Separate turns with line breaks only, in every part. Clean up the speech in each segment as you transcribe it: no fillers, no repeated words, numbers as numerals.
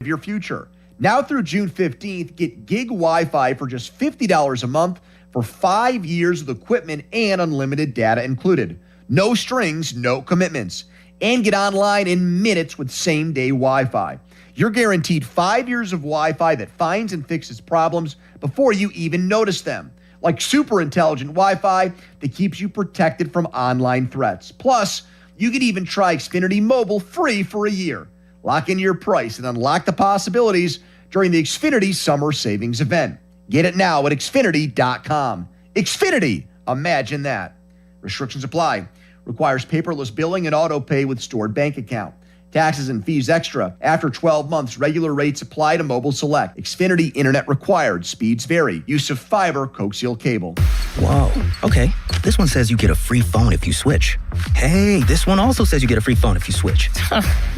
your future. Now through June 15th, get gig Wi-Fi for just $50 a month for 5 years with equipment and unlimited data included. No strings, no commitments. And get online in minutes with same-day Wi-Fi. You're guaranteed 5 years of Wi-Fi that finds and fixes problems before you even notice them. Like super intelligent Wi-Fi that keeps you protected from online threats. Plus, you can even try Xfinity Mobile free for a year. Lock in your price and unlock the possibilities during the Xfinity Summer Savings Event. Get it now at Xfinity.com. Xfinity, imagine that. Restrictions apply. Requires paperless billing and auto pay with stored bank account. Taxes and fees extra. After 12 months, regular rates apply to Mobile Select. Xfinity Internet required. Speeds vary. Use of fiber, coaxial cable.
Whoa. Okay. This one says you get a free phone if you switch. Hey, this one also says you get a free phone if you switch.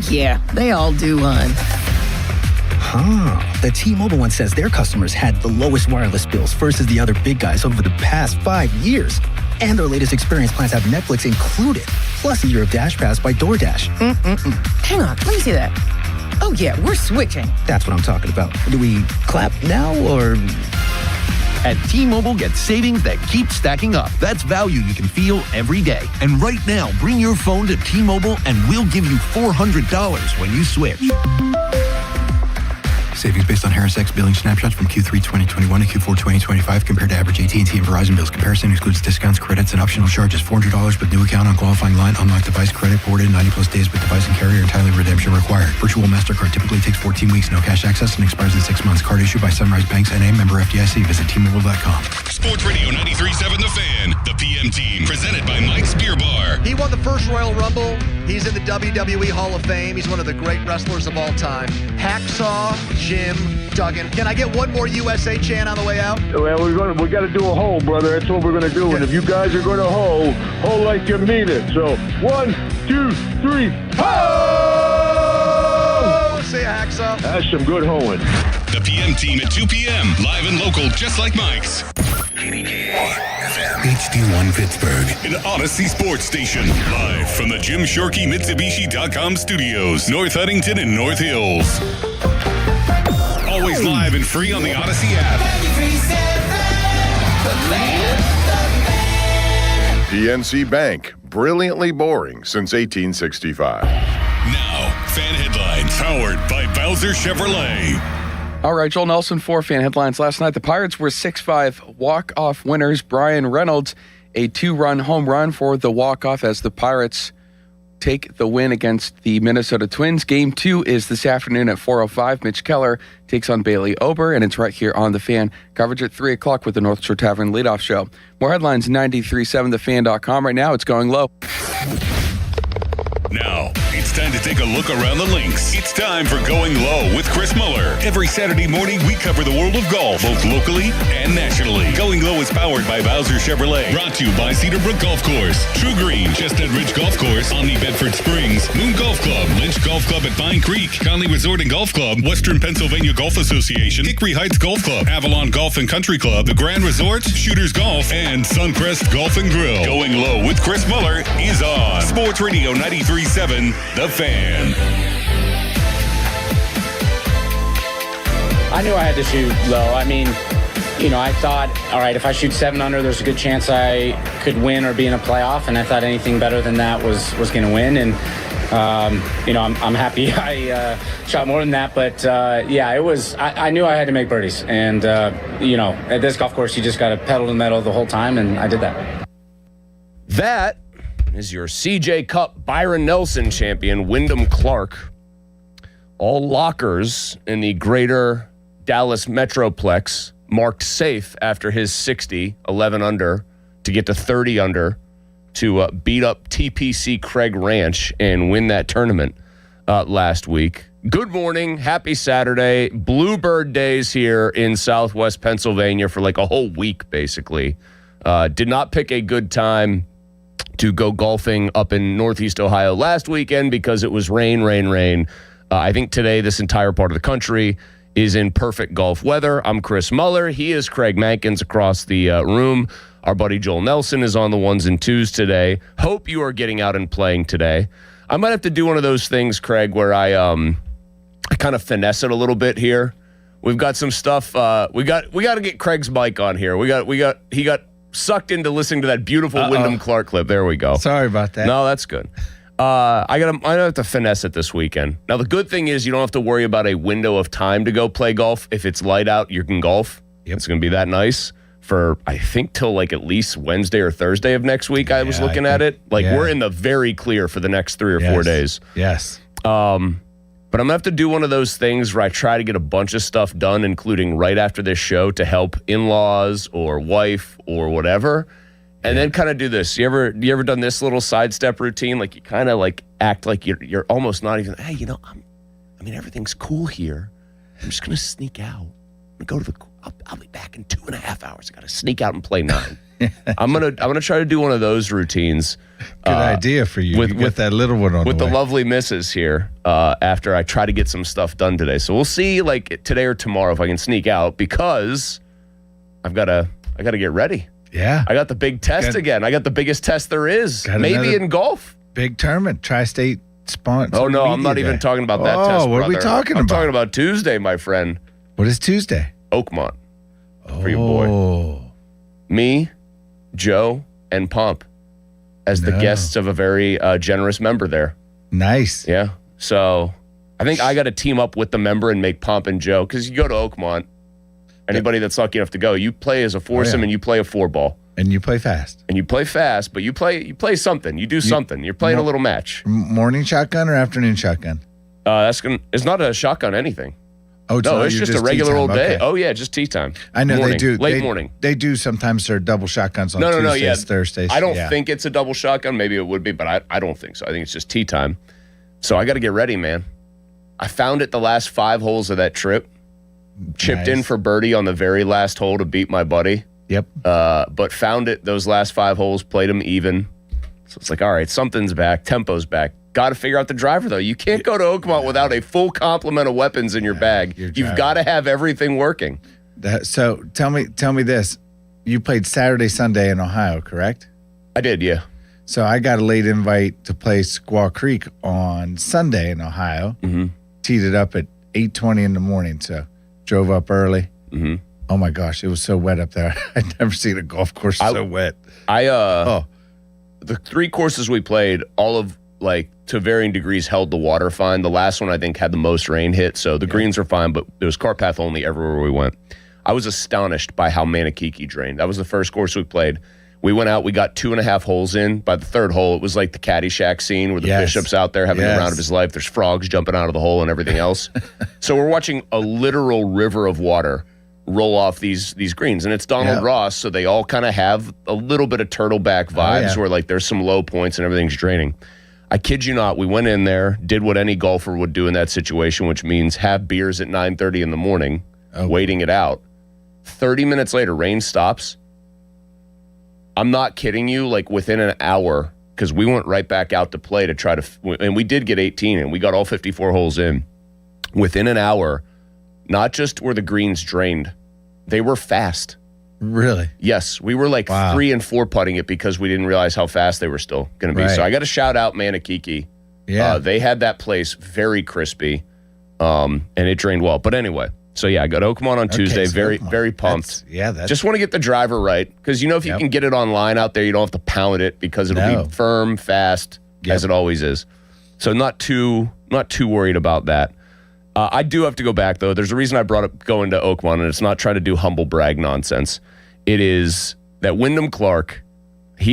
Yeah, they all do, hon.
The T-Mobile one says their customers had the lowest wireless bills versus the other big guys over the past 5 years. And their latest experience plans have Netflix included, plus a year of Dash Pass by DoorDash.
Hang on, let me see that. Oh yeah, we're switching.
That's what I'm talking about. Do we clap now or...
At T-Mobile, get savings that keep stacking up. That's value you can feel every day. And right now, bring your phone to T-Mobile and we'll give you $400 when you switch.
Savings based on Harris X billing snapshots from Q3 2021 to Q4 2025 compared to average AT&T and Verizon bills. Comparison excludes discounts, credits, and optional charges. $400 with new account on qualifying line. Unlocked device credit ported 90-plus days with device and carrier. Entirely redemption required. Virtual MasterCard typically takes 14 weeks. No cash access and expires in 6 months. Card issued by Sunrise Banks N.A. Member FDIC. Visit T-Mobile.com.
Sports Radio 93.7 The Fan. The PM Team. Presented by Mike's Beer Bar.
He won the first Royal Rumble. He's in the WWE Hall of Fame. He's one of the great wrestlers of all time. Hacksaw Jim Duggan. Can I get one more USA chant on the way out?
Well, we got to do a hoe, brother. That's what we're going to do. And if you guys are going to hoe like you mean it. So 1, 2, 3, ho!
Say a hacksaw.
That's some good hoeing.
The PM Team at 2 p.m. Live and local, just like Mike's. HD1 Pittsburgh, an Odyssey Sports Station. Live from the Jim Shorkey Mitsubishi.com studios, North Huntington and North Hills. Always live and free on the Odyssey app.
PNC Bank, brilliantly boring since 1865.
Now, fan headlines powered by Bowser Chevrolet.
All right, Joel Nelson for Fan Headlines. Last night, the Pirates were 6-5 walk-off winners. Brian Reynolds, a 2-run home run for the walk-off as the Pirates take the win against the Minnesota Twins. Game 2 is this afternoon at 4:05. Mitch Keller takes on Bailey Ober, and it's right here on The Fan. Coverage at 3 o'clock with the North Shore Tavern leadoff show. More headlines, 93.7thefan.com. Right now, it's going low.
Now, it's time to take a look around the links. It's time for Going Low with Chris Muller. Every Saturday morning, we cover the world of golf, both locally and nationally. Going Low is powered by Bowser Chevrolet. Brought to you by Cedarbrook Golf Course, True Green, Chestnut Ridge Golf Course, Omni Bedford Springs, Moon Golf Club, Lynch Golf Club at Pine Creek, Conley Resort and Golf Club, Western Pennsylvania Golf Association, Hickory Heights Golf Club, Avalon Golf and Country Club, The Grand Resorts, Shooters Golf, and Suncrest Golf and Grill. Going Low with Chris Muller is on Sports Radio 93.7 The Fan.
I knew I had to shoot low. I mean, I thought, all right, if I shoot 7 under, there's a good chance I could win or be in a playoff, and I thought anything better than that was going to win. And I'm happy I shot more than that. But it was. I knew I had to make birdies, and at this golf course, you just got to pedal to the metal the whole time, and I did that.
That is your CJ Cup Byron Nelson champion, Wyndham Clark. All lockers in the greater Dallas Metroplex marked safe after his 60, 11 under, to get to 30 under to beat up TPC Craig Ranch and win that tournament last week. Good morning. Happy Saturday. Bluebird days here in Southwest Pennsylvania for like a whole week, basically. Did not pick a good time to go golfing up in Northeast Ohio last weekend because it was rain. I think today this entire part of the country is in perfect golf weather. I'm Chris Muller. He is Craig Mankins across the room. Our buddy Joel Nelson is on the 1s and 2s today. Hope you are getting out and playing today. I might have to do one of those things, Craig, where I kind of finesse it a little bit here. We've got some stuff. We got to get Craig's mic on here. He got sucked into listening to that beautiful Wyndham Clark clip. There we go.
Sorry about that.
No, that's good. I have to finesse it this weekend. Now the good thing is you don't have to worry about a window of time to go play golf. If it's light out, you can golf. Yep. It's going to be that nice for I think till like at least Wednesday or Thursday of next week. I was looking at it. Like we're in the very clear for the next 3 or 4 days.
Yes.
But I'm going to have to do one of those things where I try to get a bunch of stuff done, including right after this show to help in-laws or wife or whatever. And then kind of do this. You ever done this little sidestep routine? Like you kind of like act like you're almost not even, hey, everything's cool here. I'm just going to sneak out. I'm going to go to I'll be back in 2.5 hours. I got to sneak out and play 9. I'm gonna try to do one of those routines.
Good idea for you. With that little one on
with
the
the
way.
lovely missus here. After I try to get some stuff done today, so we'll see like today or tomorrow if I can sneak out because I gotta get ready.
Yeah,
I got the big test again. I got the biggest test there is, maybe in golf.
Big tournament, Tri-State sponsor.
Oh no, I'm not even talking about that test.
What are we talking about?
I'm talking about Tuesday, my friend.
What is Tuesday?
Oakmont. For your boy. Me, Joe, and Pomp as the guests of a very generous member there.
Nice.
Yeah. So I think I got to team up with the member and make Pomp and Joe, because you go to Oakmont, anybody that's lucky enough to go, you play as a foursome and you play a 4-ball.
And you play fast.
And you play fast, but you play something. You do something. You're playing a little match.
Morning shotgun or afternoon shotgun?
It's not a shotgun anything.
Oh,
no, it's just a regular old day.
Okay.
Oh, yeah, just tea time.
I know
morning,
they do.
Late morning.
They do sometimes their double shotguns on Tuesdays, Thursdays.
I don't think it's a double shotgun. Maybe it would be, but I don't think so. I think it's just tea time. So I got to get ready, man. I found it the last 5 holes of that trip. Chipped in for birdie on the very last hole to beat my buddy.
Yep.
But found it those last 5 holes, played them even. So it's like, all right, something's back. Tempo's back. Got to figure out the driver, though. You can't go to Oakmont without a full complement of weapons in your bag. You've got to have everything working.
So tell me this. You played Saturday, Sunday in Ohio, correct?
I did, yeah.
So I got a late invite to play Squaw Creek on Sunday in Ohio.
Mm-hmm.
Teed it up at 8:20 in the morning, so drove up early.
Mm-hmm.
Oh, my gosh, it was so wet up there. I'd never seen a golf course so wet.
The 3 courses we played, all of, like, to varying degrees held the water fine. The last one, I think, had the most rain hit, so the greens are fine, but there was cart path only everywhere we went. I was astonished by how Manakiki drained. That was the first course we played. We went out, we got 2.5 holes in. By the 3rd hole, it was like the Caddyshack scene where the bishop's out there having the round of his life. There's frogs jumping out of the hole and everything else. So we're watching a literal river of water roll off these greens. And it's Donald Ross, so they all kind of have a little bit of turtleback vibes where like there's some low points and everything's draining. I kid you not, we went in there, did what any golfer would do in that situation, which means have beers at 9:30 in the morning, waiting it out. 30 minutes later, rain stops. I'm not kidding you, like within an hour, because we went right back out to play to try to, and we did get 18 in. We got all 54 holes in. Within an hour, not just were the greens drained, they were fast.
Really?
Yes. We were like 3 and 4 putting it because we didn't realize how fast they were still going to be. Right. So I got to shout out Manakiki.
Yeah.
They had that place very crispy, and it drained well. But anyway, so yeah, I got Oakmont on Tuesday.
So
very pumped.
That's
just want to get the driver right, because if you can get it online out there, you don't have to pound it because it'll be firm, fast, as it always is. So not too worried about that. I do have to go back, though. There's a reason I brought up going to Oakmont, and it's not trying to do humble brag nonsense. It is that Wyndham Clark,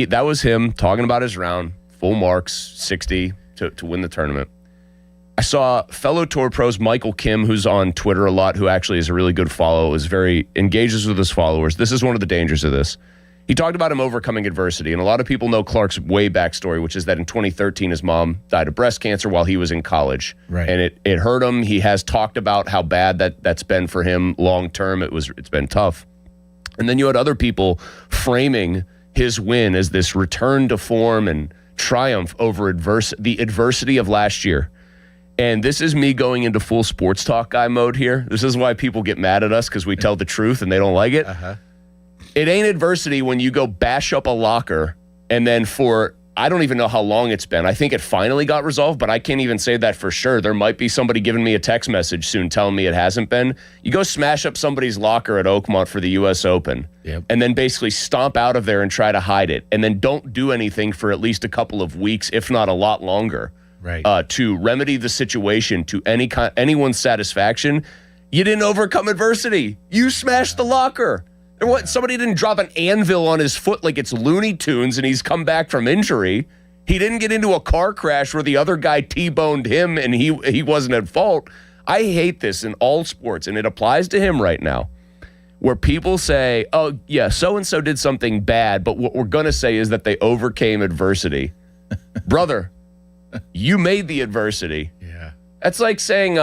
that was him talking about his round, full marks, 60 to win the tournament. I saw fellow tour pros Michael Kim, who's on Twitter a lot, who actually is a really good follow, engages with his followers. This is one of the dangers of this. He talked about him overcoming adversity, and a lot of people know Clark's way backstory, which is that in 2013, his mom died of breast cancer while he was in college.
Right.
And it hurt him. He has talked about how bad that's been for him long term. It's been tough. And then you had other people framing his win as this return to form and triumph over the adversity of last year. And this is me going into full sports talk guy mode here. This is why people get mad at us, because we tell the truth and they don't like it.
Uh-huh.
It ain't adversity when you go bash up a locker and then for I don't even know how long it's been. I think it finally got resolved, but I can't even say that for sure. There might be somebody giving me a text message soon telling me it hasn't been. You go smash up somebody's locker at Oakmont for the U.S. Open, and then basically stomp out of there and try to hide it, and then don't do anything for at least a couple of weeks, if not a lot longer, to remedy the situation to anyone's satisfaction. You didn't overcome adversity. You smashed the locker. Somebody didn't drop an anvil on his foot like it's Looney Tunes and he's come back from injury. He didn't get into a car crash where the other guy T-boned him and he wasn't at fault. I hate this in all sports, and it applies to him right now, where people say, oh, yeah, so-and-so did something bad, but what we're going to say is that they overcame adversity. Brother, you made the adversity.
Yeah.
That's like saying,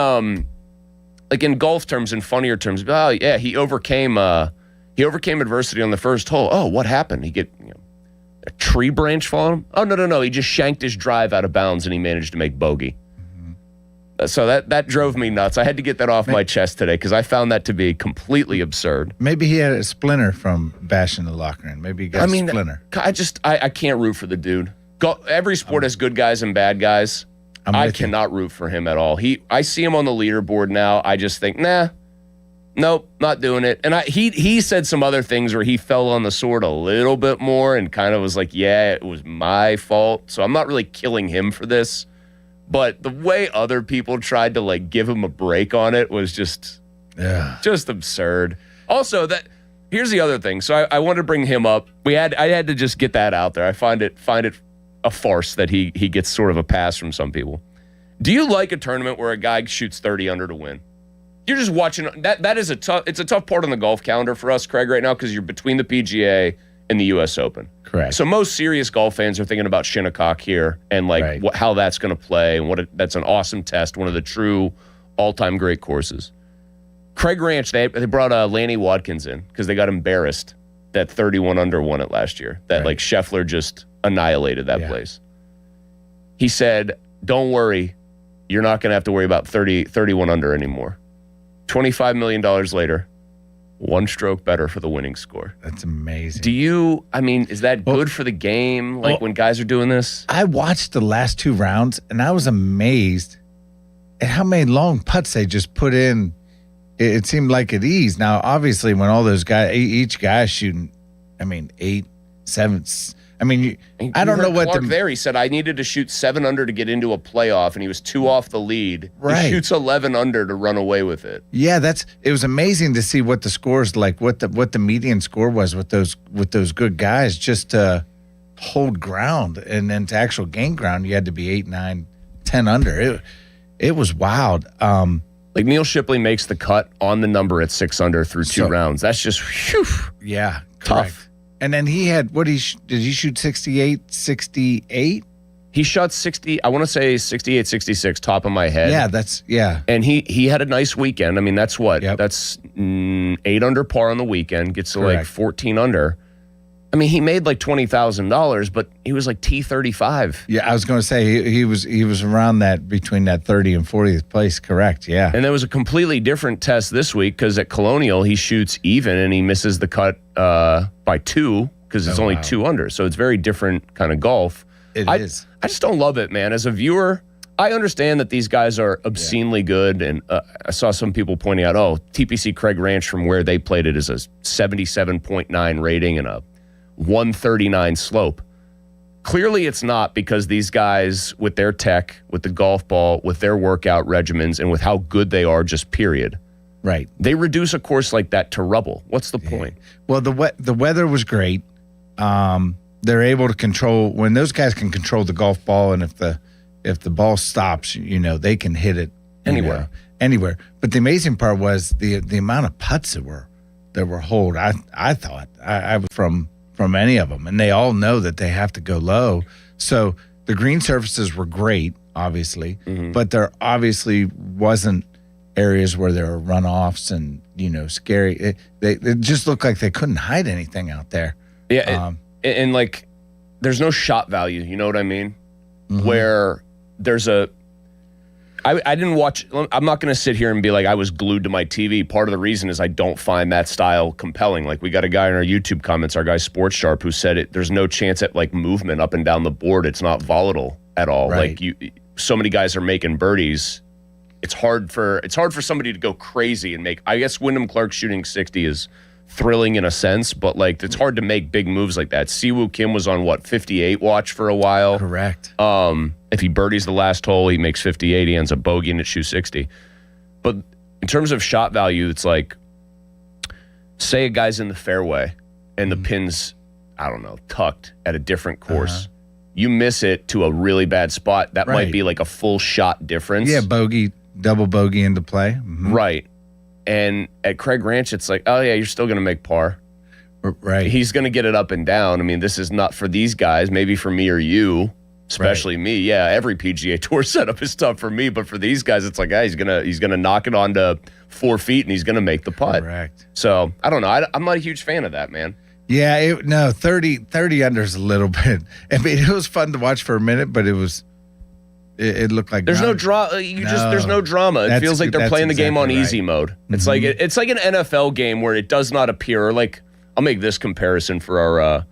like in golf terms and funnier terms, oh, yeah, he overcame adversity on the first hole. Oh, what happened? He get a tree branch fall on him? Oh, no. He just shanked his drive out of bounds and he managed to make bogey. So that drove me nuts. I had to get that off my chest today because I found that to be completely absurd.
Maybe he had a splinter from bashing the locker in. Maybe he got a splinter.
I can't root for the dude. Every sport has good guys and bad guys. I cannot root for him at all. I see him on the leaderboard now. I just think, nope, not doing it. And he said some other things where he fell on the sword a little bit more and kind of was like, yeah, it was my fault. So I'm not really killing him for this. But the way other people tried to like give him a break on it was just absurd. Also, here's the other thing. So I wanted to bring him up. I had to just get that out there. I find it a farce that he gets sort of a pass from some people. Do you like a tournament where a guy shoots 30 under to win? You're just watching that is it's a tough part on the golf calendar for us, Craig, right now, because you're between the PGA and the US Open.
Correct.
So most serious golf fans are thinking about Shinnecock here and like how that's going to play and that's an awesome test, one of the true all-time great courses. Craig Ranch, they brought Lanny Watkins in because they got embarrassed that 31 under won it last year. That like Scheffler just annihilated that place. He said, "Don't worry, you're not going to have to worry about 31 under anymore." $25 million later, one stroke better for the winning score.
That's amazing.
Is that good for the game? Like when guys are doing this?
I watched the last two rounds and I was amazed at how many long putts they just put in. It seemed like at ease. Now, obviously, when all those guys, each guy's shooting, 8, 7. I don't know what
Clark there. He said I needed to shoot 7 under to get into a playoff, and he was 2 off the lead. Right. He shoots 11 under to run away with it.
Yeah, it was amazing to see what the scores like, what the median score was with those good guys, just to hold ground, and then to actual gain ground, you had to be 8, 9, 10 under. It was wild.
Like Neil Shipley makes the cut on the number at 6 under through 2 rounds. That's just
yeah,
tough.
Correct. And then he had, did he shoot 68?
He shot 60, I want to say 68, 66, top of my head.
Yeah,
And he had a nice weekend. That's what? Yep. That's 8 under par on the weekend, gets to like 14 under. He made like $20,000, but he was like T35.
Yeah, I was going to say he was around that, between that 30 and 40th place, correct, yeah.
And there was a completely different test this week because at Colonial, he shoots even and he misses the cut by 2 because it's only 2 under. So it's very different kind of golf.
It is.
I just don't love it, man. As a viewer, I understand that these guys are obscenely good, and I saw some people pointing out, TPC Craig Ranch from where they played it is a 77.9 rating and a 139 slope. Clearly it's not, because these guys with their tech, with the golf ball, with their workout regimens, and with how good they are, just period.
Right.
They reduce a course like that to rubble. What's the point?
Well, the weather was great. They're able to control, when those guys can control the golf ball, and if the ball stops, they can hit it
anywhere.
Anywhere. But the amazing part was the amount of putts that were holed. I thought I was from any of them, and they all know that they have to go low. So the green surfaces were great, obviously, but there obviously wasn't areas where there were runoffs and scary. It just looked like they couldn't hide anything out there.
Yeah, and like there's no shot value. You know what I mean? Where there's I didn't watch. I'm not going to sit here and be like I was glued to my TV. Part of the reason is I don't find that style compelling. Like we got a guy in our YouTube comments, our guy Sports Sharp, who said there's no chance at like movement up and down the board. It's not volatile at all.
Right.
Like so many guys are making birdies. It's hard for somebody to go crazy and make. I guess Wyndham Clark shooting 60 is thrilling in a sense, but like it's hard to make big moves like that. Siwoo Kim was on 58 watch for a while.
Correct.
If he birdies the last hole, he makes 58. He ends up bogeying at shoe 60. But in terms of shot value, it's like, say a guy's in the fairway and the pin's, I don't know, tucked at a different course. You miss it to a really bad spot. That might be like a full shot difference.
Yeah, double bogey into play. Mm-hmm.
Right. And at Craig Ranch, it's like, oh, yeah, you're still going to make par.
Right.
He's going to get it up and down. I mean, this is not for these guys, maybe for me or you, especially me. Yeah, every PGA Tour setup is tough for me, but for these guys, it's like, he's gonna knock it onto 4 feet and he's going to make the putt.
Correct.
So, I don't know. I'm not a huge fan of that, man.
Yeah, 30 under is a little bit. I mean, it was fun to watch for a minute, but it looked like
there's no drama. There's no drama. It feels like they're playing the game on easy mode. It's like it's like an NFL game where it does not appear like. I'll make this comparison for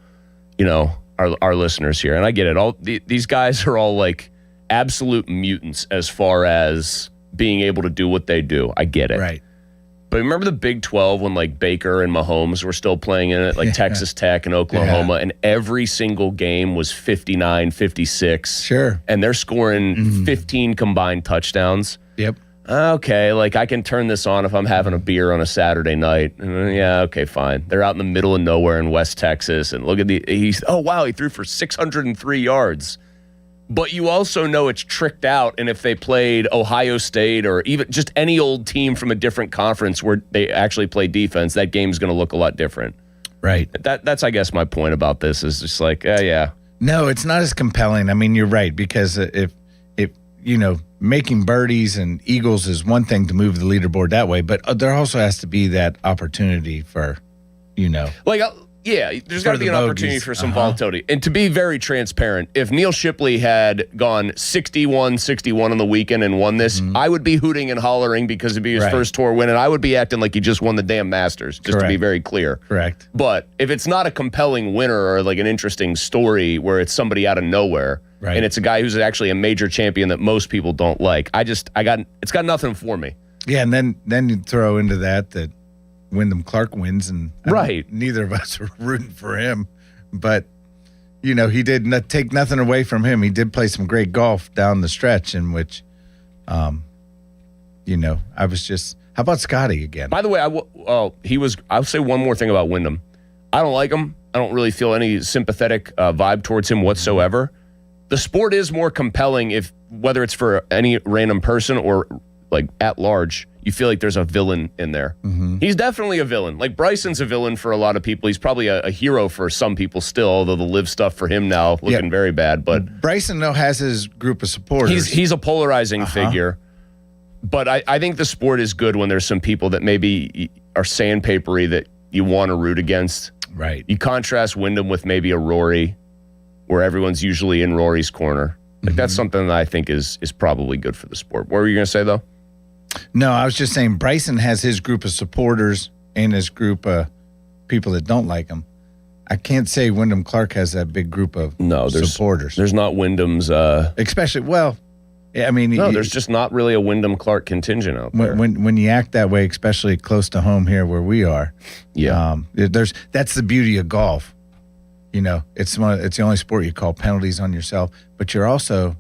our listeners here, and I get it. All these guys are all like absolute mutants as far as being able to do what they do. I get it.
Right.
But remember the Big 12 when like Baker and Mahomes were still playing in it, like Texas Tech and Oklahoma, and every single game was 59, 56.
Sure.
And they're scoring 15 combined touchdowns.
Yep.
Okay, like I can turn this on if I'm having a beer on a Saturday night. Yeah, okay, fine. They're out in the middle of nowhere in West Texas, and look at he threw for 603 yards. But you also know it's tricked out, and if they played Ohio State or even just any old team from a different conference where they actually play defense, that game's going to look a lot different.
Right.
That's I guess my point about this is just like, yeah.
No, it's not as compelling. I mean, you're right, because if making birdies and eagles is one thing to move the leaderboard that way, but there also has to be that opportunity for,
like. There's got to be an opportunity for some volatility. And to be very transparent, if Neil Shipley had gone 61-61 on the weekend and won this, I would be hooting and hollering because it'd be his first tour win, and I would be acting like he just won the damn Masters, just to be very clear.
Correct.
But if it's not a compelling winner or like an interesting story where it's somebody out of nowhere, and it's a guy who's actually a major champion that most people don't like, it's got nothing for me.
Yeah, and then you throw into that Wyndham Clark wins, and neither of us are rooting for him. But, he did not take nothing away from him. He did play some great golf down the stretch in which, I was just, how about Scotty again?
By the way, I'll say one more thing about Wyndham. I don't like him. I don't really feel any sympathetic vibe towards him whatsoever. The sport is more compelling whether it's for any random person or like at large, you feel like there's a villain in there. Mm-hmm. He's definitely a villain. Like Bryson's a villain for a lot of people. He's probably a hero for some people still, although the live stuff for him now looking very bad. But
Bryson though has his group of supporters.
He's a polarizing figure. But I think the sport is good when there's some people that maybe are sandpapery that you want to root against.
Right.
You contrast Wyndham with maybe a Rory, where everyone's usually in Rory's corner. Like that's something that I think is probably good for the sport. What were you going to say though?
No, I was just saying Bryson has his group of supporters and his group of people that don't like him. I can't say Wyndham Clark has that big group of supporters.
There's not Wyndham's...
Especially,
there's just not really a Wyndham Clark contingent out there.
When you act that way, especially close to home here where we are, that's the beauty of golf. It's the only sport you call penalties on yourself, but you're also...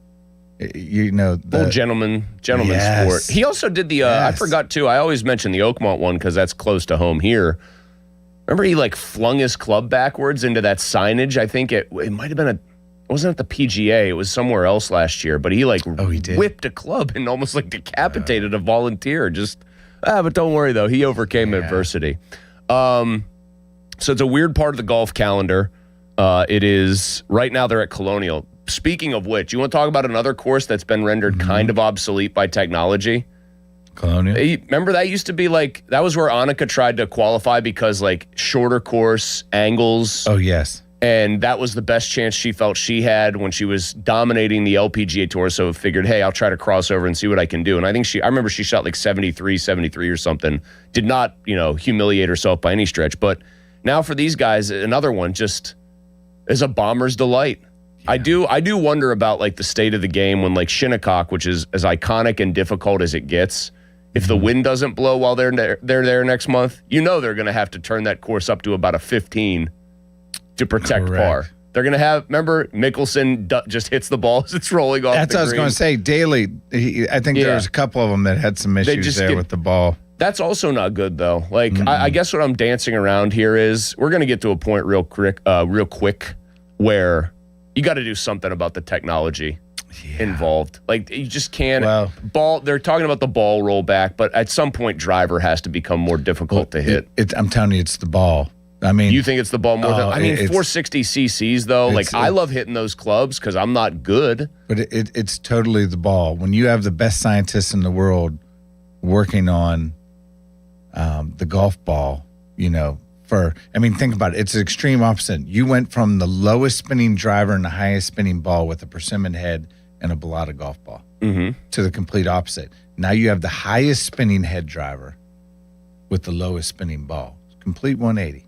gentleman sport. He also did the I forgot too, I always mention the Oakmont one because that's close to home here. Remember he like flung his club backwards into that signage? I think it might have been it wasn't at the PGA, it was somewhere else last year, but he whipped a club and almost like decapitated a volunteer. But don't worry though, he overcame adversity. So it's a weird part of the golf calendar. It is right now they're at Colonial. Speaking of which, you want to talk about another course that's been rendered kind of obsolete by technology?
Colonial.
Remember that used to be that was where Annika tried to qualify because shorter course, angles.
Oh, yes.
And that was the best chance she felt she had when she was dominating the LPGA Tour. So figured, hey, I'll try to cross over and see what I can do. And I think I remember she shot like 73 or something. Did not, humiliate herself by any stretch. But now for these guys, another one just is a bomber's delight. Yeah. I do wonder about like the state of the game when like Shinnecock, which is as iconic and difficult as it gets, if the wind doesn't blow while they're there next month, they're going to have to turn that course up to about a 15 to protect par. They're going to have, remember, Mickelson just hits the ball as it's rolling off.
That's what I was going to say. Daly, I think there was a couple of them that had some issues with the ball.
That's also not good, though. Like, I guess what I'm dancing around here is we're going to get to a point real quick where you got to do something about the technology involved. Like, you just can't. They're talking about the ball rollback, but at some point, driver has to become more difficult to hit.
I'm telling you, it's the ball. I mean,
you think it's the ball more than 460 cc's though. Like I love hitting those clubs because I'm not good.
But it's totally the ball. When you have the best scientists in the world working on the golf ball, think about it. It's an extreme opposite. You went from the lowest spinning driver and the highest spinning ball with a persimmon head and a Balata golf ball to the complete opposite. Now you have the highest spinning head driver with the lowest spinning ball. Complete 180.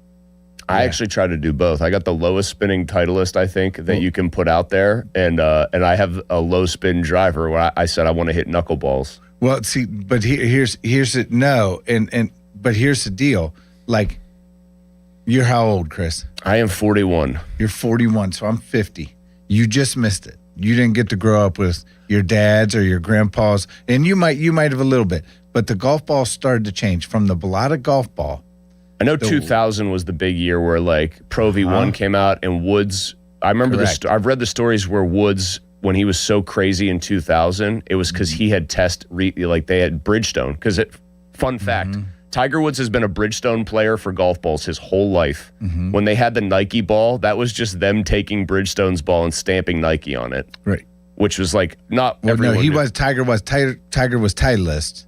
I actually try to do both. I got the lowest spinning Titleist, I think, that you can put out there, and I have a low spin driver where I said I want to hit knuckleballs.
Well, see, but here's it. No, but here's the deal. Like, you're how old, Chris?
I am 41.
You're 41, so I'm 50. You just missed it. You didn't get to grow up with your dads or your grandpas, and you might have a little bit. But the golf ball started to change from the Balata golf ball.
I know 2000 was the big year where like Pro V1 came out and Woods. I remember I've read the stories where Woods, when he was so crazy in 2000, it was because he had they had Bridgestone. Because fun fact, Tiger Woods has been a Bridgestone player for golf balls his whole life. When they had the Nike ball, that was just them taking Bridgestone's ball and stamping Nike on it.
Right.
Which was like not.
Well, no, Tiger was Titleist.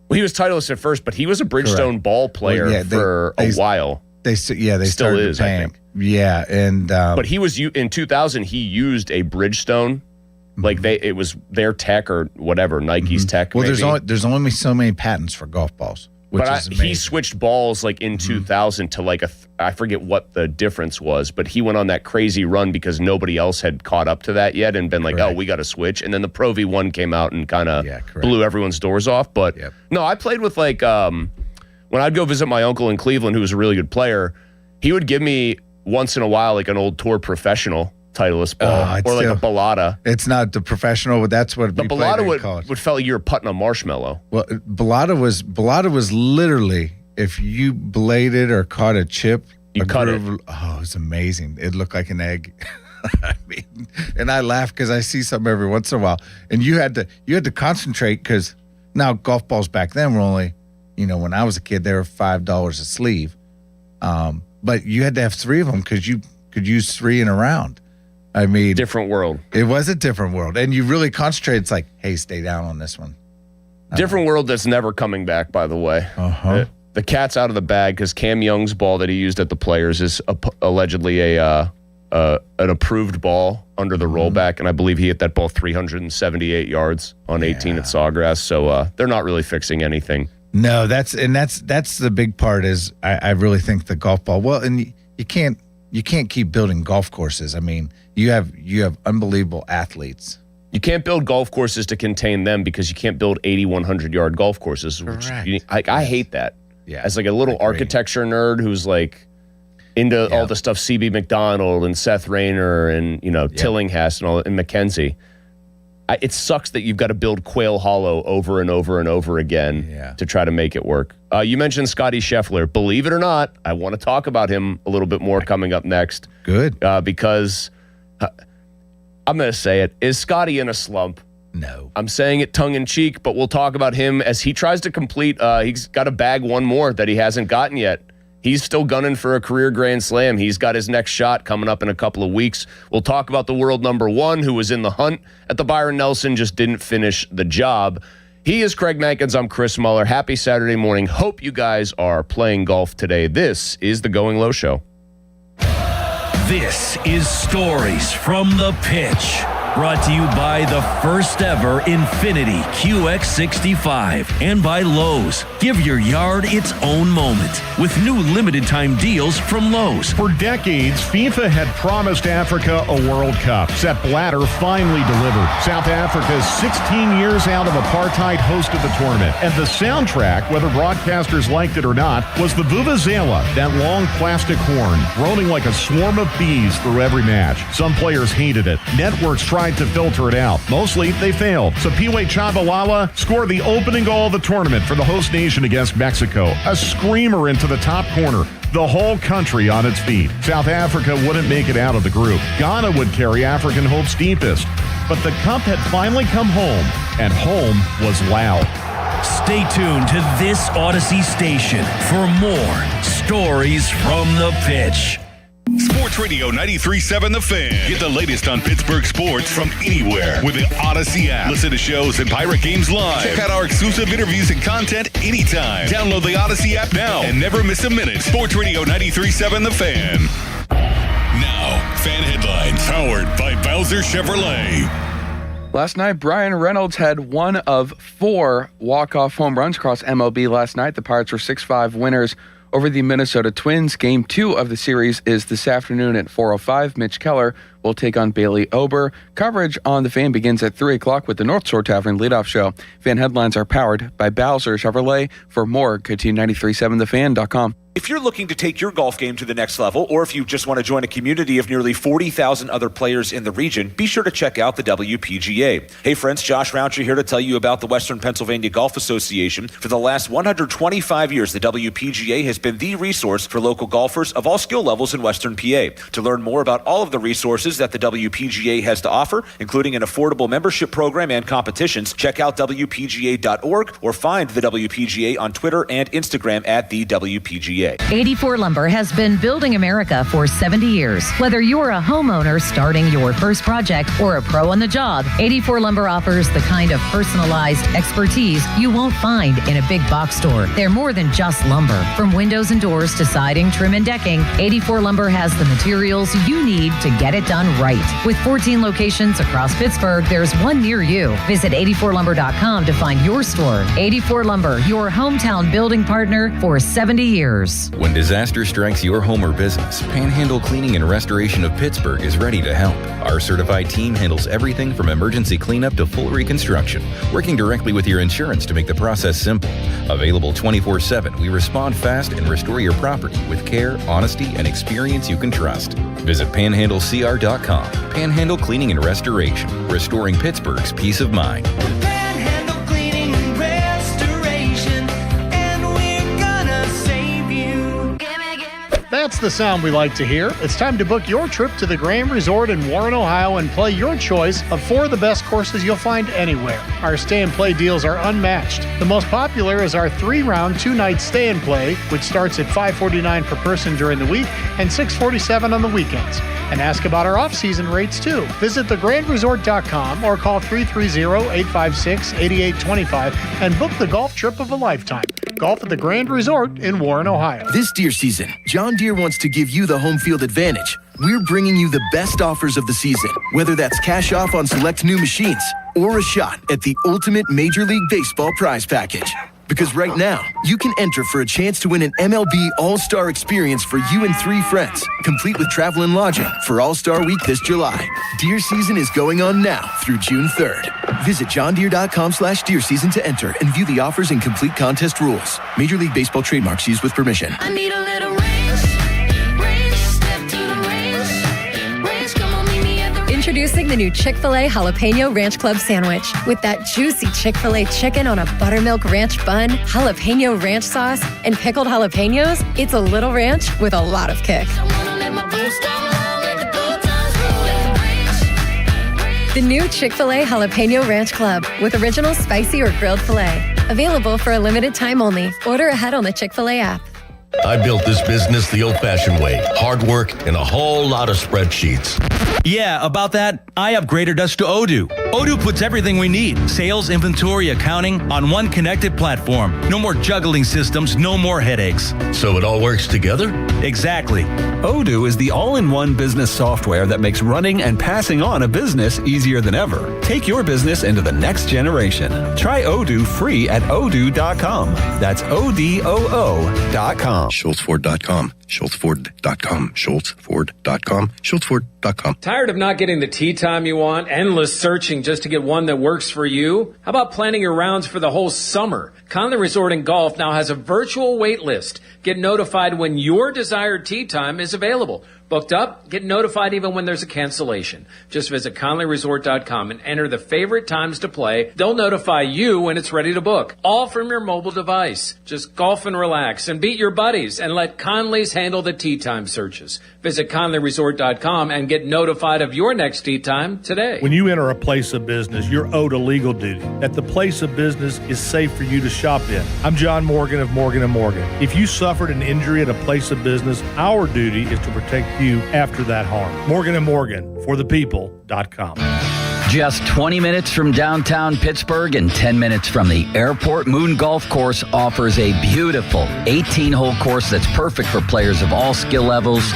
Well, he was Titleist at first, but he was a Bridgestone ball player for a while.
They still is, I think. Yeah, and
but he was in 2000. He used a Bridgestone, like it was their tech or whatever, Nike's tech.
Well, there's only so many patents for golf balls.
He switched balls like in 2000 to like I forget what the difference was, but he went on that crazy run because nobody else had caught up to that yet and been like, oh, we got to switch. And then the Pro V1 came out and kind of blew everyone's doors off. But no, I played with like when I'd go visit my uncle in Cleveland, who was a really good player, he would give me once in a while like an old Tour Professional Titleist ball or like a Balata.
It's not the professional, but that's what
the Balata would feel like you were putting a marshmallow.
Well, Balata was literally if you bladed or caught a chip,
you cut it.
Oh, it was amazing. It looked like an egg. I mean, and I laugh because I see something every once in a while, and you had to concentrate because now golf balls back then were only, when I was a kid, they were $5 a sleeve, but you had to have 3 of them because you could use 3 in a round. I mean,
different world.
It was a different world. And you really concentrate. It's like, hey, stay down on this one.
Different world that's never coming back, by the way. The cat's out of the bag because Cam Young's ball that he used at the Players is allegedly an approved ball under the rollback. And I believe he hit that ball 378 yards on 18 at Sawgrass. So they're not really fixing anything.
No, that's the big part is I really think the golf ball. Well, and you can't keep building golf courses. I mean, you have unbelievable athletes.
You can't build golf courses to contain them because you can't build 8,100-yard golf courses. I hate that.
Yeah,
as like a little architecture nerd who's like into all the stuff CB McDonald and Seth Rayner and Tillinghast and Mackenzie. It sucks that you've got to build Quail Hollow over and over and over again to try to make it work. You mentioned Scotty Scheffler. Believe it or not, I want to talk about him a little bit more coming up next.
Good.
Because I'm going to say it. Is Scotty in a slump?
No.
I'm saying it tongue-in-cheek, but we'll talk about him as he tries to complete. He's got to bag one more that he hasn't gotten yet. He's still gunning for a career Grand Slam. He's got his next shot coming up in a couple of weeks. We'll talk about the world number 1 who was in the hunt at the Byron Nelson, just didn't finish the job. He is Craig Mankins. I'm Chris Muller. Happy Saturday morning. Hope you guys are playing golf today. This is the Going Low Show.
This is Stories from the Pitch, brought to you by the first ever Infinity QX65 and by Lowe's. Give your yard its own moment with new limited time deals from Lowe's.
For decades, FIFA had promised Africa a World Cup. Sepp Blatter finally delivered. South Africa, 16 years out of apartheid, hosted the tournament. And the soundtrack, whether broadcasters liked it or not, was the Vuvuzela, that long plastic horn, droning like a swarm of bees through every match. Some players hated it. Networks tried to filter it out. Mostly, they failed. Sipiwe Tshabalala scored the opening goal of the tournament for the host nation against Mexico. A screamer into the top corner. The whole country on its feet. South Africa wouldn't make it out of the group. Ghana would carry African hopes deepest. But the cup had finally come home, and home was loud.
Stay tuned to this Odyssey station for more Stories from the Pitch.
Sports Radio 93.7 The Fan. Get the latest on Pittsburgh sports from anywhere with the Odyssey app. Listen to shows and Pirate games live. Check out our exclusive interviews and content anytime. Download the Odyssey app now and never miss a minute. Sports Radio 93.7 The Fan. Now, fan headlines powered by Bowser Chevrolet.
Last night, Brian Reynolds had one of 4 walk-off home runs across MLB last night. The Pirates were 6-5 winners over the Minnesota Twins. Game 2 of the series is this afternoon at 4:05. Mitch Keller will take on Bailey Ober. Coverage on The Fan begins at 3 o'clock with the North Shore Tavern leadoff show. Fan headlines are powered by Bowser Chevrolet. For more, go to 937thefan.com.
If you're looking to take your golf game to the next level, or if you just want to join a community of nearly 40,000 other players in the region, be sure to check out the WPGA. Hey friends, Josh Roundtree here to tell you about the Western Pennsylvania Golf Association. For the last 125 years, the WPGA has been the resource for local golfers of all skill levels in Western PA. To learn more about all of the resources that the WPGA has to offer, including an affordable membership program and competitions, check out WPGA.org or find the WPGA on Twitter and Instagram at the WPGA.
84 Lumber has been building America for 70 years. Whether you're a homeowner starting your first project or a pro on the job, 84 Lumber offers the kind of personalized expertise you won't find in a big box store. They're more than just lumber. From windows and doors to siding, trim, and decking, 84 Lumber has the materials you need to get it done right. With 14 locations across Pittsburgh, there's one near you. Visit 84lumber.com to find your store. 84 Lumber, your hometown building partner for 70 years.
When disaster strikes your home or business, Panhandle Cleaning and Restoration of Pittsburgh is ready to help. Our certified team handles everything from emergency cleanup to full reconstruction, working directly with your insurance to make the process simple. Available 24/7, we respond fast and restore your property with care, honesty, and experience you can trust. Visit panhandlecr.com. Panhandle Cleaning and Restoration, restoring Pittsburgh's peace of mind.
That's the sound we like to hear. It's time to book your trip to the Grand Resort in Warren, Ohio and play your choice of 4 of the best courses you'll find anywhere. Our stay and play deals are unmatched. The most popular is our 3-round, 2-night stay and play, which starts at $549 per person during the week and $647 on the weekends. And ask about our off-season rates too. Visit thegrandresort.com or call 330-856-8825 and book the golf trip of a lifetime. Golf at the Grand Resort in Warren, Ohio.
This deer season, John Deere wants to give you the home field advantage. We're bringing you the best offers of the season, whether that's cash off on select new machines or a shot at the ultimate Major League Baseball prize package. Because right now, you can enter for a chance to win an MLB All-Star experience for you and 3 friends, complete with travel and lodging for All-Star Week this July. Deer season is going on now through June 3rd. Visit johndeere.com/deer season to enter and view the offers and complete contest rules. Major League Baseball trademarks used with permission.
I need a little range, step to the range, come on, meet me at the range.
Introducing the new Chick-fil-A Jalapeno Ranch Club Sandwich. With that juicy Chick-fil-A chicken on a buttermilk ranch bun, jalapeno ranch sauce, and pickled jalapenos, it's a little ranch with a lot of kick. The new Chick-fil-A Jalapeno Ranch Club with original spicy or grilled filet. Available for a limited time only. Order ahead on the Chick-fil-A app.
I built this business the old-fashioned way. Hard work and a whole lot of spreadsheets.
Yeah, about that, I upgraded us to Odoo. Odoo puts everything we need, sales, inventory, accounting, on one connected platform. No more juggling systems, no more headaches.
So it all works together?
Exactly.
Odoo is the all-in-one business software that makes running and passing on a business easier than ever. Take your business into the next generation. Try Odoo free at odoo.com. That's ODOO.com.
SchultzFord.com. SchultzFord.com. SchultzFord.com. SchultzFord.com.
Tired of not getting the tea time you want? Endless searching just to get one that works for you? How about planning your rounds for the whole summer? Conley Resort and Golf now has a virtual wait list. Get notified when your desired tee time is available. Booked up? Get notified even when there's a cancellation. Just visit ConleyResort.com and enter the favorite times to play. They'll notify you when it's ready to book. All from your mobile device. Just golf and relax and beat your buddies and let Conley's handle the tee time searches. Visit ConleyResort.com and get notified of your next tee time today.
When you enter a place of business, you're owed a legal duty that the place of business is safe for you to shop in. I'm John Morgan of Morgan & Morgan. If you suffered an injury at a place of business, our duty is to protect you after that harm. Morgan & Morgan, for the people.com.
Just 20 minutes from downtown Pittsburgh and 10 minutes from the airport, Moon Golf Course offers a beautiful 18-hole course that's perfect for players of all skill levels.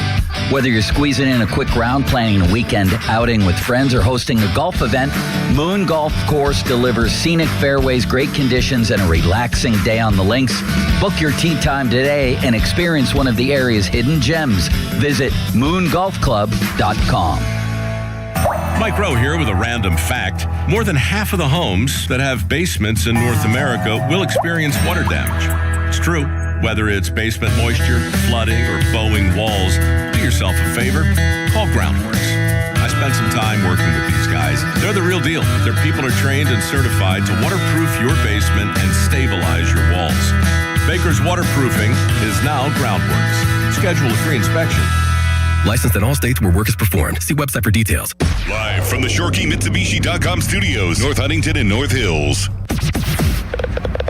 Whether you're squeezing in a quick round, planning a weekend outing with friends, or hosting a golf event, Moon Golf Course delivers scenic fairways, great conditions, and a relaxing day on the links. Book your tee time today and experience one of the area's hidden gems. Visit moongolfclub.com.
Mike Rowe here with a random fact. More than half of the homes that have basements in North America will experience water damage. It's true. Whether it's basement moisture, flooding, or bowing walls, do yourself a favor. Call Groundworks. I spent some time working with these guys. They're the real deal. Their people are trained and certified to waterproof your basement and stabilize your walls. Baker's Waterproofing is now Groundworks. Schedule a free inspection.
Licensed in all states where work is performed. See website for details.
Live from the ShoreKeyMitsubishi.com studios, North Huntington and North Hills.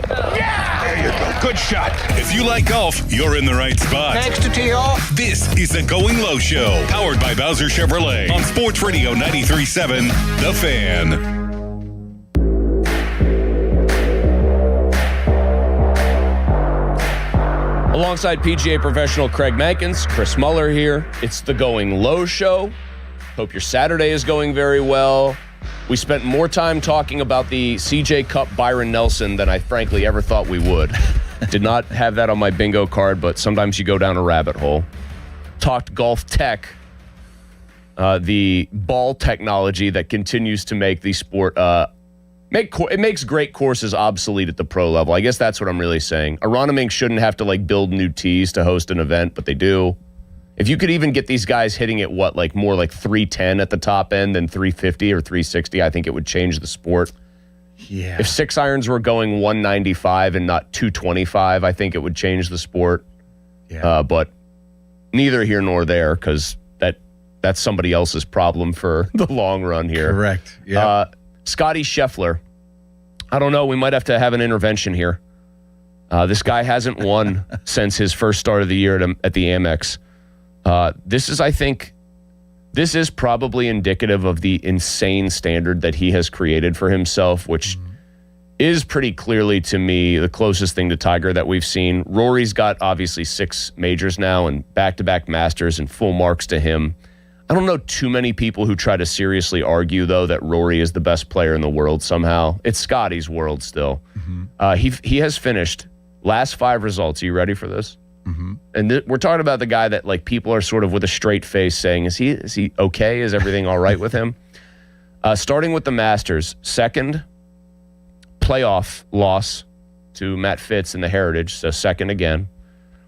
There you go. Good shot. If you like golf, you're in the right spot.
Next to tee off.
This is the Going Low Show, powered by Bowser Chevrolet on Sports Radio 93.7, The Fan.
Alongside PGA professional Craig Mankins, Chris Muller here. It's the Going Low Show. Hope your Saturday is going very well. We spent more time talking about the CJ Cup Byron Nelson than I frankly ever thought we would. Did not have that on my bingo card, but sometimes you go down a rabbit hole. Talked golf tech, the ball technology that continues to make the sport it makes great courses obsolete at the pro level. I guess that's what I'm really saying. Aronimink shouldn't have to build new tees to host an event, but they do. If you could even get these guys hitting at more like 310 at the top end than 350 or 360, I think it would change the sport.
Yeah.
If 6 irons were going 195 and not 225, I think it would change the sport.
Yeah.
But neither here nor there, because that's somebody else's problem for the long run here.
Correct. Yeah.
Scotty Scheffler. I don't know. We might have to have an intervention here. This guy hasn't won since his first start of the year at the Amex. This is probably indicative of the insane standard that he has created for himself, which is pretty clearly, to me, the closest thing to Tiger that we've seen. Rory's got obviously 6 majors now and back-to-back Masters and full marks to him. I don't know too many people who try to seriously argue, though, that Rory is the best player in the world somehow. It's Scotty's world still. He has finished last 5 results. Are you ready for this? And we're talking about the guy that people are sort of with a straight face saying, is he okay? Is everything all right with him? Starting with the Masters, second playoff loss to Matt Fitz in the Heritage, so second again.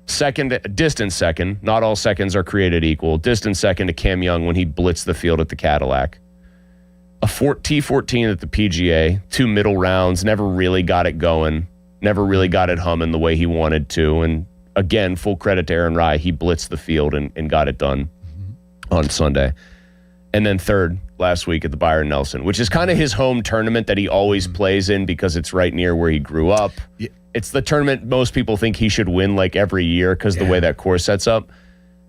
Second, distant second. Not all seconds are created equal. Distant second to Cam Young when he blitzed the field at the Cadillac. A T14 at the PGA, 2 middle rounds, never really got it going, never really got it humming the way he wanted to. And again, full credit to Aaron Rai. He blitzed the field and got it done on Sunday. And then third last week at the Byron Nelson, which is kind of his home tournament that he always plays in because it's right near where he grew up. It's the tournament most people think he should win like every year because the way that course sets up.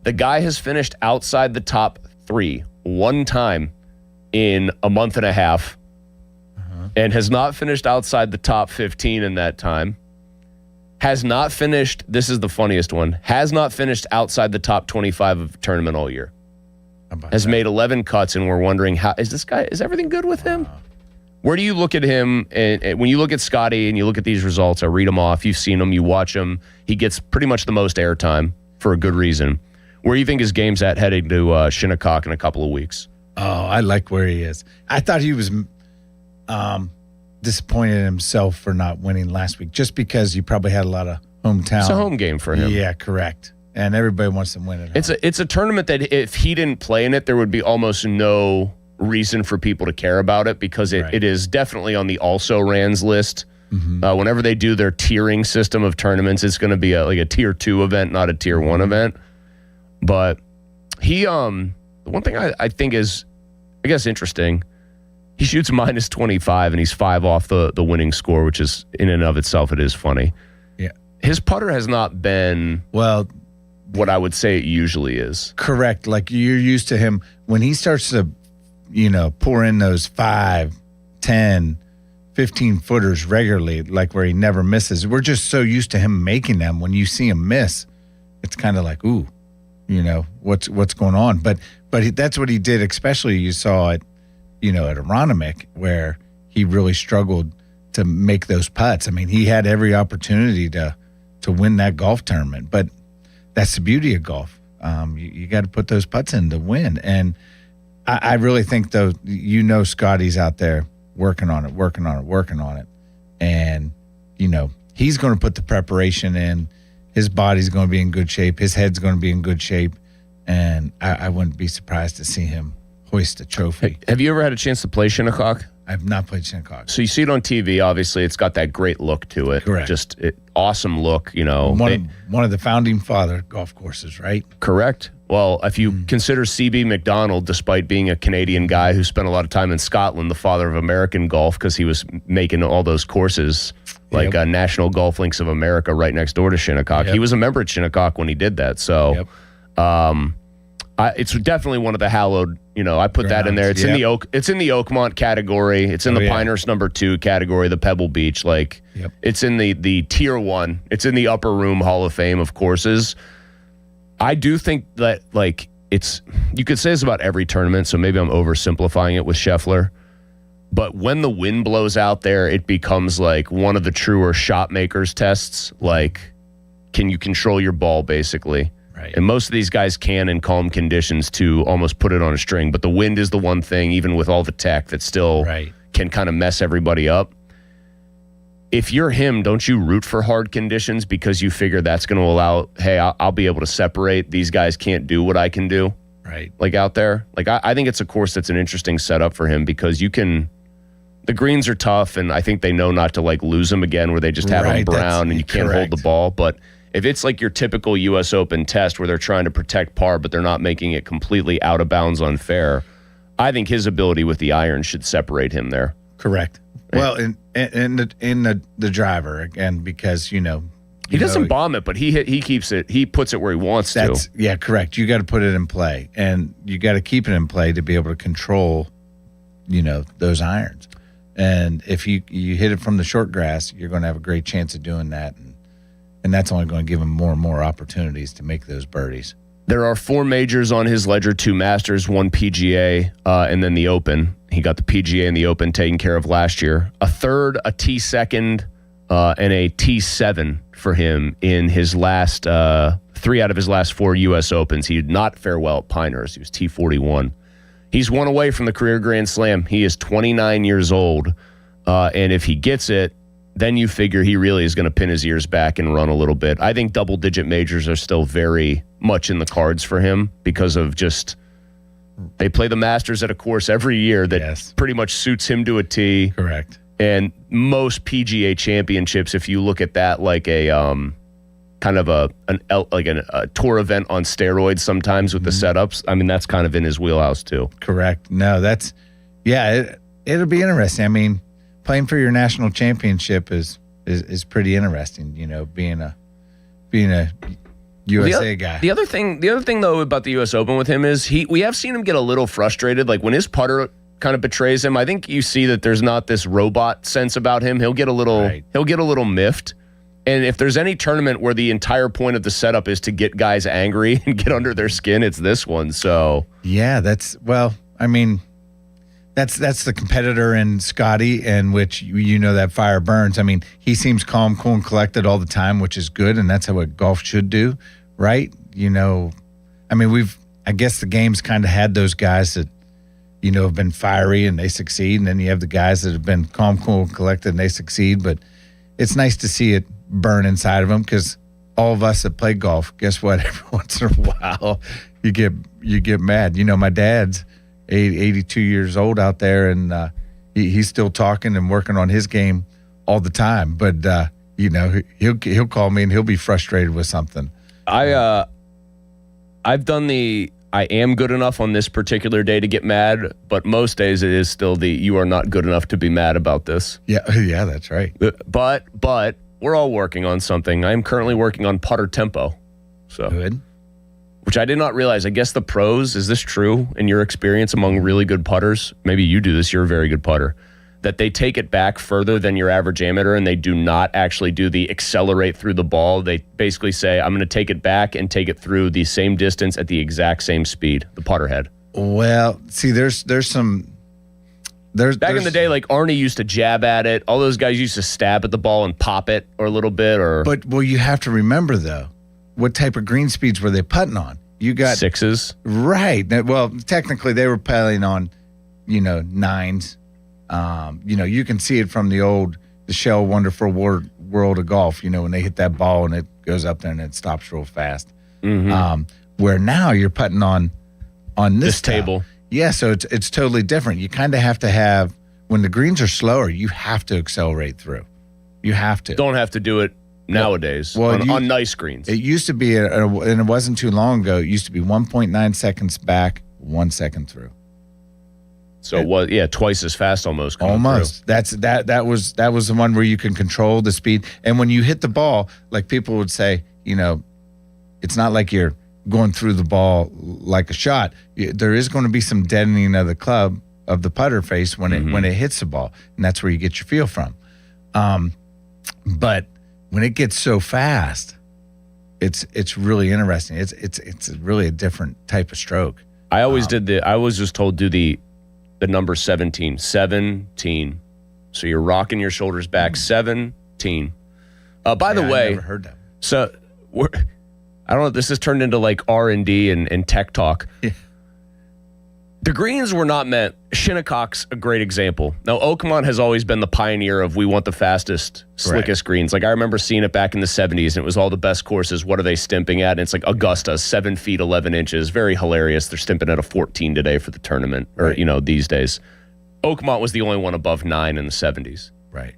The guy has finished outside the top 3 one time in a month and a half and has not finished outside the top 15 in that time. Has not finished, this is the funniest one, has not finished outside the top 25 of the tournament all year. Has made 11 cuts, and we're wondering, how is everything good with him? Where do you look at him? And when you look at Scotty and you look at these results, I read them off. You've seen him, you watch him. He gets pretty much the most airtime for a good reason. Where do you think his game's at heading to Shinnecock in a couple of weeks?
Oh, I like where he is. I thought he was disappointed in himself for not winning last week, just because you probably had a lot of hometown.
It's a home game for him.
Yeah, correct. And everybody wants to win it.
It's a tournament that if he didn't play in it, there would be almost no reason for people to care about it, because it is definitely on the also rans list. Whenever they do their tiering system of tournaments, it's going to be like a tier 2 event, not a tier 1 event. But he, the one thing I think is, I guess, interesting, he shoots minus 25 and he's 5 off the winning score, which is in and of itself, it is funny.
Yeah.
His putter has not been what I would say it usually is.
Correct. Like, you're used to him when he starts to, pour in those 5, 10, 15 footers regularly, like where he never misses. We're just so used to him making them. When you see him miss, it's kind of like, ooh, what's going on? But that's what he did. Especially you saw it, at Aronimink, where he really struggled to make those putts. I mean, he had every opportunity to win that golf tournament, but that's the beauty of golf. You got to put those putts in to win. And I really think, though, Scotty's out there working on it. And, he's going to put the preparation in. His body's going to be in good shape. His head's going to be in good shape. And I wouldn't be surprised to see him hoist a trophy.
Have you ever had a chance to play Shinnecock?
I've not played Shinnecock.
So you see it on TV, obviously. It's got that great look to it.
Correct.
Just awesome look,
One of the founding father golf courses, right?
Correct. Well, if you consider C.B. McDonald, despite being a Canadian guy who spent a lot of time in Scotland, the father of American golf, because he was making all those courses, like National Golf Links of America right next door to Shinnecock. He was a member at Shinnecock when he did that. So it's definitely one of the hallowed, I put that in there. It's in the Oakmont category. It's in the Pinehurst number 2 category, the Pebble Beach. It's in the tier 1. It's in the upper room Hall of Fame of courses. I do think that, you could say this about every tournament, so maybe I'm oversimplifying it with Scheffler. But when the wind blows out there, it becomes like one of the truer shot makers tests. Like, can you control your ball, basically? Right. And most of these guys can in calm conditions to almost put it on a string. But the wind is the one thing, even with all the tech, that still can kind of mess everybody up. If you're him, don't you root for hard conditions because you figure that's going to allow, hey, I'll be able to separate. These guys can't do what I can do.
Right.
Out there. I think it's a course that's an interesting setup for him because the greens are tough, and I think they know not to lose them again where they just have them brown and you can't hold the ball. But if it's like your typical U.S. Open test where they're trying to protect par, but they're not making it completely out of bounds unfair, I think his ability with the iron should separate him there.
Correct. Well, in the driver again, because he
doesn't bomb it, but he keeps it. He puts it where he wants to.
Yeah, correct. You got to put it in play, and you got to keep it in play to be able to control, those irons. And if you hit it from the short grass, you're going to have a great chance of doing that, and that's only going to give him more and more opportunities to make those birdies.
There are 4 majors on his ledger: 2 Masters, 1 PGA, and then the Open. He got the PGA and the Open taken care of last year. A third, a T2, and a T7 for him in his last 3 out of his last 4 U.S. Opens. He did not fare well at Pinehurst. He was T41. He's 1 away from the career Grand Slam. He is 29 years old, and if he gets it, then you figure he really is going to pin his ears back and run a little bit. I think double-digit majors are still very much in the cards for him because of just they play the Masters at a course every year that pretty much suits him to a T.
Correct.
And most PGA championships, if you look at that like a kind of a tour event on steroids sometimes with the setups, I mean, that's kind of in his wheelhouse too.
Correct. No, it'll be interesting. I mean, playing for your national championship is is pretty interesting. You know, being a USA guy.
The other thing though about the U.S. Open with him is we have seen him get a little frustrated. Like when his putter kind of betrays him, I think you see that there's not this robot sense about him. He'll get a little miffed. And if there's any tournament where the entire point of the setup is to get guys angry and get under their skin, it's this one. So
yeah, that's the competitor in Scotty, in which you know that fire burns. I mean, he seems calm, cool, and collected all the time, which is good, and that's how what golf should do, right? You know, I mean, I guess the game's kind of had those guys that, you know, have been fiery and they succeed, and then you have the guys that have been calm, cool, and collected and they succeed. But it's nice to see it burn inside of them, because all of us that play golf, guess what? Every once in a while, you get mad. You know, my dad's 82 years old out there, and he's still talking and working on his game all the time. But you know, he'll call me and he'll be frustrated with something.
I've done the I am good enough on this particular day to get mad, but most days it is still the you are not good enough to be mad about this.
Yeah, that's right.
But we're all working on something. I'm currently working on putter tempo. So
good.
Which I did not realize. I guess the pros, is this true in your experience among really good putters? Maybe you do this, you're a very good putter. That they take it back further than your average amateur, and they do not actually do the accelerate through the ball. They basically say, I'm going to take it back and take it through the same distance at the exact same speed, the putter head.
Well, see, there's some...
Back in the day, like Arnie used to jab at it. All those guys used to stab at the ball and pop it or a little bit.
But you have to remember, though, what type of green speeds were they putting on? You got
6s.
Right. Well, technically, they were putting on, 9s. You can see it from the Shell Wonderful World of Golf, when they hit that ball and it goes up there and it stops real fast.
Mm-hmm.
Where now you're putting on this
table.
Yeah, so it's totally different. You kind of have to have, when the greens are slower, you have to accelerate through. You have to.
Don't have to do it nowadays on nice greens.
It used to be, and it wasn't too long ago, it used to be 1.9 seconds back, 1 second through.
So it was twice as fast almost.
Almost. That was the one where you can control the speed. And when you hit the ball, like people would say, it's not like you're going through the ball like a shot. There is going to be some deadening of the club, of the putter face when it hits the ball, and that's where you get your feel from. But when it gets so fast, it's really interesting. It's really a different type of stroke.
I always I was just told do the number 17. So you're rocking your shoulders back. 17. By the way,
I never heard that.
So I don't know if this has turned into like R&D and tech talk.
Yeah.
The greens were not meant. Shinnecock's a great example. Now, Oakmont has always been the pioneer of we want the fastest, slickest greens. Like I remember seeing it back in the 70s, and it was all the best courses. What are they stimping at? And it's like Augusta, 7 feet, 11 inches. Very hilarious. They're stimping at a 14 today for the tournament, or, these days. Oakmont was the only one above 9 in the 70s.
Right.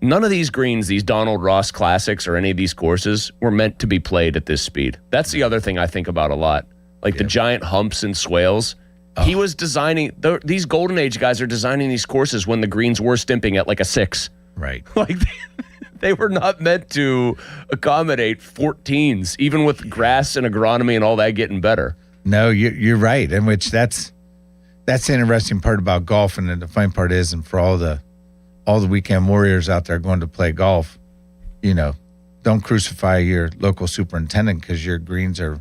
None of these greens, these Donald Ross Classics or any of these courses were meant to be played at this speed. That's the other thing I think about a lot. Like the giant humps and swales. Oh. He was designing, these Golden Age guys are designing these courses when the greens were stimping at like a 6.
Right.
Like they were not meant to accommodate 14s, even with grass and agronomy and all that getting better.
No, you're right. In which that's the interesting part about golf, and the fun part is, and for all the weekend warriors out there going to play golf, don't crucify your local superintendent because your greens are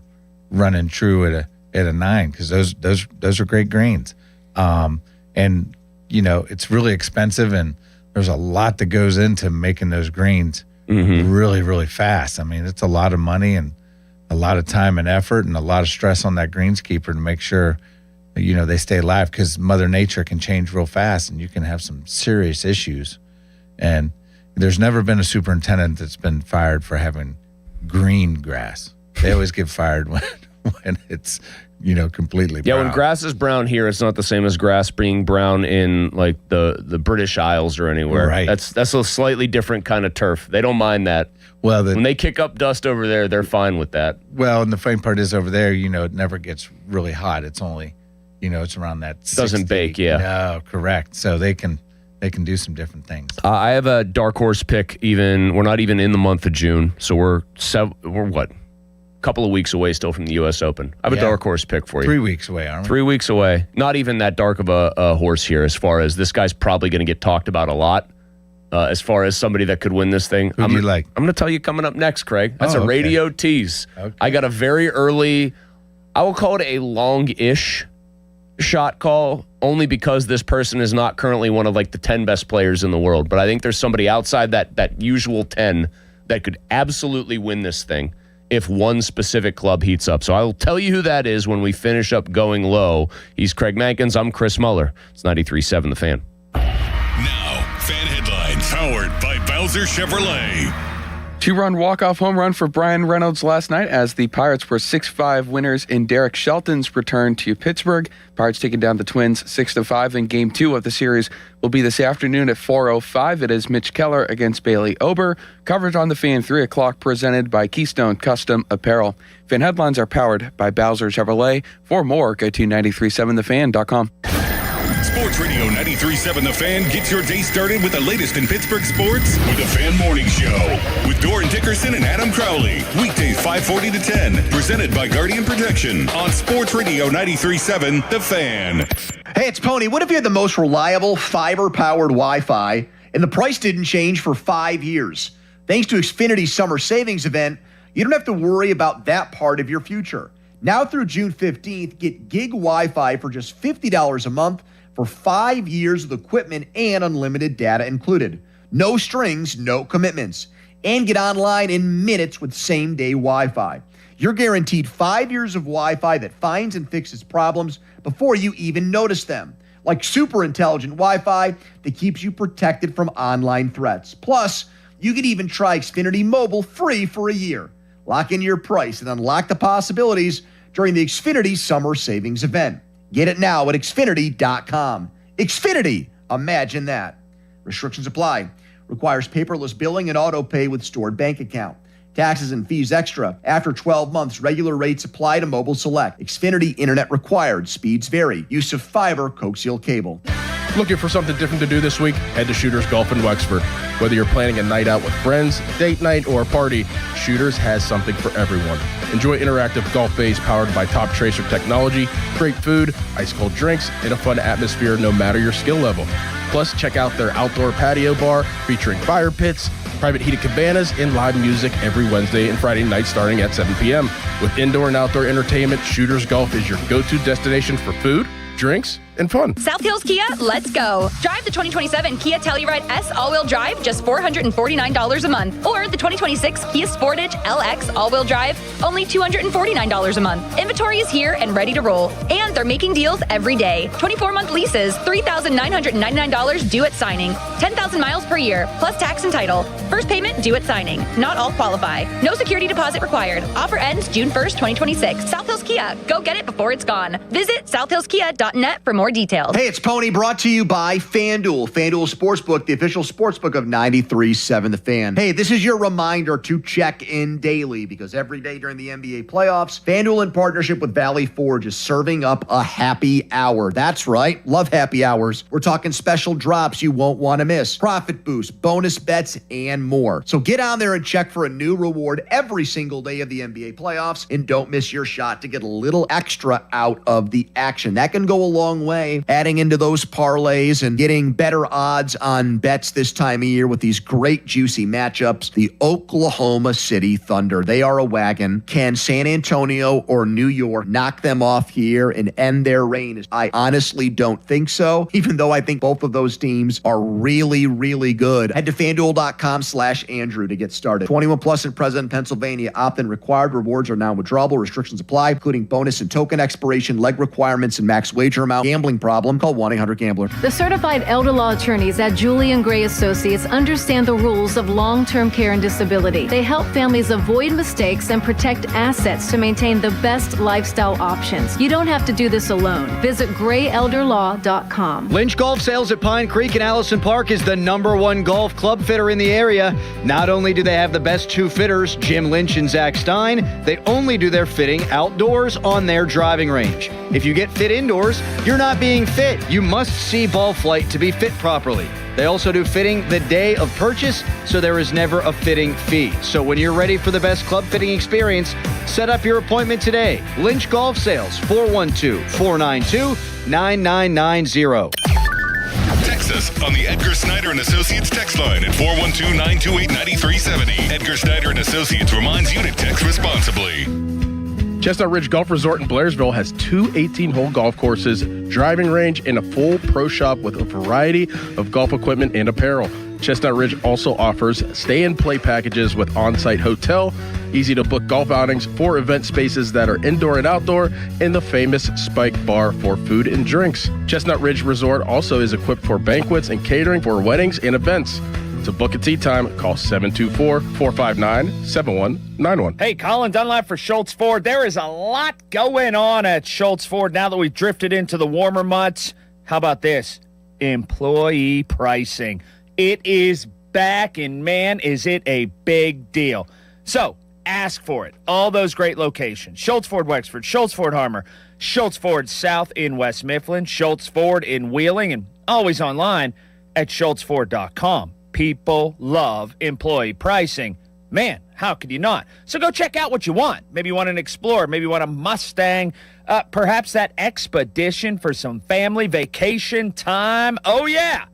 running true at a 9, because those are great greens. And it's really expensive, and there's a lot that goes into making those greens really, really fast. I mean, it's a lot of money and a lot of time and effort and a lot of stress on that greenskeeper to make sure they stay alive, because Mother Nature can change real fast and you can have some serious issues. And there's never been a superintendent that's been fired for having green grass. They always get fired when it's, completely brown.
Yeah, when grass is brown here, it's not the same as grass being brown in like the British Isles or anywhere.
Right.
That's a slightly different kind of turf. They don't mind that.
Well,
when they kick up dust over there, they're fine with that.
Well, and the funny part is over there, it never gets really hot. It's only, it's around that 60.
Doesn't bake, yeah.
No, correct. So they can they can do some different things.
I have a dark horse pick. We're not even in the month of June, so we're what? A couple of weeks away still from the U.S. Open. I have a dark horse pick for you.
3 weeks away, aren't we?
3 weeks away. Not even that dark of a horse here as far as this guy's probably going to get talked about a lot as far as somebody that could win this thing.
Who do you like?
I'm going to tell you coming up next, Craig. That's a
okay.
radio tease.
Okay.
I got a very early, I will call it a long-ish shot call only because this person is not currently one of like the 10 best players in the world. But I think there's somebody outside that usual 10 that could absolutely win this thing if one specific club heats up. So I'll tell you who that is when we finish up Going Low. He's Craig Mankins. I'm Chris Muller. It's 93.7 The Fan.
Now, fan headlines powered by Bowser Chevrolet.
2-run walk-off home run for Brian Reynolds last night as the Pirates were 6-5 winners in Derek Shelton's return to Pittsburgh. Pirates taking down the Twins 6-5, and Game 2 of the series will be this afternoon at 4:05. It is Mitch Keller against Bailey Ober. Coverage on The Fan 3 o'clock presented by Keystone Custom Apparel. Fan headlines are powered by Bowser Chevrolet. For more, go to 937thefan.com.
Sports Radio 93.7 The Fan gets your day started with the latest in Pittsburgh sports with the Fan Morning Show with Doran Dickerson and Adam Crowley. Weekdays 5:40 to 10. Presented by Guardian Protection on Sports Radio 93.7 The Fan.
Hey, it's Pony. What if you had the most reliable fiber-powered Wi-Fi and the price didn't change for 5 years? Thanks to Xfinity's summer savings event, you don't have to worry about that part of your future. Now through June 15th, get gig Wi-Fi for just $50 a month for 5 years with equipment and unlimited data included. No strings, no commitments. And get online in minutes with same-day Wi-Fi. You're guaranteed 5 years of Wi-Fi that finds and fixes problems before you even notice them. Like super intelligent Wi-Fi that keeps you protected from online threats. Plus, you can even try Xfinity Mobile free for a year. Lock in your price and unlock the possibilities during the Xfinity Summer Savings Event. Get it now at Xfinity.com. Xfinity, imagine that. Restrictions apply. Requires paperless billing and auto pay with stored bank account. Taxes and fees extra. After 12 months, regular rates apply to Mobile Select. Xfinity Internet required. Speeds vary. Use of fiber coaxial cable.
Looking for something different to do this week? Head to Shooters Golf in Wexford. Whether you're planning a night out with friends, date night, or a party, Shooters has something for everyone. Enjoy interactive golf bays powered by Top Tracer technology, great food, ice cold drinks, and a fun atmosphere no matter your skill level. Plus, check out their outdoor patio bar featuring fire pits, private heated cabanas, and live music every Wednesday and Friday night starting at 7 p.m. With indoor and outdoor entertainment, Shooters Golf is your go-to destination for food, drinks, and fun.
South Hills Kia, let's go. Drive the 2027 Kia Telluride S all-wheel drive, just $449 a month. Or the 2026 Kia Sportage LX all-wheel drive, only $249 a month. Inventory is here and ready to roll. And they're making deals every day. 24-month leases, $3,999 due at signing. 10,000 miles per year, plus tax and title. First payment due at signing. Not all qualify. No security deposit required. Offer ends June 1st, 2026. South Hills Kia. Go get it before it's gone. Visit southhillskia.net for more details.
Hey, it's Pony, brought to you by FanDuel. FanDuel Sportsbook, the official sportsbook of 93.7 The Fan. Hey, this is your reminder to check in daily because every day during the NBA playoffs, FanDuel in partnership with Valley Forge is serving up a happy hour. That's right. Love happy hours. We're talking special drops you won't want to miss, profit boosts, bonus bets, and more. So get on there and check for a new reward every single day of the NBA playoffs and don't miss your shot to get a little extra out of the action. That can go a long way, adding into those parlays and getting better odds on bets this time of year with these great juicy matchups. The Oklahoma City Thunder, they are a wagon. Can San Antonio or New York knock them off here and end their reign? I honestly don't think so, even though I think both of those teams are really, really good. Head to FanDuel.com/Andrew to get started. 21 plus and present in Pennsylvania. Opt-in required. Rewards are non-withdrawable. Restrictions apply, including bonus and token expiration, leg requirements, and max wager amount. Gambling problem? Call 1-800-GAMBLER.
The certified elder law attorneys at Julian Gray Associates understand the rules of long-term care and disability. They help families avoid mistakes and protect assets to maintain the best lifestyle options. You don't have to do this alone. Visit grayelderlaw.com.
Lynch Golf Sales at Pine Creek and Allison Park is the #1 golf club fitter in the area. Not only do they have the best two fitters, Jim Lynch and Zach Stein, they only do their fitting outdoors on their driving range. If you get fit indoors, you're not not being fit, you must see Ball Flight to be fit properly. They also do fitting the day of purchase, so there is never a fitting fee. So when you're ready for the best club fitting experience, set up your appointment today. Lynch Golf Sales, 412-492-9990.
Text us on the Edgar Snyder and Associates text line at 412-928-9370. Edgar Snyder and Associates reminds you to text responsibly.
Chestnut Ridge Golf Resort in Blairsville has 2 18-hole golf courses, driving range, and a full pro shop with a variety of golf equipment and apparel. Chestnut Ridge also offers stay-and-play packages with on-site hotel, easy-to-book golf outings, 4 event spaces that are indoor and outdoor, and the famous Spike Bar for food and drinks. Chestnut Ridge Resort also is equipped for banquets and catering for weddings and events. To book a tee time, call 724-459-7191.
Hey, Colin Dunlap for Schultz Ford. There is a lot going on at Schultz Ford now that we've drifted into the warmer months. How about this? Employee pricing. It is back, and man, is it a big deal. So, ask for it. All those great locations. Schultz Ford Wexford, Schultz Ford Harmer, Schultz Ford South in West Mifflin, Schultz Ford in Wheeling, and always online at schultzford.com. People love employee pricing. Man, how could you not? So go check out what you want. Maybe you want an Explorer. Maybe you want a Mustang. Perhaps that Expedition for some family vacation time. Oh, yeah.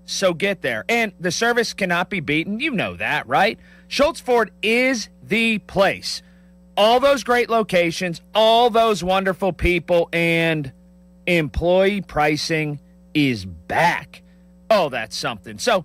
So get there. And the service cannot be beaten. You know that, right? Schultz Ford is the place. All those great locations, all those wonderful people, and employee pricing is back. Oh, that's something. So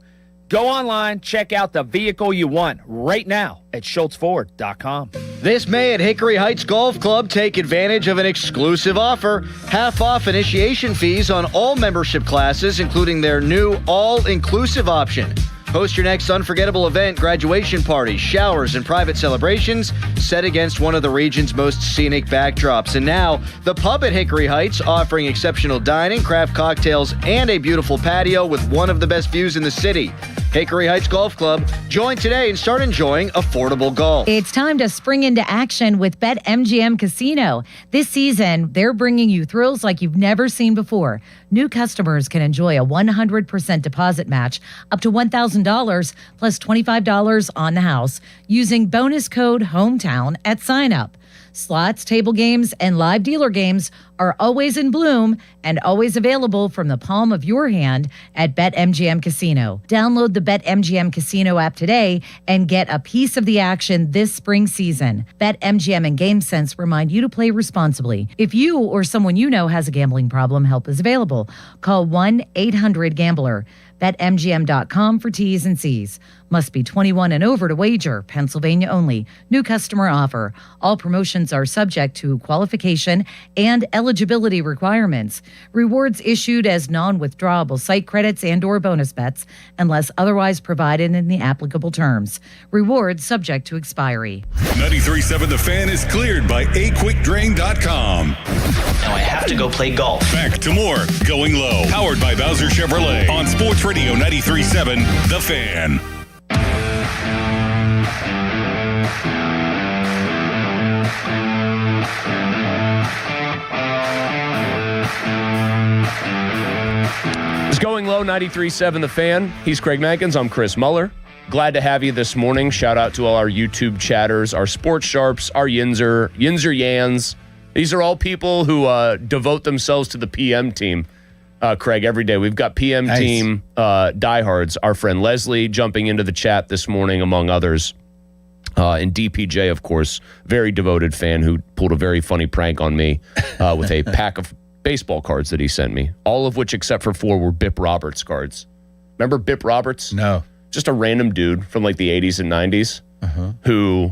go online, check out the vehicle you want right now at schultzford.com.
This May at Hickory Heights Golf Club, take advantage of an exclusive offer. Half off initiation fees on all membership classes, including their new all-inclusive option. Host your next unforgettable event, graduation parties, showers, and private celebrations set against one of the region's most scenic backdrops. And now, the pub at Hickory Heights, offering exceptional dining, craft cocktails, and a beautiful patio with one of the best views in the city. Hickory Heights Golf Club. Join today and start enjoying affordable golf.
It's time to spring into action with BetMGM Casino. This season, they're bringing you thrills like you've never seen before. New customers can enjoy a 100% deposit match up to $1,000 plus $25 on the house using bonus code HOMETOWN at sign up. Slots, table games, and live dealer games are always in bloom and always available from the palm of your hand at BetMGM Casino. Download the BetMGM Casino app today and get a piece of the action this spring season. BetMGM and GameSense remind you to play responsibly. If you or someone you know has a gambling problem, help is available. Call 1-800-GAMBLER. BetMGM.com for T's and C's. Must be 21 and over to wager. Pennsylvania only. New customer offer. All promotions are subject to qualification and eligibility requirements. Rewards issued as non-withdrawable site credits and or bonus bets unless otherwise provided in the applicable terms. Rewards subject to expiry.
93.7 The Fan is cleared by aquickdrain.com.
Now I have to go play golf.
Back to more Going Low, powered by Bowser Chevrolet on Sports Radio 93.7 The Fan.
It's Going Low, 93.7 The Fan. He's Craig Mankins. I'm Chris Muller. Glad to have you this morning. Shout out to all our YouTube chatters, our sports sharps, our Yinzer Yans. These are all people who devote themselves to the PM team. Craig, every day. We've got PM team diehards. Our friend Leslie jumping into the chat this morning, among others. And DPJ, of course, very devoted fan who pulled a very funny prank on me with a pack of baseball cards that he sent me. All of which, except for 4, were Bip Roberts cards. Remember Bip Roberts?
No.
Just a random dude from like the 80s and 90s who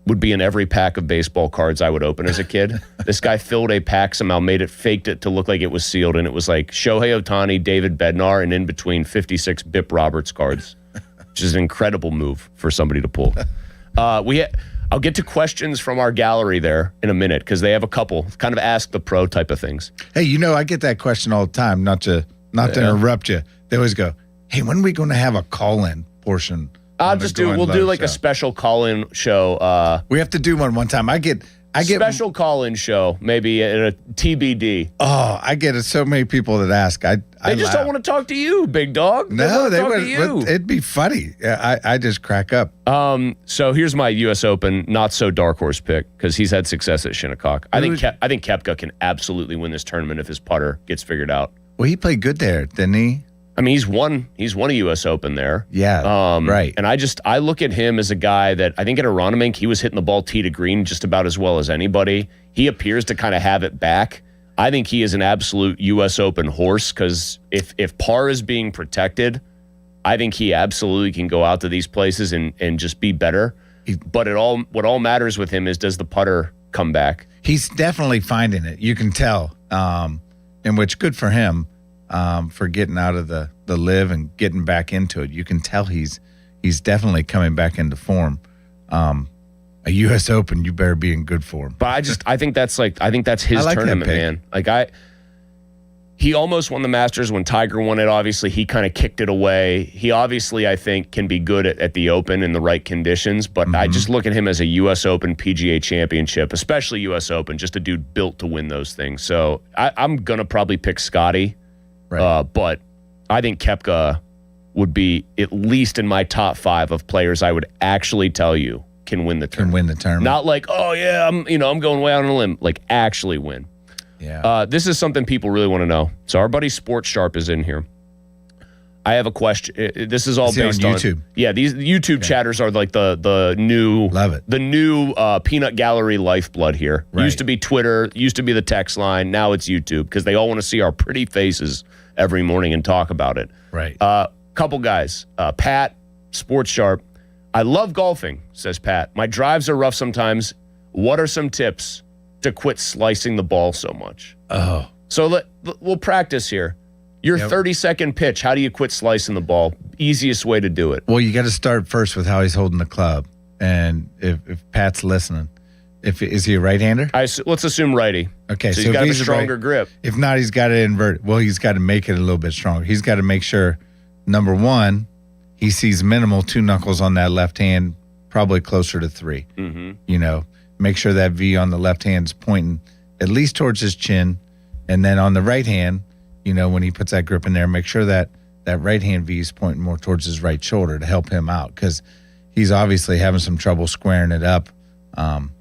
would be in every pack of baseball cards I would open as a kid. This guy filled a pack somehow, faked it to look like it was sealed, and it was like Shohei Ohtani, David Bednar, and in between 56 Bip Roberts cards, which is an incredible move for somebody to pull. I'll get to questions from our gallery there in a minute because they have a couple, kind of ask the pro type of things.
Hey, I get that question all the time, not to interrupt you. They always go, hey, when are we going to have a call-in portion?
We'll do like a special call-in show.
We have to do one time. I get I get
special call-in show, maybe at a TBD.
Oh, I get so many people that ask.
They just don't want to talk to you, big dog.
No, they
talk
would.
to you.
It'd be funny. I just crack up.
So here's my U.S. Open not so dark horse pick because he's had success at Shinnecock. I think Koepka can absolutely win this tournament if his putter gets figured out.
Well, he played good there, didn't he?
I mean, he's won a U.S. Open there.
Yeah, right.
And I look at him as a guy that I think at Aronimink, he was hitting the ball tee to green just about as well as anybody. He appears to kind of have it back. I think he is an absolute U.S. Open horse because if par is being protected, I think he absolutely can go out to these places and just be better. But what all matters with him is, does the putter come back?
He's definitely finding it. You can tell, in which good for him. For getting out of the live and getting back into it. You can tell he's definitely coming back into form. A U.S. Open, you better be in good form.
But I think that's his tournament, man. He almost won the Masters when Tiger won it. Obviously, he kind of kicked it away. He obviously, I think, can be good at the Open in the right conditions. But I just look at him as a U.S. Open PGA Championship, especially U.S. Open, just a dude built to win those things. So I'm gonna probably pick Scotty. Right. But I think Koepka would be at least in my top 5 of players I would actually tell you can win the tournament. Not like, oh yeah, I'm going way out on a limb. Like actually win. Yeah. This is something people really want to know. So our buddy Sports Sharp is in here. I have a question. This is all based on
YouTube.
Yeah, these YouTube chatters are like the new peanut gallery lifeblood here. Right. Used to be Twitter, used to be the text line, now it's YouTube because they all want to see our pretty faces every morning and talk about it.
Right.
Couple guys. Pat, Sports Sharp. I love golfing, says Pat. My drives are rough sometimes. What are some tips to quit slicing the ball so much?
Oh.
So we'll practice here. Your 30-second pitch, how do you quit slicing the ball? Easiest way to do it.
Well, you got to start first with how he's holding the club. And if Pat's listening, is he a right-hander?
Let's assume righty.
Okay,
so he's got a stronger grip.
If not, he's got to invert it. Well, he's got to make it a little bit stronger. He's got to make sure, number one, he sees minimal 2 knuckles on that left hand, probably closer to 3. Mm-hmm. Make sure that V on the left hand is pointing at least towards his chin. And then on the right hand, when he puts that grip in there, make sure that right hand V is pointing more towards his right shoulder to help him out because he's obviously having some trouble squaring it up.
Cutting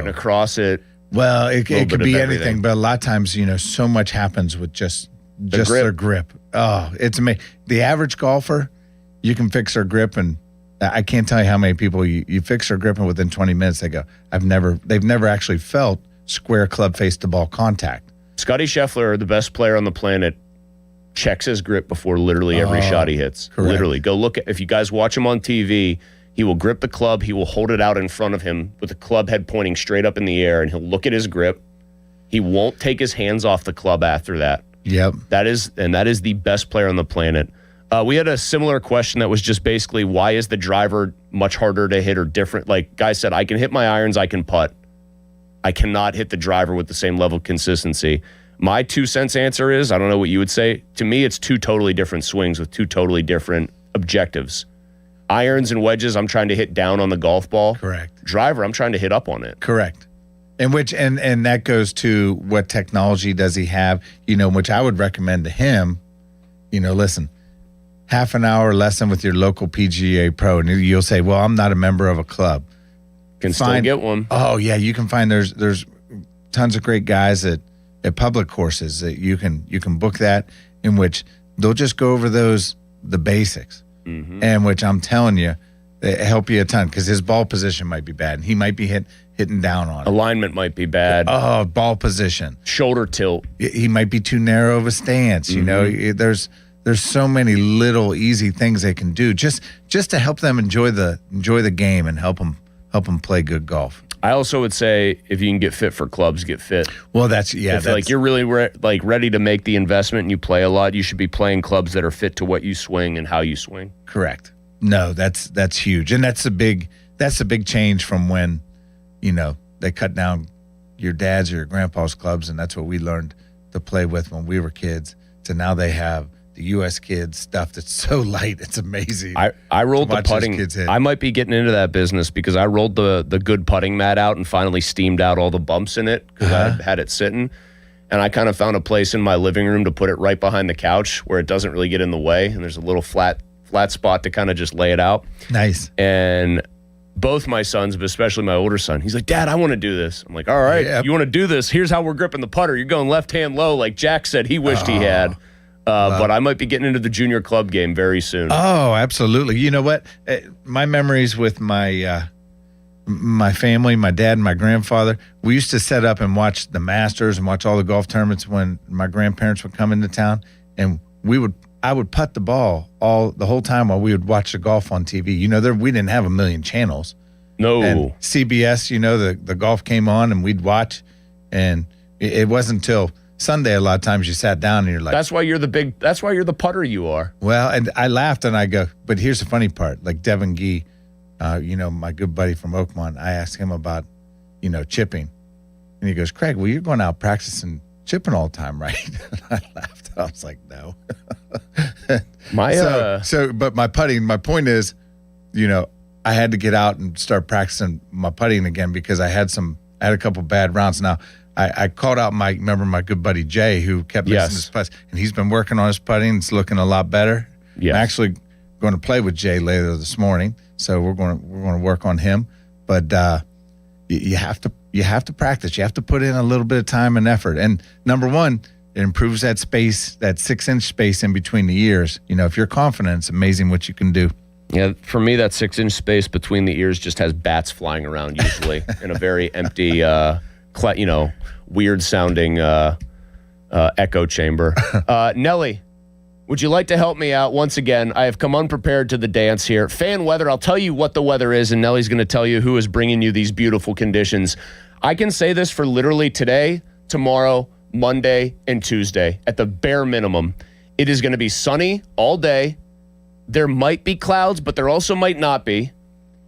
across it.
Well, it could be anything, but a lot of times, so much happens with just their grip. Oh, it's amazing. The average golfer, you can fix their grip, and I can't tell you how many people you fix their grip, and within 20 minutes they go, they've never actually felt square club face to ball contact.
Scotty Scheffler, the best player on the planet, checks his grip before literally every shot he hits.
Correct.
Literally. Go look if you guys watch him on TV, he will grip the club, he will hold it out in front of him with the club head pointing straight up in the air, and he'll look at his grip. He won't take his hands off the club after that.
Yep.
That is the best player on the planet. We had a similar question that was just basically, why is the driver much harder to hit or different? Like guy said, I can hit my irons, I can putt. I cannot hit the driver with the same level of consistency. My 2 cents answer is, I don't know what you would say. To me, it's 2 totally different swings with 2 totally different objectives. Irons and wedges, I'm trying to hit down on the golf ball.
Correct.
Driver, I'm trying to hit up on it.
Correct. And that goes to what technology does he have, which I would recommend to him, listen, half an hour lesson with your local PGA pro, and you'll say, well, I'm not a member of a club.
Can still get one.
Oh yeah, you can find there's tons of great guys at public courses that you can book that, in which they'll just go over the basics, and which I'm telling you, they help you a ton because his ball position might be bad and he might be hitting down on it.
Alignment might be bad.
Oh, ball position,
shoulder tilt.
He might be too narrow of a stance. There's so many little easy things they can do just to help them enjoy the game and help them play good golf.
I also would say if you can get fit for clubs, get fit.
Well, if
you're really ready to make the investment and you play a lot, you should be playing clubs that are fit to what you swing and how you swing.
Correct. No, that's huge, and that's a big change from when, they cut down your dad's or your grandpa's clubs, and that's what we learned to play with when we were kids. To now they have the U.S. kids stuff that's so light. It's amazing.
I rolled
to
the
watch those
putting.
kids hit.
I might be getting into that business because I rolled the good putting mat out and finally steamed out all the bumps in it because I had it sitting. And I kind of found a place in my living room to put it right behind the couch where it doesn't really get in the way. And there's a little flat spot to kind of just lay it out.
Nice.
And both my sons, but especially my older son, he's like, Dad, I want to do this. I'm like, all right, you want to do this? Here's how we're gripping the putter. You're going left hand low like Jack said he wished he had. But I might be getting into the junior club game very soon.
Oh, absolutely. You know what? My memories with my my family, my dad and my grandfather, we used to set up and watch the Masters and watch all the golf tournaments when my grandparents would come into town. And I would putt the ball the whole time while we would watch the golf on TV. You know, we didn't have a million channels.
No.
And CBS, you know, the golf came on and we'd watch. And it wasn't until Sunday a lot of times you sat down and you're like,
that's why you're the putter you are.
Well, and I laughed and I go, but here's the funny part. Like Devin Gee, you know, my good buddy from Oakmont, I asked him about, you know, chipping. And he goes, Craig, well, you're going out practicing chipping all the time, right? I laughed. I was like, no. But my putting, my point is, you know, I had to get out and start practicing my putting again because I had a couple bad rounds. Now, I called out my good buddy Jay, who kept missing his putts, and he's been working on his putting. It's looking a lot better.
Yes.
I'm actually going to play with Jay later this morning, so we're going to work on him. But you have to practice. You have to put in a little bit of time and effort. And number one, it improves that space, that 6-inch space in between the ears. You know, if you're confident, it's amazing what you can do.
Yeah, for me, that 6-inch space between the ears just has bats flying around usually in a very empty, weird sounding echo chamber. Nelly, would you like to help me out? Once again, I have come unprepared to the dance here. Fan weather, I'll tell you what the weather is, and Nelly's going to tell you who is bringing you these beautiful conditions. I can say this for literally today, tomorrow, Monday, and Tuesday. At the bare minimum, it is going to be sunny all day. There might be clouds, but there also might not be.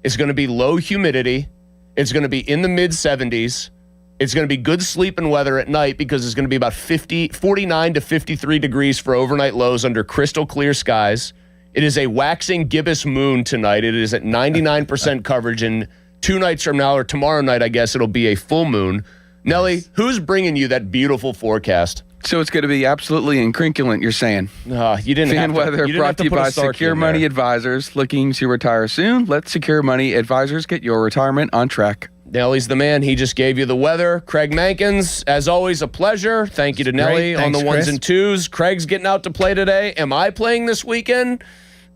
It's going to be low humidity. It's going to be in the mid-70s. It's going to be good sleeping weather at night because it's going to be about 49 to 53 degrees for overnight lows under crystal clear skies. It is a waxing gibbous moon tonight. It is at 99% coverage, and 2 nights from now, or tomorrow night, I guess, it'll be a full moon. Nelly, who's bringing you that beautiful forecast?
So it's going to be absolutely incrinculant, you're saying.
You didn't
Fan
have to,
weather
you didn't
brought
have
to you
put a
by
Starkey
Secure
in
Money
there.
Advisors. Looking to retire soon? Let Secure Money Advisors get your retirement on track.
Nelly's the man. He just gave you the weather. Craig Mankins, as always, a pleasure. Thank you to Nelly on the ones and twos. Craig's getting out to play today. Am I playing this weekend?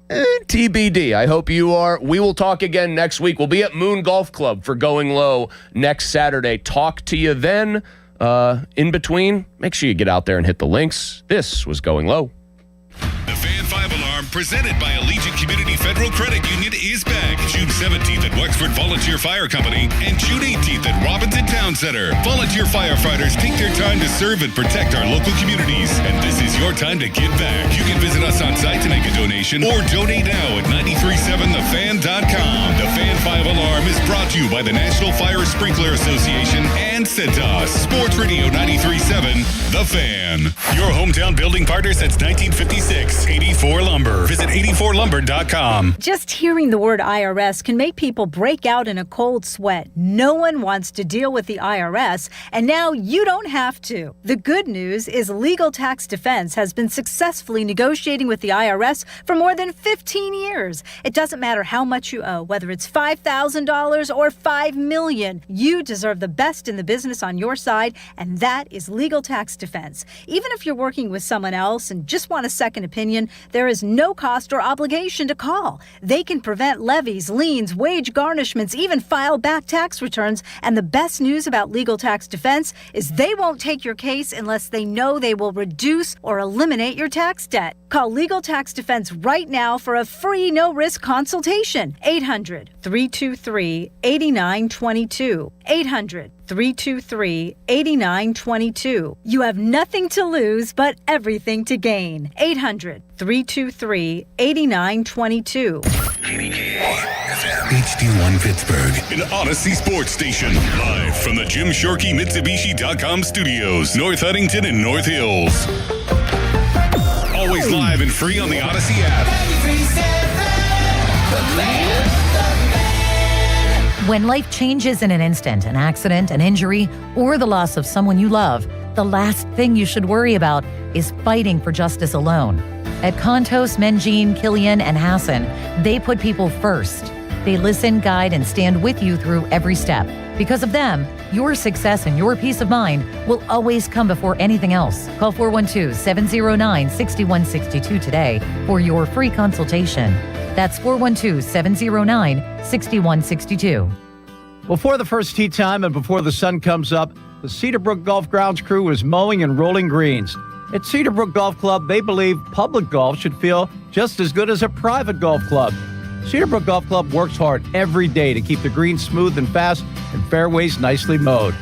TBD. I hope you are. We will talk again next week. We'll be at Moon Golf Club for Going Low next Saturday. Talk to you then. In between, make sure you get out there and hit the links. This was Going Low.
The Fan 5 Alarm, presented by Allegiant Community Federal Credit Union, is back June 17th at Wexford Volunteer Fire Company and June 18th at Robinson Town Center. Volunteer firefighters take their time to serve and protect our local communities, and this is your time to give back. You can visit us on site to make a donation or donate now at 937thefan.com. The Fan 5 Alarm is brought to you by the National Fire Sprinkler Association and Centos. Sports Radio 93.7, The Fan. Your hometown building partner since 1956. 84 Lumber. Visit 84lumber.com.
Just hearing the word IRS can make people break out in a cold sweat. No one wants to deal with the IRS, and now you don't have to. The good news is Legal Tax Defense has been successfully negotiating with the IRS for more than 15 years. It doesn't matter how much you owe, whether it's $5,000 or $5 million. You deserve the best in the business on your side, and that is Legal Tax Defense. Even if you're working with someone else and just want a second opinion, there is no cost or obligation to call. They can prevent levies, liens, wage garnishments, even file back tax returns. And the best news about Legal Tax Defense is they won't take your case unless they know they will reduce or eliminate your tax debt. Call Legal Tax Defense right now for a free no-risk consultation. 800-323-8922. 800-323-8922. You have nothing to lose but everything to gain. 800-323-8922.
HD1 Pittsburgh, an Odyssey Sports Station. Live from the Jim Shorkey Mitsubishi.com studios, North Huntington and North Hills. Always Always live and free on the Odyssey app.
When life changes in an instant, an accident, an injury, or the loss of someone you love, the last thing you should worry about is fighting for justice alone. At Contos, Mengine, Killian, and Hassan, they put people first. They listen, guide, and stand with you through every step. Because of them, your success and your peace of mind will always come before anything else. Call 412-709-6162 today for your free consultation. That's 412-709-6162.
Before the first tee time and before the sun comes up, the Cedarbrook Golf Grounds crew is mowing and rolling greens. At Cedarbrook Golf Club, they believe public golf should feel just as good as a private golf club. Cedarbrook Golf Club works hard every day to keep the greens smooth and fast and fairways nicely mowed.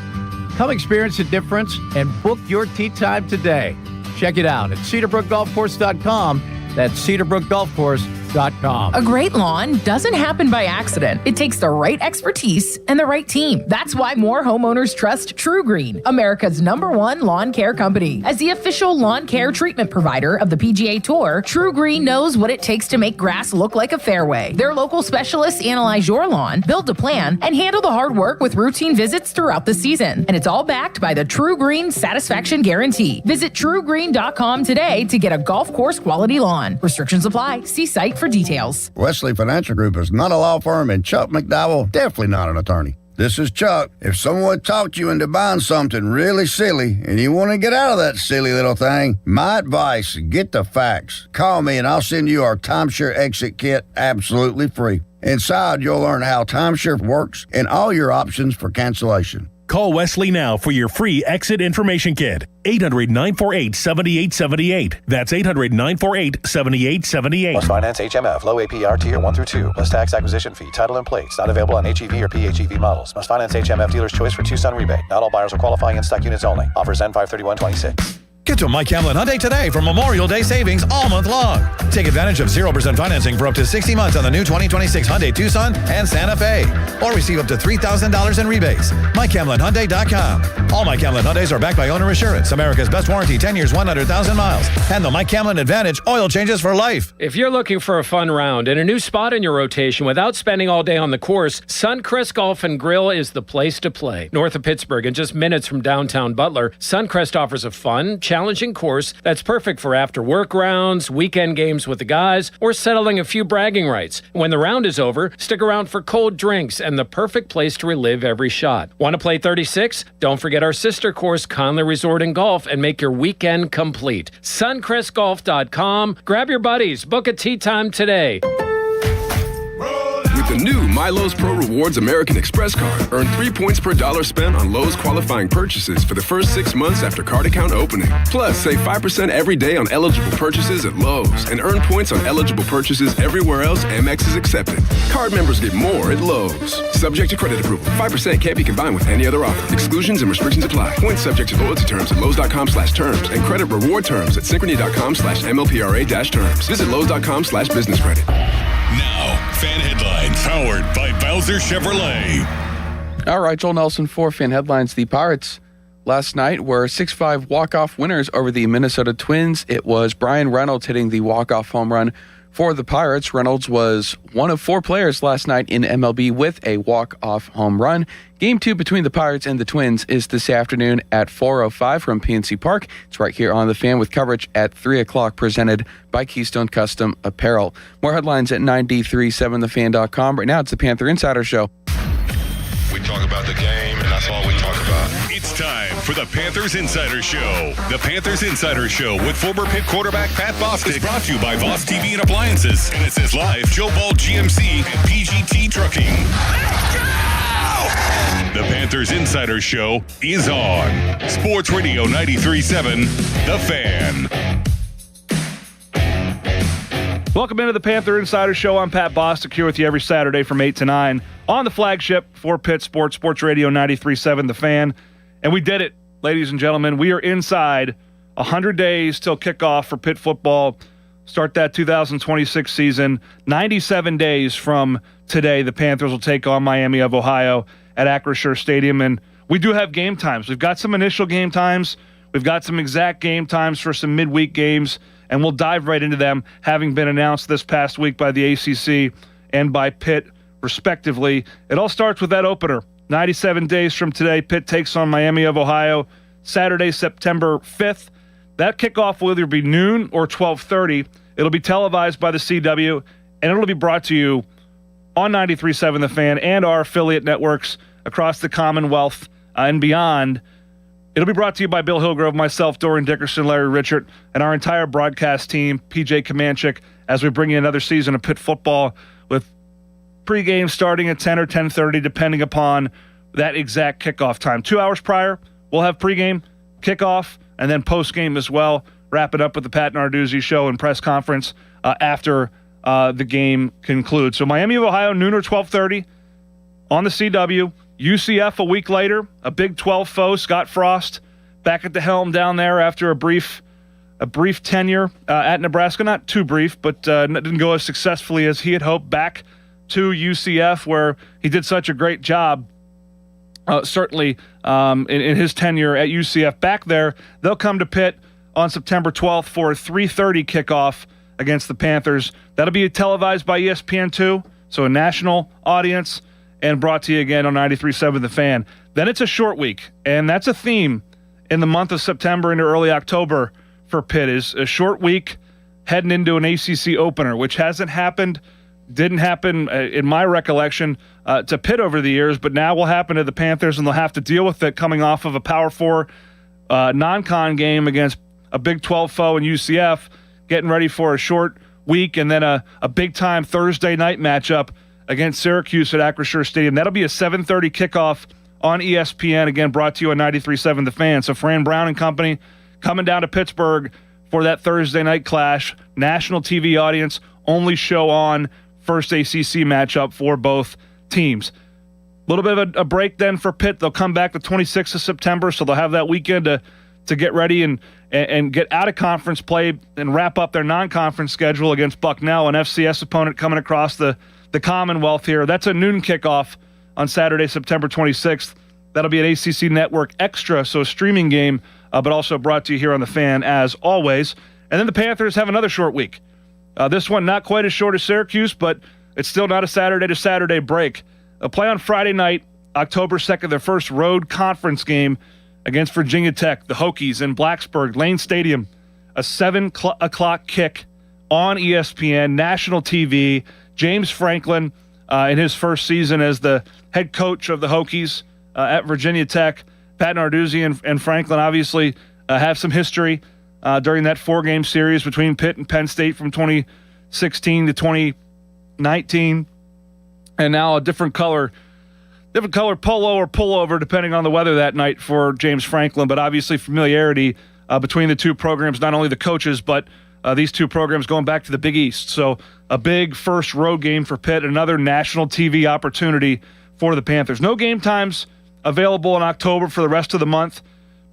Come experience the difference and book your tee time today. Check it out at CedarbrookGolfCourse.com. That's CedarbrookGolfCourse.com.
A great lawn doesn't happen by accident. It takes the right expertise and the right team. That's why more homeowners trust True Green, America's #1 lawn care company. As the official lawn care treatment provider of the PGA Tour, True Green knows what it takes to make grass look like a fairway. Their local specialists analyze your lawn, build a plan, and handle the hard work with routine visits throughout the season. And it's all backed by the True Green Satisfaction Guarantee. Visit TrueGreen.com today to get a golf course quality lawn. Restrictions apply. See site for details.
Wesley Financial Group is not a law firm, and Chuck McDowell definitely not an attorney. This is Chuck. If someone talked you into buying something really silly and you want to get out of that silly little thing, my advice, get the facts. Call me and I'll send you our timeshare exit kit absolutely free. Inside, you'll learn how timeshare works and all your options for cancellation.
Call Wesley now for your free exit information kit. 800-948-7878. That's 800-948-7878.
Must finance HMF, low APR tier 1 through 2. Plus tax acquisition fee, title and plates. Not available on HEV or PHEV models. Must finance HMF dealer's choice for Tucson rebate. Not all buyers will qualify. In stock units only. Offers end 5/31/26.
Get to Mike Hamlin Hyundai today for Memorial Day savings all month long. Take advantage of 0% financing for up to 60 months on the new 2026 Hyundai Tucson and Santa Fe. Or receive up to $3,000 in rebates. MikeHamlinHyundai.com. All Mike Hamlin Hyundais are backed by Owner Assurance, America's best warranty, 10 years, 100,000 miles. And the Mike Hamlin Advantage oil changes for life.
If you're looking for a fun round and a new spot in your rotation without spending all day on the course, Suncrest Golf and Grill is the place to play. North of Pittsburgh and just minutes from downtown Butler, Suncrest offers a fun, challenging course that's perfect for after-work rounds, weekend games with the guys, or settling a few bragging rights. When the round is over, stick around for cold drinks and the perfect place to relive every shot. Want to play 36? Don't forget our sister course, Conley Resort and Golf, and make your weekend complete. SuncrestGolf.com. Grab your buddies. Book a tee time today.
With the new MyLowe's Pro Rewards American Express card, earn 3 points per dollar spent on Lowe's qualifying purchases for the first 6 months after card account opening. Plus, save 5% every day on eligible purchases at Lowe's and earn points on eligible purchases everywhere else Amex is accepted. Card members get more at Lowe's. Subject to credit approval. 5% can't be combined with any other offer. Exclusions and restrictions apply. Points subject to loyalty terms at Lowe's.com/terms and credit reward terms at Synchrony.com/MLPRA-terms. Visit Lowe's.com/business credit.
Now, fan headlines powered by Bowser Chevrolet.
All right, Joel Nelson for Fan Headlines. The Pirates last night were 6-5 walk-off winners over the Minnesota Twins. It was Brian Reynolds hitting the walk-off home run for the Pirates. Reynolds was one of 4 players last night in MLB with a walk-off home run. Game 2 between the Pirates and the Twins is this afternoon at 4:05 from PNC Park. It's right here on The Fan with coverage at 3 o'clock presented by Keystone Custom Apparel. More headlines at 9D37thefan.com. Right now it's the Panther Insider Show.
We talk about the game, and that's all we talk about.
It's time for the Panthers Insider Show. The Panthers Insider Show with former Pitt quarterback Pat Bostic is brought to you by Voss TV and Appliances. And it says live, Joe Ball GMC and PGT Trucking. The Panthers Insider Show is on Sports Radio 93.7, The Fan.
Welcome into the Panther Insider Show. I'm Pat Bostic here with you every Saturday from 8 to 9 on the flagship for Pitt Sports, Sports Radio 93.7, The Fan. And we did it, ladies and gentlemen. We are inside 100 days till kickoff for Pitt football. Start that 2026 season. 97 days from today, the Panthers will take on Miami of Ohio at Acrisure Stadium. And we do have game times. We've got some initial game times.
We've got some exact game times for some midweek games, and we'll dive right into them, having been announced this past week by the ACC and by Pitt, respectively. It all starts with that opener. 97 days from today, Pitt takes on Miami of Ohio, Saturday, September 5th. That kickoff will either be noon or 12:30. It'll be televised by the CW, and it'll be brought to you on 93.7 The Fan and our affiliate networks across the Commonwealth and beyond. It'll be brought to you by Bill Hillgrove, myself, Dorian Dickerson, Larry Richert, and our entire broadcast team, PJ Kamenchik, as we bring you another season of Pitt football with pregame starting at 10 or 10:30, depending upon that exact kickoff time. 2 hours prior, we'll have pregame, kickoff, and then postgame as well. Wrap it up with the Pat Narduzzi show and press conference after the game concludes. So Miami of Ohio, noon or 12:30 on the CW. UCF a week later, a Big 12 foe, Scott Frost, back at the helm down there after a brief tenure at Nebraska. Not too brief, but didn't go as successfully as he had hoped. Back to UCF, where he did such a great job, certainly in his tenure at UCF. Back there, they'll come to Pitt on September 12th for a 3:30 kickoff against the Panthers. That'll be televised by ESPN2, so a national audience, and brought to you again on 93.7 The Fan. Then it's a short week, and that's a theme in the month of September into early October for Pitt, is a short week heading into an ACC opener, which didn't happen in my recollection to Pitt over the years, but now will happen to the Panthers, and they'll have to deal with it coming off of a Power 4 non-con game against a Big 12 foe in UCF, getting ready for a short week, and then a big-time Thursday night matchup against Syracuse at Acrisure Stadium. That'll be a 7:30 kickoff on ESPN, again brought to you on 93.7 The Fan. So Fran Brown and company coming down to Pittsburgh for that Thursday night clash. National TV audience, only show on first ACC matchup for both teams. A little bit of a break then for Pitt. They'll come back the 26th of September, so they'll have that weekend to get ready and get out of conference play and wrap up their non-conference schedule against Bucknell, an FCS opponent coming across the Commonwealth here. That's a noon kickoff on Saturday, September 26th. That'll be an ACC Network Extra, so a streaming game, but also brought to you here on The Fan as always. And then the Panthers have another short week. This one not quite as short as Syracuse, but it's still not a Saturday to Saturday break. They'll play on Friday night, October 2nd, their first road conference game against Virginia Tech, the Hokies in Blacksburg, Lane Stadium. A 7 o'clock kick on ESPN, national TV. James Franklin, in his first season as the head coach of the Hokies at Virginia Tech. Pat Narduzzi and Franklin obviously have some history during that 4-game series between Pitt and Penn State from 2016 to 2019. And now a different color polo or pullover, depending on the weather that night for James Franklin. But obviously familiarity between the two programs, not only the coaches, but these two programs going back to the Big East. So a big first road game for Pitt, another national TV opportunity for the Panthers. No game times available in October for the rest of the month.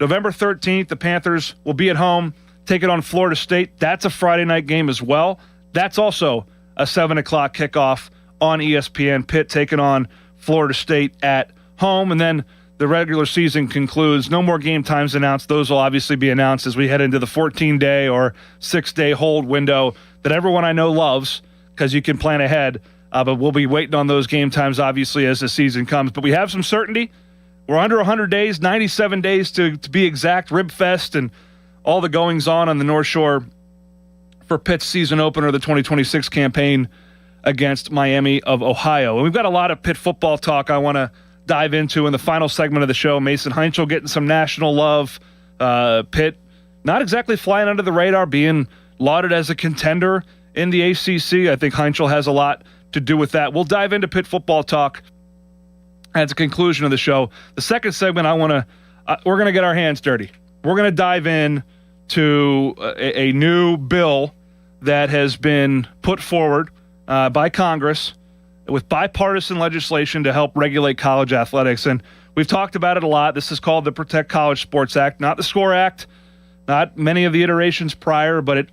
November 13th, the Panthers will be at home, take it on Florida State. That's a Friday night game as well. That's also a 7 o'clock kickoff on ESPN. Pitt taking on Florida State at home. And then the regular season concludes. No more game times announced. Those will obviously be announced as we head into the 14-day or 6-day hold window that everyone I know loves because you can plan ahead. But we'll be waiting on those game times, obviously, as the season comes. But we have some certainty. We're under 100 days, 97 days to be exact. Ribfest and all the goings-on the North Shore for Pitt's season opener, the 2026 campaign against Miami of Ohio. And we've got a lot of Pitt football talk I want to dive into in the final segment of the show. Mason Heinchel getting some national love. Pitt not exactly flying under the radar, being lauded as a contender in the ACC. I think Heinchel has a lot to do with that. We'll dive into Pitt football talk at the conclusion of the show. The second segment, we're going to get our hands dirty. We're going to dive in to a new bill that has been put forward by Congress with bipartisan legislation to help regulate college athletics. And we've talked about it a lot. This is called the Protect College Sports Act, not the SCORE Act, not many of the iterations prior, but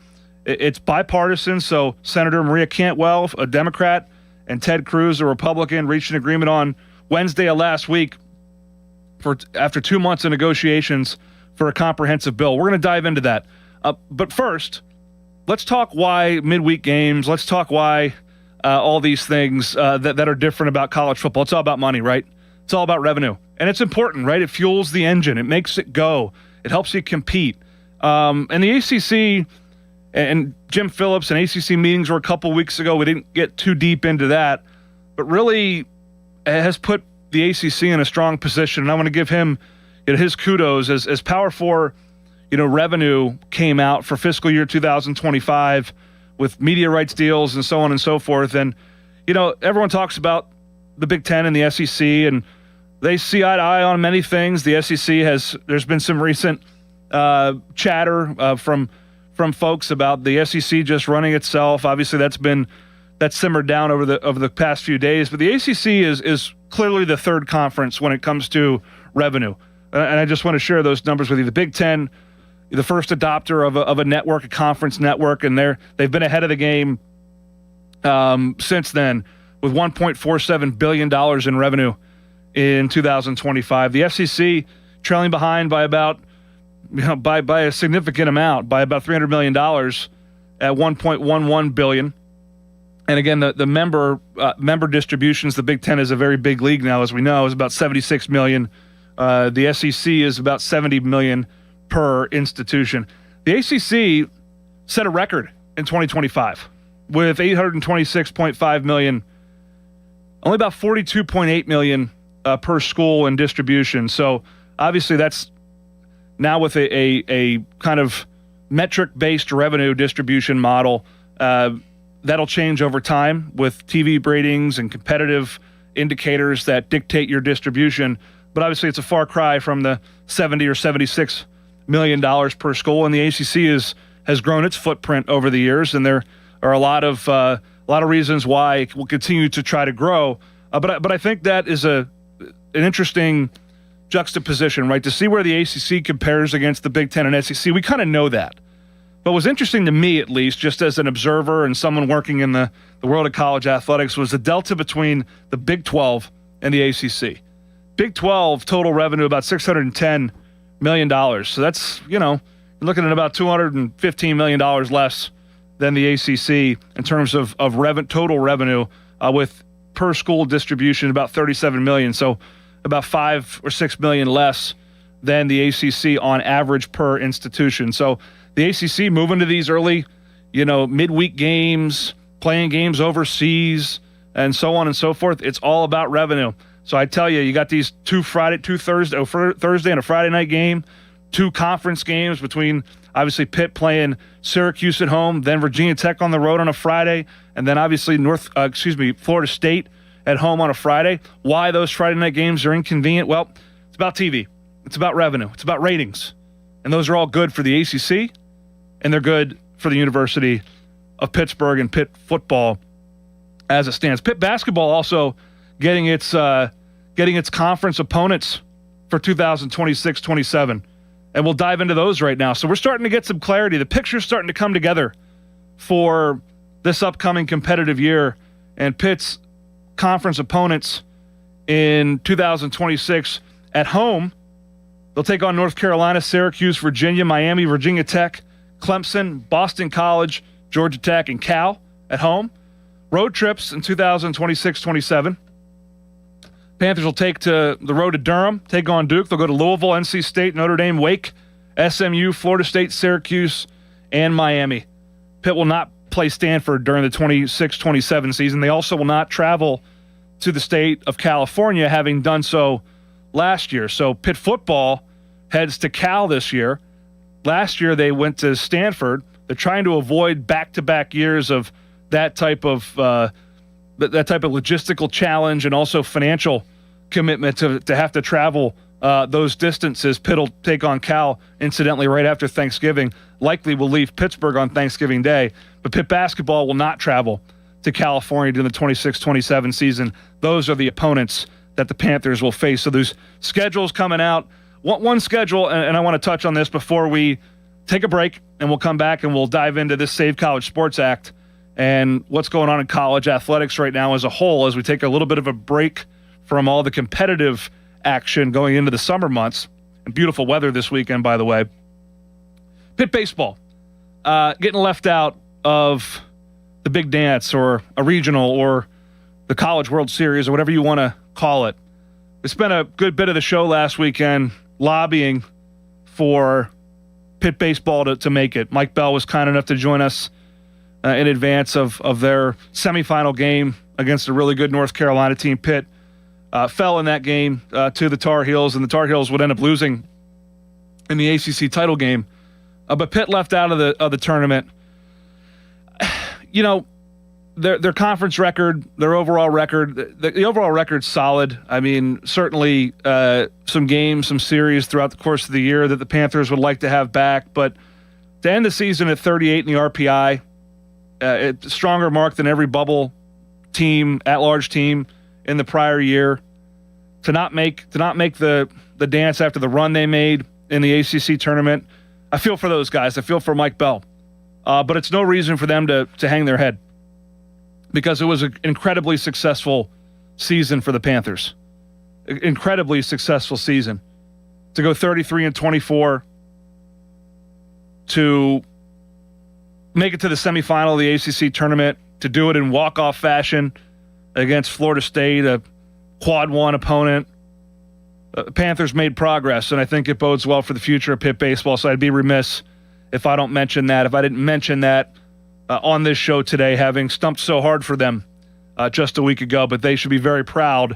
it's bipartisan. So Senator Maria Cantwell, a Democrat, and Ted Cruz, a Republican, reached an agreement on Wednesday of last week after 2 months of negotiations for a comprehensive bill. We're going to dive into that. But first, let's talk why midweek games. Let's talk why all these things that are different about college football. It's all about money, right? It's all about revenue. And it's important, right? It fuels the engine. It makes it go. It helps you compete. And the ACC and Jim Phillips and ACC meetings were a couple weeks ago. We didn't get too deep into that. But really has put the ACC in a strong position. And I want to give him his kudos as Power 4 revenue came out for fiscal year 2025 with media rights deals and so on and so forth. And, everyone talks about the Big Ten and the SEC, and they see eye to eye on many things. The SEC there's been some recent chatter from folks about the SEC just running itself. Obviously, that's simmered down over the past few days. But the ACC is clearly the third conference when it comes to revenue. And I just want to share those numbers with you. The Big Ten, the first adopter of a network, a conference network, and they've been ahead of the game since then with $1.47 billion in revenue in 2025. The SEC trailing behind by about by a significant amount, by about $300 million at $1.11 billion. And again, the member distributions, the Big Ten is a very big league now, as we know, is about $76 million. The SEC is about $70 million per institution. The ACC set a record in 2025 with $826.5 million, only about $42.8 million per school in distribution. So obviously that's now with a kind of metric-based revenue distribution model. That'll change over time with TV ratings and competitive indicators that dictate your distribution. But obviously, it's a far cry from the $70 or $76 million per school. And the ACC has grown its footprint over the years, and there are a lot of reasons why it will continue to try to grow. But I think that is an interesting juxtaposition, right? To see where the ACC compares against the Big Ten and SEC, we kind of know that. But what was interesting to me, at least, just as an observer and someone working in the world of college athletics, was the delta between the Big 12 and the ACC. Big 12 total revenue about $610 million. So that's, you're looking at about $215 million less than the ACC in terms of total revenue with per school distribution about $37 million. So about $5 or $6 million less than the ACC on average per institution. So the ACC moving to these early, midweek games, playing games overseas, and so on and so forth. It's all about revenue. So I tell you, you got these Thursday and a Friday night game, two conference games between obviously Pitt playing Syracuse at home, then Virginia Tech on the road on a Friday, and then obviously Florida State at home on a Friday. Why those Friday night games are inconvenient? Well, it's about TV. It's about revenue. It's about ratings. And those are all good for the ACC, and they're good for the University of Pittsburgh and Pitt football as it stands. Pitt basketball also getting its conference opponents for 2026-27. And we'll dive into those right now. So we're starting to get some clarity. The picture's starting to come together for this upcoming competitive year. And Pitt's conference opponents in 2026 at home, they'll take on North Carolina, Syracuse, Virginia, Miami, Virginia Tech, Clemson, Boston College, Georgia Tech, and Cal at home. Road trips in 2026-27. Panthers will take to the road to Durham, take on Duke. They'll go to Louisville, NC State, Notre Dame, Wake, SMU, Florida State, Syracuse, and Miami. Pitt will not play Stanford during the 26-27 season. They also will not travel to the state of California, having done so last year. So Pitt football heads to Cal this year. Last year they went to Stanford. They're trying to avoid back-to-back years of that type of logistical challenge and also financial commitment to have to travel those distances. Pitt will take on Cal, incidentally, right after Thanksgiving. Likely will leave Pittsburgh on Thanksgiving Day, but Pitt basketball will not travel to California during the 26-27 season. Those are the opponents that the Panthers will face. So there's schedules coming out. One schedule, and I want to touch on this before we take a break, and we'll come back and we'll dive into this Save College Sports Act and what's going on in college athletics right now as a whole, as we take a little bit of a break from all the competitive action going into the summer months. and beautiful weather this weekend, by the way. Pitt baseball getting left out of the big dance or a regional or the College World Series or whatever you want to call it. We spent a good bit of the show last weekend lobbying for Pitt baseball to make it. Mike Bell was kind enough to join us in advance of their semifinal game against a really good North Carolina team. Pitt fell in that game to the Tar Heels, and the Tar Heels would end up losing in the ACC title game. But Pitt left out of the tournament. You know, their conference record, their overall record, the overall record's solid. I mean, certainly some games, some series throughout the course of the year that the Panthers would like to have back. But to end the season at 38 in the RPI, it's a stronger mark than every bubble team, at-large team in the prior year. To not make the dance after the run they made in the ACC tournament, I feel for those guys. I feel for Mike Bell. But it's no reason for them to hang their head, because it was an incredibly successful season for the Panthers. Incredibly successful season. To go 33-24, to make it to the semifinal of the ACC tournament, to do it in walk-off fashion against Florida State, a quad one opponent. Panthers made progress, and I think it bodes well for the future of Pitt baseball, so I'd be remiss if I didn't mention that on this show today, having stumped so hard for them just a week ago. But they should be very proud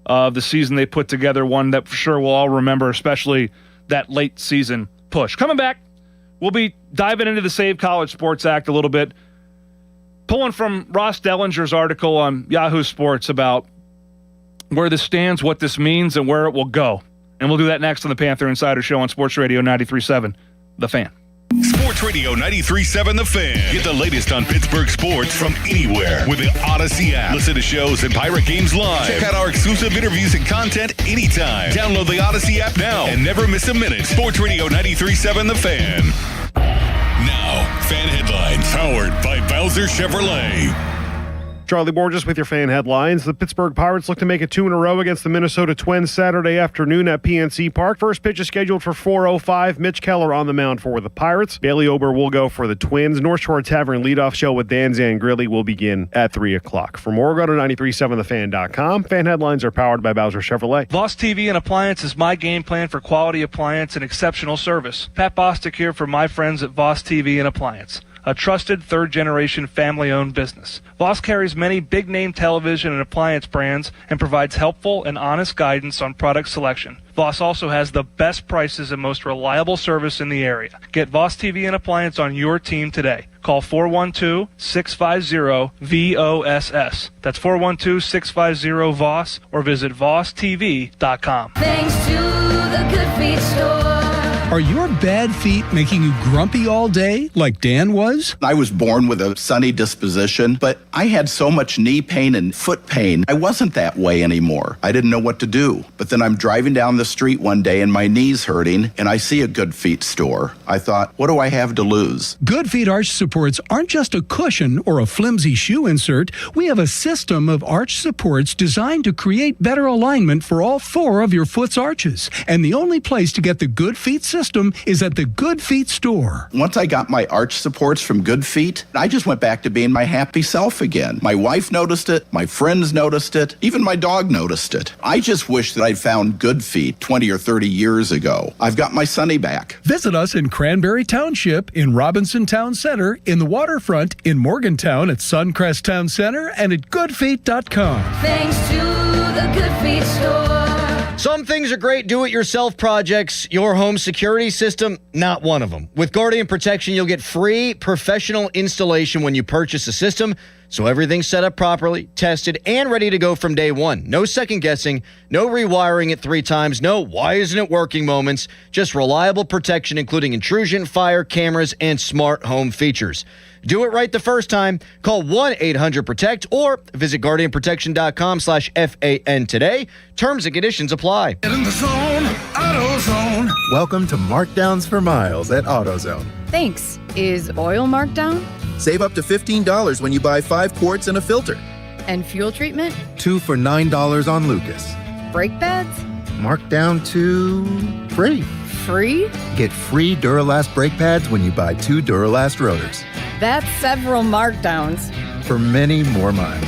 of the season they put together, one that for sure we'll all remember, especially that late season push. Coming back, we'll be diving into the Save College Sports Act a little bit, pulling from Ross Dellinger's article on Yahoo Sports about where this stands, what this means, and where it will go. And we'll do that next on the Panther Insider Show on Sports Radio 93.7, The Fan.
Sports Radio 93.7 The Fan. Get the latest on Pittsburgh sports from anywhere with the Odyssey app. Listen to shows and Pirate Games live. Check out our exclusive interviews and content anytime. Download the Odyssey app now and never miss a minute. Sports Radio 93.7 The Fan. Now, fan headlines powered by Bowser Chevrolet.
Charlie Borges with your fan headlines. The Pittsburgh Pirates look to make it 2 in a row against the Minnesota Twins Saturday afternoon at PNC Park. First pitch is scheduled for 4:05. Mitch Keller on the mound for the Pirates. Bailey Ober will go for the Twins. North Shore Tavern leadoff show with Dan Zangrilli will begin at 3 o'clock. For more, go to 937thefan.com. Fan headlines are powered by Bowser Chevrolet.
Voss TV and Appliance is my game plan for quality appliance and exceptional service. Pat Bostic here for my friends at Voss TV and Appliance, a trusted third-generation family-owned business. Voss carries many big-name television and appliance brands and provides helpful and honest guidance on product selection. Voss also has the best prices and most reliable service in the area. Get Voss TV and Appliance on your team today. Call 412-650-VOSS. That's 412-650-VOSS or visit VossTV.com.
Thanks to the Good Feet Store.
Are your bad feet making you grumpy all day, like Dan was?
I was born with a sunny disposition, but I had so much knee pain and foot pain, I wasn't that way anymore. I didn't know what to do. But then I'm driving down the street one day and my knee's hurting, and I see a Good Feet store. I thought, what do I have to lose?
Good Feet arch supports aren't just a cushion or a flimsy shoe insert. We have a system of arch supports designed to create better alignment for all 4 of your foot's arches. And the only place to get the Good Feet system is at the Good Feet store.
Once I got my arch supports from Good Feet, I just went back to being my happy self again. My wife noticed it, my friends noticed it, even my dog noticed it. I just wish that I'd found Good Feet 20 or 30 years ago. I've got my Sonny back.
Visit us in Cranberry Township, in Robinson Town Center, in the waterfront, in Morgantown at Suncrest Town Center, and at goodfeet.com.
Thanks to the Good Feet store.
Some things are great do-it-yourself projects. Your home security system, not one of them. With Guardian Protection, you'll get free professional installation when you purchase a system, so everything's set up properly, tested, and ready to go from day one. No second guessing, no rewiring it 3 times, no why isn't it working moments, just reliable protection including intrusion, fire, cameras, and smart home features. Do it right the first time. Call 1-800-PROTECT or visit guardianprotection.com/FAN today. Terms and conditions apply.
Get in the zone, AutoZone. Welcome to Markdowns for Miles at AutoZone.
Thanks. Is oil marked down?
Save up to $15 when you buy 5 quarts and a filter.
And fuel treatment?
2 for $9 on Lucas.
Brake pads?
marked down to free.
Free?
Get free Duralast brake pads when you buy 2 Duralast rotors.
That's several markdowns.
For many more miles.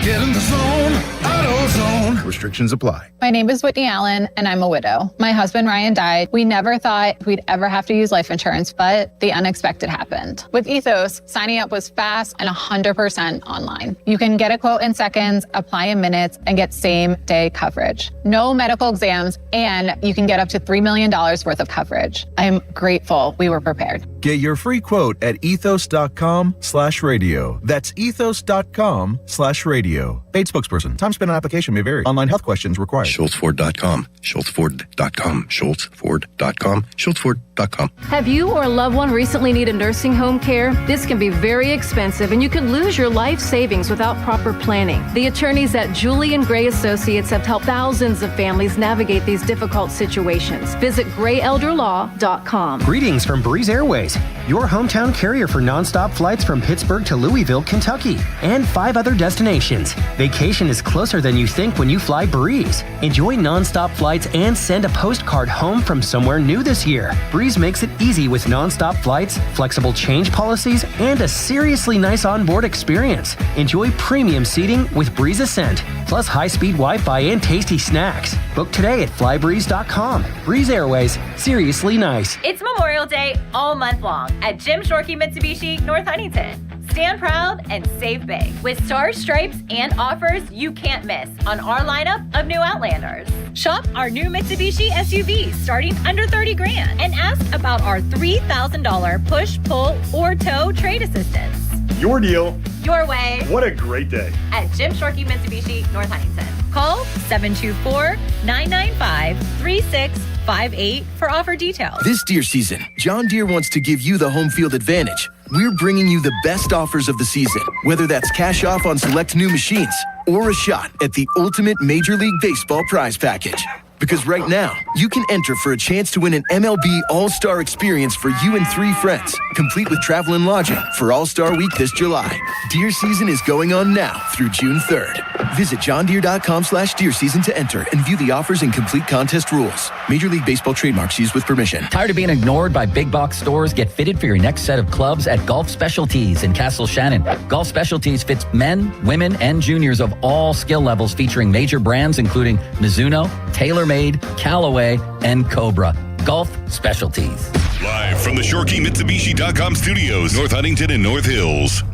Get in the zone, AutoZone.
Restrictions apply.
My name is Whitney Allen, and I'm a widow. My husband, Ryan, died. We never thought we'd ever have to use life insurance, but the unexpected happened. With Ethos, signing up was fast and 100% online. You can get a quote in seconds, apply in minutes, and get same-day coverage. No medical exams, and you can get up to $3 million worth of coverage. I'm grateful we were prepared.
Get your free quote at ethos.com/radio. That's ethos.com/radio. Paid spokesperson. Time spent on application may vary. Online health questions required.
SchultzFord.com. SchultzFord.com. SchultzFord.com. SchultzFord.com.
Have you or a loved one recently needed nursing home care? This can be very expensive, and you could lose your life savings without proper planning. The attorneys at Julie and Gray Associates have helped thousands of families navigate these difficult situations. Visit grayelderlaw.com.
Greetings from Breeze Airways, your hometown carrier for nonstop flights from Pittsburgh to Louisville, Kentucky, and 5 other destinations. Vacation is closer than you think when you fly Breeze. Enjoy nonstop flights and send a postcard home from somewhere new this year. Breeze makes it easy with nonstop flights, flexible change policies, and a seriously nice onboard experience. Enjoy premium seating with Breeze Ascent, plus high-speed Wi-Fi and tasty snacks. Book today at flybreeze.com. Breeze Airways, seriously nice.
It's Memorial Day all month long at Jim Shorkey Mitsubishi, North Huntington. Stand proud and save big with stars, stripes, and offers you can't miss on our lineup of new Outlanders. Shop our new Mitsubishi SUVs starting under $30,000 and ask about our $3,000 push, pull, or tow trade assistance.
Your deal.
Your way.
What a great day.
At Jim Shorkey Mitsubishi, North Huntington. Call 724-995-3658 for offer details.
This deer season, John Deere wants to give you the home field advantage. We're bringing you the best offers of the season, whether that's cash off on select new machines or a shot at the ultimate Major League Baseball prize package. Because right now, you can enter for a chance to win an MLB All-Star experience for you and 3 friends, complete with travel and lodging for All-Star Week this July. Deer season is going on now through June 3rd. Visit johndeere.com/deer season to enter and view the offers and complete contest rules. Major League Baseball trademarks used with permission.
Tired of being ignored by big box stores? Get fitted for your next set of clubs at Golf Specialties in Castle Shannon. Golf Specialties fits men, women, and juniors of all skill levels, featuring major brands including Mizuno, TaylorMade, Callaway, and Cobra. Golf Specialties.
Live from the ShorkeyMitsubishi.com studios, North Huntington and North Hills.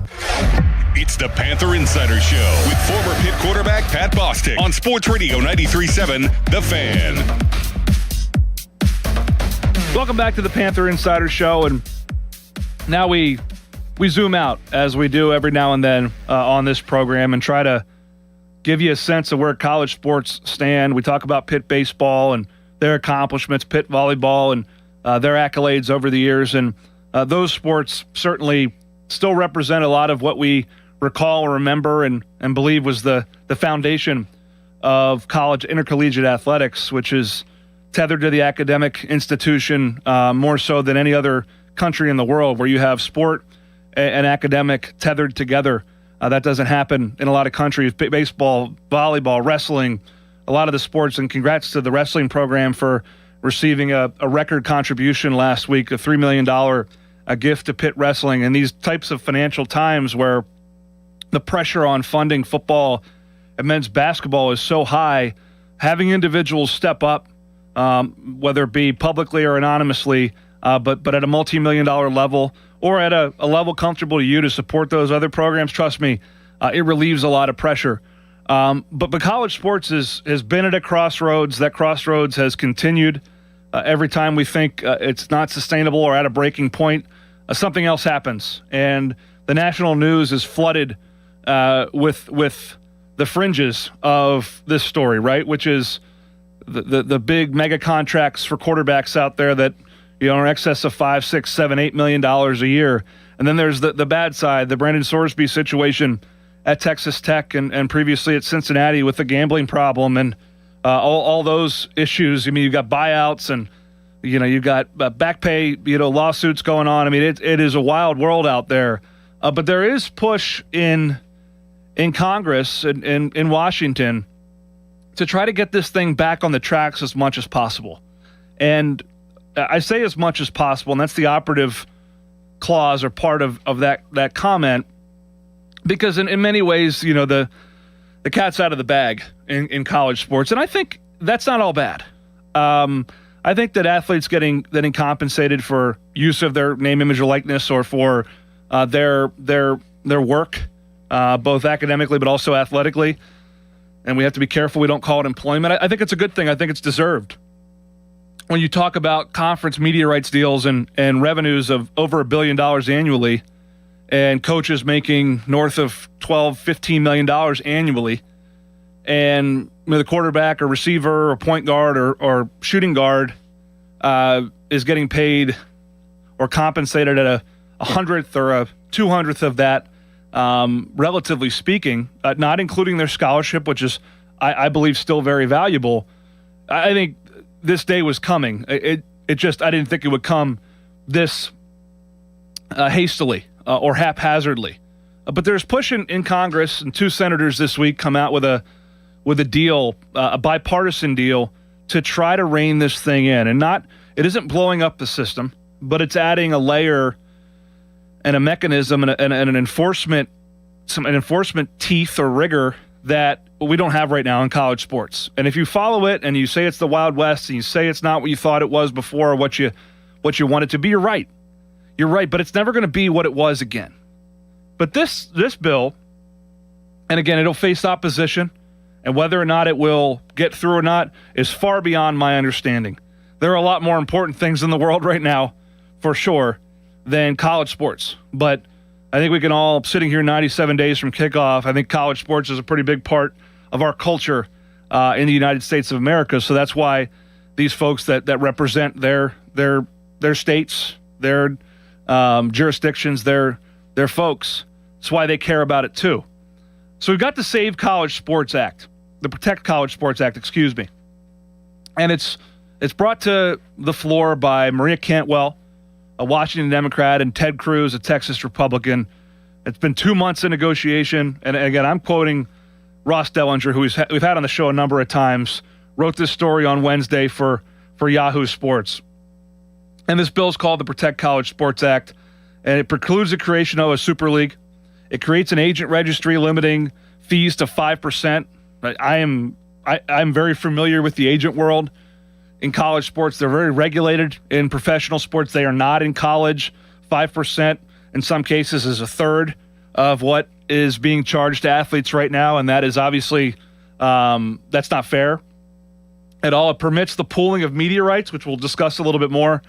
It's the Panther Insider Show with former Pitt quarterback Pat Bostic on Sports Radio 93.7 The Fan.
Welcome back to the Panther Insider Show, and now we zoom out as we do every now and then on this program and try to give you a sense of where college sports stand. We talk about Pitt baseball and their accomplishments, Pitt volleyball and their accolades over the years, and those sports certainly still represent a lot of what we recall or remember and believe was the foundation of college intercollegiate athletics, which is tethered to the academic institution more so than any other country in the world, where you have sport and academic tethered together. That doesn't happen in a lot of countries. Baseball, volleyball, wrestling, a lot of the sports, and congrats to the wrestling program for receiving a record contribution last week, a $3 million gift to Pitt Wrestling. And these types of financial times where the pressure on funding football and men's basketball is so high, having individuals step up, whether it be publicly or anonymously, but at a multi-million-dollar level or at a level comfortable to you to support those other programs, trust me, it relieves a lot of pressure. But college sports has been at a crossroads. That crossroads has continued. Every time we think it's not sustainable or at a breaking point, something else happens. And the national news is flooded with the fringes of this story, right? Which is the big mega contracts for quarterbacks out there that are in excess of $5, $6, $7, $8 million a year. And then there's the bad side, the Brandon Sorsby situation at Texas Tech and previously at Cincinnati with the gambling problem and all those issues. I mean, you've got buyouts and you've got back pay, lawsuits going on. I mean, it is a wild world out there. But there is push in Congress in Washington to try to get this thing back on the tracks as much as possible. And I say as much as possible, and that's the operative clause or part of that comment, because in many ways, the cat's out of the bag in college sports. And I think that's not all bad. I think that athletes getting compensated for use of their name, image, or likeness, or for their work, both academically but also athletically, and we have to be careful we don't call it employment. I think it's a good thing. I think it's deserved. When you talk about conference media rights deals and revenues of over $1 billion annually, and coaches making north of $12-15 million annually, and the quarterback or receiver or point guard or shooting guard is getting paid or compensated at a hundredth or a 200th of that, relatively speaking, not including their scholarship, which is, I believe, still very valuable. I think this day was coming. It just, I didn't think it would come this hastily or haphazardly. But there's push in Congress, and 2 senators this week come out with a deal, a bipartisan deal, to try to rein this thing in. And it isn't blowing up the system, but it's adding a layer and a mechanism and an enforcement teeth or rigor that we don't have right now in college sports. And if you follow it and you say it's the Wild West and you say it's not what you thought it was before or what you want it to be, you're right. You're right, but it's never going to be what it was again. But this bill, and again, it'll face opposition, and whether or not it will get through or not is far beyond my understanding. There are a lot more important things in the world right now, for sure, than college sports. But I think we can all, sitting here 97 days from kickoff, I think college sports is a pretty big part of our culture in the United States of America. So that's why these folks that represent their states, their jurisdictions, their folks, that's why they care about it too. So we've got the Save College Sports Act, the Protect College Sports Act, excuse me. And it's brought to the floor by Maria Cantwell, a Washington Democrat, and Ted Cruz, a Texas Republican. It's been 2 months in negotiation. And again, I'm quoting Ross Dellinger, who we've had on the show a number of times, wrote this story on Wednesday for Yahoo Sports. And this bill is called the Protect College Sports Act, and it precludes the creation of a super league. It creates an agent registry limiting fees to 5%. I'm very familiar with the agent world. In college sports, they're very regulated. In professional sports, they are not in college. 5% in some cases is a third of what is being charged to athletes right now, and that is obviously that's not fair at all. It permits the pooling of media rights, which we'll discuss a little bit more,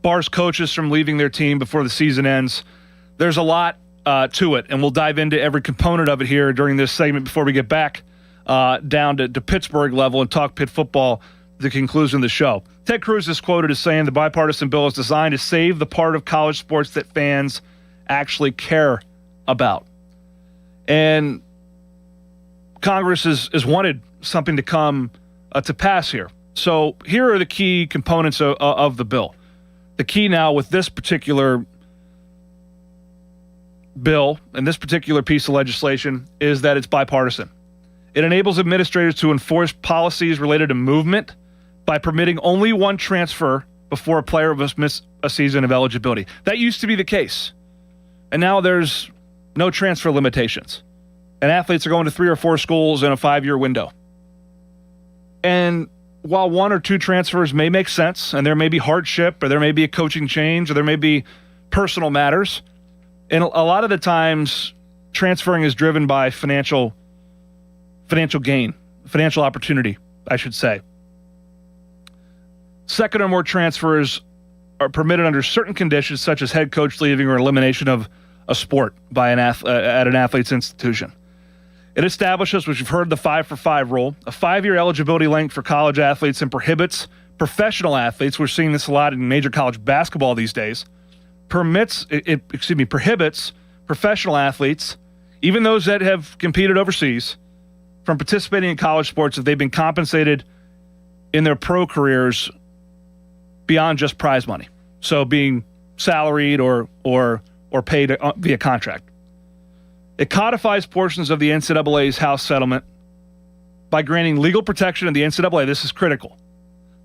bars coaches from leaving their team before the season ends. There's a lot to it, and we'll dive into every component of it here during this segment before we get back down to Pittsburgh level and talk Pitt football at the conclusion of the show. Ted Cruz is quoted as saying the bipartisan bill is designed to save the part of college sports that fans actually care about. And Congress has wanted something to come to pass here. So here are the key components of the bill. The key now with this particular bill and this particular piece of legislation is that it's bipartisan. It enables administrators to enforce policies related to movement by permitting only one transfer before a player must miss a season of eligibility. That used to be the case. And now there's no transfer limitations. And athletes are going to 3 or 4 schools in a 5-year window. And while 1 or 2 transfers may make sense, and there may be hardship, or there may be a coaching change, or there may be personal matters, and a lot of the times transferring is driven by financial gain, financial opportunity, I should say. Second or more transfers are permitted under certain conditions, such as head coach leaving or elimination of a sport by at an athlete's institution. It establishes, which you've heard, the 5-for-5 rule, a 5-year eligibility length for college athletes, and prohibits professional athletes. We're seeing this a lot in major college basketball these days. Prohibits professional athletes, even those that have competed overseas, from participating in college sports if they've been compensated in their pro careers beyond just prize money. So being salaried or paid via contract. It codifies portions of the NCAA's House settlement by granting legal protection of the NCAA. This is critical.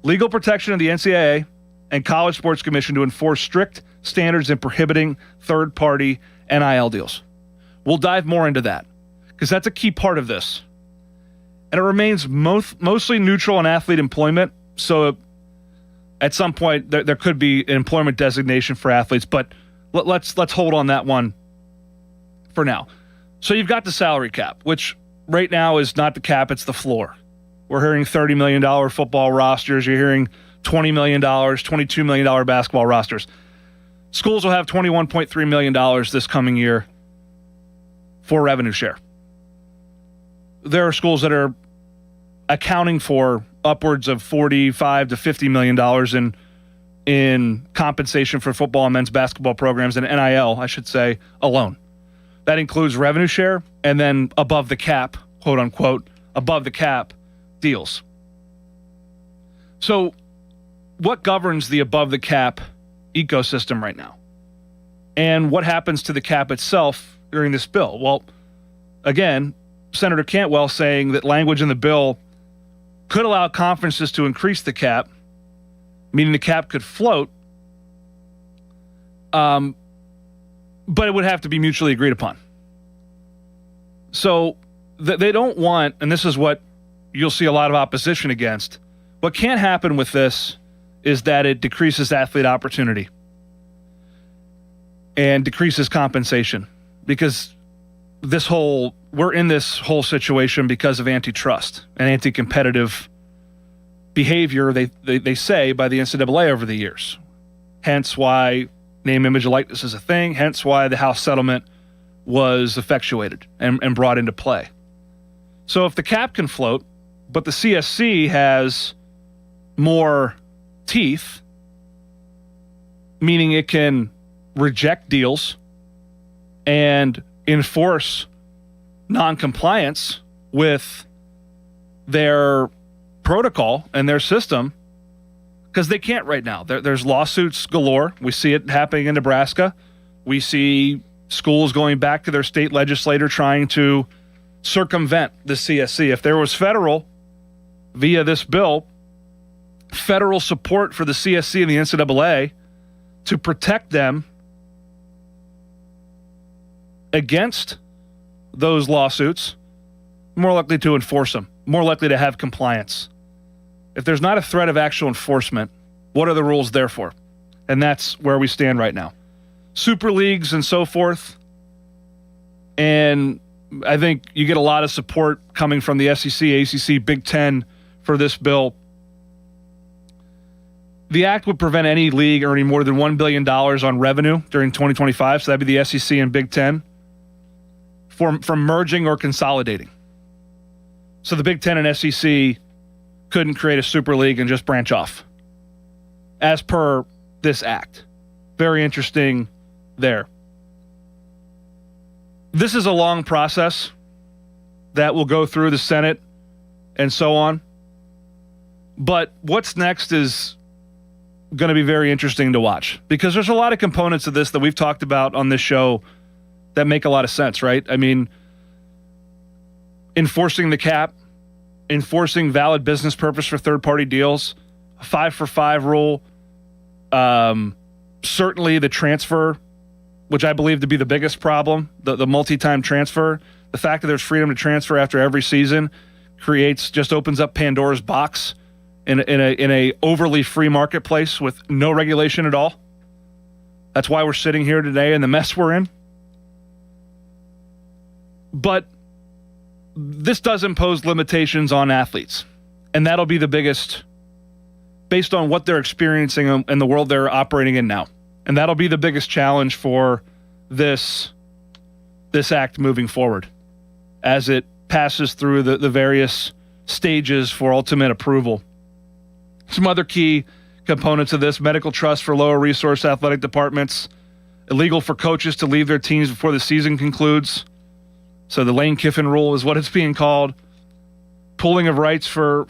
Legal protection of the NCAA and College Sports Commission to enforce strict standards in prohibiting third-party NIL deals. We'll dive more into that because that's a key part of this. And it remains mostly neutral on athlete employment. So at some point, there could be an employment designation for athletes, but let's hold on that one for now. So you've got the salary cap, which right now is not the cap, it's the floor. We're hearing $30 million football rosters. You're hearing $20 million, $22 million basketball rosters. Schools will have $21.3 million this coming year for revenue share. There are schools that are accounting for upwards of $45 to $50 million in compensation for football and men's basketball programs and NIL, I should say, alone. That includes revenue share and then above the cap, quote unquote, above the cap deals. So what governs the above the cap ecosystem right now? And what happens to the cap itself during this bill? Well, again, Senator Cantwell saying that language in the bill could allow conferences to increase the cap, meaning the cap could float, but it would have to be mutually agreed upon. So they don't want, and this is what you'll see a lot of opposition against, what can't happen with this is that it decreases athlete opportunity and decreases compensation, because we're in this whole situation because of antitrust and anti-competitive behavior, they say, by the NCAA over the years. Hence why name, image, and likeness is a thing. Hence why the House settlement was effectuated and brought into play. So if the cap can float, but the CSC has more teeth, meaning it can reject deals and enforce non-compliance with their protocol and their system, because they can't right now. There's lawsuits galore. We see it happening in Nebraska. We see schools going back to their state legislator trying to circumvent the CSC. If there was federal, via this bill, federal support for the CSC and the NCAA to protect them against those lawsuits, more likely to enforce them, more likely to have compliance. If there's not a threat of actual enforcement, what are the rules there for? And that's where we stand right now. Super leagues and so forth. And I think you get a lot of support coming from the SEC, ACC, Big Ten for this bill. The act would prevent any league earning more than $1 billion on revenue during 2025. So that'd be the SEC and Big Ten from merging or consolidating. So the Big Ten and SEC couldn't create a super league and just branch off, as per this act. Very interesting there. This is a long process that will go through the Senate and so on. But what's next is going to be very interesting to watch, because there's a lot of components of this that we've talked about on this show that make a lot of sense, right? I mean, enforcing the cap, enforcing valid business purpose for third-party deals, a 5-for-5 rule, certainly the transfer, which I believe to be the biggest problem, the multi-time transfer. The fact that there's freedom to transfer after every season just opens up Pandora's box in a overly free marketplace with no regulation at all. That's why we're sitting here today in the mess we're in. But this does impose limitations on athletes, and that'll be the biggest, based on what they're experiencing in the world they're operating in now. And that'll be the biggest challenge for this act moving forward as it passes through the various stages for ultimate approval. Some other key components of this: medical trust for lower resource athletic departments, illegal for coaches to leave their teams before the season concludes. So the Lane Kiffin rule is what it's being called. Pooling of rights for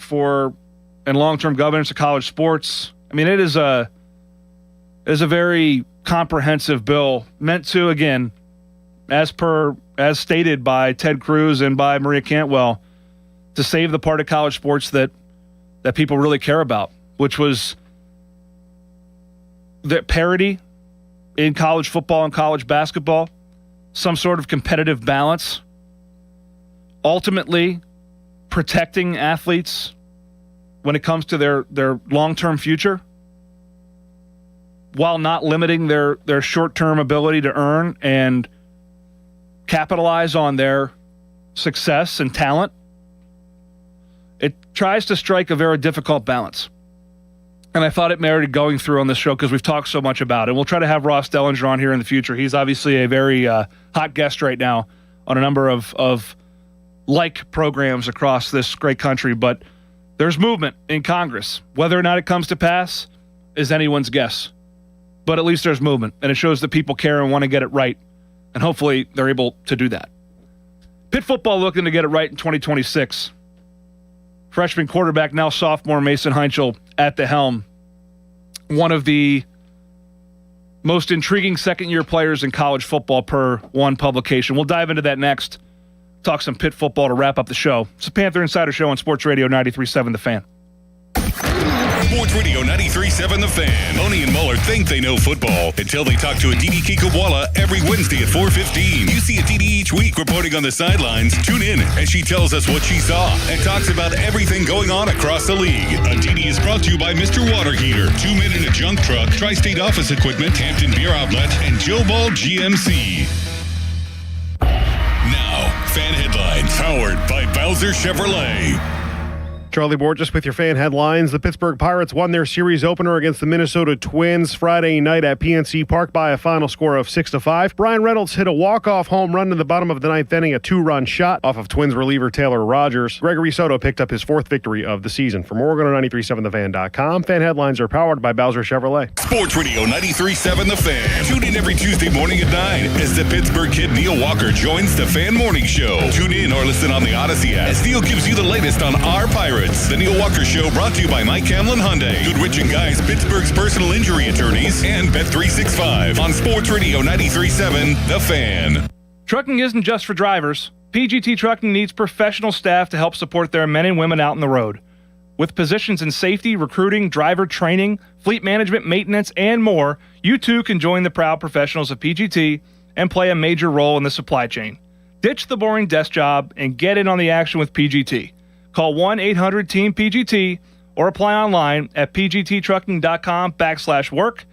and long-term governance of college sports. I mean, it is a very comprehensive bill meant to, again, as stated by Ted Cruz and by Maria Cantwell, to save the part of college sports that people really care about, which was the parity in college football and college basketball, some sort of competitive balance, ultimately protecting athletes when it comes to their long-term future, while not limiting their short-term ability to earn and capitalize on their success and talent. It tries to strike a very difficult balance. And I thought it merited going through on this show because we've talked so much about it. We'll try to have Ross Dellinger on here in the future. He's obviously a very hot guest right now on a number of like programs across this great country. But there's movement in Congress. Whether or not it comes to pass is anyone's guess. But at least there's movement, and it shows that people care and want to get it right. And hopefully they're able to do that. Pitt football looking to get it right in 2026. Freshman quarterback, now sophomore, Mason Heinchel at the helm. One of the most intriguing second-year players in college football per one publication. We'll dive into that next. Talk some Pitt football to wrap up the show. It's a Panther Insider Show on Sports Radio 93.7 The Fan.
Sports Radio 93.7 The Fan. Boney and Muller think they know football until they talk to Aditi Kikawala every Wednesday at 4:15. You see Aditi each week reporting on the sidelines. Tune in as she tells us what she saw and talks about everything going on across the league. Aditi is brought to you by Mr. Water Heater, 2 Men in a Junk Truck, Tri-State Office Equipment, Hampton Beer Outlet, and Joe Ball GMC. Now, Fan Headlines, powered by Bowser Chevrolet.
Charlie Borges with your fan headlines. The Pittsburgh Pirates won their series opener against the Minnesota Twins Friday night at PNC Park by a final score of 6-5. Brian Reynolds hit a walk-off home run in the bottom of the ninth inning, a 2-run shot off of Twins reliever Taylor Rogers. Gregory Soto picked up his 4th victory of the season. For more, go to 937thefan.com. Fan headlines are powered by Bowser Chevrolet.
Sports Radio 93.7 The Fan. Tune in every Tuesday morning at 9 as the Pittsburgh kid Neil Walker joins the Fan Morning Show. Tune in or listen on the Odyssey app as Neil gives you the latest on our Pirates. The Neil Walker Show brought to you by Mike Camlin Hyundai, Goodrich & Guys, Pittsburgh's personal injury attorneys, and Bet365 on Sports Radio 93.7 The Fan.
Trucking isn't just for drivers. PGT Trucking needs professional staff to help support their men and women out on the road. With positions in safety, recruiting, driver training, fleet management, maintenance, and more, you too can join the proud professionals of PGT and play a major role in the supply chain. Ditch the boring desk job and get in on the action with PGT. Call 1-800-TEAM-PGT or apply online at pgttrucking.com/work.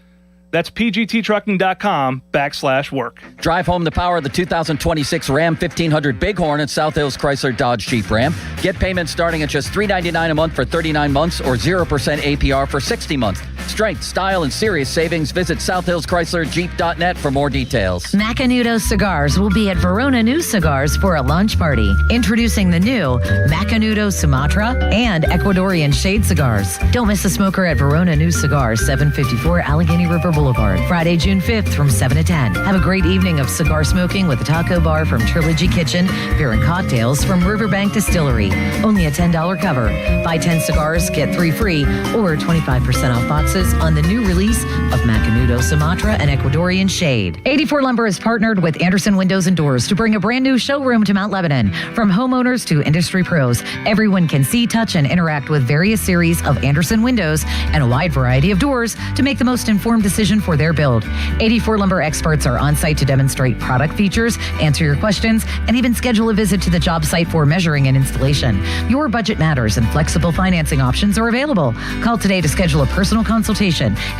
That's pgttrucking.com/work.
Drive home the power of the 2026 Ram 1500 Bighorn at South Hills Chrysler Dodge Jeep Ram. Get payments starting at just $399 a month for 39 months or 0% APR for 60 months. Strength, style, and serious savings. Visit SouthHillsChryslerJeep.net for more details.
Macanudo Cigars will be at Verona New Cigars for a lunch party. Introducing the new Macanudo Sumatra and Ecuadorian Shade Cigars. Don't miss a smoker at Verona New Cigars, 754 Allegheny River Boulevard. Friday, June 5th from 7 to 10. Have a great evening of cigar smoking with a taco bar from Trilogy Kitchen, beer and cocktails from Riverbank Distillery. Only a $10 cover. Buy 10 cigars, get 3 free, or 25% off boxes on the new release of Macanudo Sumatra and Ecuadorian Shade. 84 Lumber has partnered with Anderson Windows and Doors to bring a brand new showroom to Mount Lebanon. From homeowners to industry pros, everyone can see, touch, and interact with various series of Anderson windows and a wide variety of doors to make the most informed decision for their build. 84 Lumber experts are on site to demonstrate product features, answer your questions, and even schedule a visit to the job site for measuring and installation. Your budget matters and flexible financing options are available. Call today to schedule a personal consultation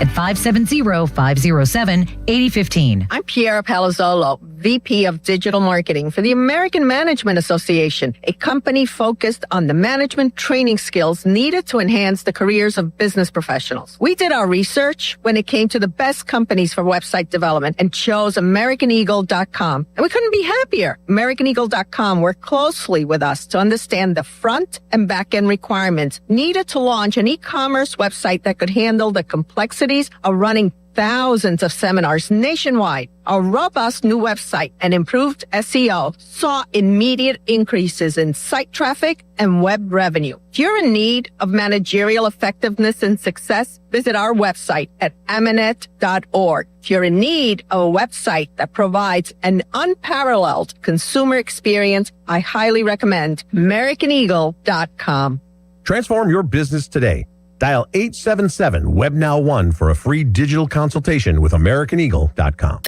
at 570-507-8015.
I'm Piera Palazzolo, VP of Digital Marketing for the American Management Association, a company focused on the management training skills needed to enhance the careers of business professionals. We did our research when it came to the best companies for website development and chose AmericanEagle.com. And we couldn't be happier. AmericanEagle.com worked closely with us to understand the front and back end requirements needed to launch an e-commerce website that could handle the complexities of running thousands of seminars nationwide. Our robust new website and improved SEO saw immediate increases in site traffic and web revenue. If you're in need of managerial effectiveness and success, visit our website at Amanet.org. If you're in need of a website that provides an unparalleled consumer experience, I highly recommend AmericanEagle.com.
Transform your business today. Dial 877-WebNow1 for a free digital consultation with AmericanEagle.com.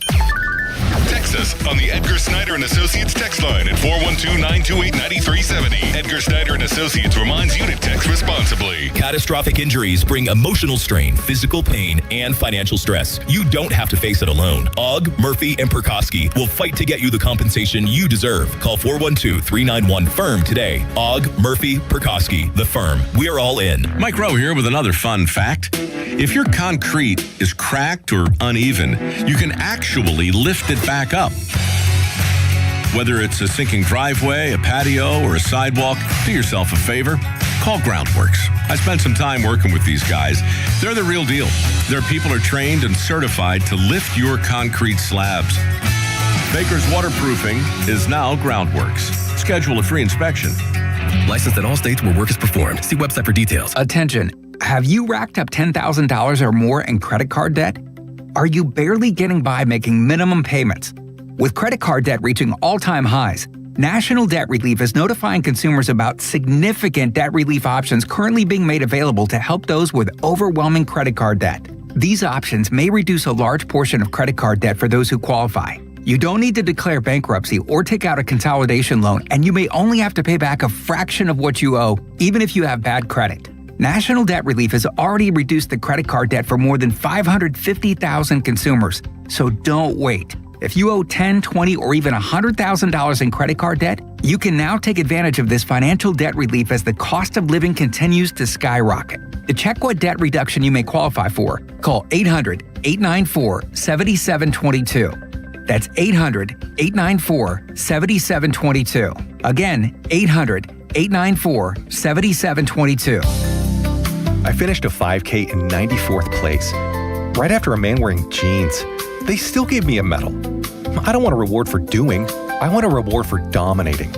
Text us on the Edgar Snyder and Associates text line at 412-928-9370. Edgar Snyder and Associates reminds you to text responsibly.
Catastrophic injuries bring emotional strain, physical pain, and financial stress. You don't have to face it alone. Ogg, Murphy, and Perkoski will fight to get you the compensation you deserve. Call 412-391-FIRM today. Ogg, Murphy, Perkoski, the firm. We're all in.
Mike Rowe here with another fun fact. If your concrete is cracked or uneven, you can actually lift it back up. Whether it's a sinking driveway, a patio, or a sidewalk, do yourself a favor. Call Groundworks. I spent some time working with these guys. They're the real deal. Their people are trained and certified to lift your concrete slabs. Baker's Waterproofing is now Groundworks. Schedule a free inspection.
Licensed in all states where work is performed. See website for details.
Attention. Have you racked up $10,000 or more in credit card debt? Are you barely getting by making minimum payments? With credit card debt reaching all-time highs, National Debt Relief is notifying consumers about significant debt relief options currently being made available to help those with overwhelming credit card debt. These options may reduce a large portion of credit card debt for those who qualify. You don't need to declare bankruptcy or take out a consolidation loan, and you may only have to pay back a fraction of what you owe, even if you have bad credit. National Debt Relief has already reduced the credit card debt for more than 550,000 consumers, so don't wait. If you owe $10,000, $20,000, or even $100,000 in credit card debt, you can now take advantage of this financial debt relief as the cost of living continues to skyrocket. To check what debt reduction you may qualify for, call 800-894-7722. That's 800-894-7722. Again, 800-894-7722.
I finished a 5K in 94th place. Right after a man wearing jeans. They still gave me a medal. I don't want a reward for doing. I want a reward for dominating.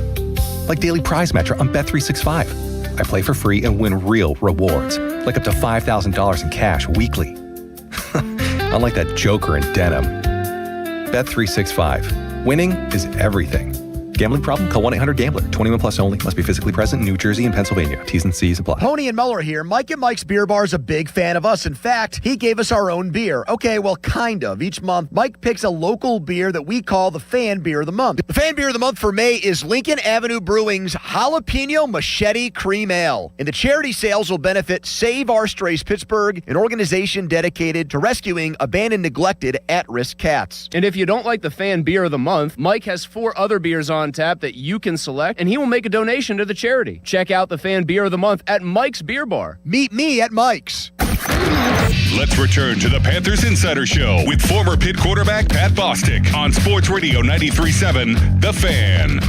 Like Daily Prize Matcher on Bet365. I play for free and win real rewards, like up to $5,000 in cash weekly. Unlike that joker in denim. Bet365. Winning is everything. Gambling problem? Call 1-800-GAMBLER. 21 plus only. Must be physically present in New Jersey and Pennsylvania. T's and C's apply.
Honey and Muller here. Mike and Mike's Beer Bar is a big fan of us. In fact, he gave us our own beer. Okay, well, kind of. Each month, Mike picks a local beer that we call the Fan Beer of the Month. The Fan Beer of the Month for May is Lincoln Avenue Brewing's Jalapeno Machete Cream Ale. And the charity sales will benefit Save Our Strays Pittsburgh, an organization dedicated to rescuing abandoned, neglected, at-risk cats.
And if you don't like the Fan Beer of the Month, Mike has 4 other beers on tap that you can select, and he will make a donation to the charity. Check out the Fan Beer of the Month at Mike's Beer Bar.
Meet me at Mike's.
Let's return to the Panthers Insider Show with former Pitt quarterback Pat Bostic on Sports Radio 93.7 The Fan.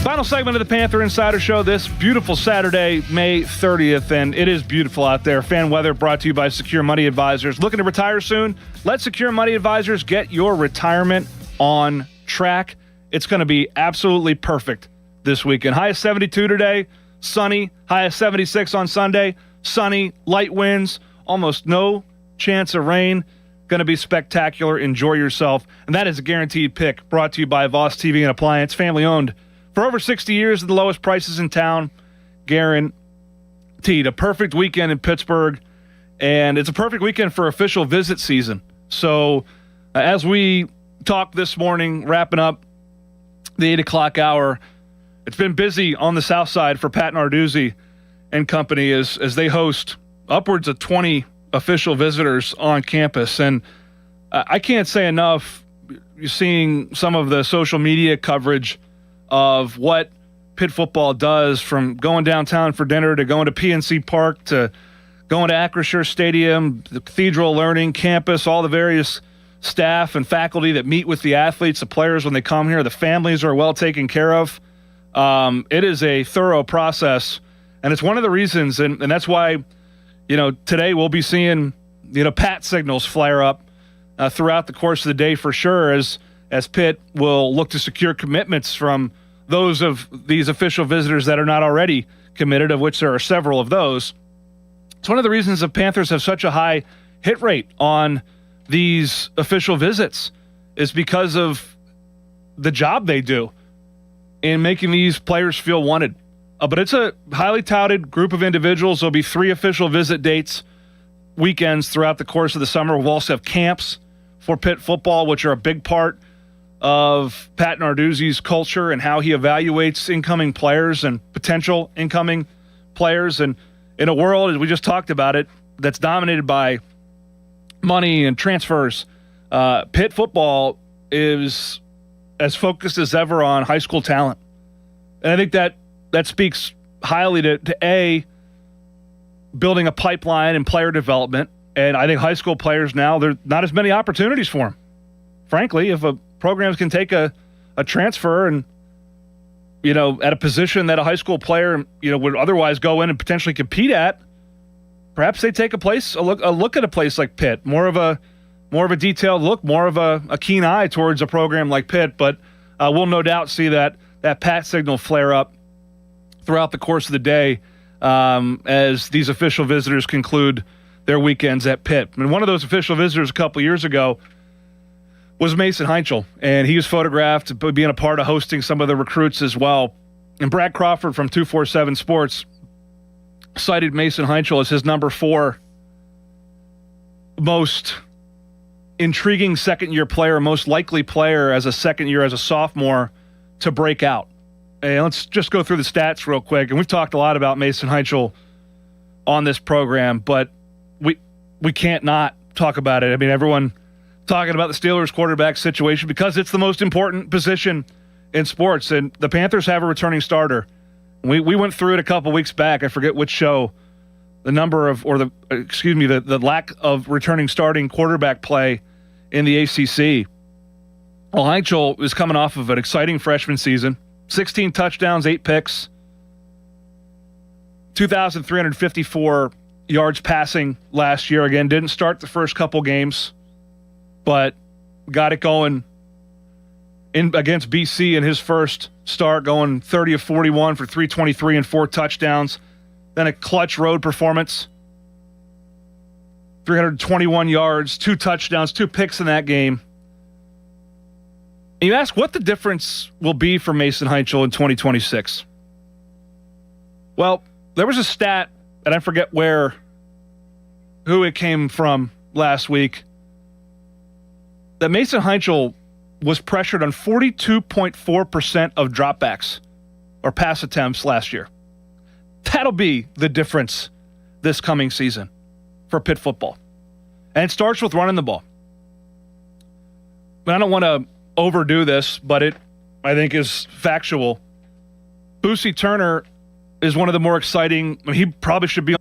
Final segment of the Panther Insider Show this beautiful Saturday, May 30th, and it is beautiful out there. Fan weather brought to you by Secure Money Advisors. Looking to retire soon? Let Secure Money Advisors get your retirement on track. It's going to be absolutely perfect this weekend. High of 72 today, sunny. High of 76 on Sunday, sunny, light winds, almost no chance of rain. Going to be spectacular. Enjoy yourself. And that is a guaranteed pick brought to you by Voss TV and Appliance, family owned. For over 60 years at the lowest prices in town, guaranteed. A perfect weekend in Pittsburgh, and it's a perfect weekend for official visit season. So as we talked this morning, wrapping up the 8 o'clock hour, it's been busy on the south side for Pat Narduzzi and company as they host upwards of 20 official visitors on campus. And I can't say enough, you're seeing some of the social media coverage of what Pitt football does, from going downtown for dinner to going to PNC Park to going to Acrisure Stadium, the Cathedral Learning Campus, all the various staff and faculty that meet with the athletes, the players when they come here. The families are well taken care of. It is a thorough process, And it's one of the reasons, and that's why, today we'll be seeing, pat signals flare up throughout the course of the day for sure as Pitt will look to secure commitments from those of these official visitors that are not already committed, of which there are several of those. It's one of the reasons the Panthers have such a high hit rate on these official visits is because of the job they do in making these players feel wanted. But it's a highly touted group of individuals. There'll be 3 official visit dates, weekends throughout the course of the summer. We'll also have camps for Pitt football, which are a big part of Pat Narduzzi's culture and how he evaluates incoming players and potential incoming players. And in a world, as we just talked about it, that's dominated by money and transfers, Pitt football is as focused as ever on high school talent. And I think that speaks highly to A, building a pipeline and player development. And I think high school players now, there's not as many opportunities for them. Frankly, if programs can take a transfer and, at a position that a high school player, would otherwise go in and potentially compete at, perhaps they take a look at a place like Pitt, more of a detailed look, more of a keen eye towards a program like Pitt. But we'll no doubt see that pat signal flare up throughout the course of the day as these official visitors conclude their weekends at Pitt. And one of those official visitors a couple years ago was Mason Heinchel, and he was photographed being a part of hosting some of the recruits as well. And Brad Crawford from 247 Sports cited Mason Heinchel as his number 4 most intriguing second-year player, most likely player as a second year as a sophomore to break out. And let's just go through the stats real quick. And we've talked a lot about Mason Heinchel on this program, but we can't not talk about it. I mean, everyone talking about the Steelers quarterback situation because it's the most important position in sports. And the Panthers have a returning starter. We went through it a couple weeks back. I forget which show. The lack of returning starting quarterback play in the ACC. Well, Heinchel is coming off of an exciting freshman season. 16 touchdowns, 8 picks, 2,354 yards passing last year. Again, didn't start the first couple games, but got it going against BC in his first start, going 30 of 41 for 323 and 4 touchdowns. Then a clutch road performance, 321 yards, 2 touchdowns, 2 picks in that game. And you ask what the difference will be for Mason Heinchel in 2026. Well, there was a stat, and I forget who it came from last week, that Mason Heinchel was pressured on 42.4% of dropbacks or pass attempts last year. That'll be the difference this coming season for Pitt football. And it starts with running the ball. But I don't want to overdo this, but it, I think, is factual. Boosie Turner is one of the more exciting. I mean, he probably should be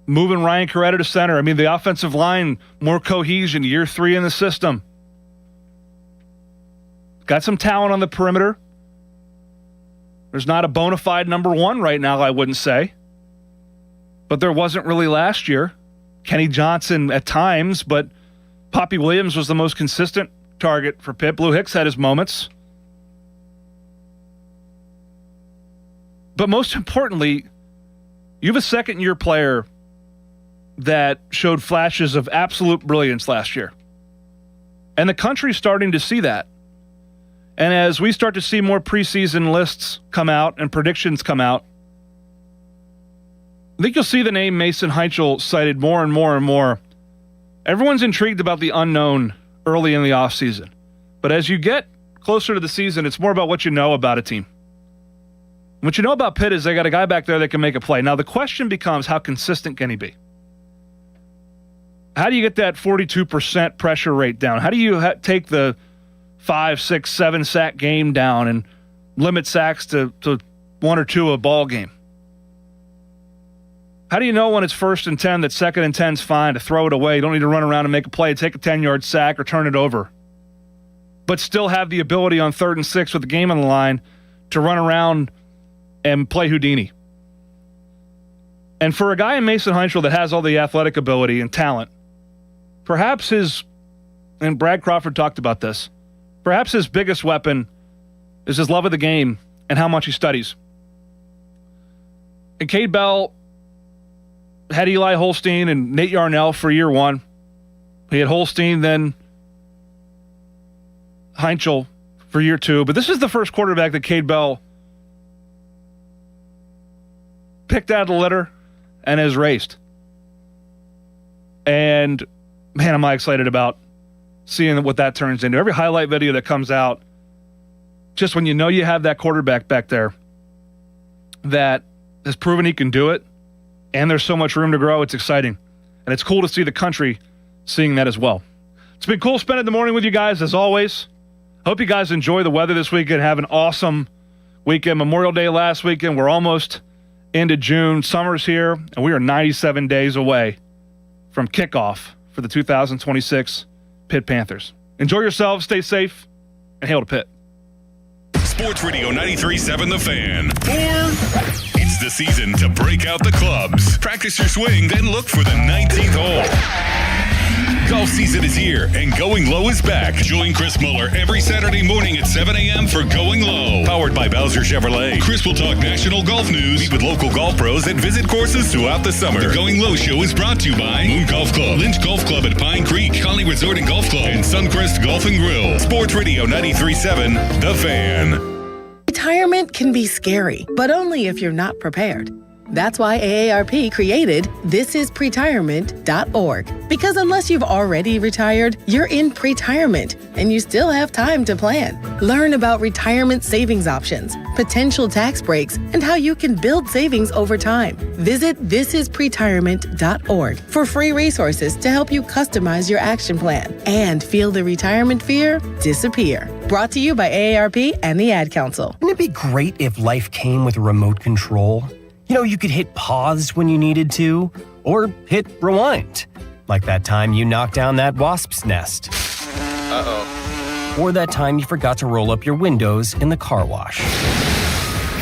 moving Ryan Coretta to center. I mean, the offensive line, more cohesion, year 3 in the system. Got some talent on the perimeter. There's not a bona fide number 1 right now, I wouldn't say. But there wasn't really last year. Kenny Johnson at times, but Poppy Williams was the most consistent target for Pitt. Blue Hicks had his moments. But most importantly, you have a second-year player that showed flashes of absolute brilliance last year. And the country's starting to see that. And as we start to see more preseason lists come out and predictions come out, I think you'll see the name Mason Heinchel cited more and more and more. Everyone's intrigued about the unknown early in the offseason. But as you get closer to the season, it's more about what you know about a team. What you know about Pitt is they got a guy back there that can make a play. Now, the question becomes, how consistent can he be? How do you get that 42% pressure rate down? How do you take the 5, 6, 7 sack game down and limit sacks to 1 or 2 a ball game? How do you know when it's 1st and 10 that 2nd and 10's fine to throw it away? You don't need to run around and make a play, take a 10-yard sack or turn it over. But still have the ability on 3rd and 6 with the game on the line to run around and play Houdini. And for a guy in Mason Heinzel that has all the athletic ability and talent, perhaps and Brad Crawford talked about this, perhaps his biggest weapon is his love of the game and how much he studies. And Cade Bell had Eli Holstein and Nate Yarnell for year one. He had Holstein, then Heinzel for year two. But this is the first quarterback that Cade Bell picked out of the litter and has raced. And, man, am I excited about seeing what that turns into. Every highlight video that comes out, just when you know you have that quarterback back there that has proven he can do it, and there's so much room to grow, it's exciting. And it's cool to see the country seeing that as well. It's been cool spending the morning with you guys, as always. Hope you guys enjoy the weather this weekend. Have an awesome weekend. Memorial Day last weekend. We're almost into June. Summer's here, and we are 97 days away from kickoff for the 2026 Pitt Panthers. Enjoy yourselves, stay safe, and hail to Pitt.
Sports Radio 93.7 The Fan. It's the season to break out the clubs. Practice your swing, then look for the 19th hole. Golf season is here, and Going Low is back. Join Chris Muller every Saturday morning at 7 a.m. for Going Low. Powered by Bowser Chevrolet. Chris will talk national golf news, meet with local golf pros, and visit courses throughout the summer. The Going Low show is brought to you by Moon Golf Club, Lynch Golf Club at Pine Creek, Conley Resort and Golf Club, and Suncrest Golf and Grill. Sports Radio 93.7 The Fan.
Retirement can be scary, but only if you're not prepared. That's why AARP created thisispretirement.org. Because unless you've already retired, you're in pretirement and you still have time to plan. Learn about retirement savings options, potential tax breaks, and how you can build savings over time. Visit thisispretirement.org for free resources to help you customize your action plan and feel the retirement fear disappear. Brought to you by AARP and the Ad Council.
Wouldn't it be great if life came with a remote control? You know, you could hit pause when you needed to, or hit rewind. Like that time you knocked down that wasp's nest.
Uh-oh.
Or that time you forgot to roll up your windows in the car wash.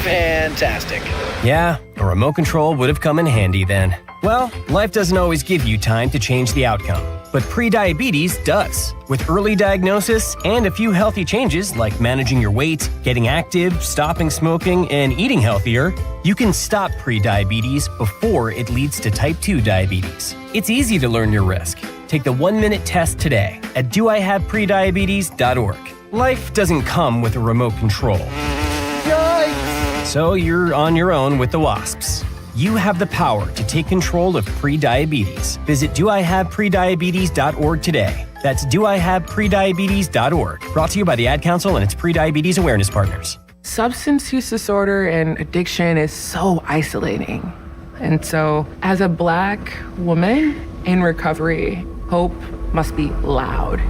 Fantastic.
Yeah, a remote control would have come in handy then. Well, life doesn't always give you time to change the outcome, but prediabetes does. With early diagnosis and a few healthy changes like managing your weight, getting active, stopping smoking, and eating healthier, you can stop prediabetes before it leads to type 2 diabetes. It's easy to learn your risk. Take the 1-minute test today at doihaveprediabetes.org. Life doesn't come with a remote control. Yikes! So you're on your own with the wasps. You have the power to take control of prediabetes. Visit doihaveprediabetes.org today. That's doihaveprediabetes.org. Brought to you by the Ad Council and its pre-diabetes awareness partners.
Substance use disorder and addiction is so isolating. And so, as a Black woman in recovery, hope must be loud.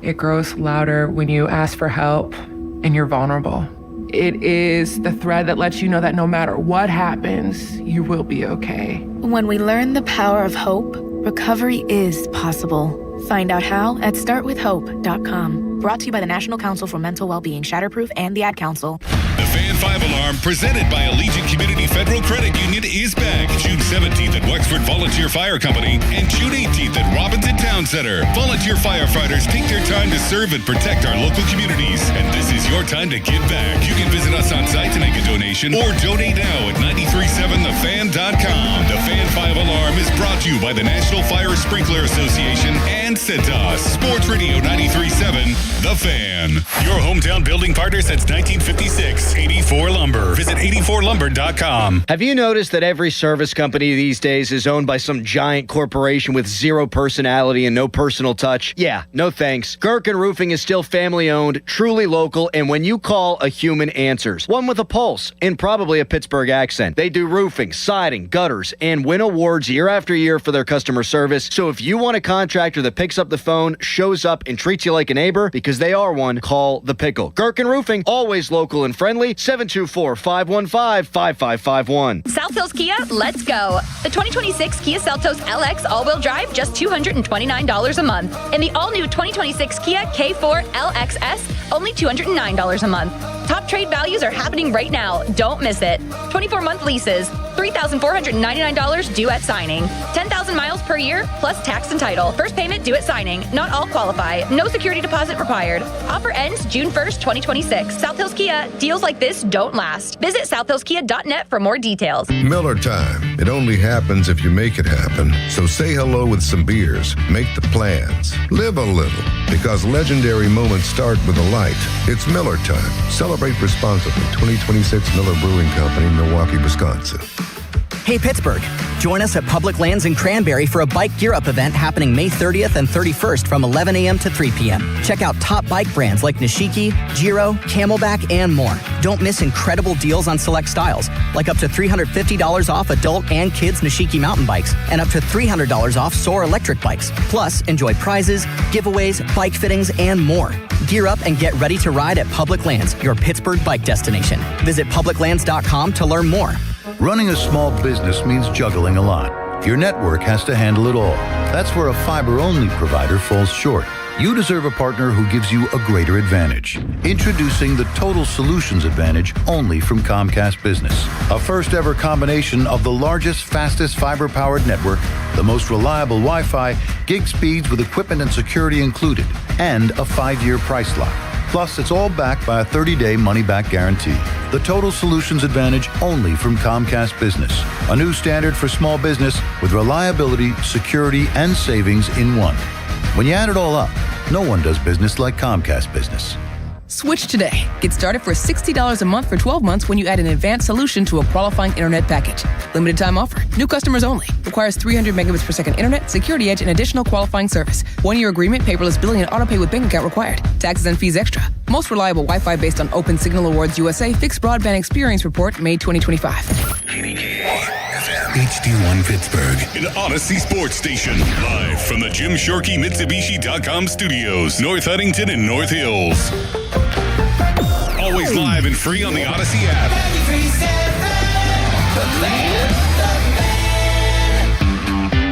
It grows louder when you ask for help and you're vulnerable. It is the thread that lets you know that no matter what happens, you will be okay.
When we learn the power of hope, recovery is possible. Find out how at startwithhope.com. Brought to you by the National Council for Mental Wellbeing, Shatterproof, and the Ad Council.
The Fan 5 Alarm, presented by Allegiant Community Federal Credit Union, is back. June 17th at Wexford Volunteer Fire Company and June 18th at Robinson Town Center. Volunteer firefighters take their time to serve and protect our local communities. And this is your time to give back. You can visit us on site to make a donation or donate now at 937thefan.com. The Fan 5 Alarm is brought to you by the National Fire Sprinkler Association and Centos. Sports Radio 93.7 The Fan. Your hometown building partner since 1956. 84 Lumber. Visit 84lumber.com.
Have you noticed that every service company these days is owned by some giant corporation with zero personality and no personal touch? Yeah, no thanks. Gherkin Roofing is still family owned, truly local, and when you call, a human answers. One with a pulse and probably a Pittsburgh accent. They do roofing, siding, gutters, and win awards year after year for their customer service. So if you want a contractor that picks up the phone, shows up, and treats you like a neighbor, because they are one, call The Pickle. Gherkin Roofing, always local and friendly. 724-515-5551.
South Hills Kia, let's go.
The 2026 Kia Seltos LX all-wheel drive, just $229 a month. And the all-new 2026 Kia K4 LXS, only $209 a month. Top trade values are happening right now. Don't miss it. 24-month leases, $3,499 due at signing. 10,000 miles per year, plus tax and title. First payment due at signing. Not all qualify. No security deposit required. Offer ends June 1st, 2026. South Hills Kia. Deals like this don't last. Visit southhillskia.net for more details.
Miller time. It only happens if you make it happen. So say hello with some beers. Make the plans. Live a little. Because legendary moments start with a light. It's Miller time. Celebrate responsibly. 2026 Miller Brewing Company, Milwaukee, Wisconsin.
Hey, Pittsburgh. Join us at Public Lands in Cranberry for a Bike Gear Up event happening May 30th and 31st from 11 a.m. to 3 p.m. Check out top bike brands like Nishiki, Giro, Camelback, and more. Don't miss incredible deals on select styles, like up to $350 off adult and kids Nishiki mountain bikes, and up to $300 off Soar electric bikes. Plus, enjoy prizes, giveaways, bike fittings, and more. Gear up and get ready to ride at Public Lands, your Pittsburgh bike destination. Visit publiclands.com to learn more.
Running a small business means juggling a lot. Your network has to handle it all. That's where a fiber-only provider falls short. You deserve a partner who gives you a greater advantage. Introducing the Total Solutions Advantage only from Comcast Business. A first-ever combination of the largest, fastest fiber-powered network, the most reliable Wi-Fi, gig speeds with equipment and security included, and a 5-year price lock. Plus, it's all backed by a 30-day money-back guarantee. The Total Solutions Advantage only from Comcast Business. A new standard for small business with reliability, security, and savings in one. When you add it all up, no one does business like Comcast Business.
Switch today. Get started for $60 a month for 12 months when you add an advanced solution to a qualifying internet package. Limited time offer. New customers only. Requires 300 megabits per second internet, security edge, and additional qualifying service. 1-year agreement, paperless billing, and autopay with bank account required. Taxes and fees extra. Most reliable Wi-Fi based on Open Signal Awards USA Fixed Broadband Experience Report, May 2025.
HD1 Pittsburgh, an Odyssey sports station. Live from the Jim Shorkey Mitsubishi.com studios, North Huntington and North Hills. Always live and free on the Odyssey app.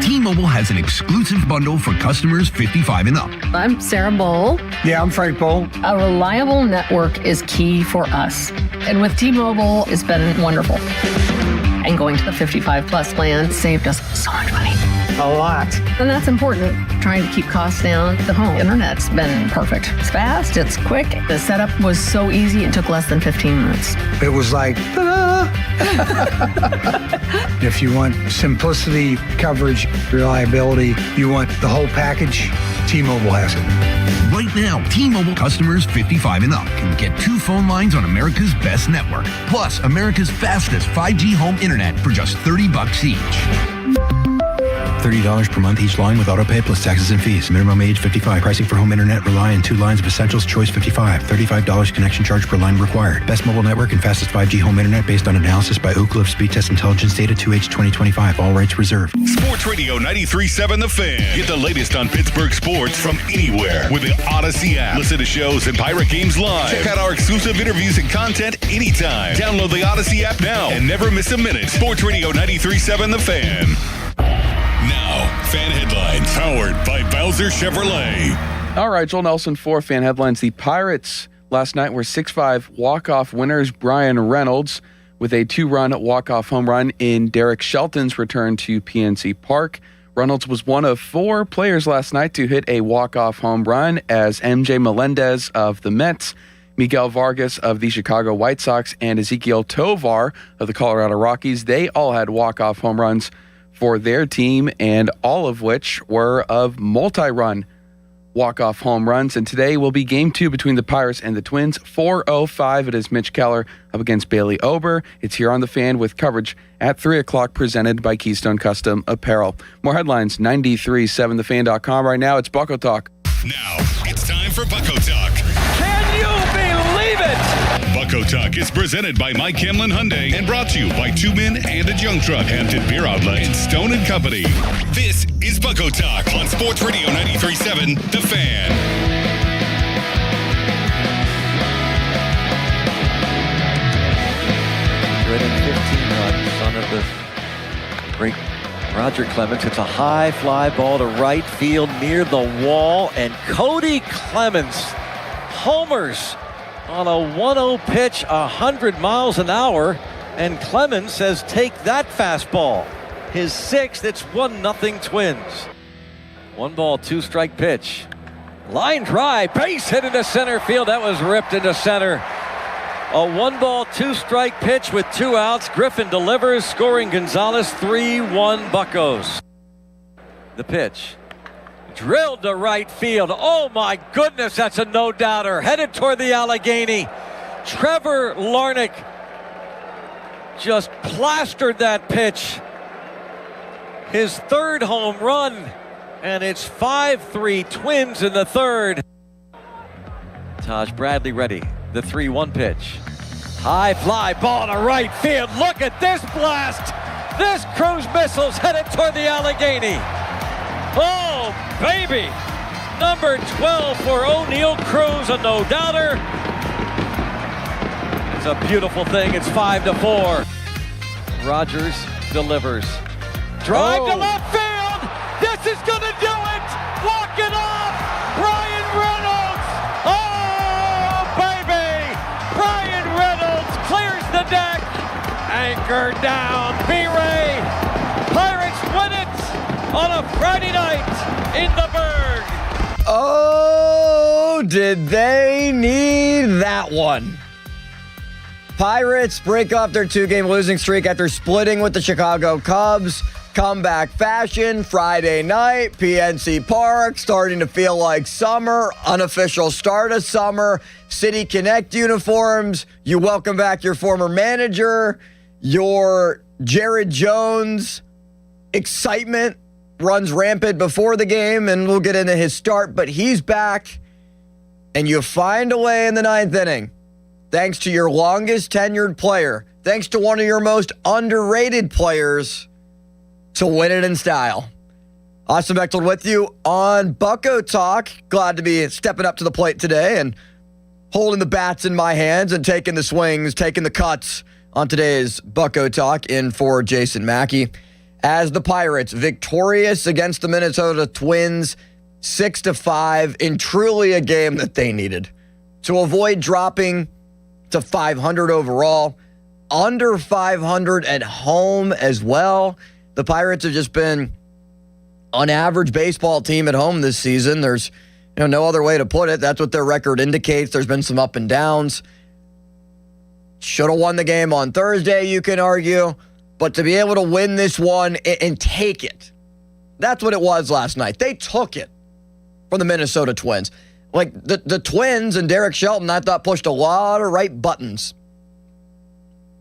T-Mobile has an exclusive bundle for customers 55 and up.
I'm Sarah Bowl.
Yeah, I'm Frank Bowl.
A reliable network is key for us. And with T-Mobile, it's been wonderful. And going to the 55 plus plan saved us so much money.
A lot.
And that's important. Trying to keep costs down. The home internet's been perfect. It's fast, it's quick. The setup was so easy, it took less than 15 minutes.
It was like, ta-da! If you want simplicity, coverage, reliability, you want the whole package, T-Mobile has it. Right now, T-Mobile customers 55 and up can get 2 phone lines on America's best network, plus America's fastest 5G home internet for just $30 each.
$30 per month each line with autopay plus taxes and fees. Minimum age 55. Pricing for home internet rely on 2 lines of essentials. Choice 55. $35 connection charge per line required. Best mobile network and fastest 5G home internet based on analysis by Ookla of Speed Test Intelligence Data 2H 2025. All rights reserved.
Sports Radio 93.7 The Fan. Get the latest on Pittsburgh sports from anywhere with the Odyssey app. Listen to shows and Pirate Games live. Check out our exclusive interviews and content anytime. Download the Odyssey app now and never miss a minute. Sports Radio 93.7 The Fan. Now, fan headlines powered by Bowser Chevrolet.
All right, Joel Nelson for fan headlines. The Pirates last night were 6-5 walk-off winners. Brian Reynolds with a 2-run walk-off home run in Derek Shelton's return to PNC Park. Reynolds was one of 4 players last night to hit a walk-off home run, as MJ Melendez of the Mets, Miguel Vargas of the Chicago White Sox, and Ezequiel Tovar of the Colorado Rockies. They all had walk-off home runs for their team, and all of which were of multi-run walk-off home runs. And today will be Game 2 between the Pirates and the Twins. 4:05, it is Mitch Keller up against Bailey Ober. It's here on The Fan with coverage at 3 o'clock presented by Keystone Custom Apparel. More headlines, 93.7thefan.com. Right now, it's Bucko Talk.
Now, it's time for Bucko Talk.
Can you believe it?
Bucko Talk is presented by Mike Hamlin Hyundai and brought to you by Two Men and a Junk Truck, Hampton Beer Outlet, and Stone & Company. This is Bucko Talk on Sports Radio 93.7 The Fan.
Right at 15 runs on the break
Roger Clemens hits a high fly ball to right field near the wall, and Cody Clemens homers on a 1-0 pitch, 100 miles an hour, and Clemens says, take that fastball. His 6th, it's 1-0 Twins. 1-2 pitch. Line drive, base hit into center field. That was ripped into center. A 1-2 pitch with 2 outs. Griffin delivers, scoring Gonzalez. 3-1 Buccos. The pitch. Drilled to right field. Oh my goodness, that's a no-doubter. Headed toward the Allegheny. Trevor Larnach just plastered that pitch. His 3rd home run, and it's 5-3 Twins in the 3rd. Taj Bradley ready. The 3-1 pitch. High fly ball to right field. Look at this blast. This cruise missile's headed toward the Allegheny. Oh, baby. Number 12 for O'Neill Cruz, a no-doubter. It's a beautiful thing. It's 5-4. Rogers delivers. Drive to left field. This is going to do it. Walk it off. Brian Reynolds. Oh, baby. Brian Reynolds clears the deck. Anchor down. B-Ray. Pirates win it on a Friday night in the Berg.
Oh, did they need that one? Pirates break off their 2-game losing streak after splitting with the Chicago Cubs. Comeback fashion, Friday night, PNC Park, starting to feel like summer, unofficial start of summer, City Connect uniforms. You welcome back your former manager. Your Jared Jones excitement runs rampant before the game, and we'll get into his start, but he's back, and you find a way in the 9th inning, thanks to your longest tenured player, thanks to one of your most underrated players, to win it in style. Austin Bechtold with you on Bucco Talk. Glad to be stepping up to the plate today and holding the bats in my hands and taking the swings, taking the cuts on today's Bucco Talk in for Jason Mackey. As the Pirates victorious against the Minnesota Twins 6-5 in truly a game that they needed to avoid dropping to 500 overall, under 500 at home as well. The Pirates have just been an average baseball team at home this season. There's no other way to put it. That's what their record indicates. There's been some up and downs. Should have won the game on Thursday, you can argue. But to be able to win this one and take it, that's what it was last night. They took it from the Minnesota Twins. Like the Twins and Derek Shelton, I thought pushed a lot of right buttons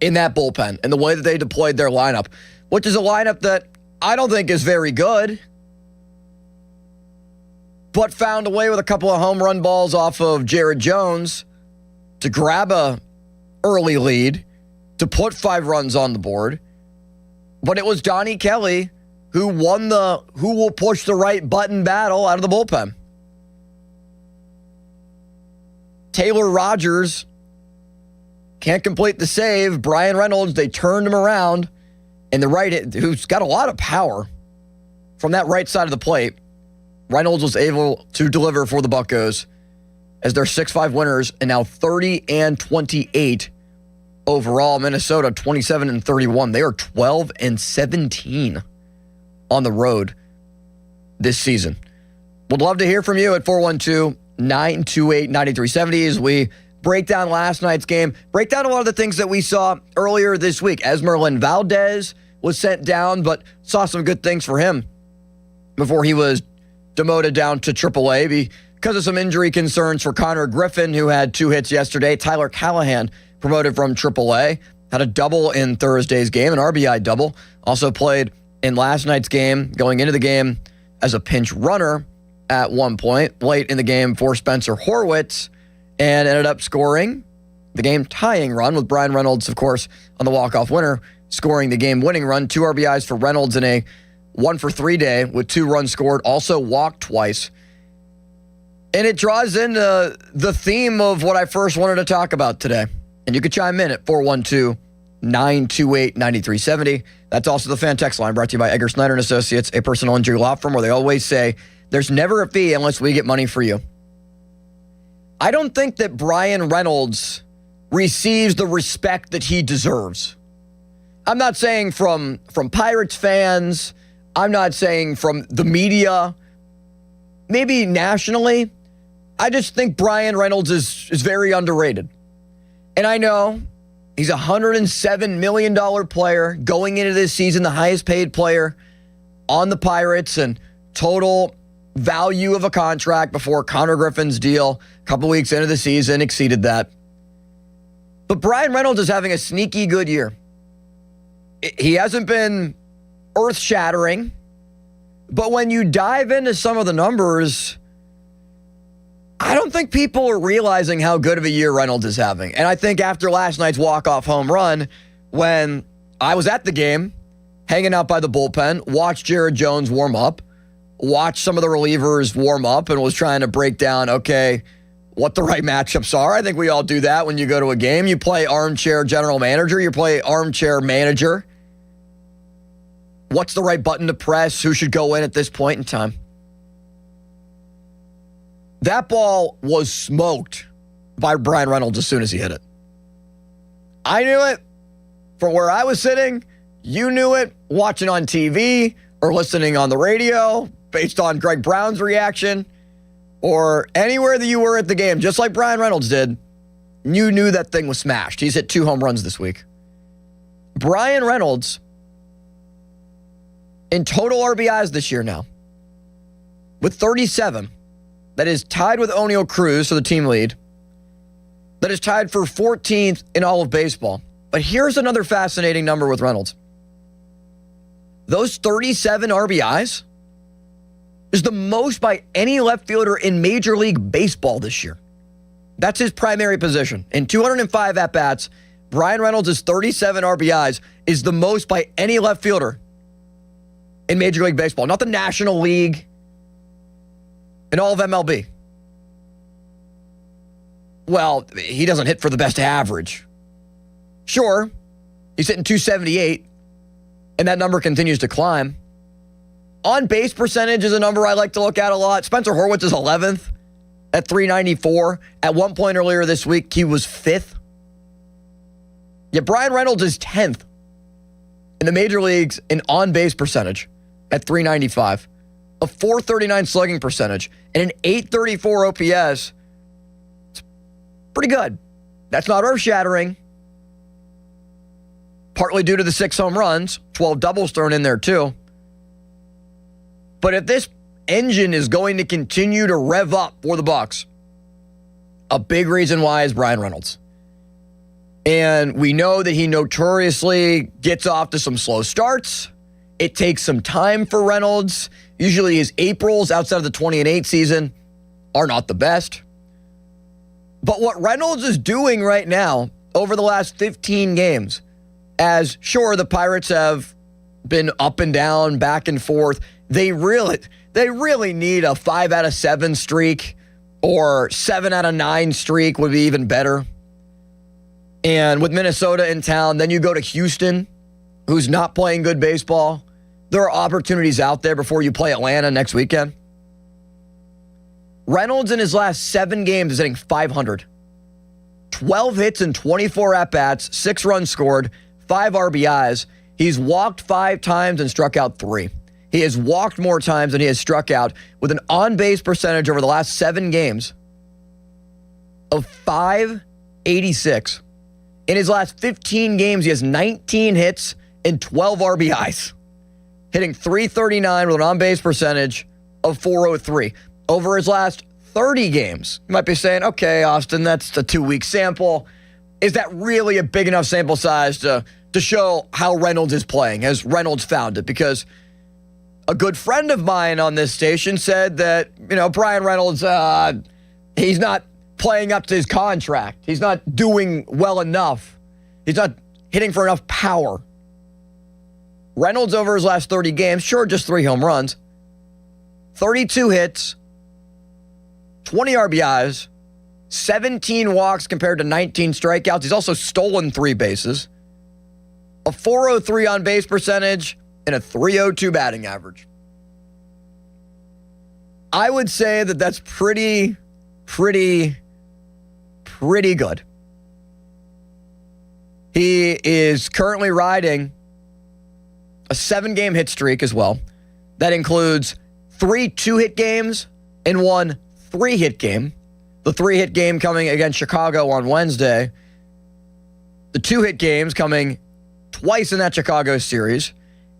in that bullpen and the way that they deployed their lineup, which is a lineup that I don't think is very good, but found a way with a couple of home run balls off of Jared Jones to grab a early lead, to put 5 runs on the board. But it was Donnie Kelly who won the who will push the right button battle out of the bullpen. Taylor Rogers can't complete the save. Brian Reynolds, they turned him around. And the right, who's got a lot of power from that right side of the plate, Reynolds was able to deliver for the Buccos as they're 6-5 winners and now 30-28 overall. Minnesota 27-31. They are 12-17 on the road this season. Would love to hear from you at 412-928-9370 as we break down last night's game, break down a lot of the things that we saw earlier this week. Esmeralyn Valdez was sent down, but saw some good things for him before he was demoted down to AAA because of some injury concerns for Connor Griffin, who had 2 hits yesterday. Tyler Callahan, promoted from AAA, had a double in Thursday's game, an RBI double. Also played in last night's game, going into the game as a pinch runner at one point, late in the game for Spencer Horwitz, and ended up scoring the game-tying run with Brian Reynolds, of course, on the walk-off winner, scoring the game-winning run. 2 RBIs for Reynolds in a 1-for-3 day with 2 runs scored, also walked twice. And it draws into the theme of what I first wanted to talk about today. And you can chime in at 888-928-9370. That's also the fan text line, brought to you by Edgar Snyder & Associates, a personal injury law firm where they always say, there's never a fee unless we get money for you. I don't think that Bryan Reynolds receives the respect that he deserves. I'm not saying from Pirates fans. I'm not saying from the media. Maybe nationally. I just think Bryan Reynolds is very underrated. And I know he's a $107 million player going into this season, the highest paid player on the Pirates, and total value of a contract before Connor Griffin's deal a couple weeks into the season exceeded that. But Bryan Reynolds is having a sneaky good year. He hasn't been earth-shattering, but when you dive into some of the numbers, I don't think people are realizing how good of a year Reynolds is having. And I think after last night's walk-off home run, when I was at the game, hanging out by the bullpen, watched Jared Jones warm up, watched some of the relievers warm up, and was trying to break down, okay, what the right matchups are. I think we all do that when you go to a game. You play armchair general manager, you play armchair manager. What's the right button to press? Who should go in at this point in time? That ball was smoked by Bryan Reynolds as soon as he hit it. I knew it from where I was sitting. You knew it watching on TV or listening on the radio based on Greg Brown's reaction or anywhere that you were at the game, just like Bryan Reynolds did. You knew that thing was smashed. He's hit 2 home runs this week. Bryan Reynolds, in total RBIs this year now, with 37, that is tied with Oneil Cruz, so the team lead, that is tied for 14th in all of baseball. But here's another fascinating number with Reynolds. Those 37 RBIs is the most by any left fielder in Major League Baseball this year. That's his primary position. In 205 at-bats, Bryan Reynolds' 37 RBIs is the most by any left fielder in Major League Baseball. Not the National League, in all of MLB. Well, he doesn't hit for the best average. Sure, he's hitting 278, and that number continues to climb. On-base percentage is a number I like to look at a lot. Spencer Horwitz is 11th at 394. At one point earlier this week, he was 5th. Yet Bryan Reynolds is 10th in the major leagues in on-base percentage at 395. A 439 slugging percentage and an 834 OPS. It's pretty good. That's not earth-shattering. Partly due to the 6 home runs, 12 doubles thrown in there too. But if this engine is going to continue to rev up for the Bucs, a big reason why is Bryan Reynolds. And we know that he notoriously gets off to some slow starts. It takes some time for Reynolds. Usually his Aprils outside of the 20-8 season are not the best. But what Reynolds is doing right now over the last 15 games, as sure the Pirates have been up and down, back and forth, they really need a 5 out of 7 streak or 7 out of 9 streak would be even better. And with Minnesota in town, then you go to Houston, who's not playing good baseball. There are opportunities out there before you play Atlanta next weekend. Reynolds in his last 7 games is hitting .500. 12 hits and 24 at-bats, 6 runs scored, 5 RBIs. He's walked 5 times and struck out 3. He has walked more times than he has struck out with an on-base percentage over the last 7 games of .586. In his last 15 games, he has 19 hits and 12 RBIs, hitting .339 with an on-base percentage of .403. Over his last 30 games, you might be saying, okay, Austin, that's a 2-week sample. Is that really a big enough sample size to show how Reynolds is playing? Has Reynolds found it? Because a good friend of mine on this station said that, Bryan Reynolds, he's not playing up to his contract. He's not doing well enough. He's not hitting for enough power. Reynolds over his last 30 games, sure, just 3 home runs, 32 hits, 20 RBIs, 17 walks compared to 19 strikeouts. He's also stolen 3 bases. a .403 on base percentage, and a .302 batting average. I would say that that's pretty good. He is currently riding a 7-game hit streak as well. That includes 3 2-hit games and 1 3-hit game. The 3-hit game coming against Chicago on Wednesday. The 2-hit games coming twice in that Chicago series.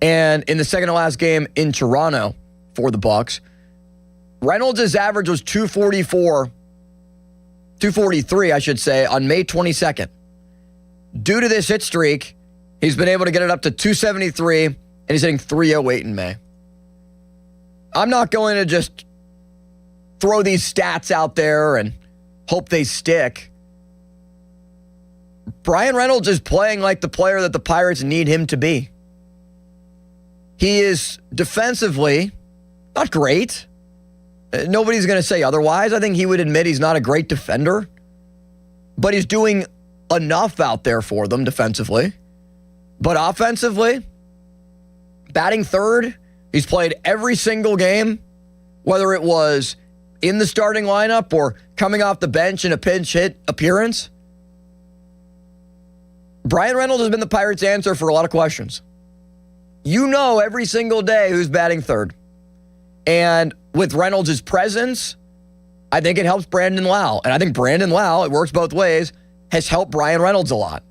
And in the second to last game in Toronto for the Bucks. Reynolds' average was 243, I should say, on May 22nd. Due to this hit streak, he's been able to get it up to 273, and he's hitting 308 in May. I'm not going to just throw these stats out there and hope they stick. Bryan Reynolds is playing like the player that the Pirates need him to be. He is defensively not great. Nobody's going to say otherwise. I think he would admit he's not a great defender, but he's doing enough out there for them defensively. But offensively, batting third, he's played every single game, whether it was in the starting lineup or coming off the bench in a pinch hit appearance. Bryan Reynolds has been the Pirates' answer for a lot of questions. You know every single day who's batting third. And with Reynolds' presence, I think it helps Brandon Lau. And I think Brandon Lau, it works both ways, has helped Bryan Reynolds a lot.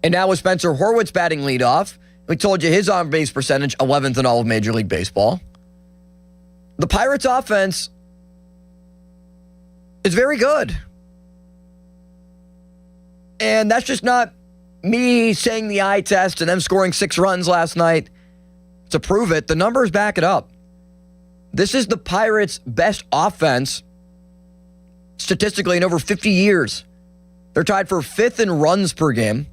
And now with Spencer Horwitz batting leadoff, we told you his on-base percentage, 11th in all of Major League Baseball. The Pirates' offense is very good. And that's just not me saying the eye test and them scoring 6 runs last night to prove it. The numbers back it up. This is the Pirates' best offense statistically in over 50 years. They're tied for 5th in runs per game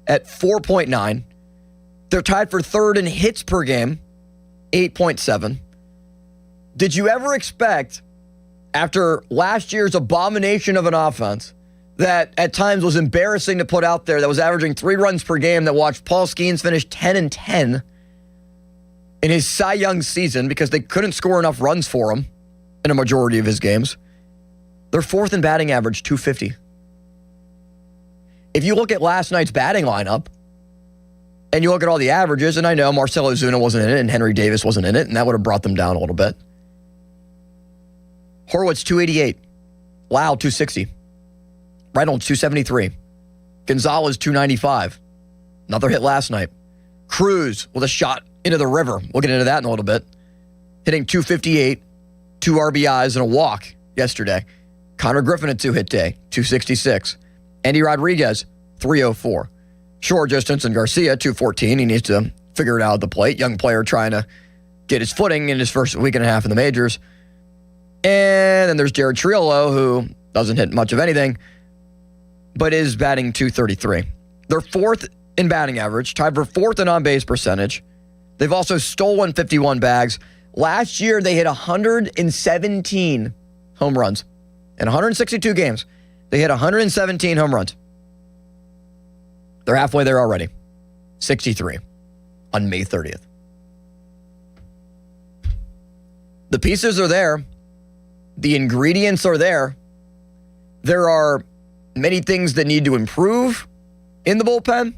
at 4.9. They're tied for 3rd in hits per game, 8.7. Did you ever expect, after last year's abomination of an offense, that at times was embarrassing to put out there, that was averaging 3 runs per game, that watched Paul Skeens finish 10-10 in his Cy Young season because they couldn't score enough runs for him in a majority of his games? They're 4th in batting average, 250. If you look at last night's batting lineup, and you look at all the averages, and I know Marcell Ozuna wasn't in it, and Henry Davis wasn't in it, and that would have brought them down a little bit. Horwitz, 288. Lau, 260. Reynolds, 273. Gonzalez, 295. Another hit last night. Cruz with a shot into the river. We'll get into that in a little bit. Hitting 258, 2 RBIs and a walk yesterday. Connor Griffin, a 2-hit day, 266. Andy Rodriguez, 304. Short distance and Garcia, 214. He needs to figure it out at the plate. Young player trying to get his footing in his first week and a half in the majors. And then there's Jared Triolo, who doesn't hit much of anything, but is batting 233. They're 4th in batting average, tied for 4th in on-base percentage. They've also stolen 51 bags. Last year, they hit 117 home runs. In 162 games, they hit 117 home runs. They're halfway there already. 63 on May 30th. The pieces are there. The ingredients are there. There are many things that need to improve in the bullpen.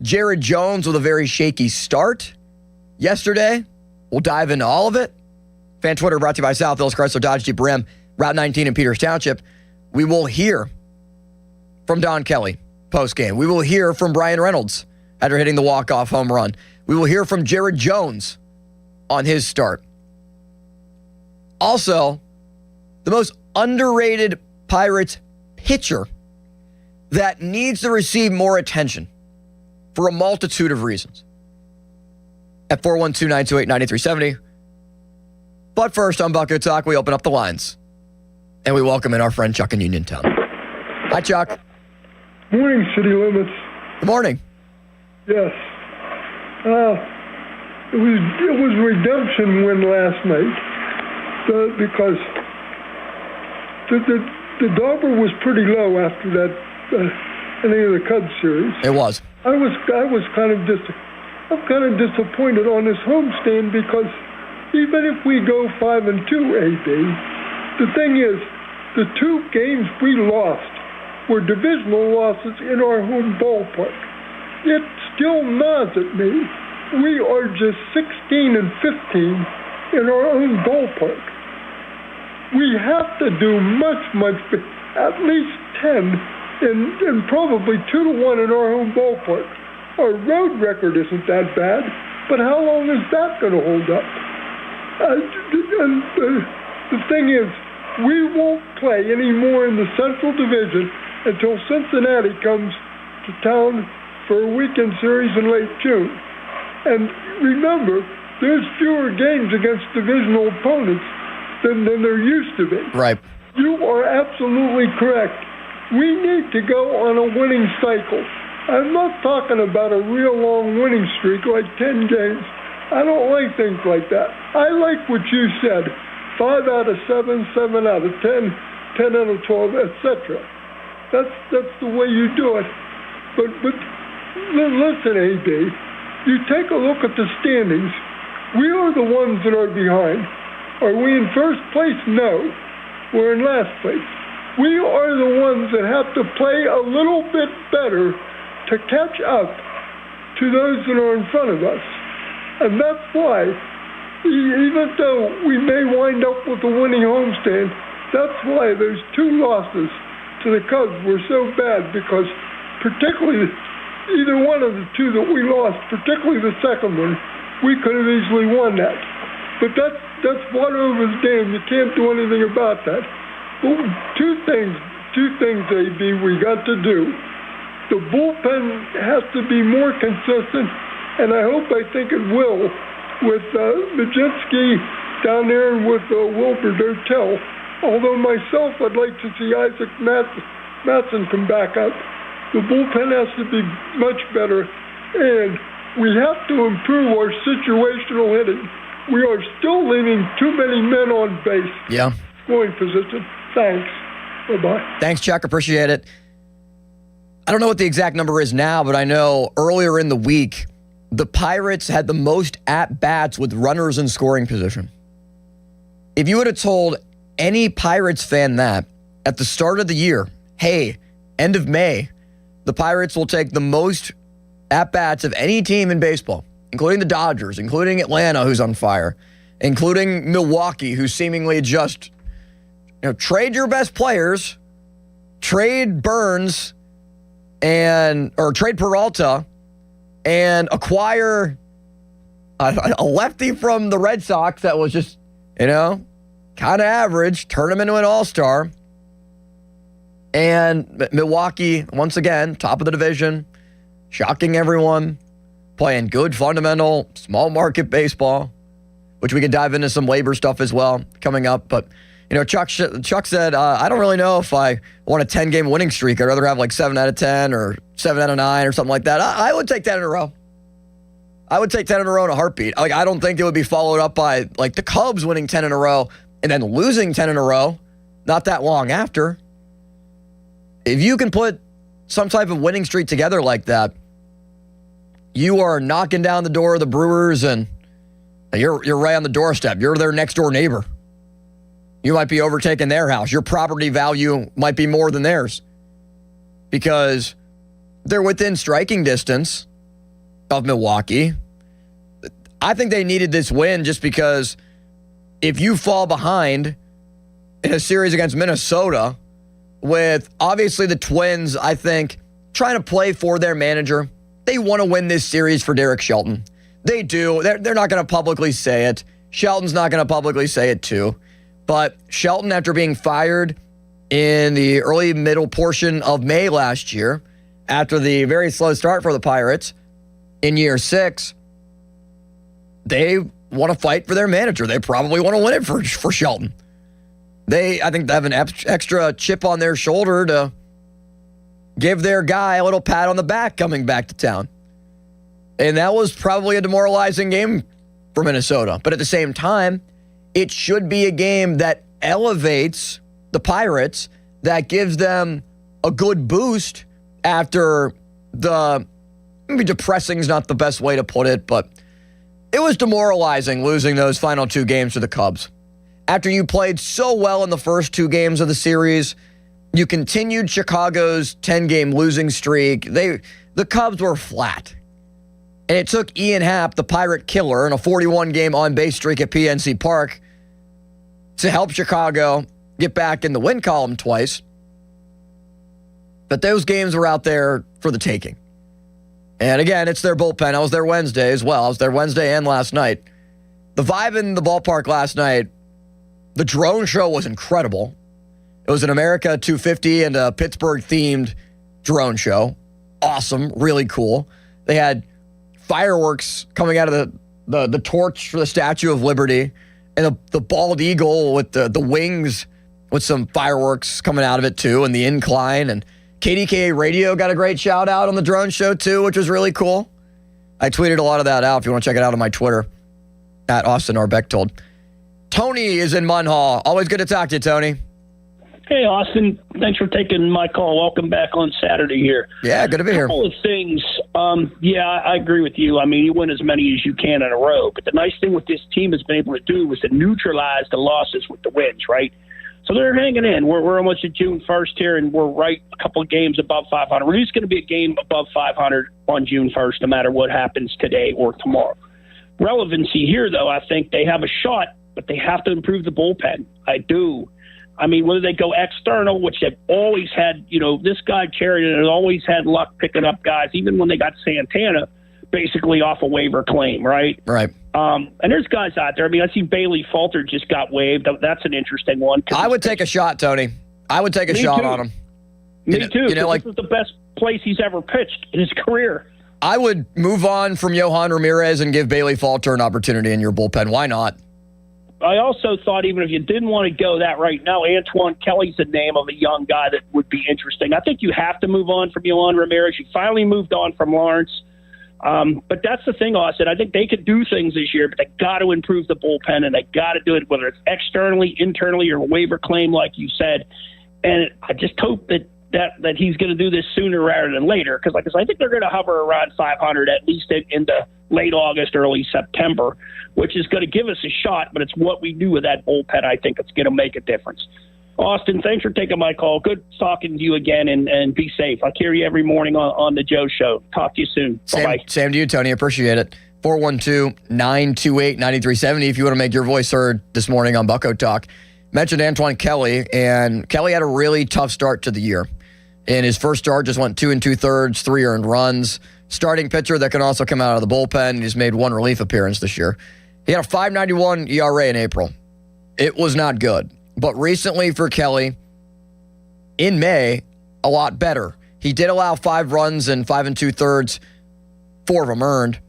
Jared Jones with a very shaky start yesterday. We'll dive into all of it. Fan Twitter brought to you by South Hills Chrysler Dodge Jeep Ram, Route 19 in Peters Township. We will hear from Don Kelly post-game. We will hear from Bryan Reynolds after hitting the walk-off home run. We will hear from Jared Jones on his start. Also, the most underrated Pirates pitcher that needs to receive more attention for a multitude of reasons. At 412-928-9370. But first on Bucket Talk, we open up the lines. And we welcome in our friend Chuck in Uniontown. Hi, Chuck.
Morning, City Limits.
Good morning.
Yes. It was redemption win last night because the Dauber was pretty low after that any of the Cubs series.
It was.
I'm kind of disappointed on this homestand because even if we go 5-2, AB, the thing is, the 2 games we lost were divisional losses in our home ballpark. It still gnaws at me. We are just 16-15 in our own ballpark. We have to do much at least 10 and probably 2-1 in our home ballpark. Our road record isn't that bad, but how long is that going to hold up? The thing is, we won't play anymore in the Central Division until Cincinnati comes to town for a weekend series in late June. And remember, there's fewer games against divisional opponents than there used to be.
Right.
You are absolutely correct. We need to go on a winning cycle. I'm not talking about a real long winning streak like 10 games. I don't like things like that. I like what you said. 5 out of 7, 7 out of 10, 10 out of 12, etc. That's the way you do it. But listen, AB, you take a look at the standings. We are the ones that are behind. Are we in first place? No. We're in last place. We are the ones that have to play a little bit better to catch up to those that are in front of us. And that's why, even though we may wind up with a winning homestand, that's why those 2 losses to the Cubs were so bad, because particularly either one of the 2 that we lost, particularly the second one, we could have easily won that. But that's water over the dam. You can't do anything about that. But two things, AB, we got to do. The bullpen has to be more consistent, and I think it will, with Majinski down there and with Wilbur Dotel. Although myself, I'd like to see Isaac Matson come back up. The bullpen has to be much better, and we have to improve our situational hitting. We are still leaving too many men on base.
Yeah.
Scoring position. Thanks. Bye-bye.
Thanks, Chuck. Appreciate it. I don't know what the exact number is now, but I know earlier in the week, the Pirates had the most at-bats with runners in scoring position. If you would have told any Pirates fan that at the start of the year, hey, end of May, the Pirates will take the most at-bats of any team in baseball, including the Dodgers, including Atlanta, who's on fire, including Milwaukee, who's seemingly just, trade your best players, trade Burns, or trade Peralta, and acquire a lefty from the Red Sox that was just, kind of average, turn him into an all-star. And Milwaukee, once again, top of the division, shocking everyone, playing good, fundamental, small market baseball, which we can dive into some labor stuff as well coming up. But, Chuck said, I don't really know if I want a 10-game winning streak. I'd rather have like 7 out of 10 or 7 out of 9 or something like that. I would take 10 in a row. I would take 10 in a row in a heartbeat. I don't think it would be followed up by like the Cubs winning 10 in a row and then losing 10 in a row not that long after. If you can put some type of winning streak together like that, you are knocking down the door of the Brewers and you're right on the doorstep. You're their next door neighbor. You might be overtaking their house. Your property value might be more than theirs because they're within striking distance of Milwaukee. I think they needed this win just because if you fall behind in a series against Minnesota with obviously the Twins, I think, trying to play for their manager, they want to win this series for Derek Shelton. They do. They're not going to publicly say it. Shelton's not going to publicly say it too. But Shelton, after being fired in the early middle portion of May last year, after the very slow start for the Pirates in year 6, they want to fight for their manager. They probably want to win it for Shelton. I think they have an extra chip on their shoulder to give their guy a little pat on the back coming back to town. And that was probably a demoralizing game for Minnesota. But at the same time, it should be a game that elevates the Pirates, that gives them a good boost after the maybe depressing is not the best way to put it, but it was demoralizing losing those final 2 games to the Cubs. After you played so well in the first 2 games of the series, you continued Chicago's 10-game losing streak. The Cubs were flat. And it took Ian Happ, the Pirate killer, in a 41-game on-base streak at PNC Park to help Chicago get back in the win column twice. But those games were out there for the taking. And again, it's their bullpen. I was there Wednesday as well. I was there Wednesday and last night. The vibe in the ballpark last night, the drone show was incredible. It was an America 250 and a Pittsburgh-themed drone show. Awesome, really cool. They had fireworks coming out of the torch for the Statue of Liberty, and the bald eagle with the wings with some fireworks coming out of it too, and the incline. And KDKA Radio got a great shout out on the drone show too, which was really cool. I tweeted a lot of that out if you want to check it out on my Twitter, at Austin R. Bechtold. Tony is in Munhall. Always good to talk to you, Tony.
Hey, Austin. Thanks for taking my call. Welcome back on Saturday here.
Yeah, good to be here.
A couple of things. I agree with you. I mean, you win as many as you can in a row. But the nice thing with this team has been able to do is to neutralize the losses with the wins, right? So they're hanging in. We're almost at June 1st here, and we're right a couple of games above 500. We're just going to be a game above 500 on June 1st, no matter what happens today or tomorrow. Relevancy here, though, I think they have a shot, but they have to improve the bullpen. I do. I mean, whether they go external, which they've always had, this guy, Sheridan, has always had luck picking up guys, even when they got Santana basically off a waiver claim, right?
Right.
And there's guys out there. I mean, I see Bailey Falter just got waived. That's an interesting one.
I would take a shot, Tony. I would take a shot on him.
Me too. This is the best place he's ever pitched in his career.
I would move on from Yohan Ramirez and give Bailey Falter an opportunity in your bullpen. Why not?
I also thought even if you didn't want to go that right now, Antoine Kelly's the name of a young guy that would be interesting. I think you have to move on from Yohan Ramirez. You finally moved on from Lawrence. But that's the thing, Austin. I think they could do things this year, but they got to improve the bullpen, and they got to do it, whether it's externally, internally, or a waiver claim, like you said. And I just hope that he's going to do this sooner rather than later, because I think they're going to hover around 500 at least into late August, early September, which is going to give us a shot. But it's what we do with that bullpen. I think it's going to make a difference. Austin, thanks for taking my call. Good talking to you again, and be safe. I hear you every morning on the Joe Show. Talk to you soon. Bye-bye.
Same to you, Tony. Appreciate it. 412-928-9370 if you want to make your voice heard this morning on Bucko Talk. Mentioned Antoine Kelly, and Kelly had a really tough start to the year. In his first start, just went 2 2/3, 3 earned runs. Starting pitcher that can also come out of the bullpen. He's made 1 relief appearance this year. He had a 5.91 ERA in April. It was not good. But recently for Kelly, in May, a lot better. He did allow 5 runs and 5 2/3, 4 of them earned,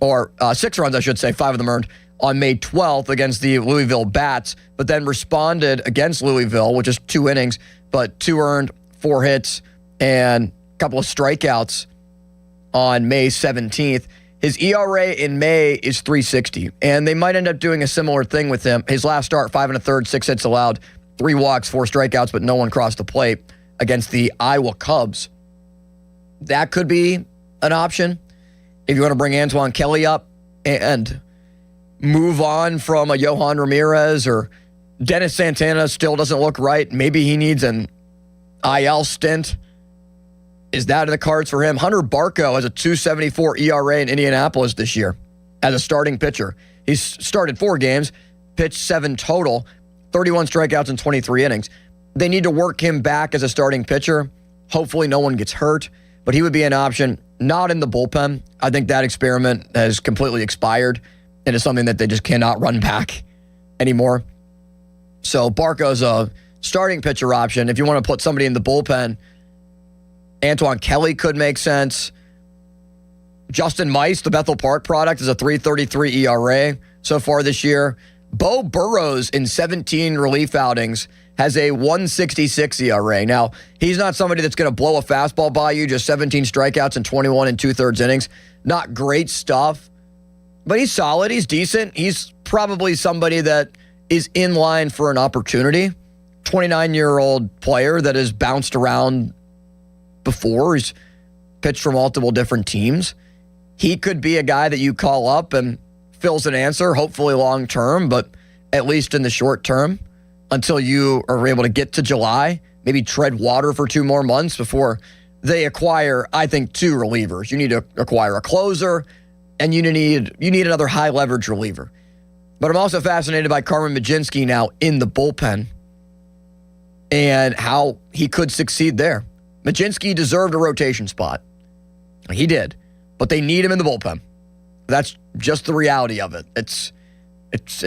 or 6 runs, I should say, 5 of them earned, on May 12th against the Louisville Bats, but then responded against Louisville, which is 2 innings, but 2 earned, 4 hits, and a couple of strikeouts on May 17th. His ERA in May is 3.60, and they might end up doing a similar thing with him. His last start, 5 1/3, 6 hits allowed, 3 walks, 4 strikeouts, but no one crossed the plate against the Iowa Cubs. That could be an option if you want to bring Antoine Kelly up and move on from a Yohan Ramirez, or Dennis Santana still doesn't look right. Maybe he needs an IL stint. Is that in the cards for him? Hunter Barco has a 2.74 ERA in Indianapolis this year as a starting pitcher. He's started 4 games, pitched 7 total, 31 strikeouts in 23 innings. They need to work him back as a starting pitcher. Hopefully no one gets hurt, but he would be an option. Not in the bullpen. I think that experiment has completely expired, and it's something that they just cannot run back anymore. So Barco's a starting pitcher option. If you want to put somebody in the bullpen, Antoine Kelly could make sense. Justin Mice, the Bethel Park product, is a 3.33 ERA so far this year. Bo Burrows, in 17 relief outings, has a 1.66 ERA. Now, he's not somebody that's going to blow a fastball by you, just 17 strikeouts and 21 2/3 innings. Not great stuff, but he's solid. He's decent. He's probably somebody that is in line for an opportunity. 29-year-old player that has bounced around before. He's pitched for multiple different teams. He could be a guy that you call up and fills an answer, hopefully long term, but at least in the short term, until you are able to get to July, maybe tread water for 2 more months before they acquire, I think, 2 relievers. You need to acquire a closer, and you need another high leverage reliever. But I'm also fascinated by Carmen Mlodzinski now in the bullpen and how he could succeed there. Mlodzinski deserved a rotation spot. He did. But they need him in the bullpen. That's just the reality of it. It's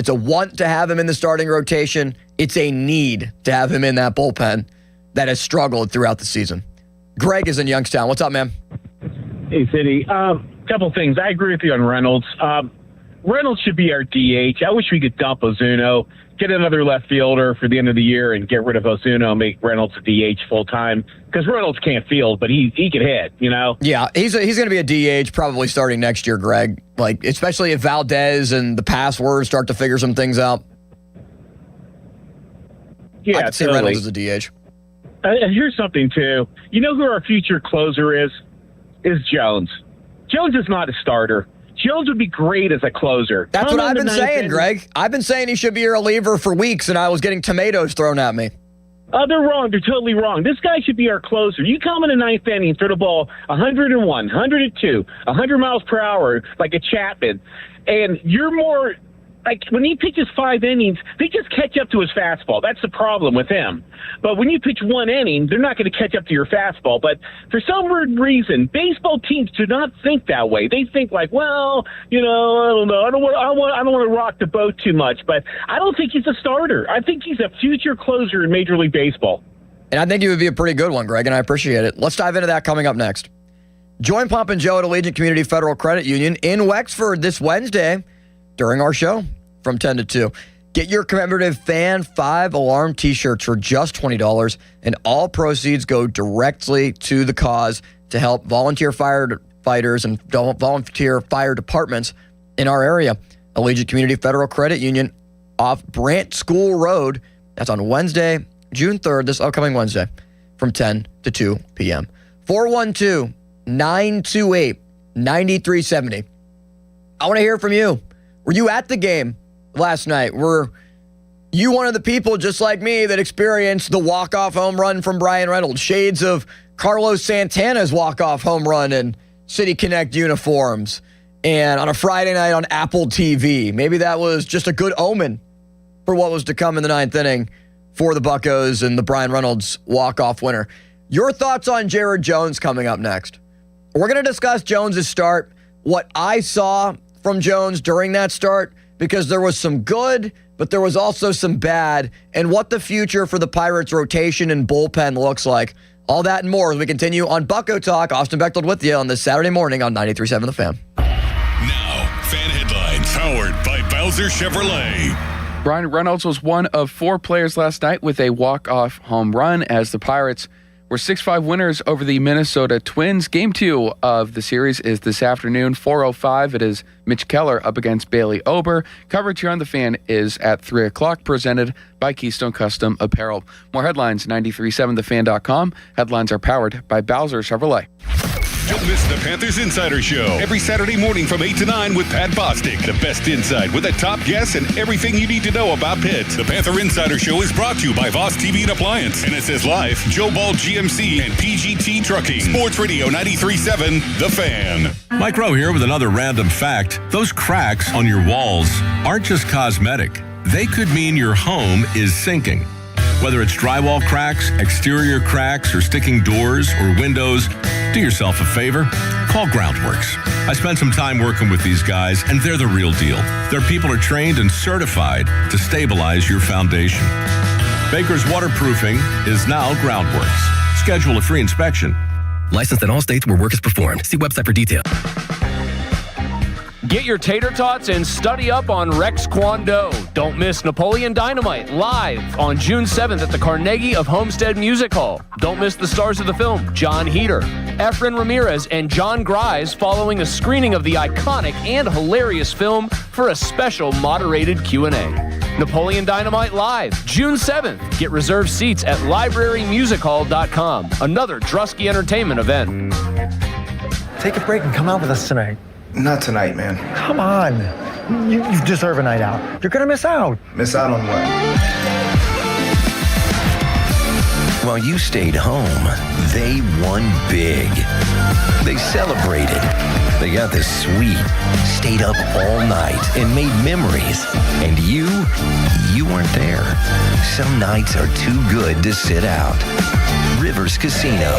a want to have him in the starting rotation. It's a need to have him in that bullpen that has struggled throughout the season. Greg is in Youngstown. What's up, man?
Hey, City. Couple things. I agree with you on Reynolds. Reynolds should be our DH. I wish we could dump Ozuna, get another left fielder for the end of the year, and get rid of Ozuna and make Reynolds a DH full time. Because Reynolds can't field, but he can hit. You know. Yeah,
he's going to be a DH probably starting next year, Greg. Like especially if Valdez and the passwords start to figure some things out.
Yeah,
I could see Reynolds as a DH.
And here's something too. You know who our future closer is? Is Jones. Jones is not a starter. Jones would be great as a closer.
That's what I've been saying, Greg. I've been saying he should be a reliever for weeks, and I was getting tomatoes thrown at me.
They're wrong. They're totally wrong. This guy should be our closer. You come in the 9th inning and throw the ball 101, 102, 100 miles per hour like a Chapman, and you're more like when he pitches 5 innings, they just catch up to his fastball. That's the problem with him. But when you pitch 1 inning, they're not going to catch up to your fastball. But for some weird reason, baseball teams do not think that way. They think like, well, you know, I don't know. I don't want to rock the boat too much. But I don't think he's a starter. I think he's a future closer in Major League Baseball.
And I think he would be a pretty good one, Greg, and I appreciate it. Let's dive into that coming up next. Join Pop and Joe at Allegiant Community Federal Credit Union in Wexford this Wednesday during our show from 10 to 2. Get your commemorative Fan 5 alarm t-shirts for just $20, and all proceeds go directly to the cause to help volunteer firefighters and volunteer fire departments in our area. Allegiant Community Federal Credit Union off Brant School Road. That's on Wednesday, June 3rd, this upcoming Wednesday, from 10 to 2 p.m. 412-928-9370. I want to hear from you. Were you at the game last night? Were you one of the people just like me that experienced the walk-off home run from Brian Reynolds? Shades of Carlos Santana's walk-off home run in City Connect uniforms and on a Friday night on Apple TV. Maybe that was just a good omen for what was to come in the 9th inning for the Buccos and the Brian Reynolds walk-off winner. Your thoughts on Jared Jones coming up next. We're going to discuss Jones' start, what I saw from Jones during that start, because there was some good, but there was also some bad, and what the future for the Pirates rotation and bullpen looks like. All that and more as we continue on Bucco Talk. Austin Bechtold with you on this Saturday morning on 93.7 The Fan.
Now, Fan Headlines, powered by Bowser Chevrolet.
Brian Reynolds was one of 4 players last night with a walk-off home run as the Pirates were 6-5 winners over the Minnesota Twins. Game 2 of the series is this afternoon, 4:05. It is Mitch Keller up against Bailey Ober. Coverage here on The Fan is at 3 o'clock, presented by Keystone Custom Apparel. More headlines, 937thefan.com. Headlines are powered by Bowser Chevrolet.
Don't miss the Panthers Insider Show every Saturday morning from 8 to 9 with Pat Bostic. The best insight with the top guests and everything you need to know about Pitt. The Panther Insider Show is brought to you by Voss TV and Appliance, NSS Life, Joe Ball GMC, and PGT Trucking. Sports Radio 93.7, The Fan.
Mike Rowe here with another random fact. Those cracks on your walls aren't just cosmetic. They could mean your home is sinking. Whether it's drywall cracks, exterior cracks, or sticking doors or windows, do yourself a favor. Call Groundworks. I spent some time working with these guys, and they're the real deal. Their people are trained and certified to stabilize your foundation. Baker's Waterproofing is now Groundworks. Schedule a free inspection.
Licensed in all states where work is performed. See website for details.
Get your tater tots and study up on Rex Kwon Do. Don't miss Napoleon Dynamite live on June 7th at the Carnegie of Homestead Music Hall. Don't miss the stars of the film, John Heder, Efren Ramirez, and John Grise following a screening of the iconic and hilarious film for a special moderated Q&A. Napoleon Dynamite live, June 7th. Get reserved seats at librarymusichall.com. Another Drusky Entertainment event.
take a break and come out with us tonight.
Not tonight, man.
Come on. You deserve a night out. You're going to miss out.
Miss out on what?
While you stayed home, they won big. They celebrated. They got the suite, stayed up all night, and made memories. And you weren't there. Some nights are too good to sit out. Rivers Casino.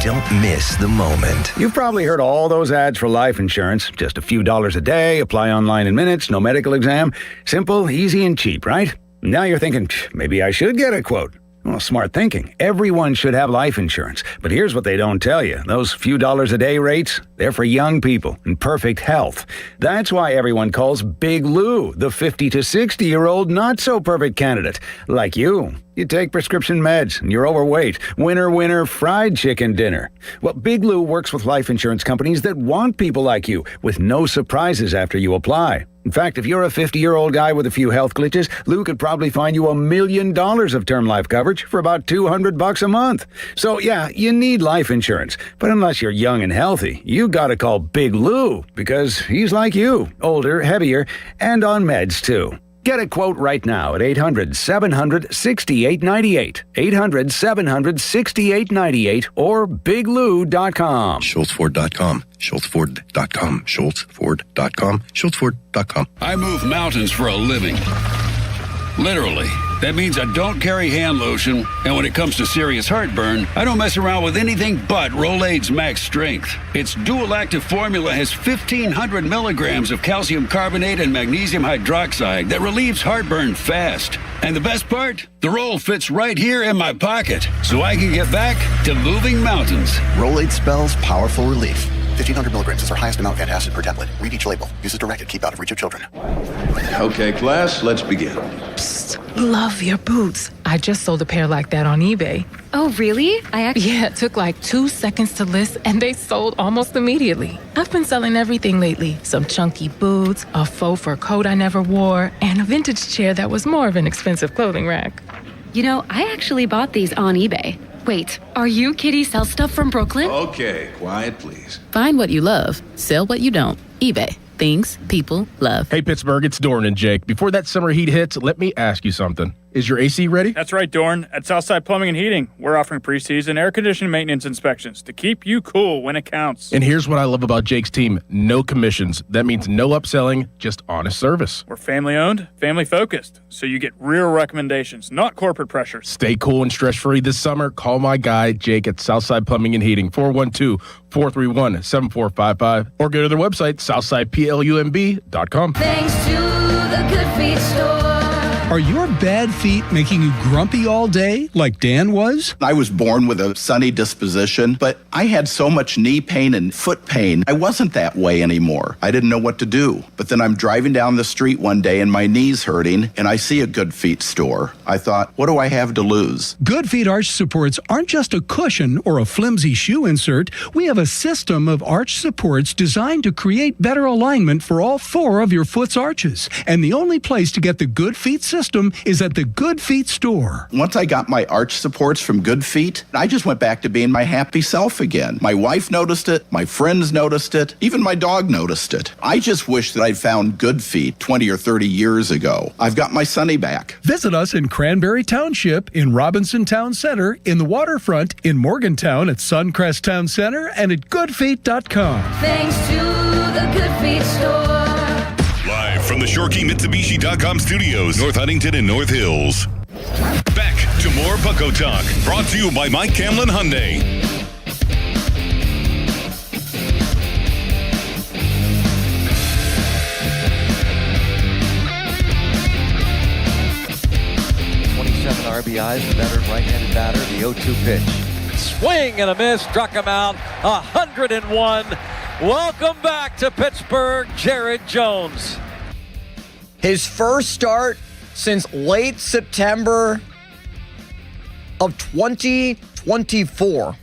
Don't miss the moment.
You've probably heard all those ads for life insurance. Just a few dollars a day, apply online in minutes, no medical exam. Simple, easy, and cheap, right? Now you're thinking, maybe I should get a quote. Well, smart thinking. Everyone should have life insurance. But here's what they don't tell you. Those few dollars a day rates, they're for young people in perfect health. That's why everyone calls Big Lou the 50 to 60-year-old not-so-perfect candidate. Like you. You take prescription meds, and you're overweight. Winner, fried chicken dinner. Well, Big Lou works with life insurance companies that want people like you, with no surprises after you apply. In fact, if you're a 50-year-old guy with a few health glitches, Lou could probably find you $1 million of term life coverage for about $200 a month. So yeah, you need life insurance. But unless you're young and healthy, you gotta call Big Lou, because he's like you, older, heavier, and on meds too. Get a quote right now at 800-700-6898, 800-700-6898, or biglou.com.
SchultzFord.com, SchultzFord.com, SchultzFord.com, SchultzFord.com.
I move mountains for a living. Literally. That means I don't carry hand lotion, and when it comes to serious heartburn, I don't mess around with anything but Rolaids Max Strength. Its dual active formula has 1,500 milligrams of calcium carbonate and magnesium hydroxide that relieves heartburn fast. And the best part? The roll fits right here in my pocket, so I can get back to moving mountains.
Rolaids spells powerful relief. 1,500 milligrams is our highest amount of antacid per tablet. Read each label. Use as directed. Keep out of reach of children.
Okay, class, let's begin.
Psst, love your boots. I just sold a pair like that on eBay.
Oh, really?
Yeah, it took like 2 seconds to list, and they sold almost immediately. I've been selling everything lately. Some chunky boots, a faux fur coat I never wore, and a vintage chair that was more of an expensive clothing rack.
You know, I actually bought these on eBay. Wait, are you Kitty Sell Stuff from Brooklyn?
Okay, quiet, please.
Find what you love, sell what you don't. eBay. Things people love.
Hey, Pittsburgh, it's Dorn and Jake. Before that summer heat hits, let me ask you something. Is your AC ready?
That's right, Dorn. At Southside Plumbing and Heating, we're offering preseason air conditioning maintenance inspections to keep you cool when it counts.
And here's what I love about Jake's team. No commissions. That means no upselling, just honest service.
We're family-owned, family-focused, so you get real recommendations, not corporate pressures.
Stay cool and stress-free this summer. Call my guy, Jake, at Southside Plumbing and Heating, 412-431-7455, or go to their website, southsidepluMB.com.
Thanks to the Good Feet store.
Are your bad feet making you grumpy all day, like Dan was?
I was born with a sunny disposition, but I had so much knee pain and foot pain, I wasn't that way anymore. I didn't know what to do. But then I'm driving down the street one day and my knee's hurting, and I see a Good Feet store. I thought, what do I have to lose?
Good Feet arch supports aren't just a cushion or a flimsy shoe insert. We have a system of arch supports designed to create better alignment for all 4 of your foot's arches. And the only place to get the Good Feet system is at the Good Feet store.
Once I got my arch supports from Good Feet, I just went back to being my happy self again. My wife noticed it, my friends noticed it, even my dog noticed it. I just wish that I'd found Good Feet 20 or 30 years ago. I've got my Sonny back.
Visit us in Cranberry Township, in Robinson Town Center, in the waterfront, in Morgantown at Suncrest Town Center, and at goodfeet.com.
Thanks to the Good Feet store.
Live from the ShorkeyMitsubishi.com studios, North Huntington and North Hills. Back to more Bucko Talk, brought to you by Mike Camlin Hyundai.
RBIs, the veteran right-handed batter, the 0-2 pitch. Swing and a miss, struck him out, 101. Welcome back to Pittsburgh, Jared Jones.
His first start since late September of 2024.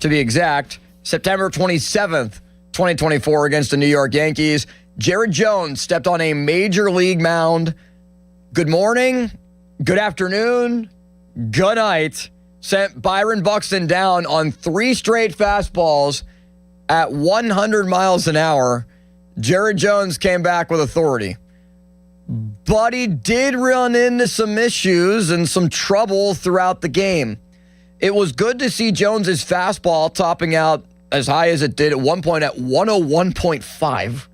To be exact, September 27th, 2024 against the New York Yankees. Jared Jones stepped on a major league mound. Good morning, good afternoon, good night. Sent Byron Buxton down on 3 straight fastballs At 100 miles an hour, Jared Jones came back with authority. But he did run into some issues and some trouble throughout the game. It was good to see Jones's fastball topping out as high as it did at one point at 101.5.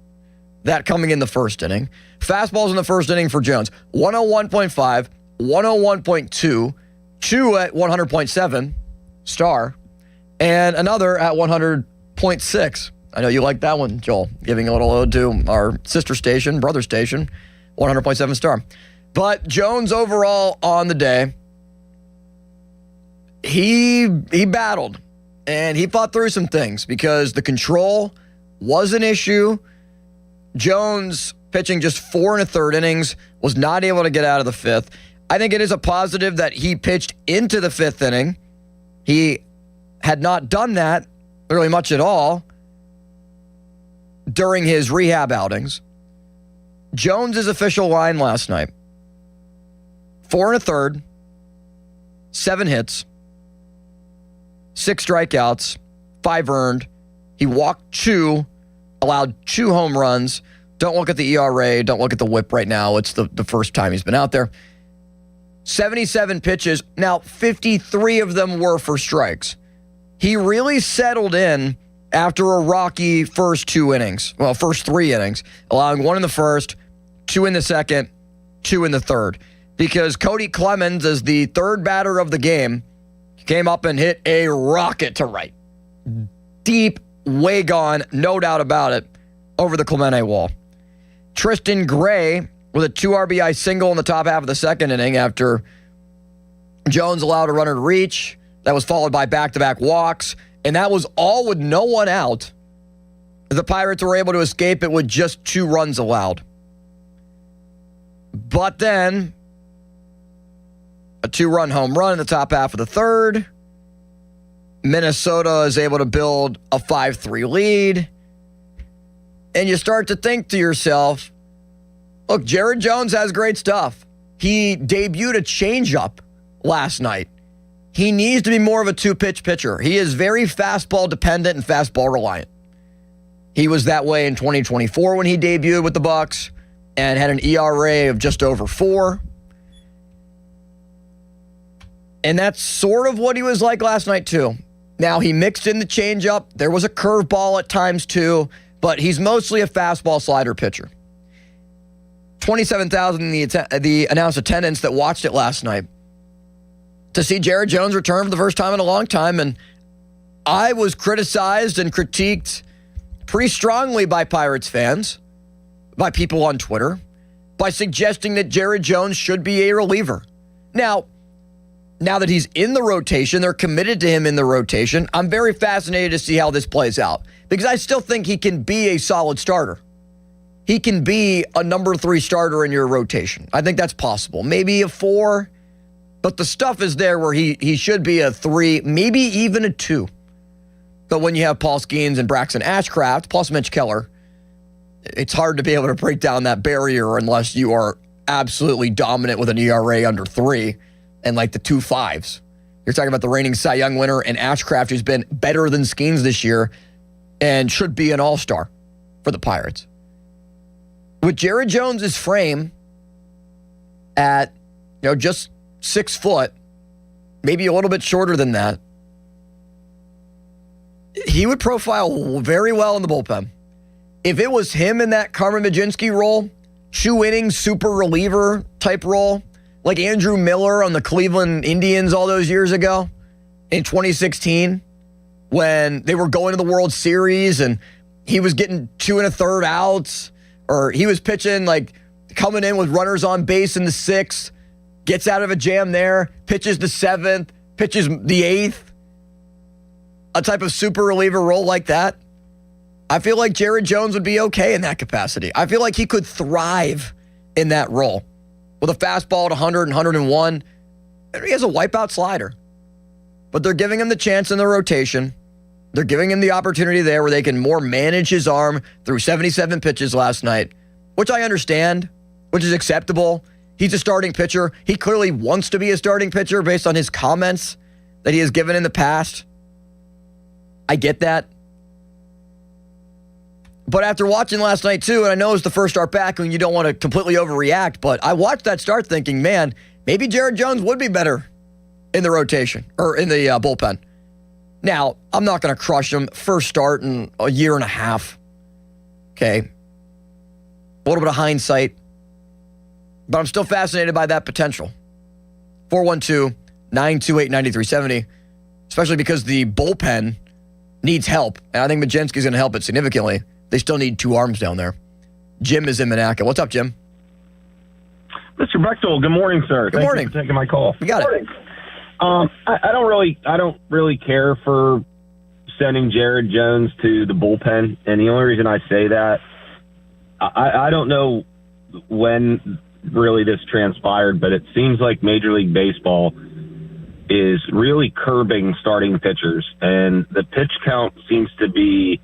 That coming in the first inning. Fastballs in the first inning for Jones. 101.5, 101.2, 2 at 100.7, star, and another at 100.6. I know you like that one, Joel. Giving a little ode to our sister station, brother station, 100.7 star. But Jones overall on the day, he battled and he fought through some things because the control was an issue. Jones pitching just 4 1/3 innings, was not able to get out of the 5th. I think it is a positive that he pitched into the 5th inning. He had not done that really much at all during his rehab outings. Jones's official line last night, 4 1/3, 7 hits, 6 strikeouts, 5 earned. He walked 2, allowed 2 home runs. Don't look at the ERA. Don't look at the whip right now. It's the first time he's been out there. 77 pitches. Now, 53 of them were for strikes. He really settled in after a rocky first 2 innings. Well, first 3 innings, allowing 1 in the first, 2 in the second, 2 in the third. Because Cody Clemens, as the third batter of the game, came up and hit a rocket to right. Deep, way gone, no doubt about it, over the Clemente wall. Tristan Gray with a 2 RBI single in the top half of the second inning after Jones allowed a runner to reach. That was followed by back-to-back walks, and that was all with no one out. The Pirates were able to escape it with just 2 runs allowed. But then, a 2-run home run in the top half of the third. Minnesota is able to build a 5-3 lead. And you start to think to yourself, look, Jared Jones has great stuff. He debuted a changeup last night. He needs to be more of a 2-pitch pitcher. He is very fastball dependent and fastball reliant. He was that way in 2024 when he debuted with the Bucks and had an ERA of just over 4. And that's sort of what he was like last night too. Now, he mixed in the changeup. There was a curveball at times too, but he's mostly a fastball slider pitcher. 27,000 in the announced attendance that watched it last night to see Jared Jones return for the first time in a long time. And I was criticized and critiqued pretty strongly by Pirates fans, by people on Twitter, by suggesting that Jared Jones should be a reliever. Now that he's in the rotation, they're committed to him in the rotation. I'm very fascinated to see how this plays out because I still think he can be a solid starter. He can be a number 3 starter in your rotation. I think that's possible. Maybe a 4, but the stuff is there where he should be a 3, maybe even a 2. But when you have Paul Skeens and Braxton Ashcraft, plus Mitch Keller, it's hard to be able to break down that barrier unless you are absolutely dominant with an ERA under 3 and like the 2 5s. You're talking about the reigning Cy Young winner and Ashcraft, who's been better than Skeens this year and should be an all-star for the Pirates. With Jared Jones's frame at, just 6 foot, maybe a little bit shorter than that, he would profile very well in the bullpen. If it was him in that Carmen Mlodzinski role, 2 innings, super reliever type role, like Andrew Miller on the Cleveland Indians all those years ago in 2016 when they were going to the World Series and he was getting 2 1/3 outs, or he was pitching like coming in with runners on base in the 6th, gets out of a jam there, pitches the 7th, pitches the 8th, a type of super reliever role like that. I feel like Jared Jones would be okay in that capacity. I feel like he could thrive in that role with a fastball at 100 and 101. He has a wipeout slider, but they're giving him the chance in the rotation. They're giving him the opportunity there where they can more manage his arm through 77 pitches last night, which I understand, which is acceptable. He's a starting pitcher. He clearly wants to be a starting pitcher based on his comments that he has given in the past. I get that. But after watching last night, too, and I know it's the first start back and you don't want to completely overreact, but I watched that start thinking, man, maybe Jared Jones would be better in the rotation or in the bullpen. Now, I'm not going to crush him. First start in a year and a half. Okay. A little bit of hindsight. But I'm still fascinated by that potential. 412-928-9370. Especially because the bullpen needs help. And I think Majinski's going to help it significantly. They still need two arms down there. Jim is in Monaca. What's up, Jim?
Mr. Bechtel, good morning, sir.
Good morning.
Thank you for taking my call.
You got it.
I don't really care for sending Jared Jones to the bullpen, and the only reason I say that, I don't know when really this transpired, but it seems like Major League Baseball is really curbing starting pitchers, and the pitch count seems to be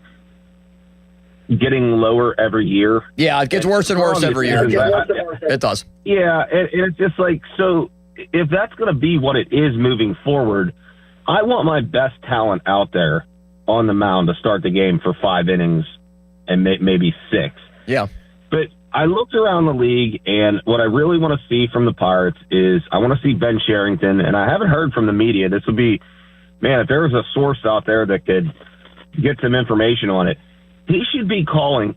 getting lower every year.
Yeah, it gets worse and worse every year. It does.
Yeah, and it's just like, so if that's going to be what it is moving forward, I want my best talent out there on the mound to start the game for 5 innings and maybe 6.
Yeah.
But I looked around the league, and what I really want to see from the Pirates is I want to see Ben Cherington, and I haven't heard from the media. This would be, man, if there was a source out there that could get some information on it, he should be calling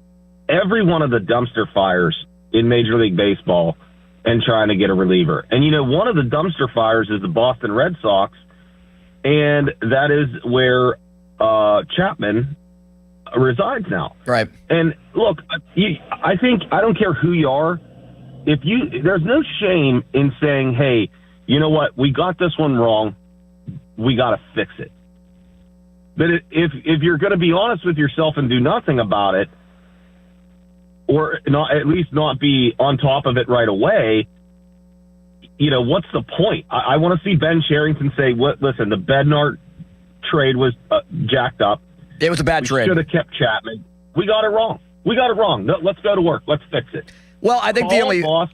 every one of the dumpster fires in Major League Baseball and trying to get a reliever. And, one of the dumpster fires is the Boston Red Sox, and that is where Chapman resides now.
Right.
And look, I think, I don't care who you are, there's no shame in saying, hey, you know what, we got this one wrong, we got to fix it. But if you're going to be honest with yourself and do nothing about it, or not, at least not be on top of it right away, what's the point? I want to see Ben Cherington say, listen, the Bednar trade was jacked up.
It was a bad trade.
Should have kept Chapman. We got it wrong. No, let's go to work. Let's fix it.
Well, I think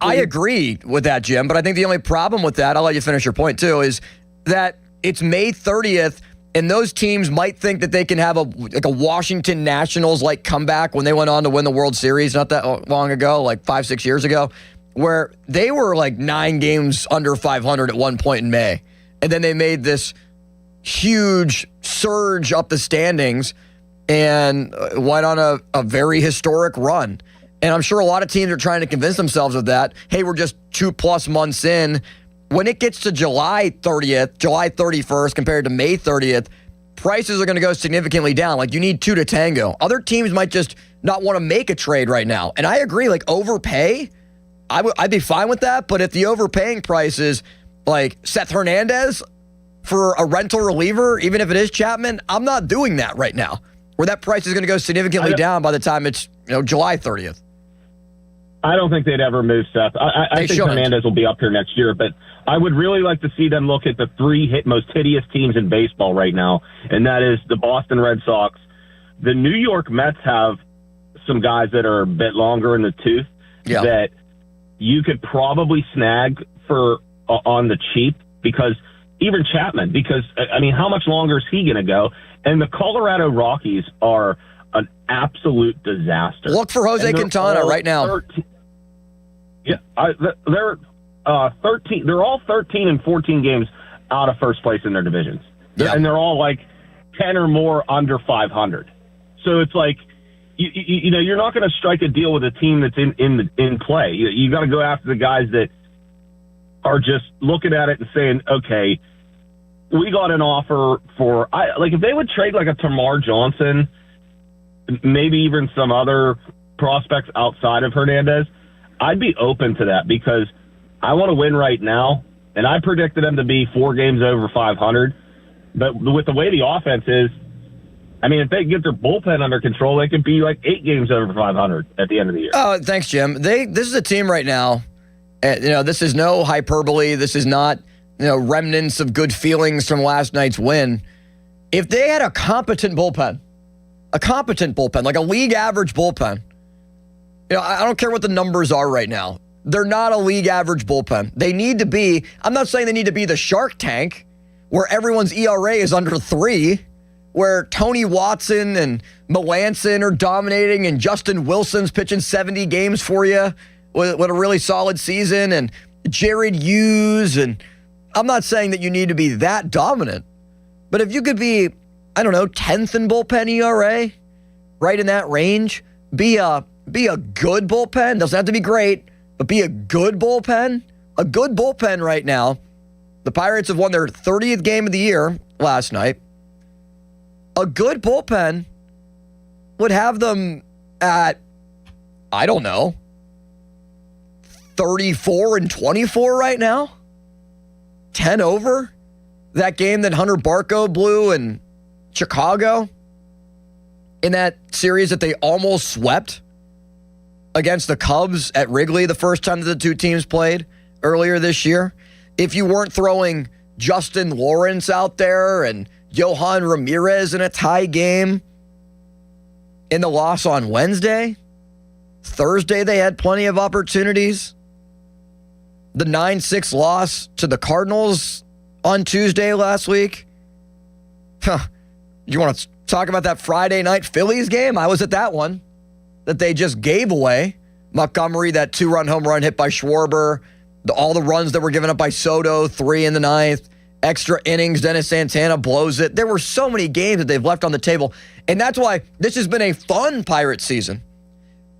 I agree with that, Jim, but I think the only problem with that, I'll let you finish your point too, is that it's May 30th, and those teams might think that they can have a Washington Nationals-like comeback when they went on to win the World Series not that long ago, like 5-6 years ago, where they were like 9 games under 500 at one point in May. And then they made this huge surge up the standings and went on a very historic run. And I'm sure a lot of teams are trying to convince themselves of that. Hey, we're just 2+ months in. When it gets to July 30th, July 31st compared to May 30th, prices are going to go significantly down. Like, you need 2 to tango. Other teams might just not want to make a trade right now. And I agree, like, overpay, I'd be fine with that. But if the overpaying price is like Seth Hernandez for a rental reliever, even if it is Chapman, I'm not doing that right now, where that price is going to go significantly down by the time it's July 30th.
I don't think they'd ever move Seth. I think Hernandez will be up here next year, but I would really like to see them look at the 3 most hideous teams in baseball right now, and that is the Boston Red Sox. The New York Mets have some guys that are a bit longer in the tooth that you could probably snag for on the cheap, because even Chapman, because, I mean, how much longer is he going to go? And the Colorado Rockies are an absolute disaster.
Look for Jose Quintana right now.
They're 13. They're all 13 and 14 games out of first place in their divisions, and they're all like 10 or more under 500. So it's like, you're not going to strike a deal with a team that's in play. You got to go after the guys that are just looking at it and saying, okay, we got an offer for, if they would trade like a Tamar Johnson, maybe even some other prospects outside of Hernandez, I'd be open to that, because I want to win right now, and I predicted them to be 4 games over 500. But with the way the offense is, I mean, if they get their bullpen under control, they could be like 8 games over 500 at the end of the year.
Oh, thanks, Jim. This is a team right now. This is no hyperbole. This is not remnants of good feelings from last night's win. If they had a competent bullpen, like a league average bullpen, I don't care what the numbers are right now. They're not a league average bullpen. They need to be, I'm not saying they need to be the Shark Tank, where everyone's ERA is under 3, where Tony Watson and Melanson are dominating and Justin Wilson's pitching 70 games for you with a really solid season and Jared Hughes. And I'm not saying that you need to be that dominant, but if you could be, I don't know, 10th in bullpen ERA, right in that range, be a good bullpen. Doesn't have to be great, but be a good bullpen. A good bullpen right now. The Pirates have won their 30th game of the year last night. A good bullpen would have them at, I don't know, 34-24 right now. 10 over. That game that Hunter Barco blew in Chicago in that series that they almost swept against the Cubs at Wrigley the first time that the two teams played earlier this year. If you weren't throwing Justin Lawrence out there and Johan Ramirez in a tie game in the loss on Wednesday, Thursday they had plenty of opportunities. The 9-6 loss to the Cardinals on Tuesday last week. You want to talk about that Friday night Phillies game? I was at that one that they just gave away. Montgomery, that 2-run home run hit by Schwarber. All the runs that were given up by Soto, 3 in the 9th. Extra innings, Dennis Santana blows it. There were so many games that they've left on the table. And that's why this has been a fun Pirate season.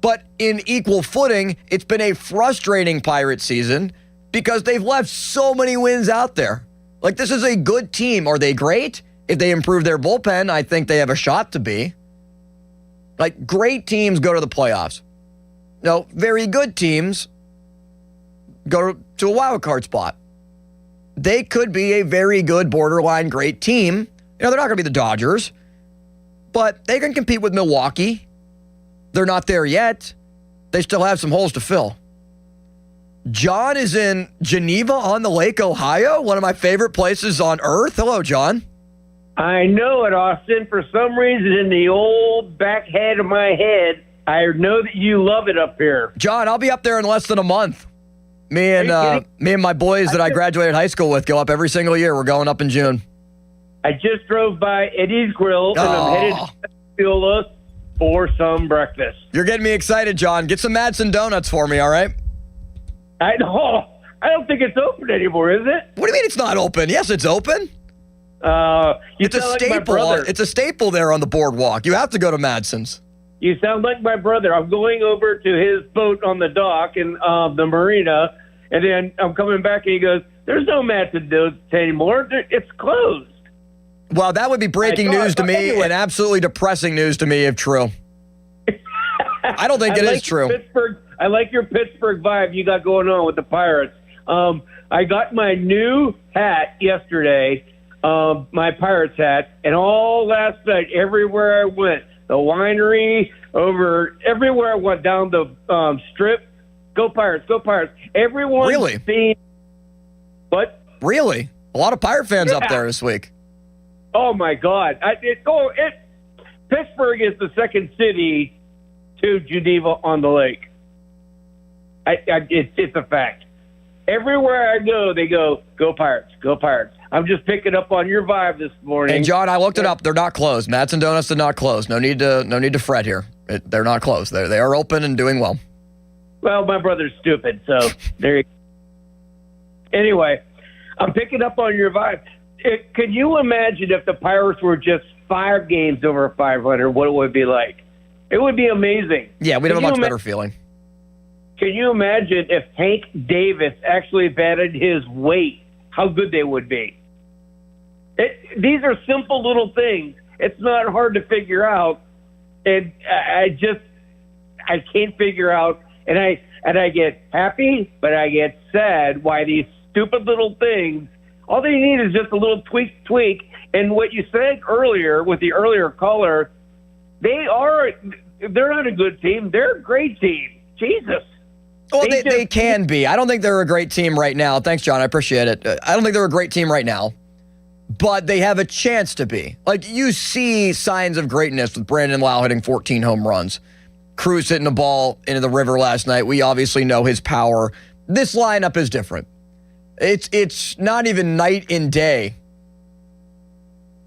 But in equal footing, it's been a frustrating Pirate season because they've left so many wins out there. Like, this is a good team. Are they great? If they improve their bullpen, I think they have a shot to be. Like, great teams go to the playoffs. No, very good teams go to a wild card spot. They could be a very good, borderline great team. You know, they're not going to be the Dodgers, but they can compete with Milwaukee. They're not there yet. They still have some holes to fill. John is in Geneva on the Lake, Ohio, one of my favorite places on earth. Hello, John.
I know it, Austin. For some reason, in the old back head of my head, I know that you love it up here.
John, I'll be up there in less than a month. Me and my boys that I graduated high school with go up every single year. We're going up in June.
I just drove by Eddie's Grill, and I'm headed to Pascagoula for some breakfast.
You're getting me excited, John. Get some Madsen donuts for me, all right?
I don't think it's open anymore, is it?
What do you mean it's not open? Yes, it's open. It's a staple. It's a staple there on the boardwalk. You have to go to Madsen's.
You sound like my brother. I'm going over to his boat on the dock in the marina, and then I'm coming back, and he goes, "There's no Madsen donuts anymore. It's closed."
Well, that would be breaking news to me and absolutely depressing news to me if true. I don't think it is true.
I like your Pittsburgh vibe you got going on with the Pirates. I got my new hat yesterday, my Pirates hat, and all last night, everywhere I went, the winery, everywhere I went down the strip, go Pirates, go Pirates. Everyone
really?
What?
Really? A lot of Pirate fans up there this week.
Oh, my God. Pittsburgh is the second city to Geneva on the lake. It's a fact. Everywhere I go, they go Pirates, go Pirates. I'm just picking up on your vibe this morning.
And John, I looked it up. They're not closed. Madsen Donuts did not close. No need to fret here. They're not closed. They are open and doing well.
Well, my brother's stupid, so there you go. Anyway, I'm picking up on your vibe. Can you imagine if the Pirates were just 5 games over 500, what it would be like? It would be amazing.
Yeah, we'd have a much better feeling.
Can you imagine if Hank Davis actually batted his weight, how good they would be? These are simple little things. It's not hard to figure out. And I can't figure out. And I get happy, but I get sad why these stupid little things, all they need is just a little tweak. And what you said earlier with the earlier caller, they're not a good team. They're a great team. Jesus.
Well, they can be. I don't think they're a great team right now. Thanks, John. I appreciate it. I don't think they're a great team right now, but they have a chance to be. Like, you see signs of greatness with Brandon Lau hitting 14 home runs. Cruz hitting the ball into the river last night. We obviously know his power. This lineup is different. It's not even night and day.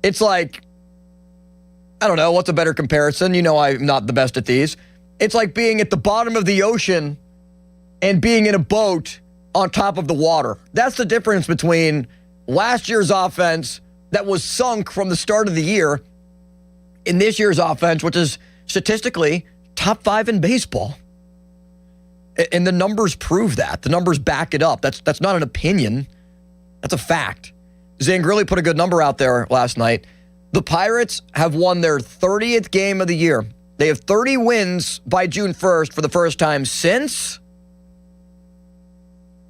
It's like I don't know, what's a better comparison? You know I'm not the best at these. It's like being at the bottom of the ocean and being in a boat on top of the water. That's the difference between last year's offense that was sunk from the start of the year in this year's offense, which is statistically top 5 in baseball. And the numbers prove that. The numbers back it up. That's not an opinion. That's a fact. Zangrilli put a good number out there last night. The Pirates have won their 30th game of the year. They have 30 wins by June 1st for the first time since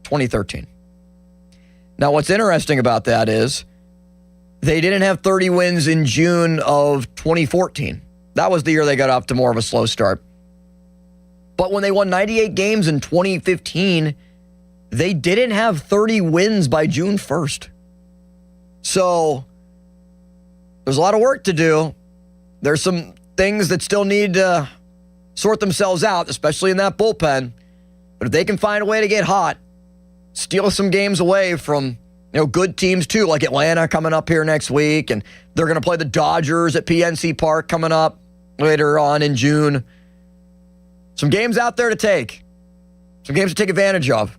2013. Now, what's interesting about that is they didn't have 30 wins in June of 2014. That was the year they got off to more of a slow start. But when they won 98 games in 2015, they didn't have 30 wins by June 1st. So there's a lot of work to do. There's some things that still need to sort themselves out, especially in that bullpen. But if they can find a way to get hot, steal some games away from good teams too, like Atlanta coming up here next week, and they're going to play the Dodgers at PNC Park coming up later on in June. Some games out there to take. Some games to take advantage of.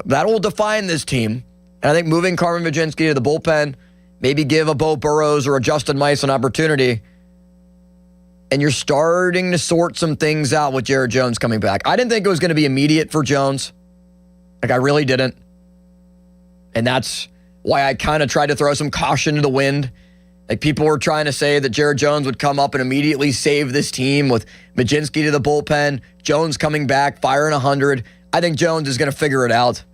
That will define this team. And I think moving Carmen Mlodzinski to the bullpen, maybe give a Beau Burrows or a Justin Mice an opportunity. And you're starting to sort some things out with Jared Jones coming back. I didn't think it was going to be immediate for Jones. I really didn't. And that's why I kind of tried to throw some caution to the wind. Like, people were trying to say that Jared Jones would come up and immediately save this team with Mlodzinski to the bullpen, Jones coming back, firing 100. I think Jones is going to figure it out.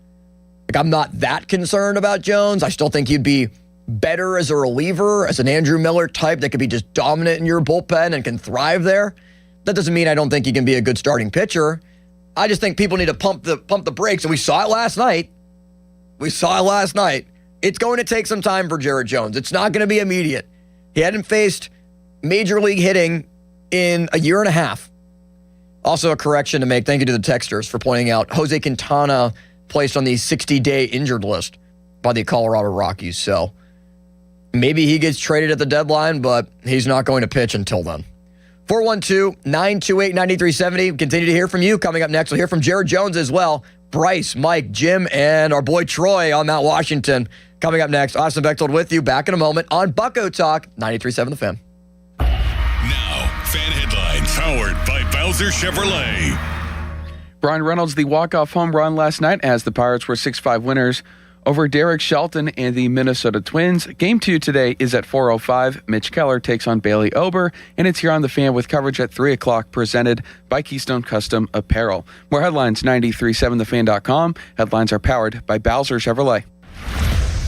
Like, I'm not that concerned about Jones. I still think he'd be better as a reliever, as an Andrew Miller type that could be just dominant in your bullpen and can thrive there. That doesn't mean I don't think he can be a good starting pitcher. I just think people need to pump the brakes, and we saw it last night. It's going to take some time for Jared Jones. It's not going to be immediate. He hadn't faced major league hitting in a year and a half. Also, a correction to make. Thank you to the texters for pointing out Jose Quintana placed on the 60-day injured list by the Colorado Rockies. So maybe he gets traded at the deadline, but he's not going to pitch until then. 412-928-9370. Continue to hear from you. Coming up next, we'll hear from Jared Jones as well. Bryce, Mike, Jim, and our boy Troy on Mount Washington. Coming up next, Austin Bechtold with you. Back in a moment on Bucko Talk, 93.7 The Fan.
Now, Fan Headlines, powered by Bowser Chevrolet.
Brian Reynolds, the walk-off home run last night as the Pirates were 6-5 winners over Derek Shelton and the Minnesota Twins. Game 2 today is at 4:05. Mitch Keller takes on Bailey Ober, and it's here on The Fan with coverage at 3 o'clock, presented by Keystone Custom Apparel. More headlines, 937thefan.com. Headlines are powered by Bowser Chevrolet.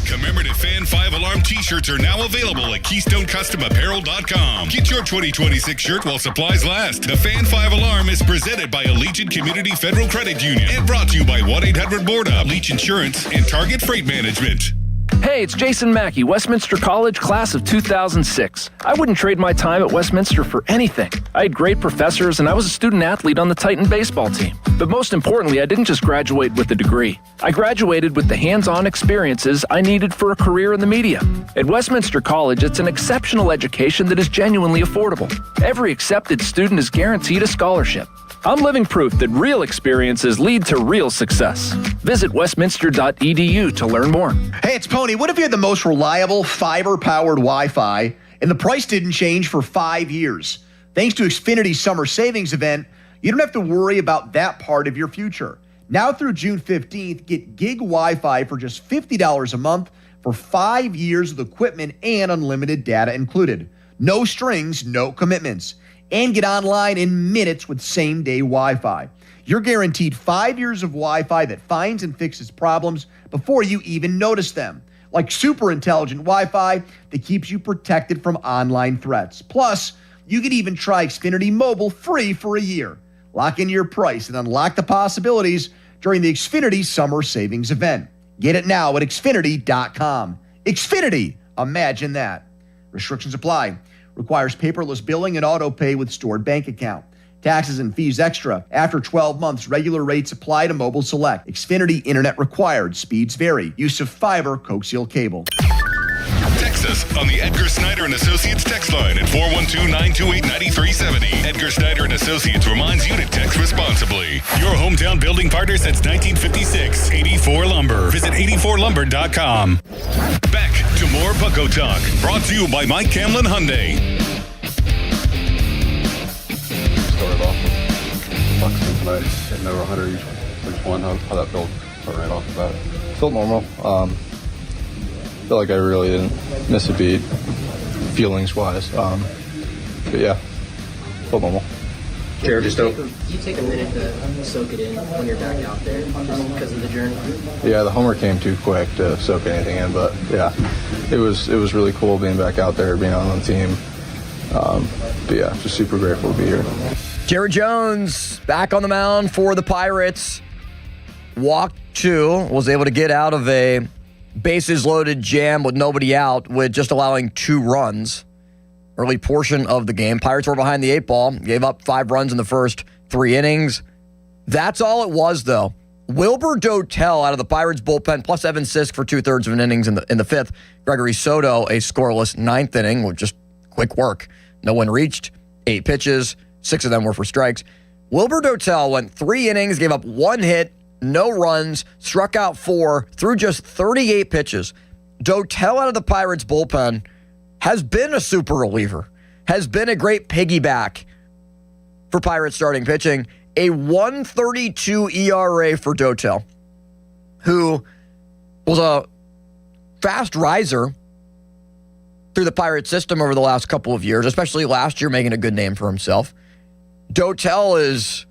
Commemorative Fan 5 Alarm t-shirts are now available at KeystoneCustomApparel.com. Get your 2026 shirt while supplies last. The Fan 5 Alarm is presented by Allegiant Community Federal Credit Union and brought to you by 1-800-BOARD-UP, Leach Insurance, and Target Freight Management.
Hey, it's Jason Mackey, Westminster College, class of 2006. I wouldn't trade my time at Westminster for anything. I had great professors, and I was a student athlete on the Titan baseball team. But most importantly, I didn't just graduate with a degree. I graduated with the hands-on experiences I needed for a career in the media. At Westminster College, it's an exceptional education that is genuinely affordable. Every accepted student is guaranteed a scholarship. I'm living proof that real experiences lead to real success. Visit westminster.edu to learn more.
Hey, it's Pony. What if you had the most reliable fiber-powered Wi-Fi and the price didn't change for 5 years? Thanks to Xfinity's summer savings event, you don't have to worry about that part of your future. Now through June 15th, get gig Wi-Fi for just $50 a month for 5 years with equipment and unlimited data included. No strings, no commitments. And get online in minutes with same-day Wi-Fi. You're guaranteed 5 years of Wi-Fi that finds and fixes problems before you even notice them. Like super intelligent Wi-Fi that keeps you protected from online threats. Plus, you can even try Xfinity Mobile free for a year. Lock in your price and unlock the possibilities during the Xfinity Summer Savings event. Get it now at Xfinity.com. Xfinity, imagine that. Restrictions apply. Requires paperless billing and auto pay with stored bank account. Taxes and fees extra. After 12 months, regular rates apply to Mobile Select. Xfinity Internet required. Speeds vary. Use of fiber coaxial cable.
Text us on the Edgar Snyder and Associates text line at 412-928-9370. Edgar Snyder and Associates reminds you to text responsibly. Your hometown building partner since 1956, 84 Lumber. Visit 84lumber.com. Back to more Bucko Talk, brought to you by Mike Camlin Hyundai.
Started off with Buxton tonight, hitting over 100 each one. How that felt right off the bat? Felt normal. Felt like I really didn't miss a beat, feelings-wise. But yeah, felt normal.
Jared, just open. You take a minute to soak it in when you're back out there, just because of the journey.
Yeah, the homer came too quick to soak anything in, but yeah, it was really cool being back out there, being on the team. But yeah, just super grateful to be here.
Jared Jones back on the mound for the Pirates. Walked 2, was able to get out of a bases-loaded jam with nobody out, with just allowing 2 runs. Early portion of the game. Pirates were behind the 8 ball, gave up 5 runs in the first 3 innings. That's all it was, though. Wilber Dotel out of the Pirates bullpen, plus Evan Sisk for 2/3 of an innings in the 5th. Gregory Soto, a scoreless 9th inning with just quick work. No one reached, 8 pitches, 6 of them were for strikes. Wilber Dotel went 3 innings, gave up 1 hit, no runs, struck out 4, threw just 38 pitches. Dotel out of the Pirates bullpen has been a super reliever, has been a great piggyback for Pirates starting pitching. A 1.32 ERA for Dotel, who was a fast riser through the Pirates system over the last couple of years, especially last year, making a good name for himself. Dotel is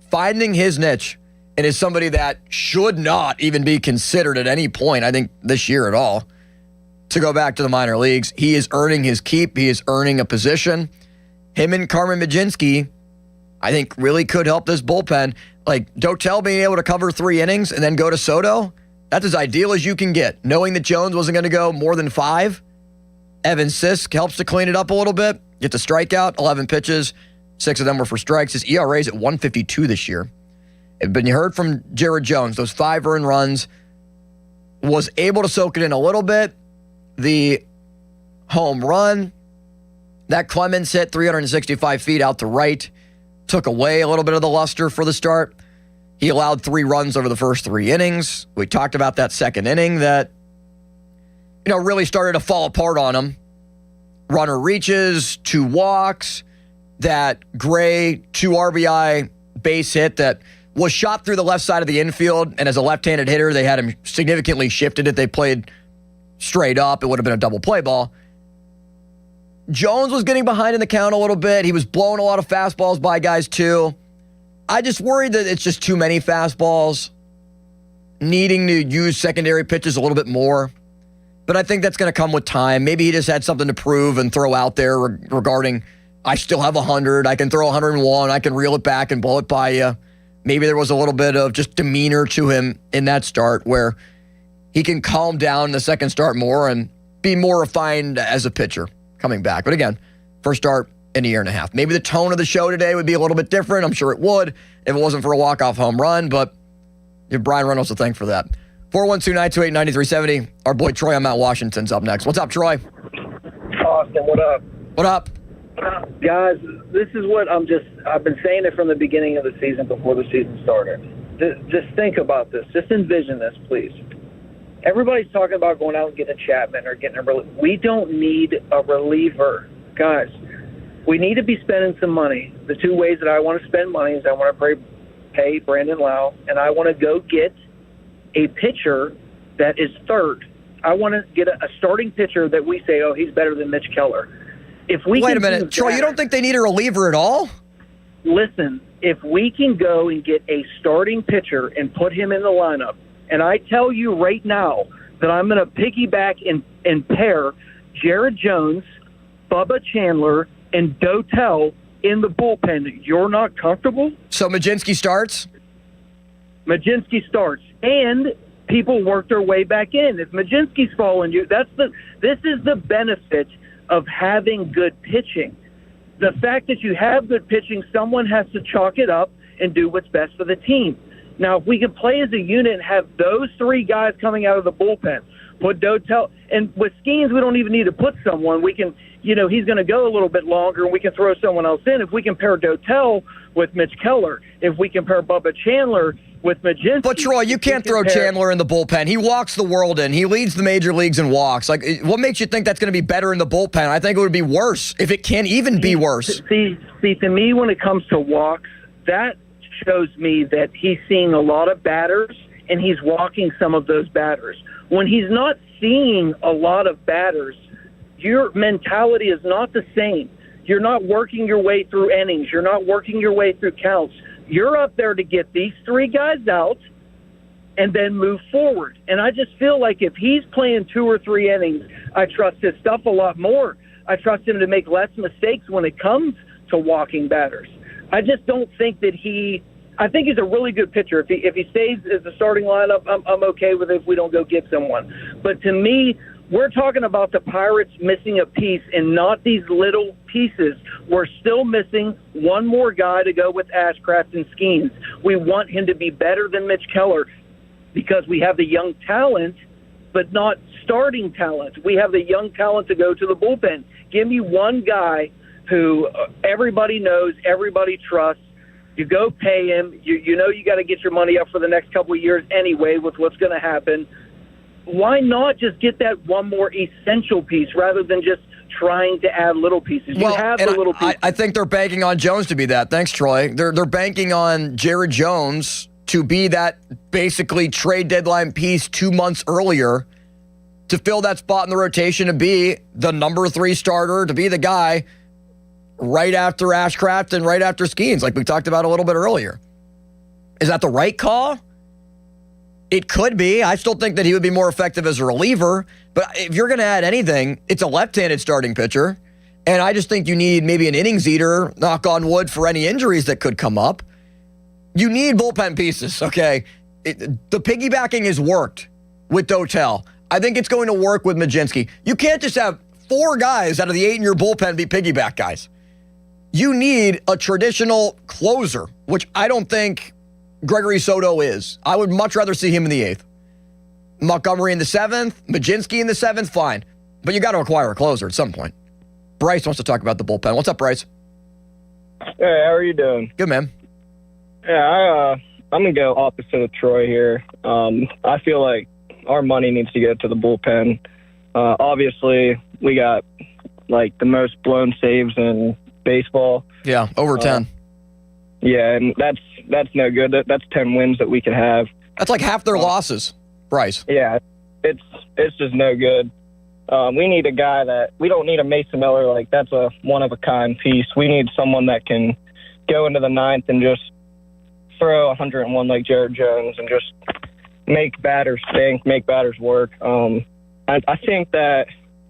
finding his niche and is somebody that should not even be considered at any point, I think, this year at all, to go back to the minor leagues. He is earning his keep. He is earning a position. Him and Carmen Mlodzinski, I think, really could help this bullpen. Like, Dotel being able to cover 3 innings and then go to Soto, that's as ideal as you can get. Knowing that Jones wasn't going to go more than 5, Evan Sisk helps to clean it up a little bit. Gets a strikeout, 11 pitches, 6 of them were for strikes. His ERA is at 1.52 this year. But you heard from Jared Jones, those 5 earned runs, was able to soak it in a little bit. The home run that Clemens hit 365 feet out to right took away a little bit of the luster for the start. He allowed 3 runs over the first 3 innings. We talked about that second inning that, really started to fall apart on him. Runner reaches, 2 walks, that Gray 2 RBI base hit that was shot through the left side of the infield, and as a left-handed hitter, they had him significantly shifted. If they played straight up, it would have been a double play ball. Jones was getting behind in the count a little bit. He was blowing a lot of fastballs by guys, too. I just worried that it's just too many fastballs, needing to use secondary pitches a little bit more. But I think that's going to come with time. Maybe he just had something to prove and throw out there regarding, I still have 100, I can throw 101, I can reel it back and blow it by you. Maybe there was a little bit of just demeanor to him in that start where he can calm down in the second start more and be more refined as a pitcher coming back. But again, first start in a year and a half. Maybe the tone of the show today would be a little bit different. I'm sure it would if it wasn't for a walk-off home run, but you have Brian Reynolds to thank for that. 412-928-9370. Our boy Troy on Mount Washington's up next. What's up, Troy?
Austin, what up?
What up?
Guys, this is what I've been saying it from the beginning of the season before the season started. Just think about this. Just envision this, please. Everybody's talking about going out and getting a Chapman or getting a reliever. We don't need a reliever. Guys, we need to be spending some money. The 2 ways that I want to spend money is I want to pay Brandon Lau, and I want to go get a pitcher that is third. I want to get a starting pitcher that we say, oh, he's better than Mitch Keller. If we
Wait a minute, Troy, you don't think they need a reliever at all?
Listen, if we can go and get a starting pitcher and put him in the lineup, and I tell you right now that I'm going to piggyback and pair Jared Jones, Bubba Chandler, and Dotel in the bullpen, you're not comfortable?
So Mlodzinski starts?
Mlodzinski starts. And people work their way back in. If Mlodzinski's falling you, this is the benefit of having good pitching. The fact that you have good pitching, someone has to chalk it up and do what's best for the team. Now, if we can play as a unit and have those 3 guys coming out of the bullpen, Put Dotel. And with Skeens, we don't even need to put someone. We can, he's going to go a little bit longer, and we can throw someone else in. If we compare Dotel with Mitch Keller, if we compare Bubba Chandler with Majinski.
But, Troy, you can't throw Chandler in the bullpen. He walks the world in. He leads the major leagues in walks. Like, what makes you think that's going to be better in the bullpen? I think it would be worse, if it can't even be worse.
See, to me, when it comes to walks, that shows me that he's seeing a lot of batters, and he's walking some of those batters. When he's not seeing a lot of batters, your mentality is not the same. You're not working your way through innings. You're not working your way through counts. You're up there to get these three guys out and then move forward. And I just feel like if he's playing 2 or 3 innings, I trust his stuff a lot more. I trust him to make less mistakes when it comes to walking batters. I just don't think that I think he's a really good pitcher. If he stays as the starting lineup, I'm okay with it if we don't go get someone. But to me, we're talking about the Pirates missing a piece and not these little pieces. We're still missing one more guy to go with Ashcraft and Skeens. We want him to be better than Mitch Keller because we have the young talent, but not starting talent. We have the young talent to go to the bullpen. Give me one guy who everybody knows, everybody trusts. You go pay him. You know you got to get your money up for the next couple of years anyway with what's going to happen. Why not just get that one more essential piece rather than just trying to add little pieces? You have the little pieces.
I think they're banking on Jones to be that. Thanks, Troy. They're banking on Jared Jones to be that basically trade deadline piece 2 months earlier to fill that spot in the rotation, to be the number 3 starter, to be the guy right after Ashcraft and right after Skeens, like we talked about a little bit earlier. Is that the right call? It could be. I still think that he would be more effective as a reliever. But if you're going to add anything, it's a left-handed starting pitcher. And I just think you need maybe an innings eater, knock on wood, for any injuries that could come up. You need bullpen pieces, okay? The piggybacking has worked with Dotel. I think it's going to work with Majinski. You can't just have 4 guys out of the 8 in your bullpen be piggyback guys. You need a traditional closer, which I don't think Gregory Soto is. I would much rather see him in the 8th. Montgomery in the 7th, Majinski in the 7th, fine. But you got to acquire a closer at some point. Bryce wants to talk about the bullpen. What's up, Bryce?
Hey, how are you doing?
Good, man.
Yeah, I'm going to go opposite of Troy here. I feel like our money needs to go to the bullpen. Obviously, we got like the most blown saves in baseball.
Yeah, over 10.
Yeah, and that's no good. That's 10 wins that we could have.
That's like half their losses, Bryce.
Yeah, it's just no good. We need a guy we don't need a Mason Miller. Like, that's a one-of-a-kind piece. We need someone that can go into the 9th and just throw 101 like Jared Jones and just make batters think, make batters work. I think that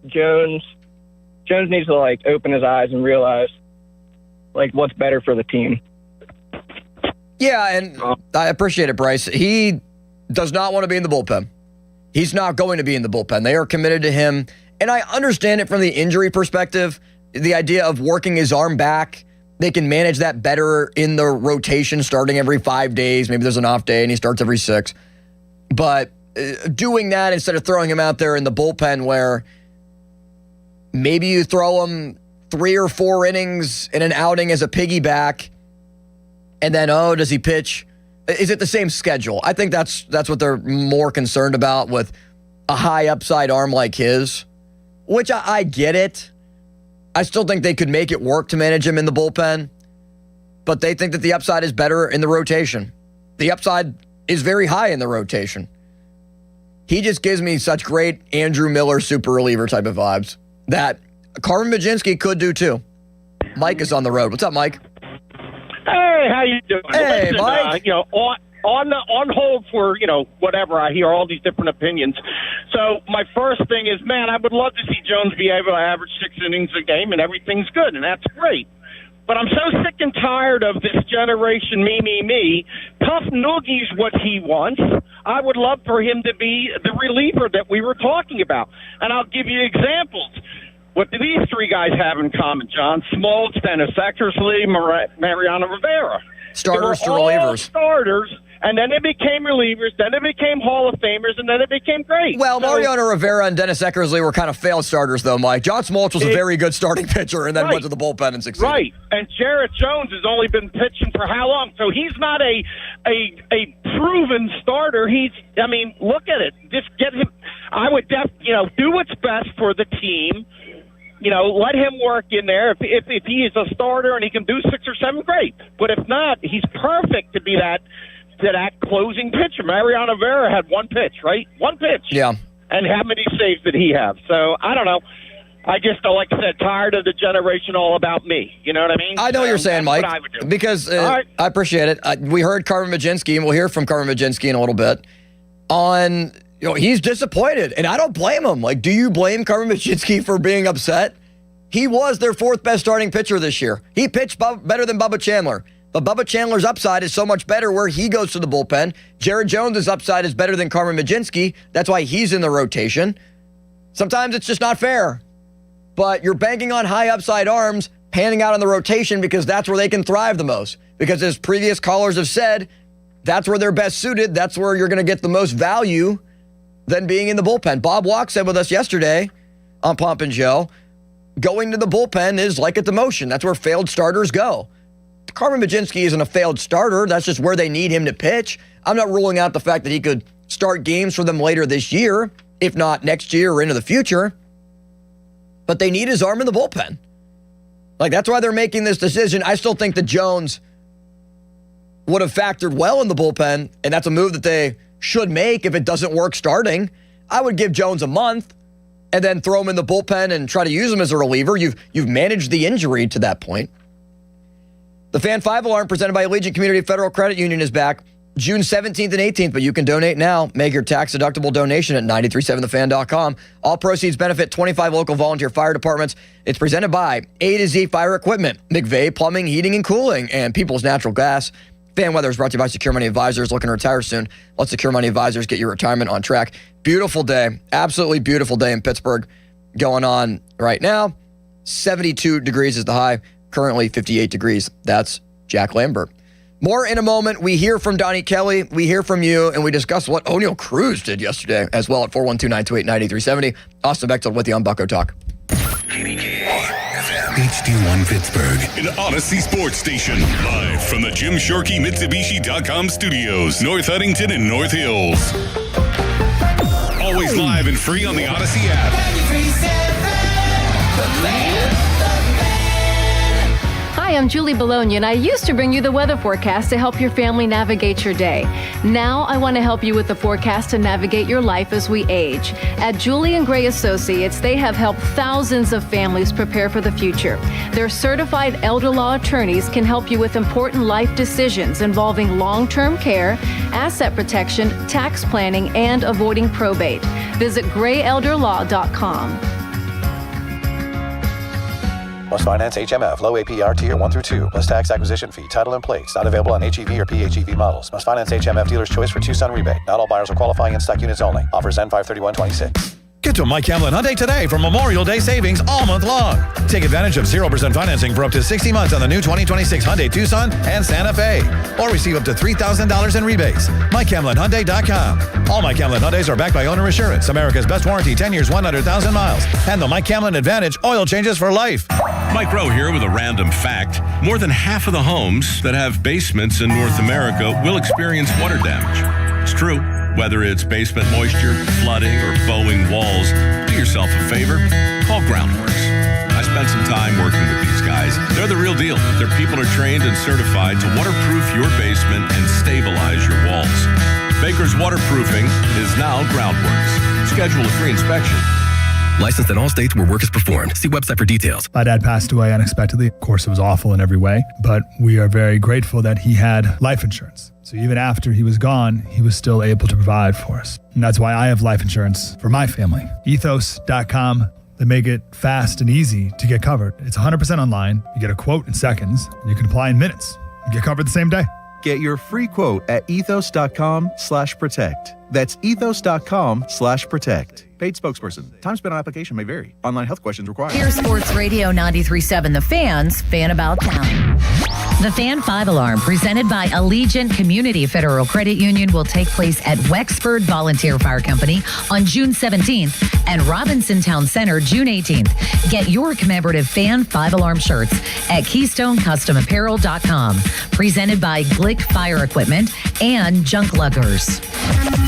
Jones needs to, like, open his eyes and realize, like, what's better for the team.
Yeah, and I appreciate it, Bryce. He does not want to be in the bullpen. He's not going to be in the bullpen. They are committed to him. And I understand it from the injury perspective, the idea of working his arm back. They can manage that better in the rotation starting every 5 days. Maybe there's an off day and he starts every 6. But doing that instead of throwing him out there in the bullpen where maybe you throw him 3 or 4 innings in an outing as a piggyback, and then, does he pitch? Is it the same schedule? I think that's what they're more concerned about with a high upside arm like his, which I get it. I still think they could make it work to manage him in the bullpen, but they think that the upside is better in the rotation. The upside is very high in the rotation. He just gives me such great Andrew Miller super reliever type of vibes that Carmen Majinski could do too. Mike is on the road. What's up, Mike?
Hey, how you doing?
Hey, Mike.
On hold for, whatever. I hear all these different opinions. So my first thing is, man, I would love to see Jones be able to average 6 innings a game and everything's good, and that's great. But I'm so sick and tired of this generation, me. Tough Noogie's what he wants. I would love for him to be the reliever that we were talking about. And I'll give you examples. What do these 3 guys have in common, John? Smoltz, Dennis Eckersley, Mariano Rivera.
Starters to
all
relievers.
Starters, and then they became relievers, then they became Hall of Famers, and then it became great.
Well, Mariano Rivera and Dennis Eckersley were kind of failed starters, though, Mike. John Smoltz was a very good starting pitcher and then went to the bullpen and succeeded.
Right, and Jarrett Jones has only been pitching for how long? So he's not a proven starter. Look at it. Just get him. I would do what's best for the team. Let him work in there. If he is a starter and he can do 6 or 7, great. But if not, he's perfect to be that closing pitcher. Mariano Rivera had one pitch, right? One pitch.
Yeah.
And how many saves did he have? So, I don't know. I just, like I said, tired of the generation all about me. You know what I mean?
I know what you're saying, Mike.
What I would do.
Because I appreciate it. We heard Carmen Mlodzinski, and we'll hear from Carmen Mlodzinski in a little bit, on... he's disappointed, and I don't blame him. Do you blame Carmen Mlodzinski for being upset? He was their 4th best starting pitcher this year. He pitched better than Bubba Chandler, but Bubba Chandler's upside is so much better where he goes to the bullpen. Jared Jones' upside is better than Carmen Mlodzinski. That's why he's in the rotation. Sometimes it's just not fair, but you're banking on high upside arms panning out in the rotation because that's where they can thrive the most. Because as previous callers have said, that's where they're best suited. That's where you're going to get the most value than being in the bullpen. Bob Walk said with us yesterday on Pomp and Joe, going to the bullpen is like a demotion. That's where failed starters go. Carmen Mlodzinski isn't a failed starter. That's just where they need him to pitch. I'm not ruling out the fact that he could start games for them later this year, if not next year or into the future. But they need his arm in the bullpen. That's why they're making this decision. I still think that Jones would have factored well in the bullpen, and that's a move that they should make if it doesn't work starting. I would give Jones a month and then throw him in the bullpen and try to use him as a reliever. You've managed the injury to that point. The Fan 5 Alarm presented by Allegiant Community Federal Credit Union is back June 17th and 18th, but you can donate now. Make your tax-deductible donation at 937thefan.com. All proceeds benefit 25 local volunteer fire departments. It's presented by A to Z Fire Equipment, McVeigh Plumbing, Heating, and Cooling, and People's Natural Gas. Fan Weather is brought to you by Secure Money Advisors. Looking to retire soon? Let Secure Money Advisors get your retirement on track. Beautiful day. Absolutely beautiful day in Pittsburgh going on right now. 72 degrees is the high. Currently 58 degrees. That's Jack Lambert. More in a moment. We hear from Donnie Kelly. We hear from you, and we discuss what O'Neal Cruz did yesterday as well at 412-928-9370. Austin Bechtold with you on Bucko Talk.
HD1 Pittsburgh, an Odyssey sports station, live from the Jim Sharkey Mitsubishi.com studios, North Huntington and North Hills. Always live and free on the Odyssey app.
Hi, I'm Julie Bologna, and I used to bring you the weather forecast to help your family navigate your day. Now I want to help you with the forecast to navigate your life as we age. At Julie & Gray Associates, they have helped thousands of families prepare for the future. Their certified elder law attorneys can help you with important life decisions involving long-term care, asset protection, tax planning, and avoiding probate. Visit grayelderlaw.com.
Must finance HMF, low APR tier 1 through 2, plus tax acquisition fee, title and plates. Not available on HEV or PHEV models. Must finance HMF dealer's choice for Tucson rebate. Not all buyers are qualifying in stock units only. Offers end 5/31/26.
Get to Mike Hamlin Hyundai today for Memorial Day savings all month long. Take advantage of 0% financing for up to 60 months on the new 2026 Hyundai Tucson and Santa Fe. Or receive up to $3,000 in rebates. MikeHamlinHyundai.com. All Mike Hamlin Hyundais are backed by Owner Assurance, America's best warranty, 10 years, 100,000 miles. And the Mike Hamlin Advantage oil changes for life.
Mike Rowe here with a random fact. More than half of the homes that have basements in North America will experience water damage. It's true. Whether it's basement moisture, flooding, or bowing walls, do yourself a favor. Call Groundworks. I spent some time working with these guys. They're the real deal. Their people are trained and certified to waterproof your basement and stabilize your walls. Baker's Waterproofing is now Groundworks. Schedule a free inspection.
Licensed in all states where work is performed. See website for details.
My dad passed away unexpectedly. Of course, it was awful in every way, but we are very grateful that he had life insurance. So even after he was gone, he was still able to provide for us. And that's why I have life insurance for my family. Ethos.com. They make it fast and easy to get covered. It's 100% online. You get a quote in seconds, and you can apply in minutes. You get covered the same day.
Get your free quote at ethos.com/protect. That's ethos.com/protect. Paid spokesperson. Time spent on application may vary. Online health questions required.
Here's Sports Radio 93.7 The Fan's Fan About Town.
The Fan 5 Alarm, presented by Allegiant Community Federal Credit Union, will take place at Wexford Volunteer Fire Company on June 17th and Robinson Town Center June 18th. Get your commemorative Fan 5 Alarm shirts at KeystoneCustomApparel.com. Presented by Glick Fire Equipment and Junk Luggers.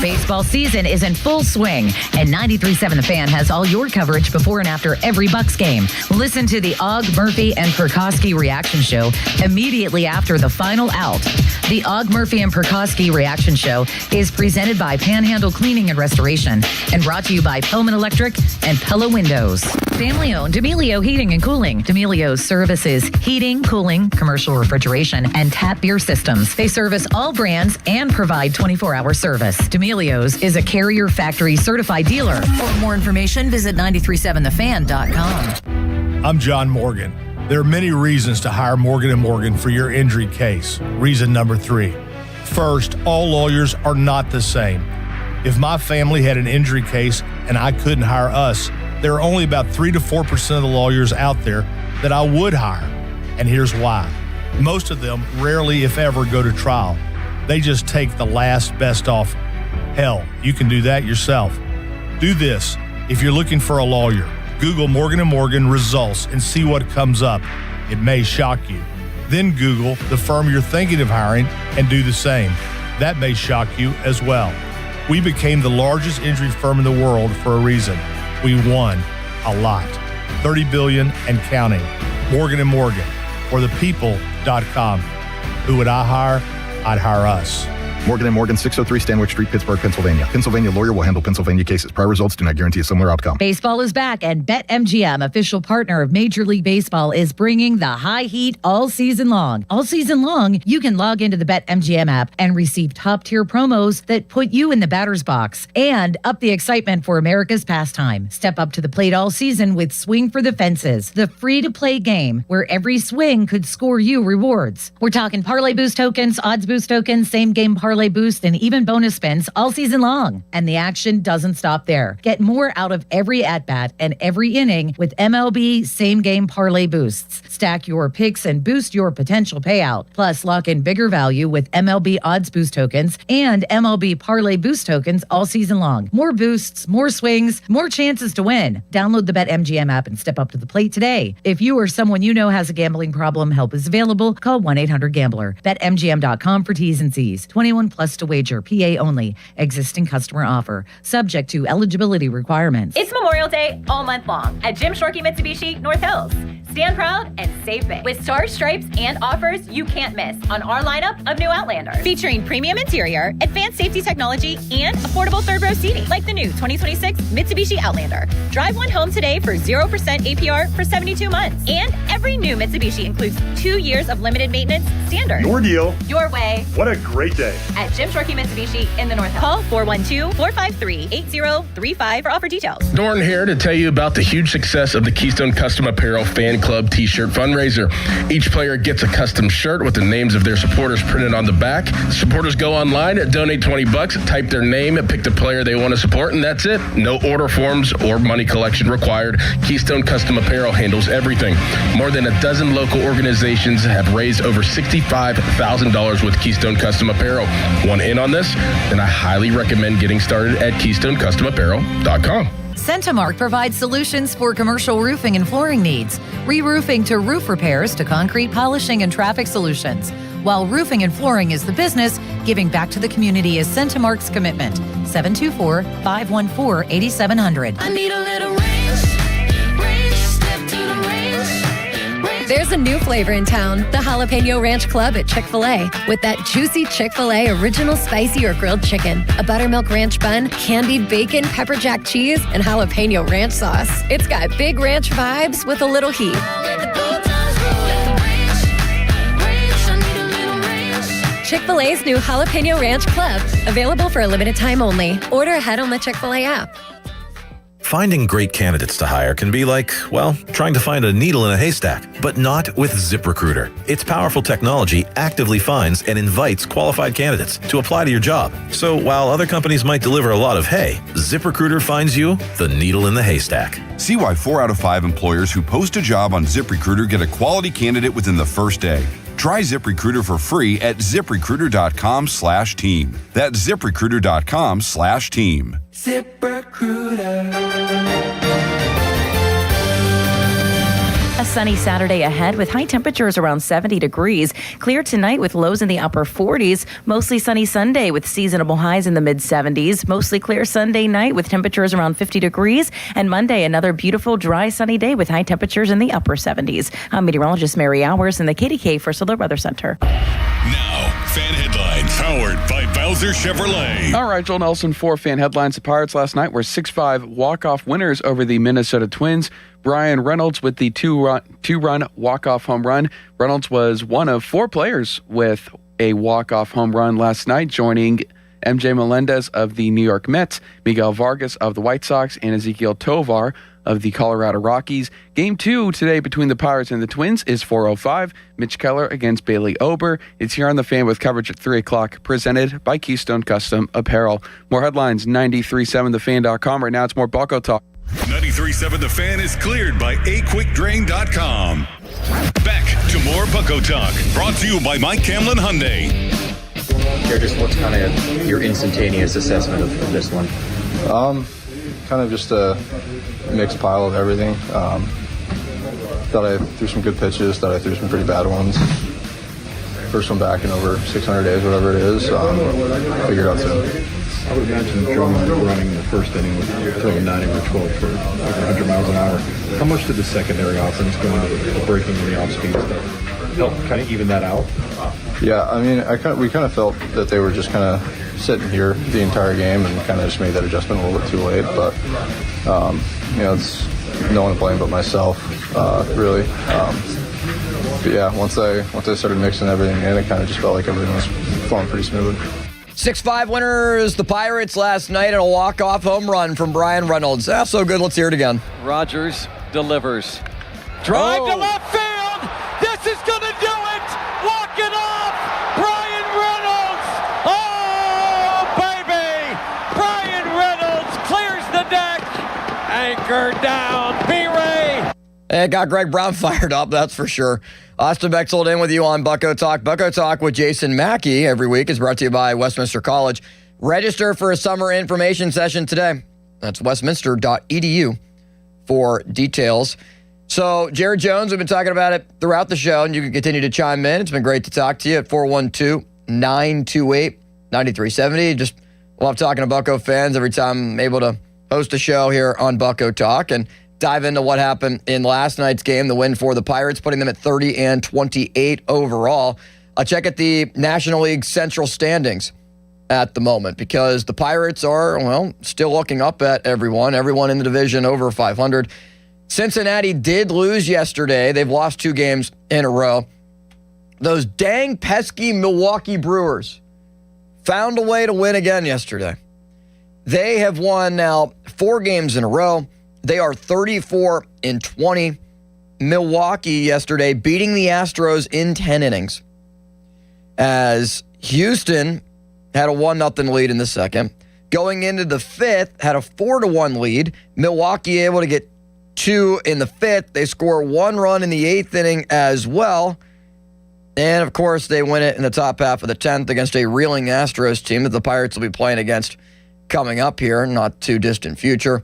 Baseball season is in full swing, and 93.7 The Fan has all your coverage before and after every Bucks game. Listen to the Og, Murphy, and Perkowski reaction show immediately after the final out. The Og, Murphy, and Perkowski reaction show is presented by Panhandle Cleaning and Restoration and brought to you by Pellman Electric and Pella Windows. Family-owned D'Amelio Heating and Cooling. D'Amelio's services heating, cooling, commercial refrigeration, and tap beer systems. They service all brands and provide 24-hour service. D'Amelio's is a Carrier Factory certified dealer. For more information, visit 937thefan.com.
I'm John Morgan. There are many reasons to hire Morgan & Morgan for your injury case. Reason number 3. First, all lawyers are not the same. If my family had an injury case and I couldn't hire us, there are only about 3 to 4% of the lawyers out there that I would hire. And here's why. Most of them rarely, if ever, go to trial. They just take the last best offer. Hell, you can do that yourself. Do this. If you're looking for a lawyer, Google Morgan & Morgan results and see what comes up. It may shock you. Then Google the firm you're thinking of hiring and do the same. That may shock you as well. We became the largest injury firm in the world for a reason. We won a lot. $30 billion and counting. Morgan & Morgan, or thepeople.com. Who would I hire? I'd hire us.
Morgan & Morgan, 603 Stanwick Street, Pittsburgh, Pennsylvania. Pennsylvania lawyer will handle Pennsylvania cases. Prior results do not guarantee a similar outcome. Baseball is back, and BetMGM, official partner of Major League Baseball, is bringing the high heat all season long. All season long, you can log into the BetMGM app and receive top-tier promos that put you in the batter's box and up the excitement for America's pastime. Step up to the plate all season with Swing for the Fences, the free-to-play game where every swing could score you rewards. We're talking parlay boost tokens, odds boost tokens, same-game parlay boost, and even bonus spins all season long. And the action doesn't stop there. Get more out of every at-bat and every inning with MLB same-game parlay boosts. Stack your picks and boost your potential payout. Plus, lock in bigger value with MLB odds boost tokens and MLB parlay boost tokens all season long. More boosts, more swings, more chances to win. Download the BetMGM app and step up to the plate today. If you or someone you know has a gambling problem, help is available. Call 1-800-GAMBLER. BetMGM.com for T's and C's. 21 plus to wager. PA only. Existing customer offer. Subject to eligibility requirements.
It's Memorial Day all month long at Jim Shorkey Mitsubishi North Hills. Stand proud and save big with stars, stripes, and offers you can't miss on our lineup of new Outlanders. Featuring premium interior, advanced safety technology, and affordable third row seating like the new 2026 Mitsubishi Outlander. Drive one home today for 0% APR for 72 months. And every new Mitsubishi includes 2 years of limited maintenance standard.
Your deal.
Your way.
What a great day.
At Jim Shorkey Mitsubishi in the North Hills. Call 412-453-8035 for offer details.
Dorn here to tell you about the huge success of the Keystone Custom Apparel Fan Club T-shirt fundraiser. Each player gets a custom shirt with the names of their supporters printed on the back. Supporters go online, donate $20, type their name, pick the player they want to support, and that's it. No order forms or money collection required. Keystone Custom Apparel handles everything. More than a dozen local organizations have raised over $65,000 with Keystone Custom Apparel. Want in on this? Then I highly recommend getting started at KeystoneCustomApparel.com.
Centimark provides solutions for commercial roofing and flooring needs, re-roofing to roof repairs to concrete polishing and traffic solutions. While roofing and flooring is the business, giving back to the community is Centimark's commitment. 724-514-8700.
I need a little range, step to the range.
There's a new flavor in town, the Jalapeno Ranch Club at Chick-fil-A. With that juicy Chick-fil-A original spicy or grilled chicken, a buttermilk ranch bun, candied bacon, pepper jack cheese, and jalapeno ranch sauce. It's got big ranch vibes with a little heat. Chick-fil-A's new Jalapeno Ranch Club, available for a limited time only. Order ahead on the Chick-fil-A app.
Finding great candidates to hire can be like, well, trying to find a needle in a haystack, but not with ZipRecruiter. Its powerful technology actively finds and invites qualified candidates to apply to your job. So while other companies might deliver a lot of hay, ZipRecruiter finds you the needle in the haystack.
See why 4 out of 5 employers who post a job on ZipRecruiter get a quality candidate within the first day.
Try ZipRecruiter for free at ZipRecruiter.com/team. That's ZipRecruiter.com/team.
A sunny Saturday ahead with high temperatures around 70 degrees. Clear tonight with lows in the upper 40s. Mostly sunny Sunday with seasonable highs in the mid-70s. Mostly clear Sunday night with temperatures around 50 degrees. And Monday, another beautiful, dry, sunny day with high temperatures in the upper 70s. I'm meteorologist Mary Hours in the KDK First Alert Weather Center.
Now, fan headlines powered by Bowser Chevrolet.
All right, Joel Nelson for fan headlines. The Pirates last night were 6-5 walk-off winners over the Minnesota Twins. Brian Reynolds with the two-run walk-off home run. Reynolds was one of 4 players with a walk-off home run last night, joining MJ Melendez of the New York Mets, Miguel Vargas of the White Sox, and Ezequiel Tovar of the Colorado Rockies. Game 2 today between the Pirates and the Twins is 4:05. Mitch Keller against Bailey Ober. It's here on The Fan with coverage at 3 o'clock, presented by Keystone Custom Apparel. More headlines, 93.7thefan.com. Right now it's more Bucko Talk.
93.7 The Fan is cleared by aquickdrain.com. Back to more Bucko Talk, brought to you by Mike Camlin Hyundai.
Just what's kind of your instantaneous assessment of this one?
Kind of just a mixed pile of everything. Thought I threw some good pitches, thought I threw some pretty bad ones. First one back in over 600 days, whatever it is. Figured out soon.
I would imagine Drummond running the first inning with throwing 90 or 12 for over 100 miles an hour. How much did the secondary offense go into the breaking and the off-speed stuff help kind of even that out?
Yeah, I mean, we kind of felt that they were just kind of sitting here the entire game and kind of just made that adjustment a little bit too late. But, it's no one to blame but myself, really. But yeah, once I started mixing everything in, it kind of just felt like everything was flowing pretty smooth.
6-5 winners, the Pirates last night, and a walk-off home run from Brian Reynolds. That's so good. Let's hear it again.
Rogers delivers. Drive to left field. This is going to do it. Walk it off. Brian Reynolds. Oh, baby. Brian Reynolds clears the deck. Anchor down. B-Ray.
It got Greg Brown fired up, that's for sure. Austin Bechtold in with you on Bucko Talk. Bucko Talk with Jason Mackey every week is brought to you by Westminster College. Register for a summer information session today. That's westminster.edu for details. So, Jared Jones, we've been talking about it throughout the show, and you can continue to chime in. It's been great to talk to you at 412-928-9370. Just love talking to Bucko fans every time I'm able to host a show here on Bucko Talk and dive into what happened in last night's game, the win for the Pirates, putting them at 30-28 overall. I'll check at the National League Central standings at the moment because the Pirates are, still looking up at everyone in the division over 500. Cincinnati did lose yesterday. They've lost 2 games in a row. Those dang pesky Milwaukee Brewers found a way to win again yesterday. They have won now 4 games in a row. They are 34-20. Milwaukee yesterday beating the Astros in 10 innings. As Houston had a 1-0 lead in the second. Going into the 5th, had a 4-1 lead. Milwaukee able to get 2 in the 5th. They score 1 run in the 8th inning as well. And, of course, they win it in the top half of the 10th against a reeling Astros team that the Pirates will be playing against coming up here, not too distant future.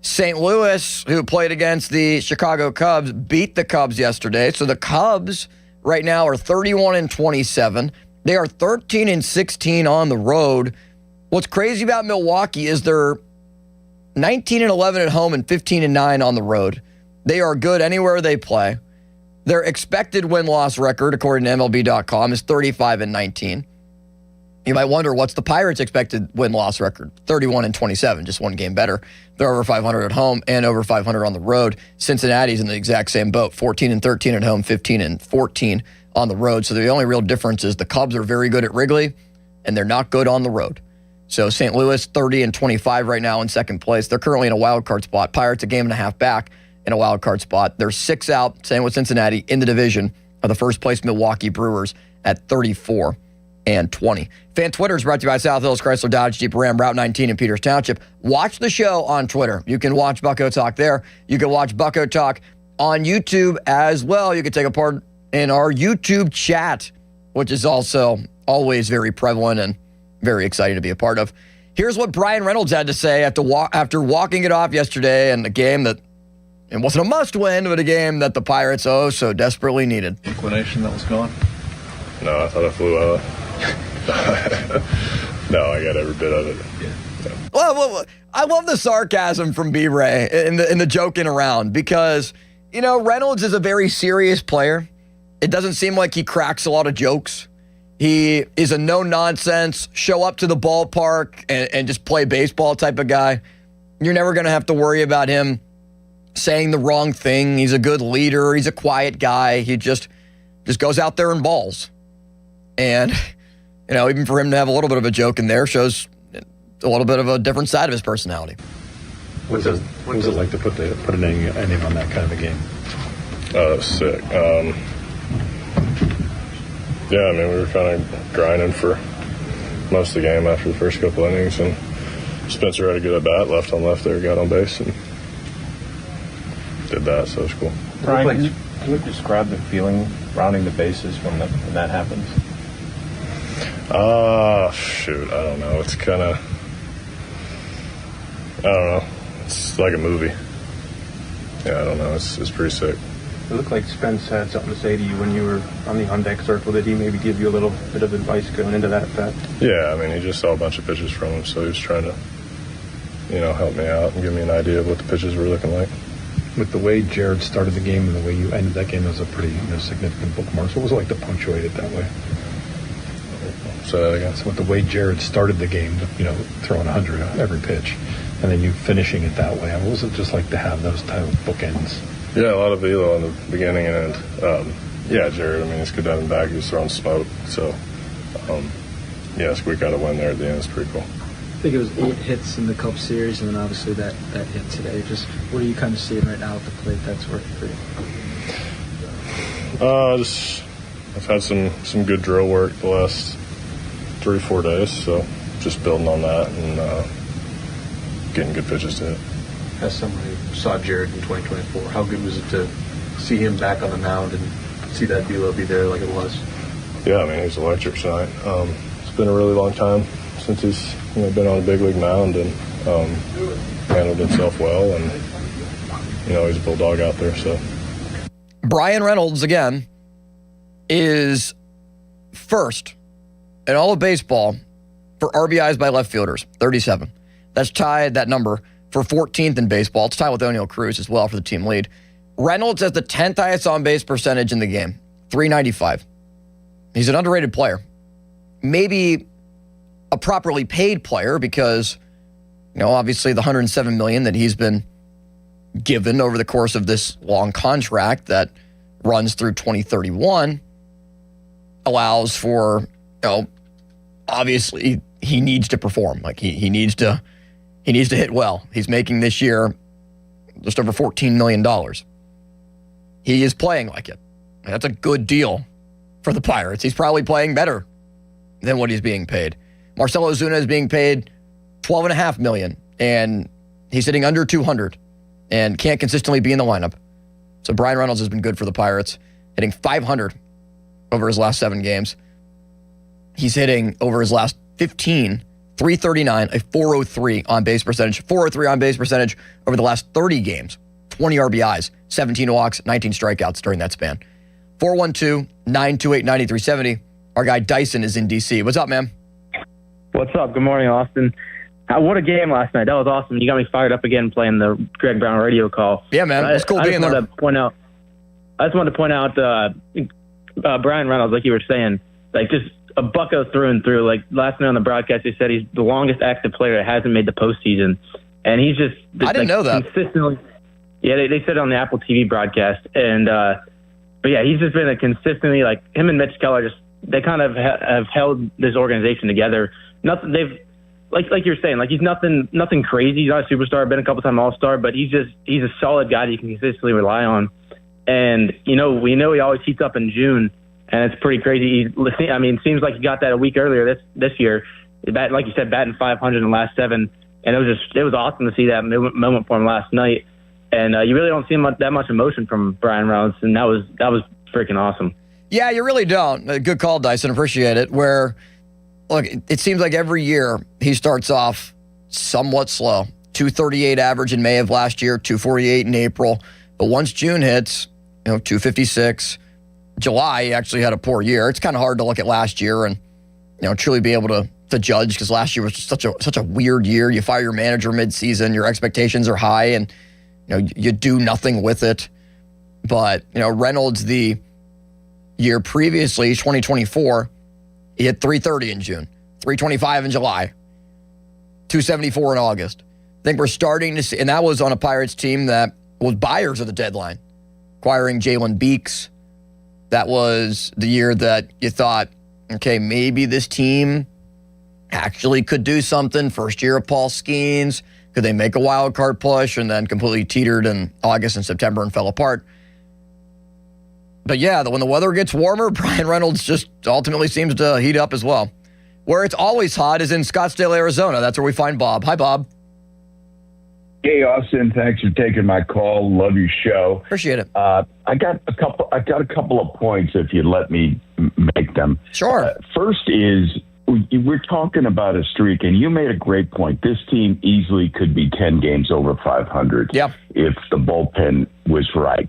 St. Louis, who played against the Chicago Cubs, beat the Cubs yesterday. So the Cubs right now are 31-27. They are 13-16 on the road. What's crazy about Milwaukee is they're 19-11 at home and 15-9 on the road. They are good anywhere they play. Their expected win-loss record, according to MLB.com, is 35-19. You might wonder, what's the Pirates' expected win-loss record? 31-27, just 1 game better. They're over 500 at home and over 500 on the road. Cincinnati's in the exact same boat, 14-13 at home, 15-14 on the road. So the only real difference is the Cubs are very good at Wrigley, and they're not good on the road. So St. Louis, 30-25 right now in second place. They're currently in a wild card spot. Pirates a game and a half back in a wild card spot. They're 6 out, same with Cincinnati, in the division of the first place Milwaukee Brewers at 34-20. Fan Twitter is brought to you by South Hills Chrysler Dodge Jeep Ram, Route 19 in Peters Township. Watch the show on Twitter. You can watch Bucko Talk there. You can watch Bucko Talk on YouTube as well. You can take a part in our YouTube chat, which is also always very prevalent and very exciting to be a part of. Here's what Bryan Reynolds had to say after walking it off yesterday in a game that it wasn't a must-win, but a game that the Pirates so desperately needed.
Inclination that was gone?
No, I thought I flew out. No, I got every bit of it.
Yeah.
Well, I love the sarcasm from B-Ray in the joking around because, Reynolds is a very serious player. It doesn't seem like he cracks a lot of jokes. He is a no-nonsense, show up to the ballpark and just play baseball type of guy. You're never going to have to worry about him saying the wrong thing. He's a good leader. He's a quiet guy. He just goes out there and balls. And, even for him to have a little bit of a joke in there shows a little bit of a different side of his personality.
What was it like to put an ending on that kind of a game?
It was sick. Yeah, I mean, we were kind of grinding for most of the game after the first couple innings, and Spencer had a good at-bat, left on left there, got on base, and did that, so it was cool.
Brian, can you describe the feeling rounding the bases when that happens?
Shoot, I don't know. It's kind of, I don't know. It's like a movie. Yeah, I don't know. It's pretty sick.
It looked like Spence had something to say to you when you were on the on-deck circle. Did he maybe give you a little bit of advice going into that at-bat?
Yeah, I mean, he just saw a bunch of pitches from him, so he was trying to, help me out and give me an idea of what the pitches were looking like.
With the way Jared started the game and the way you ended that game, it was a pretty significant bookmark. So what was it like to punctuate it that way?
Say that again.
So with the way Jared started the game, throwing 100 every pitch, and then you finishing it that way, what was it just like to have those type of bookends?
Yeah, a lot of velo in the beginning and end. Yeah, Jared, I mean, he's good down and back. He was throwing smoke. So, squeak out a win there at the end. It's pretty cool.
I think it was 8 hits in the Cup Series, and then obviously that hit today. Just what are you kind of seeing right now at the plate that's working for you?
I've had some good drill work the last 3-4 days, so just building on that and getting good pitches to hit.
As somebody who saw Jared in 2024, how good was it to see him back on the mound and see that velo be there like it was?
Yeah, I mean, he's electric tonight. It's been a really long time since he's been on a big league mound and handled himself well, and he's a bulldog out there. So
Bryan Reynolds again is first in all of baseball for RBIs by left fielders, 37. That's tied that number for 14th in baseball. It's tied with O'Neal Cruz as well for the team lead. Reynolds has the 10th highest on-base percentage in the game, .395. He's an underrated player. Maybe a properly paid player because, obviously the $107 million that he's been given over the course of this long contract that runs through 2031 allows for, obviously he needs to perform. Like he needs to hit well. He's making this year just over $14 million. He is playing like it. That's a good deal for the Pirates. He's probably playing better than what he's being paid. Marcell Ozuna is being paid $12.5 million, and he's hitting under 200 and can't consistently be in the lineup. So Bryan Reynolds has been good for the Pirates, hitting .500 over his last 7 games. He's hitting over his last 15, .339, a .403 on-base percentage, .403 on-base percentage over the last 30 games, 20 RBIs, 17 walks, 19 strikeouts during that span. 412-928-9370. Our guy Dyson is in D.C. What's up, man?
What's up? Good morning, Austin. What a game last night. That was awesome. You got me fired up again playing the Greg Brown radio call.
Yeah, man. It's cool being there.
I just wanted to point out Bryan Reynolds, like you were saying, like just a bucko through and through. Like last night on the broadcast, they said he's the longest active player that hasn't made the postseason. And he's just...
I didn't know that.
Consistently. Yeah, they said it on the Apple TV broadcast. And, but yeah, he's just been a consistently, like him and Mitch Keller they kind of have held this organization together. Nothing they've like you're saying, like he's nothing crazy. He's not a superstar, been a couple time All-Star, but he's a solid guy that you can consistently rely on. And we know he always heats up in June, and it's pretty crazy. It seems like he got that a week earlier this year. Like you said, batting .500 in the last 7, and it was awesome to see that moment for him last night. And you really don't see that much emotion from Bryan Reynolds, and that was freaking awesome.
Yeah, you really don't. Good call, Dyson. Appreciate it. Where, look, it seems like every year he starts off somewhat slow. 238 average in May of last year, 248 in April. But once June hits, 256. July, he actually had a poor year. It's kind of hard to look at last year and, truly be able to judge because last year was just such a weird year. You fire your manager mid-season, your expectations are high, and, you do nothing with it. But, Reynolds, the year previously, 2024, he hit 330 in June, 325 in July, 274 in August. I think we're starting to see, and that was on a Pirates team that was buyers at the deadline, acquiring Jalen Beeks. That was the year that you thought, okay, maybe this team actually could do something. First year of Paul Skeens. Could they make a wild card push? And then completely teetered in August and September and fell apart. But yeah, when the weather gets warmer, Brian Reynolds just ultimately seems to heat up as well. Where it's always hot is in Scottsdale, Arizona. That's where we find Bob. Hi, Bob.
Hey, Austin. Thanks for taking my call. Love your show.
Appreciate it.
I got a couple of points if you'd let me make them.
Sure.
First is we're talking about a streak, and you made a great point. This team easily could be 10 games over 500 if the bullpen was right.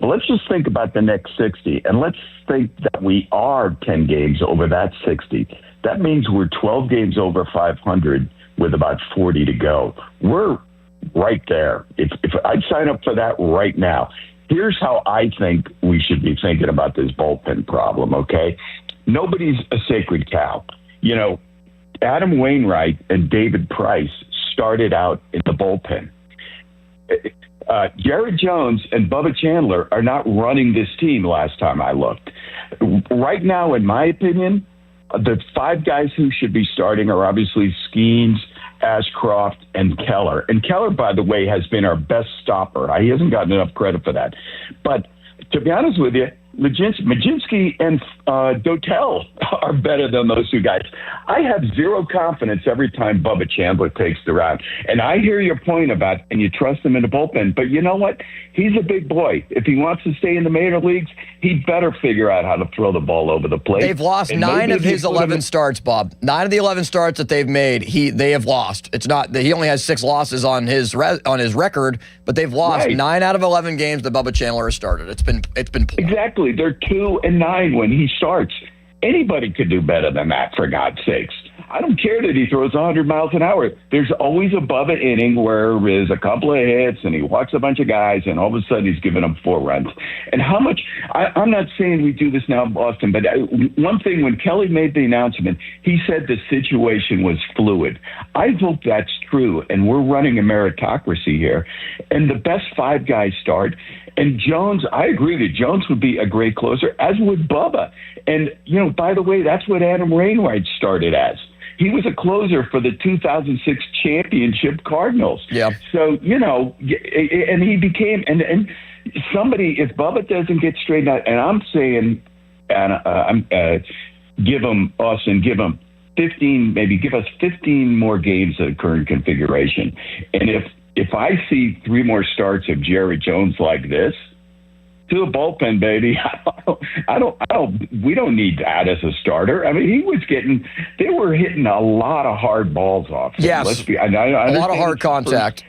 Well, let's just think about the next 60, and let's think that we are 10 games over that 60. That means we're 12 games over 500 with about 40 to go. We're right there. If I'd sign up for that right now. Here's how I think we should be thinking about this bullpen problem, okay? Nobody's a sacred cow. Adam Wainwright and David Price started out in the bullpen. Jared Jones and Bubba Chandler are not running this team last time I looked. Right now, in my opinion, the five guys who should be starting are obviously Skeens, Ashcroft, and Keller. And Keller, by the way, has been our best stopper. He hasn't gotten enough credit for that. But to be honest with you, Majinski and Dotel are better than those two guys. I have zero confidence every time Bubba Chandler takes the round. And I hear your point about, and you trust him in the bullpen, but you know what? He's a big boy. If he wants to stay in the major leagues, he better figure out how to throw the ball over the plate.
They've lost 9 of his 11 starts, Bob. 9 of the 11 starts that they've made, they have lost. It's not he only has 6 losses on his record, but they've lost 9 out of 11 games that Bubba Chandler has started. It's been poor.
Exactly. They're 2-9 when he starts. Anybody could do better than that, for God's sakes. I don't care that he throws 100 miles an hour. There's always a Bubba inning where there's a couple of hits and he walks a bunch of guys and all of a sudden he's giving them 4 runs. And how much I'm not saying we do this now in Boston, but one thing, when Kelly made the announcement, he said the situation was fluid. I hope that's true, and we're running a meritocracy here. And the best 5 guys start. And Jones, I agree that Jones would be a great closer, as would Bubba. And, by the way, that's what Adam Wainwright started as. He was a closer for the 2006 championship Cardinals. Yeah. So, and he became, and somebody, if Bubba doesn't get straightened out, and I'm saying, give him 15, maybe give us 15 more games of the current configuration. And if I see 3 more starts of Jerry Jones like this, to the bullpen, baby. We don't need that as a starter. I mean, they were hitting a lot of hard balls off.
Yes.
I
a lot of hard contact.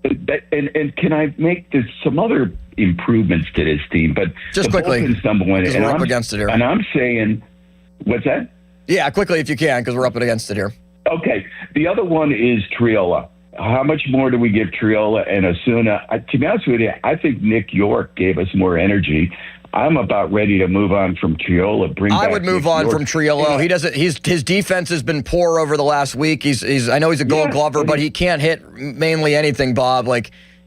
And can I make some other improvements to this team? But
just quickly,
number 1,
and we're up against it here.
And I'm saying, what's that?
Yeah, quickly if you can, because we're up against it here.
Okay. The other one is Triola. How much more do we give Triola and Osuna? To be honest with you, I think Nick York gave us more energy. I'm about ready to move on from Triola.
I would move on from Triola. He doesn't. His defense has been poor over the last week. I know he's a Gold Glover, but he can't hit mainly anything, Bob.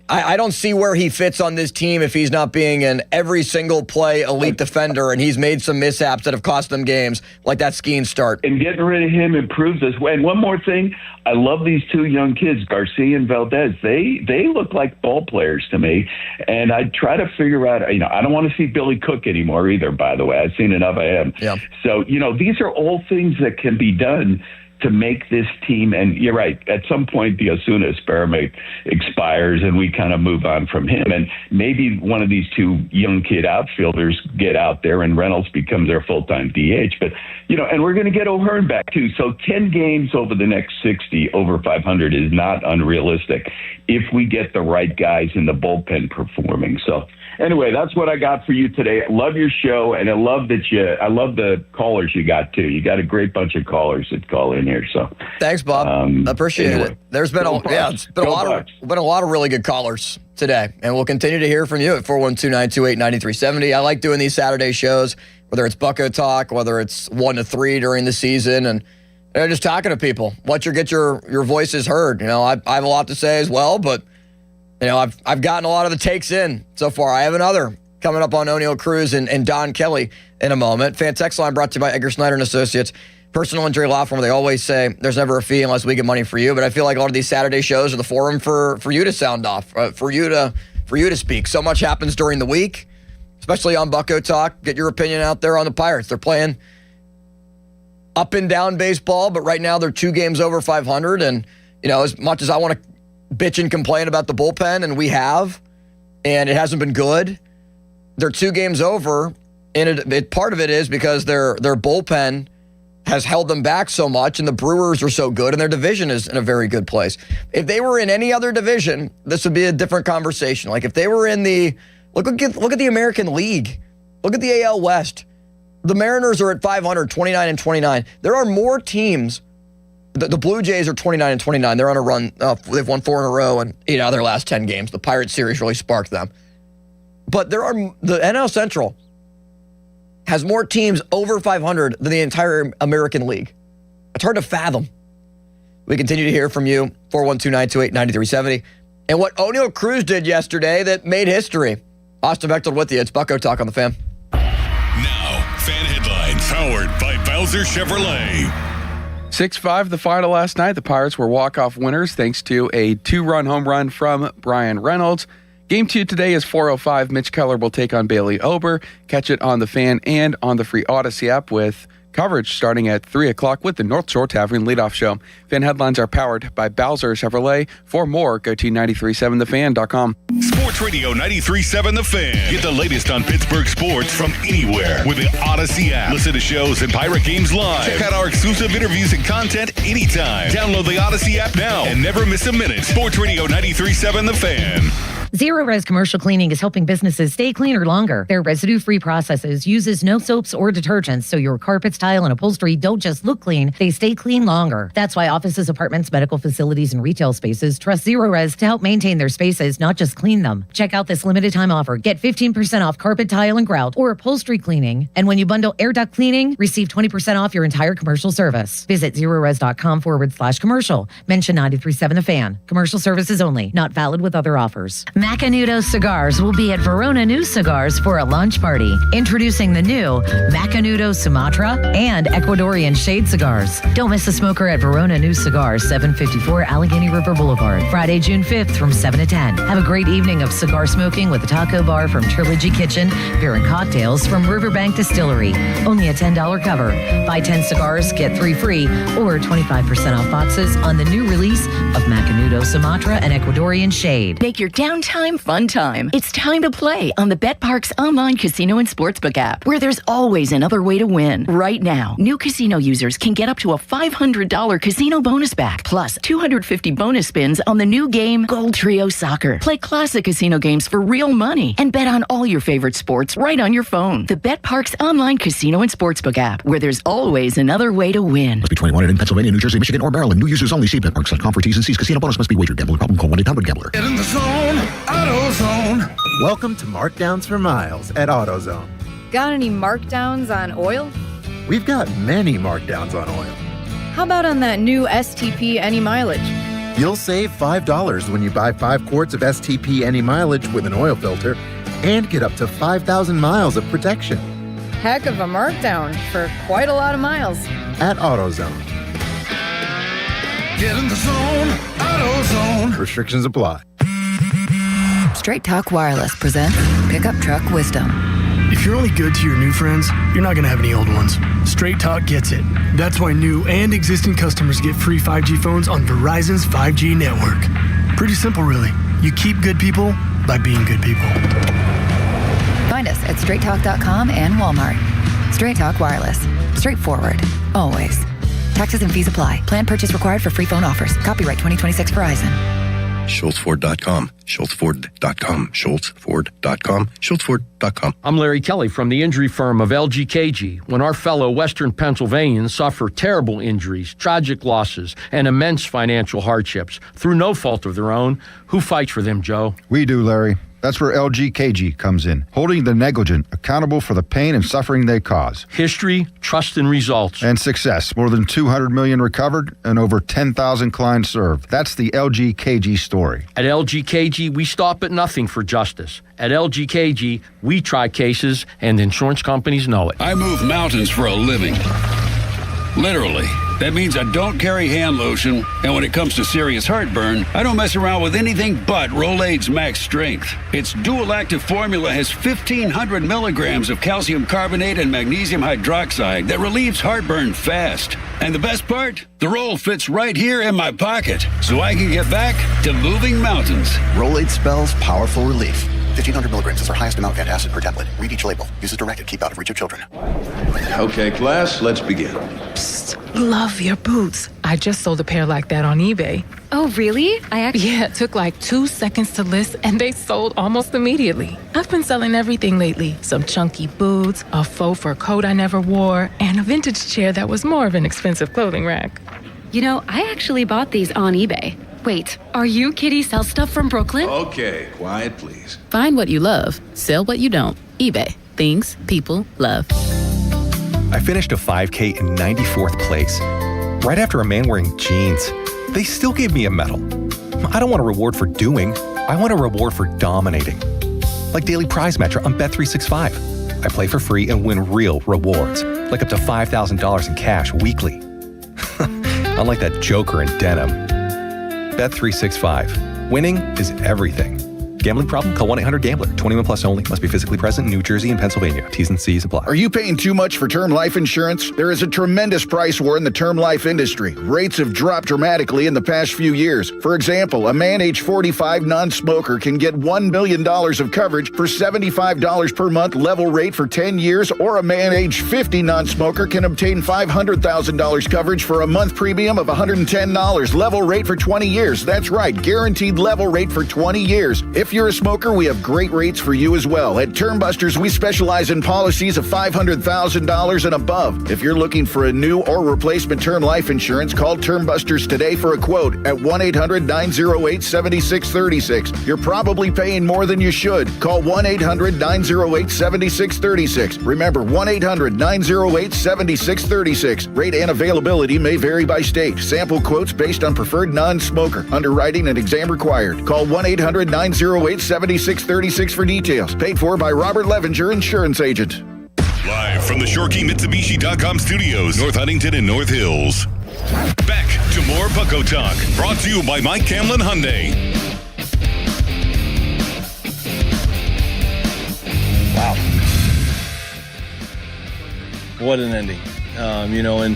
I don't see where he fits on this team if he's not being an every single play elite defender, and he's made some mishaps that have cost them games, like that Skeens start.
And getting rid of him improves us. And one more thing, I love these 2 young kids, Garcia and Valdez. They look like ball players to me, and I try to figure out, I don't want to see Billy Cook anymore either, by the way. I've seen enough of him. Yeah. So, these are all things that can be done to make this team, and you're right, at some point the Osuna experiment expires and we kind of move on from him, and maybe one of these two young kid outfielders get out there and Reynolds becomes their full-time DH. But, and we're going to get O'Hearn back too. So 10 games over the next 60 over 500 is not unrealistic if we get the right guys in the bullpen performing. So anyway, that's what I got for you today. I love your show, and I love the callers you got too. You got a great bunch of callers that call in here. So
thanks, Bob. Appreciate it. There's been a lot of really good callers today, and we'll continue to hear from you at 412-928-9370. I like doing these Saturday shows, whether it's Bucko Talk, whether it's 1 to 3 during the season, and just talking to people. Get your voices heard. I have a lot to say as well, but I've gotten a lot of the takes in so far. I have another coming up on Oneil Cruz and Don Kelly in a moment. Fan text line brought to you by Edgar Snyder & Associates. Personal injury law firm. They always say there's never a fee unless we get money for you. But I feel like a lot of these Saturday shows are the forum for you to sound off, for you to speak. So much happens during the week, especially on Bucko Talk. Get your opinion out there on the Pirates. They're playing up and down baseball, but right now they're 2 games over 500. And as much as I want to bitch and complain about the bullpen, and we have, and it hasn't been good, they're 2 games over, and part of it is because their bullpen has held them back so much, and the Brewers are so good, and their division is in a very good place. If they were in any other division, this would be a different conversation. Like if they were in the look at the American League, look at the AL West. The Mariners are at 500, 29-29. There are more teams. The Blue Jays are 29-29. They're on a run. They've won 4 in a row, and 8 out of their last 10 games. The Pirates series really sparked them. But the NL Central has more teams over 500 than the entire American League. It's hard to fathom. We continue to hear from you, 412-928-9370. And what Oneil Cruz did yesterday that made history. Austin Bechtold with you. It's Bucko Talk on the Fan.
Now, Fan Headlines, powered by Bowser Chevrolet.
6-5 the final last night. The Pirates were walk-off winners thanks to a 2-run home run from Bryan Reynolds. Game 2 today is 4:05. Mitch Keller will take on Bailey Ober. Catch it on the Fan and on the free Odyssey app with coverage starting at 3 o'clock with the North Shore Tavern leadoff show. Fan Headlines are powered by Bowser Chevrolet. For more, go to 937thefan.com.
Sports Radio 93.7 The Fan. Get the latest on Pittsburgh sports from anywhere with the Odyssey app. Listen to shows and Pirate games live. Check out our exclusive interviews and content anytime. Download the Odyssey app now and never miss a minute. Sports Radio 93.7 The Fan.
Zero-Res Commercial Cleaning is helping businesses stay cleaner longer. Their residue-free processes uses no soaps or detergents, so your carpets, tile, and upholstery don't just look clean, they stay clean longer. That's why offices, apartments, medical facilities, and retail spaces trust Zero-Res to help maintain their spaces, not just clean them. Check out this limited time offer. Get 15% off carpet, tile, and grout, or upholstery cleaning. And when you bundle air duct cleaning, receive 20% off your entire commercial service. Visit zerores.com/commercial. Mention 93.7 The Fan. Commercial services only. Not valid with other offers. Macanudo Cigars will be at Verona New Cigars for a lunch party. Introducing the new Macanudo Sumatra and Ecuadorian Shade Cigars. Don't miss a smoker at Verona New Cigars, 754 Allegheny River Boulevard. Friday, June 5th from 7 to 10. Have a great evening of cigar smoking with a taco bar from Trilogy Kitchen, beer and cocktails from Riverbank Distillery. Only a $10 cover. Buy 10 cigars, get 3 free, or 25% off boxes on the new release of Macanudo Sumatra and Ecuadorian Shade.
Make your downtime fun time. It's time to play on the BetParx online casino and sportsbook app, where there's always another way to win. Right now, new casino users can get up to a $500 casino bonus back, plus 250 bonus spins on the new game Gold Trio Soccer. Play classic casino games for real money and bet on all your favorite sports right on your phone. The BetParx online casino and sportsbook app, where there's always another way to win.
Must be 21 in Pennsylvania, New Jersey, Michigan, or Maryland. New users only. See BetParx.com for T's and C's. Casino bonus must be wagered. Gambling problem? Call 1-800-GAMBLER.
Get in the zone. AutoZone. Welcome to Markdowns for Miles at AutoZone.
Got any markdowns on oil?
We've got many markdowns on oil.
How about on that new STP Any Mileage?
You'll save $5 when you buy 5 quarts of STP Any Mileage with an oil filter and get up to 5,000 miles of protection.
Heck of a markdown for quite a lot of miles.
At AutoZone. Get in the zone. AutoZone. Restrictions apply.
Straight Talk Wireless presents Pickup Truck Wisdom. If you're only good to your new friends, you're not going to have any old ones. Straight Talk gets it. That's why new and existing customers get free 5G phones on Verizon's 5G network. Pretty simple, really. You keep good people by being good people.
Find us at straighttalk.com and Walmart. Straight Talk Wireless. Straightforward. Always. Taxes and fees apply. Plan purchase required for free phone offers. Copyright 2026 Verizon.
SchultzFord.com. SchultzFord.com. SchultzFord.com. SchultzFord.com.
I'm Larry Kelly from the injury firm of LGKG. When our fellow Western Pennsylvanians suffer terrible injuries, tragic losses, and immense financial hardships through no fault of their own, who fights for them, Joe?
We do, Larry. That's where LGKG comes in, holding the negligent accountable for the pain and suffering they cause.
History, trust, and results.
And success. More than 200 million recovered and over 10,000 clients served. That's the LGKG story.
At LGKG, we stop at nothing for justice. At LGKG, we try cases, and insurance companies know it.
I move mountains for a living. Literally. That means I don't carry hand lotion, and when it comes to serious heartburn, I don't mess around with anything but Rolaids Max Strength. Its dual-active formula has 1,500 milligrams of calcium carbonate and magnesium hydroxide that relieves heartburn fast. And the best part? The roll fits right here in my pocket, so I can get back to moving mountains.
Rolaids spells powerful relief. 1,500 milligrams is our highest amount of antacid per tablet. Read each label. Use as directed. Keep out of reach of children.
Okay, class, let's begin.
Love your boots. I just sold a pair like that on eBay.
Oh, really?
Yeah, it took like 2 seconds to list and they sold almost immediately. I've been selling everything lately. Some chunky boots, a faux fur coat I never wore, and a vintage chair that was more of an expensive clothing rack.
You know, I actually bought these on eBay. Wait, are you Kitty Sell Stuff from Brooklyn?
Okay, quiet, please.
Find what you love, sell what you don't. eBay. Things people love.
I finished a 5K in 94th place. Right after a man wearing jeans. They still gave me a medal. I don't want a reward for doing. I want a reward for dominating. Like Daily Prize Matcher on Bet365. I play for free and win real rewards. Like up to $5,000 in cash weekly. Unlike that joker in denim. Bet365. Winning is everything. Gambling problem? Call 1-800-GAMBLER. 21 plus only. Must be physically present in New Jersey and Pennsylvania. T's and C's apply.
Are you paying too much for term life insurance? There is a tremendous price war in the term life industry. Rates have dropped dramatically in the past few years. For example, a man age 45 non-smoker can get $1 million of coverage for $75 per month level rate for 10 years, or a man age 50 non-smoker can obtain $500,000 coverage for a month premium of $110 level rate for 20 years. That's right, guaranteed level rate for 20 years. If you're a smoker, we have great rates for you as well. At Termbusters, we specialize in policies of $500,000 and above. If you're looking for a new or replacement term life insurance, call Termbusters today for a quote at 1-800-908-7636. You're probably paying more than you should. Call 1-800-908-7636. Remember, 1-800-908-7636. Rate and availability may vary by state. Sample quotes based on preferred non-smoker. Underwriting and exam required. Call 1-800-908-7636 for details. Paid for by Robert Levenger, insurance agent.
Live from the ShoreKeyMitsubishi.com studios, North Huntington and North Hills. Back to more Bucko Talk, brought to you by Mike Camlin Hyundai.
Wow. What an ending. And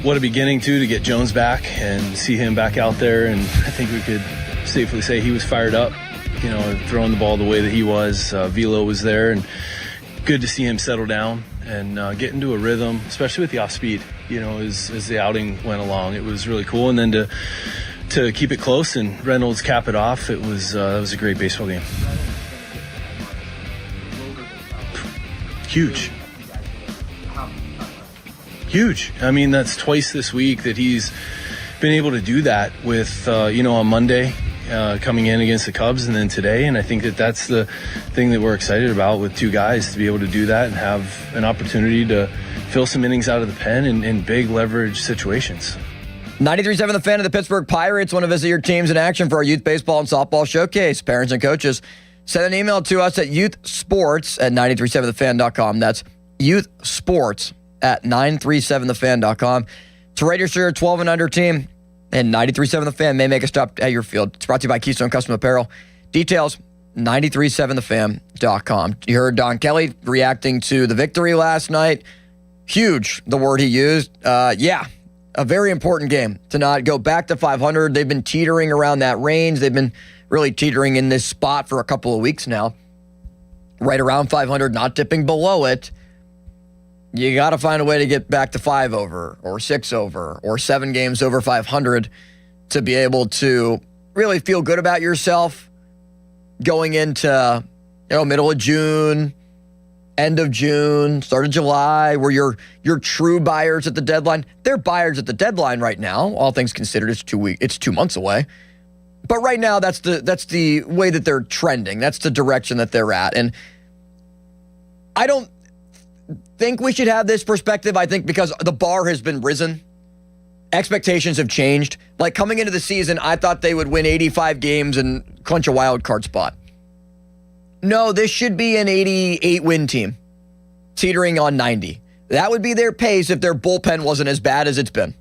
what a beginning, to get Jones back and see him back out there. And I think we could safely say he was fired up, throwing the ball the way that he was. Velo was there, and good to see him settle down and get into a rhythm, especially with the off speed, as the outing went along. It was really cool. And then to keep it close and Reynolds cap it off, that was a great baseball game. Huge. I mean, that's twice this week that he's been able to do that with, on Monday, coming in against the Cubs, and then today. And I think that's the thing that we're excited about with two guys, to be able to do that and have an opportunity to fill some innings out of the pen in big leverage situations.
93.7 The Fan of the Pittsburgh Pirates want to visit your teams in action for our youth baseball and softball showcase. Parents and coaches, send an email to us at youthsports@937thefan.com. That's youthsports@937thefan.com. To register your 12 and under team, and 93.7 The Fan may make a stop at your field. It's brought to you by Keystone Custom Apparel. Details, 937thefam.com. You heard Don Kelly reacting to the victory last night. Huge, the word he used. A very important game to not go back to 500. They've been teetering around that range. They've been really teetering in this spot for a couple of weeks now. Right around 500, not dipping below it. You got to find a way to get back to 5 over or 6 over or 7 games over 500 to be able to really feel good about yourself going into middle of June, end of June, start of July, where you're true buyers at the deadline. They're buyers at the deadline right now. All things considered, it's 2 months away. But right now, that's the way that they're trending. That's the direction that they're at. And I don't think we should have this perspective. I think because the bar has been risen, expectations have changed. Like coming into the season, I thought they would win 85 games and clinch a wild card spot. No, this should be an 88-win team, teetering on 90. That would be their pace if their bullpen wasn't as bad as it's been.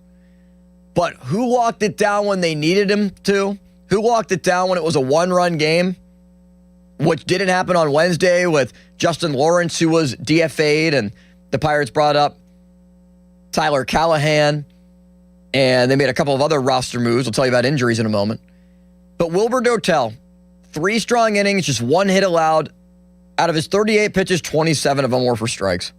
But who locked it down when they needed him to? Who locked it down when it was a one-run game? Which didn't happen on Wednesday with Justin Lawrence, who was DFA'd, and the Pirates brought up Tyler Callahan, and they made a couple of other roster moves. I'll tell you about injuries in a moment. But Wilber Dotel, 3 strong innings, just 1 hit allowed. Out of his 38 pitches, 27 of them were for strikes.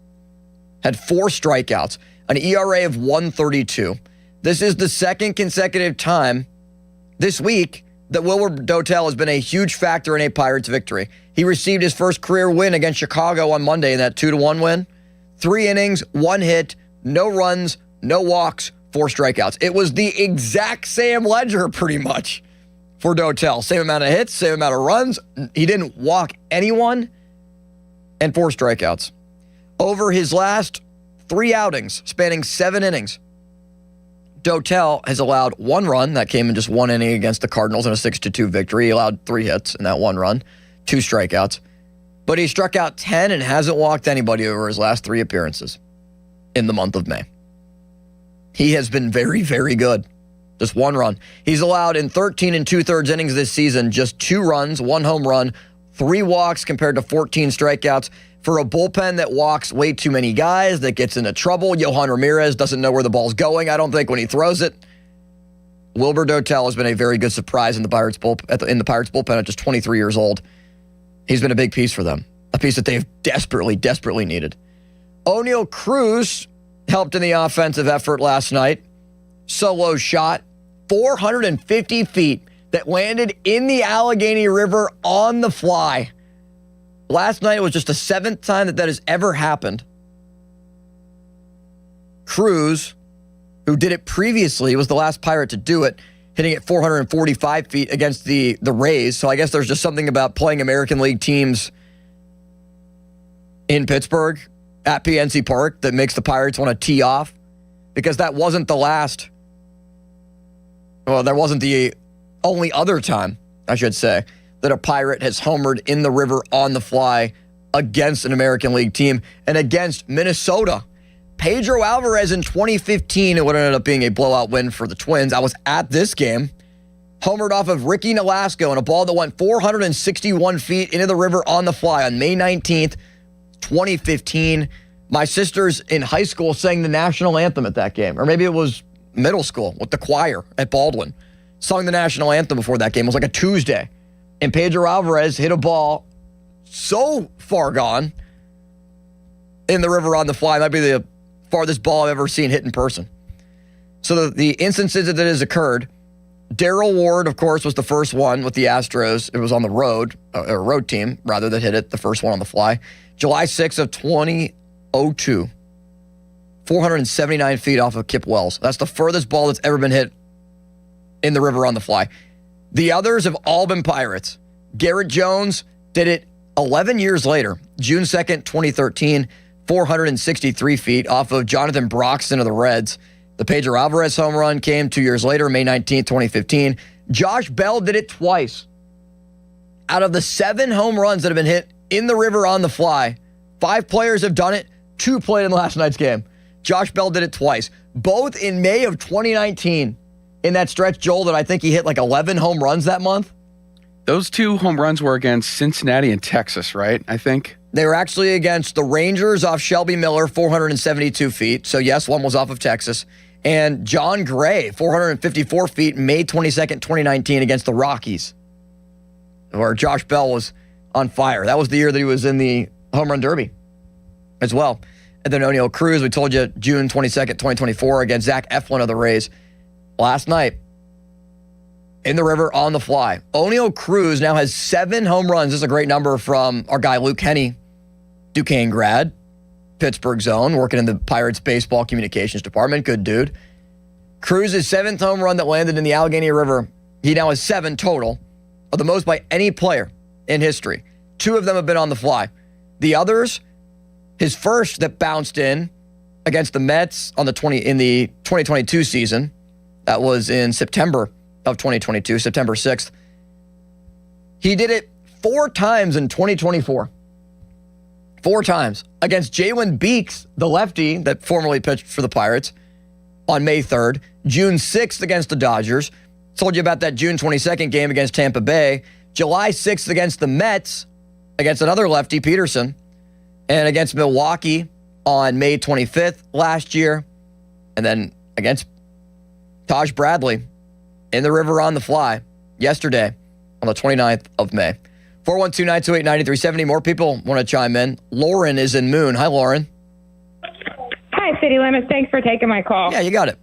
Had 4 strikeouts, an ERA of 1.32. This is the second consecutive time this week that Wilber Dotel has been a huge factor in a Pirates victory. He received his first career win against Chicago on Monday in that 2-1 win. 3 innings, 1 hit, no runs, no walks, 4 strikeouts. It was the exact same ledger pretty much for Dotel. Same amount of hits, same amount of runs. He didn't walk anyone, and 4 strikeouts. Over his last 3 outings, spanning 7 innings, Dotel has allowed 1 run. That came in just 1 inning against the Cardinals in a 6-2 victory. He allowed 3 hits in that 1 run, 2 strikeouts. But he struck out 10 and hasn't walked anybody over his last 3 appearances in the month of May. He has been very, very good. Just 1 run. He's allowed in 13 2/3 innings this season just 2 runs, 1 home run, 3 walks compared to 14 strikeouts. For a bullpen that walks way too many guys, that gets into trouble, Yohan Ramirez doesn't know where the ball's going, I don't think, when he throws it. Wilber Dotel has been a very good surprise in the Pirates bullpen at just 23 years old. He's been a big piece for them, a piece that they've desperately, desperately needed. O'Neal Cruz helped in the offensive effort last night. Solo shot, 450 feet, that landed in the Allegheny River on the fly. Last night was just the 7th time that has ever happened. Cruz, who did it previously, was the last Pirate to do it, hitting it 445 feet against the Rays. So I guess there's just something about playing American League teams in Pittsburgh at PNC Park that makes the Pirates want to tee off, because that wasn't the last. Well, that wasn't the only other time, I should say, that a Pirate has homered in the river on the fly against an American League team and against Minnesota. Pedro Alvarez in 2015, it would have ended up being a blowout win for the Twins. I was at this game. Homered off of Ricky Nolasco on a ball that went 461 feet into the river on the fly on May 19th, 2015. My sisters in high school sang the national anthem at that game. Or maybe it was middle school with the choir at Baldwin. Sung the national anthem before that game. It was like a Tuesday. And Pedro Alvarez hit a ball so far gone in the river on the fly. Might be the farthest ball I've ever seen hit in person. So the instances that has occurred, Daryl Ward, of course, was the first one with the Astros. It was on the road, a road team, rather, that hit it, the first one on the fly. July 6th of 2002, 479 feet off of Kip Wells. That's the furthest ball that's ever been hit in the river on the fly. The others have all been Pirates. Garrett Jones did it 11 years later, June 2nd, 2013, 463 feet off of Jonathan Broxton of the Reds. The Pedro Alvarez home run came 2 years later, May 19th, 2015. Josh Bell did it twice. Out of the 7 home runs that have been hit in the river on the fly, 5 players have done it, 2 played in last night's game. Josh Bell did it twice, both in May of 2019. In that stretch, Joel, that I think he hit like 11 home runs that month.
Those 2 home runs were against Cincinnati and Texas, right? I think.
They were actually against the Rangers off Shelby Miller, 472 feet. So, yes, one was off of Texas. And John Gray, 454 feet, May 22nd, 2019, against the Rockies, where Josh Bell was on fire. That was the year that he was in the Home Run Derby as well. And then Oneil Cruz, we told you, June 22nd, 2024, against Zach Eflin of the Rays. Last night, in the river, on the fly. Oneil Cruz now has 7 home runs. This is a great number from our guy Luke Henney, Duquesne grad, Pittsburgh zone, working in the Pirates baseball communications department. Good dude. Cruz's 7th home run that landed in the Allegheny River. He now has 7 total, of the most by any player in history. 2 of them have been on the fly. The others, his first that bounced in against the Mets in the 2022 season. That was in September of 2022, September 6th. He did it 4 times in 2024. 4 times against Jalen Beeks, the lefty that formerly pitched for the Pirates, on May 3rd. June 6th against the Dodgers. Told you about that June 22nd game against Tampa Bay. July 6th against the Mets, against another lefty, Peterson. And against Milwaukee on May 25th last year. And then against Taj Bradley in the river on the fly yesterday on the 29th of May. 412-928-9370. More people want to chime in. Lauren is in Moon. Hi, Lauren.
Hi, City Limits. Thanks for taking my call.
Yeah, you got it.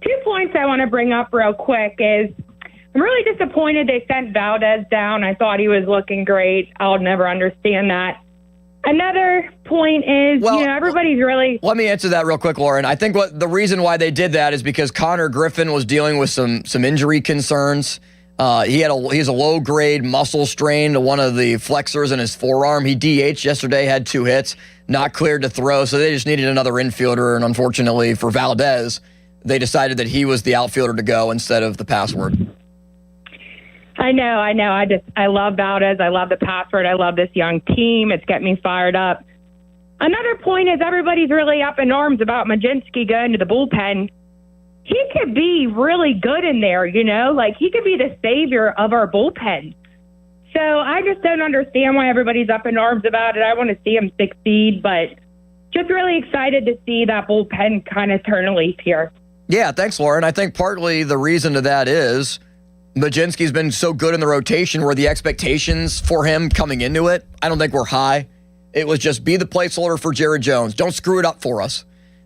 2 points I want to bring up real quick is I'm really disappointed they sent Valdez down. I thought he was looking great. I'll never understand that. Another point is, everybody's really...
Let me answer that real quick, Lauren. I think the reason why they did that is because Connor Griffin was dealing with some injury concerns. He has a low-grade muscle strain to one of the flexors in his forearm. He DH'd yesterday, had 2 hits, not cleared to throw, so they just needed another infielder, and unfortunately for Valdez, they decided that he was the outfielder to go instead of the password.
I know. I love Valdez. I love the password. I love this young team. It's getting me fired up. Another point is everybody's really up in arms about Mlodzinski going to the bullpen. He could be really good in there, he could be the savior of our bullpen. So I just don't understand why everybody's up in arms about it. I want to see him succeed, but just really excited to see that bullpen kind of turn a leaf here.
Yeah, thanks, Lauren. I think partly the reason to that is Mlodzinski's been so good in the rotation where the expectations for him coming into it, I don't think were high. It was just be the placeholder for Jared Jones. Don't screw it up for us.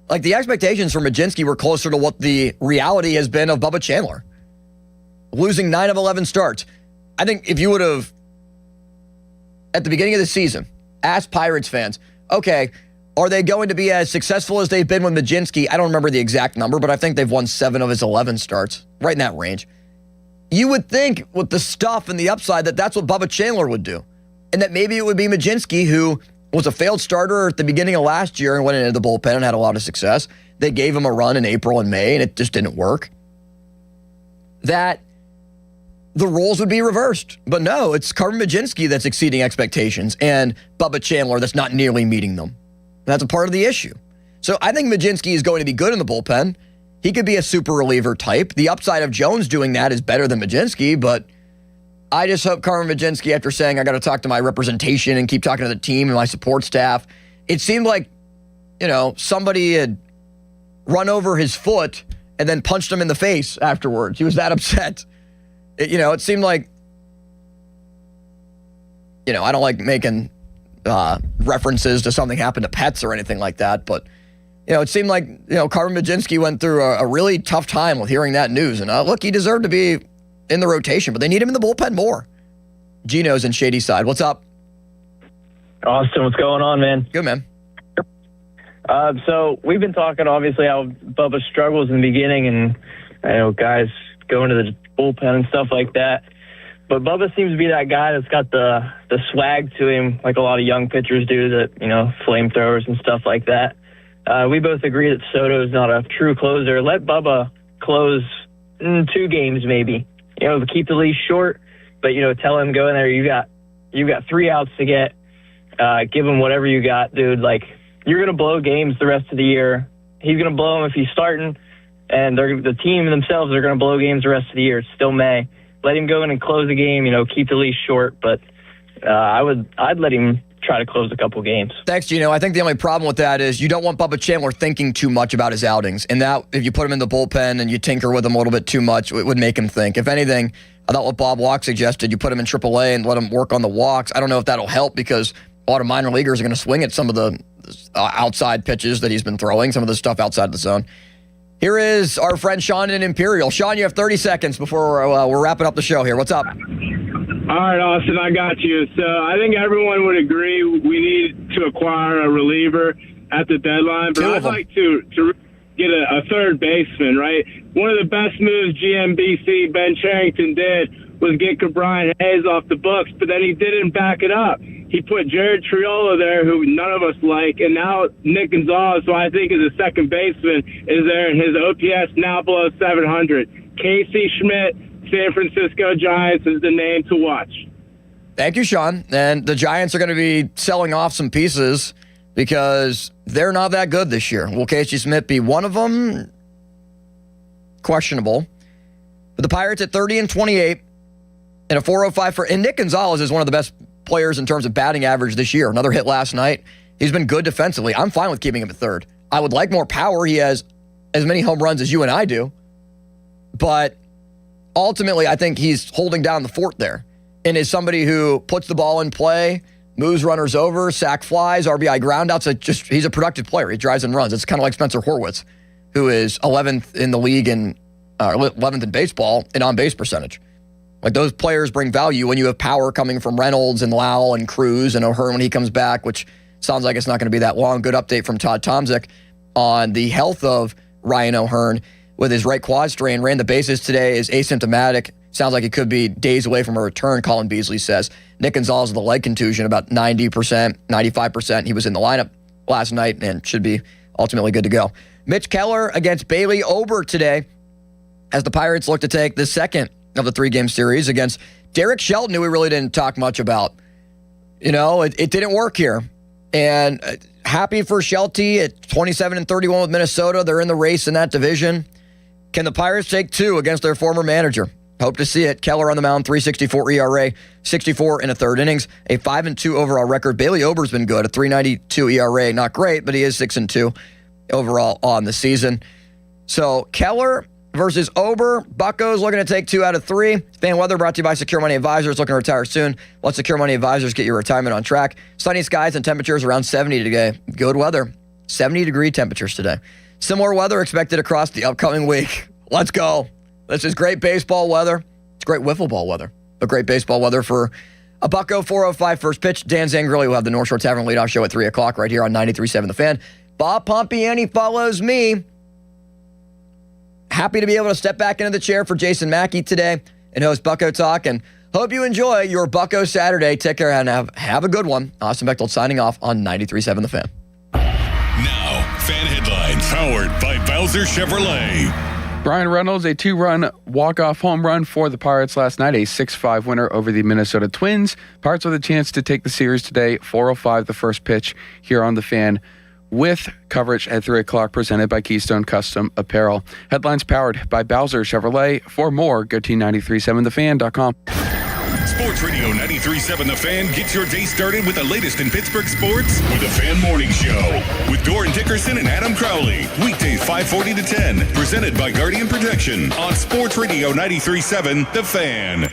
Like, the expectations for Mlodzinski were closer to what the reality has been of Bubba Chandler. Losing 9 of 11 starts. I think if you would have, at the beginning of the season, asked Pirates fans, okay, are they going to be as successful as they've been with Mlodzinski? I don't remember the exact number, but I think they've won 7 of his 11 starts, right in that range. You would think with the stuff and the upside that that's what Bubba Chandler would do. And that maybe it would be Mlodzinski, who was a failed starter at the beginning of last year and went into the bullpen and had a lot of success. They gave him a run in April and May, and it just didn't work. That the roles would be reversed. But no, it's Carmen Mlodzinski that's exceeding expectations and Bubba Chandler that's not nearly meeting them. That's a part of the issue. So I think Mlodzinski is going to be good in the bullpen. He could be a super reliever type. The upside of Jones doing that is better than Mlodzinski, but I just hope Carmen Mlodzinski, after saying I got to talk to my representation and keep talking to the team and my support staff, it seemed like, somebody had run over his foot and then punched him in the face afterwards. He was that upset. It seemed like, I don't like making references to something happened to pets or anything like that, but it seemed like, Carmen Mlodzinski went through a really tough time with hearing that news. And look, he deserved to be in the rotation, but they need him in the bullpen more. Gino's in Shady Side. What's up?
Austin, what's going on, man?
Good, man.
So we've been talking, obviously, how Bubba struggles in the beginning and, guys going to the bullpen and stuff like that. But Bubba seems to be that guy that's got the swag to him, like a lot of young pitchers do, that, flamethrowers and stuff like that. We both agree that Soto is not a true closer. Let Bubba close 2 games maybe. Keep the leash short, but, tell him go in there. You got 3 outs to get. Give him whatever you got, dude. Like, you're going to blow games the rest of the year. He's going to blow them if he's starting, and the team themselves are going to blow games the rest of the year. It's still May. let him go in and close the game, keep the leash short. But I'd let him try to close a couple games.
Thanks, Gino. I think the only problem with that is you don't want Bubba Chandler thinking too much about his outings. And that, if you put him in the bullpen and you tinker with him a little bit too much, it would make him think. If anything, I thought what Bob Walk suggested, you put him in AAA and let him work on the walks. I don't know if that'll help because a lot of minor leaguers are going to swing at some of the outside pitches that he's been throwing, some of the stuff outside the zone. Here is our friend Sean in Imperial. Sean, you have 30 seconds before we're wrapping up the show here. What's up?
All right, Austin, I got you. So I think everyone would agree we need to acquire a reliever at the deadline. But I'd like to get a third baseman, right? One of the best moves GMBC Ben Cherington did was get Brian Hayes off the books, but then he didn't back it up. He put Jared Triolo there, who none of us like, and now Nick Gonzalez, who I think is a second baseman, is there, and his OPS now below 700. Casey Schmidt, San Francisco Giants is the name to watch.
Thank you, Sean. And the Giants are going to be selling off some pieces because they're not that good this year. Will Casey Schmidt be one of them? Questionable. But the Pirates at 30-28 and a 4.05 and Nick Gonzalez is one of the best players in terms of batting average this year. Another hit last night. He's been good defensively. I'm fine with keeping him at third. I would like more power. He has as many home runs as you and I do. But ultimately, I think he's holding down the fort there and is somebody who puts the ball in play, moves runners over, sack flies, RBI groundouts. He's a productive player. He drives and runs. It's kind of like Spencer Horwitz, who is 11th in the league and 11th in baseball in on-base percentage. Like, those players bring value when you have power coming from Reynolds and Lowell and Cruz and O'Hearn when he comes back, which sounds like it's not going to be that long. Good update from Todd Tomczyk on the health of Ryan O'Hearn with his right quad strain. Ran the bases today, is asymptomatic. Sounds like it could be days away from a return, Colin Beasley says. Nick Gonzalez with a leg contusion, about 90%, 95%. He was in the lineup last night and should be ultimately good to go. Mitch Keller against Bailey Ober today as the Pirates look to take the second of the three-game series against Derek Shelton, who we really didn't talk much about. It didn't work here. And happy for Shelty at 27-31 with Minnesota. They're in the race in that division. Can the Pirates take two against their former manager? Hope to see it. Keller on the mound, 3.64 ERA, 64 in a third innings, a 5-2 overall record. Bailey Ober's been good, a 3.92 ERA. Not great, but he is 6-2 overall on the season. So Keller versus Ober. Bucco's looking to take 2 out of 3. Fan weather brought to you by Secure Money Advisors. Looking to retire soon. Let Secure Money Advisors get your retirement on track. Sunny skies and temperatures around 70 today. Good weather. 70-degree temperatures today. Similar weather expected across the upcoming week. Let's go. This is great baseball weather. It's great wiffle ball weather. But great baseball weather for a Bucco 4:05 first pitch. Dan Zangrilli will have the North Shore Tavern leadoff show at 3 o'clock right here on 93.7 The Fan. Bob Pompiani follows me. Happy to be able to step back into the chair for Jason Mackey today and host Bucco Talk. And hope you enjoy your Bucco Saturday. Take care and have a good one. Austin Bechtold signing off on 93.7 The Fan.
Now, fan headlines powered by Bowser Chevrolet.
Brian Reynolds, a 2-run walk-off home run for the Pirates last night, a 6-5 winner over the Minnesota Twins. Pirates with a chance to take the series today, 4:05 the first pitch here on The Fan, with coverage at 3 o'clock presented by Keystone Custom Apparel. Headlines powered by Bowser Chevrolet. For more, go to 937thefan.com.
Sports Radio 93.7 The Fan gets your day started with the latest in Pittsburgh sports with the Fan Morning Show with Doran Dickerson and Adam Crowley. Weekdays 5:40 to 10. Presented by Guardian Protection on Sports Radio 93.7 The Fan.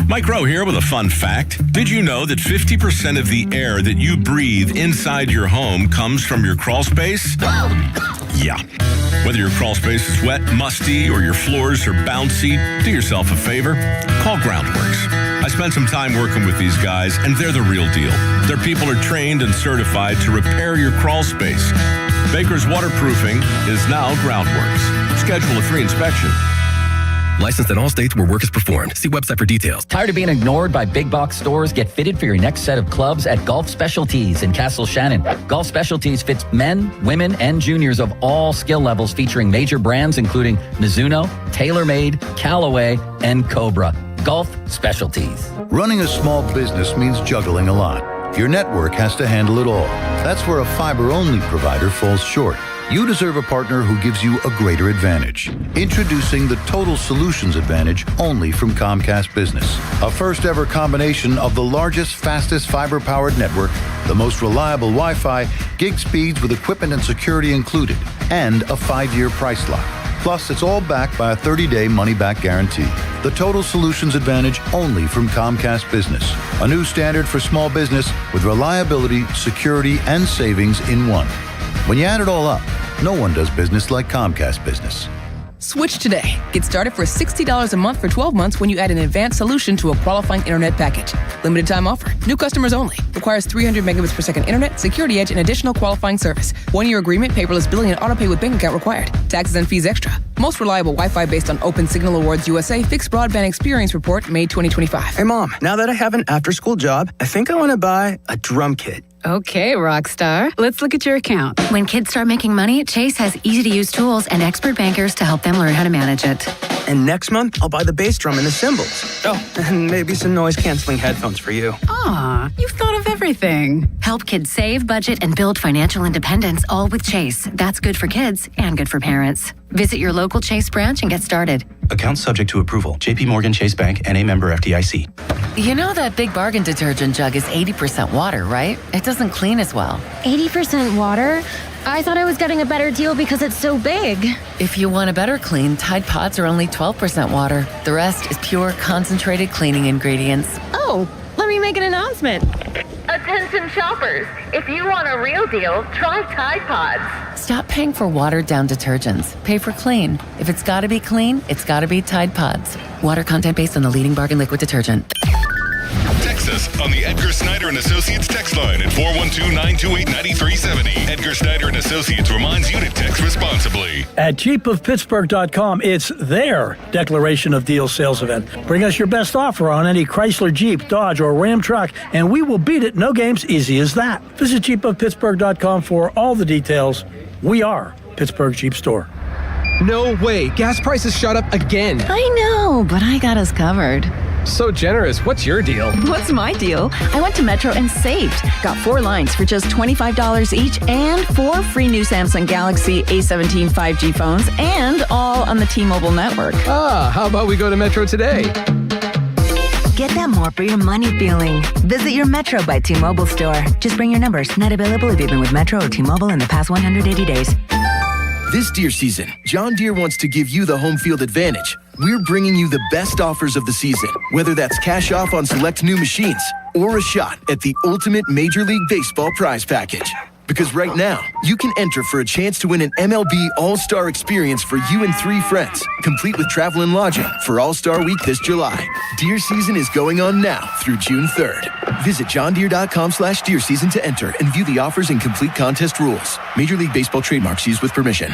Mike Rowe here with a fun fact. Did you know that 50% of the air that you breathe inside your home comes from your crawl space? Yeah. Whether your crawl space is wet, musty, or your floors are bouncy, do yourself a favor. Call Groundworks. I spent some time working with these guys, and they're the real deal. Their people are trained and certified to repair your crawl space. Baker's Waterproofing is now Groundworks. Schedule a free inspection.
Licensed in all states where work is performed. See website for details.
Tired of being ignored by big box stores? Get fitted for your next set of clubs at Golf Specialties in Castle Shannon. Golf Specialties fits men, women, and juniors of all skill levels, featuring major brands including Mizuno, TaylorMade, Callaway, and Cobra. Golf Specialties.
Running a small business means juggling a lot. Your network has to handle it all. That's where a fiber-only provider falls short. You deserve a partner who gives you a greater advantage. Introducing the Total Solutions Advantage only from Comcast Business. A first-ever combination of the largest, fastest fiber-powered network, the most reliable Wi-Fi, gig speeds with equipment and security included, and a 5-year price lock. Plus, it's all backed by a 30-day money-back guarantee. The Total Solutions Advantage only from Comcast Business. A new standard for small business with reliability, security, and savings in one. When you add it all up, no one does business like Comcast Business.
Switch today. Get started for $60 a month for 12 months when you add an advanced solution to a qualifying internet package. Limited time offer. New customers only. Requires 300 megabits per second internet, security edge, and additional qualifying service. 1-year agreement, paperless billing, and autopay with bank account required. Taxes and fees extra. Most reliable Wi-Fi based on Open Signal Awards USA Fixed Broadband Experience Report, May 2025.
Hey, Mom, now that I have an after-school job, I think I want to buy a drum kit.
Okay, Rockstar. Let's look at your account.
When kids start making money, Chase has easy-to-use tools and expert bankers to help them learn how to manage it.
And next month, I'll buy the bass drum and the cymbals. Oh, and maybe some noise-canceling headphones for you.
Aw, you've thought of everything.
Help kids save, budget, and build financial independence, all with Chase. That's good for kids and good for parents. Visit your local Chase branch and get started.
Account subject to approval. JP Morgan Chase Bank, N.A. member FDIC.
You know that Big Bargain detergent jug is 80% water, right? It doesn't clean as well.
80% water? I thought I was getting a better deal because it's so big.
If you want a better clean, Tide Pods are only 12% water. The rest is pure, concentrated cleaning ingredients.
Oh, let me make an announcement.
Attention shoppers, if you want a real deal, try Tide Pods.
Stop paying for watered-down detergents. Pay for clean. If it's gotta be clean, it's gotta be Tide Pods. Water content based on the leading bargain liquid detergent.
Text us on the Edgar Snyder and Associates text line at 412-928-9370. Edgar Snyder and Associates reminds you to text responsibly.
At jeepofpittsburgh.com, it's their declaration of deal sales event. Bring us your best offer on any Chrysler, Jeep, Dodge, or Ram truck, and we will beat it. No games, easy as that. Visit jeepofpittsburgh.com for all the details. We are Pittsburgh Jeep Store.
No way. Gas prices shot up again.
I know, but I got us covered.
So generous. What's your deal?
What's my deal? I went to Metro and saved. Got 4 lines for just $25 each and 4 free new Samsung Galaxy A17 5G phones and all on the T-Mobile network.
How about we go to Metro today?
Get that more for your money feeling. Visit your Metro by T-Mobile store. Just bring your numbers. Not available if you've been with Metro or T-Mobile in the past 180 days.
This Deere season, John Deere wants to give you the home field advantage. We're bringing you the best offers of the season, whether that's cash off on select new machines or a shot at the ultimate Major League Baseball prize package. Because right now, you can enter for a chance to win an MLB All-Star experience for you and 3 friends, complete with travel and lodging for All-Star Week this July. Deer season is going on now through June 3rd. Visit johndeere.com/deer season to enter and view the offers and complete contest rules. Major League Baseball trademarks used with permission.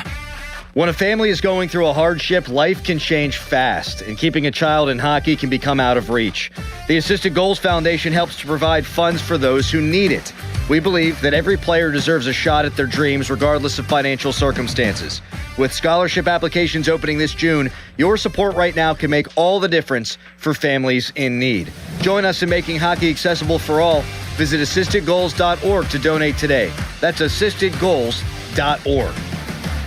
When a family is going through a hardship, life can change fast, and keeping a child in hockey can become out of reach. The Assisted Goals Foundation helps to provide funds for those who need it. We believe that every player deserves a shot at their dreams regardless of financial circumstances. With scholarship applications opening this June, your support right now can make all the difference for families in need. Join us in making hockey accessible for all. Visit assistedgoals.org to donate today. That's assistedgoals.org.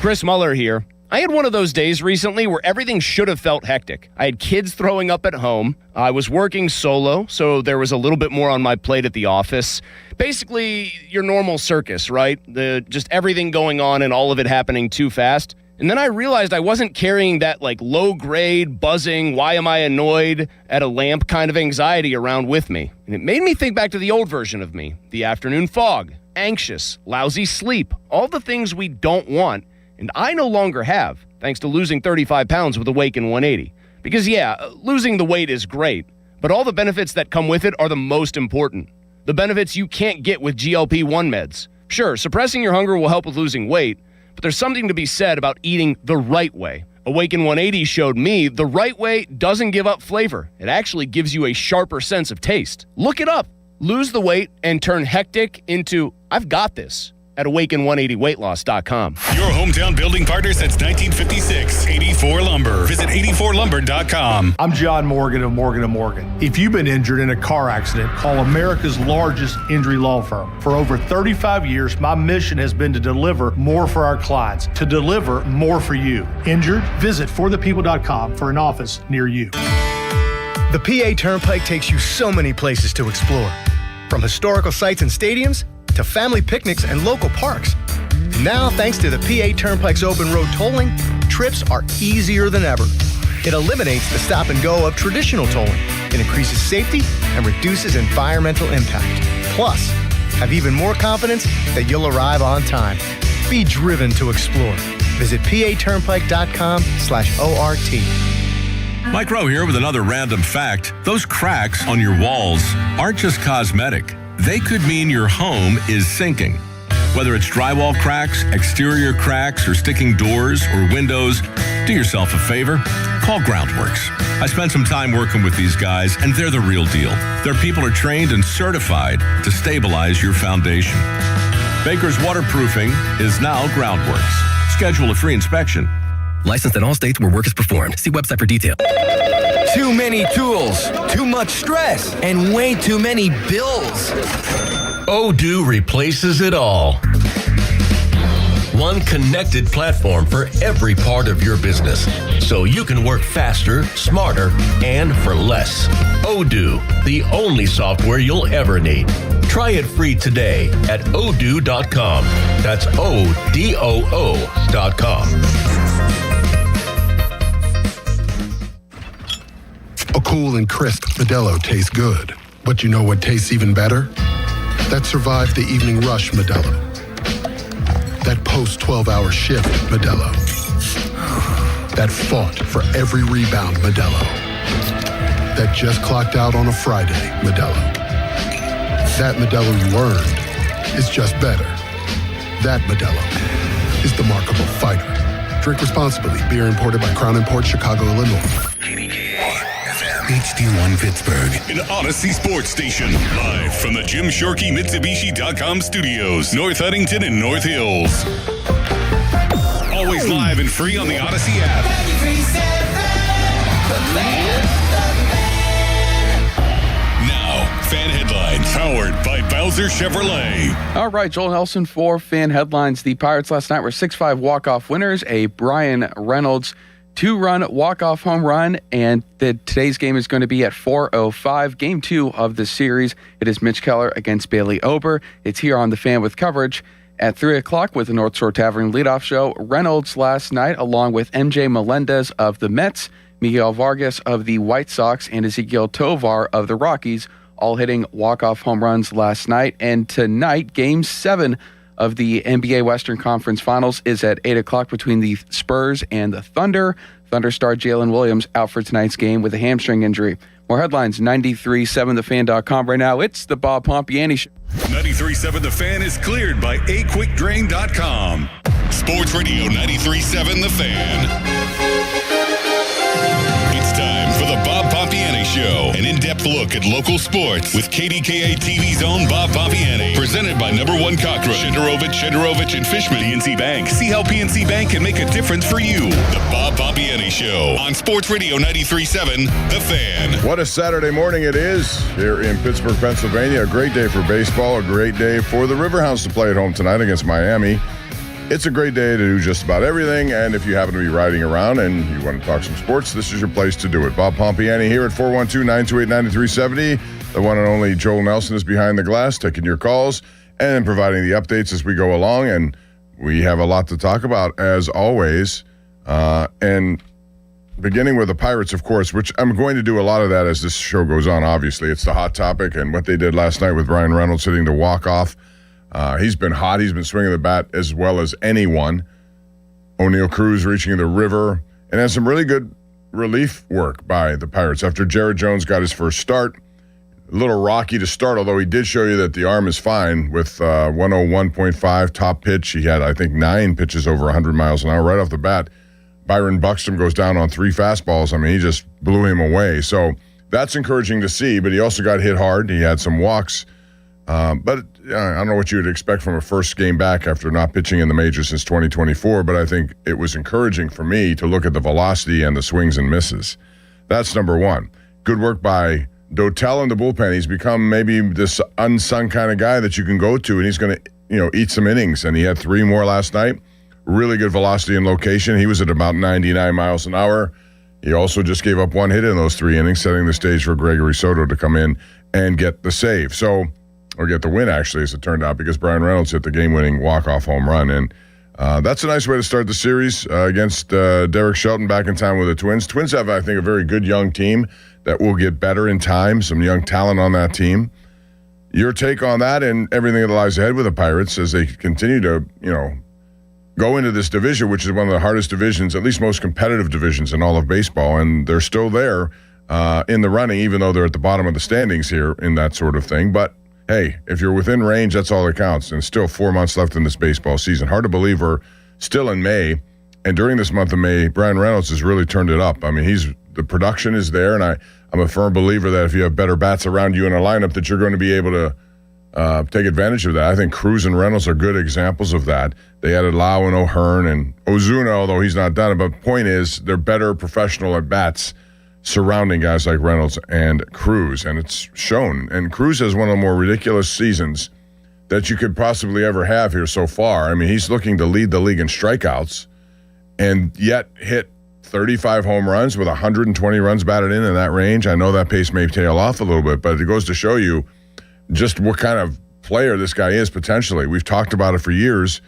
Chris Muller here. I had one of those days recently where everything should have felt hectic. I had kids throwing up at home. I was working solo, so there was a little bit more on my plate at the office. Basically, your normal circus, right? Just everything going on and all of it happening too fast. And then I realized I wasn't carrying that low-grade, buzzing, why am I annoyed at a lamp kind of anxiety around with me. And it made me think back to the old version of me. The afternoon fog, anxious, lousy sleep, all the things we don't want. And I no longer have, thanks to losing 35 pounds with Awaken 180. Because losing the weight is great, but all the benefits that come with it are the most important. The benefits you can't get with GLP-1 meds. Sure, suppressing your hunger will help with losing weight, but there's something to be said about eating the right way. Awaken 180 showed me the right way doesn't give up flavor. It actually gives you a sharper sense of taste. Look it up. Lose the weight and turn hectic into, I've got this. at awaken180weightloss.com.
Your hometown building partner since 1956. 84 Lumber. Visit 84lumber.com.
I'm John Morgan of Morgan & Morgan. If you've been injured in a car accident, call America's largest injury law firm. For over 35 years, my mission has been to deliver more for our clients, to deliver more for you. Injured? Visit forthepeople.com for an office near you.
The PA Turnpike takes you so many places to explore. From historical sites and stadiums to family picnics and local parks. Now, thanks to the PA Turnpike's open road tolling, trips are easier than ever. It eliminates the stop and go of traditional tolling. It increases safety and reduces environmental impact. Plus, have even more confidence that you'll arrive on time. Be driven to explore. Visit paturnpike.com/ORT.
Mike Rowe here with another random fact. Those cracks on your walls aren't just cosmetic. They could mean your home is sinking. Whether it's drywall cracks, exterior cracks, or sticking doors or windows, do yourself a favor. Call Groundworks. I spent some time working with these guys, and they're the real deal. Their people are trained and certified to stabilize your foundation. Baker's Waterproofing is now Groundworks. Schedule a free inspection.
Licensed in all states where work is performed. See website for details.
Too many tools, too much stress, and way too many bills.
Odoo replaces it all. One connected platform for every part of your business, so you can work faster, smarter, and for less. Odoo, the only software you'll ever need. Try it free today at odoo.com. That's ODOO.com.
A cool and crisp Modelo tastes good. But you know what tastes even better? That survived the evening rush Modelo. That post-12-hour shift Modelo. That fought for every rebound Modelo. That just clocked out on a Friday Modelo. That Modelo you earned is just better. That Modelo is the markable fighter. Drink responsibly. Beer imported by Crown Imports, Chicago, Illinois.
HD1 Pittsburgh, an Odyssey sports station. Live from the Jim Shorkey Mitsubishi.com studios, North Huntington and North Hills. Always live and free on the Odyssey app. Now, fan headlines powered by Bowser Chevrolet.
All right, Joel Nelson for fan headlines. The Pirates last night were 6-5 walk-off winners. A Brian Reynolds 2-run walk-off home run, and today's game is going to be at 4:05. Game 2 of the series. It is Mitch Keller against Bailey Ober. It's here on The Fan with coverage at 3 o'clock with the North Shore Tavern leadoff show. Reynolds last night, along with MJ Melendez of the Mets, Miguel Vargas of the White Sox, and Ezequiel Tovar of the Rockies, all hitting walk-off home runs last night. And tonight, Game 7 of the NBA Western Conference Finals is at 8 o'clock between the Spurs and the Thunder. Thunder star Jalen Williams out for tonight's game with a hamstring injury. More headlines, 93.7thefan.com. Right now, it's the Bob Pompiani Show.
93.7 The Fan is cleared by aquickdrain.com. Sports Radio 93.7 The Fan. It's time for the Bob Pompiani Show, an in-depth look at local sports with KDKA TV's own Bob Pompiani. Presented by Number One Cockroach, Shederovich and Fishman, PNC Bank. See how PNC Bank can make a difference for you. The Bob Pompiani Show on Sports Radio 93.7 The Fan.
What a Saturday morning it is here in Pittsburgh, Pennsylvania. A great day for baseball, a great day for the Riverhounds to play at home tonight against Miami. It's a great day to do just about everything, and if you happen to be riding around and you want to talk some sports, this is your place to do it. Bob Pompiani here at 412-928-9370. The one and only Joel Nelson is behind the glass, taking your calls and providing the updates as we go along, and we have a lot to talk about, as always, and beginning with the Pirates, of course, which I'm going to do a lot of that as this show goes on, obviously. It's the hot topic, and what they did last night with Brian Reynolds hitting the walk-off. He's been hot. He's been swinging the bat as well as anyone. O'Neill Cruz reaching the river, and had some really good relief work by the Pirates. After Jared Jones got his first start, a little rocky to start, although he did show you that the arm is fine with 101.5 top pitch. He had, I think, 9 pitches over 100 miles an hour right off the bat. Byron Buxton goes down on 3 fastballs. I mean, he just blew him away. So that's encouraging to see, but he also got hit hard. He had some walks. But I don't know what you would expect from a first game back after not pitching in the majors since 2024, but I think it was encouraging for me to look at the velocity and the swings and misses. That's number one. Good work by Dotel in the bullpen. He's become maybe this unsung kind of guy that you can go to, and he's going to, eat some innings. And he had 3 more last night. Really good velocity and location. He was at about 99 miles an hour. He also just gave up 1 hit in those 3 innings, setting the stage for Gregory Soto to come in and get the save. Or get the win, actually, as it turned out, because Brian Reynolds hit the game-winning walk-off home run. And that's a nice way to start the series against Derek Shelton back in time with the Twins. Twins have, I think, a very good young team that will get better in time, some young talent on that team. Your take on that and everything that lies ahead with the Pirates as they continue to, go into this division, which is one of the hardest divisions, at least most competitive divisions in all of baseball, and they're still there in the running, even though they're at the bottom of the standings here in that sort of thing. But, hey, if you're within range, that's all that counts, and still 4 months left in this baseball season. Hard to believe we're still in May, and during this month of May, Brian Reynolds has really turned it up. I mean, the production is there, and I'm a firm believer that if you have better bats around you in a lineup, that you're going to be able to take advantage of that. I think Cruz and Reynolds are good examples of that. They added Lau and O'Hearn and Ozuna, although he's not done it. But the point is, they're better professional at bats surrounding guys like Reynolds and Cruz, and it's shown. And Cruz has one of the more ridiculous seasons that you could possibly ever have here so far. I mean, he's looking to lead the league in strikeouts and yet hit 35 home runs with 120 runs batted in that range. I know that pace may tail off a little bit, but it goes to show you just what kind of player this guy is potentially. We've talked about it for years,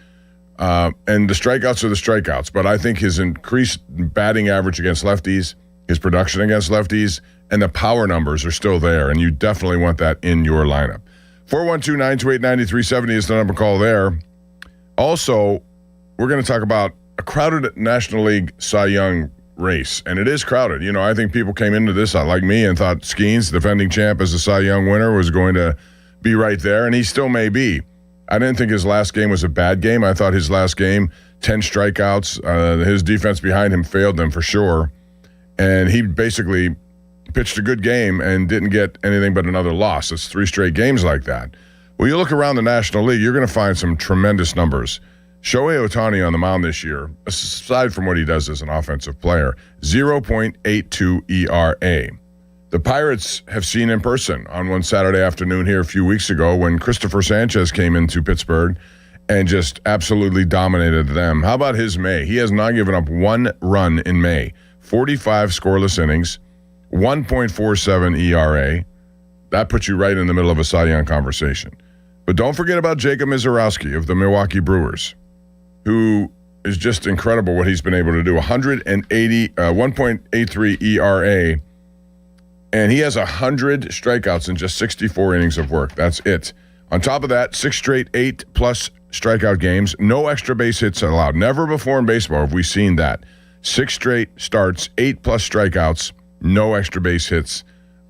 and the strikeouts are the strikeouts, but I think his increased batting average against lefties, his production against lefties, and the power numbers are still there, and you definitely want that in your lineup. 412-928-9370 is the number call there. Also, we're going to talk about a crowded National League Cy Young race, and it is crowded. I think people came into this like me and thought Skeens, defending champ as a Cy Young winner, was going to be right there, and he still may be. I didn't think his last game was a bad game. I thought his last game, 10 strikeouts, his defense behind him failed them for sure, and he basically pitched a good game and didn't get anything but another loss. It's 3 straight games like that. Well, you look around the National League, you're going to find some tremendous numbers. Shohei Ohtani on the mound this year, aside from what he does as an offensive player, 0.82 ERA. The Pirates have seen in person on one Saturday afternoon here a few weeks ago when Christopher Sanchez came into Pittsburgh and just absolutely dominated them. How about his May? He has not given up 1 run in May. 45 scoreless innings, 1.47 ERA. That puts you right in the middle of a Cy Young conversation. But don't forget about Jacob Misiorowski of the Milwaukee Brewers, who is just incredible what he's been able to do. 1.83 ERA, and he has 100 strikeouts in just 64 innings of work. That's it. On top of that, 6 straight 8-plus strikeout games, no extra base hits allowed. Never before in baseball have we seen that. 6 straight starts, 8-plus strikeouts, no extra base hits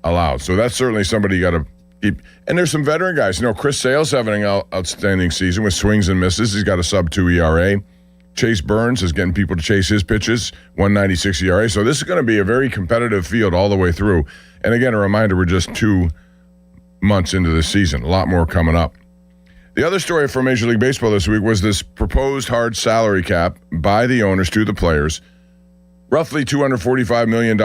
allowed. So that's certainly somebody you got to keep. And there's some veteran guys. Chris Sale's having an outstanding season with swings and misses. He's got a sub-2 ERA. Chase Burns is getting people to chase his pitches, 1.96 ERA. So this is going to be a very competitive field all the way through. And again, a reminder, we're just 2 months into this season. A lot more coming up. The other story from Major League Baseball this week was this proposed hard salary cap by the owners to the players. Roughly $245 million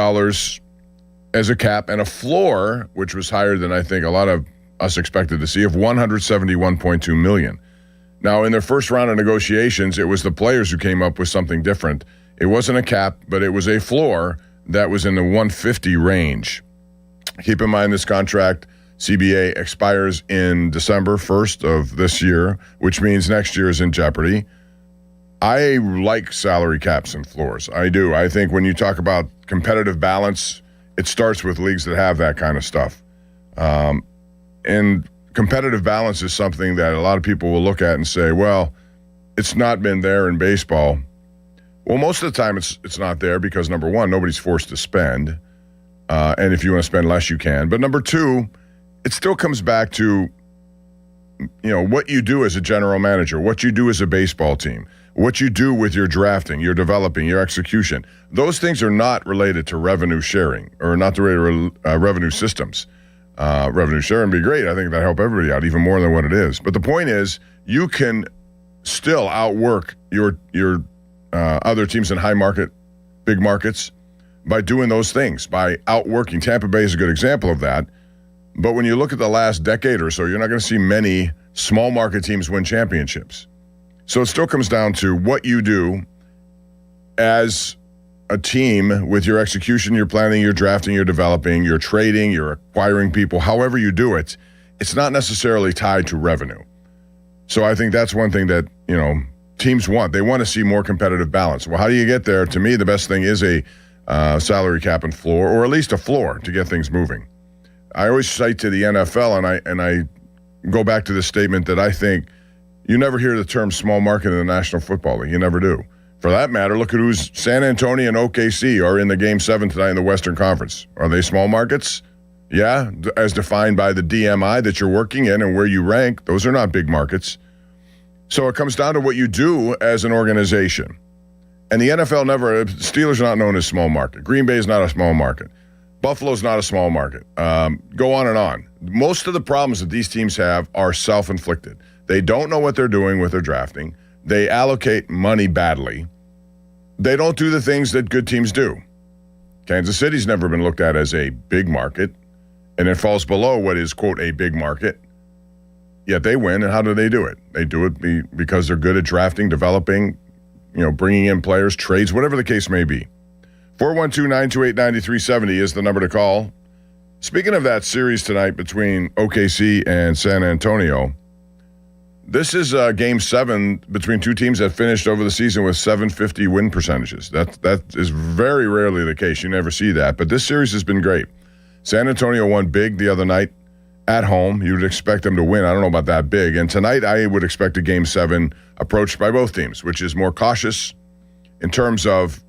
as a cap, and a floor, which was higher than I think a lot of us expected to see, of $171.2 million. Now, in their first round of negotiations, it was the players who came up with something different. It wasn't a cap, but it was a floor that was in the 150 range. Keep in mind this contract, CBA, expires in December 1st of this year, which means next year is in jeopardy. I like salary caps and floors. I do. I think when you talk about competitive balance, it starts with leagues that have that kind of stuff. And competitive balance is something that a lot of people will look at and say, well, it's not been there in baseball. Well, most of the time it's not there because, number one, nobody's forced to spend. And if you want to spend less, you can. But number two, it still comes back to, what you do as a general manager, what you do as a baseball team, what you do with your drafting, your developing, your execution. Those things are not related to revenue sharing or not related to revenue systems. revenue share and be great. I think that help everybody out even more than what it is. But the point is, you can still outwork your other teams in high market, big markets by doing those things, by outworking. Tampa Bay is a good example of that. But when you look at the last decade or so, you're not going to see many small market teams win championships. So it still comes down to what you do as a team with your execution, your planning, your drafting, your developing, your trading, your acquiring people, however you do it, it's not necessarily tied to revenue. So I think that's one thing that, teams want. They want to see more competitive balance. Well, how do you get there? To me, the best thing is a salary cap and floor, or at least a floor to get things moving. I always cite to the NFL, and I go back to the statement that I think you never hear the term small market in the National Football League. You never do. For that matter, look at who's San Antonio and OKC are in the Game 7 tonight in the Western Conference. Are they small markets? Yeah, as defined by the DMI that you're working in and where you rank. Those are not big markets. So it comes down to what you do as an organization. And the NFL Steelers are not known as small market. Green Bay is not a small market. Buffalo's not a small market. Go on and on. Most of the problems that these teams have are self-inflicted. They don't know what they're doing with their drafting. They allocate money badly. They don't do the things that good teams do. Kansas City's never been looked at as a big market, and it falls below what is, quote, a big market. Yet they win, and how do they do it? They do it because they're good at drafting, developing, bringing in players, trades, whatever the case may be. 412-928-9370 is the number to call. Speaking of that series tonight between OKC and San Antonio, this is Game 7 between two teams that finished over the season with 750 win percentages. That is very rarely the case. You never see that. But this series has been great. San Antonio won big the other night at home. You would expect them to win. I don't know about that big. And tonight I would expect a Game 7 approach by both teams, which is more cautious in terms of,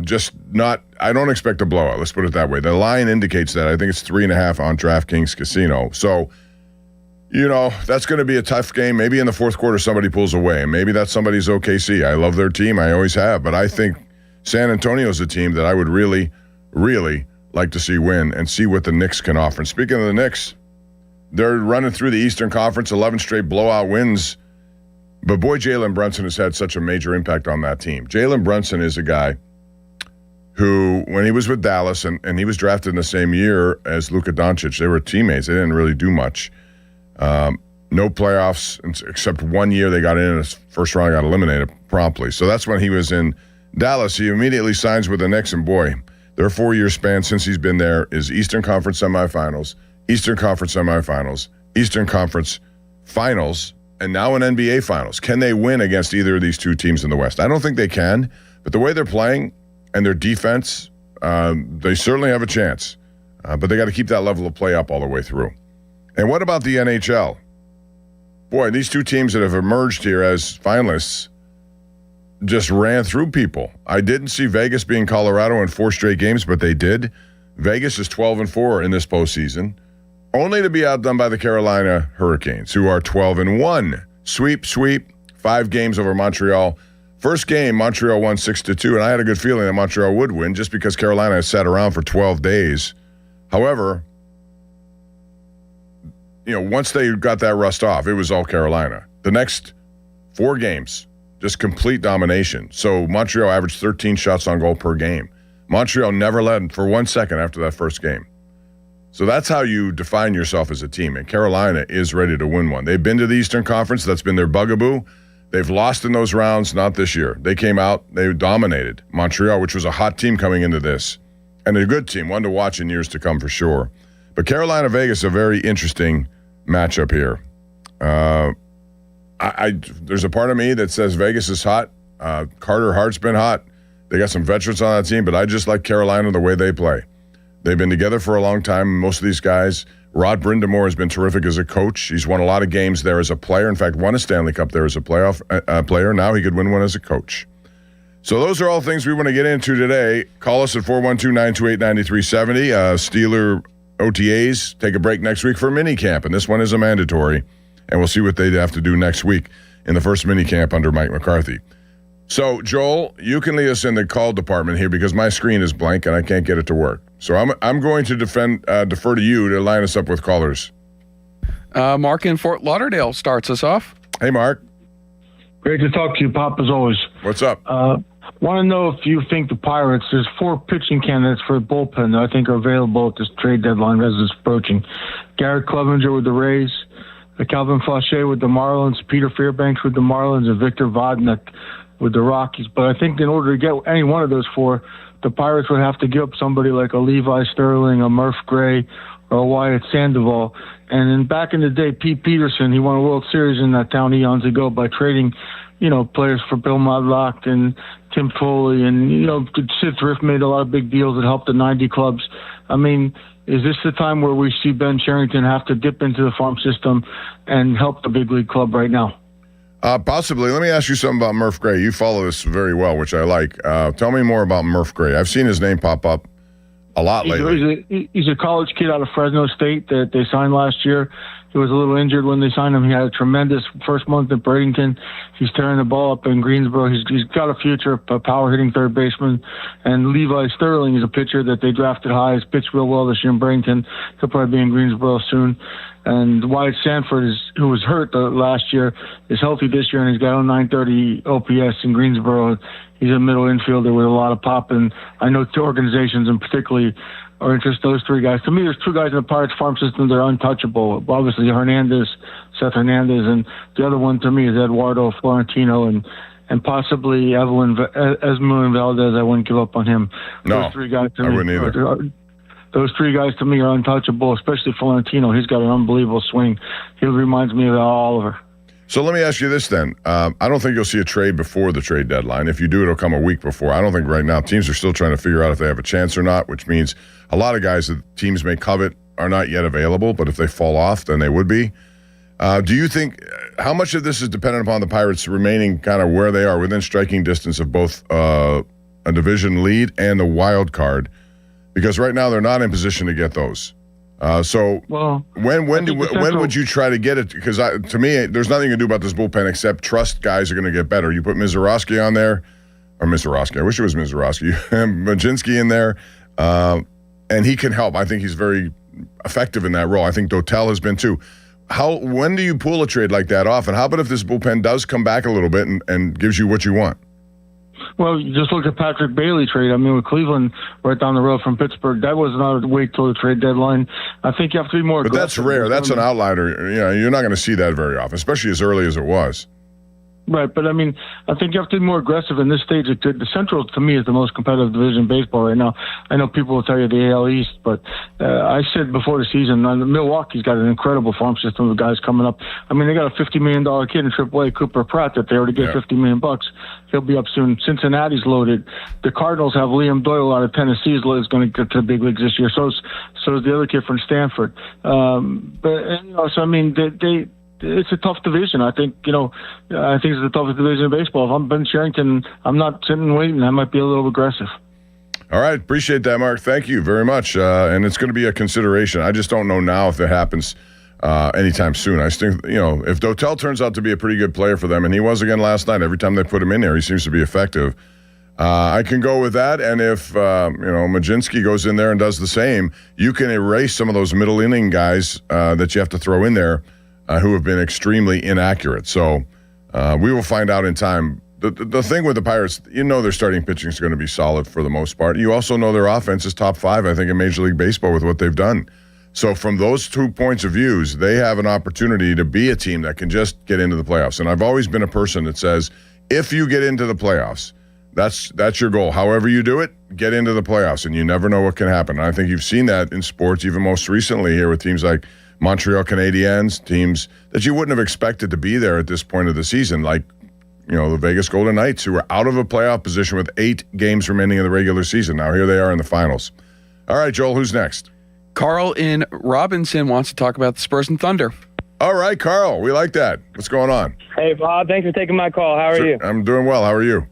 just not – I don't expect a blowout. Let's put it that way. The line indicates that. I think it's 3.5 on DraftKings Casino. So – that's going to be a tough game. Maybe in the fourth quarter somebody pulls away, and maybe that somebody's OKC. I love their team. I always have. But I think San Antonio's a team that I would really, really like to see win and see what the Knicks can offer. And speaking of the Knicks, they're running through the Eastern Conference, 11 straight blowout wins. But boy, Jalen Brunson has had such a major impact on that team. Jalen Brunson is a guy who, when he was with Dallas, and he was drafted in the same year as Luka Doncic, they were teammates. They didn't really do much. No playoffs, except 1 year they got in his first round, got eliminated promptly. So that's when he was in Dallas. He immediately signs with the Knicks, and boy, their 4-year span since he's been there is Eastern Conference semifinals, Eastern Conference semifinals, Eastern Conference finals, and now an NBA finals. Can they win against either of these two teams in the West? I don't think they can, but the way they're playing and their defense, they certainly have a chance. But they got to keep that level of play up all the way through. And what about the NHL? Boy, these two teams that have emerged here as finalists just ran through people. I didn't see Vegas being Colorado in 4 straight games, but they did. Vegas is 12-4 in this postseason, only to be outdone by the Carolina Hurricanes, who are 12-1. Sweep, 5 games over Montreal. First game, Montreal won 6-2, and I had a good feeling that Montreal would win just because Carolina has sat around for 12 days. However, once they got that rust off, it was all Carolina. The next 4 games, just complete domination. So Montreal averaged 13 shots on goal per game. Montreal never led for 1 second after that first game. So that's how you define yourself as a team. And Carolina is ready to win one. They've been to the Eastern Conference. That's been their bugaboo. They've lost in those rounds, not this year. They came out, they dominated Montreal, which was a hot team coming into this. And a good team, one to watch in years to come for sure. But Carolina-Vegas, a very interesting matchup here. There's a part of me that says Vegas is hot. Carter Hart's been hot. They got some veterans on that team, but I just like Carolina the way they play. They've been together for a long time. Most of these guys, Rod Brindamore has been terrific as a coach. He's won a lot of games there as a player. In fact, won a Stanley Cup there as a playoff player. Now he could win one as a coach. So those are all things we want to get into today. Call us at 412-928-9370. Steeler OTAs take a break next week for mini camp, and this one is a mandatory, and we'll see what they have to do next week in the first mini camp under Mike McCarthy. So, Joel, you can lead us in the call department here because my screen is blank and I can't get it to work. So I'm going to defer to you to line us up with callers.
Mark in Fort Lauderdale starts us off.
Hey, Mark.
Great to talk to you, Pop, as always.
What's up?
Want to know if you think the Pirates, there's 4 pitching candidates for the bullpen that I think are available at this trade deadline as it's approaching. Garrett Clevenger with the Rays, Calvin Fauché with the Marlins, Peter Fairbanks with the Marlins, and Victor Vodnik with the Rockies. But I think in order to get any one of those 4, the Pirates would have to give up somebody like a Levi Sterling, a Murph Gray, or a Wyatt Sandoval. And then back in the day, Pete Peterson, he won a World Series in that town eons ago by trading, players for Bill Modlock and Tim Foley. And, Sid Thrift made a lot of big deals that helped the 90 clubs. I mean, is this the time where we see Ben Cherington have to dip into the farm system and help the big league club right now?
Possibly. Let me ask you something about Murph Gray. You follow this very well, which I like. Tell me more about Murph Gray. I've seen his name pop up a lot lately.
He's a college kid out of Fresno State that they signed last year. He was a little injured when they signed him. He had a tremendous first month at Bradenton. He's tearing the ball up in Greensboro. He's got a future, a power-hitting third baseman. And Levi Sterling is a pitcher that they drafted high. He's pitched real well this year in Bradenton. He'll probably be in Greensboro soon. And Wyatt Sanford, who was hurt last year, is healthy this year, and he's got a 930 OPS in Greensboro. He's a middle infielder with a lot of pop, and I know 2 organizations in particularly are interested in those 3 guys. To me, there's 2 guys in the Pirates farm system that are untouchable. Obviously, Seth Hernandez, and the other one to me is Eduardo Florentino, and possibly Esmond Valdez. I wouldn't give up on him.
No,
those 3 guys to
I
me
wouldn't either.
Those 3 guys to me are untouchable, especially Florentino. He's got an unbelievable swing. He reminds me of Al Oliver.
So let me ask you this then. I don't think you'll see a trade before the trade deadline. If you do, it'll come a week before. I don't think right now teams are still trying to figure out if they have a chance or not, which means a lot of guys that teams may covet are not yet available, but if they fall off, then they would be. Do you think, how much of this is dependent upon the Pirates remaining kind of where they are, within striking distance of both a division lead and a wild card? Because right now they're not in position to get those. When would you try to get it? Because to me, there's nothing you can do about this bullpen except trust guys are going to get better. You put Mizorowski on there, or Mizorowski. I wish it was Mizorowski. Majinski in there, and he can help. I think he's very effective in that role. I think Dotel has been too. When do you pull a trade like that off? And how about if this bullpen does come back a little bit and gives you what you want?
Well, just look at Patrick Bailey trade. I mean, with Cleveland right down the road from Pittsburgh, that was not a wait till the trade deadline. I think you have to be more aggressive.
But that's rare. That's an outlier. You're not going to see that very often, especially as early as it was.
Right, but I mean, I think you have to be more aggressive in this stage. The Central, to me, is the most competitive division in baseball right now. I know people will tell you the AL East, but I said before the season, Milwaukee's got an incredible farm system of guys coming up. I mean, they got a $50 million kid in AAA, Cooper Pratt, that they already get $50 million. He'll be up soon. Cincinnati's loaded. The Cardinals have Liam Doyle out of Tennessee is going to get to the big leagues this year. So is the other kid from Stanford. It's a tough division. I think it's the toughest division in baseball. If I'm Ben Cherington, I'm not sitting and waiting. I might be a little aggressive.
All right. Appreciate that, Mark. Thank you very much. And it's going to be a consideration. I just don't know now if it happens anytime soon. I think, if Dotel turns out to be a pretty good player for them, and he was again last night, every time they put him in there, he seems to be effective. I can go with that. And if, Majinski goes in there and does the same, you can erase some of those middle inning guys that you have to throw in there who have been extremely inaccurate. So we will find out in time. The thing with the Pirates, their starting pitching is going to be solid for the most part. You also know their offense is top 5, I think, in Major League Baseball with what they've done. So from those 2 points of views, they have an opportunity to be a team that can just get into the playoffs. And I've always been a person that says, if you get into the playoffs, that's your goal. However you do it, get into the playoffs, and you never know what can happen. And I think you've seen that in sports, even most recently here with teams like Montreal Canadiens, teams that you wouldn't have expected to be there at this point of the season, like the Vegas Golden Knights, who are out of a playoff position with 8 games remaining in the regular season. Now here they are in the finals. All right, Joel, who's next?
Carl in Robinson wants to talk about the Spurs and Thunder.
All right, Carl, we like that. What's going on?
Hey, Bob, thanks for taking my call. How are you?
I'm doing well. How are you?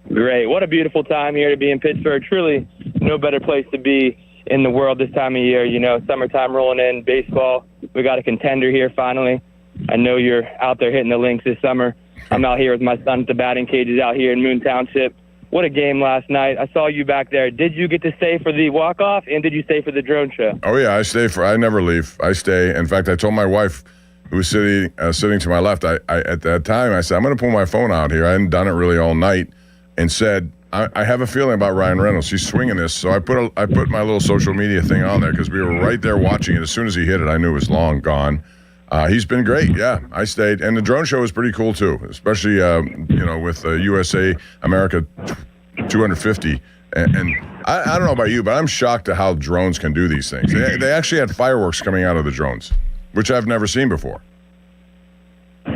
Great. What a beautiful time here to be in Pittsburgh. Truly no better place to be in the world this time of year. Summertime rolling in, baseball. We got a contender here finally. I know you're out there hitting the links this summer. I'm out here with my son at the batting cages out here in Moon Township. what a game last night. I saw you back there. Did you get to stay for the walk-off, and did you stay for the drone show?
Oh, yeah, I never leave. I stay. In fact, I told my wife, who was sitting to my left, I at that time, I said, I'm going to pull my phone out here. I hadn't done it really all night, and said, I have a feeling about Ryan Reynolds. He's swinging this. So I put my little social media thing on there because we were right there watching it. As soon as he hit it, I knew it was long gone. He's been great. Yeah, I stayed. And the drone show was pretty cool, too, especially, with USA America 250. And I don't know about you, but I'm shocked at how drones can do these things. They actually had fireworks coming out of the drones, which I've never seen before.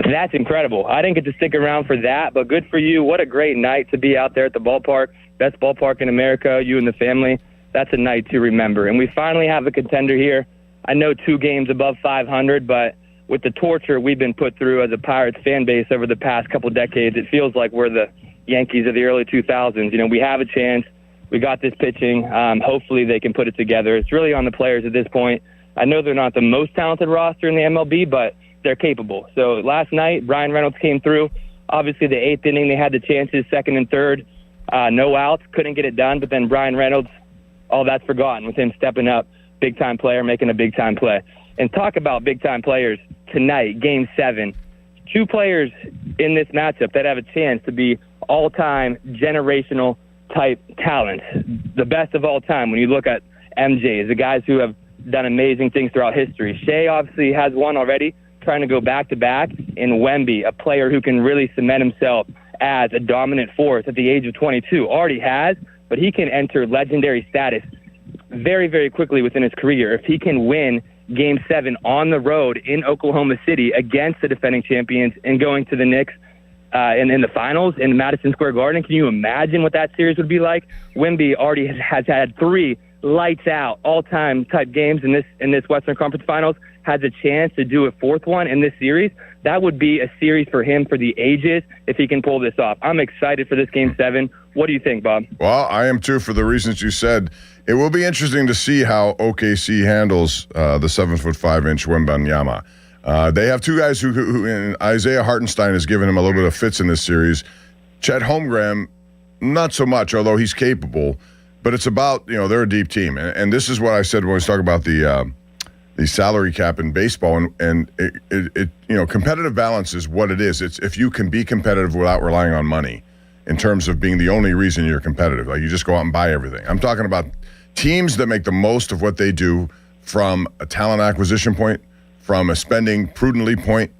That's incredible. I didn't get to stick around for that, but good for you. What a great night to be out there at the ballpark. Best ballpark in America, you and the family. That's a night to remember. And we finally have a contender here. I know 2 games above 500, but with the torture we've been put through as a Pirates fan base over the past couple decades, it feels like we're the Yankees of the early 2000s. We have a chance. We got this pitching. Hopefully they can put it together. It's really on the players at this point. I know they're not the most talented roster in the MLB, but they're capable. So last night, Ryan Reynolds came through. Obviously, the 8th inning, they had the chances, 2nd and 3rd. No outs, couldn't get it done. But then Ryan Reynolds, all that's forgotten with him stepping up, big-time player, making a big-time play. And talk about big-time players tonight, Game 7. 2 players in this matchup that have a chance to be all-time generational-type talents, the best of all time when you look at MJs, the guys who have done amazing things throughout history. Shea obviously has one already, trying to go back-to-back, in Wemby, a player who can really cement himself as a dominant force at the age of 22. Already has, but he can enter legendary status very, very quickly within his career. If he can win Game 7 on the road in Oklahoma City against the defending champions and going to the Knicks in the finals in Madison Square Garden, can you imagine what that series would be like? Wemby already has had 3 lights-out, all-time type games in this Western Conference Finals, has a chance to do a 4th one in this series. That would be a series for him for the ages if he can pull this off. I'm excited for this Game 7. What do you think, Bob?
Well, I am too, for the reasons you said. It will be interesting to see how OKC handles the 7'5" Wembanyama. They have 2 guys who and Isaiah Hartenstein has given him a little bit of fits in this series. Chet Holmgren, not so much, although he's capable. But it's about, they're a deep team. And this is what I said when we was talking about the salary cap in baseball. And it competitive balance is what it is. It's if you can be competitive without relying on money in terms of being the only reason you're competitive. Like you just go out and buy everything. I'm talking about teams that make the most of what they do from a talent acquisition point, from a spending prudently point.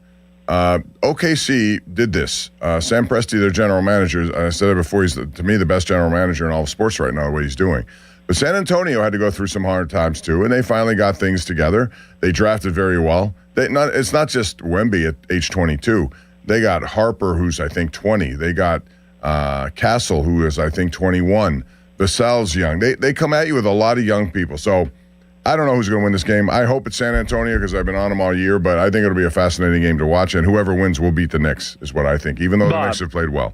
OKC did this. Sam Presti, their general manager, I said it before, he's, to me, the best general manager in all of sports right now, what he's doing. But San Antonio had to go through some hard times, too, and they finally got things together. They drafted very well. It's not just Wemby at age 22. They got Harper, who's, I think, 20. They got Castle, who is, I think, 21. Vassell's young. They come at you with a lot of young people. So I don't know who's going to win this game. I hope it's San Antonio because I've been on them all year, but I think it'll be a fascinating game to watch, and whoever wins will beat the Knicks, is what I think, even though the Knicks have played well.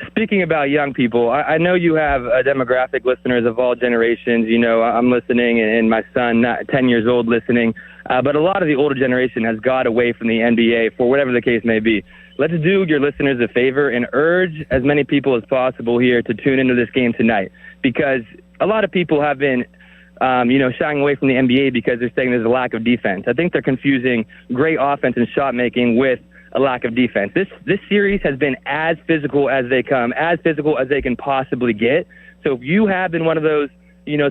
Speaking about young people, I know you have a demographic listeners of all generations. I'm listening, and my son, 10 years old, listening. But a lot of the older generation has got away from the NBA for whatever the case may be. Let's do your listeners a favor and urge as many people as possible here to tune into this game tonight, because a lot of people have been shying away from the NBA because they're saying there's a lack of defense. I think they're confusing great offense and shot making with a lack of defense. This series has been as physical as they come, as physical as they can possibly get. So if you have been one of those,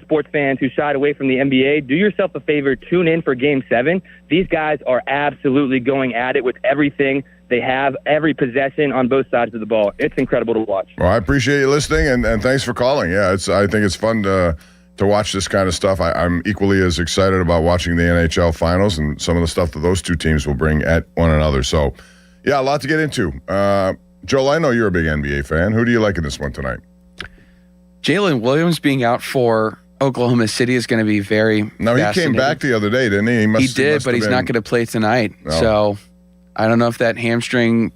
sports fans who shied away from the NBA, do yourself a favor, tune in for Game 7. These guys are absolutely going at it with everything they have, every possession on both sides of the ball. It's incredible to watch.
Well, I appreciate you listening, and thanks for calling. Yeah, I think it's fun to watch this kind of stuff. I'm equally as excited about watching the NHL finals and some of the stuff that those 2 teams will bring at one another. So, yeah, a lot to get into. Joel, I know you're a big NBA fan. Who do you like in this one tonight?
Jalen Williams being out for Oklahoma City is going to be very
No, he came back the other day, didn't he?
He did, but he's not going to play tonight. No. So I don't know if that hamstring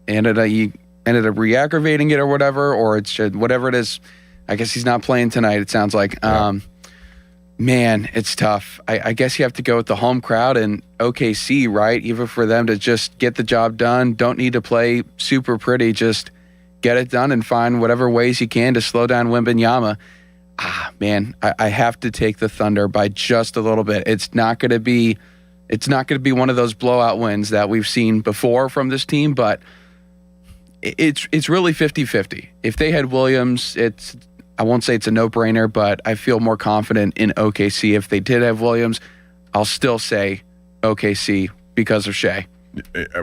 ended up re-aggravating it or whatever, or it's whatever it is. I guess he's not playing tonight, it sounds like. Yeah. Man, it's tough. I guess you have to go with the home crowd and OKC, right? Even for them to just get the job done, don't need to play super pretty, just get it done and find whatever ways you can to slow down Wembanyama. Man, I have to take the Thunder by just a little bit. It's not going to be one of those blowout wins that we've seen before from this team, but it's really 50-50. If they had Williams, I won't say it's a no-brainer, but I feel more confident in OKC. If they did have Williams, I'll still say OKC because of Shea.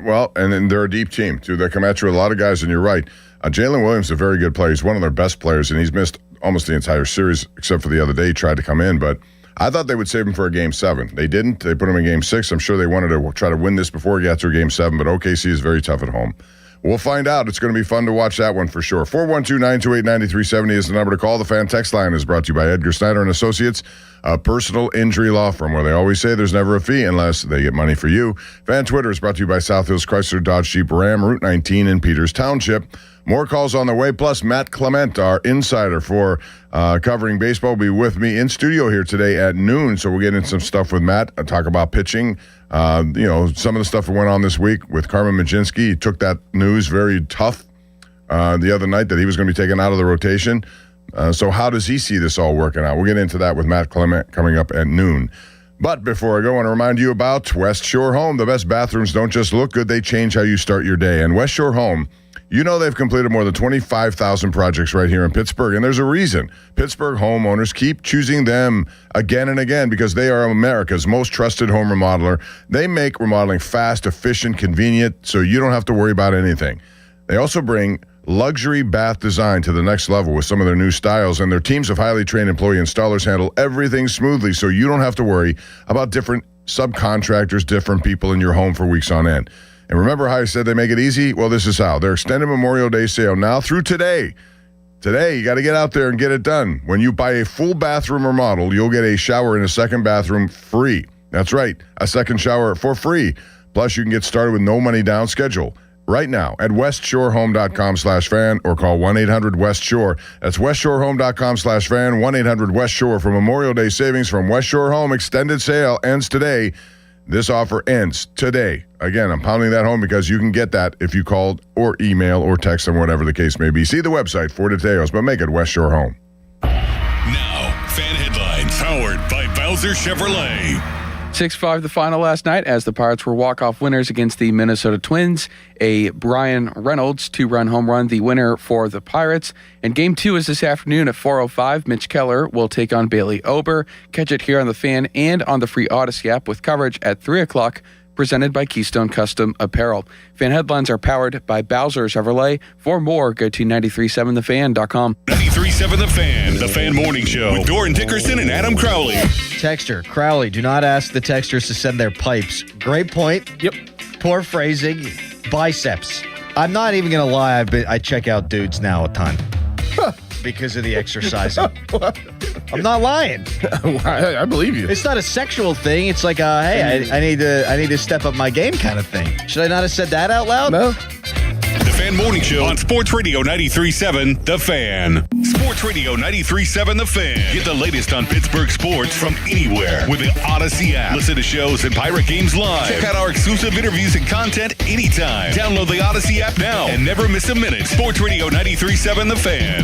Well, and then they're a deep team, too. They come at you with a lot of guys, and you're right. Jalen Williams is a very good player. He's one of their best players, and he's missed almost the entire series, except for the other day he tried to come in. But I thought they would save him for a Game 7. They didn't. They put him in Game 6. I'm sure they wanted to try to win this before he got to Game 7, but OKC is very tough at home. We'll find out. It's going to be fun to watch that one for sure. 412-928-9370 is the number to call. The fan text line is brought to you by Edgar Snyder and Associates, a personal injury law firm where they always say there's never a fee unless they get money for you. Fan Twitter is brought to you by South Hills Chrysler Dodge Jeep Ram, Route 19 in Peters Township. More calls on the way. Plus, Matt Clement, our insider for covering baseball, will be with me in studio here today at noon. So we'll get into some stuff with Matt, talk about pitching. Some of the stuff that went on this week with Carmen Majinski. He took that news very tough the other night that he was going to be taken out of the rotation. So how does he see this all working out? We'll get into that with Matt Clement coming up at noon. But before I go, I want to remind you about West Shore Home. The best bathrooms don't just look good, they change how you start your day. And West Shore Home, you know they've completed more than 25,000 projects right here in Pittsburgh, and there's a reason. Pittsburgh homeowners keep choosing them again and again because they are America's most trusted home remodeler. They make remodeling fast, efficient, convenient, so you don't have to worry about anything. They also bring luxury bath design to the next level with some of their new styles, and their teams of highly trained employee installers handle everything smoothly, so you don't have to worry about different subcontractors, different people in your home for weeks on end. And remember how I said they make it easy? Well, this is how. Their extended Memorial Day sale now through today. Today, you got to get out there and get it done. When you buy a full bathroom remodel, you'll get a shower in a second bathroom free. That's right, a second shower for free. Plus, you can get started with no money down schedule right now at westshorehome.com/fan or call 1-800-WEST-SHORE. That's westshorehome.com/fan, 1-800-WEST-SHORE for Memorial Day savings from West Shore Home. Extended sale ends today. This offer ends today. Again, I'm pounding that home because you can get that if you called or email or text them, whatever the case may be. See the website for details, but make it West Shore Home.
Now, fan headlines powered by Bowser Chevrolet.
6-5 the final last night as the Pirates were walk-off winners against the Minnesota Twins. A Brian Reynolds 2-run home run, the winner for the Pirates. And Game 2 is this afternoon at 4:05. Mitch Keller will take on Bailey Ober. Catch it here on the Fan and on the free Odyssey app with coverage at 3 o'clock. Presented by Keystone Custom Apparel. Fan headlines are powered by Bowser Chevrolet. For more, go to 937thefan.com.
93.7 The Fan Morning Show with Doran Dickerson and Adam Crowley.
Texter, Crowley, do not ask the texters to send their pipes. Great point. Yep. Poor phrasing. Biceps. I'm not even going to lie. I check out dudes now a ton. Because of the exercising. I'm not lying.
I believe you.
It's not a sexual thing. It's like, hey, I need to step up my game kind of thing. Should I not have said that out loud?
No.
The Fan Morning Show on Sports Radio 93.7 The Fan. Sports Radio 93.7 The Fan. Get the latest on Pittsburgh sports from anywhere with the Odyssey app. Listen to shows and Pirate Games live. Check out our exclusive interviews and content anytime. Download the Odyssey app now and never miss a minute. Sports Radio 93.7 The Fan.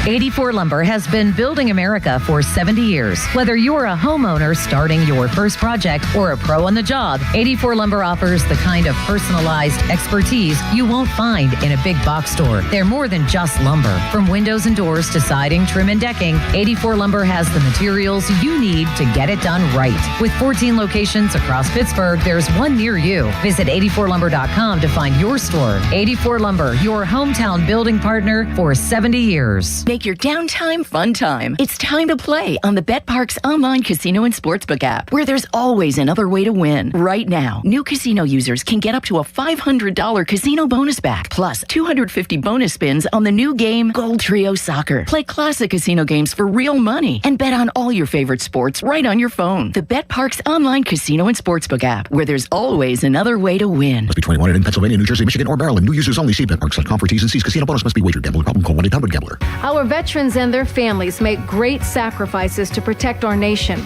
84 Lumber has been building America for 70 years. Whether you're a homeowner starting your first project or a pro on the job, 84 Lumber offers the kind of personalized expertise you won't find in a big box store. They're more than just lumber. From windows and doors to siding, trim, and decking, 84 Lumber has the materials you need to get it done right. With 14 locations across Pittsburgh, there's one near you. Visit 84lumber.com to find your store. 84 Lumber, your hometown building partner for 70 years.
Make your downtime fun time. It's time to play on the BetParx online casino and sportsbook app, where there's always another way to win. Right now, new casino users can get up to a $500 casino bonus back, plus 250 bonus spins on the new game Gold Trio Soccer. Play classic casino games for real money and bet on all your favorite sports right on your phone. The BetParx online casino and sportsbook app, where there's always another way to win.
Must be 21 and in Pennsylvania, New Jersey, Michigan, or Maryland. New users only. See BetParx.com for T's and C's. Casino bonus must be wagered. Gambling problem? Call 1-800-GAMBLER.
Our
veterans and their families make great sacrifices to protect our nation.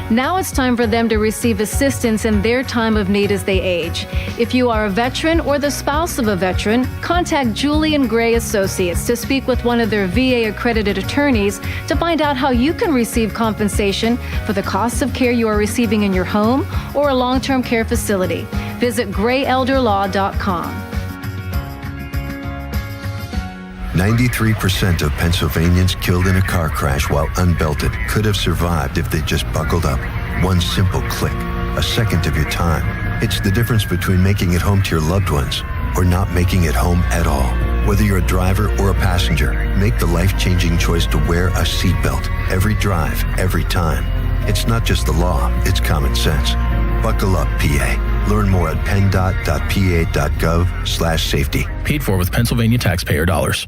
Now it's time for them to receive assistance in their time of need as they age. If you are a veteran or the spouse of a veteran, contact Julian Gray Associates to speak with one of their VA-accredited attorneys to find out how you can receive compensation for the costs of care you are receiving in your home or a long-term care facility. Visit grayelderlaw.com.
93% of Pennsylvanians killed in a car crash while unbelted could have survived if they just buckled up. One simple click, a second of your time. It's the difference between making it home to your loved ones or not making it home at all. Whether you're a driver or a passenger, make the life-changing choice to wear a seatbelt. Every drive, every time. It's not just the law, it's common sense. Buckle up, PA. Learn more at penndot.pa.gov/safety.
Paid for with Pennsylvania taxpayer dollars.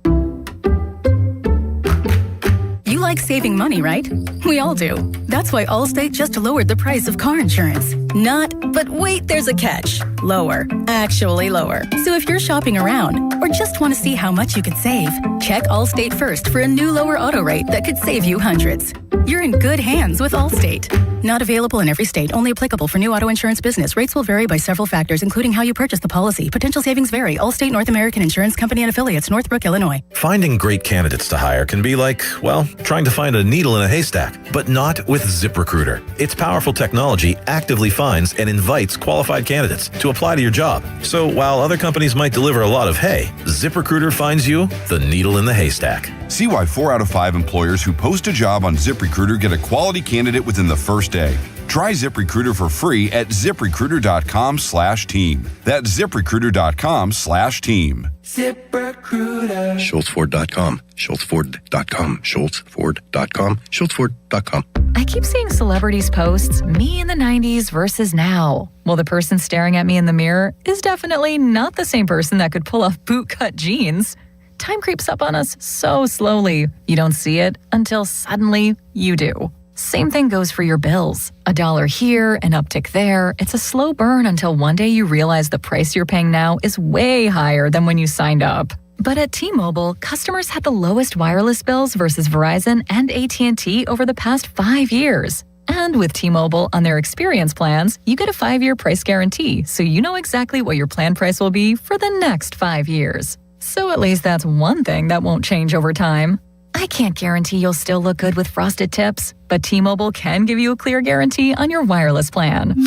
You like saving money, right? We all do. That's why Allstate just lowered the price of car insurance. Not, but wait, there's a catch. Lower. Actually lower. So if you're shopping around or just want to see how much you could save, check Allstate first for a new lower auto rate that could save you hundreds. You're in good hands with Allstate. Not available in every state. Only applicable for new auto insurance business. Rates will vary by several factors, including how you purchase the policy. Potential savings vary. Allstate North American Insurance Company and Affiliates, Northbrook, Illinois.
Finding great candidates to hire can be like, well, trying to find a needle in a haystack, but not with ZipRecruiter. Its powerful technology actively finds and invites qualified candidates to apply to your job. So while other companies might deliver a lot of hay, ZipRecruiter finds you the needle in the haystack.
See why 4 out of 5 employers who post a job on ZipRecruiter get a quality candidate within the first day. Try ZipRecruiter for free at ZipRecruiter.com/team. That's ZipRecruiter.com/team.
ZipRecruiter. SchultzFord.com. SchultzFord.com. SchultzFord.com. SchultzFord.com.
I keep seeing celebrities posts, me in the 90s versus now. Well, the person staring at me in the mirror is definitely not the same person that could pull off bootcut jeans. Time creeps up on us so slowly. You don't see it until suddenly you do. Same thing goes for your bills. $1 here, an uptick there. It's a slow burn until one day you realize the price you're paying now is way higher than when you signed up. But at T-Mobile, customers had the lowest wireless bills versus Verizon and AT&T over the past 5 years. And with T-Mobile on their experience plans, you get a 5-year price guarantee, so you know exactly what your plan price will be for the next 5 years. So at least that's one thing that won't change over time. I can't guarantee you'll still look good with frosted tips, but T-Mobile can give you a clear guarantee on your wireless plan.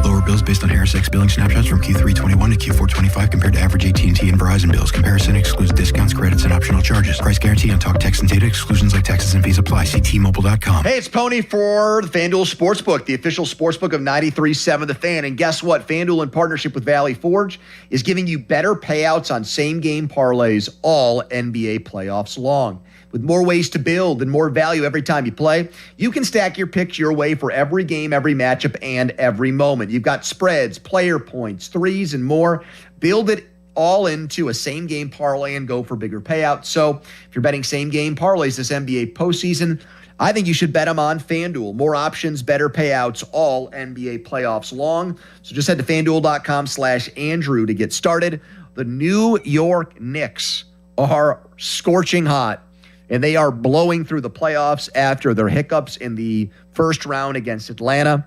Lower bills based on HarrisX billing snapshots from Q3 21 to Q4 25 compared to average AT&T and Verizon bills. Comparison excludes discounts, credits, and optional charges. Price guarantee on talk, text, and data. Exclusions like taxes and fees apply. See T-Mobile.com.
Hey, it's Pony for the FanDuel Sportsbook, the official sportsbook of 93.7 The Fan. And guess what? FanDuel, in partnership with Valley Forge, is giving you better payouts on same-game parlays all NBA playoffs long. With more ways to build and more value every time you play, you can stack your picks your way for every game, every matchup, and every moment. You've got spreads, player points, threes, and more. Build it all into a same-game parlay and go for bigger payouts. So if you're betting same-game parlays this NBA postseason, I think you should bet them on FanDuel. More options, better payouts, all NBA playoffs long. So just head to FanDuel.com/Andrew to get started. The New York Knicks are scorching hot, and they are blowing through the playoffs after their hiccups in the first round against Atlanta,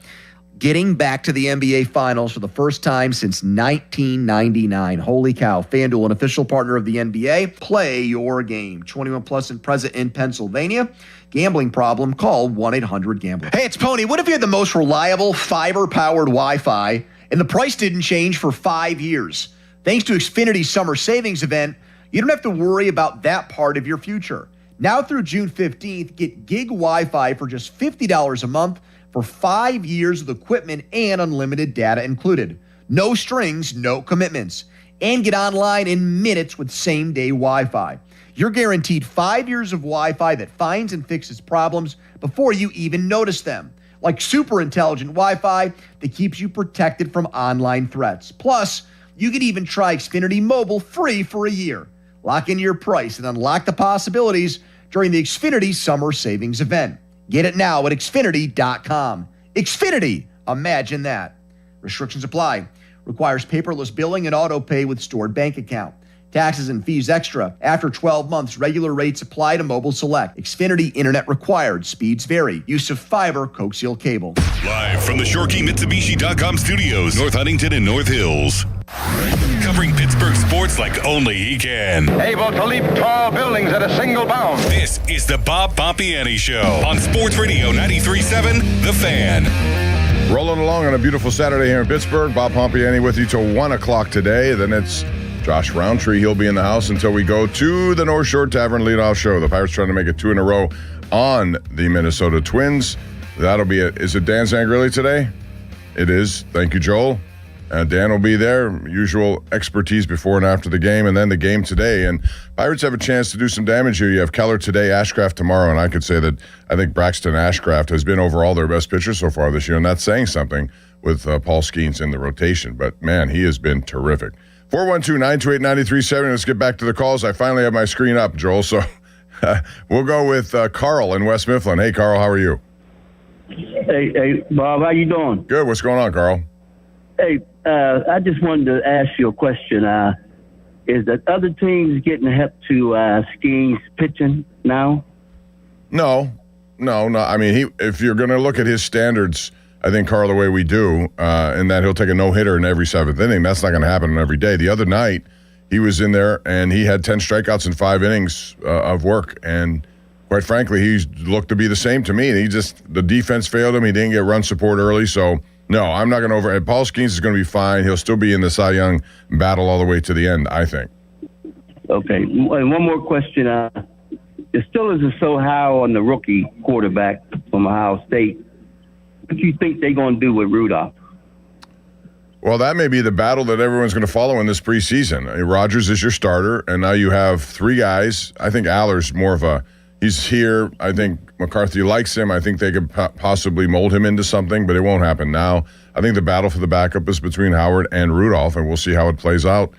getting back to the NBA Finals for the first time since 1999. Holy cow. FanDuel, an official partner of the NBA. Play your game. 21 plus and present in Pennsylvania. Gambling problem? Call 1-800-GAMBLER. Hey, it's Pony. What if you had the most reliable fiber-powered Wi-Fi and the price didn't change for 5 years? Thanks to Xfinity's summer savings event, you don't have to worry about that part of your future. Now through June 15th, get gig Wi-Fi for just $50 a month for 5 years of equipment and unlimited data included. No strings, no commitments. And get online in minutes with same-day Wi-Fi. You're guaranteed 5 years of Wi-Fi that finds and fixes problems before you even notice them. Like super intelligent Wi-Fi that keeps you protected from online threats. Plus, you can even try Xfinity Mobile free for a year. Lock in your price and unlock the possibilities during the Xfinity Summer Savings Event. Get it now at Xfinity.com. Xfinity, imagine that. Restrictions apply. Requires paperless billing and auto pay with stored bank account. Taxes and fees extra. After 12 months, regular rates apply to Mobile Select. Xfinity internet required. Speeds vary. Use of fiber, coaxial cable.
Live from the ShoreKeyMitsubishi.com studios, North Huntington and North Hills. Covering Pittsburgh sports like only he can.
Able to leap tall buildings at a single bound.
This is the Bob Pompiani Show on Sports Radio 93.7 The Fan.
Rolling along on a beautiful Saturday here in Pittsburgh. Bob Pompiani with you till 1 o'clock today. Then it's Josh Roundtree. He'll be in the house until we go to the North Shore Tavern leadoff show. The Pirates trying to make it 2 in a row on the Minnesota Twins. That'll be it. Is it Dan Zangrilli today? It is. Thank you, Joel. Dan will be there, usual expertise before and after the game, and then the game today. And Pirates have a chance to do some damage here. You have Keller today, Ashcraft tomorrow, and I could say that I think Braxton Ashcraft has been overall their best pitcher so far this year, and that's saying something with Paul Skeens in the rotation. But, man, he has been terrific. 412-928-9370. Let's get back to the calls. I finally have my screen up, Joel, so we'll go with Carl in West Mifflin. Hey, Carl, how are you?
Hey, Bob, how you doing?
Good. What's going on, Carl?
Hey, I just wanted to ask you a question. Is that other teams getting help to Skeens pitching now?
No. I mean, if you're going to look at his standards, I think, Carl, the way we do, in that he'll take a no-hitter in every seventh inning. That's not going to happen every day. The other night, he was in there, and he had 10 strikeouts in 5 innings of work. And quite frankly, he looked to be the same to me. The defense failed him. He didn't get run support early, so no, I'm not going to over. Paul Skeens is going to be fine. He'll still be in the Cy Young battle all the way to the end, I think.
Okay. And one more question. The Steelers are so high on the rookie quarterback from Ohio State. What do you think they're going to do with Rudolph?
Well, that may be the battle that everyone's going to follow in this preseason. Rodgers is your starter, and now you have 3 guys. I think Aller's more of a he's here. I think McCarthy likes him. I think they could possibly mold him into something, but it won't happen now. I think the battle for the backup is between Howard and Rudolph, and we'll see how it plays out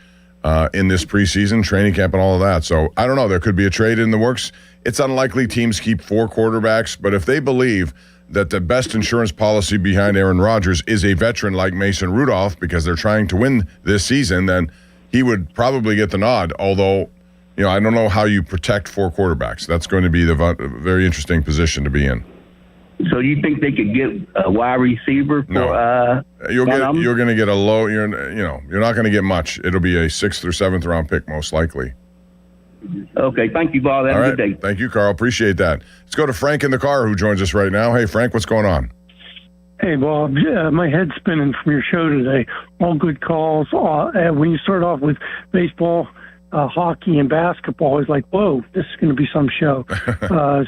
in this preseason, training camp, and all of that. So I don't know. There could be a trade in the works. It's unlikely teams keep 4 quarterbacks, but if they believe that the best insurance policy behind Aaron Rodgers is a veteran like Mason Rudolph because they're trying to win this season, then he would probably get the nod, although I don't know how you protect 4 quarterbacks. That's going to be the very interesting position to be in.
So you think they could get a wide receiver for
No. You're going to get a low, you're not going to get much. It'll be a 6th or 7th round pick most likely.
Okay, thank you, Bob. Have a good day.
Thank you, Carl. Appreciate that. Let's go to Frank in the car who joins us right now. Hey, Frank, what's going on?
Hey, Bob. My head's spinning from your show today. All good calls. When you start off with baseball, hockey, and basketball, it's like, whoa, this is going to be some show.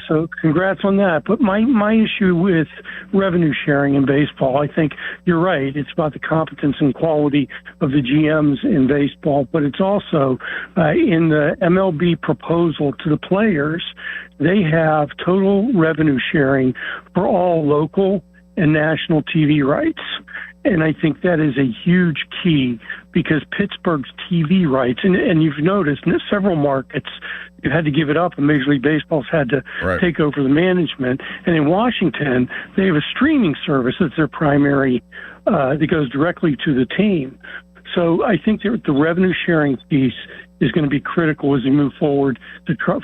So congrats on that. But my issue with revenue sharing in baseball, I think you're right. It's about the competence and quality of the GMs in baseball, but it's also in the MLB proposal to the players, they have total revenue sharing for all local and national TV rights. And I think that is a huge key because Pittsburgh's TV rights, and you've noticed in several markets, you had to give it up, and Major League Baseball's had to take over the management. And in Washington, they have a streaming service that's their primary, that goes directly to the team. So I think the revenue sharing piece is going to be critical as we move forward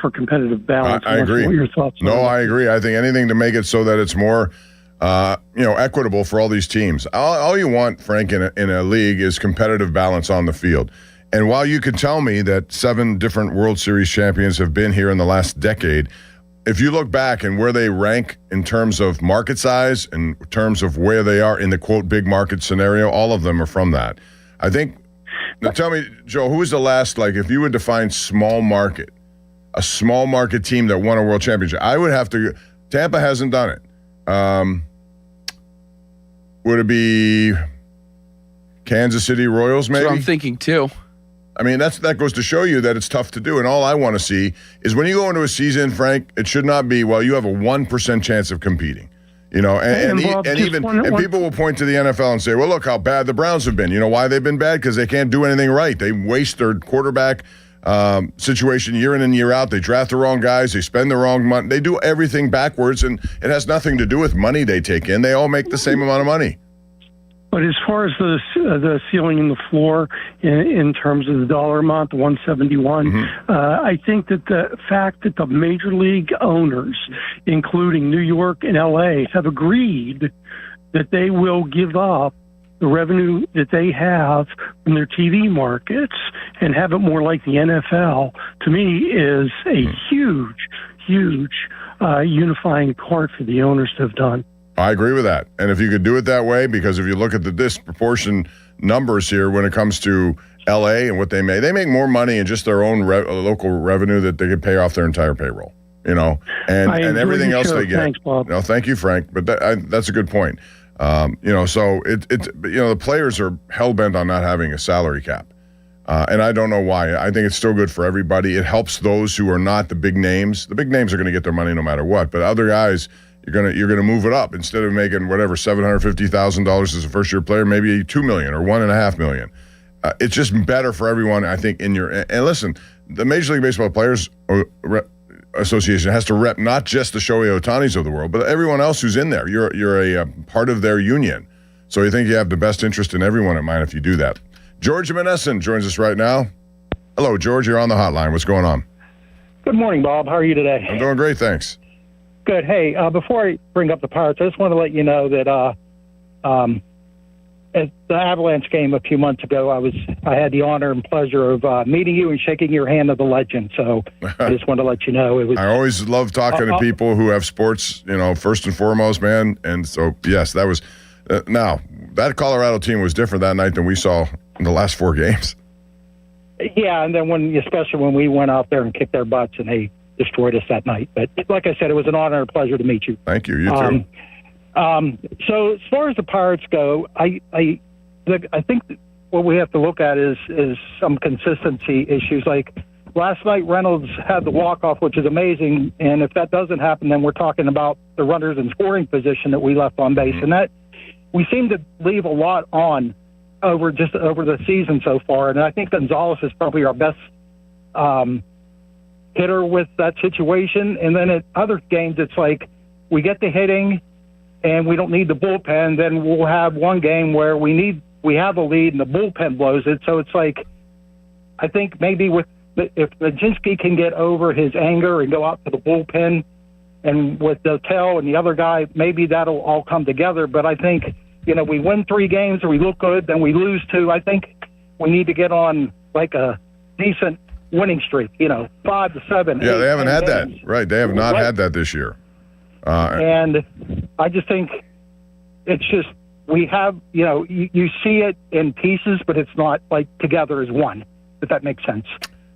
for competitive balance.
I agree.
What your thoughts are?
No, I agree. I think anything to make it so that it's more equitable for all these teams. All you want, Frank, in a league is competitive balance on the field. And while you could tell me that 7 different World Series champions have been here in the last decade, if you look back and where they rank in terms of market size, in terms of where they are in the, quote, big market scenario, all of them are from that. I think, now tell me, Joe, who was the last, if you would define small market, a small market team that won a world championship, I would have to, Tampa hasn't done it. Would it be Kansas City Royals, maybe?
That's what I'm thinking, too.
I mean, that goes to show you that it's tough to do. And all I want to see is when you go into a season, Frank, it should not be, you have a 1% chance of competing. And people will point to the NFL and say, well, look how bad the Browns have been. You know why they've been bad? Because they can't do anything right. They waste their quarterback situation year in and year out. They draft the wrong guys. They spend the wrong money. They do everything backwards, and it has nothing to do with money they take in. They all make the same amount of money.
But as far as the ceiling and the floor in terms of the dollar amount, the 171, I think that the fact that the major league owners, including New York and LA, have agreed that they will give up the revenue that they have from their TV markets and have it more like the NFL, to me is a huge unifying part for the owners to have done.
I agree with that. And if you could do it that way, because if you look at the disproportion numbers here when it comes to LA and what they make more money in just their own local revenue that they could pay off their entire payroll, and everything else they get.
Thanks, Bob.
No, thank you, Frank. But that's a good point. So the players are hell-bent on not having a salary cap. And I don't know why. I think it's still good for everybody. It helps those who are not the big names. The big names are going to get their money no matter what. But other guys, you're gonna move it up. Instead of making whatever $750,000 as a first-year player, maybe $2 million or $1.5 million. It's just better for everyone, I think. And listen, the Major League Baseball Players Association has to rep not just the Shohei Ohtanis of the world, but everyone else who's in there. You're a part of their union, so you think you have the best interest in everyone in mind if you do that. George Manesson joins us right now. Hello, George. You're on the hotline. What's going on?
Good morning, Bob. How are you today?
I'm doing great, thanks.
Good. Hey, before I bring up the Pirates, I just want to let you know that at the Avalanche game a few months ago, I had the honor and pleasure of meeting you and shaking your hand of the legend. So I just want to let you know it was.
I always love talking to people who have sports, first and foremost, man. And so, yes, that was. Now that Colorado team was different that night than we saw in the last 4 games.
Yeah, and then especially when we went out there and kicked their butts and they destroyed us that night. But like I said, it was an honor and pleasure to meet you.
Thank you. You too.
So as far as the Pirates go, I think what we have to look at is some consistency issues. Like last night, Reynolds had the walk-off, which is amazing. And if that doesn't happen, then we're talking about the runners in scoring position that we left on base. And that we seem to leave a lot on over the season so far. And I think Gonzalez is probably our best hitter with that situation. And then at other games, it's like we get the hitting and we don't need the bullpen. Then we'll have one game where we have a lead and the bullpen blows it. So it's like, I think maybe if Majinski can get over his anger and go out to the bullpen, and with Dotel and the other guy, maybe that'll all come together. But I think, we win 3 games and we look good, then we lose 2. I think we need to get on like a decent winning streak, 5 to 7.
Yeah, they haven't had that. Right. They have not had that this year.
And I just think it's just, we have, you see it in pieces, but it's not like together as one, if that makes sense.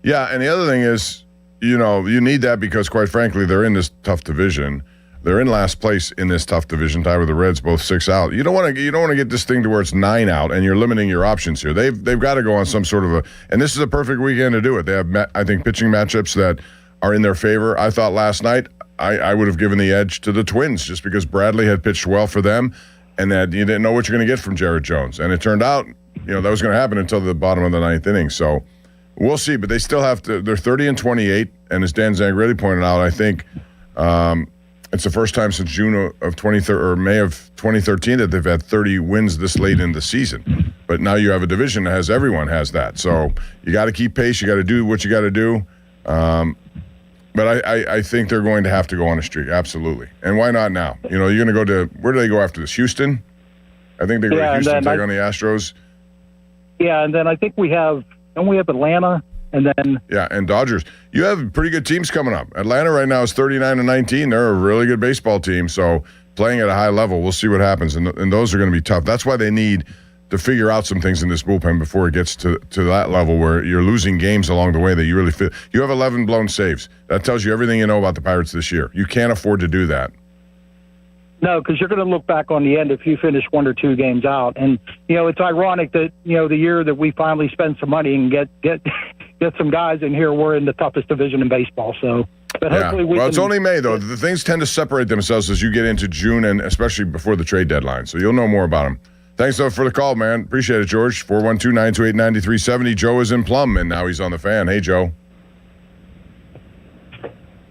Yeah. And the other thing is, you need that because, quite frankly, they're in this tough division. They're in last place in this tough division, tied with the Reds, both 6 out. You don't want to get this thing to where it's 9 out, and you're limiting your options here. They've got to go on some sort of and this is a perfect weekend to do it. They have, I think, pitching matchups that are in their favor. I thought last night I would have given the edge to the Twins just because Bradley had pitched well for them, and that you didn't know what you're going to get from Jared Jones. And it turned out, that was going to happen until the bottom of the 9th inning. So we'll see, but they still have to. They're 30-28, and as Dan Zangrelli pointed out, I think. It's the first time since May of 2013 that they've had 30 wins this late in the season. But now you have a division that everyone has that. So you got to keep pace. You got to do what you got to do. But I think they're going to have to go on a streak. Absolutely. And why not now? You're going to go to, where do they go after this? Houston? I think they go to Houston, take on the Astros.
Yeah, and then I think we have Atlanta. And then
and Dodgers. You have pretty good teams coming up. Atlanta right now is 39-19. They're a really good baseball team. So playing at a high level, we'll see what happens. And those are going to be tough. That's why they need to figure out some things in this bullpen before it gets to that level where you're losing games along the way that you really feel. You have 11 blown saves. That tells you everything you know about the Pirates this year. You can't afford to do that.
No, because you're going to look back on the end if you finish 1 or 2 games out. And, it's ironic that, the year that we finally spend some money and get some guys in here, we're in the toughest division in baseball. So, but hopefully
it's only May, though. The things tend to separate themselves as you get into June and especially before the trade deadline. So you'll know more about them. Thanks, though, for the call, man. Appreciate it, George. 412-928-9370. Joe is in Plum, and now he's on the Fan. Hey, Joe.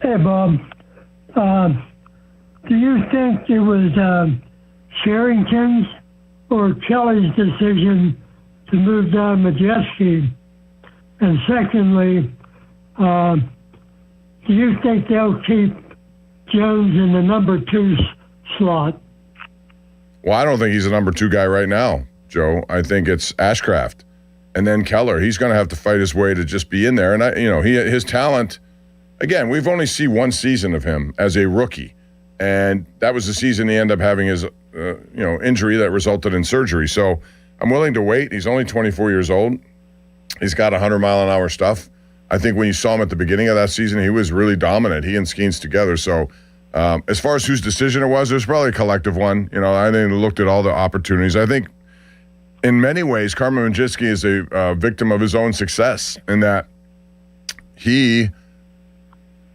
Hey, Bob. Do you think it was Sherrington's
for Kelly's decision to move down Majeski? And secondly, do you think they'll keep Jones in the number 2 slot?
Well, I don't think he's a number 2 guy right now, Joe. I think it's Ashcraft. And then Keller. He's going to have to fight his way to just be in there. And, his talent, again, we've only seen one season of him as a rookie. And that was the season he ended up having his, injury that resulted in surgery. So I'm willing to wait. He's only 24 years old. He's got 100-mile-an-hour stuff. I think when you saw him at the beginning of that season, he was really dominant, he and Skeens together. So as far as whose decision it was probably a collective one. I think they looked at all the opportunities. I think in many ways, Carmen Majeski is a victim of his own success in that he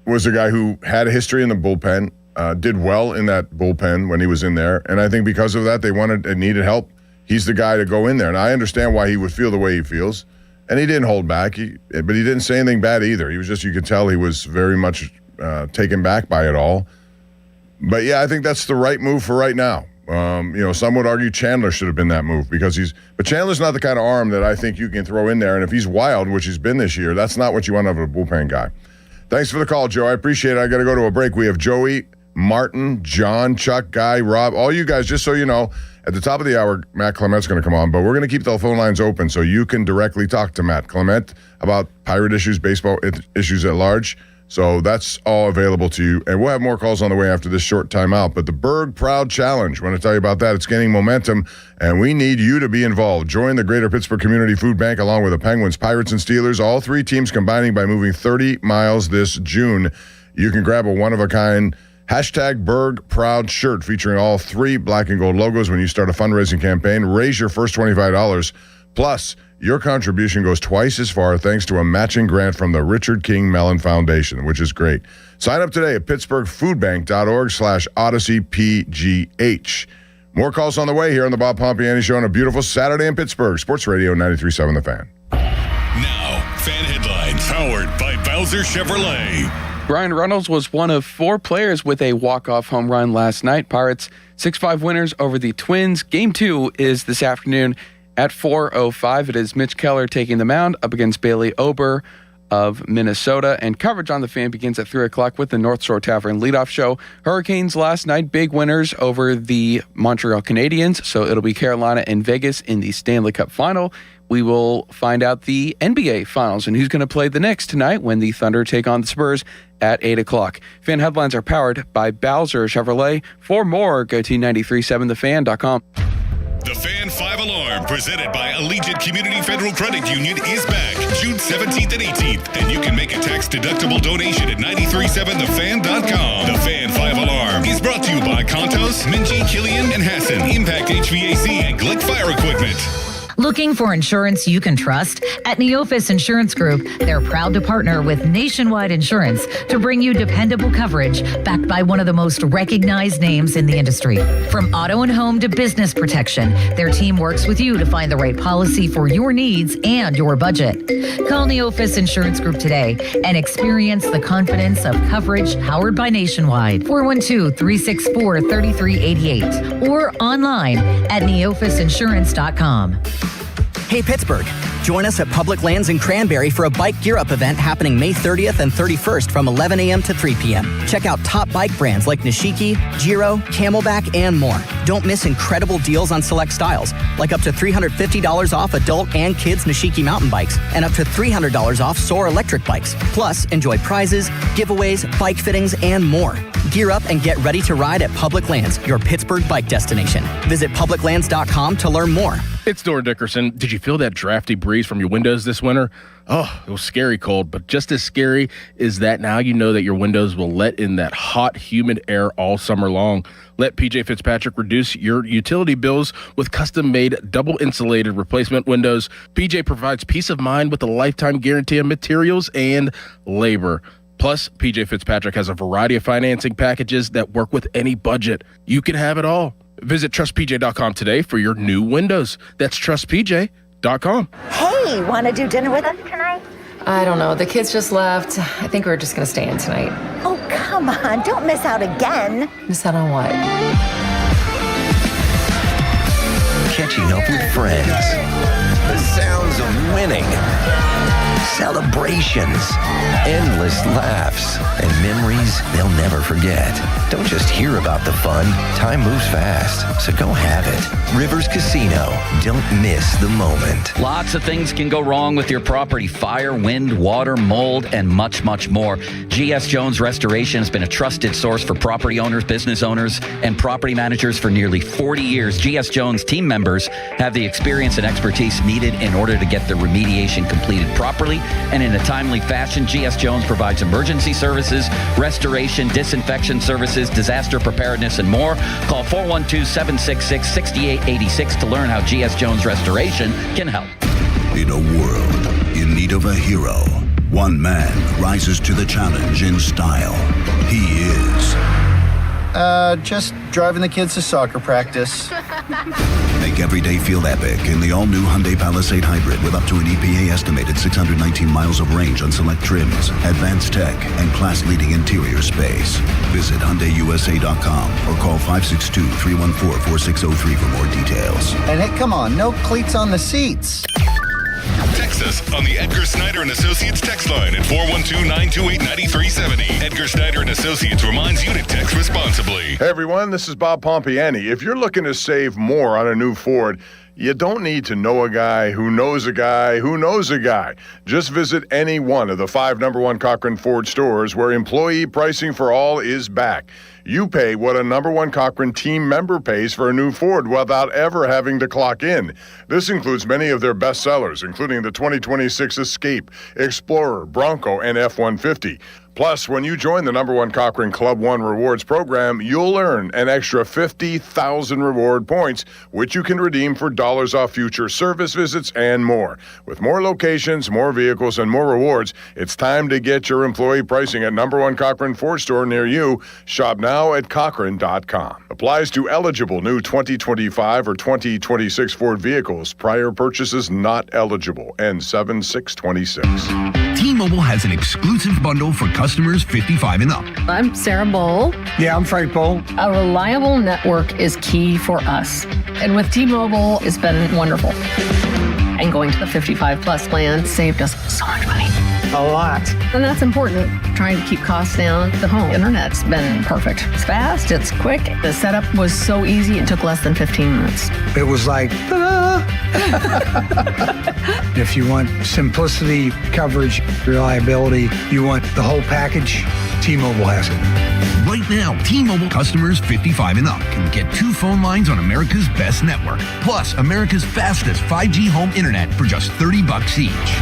was a guy who had a history in the bullpen, did well in that bullpen when he was in there. And I think because of that, they wanted and needed help. He's the guy to go in there. And I understand why he would feel the way he feels. And he didn't hold back, but he didn't say anything bad either. He was just, you could tell he was very much taken back by it all. But yeah, I think that's the right move for right now. Some would argue Chandler should have been that move but Chandler's not the kind of arm that I think you can throw in there. And if he's wild, which he's been this year, that's not what you want out of a bullpen guy. Thanks for the call, Joe. I appreciate it. I got to go to a break. We have Joey, Martin, John, Chuck, Guy, Rob, all you guys, just so you know, at the top of the hour, Matt Clement's going to come on, but we're going to keep the phone lines open so you can directly talk to Matt Clement about Pirate issues, baseball issues at large. So that's all available to you. And we'll have more calls on the way after this short timeout. But the Berg Proud Challenge, I want to tell you about that. It's gaining momentum, and we need you to be involved. Join the Greater Pittsburgh Community Food Bank along with the Penguins, Pirates, and Steelers, all 3 teams combining by moving 30 miles this June. You can grab a one-of-a-kind #Berg Proud shirt featuring all 3 black and gold logos when you start a fundraising campaign. Raise your first $25. Plus, your contribution goes twice as far thanks to a matching grant from the Richard King Mellon Foundation, which is great. Sign up today at pittsburghfoodbank.org/OdysseyPGH. More calls on the way here on the Bob Pompiani Show on a beautiful Saturday in Pittsburgh. Sports Radio 93.7 The Fan.
Now, fan headlines powered by Bowser Chevrolet.
Brian Reynolds was one of 4 players with a walk-off home run last night. Pirates 6-5 winners over the Twins. Game 2 is this afternoon at 4:05. It is Mitch Keller taking the mound up against Bailey Ober of Minnesota. And coverage on the Fan begins at 3 o'clock with the North Shore Tavern leadoff show. Hurricanes last night, big winners over the Montreal Canadiens. So it'll be Carolina and Vegas in the Stanley Cup final. We will find out the NBA finals and who's going to play the Knicks tonight when the Thunder take on the Spurs at 8 o'clock. Fan headlines are powered by Bowser Chevrolet. For more, go to 937thefan.com.
The Fan 5-Alarm, presented by Allegiant Community Federal Credit Union, is back June 17th and 18th. And you can make a tax-deductible donation at 937thefan.com. The Fan 5-Alarm is brought to you by Contos, Minji, Killian, and Hassan, Impact HVAC, and Glick Fire Equipment.
Looking for insurance you can trust? At Neophis Insurance Group, they're proud to partner with Nationwide Insurance to bring you dependable coverage backed by one of the most recognized names in the industry. From auto and home to business protection, their team works with you to find the right policy for your needs and your budget. Call Neophis Insurance Group today and experience the confidence of coverage powered by Nationwide. 412-364-3388 or online at neophisinsurance.com.
Hey Pittsburgh, join us at Public Lands in Cranberry for a Bike Gear Up event happening May 30th and 31st from 11 a.m. to 3 p.m. Check out top bike brands like Nishiki, Giro, Camelback, and more. Don't miss incredible deals on select styles, like up to $350 off adult and kids Nishiki mountain bikes, and up to $300 off Soar electric bikes. Plus, enjoy prizes, giveaways, bike fittings, and more. Gear up and get ready to ride at Public Lands, your Pittsburgh bike destination. Visit publiclands.com to learn more.
It's Dora Dickerson. Did you feel that drafty breeze from your windows this winter? Oh, it was scary cold, but just as scary is that now you know that your windows will let in that hot, humid air all summer long. Let PJ Fitzpatrick reduce your utility bills with custom-made, double-insulated replacement windows. PJ provides peace of mind with a lifetime guarantee on materials and labor. Plus, PJ Fitzpatrick has a variety of financing packages that work with any budget. You can have it all. Visit trustpj.com today for your new windows. That's trustpj.com.
Hey, want to do dinner with us tonight?
I don't know. The kids just left. I think we're just going to stay in tonight.
Oh, come on. Don't miss out again.
Miss out on what?
Catch
catching up with friends, the sounds of winning, celebrations, endless laughs, and memories they'll never forget. Don't just hear about the fun. Time moves fast, so go have it. Rivers Casino. Don't miss the moment.
Lots of things can go wrong with your property. Fire, wind, water, mold, and much, much more. G.S. Jones Restoration has been a trusted source for property owners, business owners, and property managers for nearly 40 years. G.S. Jones team members have the experience and expertise needed in order to get the remediation completed properly and in a timely fashion. G.S. Jones provides emergency services, restoration, disinfection services, disaster preparedness, and more. Call 412-766-6886 to learn how G.S. Jones Restoration can help.
In a world in need of a hero, one man rises to the challenge in style. He is...
just driving the kids to soccer practice.
Make every day feel epic in the all-new Hyundai Palisade Hybrid with up to an EPA estimated 619 miles of range on select trims, advanced tech, and class-leading interior space. Visit HyundaiUSA.com or call 562-314-4603 for more details.
And hey, come on, no cleats on the seats.
Text us on the Edgar Snyder and Associates text line at 412-928-9370. Edgar Snyder and Associates reminds you to text responsibly.
Hey everyone, this is Bob Pompiani. If you're looking to save more on a new Ford, you don't need to know a guy who knows a guy who knows a guy. Just visit any one of the 5 number 1 Cochran Ford stores where employee pricing for all is back. You pay what a number 1 Cochran team member pays for a new Ford without ever having to clock in. This includes many of their best sellers, including the 2026 Escape, Explorer, Bronco, and F-150. Plus, when you join the number 1 Cochran Club One Rewards program, you'll earn an extra 50,000 reward points, which you can redeem for dollars off future service visits and more. With more locations, more vehicles, and more rewards, it's time to get your employee pricing at number 1 Cochran Ford store near you. Shop now at Cochran.com. Applies to eligible new 2025 or 2026 Ford vehicles. Prior purchases not eligible. End 7/6/26.
T-Mobile has an exclusive bundle for customers 55 and up.
I'm Sarah Bowl.
Yeah, I'm Frank Bowl.
A reliable network is key for us. And with T-Mobile, it's been wonderful. And going to the 55 plus plan saved us so much money.
A lot.
And that's important. Trying to keep costs down. The home internet's been perfect. It's fast, it's quick. The setup was so easy, it took less than 15 minutes.
It was like, ta-da! If you want simplicity, coverage, reliability, you want the whole package, T-Mobile has it.
Right now, T-Mobile customers 55 and up can get 2 phone lines on America's best network, plus America's fastest 5G home internet for just $30 each.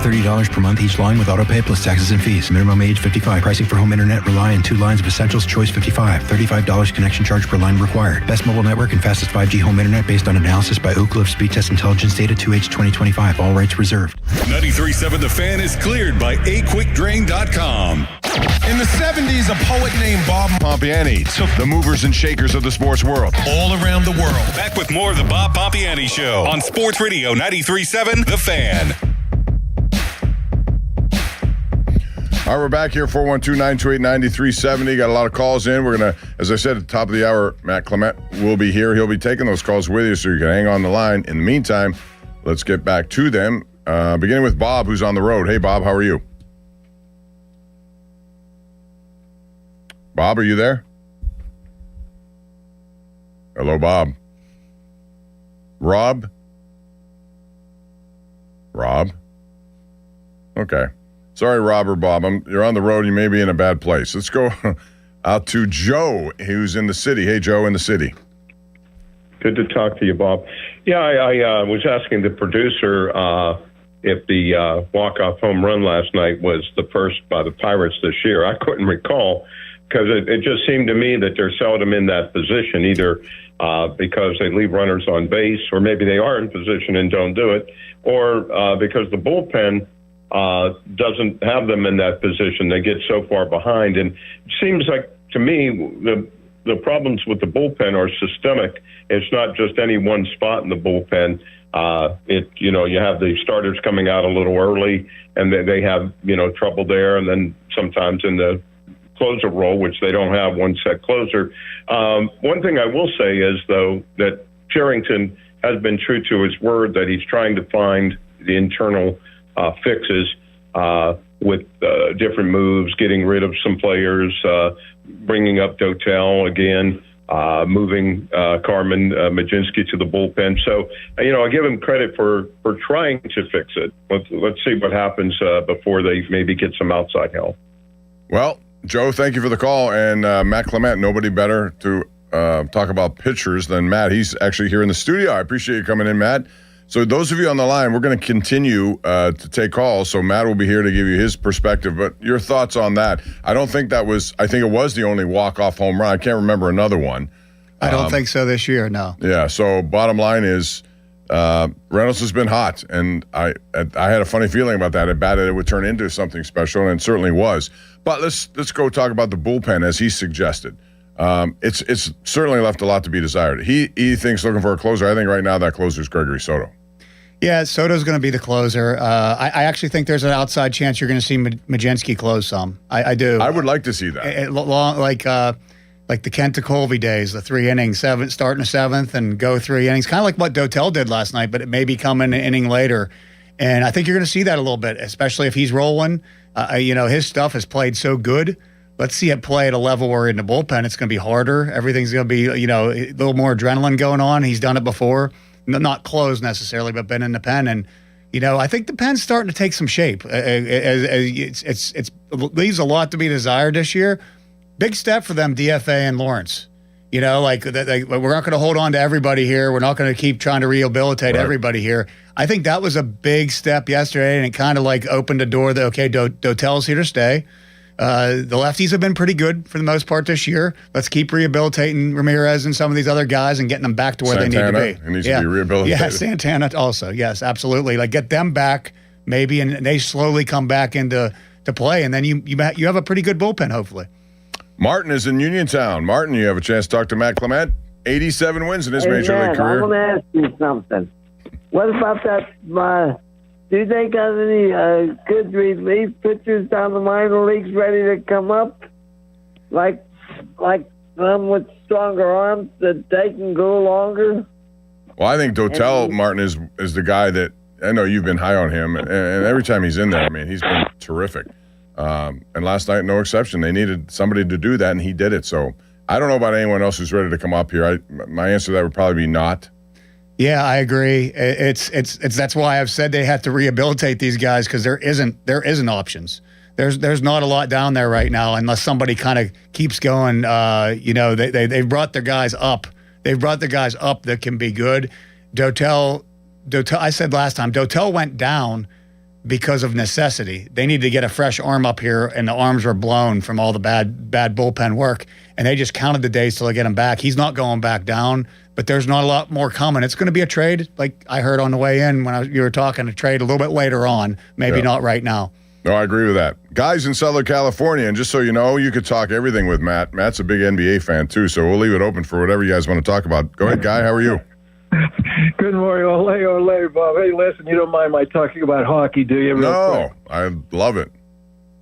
$30 per month each line with autopay plus taxes and fees. Minimum age 55. Pricing for home internet rely on 2 lines of essentials. Choice 55. $35 connection charge per line required. Best mobile network and fastest 5G home internet based on analysis by Oak Cliff Speed Test Intelligence data 2H 2025. All rights reserved.
93.7 The Fan is cleared by aquickdrain.com.
In the 70s, a poet named Bob Pompiani took the movers and shakers of the sports world all around the world.
Back with more of the Bob Pompiani Show on Sports Radio 93.7 The Fan.
All right, we're back here, 412-928-9370. Got a lot of calls in. We're going to, as I said at the top of the hour, Matt Clement will be here. He'll be taking those calls with you, so you can hang on the line. In the meantime, let's get back to them, beginning with Bob, who's on the road. Hey, Bob, how are you? Bob, are you there? Hello, Bob. Rob? Okay. Sorry, Rob or Bob. You're on the road. You may be in a bad place. Let's go out to Joe, who's in the city. Hey, Joe, in the city.
Good to talk to you, Bob. Yeah, I was asking the producer if the walk-off home run last night was the first by the Pirates this year. I couldn't recall because it just seemed to me that they're seldom in that position, either because they leave runners on base, or maybe they are in position and don't do it, or because the bullpen doesn't have them in that position. They get so far behind. And it seems like, to me, the problems with the bullpen are systemic. It's not just any one spot in the bullpen. You have the starters coming out a little early, and they have, trouble there. And then sometimes in the closer role, which they don't have one set closer. One thing I will say is, though, that Sherrington has been true to his word that he's trying to find the internal fixes with different moves, getting rid of some players, bringing up Dotel again, moving Carmen Majinski to the bullpen. So, I give him credit for trying to fix it. Let's see what happens before they maybe get some outside help.
Well, Joe, thank you for the call. And Matt Clement, nobody better to talk about pitchers than Matt. He's actually here in the studio. I appreciate you coming in, Matt. So those of you on the line, we're going to continue to take calls. So Matt will be here to give you his perspective. But your thoughts on that? I think it was the only walk-off home run. I can't remember another one.
I don't think so this year, no.
Yeah, so bottom line is Reynolds has been hot. And I had a funny feeling about that. At bat, it would turn into something special, and it certainly was. But let's go talk about the bullpen as he suggested. It's certainly left a lot to be desired. He thinks looking for a closer. I think right now that closer is Gregory Soto.
Yeah, Soto's going to be the closer. I actually think there's an outside chance you're going to see Majinski close some. I do.
I would like to see that.
Like the Kent Colby days, the 3 innings, start in the 7th and go 3 innings, kind of like what Dotel did last night, but it may be coming an inning later. And I think you're going to see that a little bit, especially if he's rolling. His stuff has played so good. Let's see it play at a level where in the bullpen it's going to be harder. Everything's going to be, a little more adrenaline going on. He's done it before. Not closed necessarily, but been in the pen. And, I think the pen's starting to take some shape. It leaves a lot to be desired this year. Big step for them, DFA and Lawrence. We're not going to hold on to everybody here. We're not going to keep trying to rehabilitate everybody here. I think that was a big step yesterday, and it kind of opened the door that, okay, Dotel's here to stay. The lefties have been pretty good for the most part this year. Let's keep rehabilitating Ramirez and some of these other guys and getting them back to where
Santana,
they need to be.
He needs to be rehabilitated.
Yeah, Santana also. Yes, absolutely. Get them back maybe, and they slowly come back into play, and then you have a pretty good bullpen, hopefully.
Martin is in Uniontown. Martin, you have a chance to talk to Matt Clement. 87 wins in his major league career.
I want to ask you something. What about that? Do you think of any good relief pitchers down the minor leagues ready to come up? Like some with stronger arms that they can go longer?
Well, I think Dotel, Martin, is the guy that I know you've been high on him, and every time he's in there, he's been terrific. And last night, no exception. They needed somebody to do that, and he did it. So I don't know about anyone else who's ready to come up here. My answer to that would probably be not.
Yeah, I agree. It's that's why I've said they have to rehabilitate these guys, because there isn't options. There's not a lot down there right now unless somebody kind of keeps going. They've brought their guys up. They've brought the guys up that can be good. Dotel. I said last time, Dotel went down because of necessity. They needed to get a fresh arm up here, and the arms were blown from all the bad bullpen work, and they just counted the days till they get him back. He's not going back down, but there's not a lot more coming. It's going to be a trade, like I heard on the way in when you were talking, a trade a little bit later on, maybe not right now.
No, I agree with that. Guys in Southern California, and just so you know, you could talk everything with Matt. Matt's a big NBA fan, too, so we'll leave it open for whatever you guys want to talk about. Go ahead, Guy. How are you?
Good morning. Ole, Bob. Hey, listen, you don't mind my talking about hockey, do you?
No, I love it.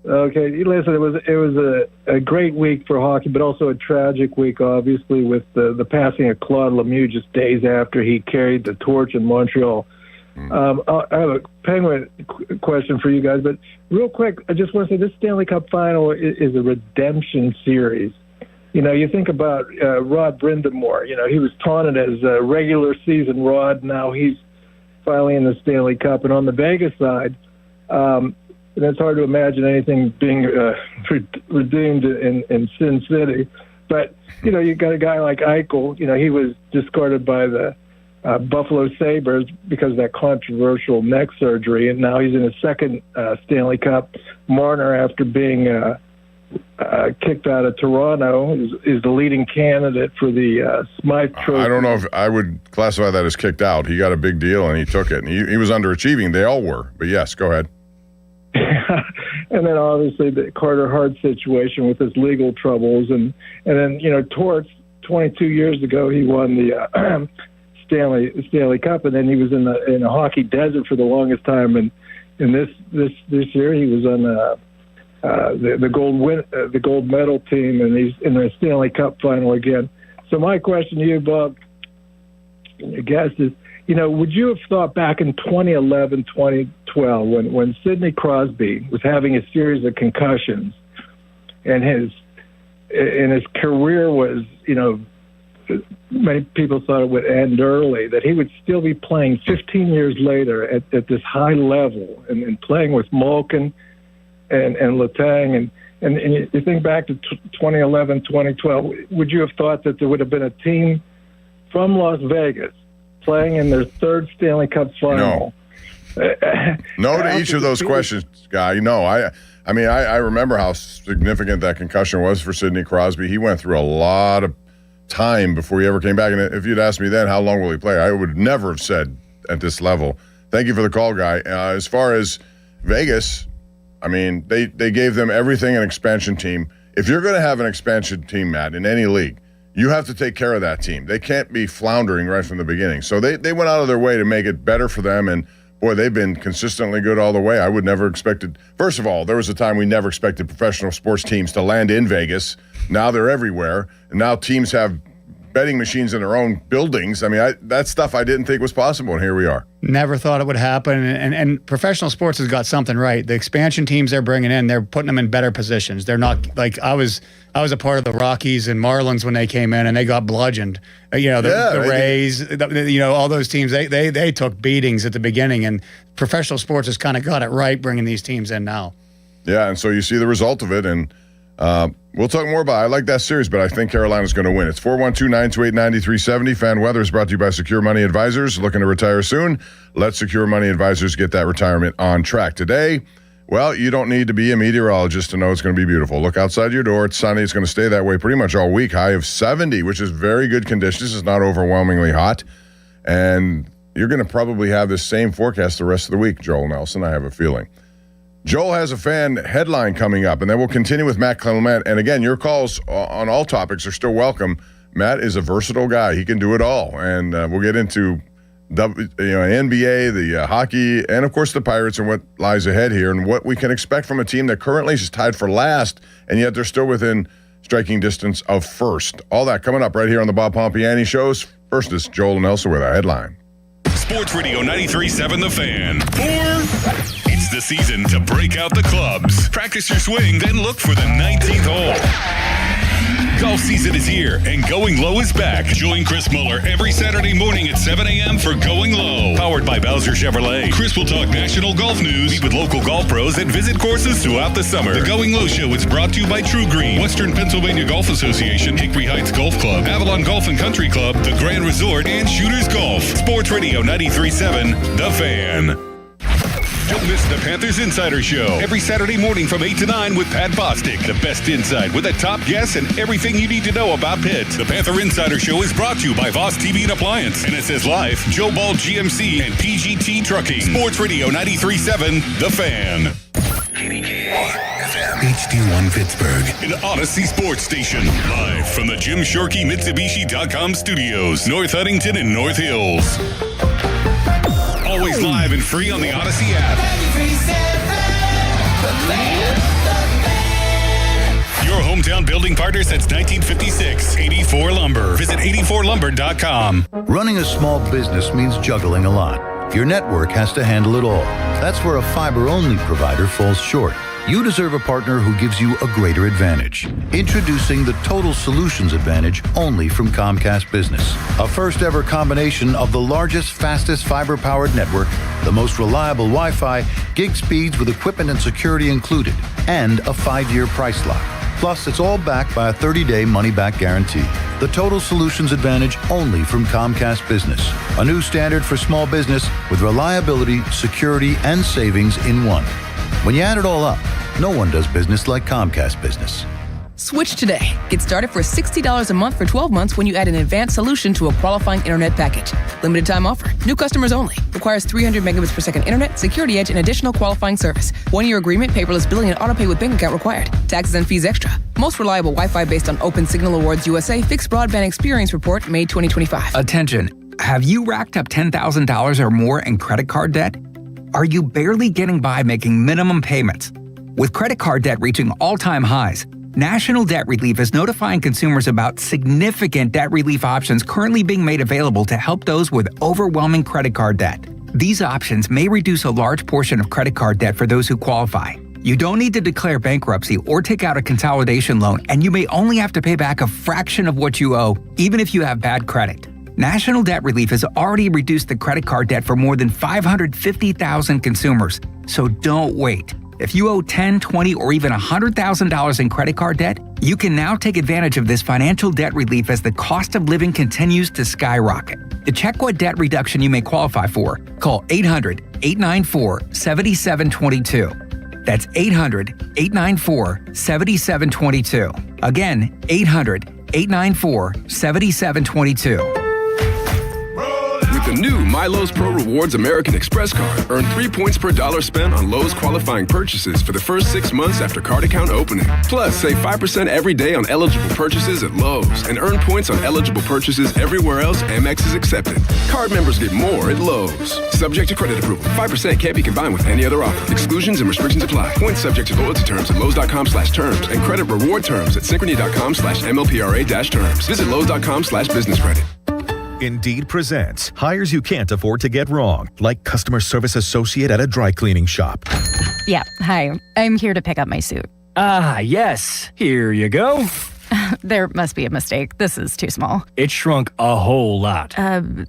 Okay, listen, it was a great week for hockey, but also a tragic week, obviously, with the passing of Claude Lemieux just days after he carried the torch in Montreal. I have a Penguin question for you guys, but real quick, I just want to say this Stanley Cup final is a redemption series. You think about Rod Brindamore. He was taunted as a regular season Rod. Now he's finally in the Stanley Cup. And on the Vegas side, it's hard to imagine anything being redeemed in Sin City. But, you got a guy like Eichel. He was discarded by the Buffalo Sabres because of that controversial neck surgery. And now he's in his second Stanley Cup. Marner, after being kicked out of Toronto, is the leading candidate for the Smythe Trophy.
I don't know if I would classify that as kicked out. He got a big deal and he took it. And he was underachieving. They all were. But yes, go ahead.
And then obviously the Carter Hart situation with his legal troubles, and then Torts 22 years ago he won the Stanley Cup, and then he was in a hockey desert for the longest time. And this year he was on the gold medal team, and he's in the Stanley Cup final again. So my question to you, Bob, asking your guest is, would you have thought back in 2011, 2012, when Sidney Crosby was having a series of concussions and his career was, many people thought it would end early, that he would still be playing 15 years later at this high level and playing with Malkin and Letang. And you think back to 2011, 2012, would you have thought that there would have been a team from Las Vegas playing in their third Stanley Cup final?
No to each of those questions, Guy. No, I mean, I remember how significant that concussion was for Sidney Crosby. He went through a lot of time before he ever came back. And if you'd asked me then, how long will he play? I would never have said at this level. Thank you for the call, Guy. As far as Vegas, I mean, they gave them everything an expansion team. If you're going to have an expansion team, Matt, in any league, you have to take care of that team. They can't be floundering right from the beginning. So they went out of their way to make it better for them. And boy, they've been consistently good all the way. I would never expected. First of all, there was a time we never expected professional sports teams to land in Vegas. Now they're everywhere. And now teams have betting machines in their own buildings. I mean, that stuff I didn't think was possible, and here we are.
Never thought it would happen. And professional sports has got something right. The expansion teams they're bringing in, they're putting them in better positions. They're not like I was a part of the Rockies and Marlins when they came in and they got bludgeoned. The Rays, all those teams, they took beatings at the beginning, and professional sports has kind of got it right bringing these teams in now.
Yeah, and so you see the result of it, and we'll talk more about it. I like that series, but I think Carolina's going to win. It's 412-928-9370. Fan Weather is brought to you by Secure Money Advisors. Looking to retire soon? Let Secure Money Advisors get that retirement on track. Today, well, you don't need to be a meteorologist to know it's going to be beautiful. Look outside your door. It's sunny. It's going to stay that way pretty much all week. High of 70, which is very good conditions. It's not overwhelmingly hot. And you're going to probably have this same forecast the rest of the week, Joel Nelson, I have a feeling. Joel has a fan headline coming up, and then we'll continue with Matt Clement. And again, your calls on all topics are still welcome. Matt is a versatile guy. He can do it all. And we'll get into NBA, the hockey, and of course the Pirates and what lies ahead here and what we can expect from a team that currently is tied for last, and yet they're still within striking distance of first. All that coming up right here on the Bob Pompiani Shows. First is Joel Nelson with a headline.
Sports Radio 93.7 The Fan. It's the season to break out the clubs. Practice your swing, then look for the 19th hole. Golf season is here, and Going Low is back. Join Chris Muller every Saturday morning at 7 a.m. for Going Low. Powered by Bowser Chevrolet. Chris will talk national golf news, meet with local golf pros, and visit courses throughout the summer. The Going Low Show is brought to you by True Green, Western Pennsylvania Golf Association, Hickory Heights Golf Club, Avalon Golf and Country Club, The Grand Resort, and Shooters Golf. Sports Radio 93.7 The Fan. Don't miss the Panthers Insider Show every Saturday morning from 8 to 9 with Pat Bostic. The best insight with the top guests and everything you need to know about Pitt. The Panther Insider Show is brought to you by Voss TV and Appliance, NSS Life, Joe Ball GMC, and PGT Trucking. Sports Radio 93.7 The Fan.
HD1 Pittsburgh.
An Odyssey Sports Station. Live from the Jim Shorkey Mitsubishi.com studios, North Huntington and North Hills. Always live and free on the Odyssey app. Your hometown building partner since 1956. 84 Lumber. Visit 84lumber.com.
Running a small business means juggling a lot. Your network has to handle it all. That's where a fiber-only provider falls short. You deserve a partner who gives you a greater advantage. Introducing the Total Solutions Advantage only from Comcast Business. A first-ever combination of the largest, fastest fiber-powered network, the most reliable Wi-Fi, gig speeds with equipment and security included, and a 5-year price lock. Plus, it's all backed by a 30-day money-back guarantee. The Total Solutions Advantage only from Comcast Business. A new standard for small business with reliability, security, and savings in one. When you add it all up, no one does business like Comcast Business.
Switch today. Get started for $60 a month for 12 months when you add an advanced solution to a qualifying internet package. Limited time offer. New customers only. Requires 300 megabits per second internet, security edge, and additional qualifying service. 1-year agreement, paperless billing, and autopay with bank account required. Taxes and fees extra. Most reliable Wi-Fi based on Open Signal Awards USA Fixed Broadband Experience Report, May 2025.
Attention. Have you racked up $10,000 or more in credit card debt? Are you barely getting by making minimum payments? With credit card debt reaching all-time highs, National Debt Relief is notifying consumers about significant debt relief options currently being made available to help those with overwhelming credit card debt. These options may reduce a large portion of credit card debt for those who qualify. You don't need to declare bankruptcy or take out a consolidation loan, and you may only have to pay back a fraction of what you owe, even if you have bad credit. National Debt Relief has already reduced the credit card debt for more than 550,000 consumers, so don't wait. If you owe $10,000, $20,000, or even $100,000 in credit card debt, you can now take advantage of this financial debt relief as the cost of living continues to skyrocket. To check what debt reduction you may qualify for, call 800-894-7722. That's 800-894-7722. Again, 800-894-7722.
With the new MyLowe's Pro Rewards American Express card, earn 3 points per dollar spent on Lowe's qualifying purchases for the first 6 months after card account opening. Plus, save 5% every day on eligible purchases at Lowe's and earn points on eligible purchases everywhere else Amex is accepted. Card members get more at Lowe's. Subject to credit approval. 5% can't be combined with any other offer. Exclusions and restrictions apply. Points subject to loyalty terms at Lowe's.com/terms and credit reward terms at Synchrony.com/MLPRA-terms. Visit Lowe's.com/business credit.
Indeed presents hires you can't afford to get wrong, like customer service associate at a dry cleaning shop.
Yeah, hi. I'm here to pick up my suit.
Ah, yes. Here you go.
There must be a mistake. This is too small.
It shrunk a whole lot.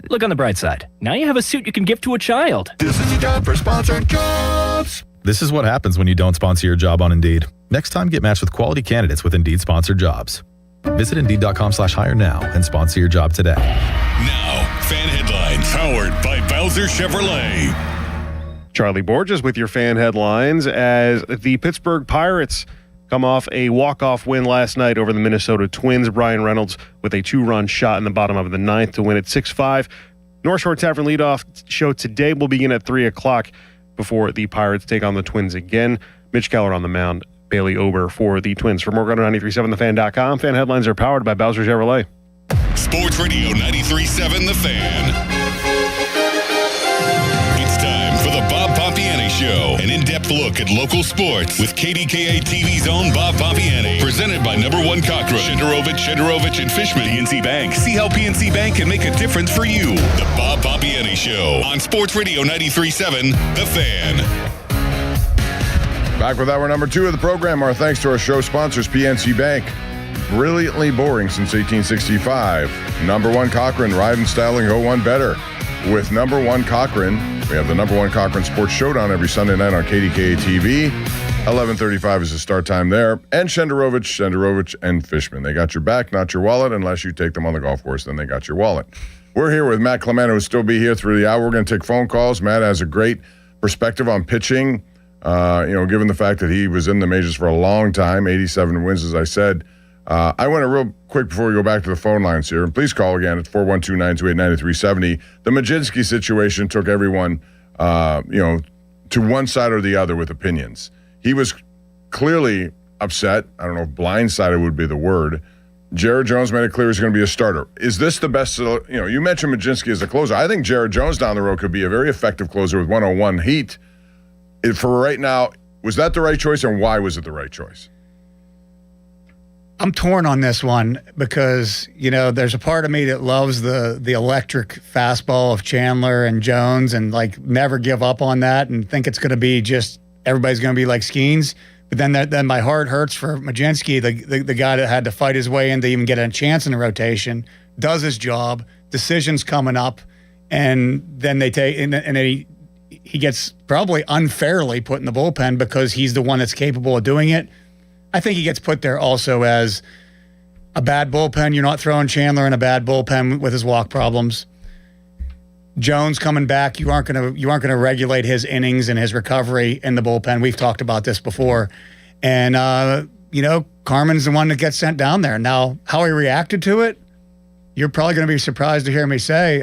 Look on the bright side. Now you have a suit you can give to a child.
This is your job for sponsored jobs. This is what happens when you don't sponsor your job on Indeed. Next time, get matched with quality candidates with Indeed sponsored jobs. Visit Indeed.com/hire now and sponsor your job today.
Now, fan headlines powered by Bowser Chevrolet.
Charlie Borges with your fan headlines as the Pittsburgh Pirates come off a walk-off win last night over the Minnesota Twins. Brian Reynolds with a 2-run shot in the bottom of the ninth to win at 6-5. North Shore Tavern leadoff show today will begin at 3 o'clock before the Pirates take on the Twins again. Mitch Keller on the mound. Bailey Ober for the Twins. For more, go to 937thefan.com. Fan headlines are powered by Bowser Chevrolet.
Sports Radio 93.7 The Fan. It's time for the Bob Pompiani Show, an in-depth look at local sports with KDKA TV's own Bob Pompiani. Presented by Number One Cochrane, Shenderovich and Fishman. PNC Bank. See how PNC Bank can make a difference for you. The Bob Pompiani Show on Sports Radio 93.7 The Fan.
Back with hour number 2 of the program. Our thanks to our show sponsors, PNC Bank. Brilliantly boring since 1865. Number One Cochrane, ride and styling, go one better. With Number One Cochrane, we have the Number One Cochrane Sports Showdown every Sunday night on KDKA TV. 11:35 is the start time there. And Shenderovich, and Fishman. They got your back, not your wallet, unless you take them on the golf course, then they got your wallet. We're here with Matt Clement, who will still be here through the hour. We're going to take phone calls. Matt has a great perspective on pitching. Given the fact that he was in the majors for a long time, 87 wins, as I said. I want to real quick before we go back to the phone lines here. Please call again at 412-928-9370. The Mlodzinski situation took everyone, to one side or the other with opinions. He was clearly upset. I don't know if blindsided would be the word. Jared Jones made it clear he's going to be a starter. Is this the best? You mentioned Mlodzinski as a closer. I think Jared Jones down the road could be a very effective closer with 101 heat. For right now, was that the right choice, and why was it the right choice?
I'm torn on this one because, there's a part of me that loves the electric fastball of Chandler and Jones and, never give up on that and think it's going to be just everybody's going to be like Skeens. But then my heart hurts for Mlodzinski, the guy that had to fight his way in to even get a chance in the rotation, does his job, decisions coming up, and then they take – and then he gets probably unfairly put in the bullpen because he's the one that's capable of doing it. I think he gets put there also as a bad bullpen. You're not throwing Chandler in a bad bullpen with his walk problems. Jones coming back, you aren't going to regulate his innings and his recovery in the bullpen. We've talked about this before. And Carmen's the one that gets sent down there. Now, how he reacted to it, you're probably going to be surprised to hear me say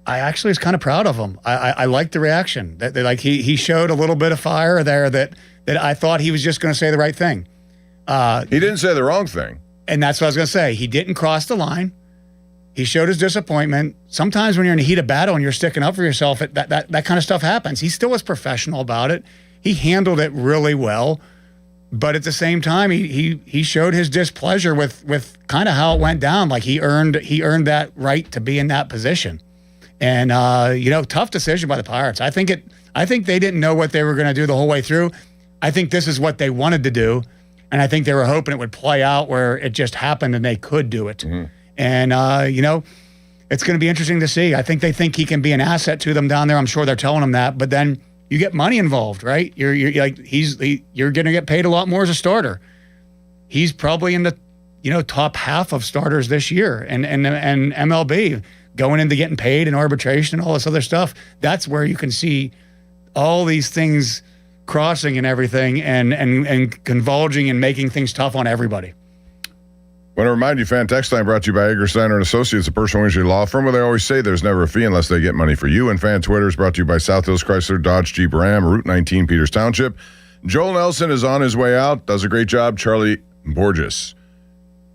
I actually was kind of proud of him. I liked the reaction. That he showed a little bit of fire there that I thought he was just going to say the right thing.
He didn't say the wrong thing.
And that's what I was going to say. He didn't cross the line. He showed his disappointment. Sometimes when you're in the heat of battle and you're sticking up for yourself, that kind of stuff happens. He still was professional about it. He handled it really well. But at the same time, he showed his displeasure with kind of how it went down. Like he earned that right to be in that position. And tough decision by the Pirates. I think they didn't know what they were going to do the whole way through. I think this is what they wanted to do, and I think they were hoping it would play out where it just happened and they could do it. Mm-hmm. And it's going to be interesting to see. I think they think he can be an asset to them down there. I'm sure they're telling him that. But then you get money involved, right? You're going to get paid a lot more as a starter. He's probably in the top half of starters this year, and MLB going into getting paid and arbitration and all this other stuff. That's where you can see all these things crossing and everything and convulging and making things tough on everybody.
Want to remind you, Fan Text Line brought to you by Egger Steiner & Associates, a personal injury law firm where they always say there's never a fee unless they get money for you. And Fan Twitter is brought to you by South Hills Chrysler, Dodge, Jeep, Ram, Route 19, Peters Township. Joel Nelson is on his way out. Does a great job. Charlie Borges.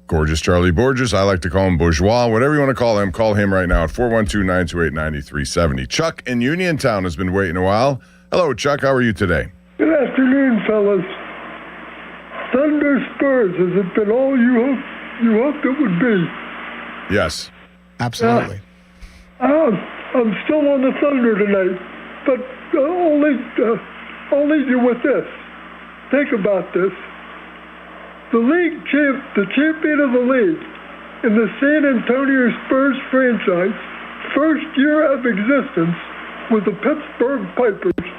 Gorgeous Charlie Borges. I like to call him Bourgeois. Whatever you want to call him right now at 412-928-9370. Chuck in Uniontown has been waiting a while. Hello, Chuck. How are you today?
Good afternoon, fellas. Thunder Spurs, has it been all you hoped it would be?
Yes.
Absolutely.
I'm still on the Thunder tonight, but I'll leave you with this. Think about this. The champion of the league in the San Antonio Spurs franchise, first year of existence, was the Pittsburgh Pirates.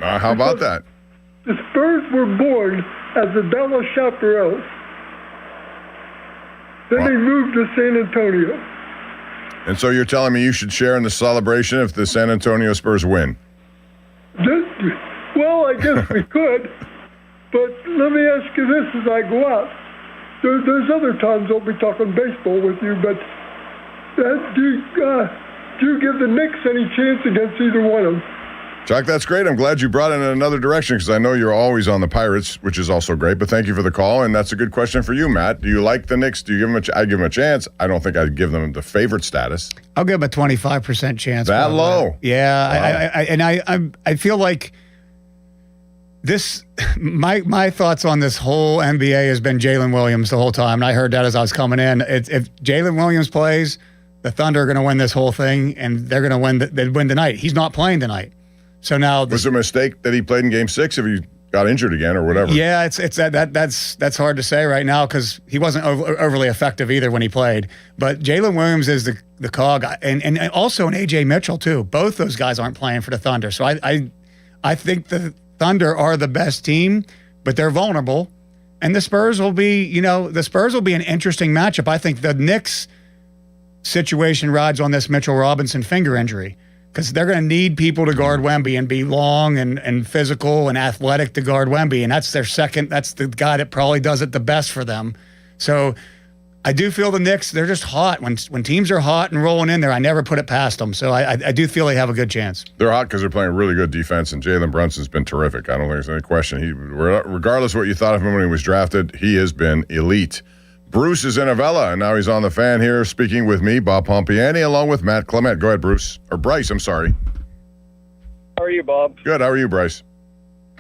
How about that?
The Spurs were born as the Dallas Chaparrals. Then they moved to San Antonio.
And so you're telling me you should share in the celebration if the San Antonio Spurs win?
Well, I guess we could. But let me ask you this as I go out. There's other times I'll be talking baseball with you, but do you give the Knicks any chance against either one of them?
Chuck, that's great. I'm glad you brought it in another direction because I know you're always on the Pirates, which is also great. But thank you for the call, and that's a good question for you, Matt. Do you like the Knicks? Do you give them I give them a chance. I don't think I'd give them the favorite status.
I'll give them a 25% chance.
That
probably.
Low?
Yeah,
wow.
I feel like this. My thoughts on this whole NBA has been Jalen Williams the whole time, and I heard that as I was coming in. If Jalen Williams plays, the Thunder are going to win this whole thing, and they're going to win. They'd win tonight. He's not playing tonight. So now
was it a mistake that he played in Game 6 if he got injured again or whatever?
Yeah, that's hard to say right now because he wasn't overly effective either when he played. But Jalen Williams is the cog, and also an AJ Mitchell too. Both those guys aren't playing for the Thunder, so I think the Thunder are the best team, but they're vulnerable, and the Spurs will be an interesting matchup. I think the Knicks situation rides on this Mitchell Robinson finger injury. Because they're going to need people to guard Wemby and be long and physical and athletic to guard Wemby. And that's their second. That's the guy that probably does it the best for them. So I do feel the Knicks, they're just hot. When teams are hot and rolling in there, I never put it past them. So I do feel they have a good chance.
They're hot because they're playing really good defense, and Jalen Brunson's been terrific. I don't think there's any question. Regardless of what you thought of him when he was drafted, he has been elite. Bruce is in Avella, and now he's on the Fan here speaking with me, Bob Pompiani, along with Matt Clement. Go ahead, Bruce. Or Bryce, I'm sorry.
How are you, Bob?
Good. How are you, Bryce?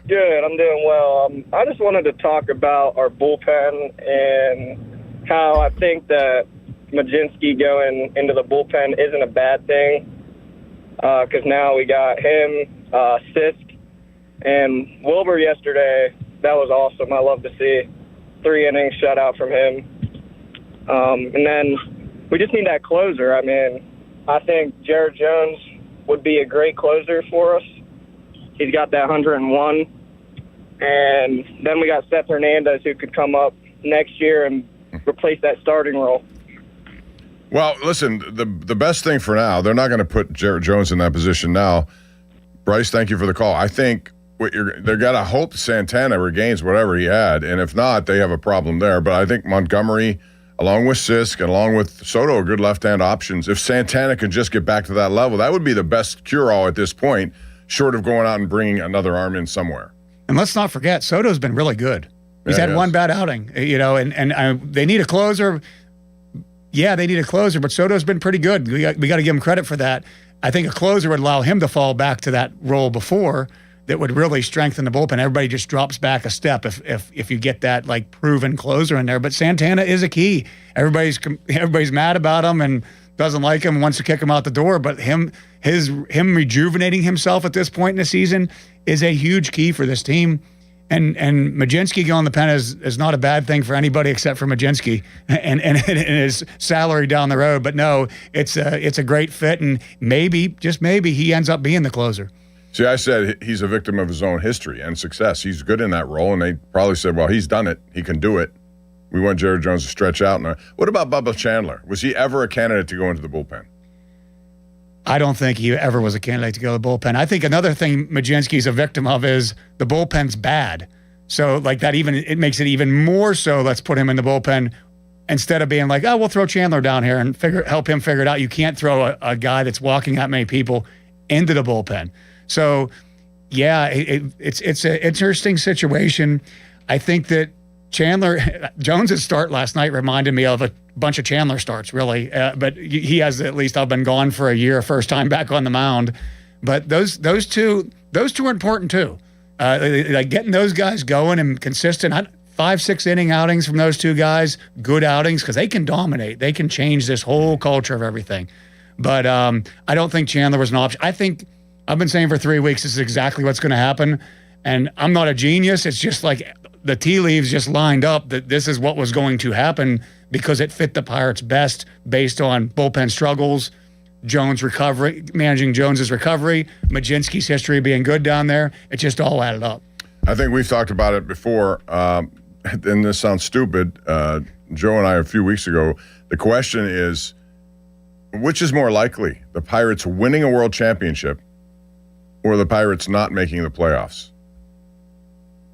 Good. I'm doing well. I just wanted to talk about our bullpen and how I think that Majinski going into the bullpen isn't a bad thing because now we got him, Sisk, and Wilbur yesterday. That was awesome. I love to see 3 innings shutout from him. And then we just need that closer. I mean, I think Jared Jones would be a great closer for us. He's got that 101. And then we got Seth Hernandez who could come up next year and replace that starting role.
Well, listen, the best thing for now, they're not going to put Jared Jones in that position now. Bryce, thank you for the call. I think they've got to hope Santana regains whatever he had, and if not, they have a problem there. But I think Montgomery, along with Sisk, and along with Soto, are good left-hand options. If Santana can just get back to that level, that would be the best cure-all at this point, short of going out and bringing another arm in somewhere.
And let's not forget, Soto's been really good. He's had one bad outing, and they need a closer. Yeah, they need a closer, but Soto's been pretty good. We got to give him credit for that. I think a closer would allow him to fall back to that role before. that would really strengthen the bullpen. Everybody just drops back a step if you get that like proven closer in there. But Santana is a key. Everybody's mad about him and doesn't like him, wants to kick him out the door. But him rejuvenating himself at this point in the season is a huge key for this team. And Mlodzinski going to the pen is not a bad thing for anybody except for Mlodzinski and his salary down the road. But no, it's a great fit, and maybe, just maybe, he ends up being the closer.
See, I said he's a victim of his own history and success. He's good in that role, and they probably said, well, he's done it. He can do it. We want Jared Jones to stretch out. What about Bubba Chandler? Was he ever a candidate to go into the bullpen?
I don't think he ever was a candidate to go to the bullpen. I think another thing Mlodzinski's a victim of is the bullpen's bad. So like that, it makes it even more so. Let's put him in the bullpen instead of being like, oh, we'll throw Chandler down here and help him figure it out. You can't throw a guy that's walking that many people into the bullpen. So yeah, it's an interesting situation. I think that Jones's start last night reminded me of a bunch of Chandler starts, really. But he has at least I've been gone for a year, first time back on the mound. But those two are important too. Like getting those guys going and consistent. 5-6 inning outings from those two guys, good outings, because they can dominate. They can change this whole culture of everything. But I don't think Chandler was an option. I think I've been saying for 3 weeks this is exactly what's going to happen. And I'm not a genius. It's just like the tea leaves just lined up that this is what was going to happen because it fit the Pirates best based on bullpen struggles, Jones recovery, managing Jones's recovery, Mlodzinski's history being good down there. It just all added up.
I think we've talked about it before, and this sounds stupid. Joe and I a few weeks ago, the question is, which is more likely, the Pirates winning a world championship or the Pirates not making the playoffs?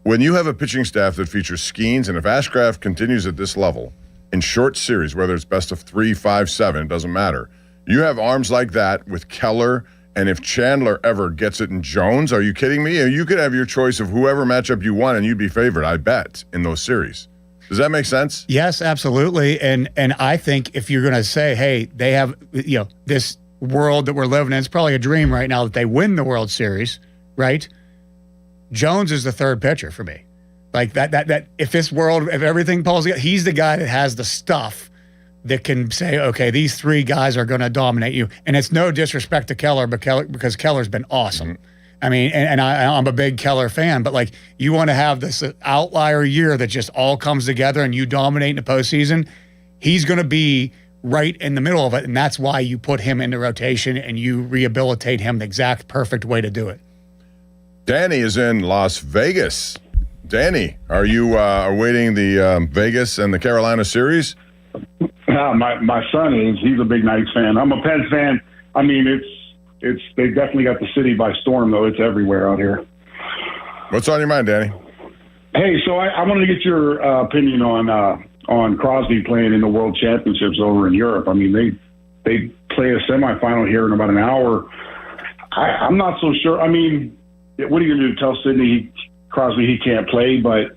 When you have a pitching staff that features Skeens, and if Ashcraft continues at this level in short series, whether it's best of 3, 5, 7, it doesn't matter. You have arms like that with Keller, and if Chandler ever gets it in Jones, are you kidding me? You could have your choice of whoever matchup you want, and you'd be favored, I bet, in those series. Does that make sense?
Yes, absolutely. And I think if you're going to say, hey, they have this world that we're living in, it's probably a dream right now that they win the World Series, right? Jones is the third pitcher for me. Like that if this world, if everything pulls together, he's the guy that has the stuff that can say, okay, these three guys are going to dominate you. And it's no disrespect to Keller, because Keller's been awesome. Mm-hmm. I mean, and I'm a big Keller fan, but like you want to have this outlier year that just all comes together and you dominate in the postseason. He's going to be right in the middle of it, and that's why you put him into rotation and you rehabilitate him the exact perfect way to do it.
Danny is in Las Vegas. Danny, are you awaiting the Vegas and the Carolina series?
My son is. He's a big Knights fan. I'm a Pens fan. I mean, it's they definitely got the city by storm, though. It's everywhere out here.
What's on your mind, Danny?
Hey, so I wanted to get your opinion on Crosby playing in the World Championships over in Europe. I mean, they play a semifinal here in about an hour. I'm not so sure. I mean, what are you going to do? Tell Sidney Crosby he can't play? But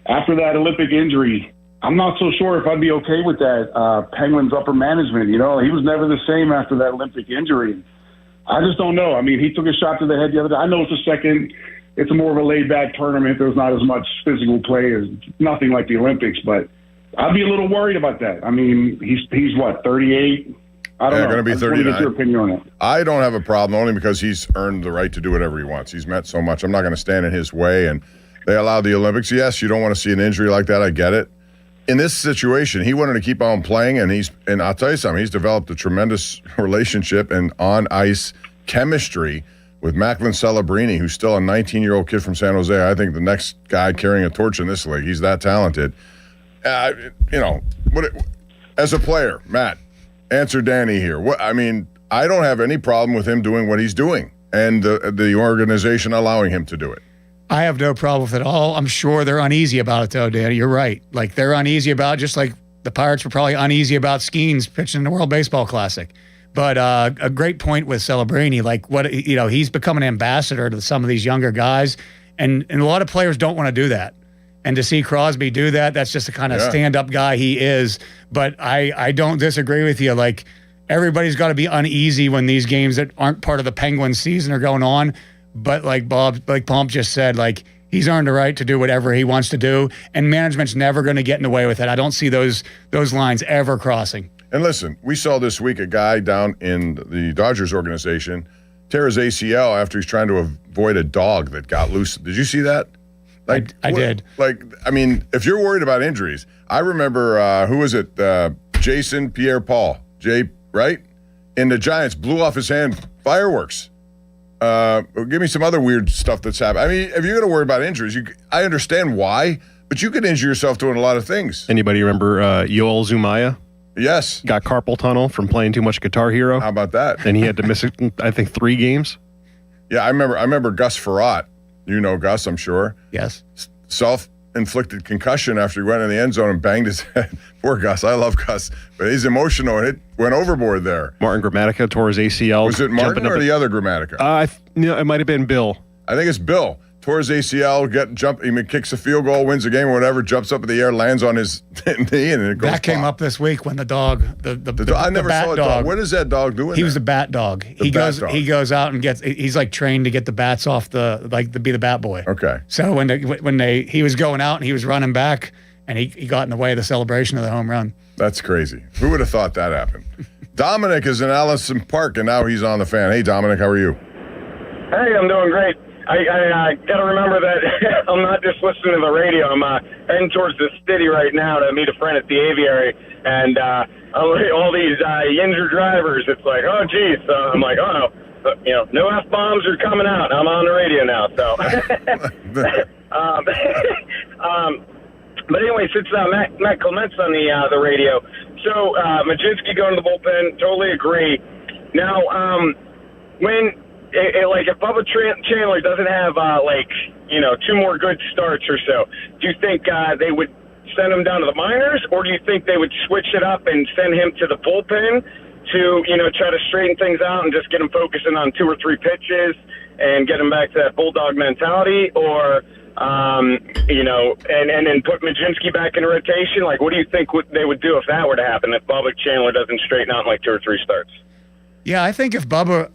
after that Olympic injury, I'm not so sure if I'd be okay with that. Penguins upper management, he was never the same after that Olympic injury. I just don't know. I mean, he took a shot to the head the other day. I know it's a more of a laid-back tournament. There's not as much physical play. There's nothing like the Olympics, but I'd be a little worried about that. I mean, he's what, 38? I don't know.
Going to be 39.
I just want to get your opinion on it.
I don't have a problem, only because he's earned the right to do whatever he wants. He's met so much. I'm not going to stand in his way, and they allowed the Olympics. Yes, you don't want to see an injury like that. I get it. In this situation, he wanted to keep on playing, and I'll tell you something, he's developed a tremendous relationship and on-ice chemistry with Macklin Celebrini, who's still a 19-year-old kid from San Jose. I think the next guy carrying a torch in this league. He's that talented. As a player, Matt, answer Danny here. I don't have any problem with him doing what he's doing and the organization allowing him to do it.
I have no problem with it at all. I'm sure they're uneasy about it, though, Danny. You're right. Like, they're uneasy about it, just like the Pirates were probably uneasy about Skeens pitching in the World Baseball Classic. But a great point with Celebrini, like he's become an ambassador to some of these younger guys, and a lot of players don't want to do that. And to see Crosby do that, that's just the kind of stand-up guy he is. But I don't disagree with you. Like, everybody's got to be uneasy when these games that aren't part of the Penguins season are going on. but like Pomp just said, like he's earned the right to do whatever he wants to do, and management's never going to get in the way with it. I don't see those lines ever crossing.
And listen, we saw this week a guy down in the Dodgers organization tear his ACL after he's trying to avoid a dog that got loose. Did you see that? Like
I did.
Like, I mean, if you're worried about injuries, I remember, who was it? Jason Pierre-Paul, right? And the Giants blew off his hand fireworks. Give me some other weird stuff that's happened. I mean, if you're going to worry about injuries, I understand why, but you can injure yourself doing a lot of things.
Anybody remember Yoel Zumaya?
Yes.
Got carpal tunnel from playing too much Guitar Hero.
How about that?
And he had to miss, I think, 3 games.
Yeah, I remember Gus Frerotte. You know Gus, I'm sure.
Yes.
Self-inflicted concussion after he went in the end zone and banged his head. Poor Gus. I love Gus. But he's emotional and it went overboard there.
Martin Gramatica tore his ACL.
Was it Martin or the other Gramatica?
It might have been Bill.
I think it's Bill. Tore his ACL, he kicks a field goal, wins the game or whatever, jumps up in the air, lands on his knee, and it goes.
That came up this week when the dog,
I never saw a dog. What is that dog doing?
He was a bat dog. He goes out and he's like trained to get the bats off to be the bat boy.
Okay.
So when he was going out and he was running back and he got in the way of the celebration of the home run.
That's crazy. Who would have thought that happened? Dominic is in Allison Park and now he's on the Fan. Hey Dominic, how are you?
Hey, I'm doing great. I got to remember that I'm not just listening to the radio. I'm heading towards the city right now to meet a friend at the aviary, and all these injured drivers. It's like, oh, geez. So I'm like, oh, no, no F-bombs are coming out. I'm on the radio now. So, but anyway, since Matt Clement's on the radio, so Mlodzinski going to the bullpen, totally agree. Now, when if Bubba Chandler doesn't have 2 more good starts or so, do you think they would send him down to the minors, or do you think they would switch it up and send him to the bullpen to try to straighten things out and just get him focusing on 2 or 3 pitches and get him back to that bulldog mentality, or and then put Mlodzinski back in rotation? Like, what do you think they would do if that were to happen, if Bubba Chandler doesn't straighten out in 2 or 3 starts?
Yeah, I think if Bubba,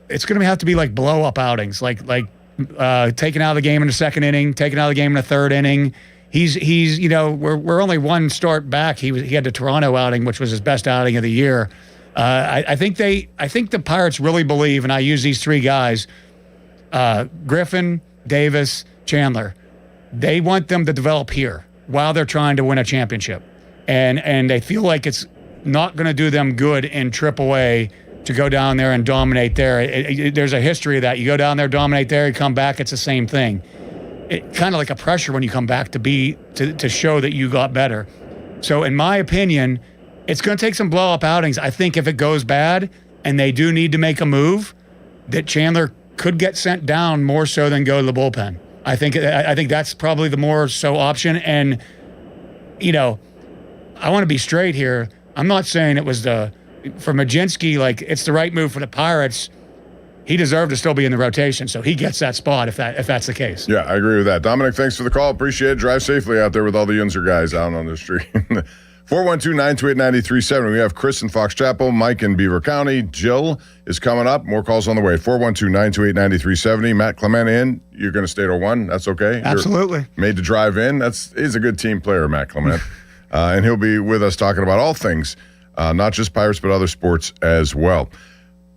it's going to have to be like blow up outings, like taking out of the game in the 2nd inning, taking out of the game in the 3rd inning. He's we're only 1 start back. He had the Toronto outing, which was his best outing of the year. I think the Pirates really believe, and I use these 3 guys, Griffin, Davis, Chandler. They want them to develop here while they're trying to win a championship, and they feel like it's not going to do them good in AAA to go down there and dominate there. There's a history of that. You go down there, dominate there, you come back, it's the same thing. It kind of like a pressure when you come back to show that you got better. So in my opinion, it's going to take some blow-up outings. I think if it goes bad and they do need to make a move, that Chandler could get sent down more so than go to the bullpen. I think that's probably the more so option. And, I want to be straight here. I'm not saying it was for Mlodzinski, it's the right move for the Pirates. He deserved to still be in the rotation, so he gets that spot if that's the case.
Yeah, I agree with that. Dominic, thanks for the call. Appreciate it. Drive safely out there with all the Yunzer guys out on the street. 412-928-9370. We have Chris in Fox Chapel, Mike in Beaver County. Jill is coming up. More calls on the way. 412-928-9370. Matt Clement in. You're going to stay to 1. That's okay?
Absolutely.
You're made to drive in. He's a good team player, Matt Clement. And he'll be with us talking about all things, not just Pirates, but other sports as well.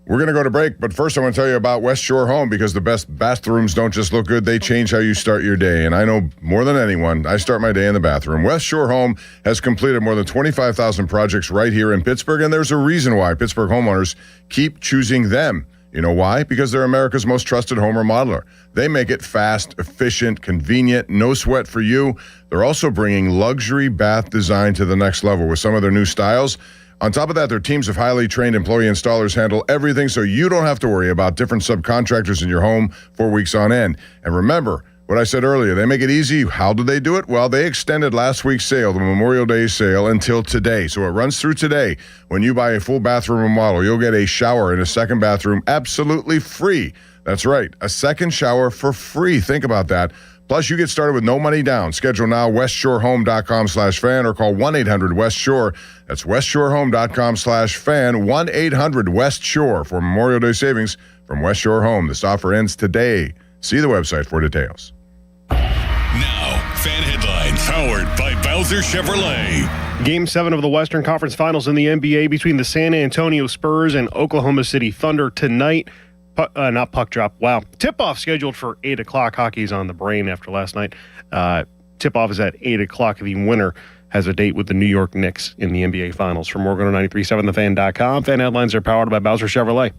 We're going to go to break, but first I want to tell you about West Shore Home, because the best bathrooms don't just look good, they change how you start your day. And I know more than anyone, I start my day in the bathroom. West Shore Home has completed more than 25,000 projects right here in Pittsburgh, and there's a reason why Pittsburgh homeowners keep choosing them. You know why? Because they're America's most trusted home remodeler. They make it fast, efficient, convenient, no sweat for you. They're also bringing luxury bath design to the next level with some of their new styles. On top of that, their teams of highly trained employee installers handle everything, so you don't have to worry about different subcontractors in your home for weeks on end. And remember what I said earlier, they make it easy. How do they do it? Well, they extended last week's sale, the Memorial Day sale, until today. So it runs through today. When you buy a full bathroom remodel, you'll get a shower and a second bathroom absolutely free. That's right, a second shower for free. Think about that. Plus, you get started with no money down. Schedule now, westshorehome.com/fan or call 1-800-WEST-SHORE. That's westshorehome.com/fan, 1-800-WEST-SHORE for Memorial Day savings from West Shore Home. This offer ends today. See the website for details.
Now, fan headlines powered by Bowser Chevrolet.
Game 7 of the Western Conference Finals in the NBA between the San Antonio Spurs and Oklahoma City Thunder tonight. Not puck drop. Wow. Tip-off scheduled for 8 o'clock. Hockey's on the brain after last night. Tip-off is at 8 o'clock. The winner has a date with the New York Knicks in the NBA Finals. For more, go to 937thefan.com. Fan headlines are powered by Bowser Chevrolet.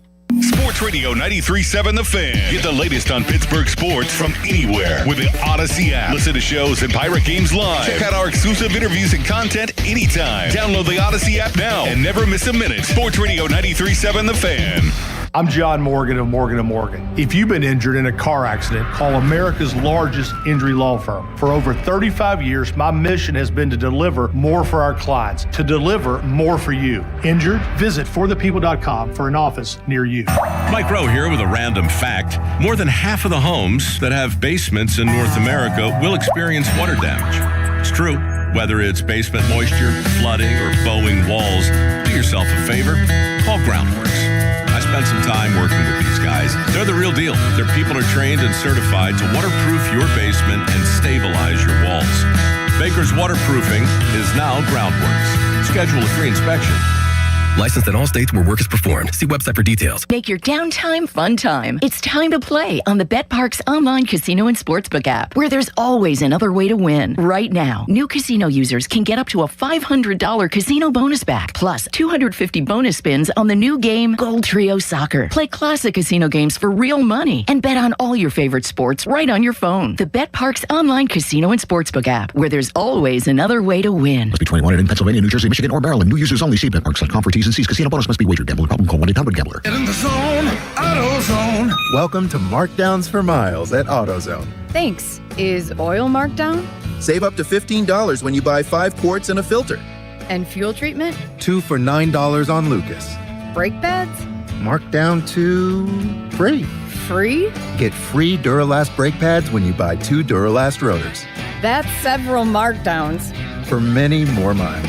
Sports Radio 93.7 The Fan. Get the latest on Pittsburgh sports from anywhere with the Odyssey app. Listen to shows and Pirate Games live. Check out our exclusive interviews and content anytime. Download the Odyssey app now and never miss a minute. Sports Radio 93.7 The Fan.
I'm John Morgan of Morgan & Morgan. If you've been injured in a car accident, call America's largest injury law firm. For over 35 years, my mission has been to deliver more for our clients, to deliver more for you. Injured? Visit forthepeople.com for an office near you.
Mike Rowe here with a random fact. More than half of the homes that have basements in North America will experience water damage. It's true. Whether it's basement moisture, flooding, or bowing walls, do yourself a favor. Call Groundworks. I spent some time working with these guys. They're the real deal. Their people are trained and certified to waterproof your basement and stabilize your walls. Baker's Waterproofing is now Groundworks. Schedule a free inspection.
Licensed in all states where work is performed. See website for details.
Make your downtime fun time. It's time to play on the BetParx online casino and sportsbook app, where there's always another way to win. Right now, new casino users can get up to a $500 casino bonus back, plus 250 bonus spins on the new game Gold Trio Soccer. Play classic casino games for real money and bet on all your favorite sports right on your phone. The BetParx online casino and sportsbook app, where there's always another way to win.
Must be 21 in Pennsylvania, New Jersey, Michigan, or Maryland. New users only. See BetParx.com for T's and C's. Casino bonus must be wagered. Gambling problem? Call 1-800-GAMBLER.
Get in the zone. AutoZone.
Welcome to Markdowns for Miles at AutoZone.
Thanks. Is oil marked down?
Save up to $15 when you buy 5 quarts and a filter.
And fuel treatment?
2 for $9 on Lucas.
Brake pads?
Marked down to free.
Free?
Get free Duralast brake pads when you buy 2 Duralast rotors.
That's several markdowns.
For many more miles.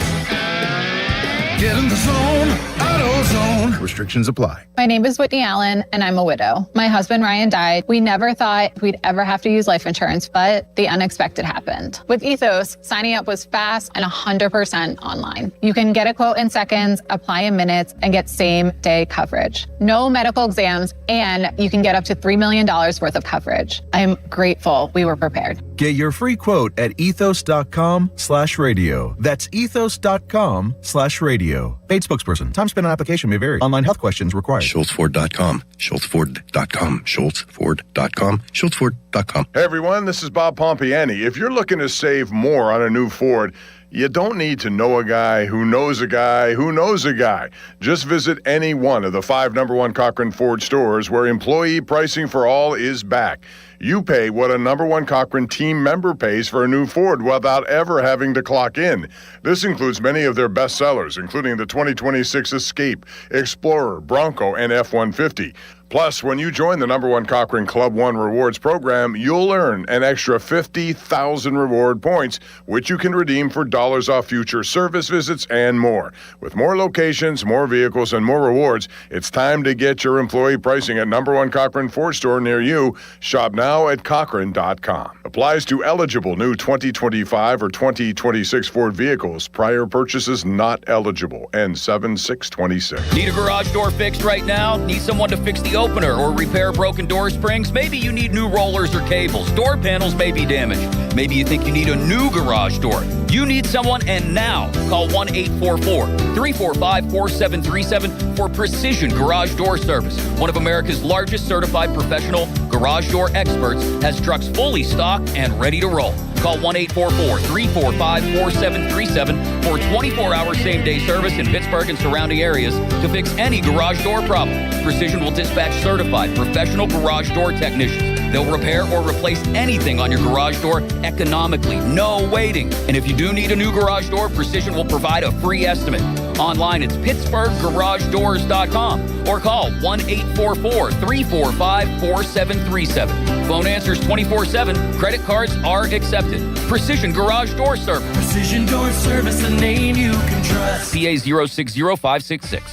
Get in the zone. AutoZone.
Restrictions apply.
My name is Whitney Allen, and I'm a widow. My husband, Ryan, died. We never thought we'd ever have to use life insurance, but the unexpected happened. With Ethos, signing up was fast and 100% online. You can get a quote in seconds, apply in minutes, and get same-day coverage. No medical exams, and you can get up to $3 million worth of coverage. I'm grateful we were prepared.
Get your free quote at ethos.com/radio. That's ethos.com/radio. Paid spokesperson. Time spent on application may vary. Online health questions required.
SchultzFord.com. SchultzFord.com. SchultzFord.com. SchultzFord.com.
Hey everyone, this is Bob Pompiani. If you're looking to save more on a new Ford, you don't need to know a guy who knows a guy who knows a guy. Just visit any one of the 5 number 1 Cochran Ford stores where employee pricing for all is back. You pay what a number 1 Cochran team member pays for a new Ford without ever having to clock in. This includes many of their best sellers, including the 2026 Escape, Explorer, Bronco, and F-150. Plus, when you join the number 1 Cochran Club One Rewards program, you'll earn an extra 50,000 reward points, which you can redeem for dollars off future service visits and more. With more locations, more vehicles, and more rewards, it's time to get your employee pricing at number 1 Cochran Ford store near you. Shop now at Cochran.com. Applies to eligible new 2025 or 2026 Ford vehicles. Prior purchases not eligible. End 7/6/26.
Need a garage door fixed right now? Need someone to fix the opener or repair broken door springs? Maybe you need new rollers or cables. Door panels may be damaged. Maybe you think you need a new garage door. You need someone, and now call 1-844-345-4737 for Precision Garage Door Service. One of America's largest certified professional garage door experts has trucks fully stocked and ready to roll. Call 1-844-345-4737 for 24-hour same-day service in Pittsburgh and surrounding areas to fix any garage door problem. Precision will dispatch certified professional garage door technicians. They'll repair or replace anything on your garage door economically. No waiting. And if you do need a new garage door, Precision will provide a free estimate. Online, it's PittsburghGarageDoors.com or call 1-844-345-4737. Phone answers 24/7. Credit cards are accepted. Precision Garage Door Service.
Precision Door Service, a name you can trust.
PA 060566.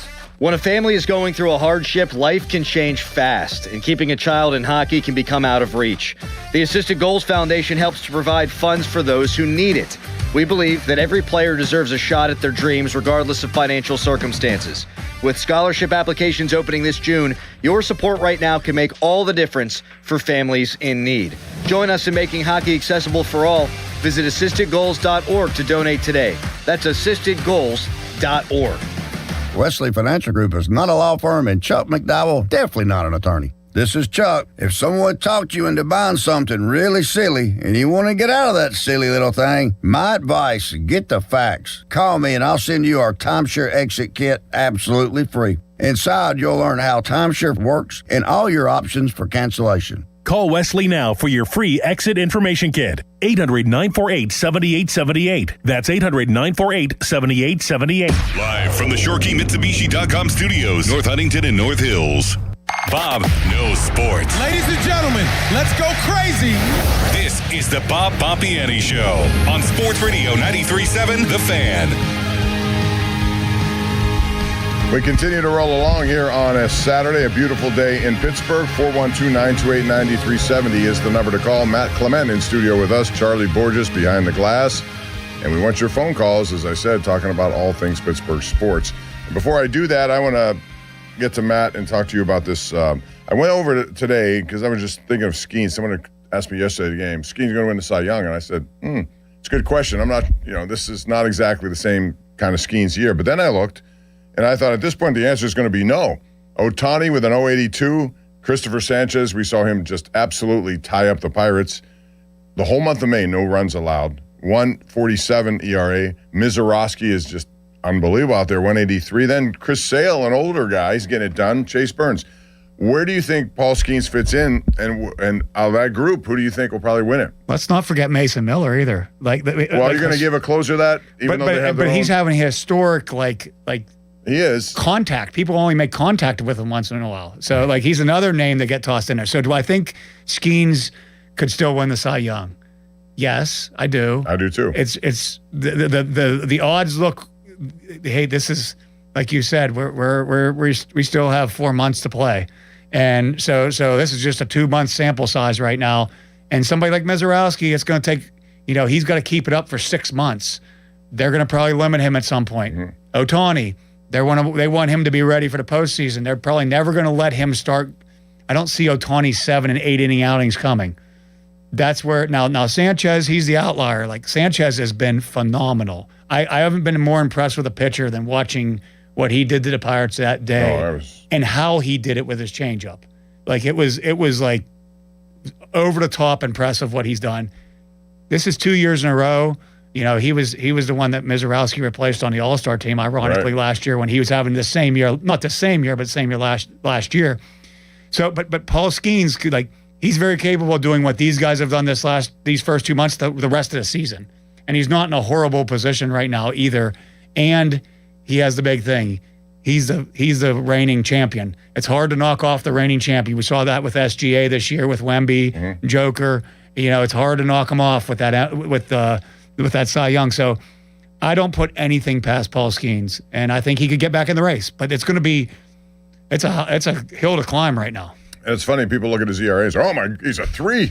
When a family is going through a hardship, life can change fast, and keeping a child in hockey can become out of reach. The Assisted Goals Foundation helps to provide funds for those who need it. We believe that every player deserves a shot at their dreams regardless of financial circumstances. With scholarship applications opening this June, your support right now can make all the difference for families in need. Join us in making hockey accessible for all. Visit assistedgoals.org to donate today. That's assistedgoals.org.
Wesley Financial Group is not a law firm, and Chuck McDowell, definitely not an attorney. This is Chuck. If someone talked you into buying something really silly and you want to get out of that silly little thing, my advice, get the facts. Call me and I'll send you our timeshare exit kit absolutely free. Inside, you'll learn how timeshare works and all your options for cancellation.
Call Wesley now for your free exit information kit. 800-948-7878. That's 800-948-7878.
Live from the ShoreKeyMitsubishi.com studios, North Huntington and North Hills. Bob knows sports.
Ladies and gentlemen, let's go crazy.
This is the Bob Pompiani Show on Sports Radio 93.7 The Fan.
We continue to roll along here on a Saturday, a beautiful day in Pittsburgh. 412-928-9370 is the number to call. Matt Clement in studio with us, Charlie Borges behind the glass. And we want your phone calls, as I said, talking about all things Pittsburgh sports. And before I do that, I want to get to Matt and talk to you about this. I went over today because I was just thinking of Skeens. Someone asked me yesterday at the game, Skeens going to win the Cy Young? And I said, it's a good question. I'm not, this is not exactly the same kind of Skeens year. But then I looked, and I thought at this point the answer is going to be no. Ohtani with an 0.82. Christopher Sanchez, we saw him just absolutely tie up the Pirates. The whole month of May, no runs allowed. 1.47 ERA. Mizorowski is just unbelievable out there, 183. Then Chris Sale, an older guy, he's getting it done. Chase Burns. Where do you think Paul Skeens fits in? And out of that group, who do you think will probably win it?
Let's not forget Mason Miller either.
Well, you're going to give a closer that, even though they have their own?
He's having historic,
he is.
Contact. People only make contact with him once in a while. So, he's another name that get tossed in there. So, do I think Skeens could still win the Cy Young? Yes, I do.
I do too.
It's the odds look. Hey, this is like you said. We still have 4 months to play, and so this is just a 2-month sample size right now. And somebody like Mizorowski, it's going to take. He's got to keep it up for 6 months. They're going to probably limit him at some point. Mm-hmm. Ohtani, they want him to be ready for the postseason. They're probably never going to let him start. I don't see Ohtani's 7 and 8 inning outings coming. That's where now Sanchez, he's the outlier. Sanchez has been phenomenal. I haven't been more impressed with a pitcher than watching what he did to the Pirates that day and how he did it with his changeup. It was over the top impressive what he's done. This is 2 years in a row. He was the one that Mizorowski replaced on the All-Star team, ironically, last year when he was having the same year, not the same year, but same year last year. So, but Paul Skeens, he's very capable of doing what these guys have done these first 2 months, the rest of the season. And he's not in a horrible position right now either. And he has the big thing. He's the reigning champion. It's hard to knock off the reigning champion. We saw that with SGA this year with Wemby, Joker. It's hard to knock him off with that Cy Young. So I don't put anything past Paul Skeens, and I think he could get back in the race. But it's going to be it's a hill to climb right now.
And it's funny, people look at his ERAs. Oh my, he's a 3.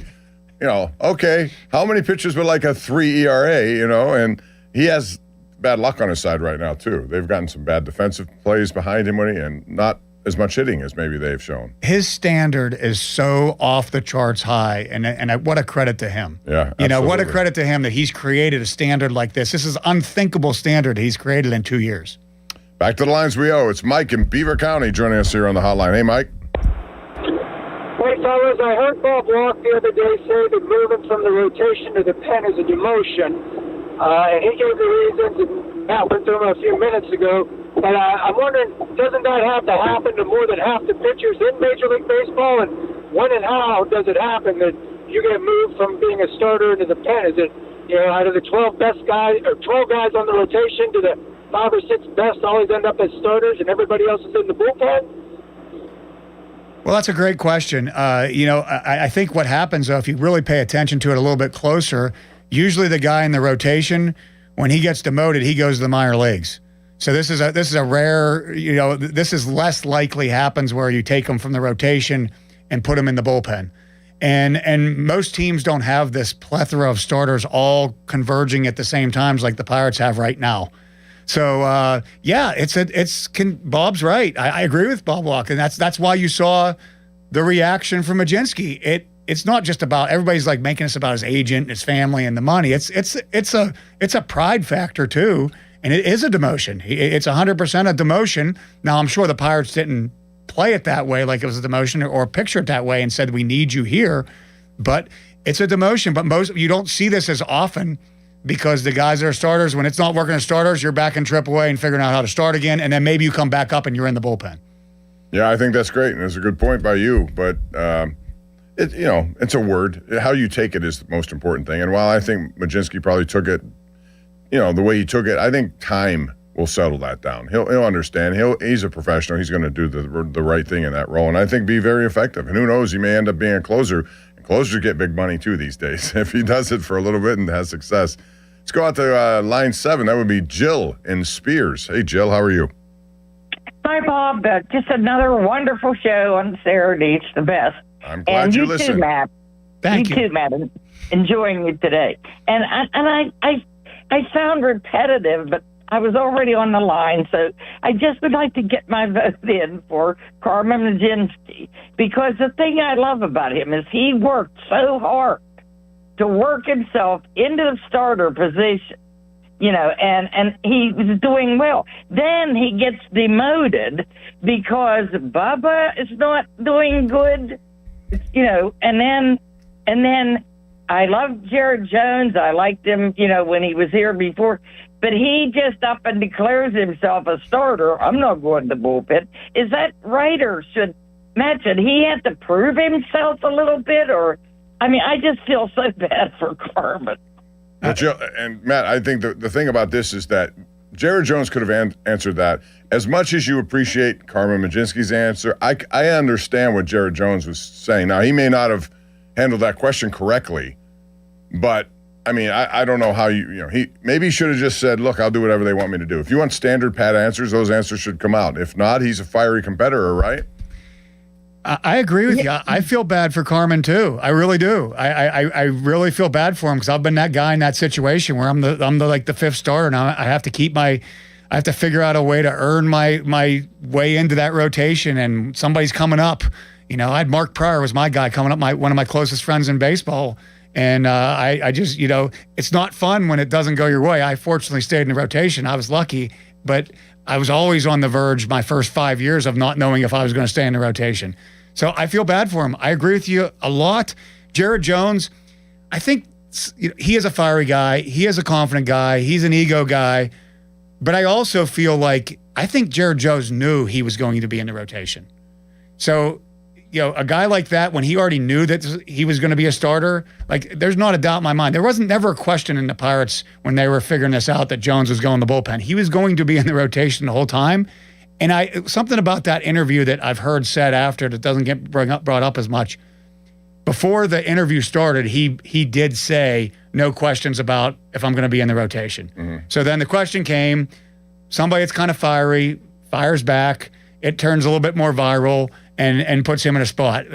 Okay, how many pitchers with a 3 ERA? And he has bad luck on his side right now too. They've gotten some bad defensive plays behind him and not as much hitting as maybe they've shown.
His standard is so off the charts high, and what a credit to him.
Yeah, absolutely.
What a credit to him that he's created a standard like this. This is unthinkable standard he's created in 2 years.
Back to the lines we owe. It's Mike in Beaver County joining us here on the hotline. Hey, Mike.
Hey, fellas, I heard Bob Walk the other day say that moving from the rotation to the pen is a demotion. And he gave the reasons, and Matt went through them a few minutes ago. But I'm wondering, doesn't that have to happen to more than half the pitchers in Major League Baseball? And when and how does it happen that you get moved from being a starter into the pen? Is it, out of the 12 best guys, or 12 guys on the rotation to the 5 or 6 best always end up as starters and everybody else is in the bullpen?
Well, that's a great question. I think what happens, though, if you really pay attention to it a little bit closer, usually the guy in the rotation, when he gets demoted, he goes to the minor leagues. So this is a rare, this is less likely happens where you take him from the rotation and put him in the bullpen. And most teams don't have this plethora of starters all converging at the same times like the Pirates have right now. So Bob's right. I agree with Bob Walk, and that's why you saw the reaction from Mlodzinski. It's not just about everybody's like making this about his agent, his family, and the money. It's a pride factor too, and it is a demotion. It's 100% a demotion. Now I'm sure the Pirates didn't play it that way, like it was a demotion, or picture it that way, and said we need you here, but it's a demotion. But you don't see this as often. Because the guys that are starters, when it's not working as starters, you're back in AAA and figuring out how to start again, and then maybe you come back up and you're in the bullpen.
Yeah, I think that's great, and it's a good point by you. But it's a word. How you take it is the most important thing. And while I think Mlodzinski probably took it, the way he took it, I think time will settle that down. He'll understand. He's a professional. He's going to do the right thing in that role, and I think be very effective. And who knows, he may end up being a closer. And closers get big money too these days if he does it for a little bit and has success. Let's go out to line 7. That would be Jill in Spears. Hey, Jill, how are you?
Hi, Bob. Just another wonderful show on Saturday. It's the best.
I'm glad you listened.
Too, Matt.
Thank you.
You too, Matt. Enjoying it today. And I sound repetitive, but I was already on the line, so I just would like to get my vote in for Carmen Mlodzinski, because the thing I love about him is he worked so hard to work himself into the starter position, and he was doing well. Then he gets demoted because Bubba is not doing good, and then I love Jared Jones. I liked him, when he was here before, but he just up and declares himself a starter. I'm not going to the bullpen. Is that right, or should he have to prove himself a little bit, or? I mean, I just feel so bad for Carmen.
Well, Jill, and Matt, I think the thing about this is that Jared Jones could have answered that. As much as you appreciate Carmen Mlodzinski's answer, I understand what Jared Jones was saying. Now, he may not have handled that question correctly, but, I mean, I don't know how he maybe should have just said, look, I'll do whatever they want me to do. If you want standard pat answers, those answers should come out. If not, he's a fiery competitor, right?
I agree with you. I feel bad for Carmen too. I really do. I really feel bad for him because I've been that guy in that situation where I'm the fifth starter, and I have to figure out a way to earn my way into that rotation, and somebody's coming up. I had Mark Pryor was my guy coming up, one of my closest friends in baseball, and I just it's not fun when it doesn't go your way. I fortunately stayed in the rotation. I was lucky, but I was always on the verge my first 5 years of not knowing if I was going to stay in the rotation. So I feel bad for him. I agree with you a lot. Jared Jones, I think he is a fiery guy. He is a confident guy. He's an ego guy. But I also feel like I think Jared Jones knew he was going to be in the rotation. So, a guy like that, when he already knew that he was going to be a starter, like there's not a doubt in my mind. There wasn't never a question in the Pirates when they were figuring this out that Jones was going to the bullpen. He was going to be in the rotation the whole time. And something about that interview that I've heard said after that doesn't get brought up as much. Before the interview started, he did say no questions about if I'm going to be in the rotation. Mm-hmm. So then the question came, somebody that's kind of fiery, fires back, it turns a little bit more viral and puts him in a spot.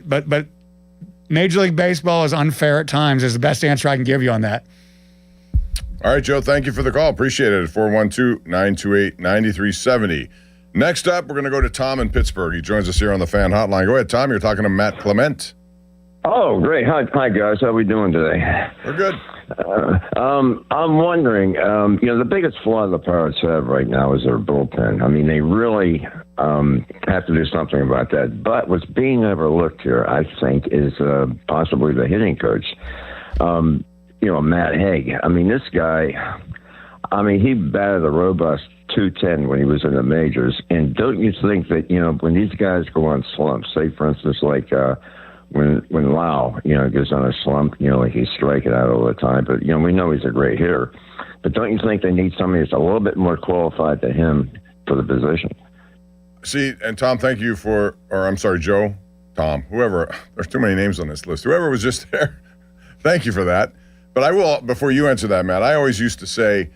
But Major League Baseball is unfair at times is the best answer I can give you on that.
All right, Joe, thank you for the call. Appreciate it. 412-928-9370. Next up, we're going to go to Tom in Pittsburgh. He joins us here on the Fan Hotline. Go ahead, Tom. You're talking to Matt Clement.
Oh, great. Hi, guys. How are we doing today?
We're good.
I'm wondering, the biggest flaw the Pirates have right now is their bullpen. I mean, they really have to do something about that. But what's being overlooked here, I think, is possibly the hitting coach. Matt Haig. I mean, this guy, he batted a robust 210 when he was in the majors. And don't you think that, when these guys go on slumps, say, for instance, like when Lau, gets on a slump, like he's striking out all the time. But, we know he's a great hitter. But don't you think they need somebody that's a little bit more qualified than him for the position?
See, and Tom, thank you Joe, Tom, whoever, there's too many names on this list. Whoever was just there, thank you for that. But I will, before you answer that, Matt, I always used to say,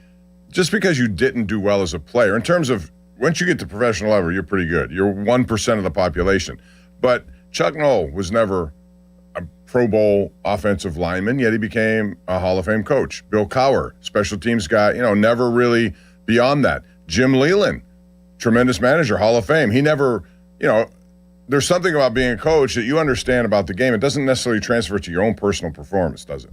just because you didn't do well as a player, in terms of, once you get to professional level, you're pretty good. You're 1% of the population. But Chuck Noll was never a Pro Bowl offensive lineman, yet he became a Hall of Fame coach. Bill Cowher, special teams guy, never really beyond that. Jim Leland, tremendous manager, Hall of Fame. He never, there's something about being a coach that you understand about the game. It doesn't necessarily transfer to your own personal performance, does it?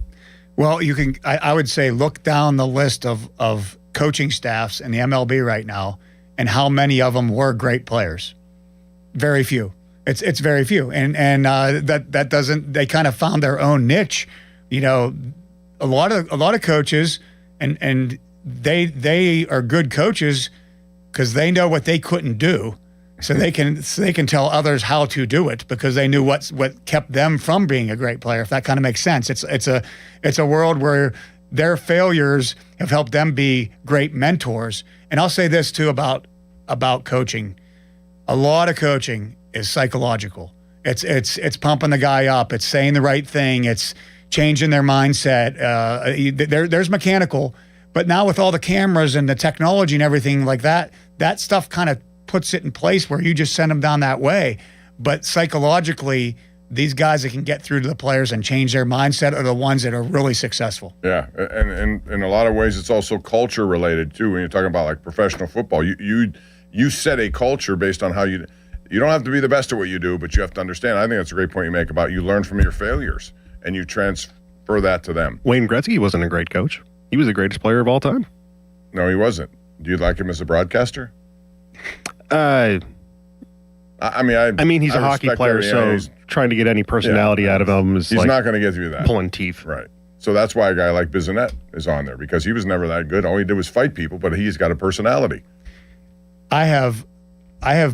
Well, you can. I would say look down the list of coaching staffs in the MLB right now, and how many of them were great players. Very few. It's very few, and that doesn't. They kind of found their own niche. A lot of coaches, and they are good coaches because they know what they couldn't do. So they can tell others how to do it because they knew what kept them from being a great player. If that kind of makes sense, it's a world where their failures have helped them be great mentors. And I'll say this too about coaching: a lot of coaching is psychological. It's pumping the guy up. It's saying the right thing. It's changing their mindset. There's mechanical, but now with all the cameras and the technology and everything like that, that stuff kind of puts it in place where you just send them down that way. But psychologically, these guys that can get through to the players and change their mindset are the ones that are really successful.
Yeah, and in a lot of ways, it's also culture related too. When you're talking about like professional football, you set a culture based on how you don't have to be the best at what you do, but you have to understand. I think that's a great point you make about you learn from your failures and you transfer that to them.
Wayne Gretzky wasn't a great coach. He was the greatest player of all time.
No, he wasn't. Do you like him as a broadcaster?
I mean, he's a hockey player, so trying to get any personality out of him is
he's not going to get through that.
Pulling teeth.
Right. So that's why a guy like Bissonnette is on there, because he was never that good. All he did was fight people, but he's got a personality.
I have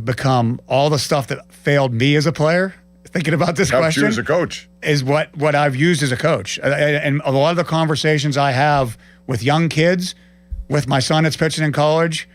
become all the stuff that failed me as a player. Thinking about this
Helps
question,
you as a coach,
is what I've used as a coach, and a lot of the conversations I have with young kids, with my son that's pitching in college,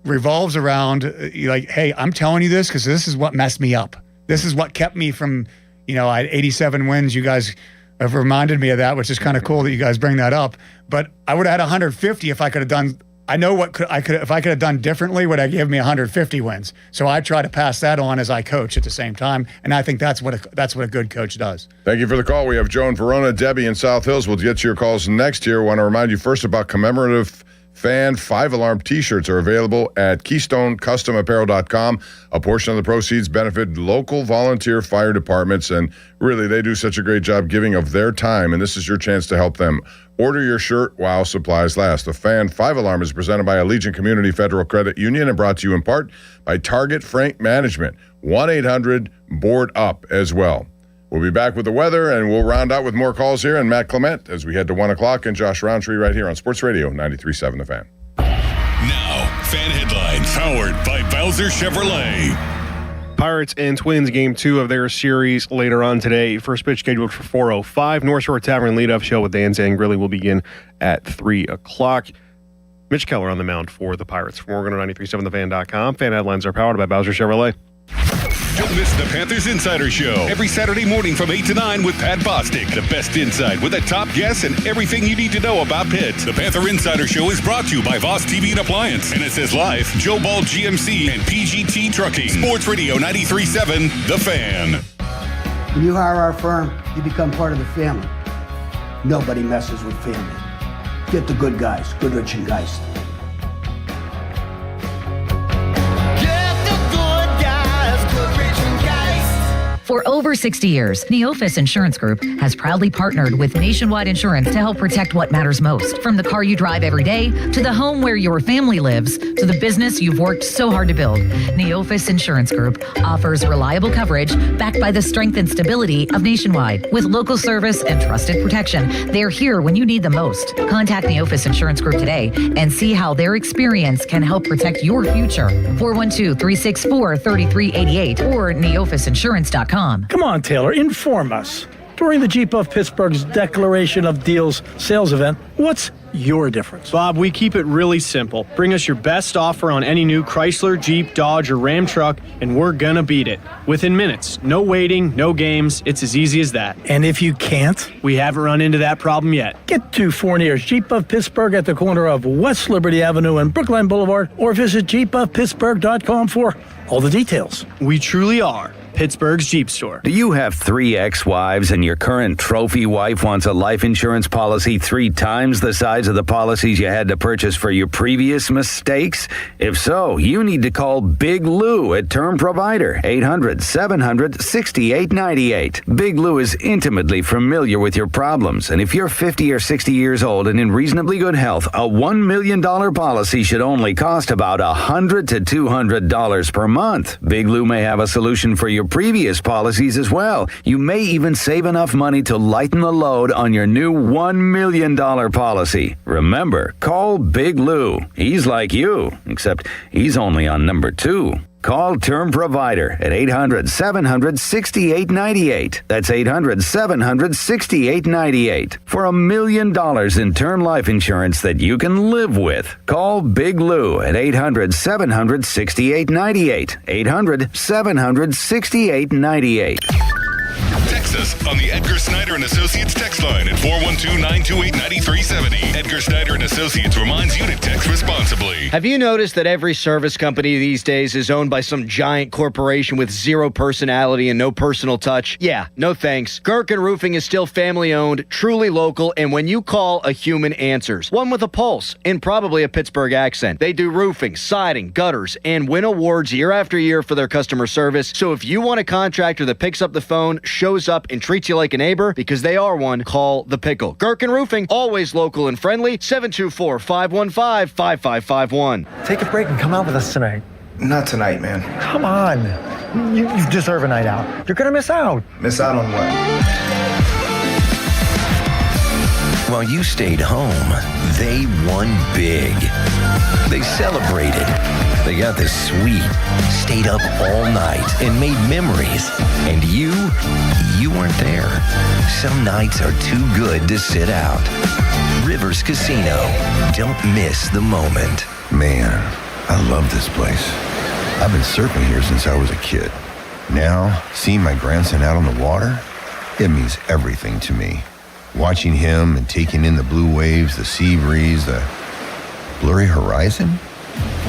revolves around like, hey, I'm telling you this because this is what messed me up. This is what kept me from, I had 87 wins. You guys have reminded me of that, which is kind of cool that you guys bring that up. But I would have had 150 if I could have done. I know if I could have done differently, would have given me 150 wins. So I try to pass that on as I coach at the same time, and I think that's what a good coach does.
Thank you for the call. We have Joe in Verona, Debbie in South Hills. We'll get to your calls next year. I want to remind you first about commemorative Fan 5-alarm T-shirts are available at KeystoneCustomApparel.com. A portion of the proceeds benefit local volunteer fire departments, and really, they do such a great job giving of their time, and this is your chance to help them. Order your shirt while supplies last. The Fan 5-alarm is presented by Allegiant Community Federal Credit Union and brought to you in part by Target Freight Management. 1-800-BOARD-UP as well. We'll be back with the weather, and we'll round out with more calls here and Matt Clement as we head to 1 o'clock, and Josh Roundtree right here on Sports Radio 93.7 The Fan.
Now, Fan Headlines, powered by Bowser Chevrolet.
Pirates and Twins game 2 of their series later on today. First pitch scheduled for 4:05. North Shore Tavern leadoff show with Dan Zangrilli will begin at 3 o'clock. Mitch Keller on the mound for the Pirates. From Oregon on 93.7thefan.com. Fan Headlines are powered by Bowser Chevrolet.
Don't miss the Panthers Insider Show every Saturday morning from 8 to 9 with Pat Bostic. The best insight with the top guests and everything you need to know about Pitt. The Panther Insider Show is brought to you by Voss TV and Appliance, NSS Life, Joe Ball GMC, and PGT Trucking. Sports Radio 93.7 The Fan.
When you hire our firm, you become part of the family. Nobody messes with family. Get the good guys, Goodrich and Geist.
For over 60 years, Neophis Insurance Group has proudly partnered with Nationwide Insurance to help protect what matters most. From the car you drive every day, to the home where your family lives, to the business you've worked so hard to build, Neophis Insurance Group offers reliable coverage backed by the strength and stability of Nationwide. With local service and trusted protection, they're here when you need them most. Contact Neophis Insurance Group today and see how their experience can help protect your future. 412-364-3388 or neophisinsurance.com. JeepOfPittsburgh.com.
Come on, Taylor, inform us. During the Jeep of Pittsburgh's Declaration of Deals sales event, what's your difference?
Bob, we keep it really simple. Bring us your best offer on any new Chrysler, Jeep, Dodge, or Ram truck, and we're gonna beat it. Within minutes. No waiting, no games. It's as easy as that.
And if you can't?
We haven't run into that problem yet.
Get to Fournier's Jeep of Pittsburgh at the corner of West Liberty Avenue and Brookline Boulevard, or visit jeepofpittsburgh.com for all the details.
We truly are Pittsburgh's Jeep store.
Do you have 3 ex-wives and your current trophy wife wants a life insurance policy 3 times the size of the policies you had to purchase for your previous mistakes? If so, you need to call Big Lou at Term Provider, 800-700-6898. Big Lou is intimately familiar with your problems, and if you're 50 or 60 years old and in reasonably good health, a $1 million policy should only cost about $100 to $200 per month. Big Lou may have a solution for your previous policies as well. You may even save enough money to lighten the load on your new $1 million policy. Remember, call Big Lou. He's like you, except he's only on number 2. Call Term Provider at 800-700-6898. That's 800-700-6898. For $1 million in term life insurance that you can live with. Call Big Lou at 800-700-6898. 800-700-6898.
Text us on the Edgar Snyder and Associates text line at 412-928-9370. Edgar Snyder and Associates reminds you to text responsibly.
Have you noticed that every service company these days is owned by some giant corporation with zero personality and no personal touch? Yeah, no thanks. Gerken Roofing is still family-owned, truly local, and when you call, a human answers. One with a pulse and probably a Pittsburgh accent. They do roofing, siding, gutters, and win awards year after year for their customer service. So if you want a contractor that picks up the phone, shows up, and treats you like a neighbor, because they are one, call The Pickle. Gerken Roofing, always local and friendly, 724-515-5551.
Take a break and come out with us tonight.
Not tonight, man.
Come on. You deserve a night out. You're going to miss out.
Miss out on what?
While you stayed home, they won big. They celebrated. They got the suite, stayed up all night, and made memories. And you weren't there. Some nights are too good to sit out. Rivers Casino. Don't miss the moment.
Man, I love this place. I've been surfing here since I was a kid. Now, seeing my grandson out on the water, it means everything to me. Watching him and taking in the blue waves, the sea breeze, the blurry horizon.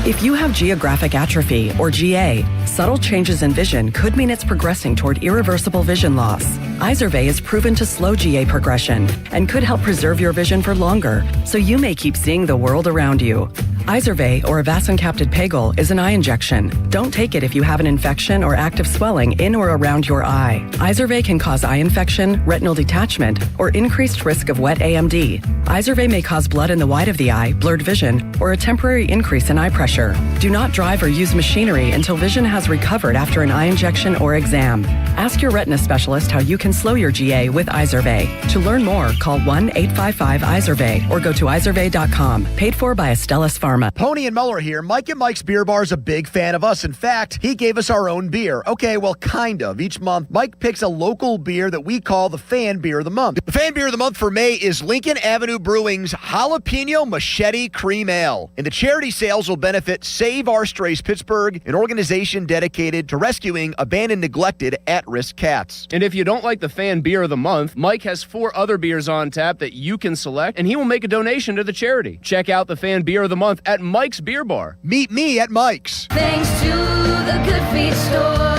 If you have geographic atrophy, or GA, subtle changes in vision could mean it's progressing toward irreversible vision loss. Izervay is proven to slow GA progression and could help preserve your vision for longer, so you may keep seeing the world around you. Izervay, or avacincaptad pegol, is an eye injection. Don't take it if you have an infection or active swelling in or around your eye. Izervay can cause eye infection, retinal detachment, or increased risk of wet AMD. Izervay may cause blood in the white of the eye, blurred vision, or a temporary increase in eye pressure. Do not drive or use machinery until vision has recovered after an eye injection or exam. Ask your retina specialist how you can slow your GA with Izervay. To learn more, call 1-855-IZERVAY or go to izervay.com. Paid for by Astellas Pharma.
Pony and Muller here. Mike and Mike's Beer Bar is a big fan of us. In fact, he gave us our own beer. Okay, well, kind of. Each month, Mike picks a local beer that we call the Fan Beer of the Month. The Fan Beer of the Month for May is Lincoln Avenue Brewing's Jalapeno Machete Cream Ale. And the charity sales will benefit Save Our Strays Pittsburgh, an organization dedicated to rescuing abandoned, neglected, at-risk cats.
And if you don't like the Fan Beer of the Month, Mike has 4 other beers on tap that you can select, and he will make a donation to the charity. Check out the Fan Beer of the Month at Mike's Beer Bar.
Meet me at Mike's.
Thanks to the Good Feet store.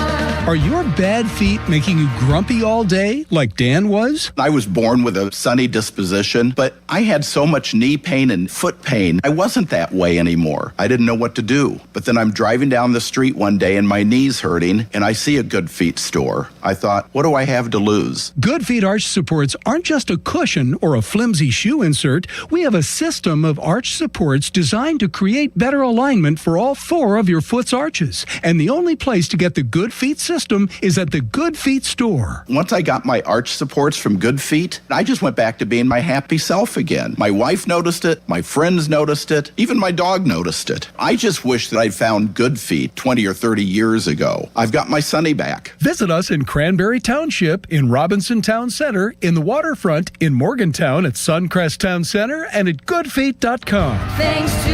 Are your bad feet making you grumpy all day like Dan was?
I was born with a sunny disposition, but I had so much knee pain and foot pain. I wasn't that way anymore. I didn't know what to do. But then I'm driving down the street one day and my knee's hurting and I see a Good Feet store. I thought, what do I have to lose?
Good Feet arch supports aren't just a cushion or a flimsy shoe insert. We have a system of arch supports designed to create better alignment for all 4 of your foot's arches. And the only place to get the Good Feet system system is at the Good Feet store.
Once I got my arch supports from Good Feet, I just went back to being my happy self again. My wife noticed it, my friends noticed it, even my dog noticed it. I just wish that I'd found Good Feet 20 or 30 years ago. I've got my Sonny back.
Visit us in Cranberry Township, in Robinson Town Center, in the Waterfront, in Morgantown at Suncrest Town Center, and at goodfeet.com.
Thanks to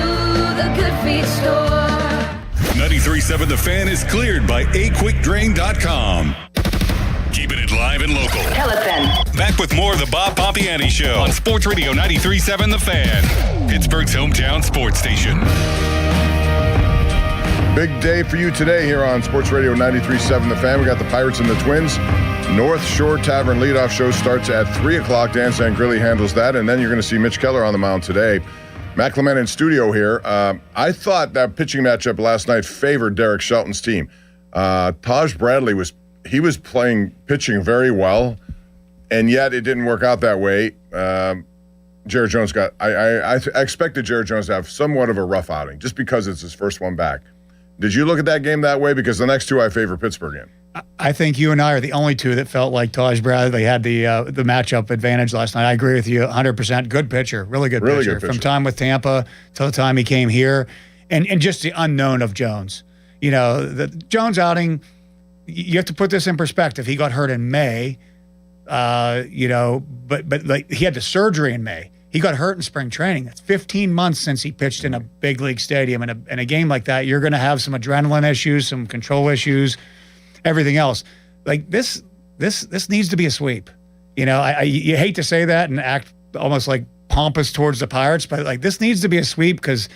the Good Feet store.
93.7 The Fan is cleared by aquickdrain.com. Keeping it live and local.
Tell it then.
Back with more of the Bob Pompiani Show on Sports Radio 93.7 The Fan, Pittsburgh's hometown sports station.
Big day for you today here on Sports Radio 93.7 The Fan. We got the Pirates and the Twins. North Shore Tavern leadoff show starts at 3 o'clock. Dan Sangrilli handles that, and then you're going to see Mitch Keller on the mound today. Matt Clement in studio here. I thought that pitching matchup last night favored Derek Shelton's team. Taj Bradley was pitching very well, and yet it didn't work out that way. Jared Jones I expected Jared Jones to have somewhat of a rough outing just because it's his first one back. Did you look at that game that way? Because the next two I favor Pittsburgh in.
I think you and I are the only two that felt like Taj Bradley had the matchup advantage last night. I agree with you 100%. Good pitcher, really good pitcher. From time with Tampa till the time he came here, and just the unknown of Jones. You know, the Jones outing, you have to put this in perspective. He got hurt in May, but like he had the surgery in May. He got hurt in spring training. That's 15 months since he pitched in a big league stadium. In a game like that, you're going to have some adrenaline issues, some control issues, everything else. Like this needs to be a sweep. You know, you hate to say that and act almost like pompous towards the Pirates, but like this needs to be a sweep because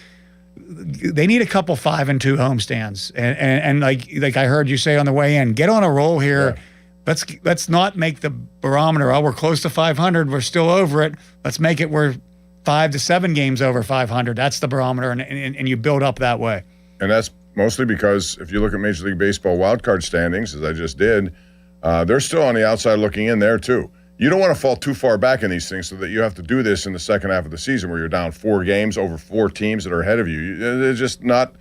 they need a couple 5-2 homestands. And like I heard you say on the way in, get on a roll here. Yeah. Let's not make the barometer, we're close to 500, we're still over it. Let's make it we're 5 to 7 games over 500. That's the barometer, and you build up that way.
And that's mostly because if you look at Major League Baseball wildcard standings, as I just did, they're still on the outside looking in there too. You don't want to fall too far back in these things so that you have to do this in the second half of the season where you're down 4 games over 4 teams that are ahead of you. It's just not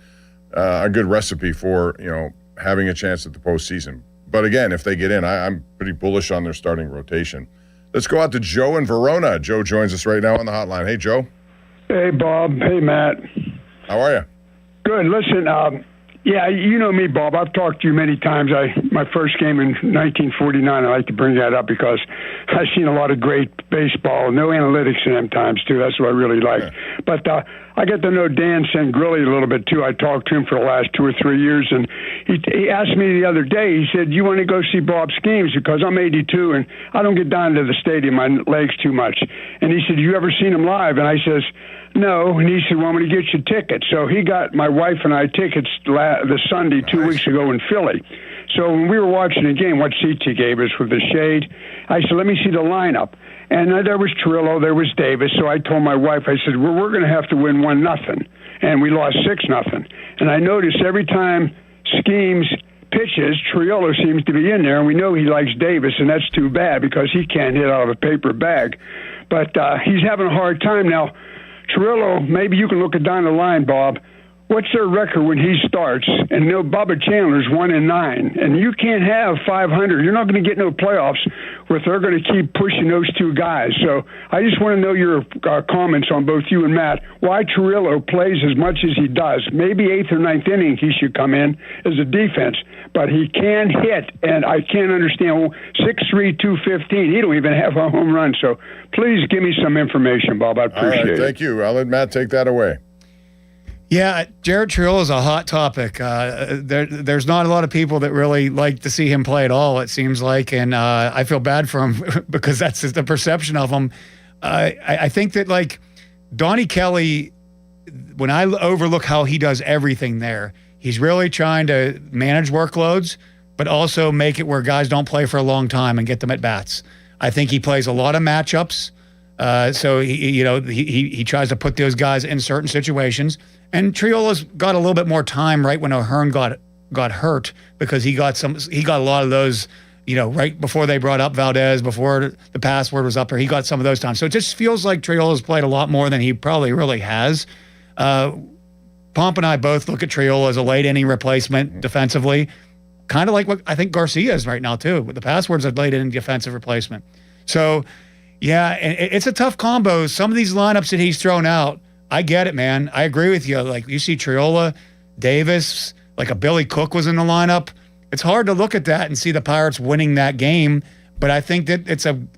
a good recipe for having a chance at the postseason. But again, if they get in, I'm pretty bullish on their starting rotation. Let's go out to Joe in Verona. Joe joins us right now on the hotline. Hey, Joe.
Hey, Bob. Hey, Matt.
How are you?
Good. Listen, yeah, you know me, Bob. I've talked to you many times. My first game in 1949, I like to bring that up because I've seen a lot of great baseball. No analytics in them times, too. That's what I really like. Yeah. But I got to know Dan Sangrilli a little bit, too. I talked to him for the last 2 or 3 years, and he asked me the other day, he said, you want to go see Bob's games? Because I'm 82, and I don't get down to the stadium. My legs too much. And he said, you ever seen him live? And I says, no. And he said, well, I'm going to get you tickets. So he got my wife and I tickets this Sunday 2 weeks ago in Philly. So when we were watching the game, what seats he gave us with the shade, I said, let me see the lineup. And there was Trillo, there was Davis. So I told my wife, I said, well, we're going to have to win 1-0. And we lost 6-0. And I noticed every time Schemes pitches, Triolo seems to be in there. And we know he likes Davis, and that's too bad because he can't hit out of a paper bag. But he's having a hard time now. Trillo, maybe you can look it down the line, Bob. What's their record when he starts? And Bubba Chandler's 1-9, and you can't have 500. You're not going to get no playoffs if they're going to keep pushing those two guys. So I just want to know your comments on both you and Matt. Why Trillo plays as much as he does? Maybe 8th or 9th inning he should come in as a defense, but he can hit, and I can't understand. 6'3", 215. He don't even have a home run. So please give me some information, Bob. I appreciate it.
Thank you. I'll let Matt take that away.
Yeah, Jared Triolo is a hot topic. There's not a lot of people that really like to see him play at all, it seems like, and I feel bad for him because that's just the perception of him. I think that, like, Donnie Kelly, when I overlook how he does everything there, he's really trying to manage workloads, but also make it where guys don't play for a long time and get them at bats. I think he plays a lot of matchups. So he tries to put those guys in certain situations. And Triolo's got a little bit more time right when O'Hearn got hurt because he got a lot of those, right before they brought up Valdez, before the password was up there. He got some of those times. So it just feels like Triolo's played a lot more than he probably really has. Pomp and I both look at Triolo as a late inning replacement defensively. kind of like what I think Garcia is right now too. With the passwords have laid in defensive replacement. So, yeah, and it's a tough combo. Some of these lineups that he's thrown out, I get it, man. I agree with you. Like you see Triola, Davis, like a Billy Cook was in the lineup. It's hard to look at that and see the Pirates winning that game. But I think that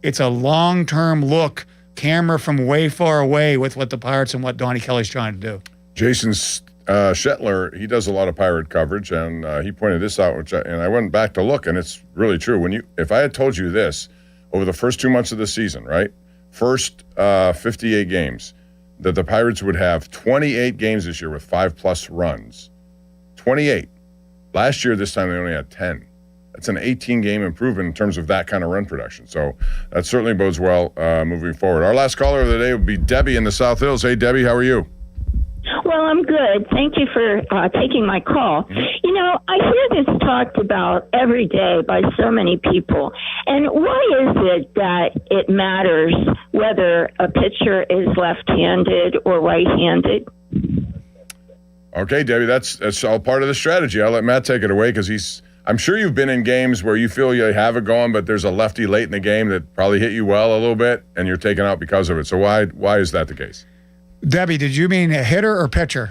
it's a long-term look, camera from way far away with what the Pirates and what Donnie Kelly's trying to do.
Jason Shetler, he does a lot of Pirate coverage, and he pointed this out, and I went back to look, and it's really true. If I had told you this over the first 2 months of the season, right, first 58 games, that the Pirates would have 28 games this year with 5+ runs, 28. Last year, this time they only had 10. That's an 18-game improvement in terms of that kind of run production. So that certainly bodes well moving forward. Our last caller of the day will be Debbie in the South Hills. Hey, Debbie, how are you?
Well, I'm good. Thank you for taking my call. You know, I hear this talked about every day by so many people. And why is it that it matters whether a pitcher is left-handed or right-handed?
Okay, Debbie, that's all part of the strategy. I'll let Matt take it away because I'm sure you've been in games where you feel you have it going, but there's a lefty late in the game that probably hit you well a little bit, and you're taken out because of it. So why is that the case?
Debbie, did you mean a hitter or pitcher?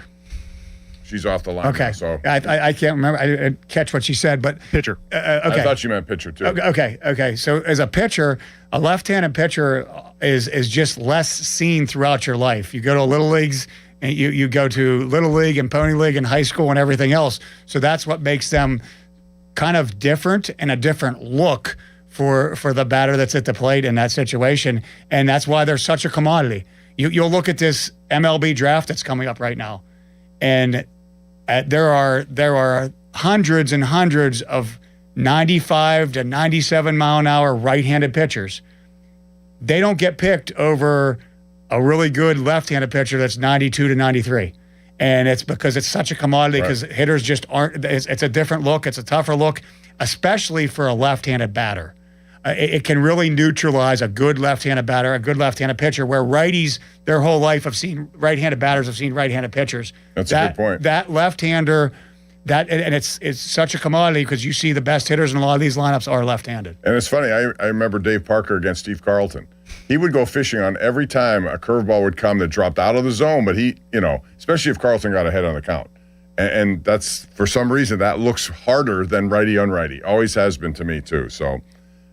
She's off the line.
Okay.
Now, so
I can't remember. I didn't catch what she said, but
pitcher.
Okay.
I thought you meant pitcher too.
Okay. So as a pitcher, a left-handed pitcher is just less seen throughout your life. You go to little leagues, and you go to Little League and Pony League and high school and everything else. So that's what makes them kind of different and a different look for the batter that's at the plate in that situation. And that's why they're such a commodity. You'll look at this MLB draft that's coming up right now, and there are hundreds and hundreds of 95 to 97 mile an hour right-handed pitchers. They don't get picked over a really good left-handed pitcher that's 92 to 93. And it's because it's such a commodity because hitters just aren't. It's a different look. It's a tougher look, especially for a left-handed batter. It can really neutralize a good left-handed batter, a good left-handed pitcher, where righties their whole life have seen right-handed batters, have seen right-handed pitchers.
That's a good point.
That left-hander, and it's such a commodity because you see the best hitters in a lot of these lineups are left-handed.
And it's funny, I remember Dave Parker against Steve Carlton. He would go fishing on every time a curveball would come that dropped out of the zone, but he, especially if Carlton got ahead on the count. And that's, for some reason, that looks harder than righty-unrighty. Always has been to me, too. So,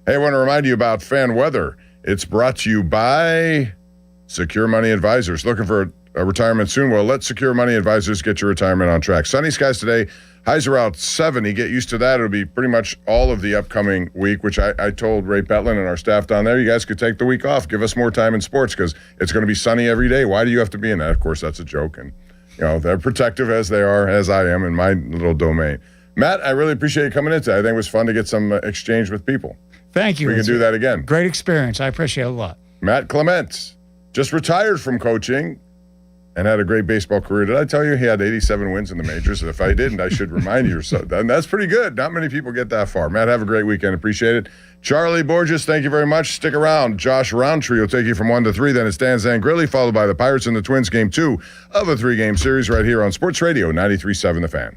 hey, I want to remind you about fan weather. It's brought to you by Secure Money Advisors. Looking for a retirement soon? Well, let Secure Money Advisors get your retirement on track. Sunny skies today. Highs around 70. Get used to that. It'll be pretty much all of the upcoming week, which I told Ray Petlin and our staff down there, you guys could take the week off. Give us more time in sports because it's going to be sunny every day. Why do you have to be in that? Of course, that's a joke. And, they're protective as they are, as I am in my little domain. Matt, I really appreciate you coming in today. I think it was fun to get some exchange with people.
Thank you.
We can do that again.
Great experience. I appreciate it a lot.
Matt Clement just retired from coaching and had a great baseball career. Did I tell you he had 87 wins in the majors? If I didn't, I should remind you. So that's pretty good. Not many people get that far. Matt, have a great weekend. Appreciate it. Charlie Borges, thank you very much. Stick around. Josh Roundtree will take you from 1 to 3. Then it's Dan Zangrilli, followed by the Pirates and the Twins, game 2 of a 3-game series right here on Sports Radio 93.7 The Fan.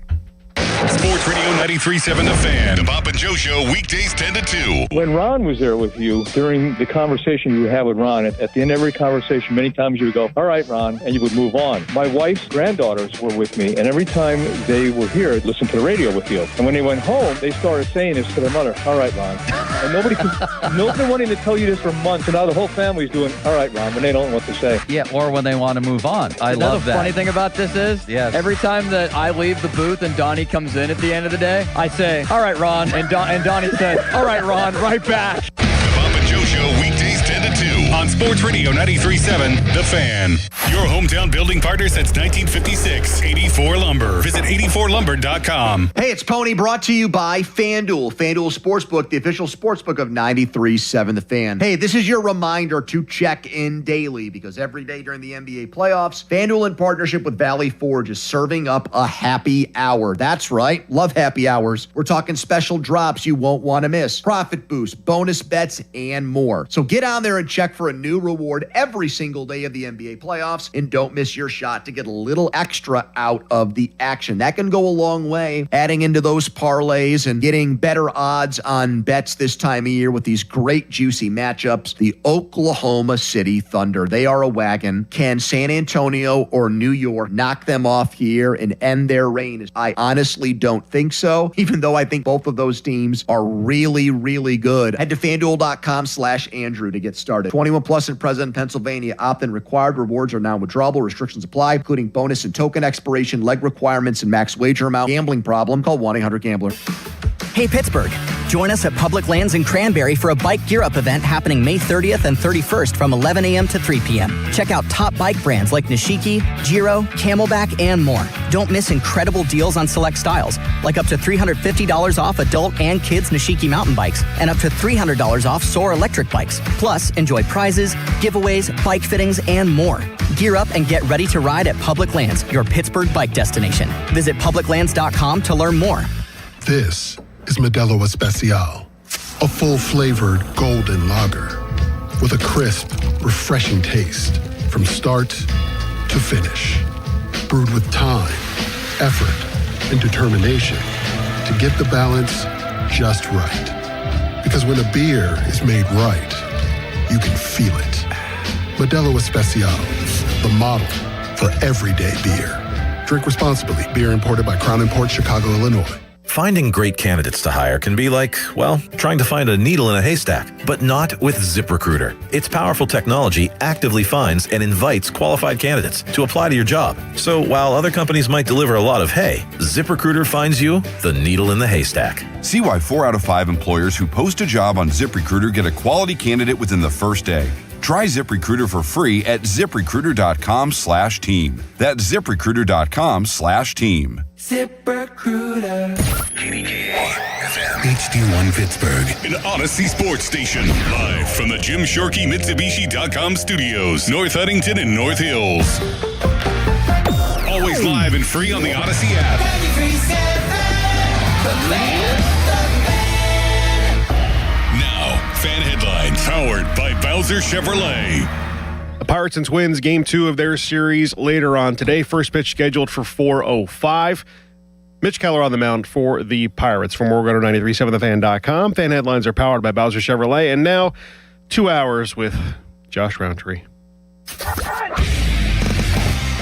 Sports Radio 93.7 The Fan. The Bob and Joe Show, weekdays 10 to 2.
When Ron was there with you, during the conversation you would have with Ron, at the end of every conversation, many times you would go, all right, Ron, and you would move on. My wife's granddaughters were with me, and every time they were here, I'd listen to the radio with you. And when they went home, they started saying this to their mother, all right, Ron. And nobody's been wanting to tell you this for months, and now the whole family's doing, all right, Ron, when they don't know what to say.
Yeah, or when they want to move on. I love that. The funny thing about this is, every time that I leave the booth and Donnie comes in at the end of the day, I say, all right, Ron, and Donnie says, all right, Ron, right back.
The Bob and Joe Show, weekdays 10 to 2 on Sports Radio 93.7 The Fan. Your hometown building partner since 1956, 84 Lumber. Visit 84lumber.com.
Hey, it's Pony, brought to you by FanDuel. FanDuel Sportsbook, the official sportsbook of 93.7 The Fan. Hey, this is your reminder to check in daily because every day during the NBA playoffs, FanDuel in partnership with Valley Forge is serving up a happy hour. That's right. Love happy hours. We're talking special drops you won't want to miss, profit boosts, bonus bets, and more. So get on there and check for a new reward every single day of the NBA playoffs, and don't miss your shot to get a little extra out of the action. That can go a long way, adding into those parlays and getting better odds on bets this time of year with these great juicy matchups. The Oklahoma City Thunder, they are a wagon. Can San Antonio or New York knock them off here and end their reign? I honestly don't think so, even though I think both of those teams are really, really good. Head to FanDuel.com/Andrew to get started. 21 plus and present in Pennsylvania. Opt-in required. Rewards are non-withdrawable. Restrictions apply, including bonus and token expiration, leg requirements, and max wager amount. Gambling problem? Call 1-800-GAMBLER.
Hey, Pittsburgh. Join us at Public Lands in Cranberry for a Bike Gear Up event happening May 30th and 31st from 11 a.m. to 3 p.m. Check out top bike brands like Nishiki, Giro, Camelback, and more. Don't miss incredible deals on select styles, like up to $350 off adult and kids Nishiki mountain bikes, and up to $300 off Soar electric bikes. Plus, enjoy prizes, giveaways, bike fittings, and more. Gear up and get ready to ride at Public Lands, your Pittsburgh bike destination. Visit publiclands.com to learn more.
This is Modelo Especial, a full-flavored golden lager with a crisp, refreshing taste from start to finish. Brewed with time, effort, and determination to get the balance just right. Because when a beer is made right, you can feel it. Modelo Especial, the model for everyday beer. Drink responsibly. Beer imported by Crown Imports, Chicago, Illinois.
Finding great candidates to hire can be like, well, trying to find a needle in a haystack, but not with ZipRecruiter. Its powerful technology actively finds and invites qualified candidates to apply to your job. So while other companies might deliver a lot of hay, ZipRecruiter finds you the needle in the haystack.
See why 4 out of 5 employers who post a job on ZipRecruiter get a quality candidate within the first day. Try ZipRecruiter for free at ZipRecruiter.com/team. That's ZipRecruiter.com/team.
ZipRecruiter. HD1 Pittsburgh. An Odyssey Sports Station. Live from the Jim Shorkey Mitsubishi.com studios. North Huntington and North Hills. Always live and free on the Odyssey app. Now, fan headlines powered by Bowser Chevrolet.
The Pirates and Twins, Game 2 of their series later on today. First pitch scheduled for 4:05. Mitch Keller on the mound for the Pirates. For more, go to 937thefan.com. Fan headlines are powered by Bowser Chevrolet. And now, 2 hours with Josh Roundtree.
If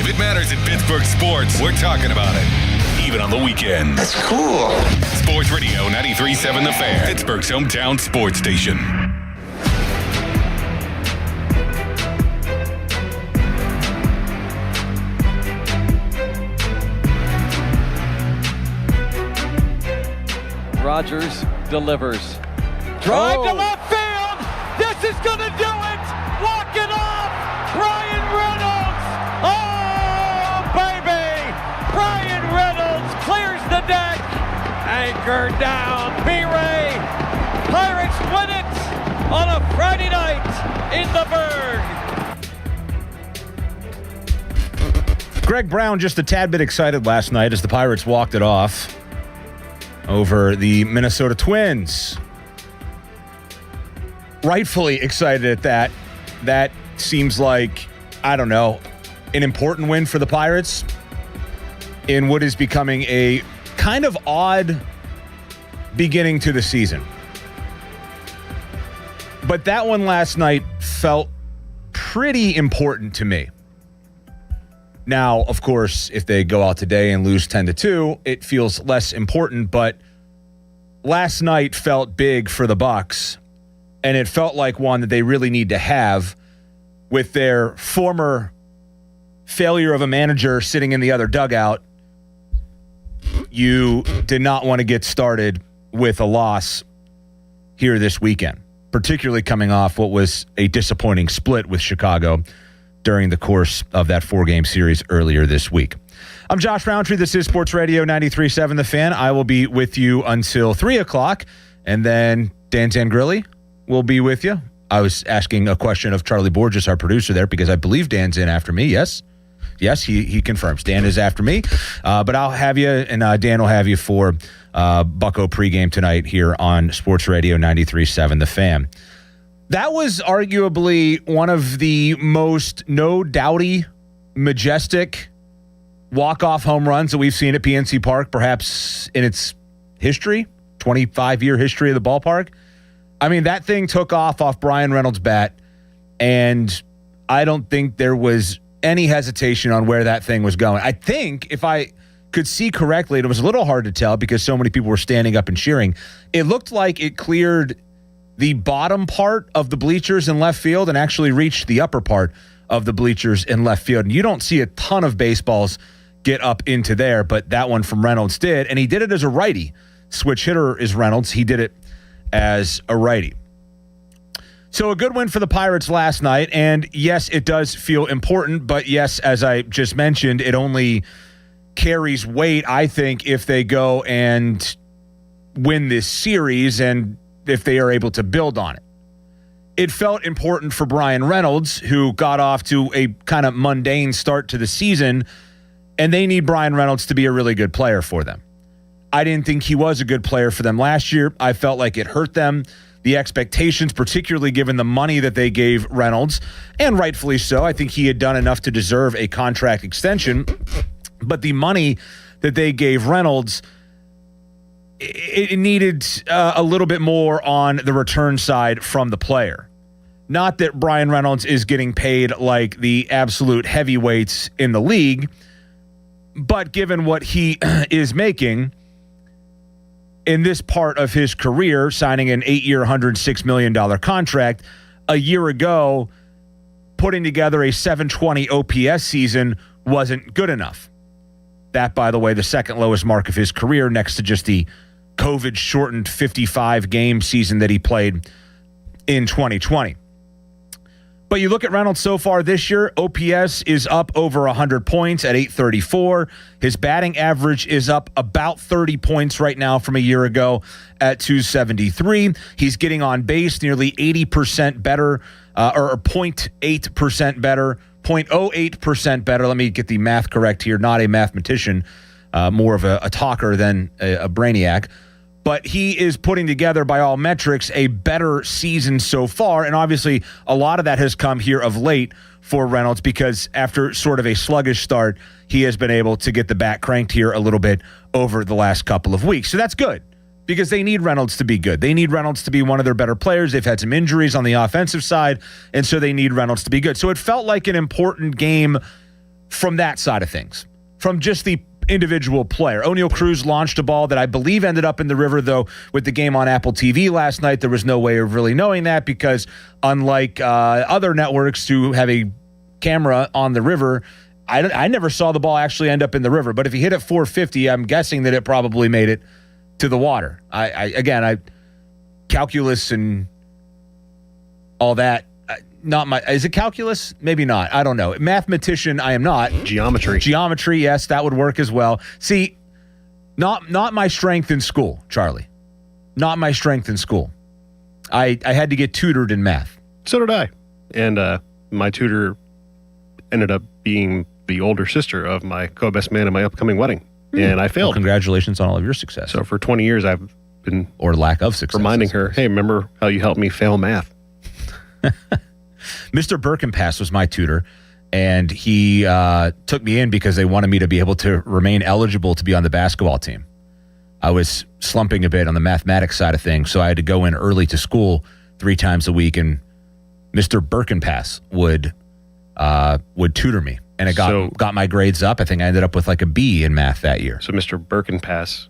it matters in Pittsburgh sports, we're talking about it. Even on the weekend. That's cool. Sports Radio 93.7 The Fan. Pittsburgh's hometown sports station.
Rogers delivers. Drive to left field. This is going to do it. Walk it off. Brian Reynolds. Oh, baby. Brian Reynolds clears the deck. Anchor down. B-Ray. Pirates win it on a Friday night in the Berg.
Greg Brown just a tad bit excited last night as the Pirates walked it off over the Minnesota Twins. Rightfully excited at that. That seems like, I don't know, an important win for the Pirates in what is becoming a kind of odd beginning to the season. But that one last night felt pretty important to me. Now, of course, if they go out today and lose 10-2, it feels less important, but last night felt big for the Bucs, and it felt like one that they really need to have with their former failure of a manager sitting in the other dugout. You did not want to get started with a loss here this weekend, particularly coming off what was a disappointing split with Chicago during the course of that 4-game series earlier this week. I'm Josh Roundtree. This is Sports Radio 93.7 The Fan. I will be with you until 3 o'clock, and then Dan Zangrilli will be with you. I was asking a question of Charlie Borges, our producer there, because I believe Dan's in after me. Yes, he confirms. Dan is after me. But I'll have you, and Dan will have you for Bucco pregame tonight here on Sports Radio 93.7 The Fan. That was arguably one of the most no-doubty, majestic walk-off home runs that we've seen at PNC Park, perhaps in its history, 25-year history of the ballpark. I mean, that thing took off Brian Reynolds' bat, and I don't think there was any hesitation on where that thing was going. I think, if I could see correctly, it was a little hard to tell because so many people were standing up and cheering. It looked like it cleared the bottom part of the bleachers in left field and actually reached the upper part of the bleachers in left field. And you don't see a ton of baseballs get up into there, but that one from Reynolds did, and he did it as a righty. Switch hitter is Reynolds. He did it as a righty. So a good win for the Pirates last night, and yes, it does feel important, but yes, as I just mentioned, it only carries weight, I think, if they go and win this series and if they are able to build on it. It felt important for Brian Reynolds, who got off to a kind of mundane start to the season, and they need Brian Reynolds to be a really good player for them. I didn't think he was a good player for them last year. I felt like it hurt them. The expectations, particularly given the money that they gave Reynolds, and rightfully so. I think he had done enough to deserve a contract extension, but the money that they gave Reynolds, it needed a little bit more on the return side from the player. Not that Brian Reynolds is getting paid like the absolute heavyweights in the league, but given what he is making in this part of his career, signing an 8-year, $106 million contract, a year ago, putting together a 720 OPS season wasn't good enough. That, by the way, the second lowest mark of his career, next to just the COVID-shortened 55-game season that he played in 2020. But you look at Reynolds so far this year, OPS is up over 100 points at 834. His batting average is up about 30 points right now from a year ago at 273. He's getting on base nearly 80% better, or 0.8% better, 0.08% better. Let me get the math correct here. Not a mathematician, more of a talker than a brainiac. But he is putting together, by all metrics, a better season so far. And obviously, a lot of that has come here of late for Reynolds because after sort of a sluggish start, he has been able to get the bat cranked here a little bit over the last couple of weeks. So that's good because they need Reynolds to be good. They need Reynolds to be one of their better players. They've had some injuries on the offensive side, and so they need Reynolds to be good. So it felt like an important game from that side of things, from just the individual player. O'Neal Cruz launched a ball that I believe ended up in the river, though with the game on Apple TV last night, there was no way of really knowing that because unlike other networks who have a camera on the river, I never saw the ball actually end up in the river. But if he hit it 450, I'm guessing that it probably made it to the water. I calculus and all that. Not my. Is it calculus? Maybe not. I don't know. Mathematician, I am not. Geometry, yes, that would work as well. See, not my strength in school, Charlie. Not my strength in school. I had to get tutored in math.
So did I. And my tutor ended up being the older sister of my co-best man in my upcoming wedding. And I failed.
Well, congratulations on all of your success.
So for 20 years, I've been...
Or lack of success.
Reminding her, hey, remember how you helped me fail math?
Mr. Birkenpass was my tutor, and he took me in because they wanted me to be able to remain eligible to be on the basketball team. I was slumping a bit on the mathematics side of things, so I had to go in early to school 3 times a week, and Mr. Birkenpass would tutor me, and it got my grades up. I think I ended up with like a B in math that year.
So Mr. Birkenpass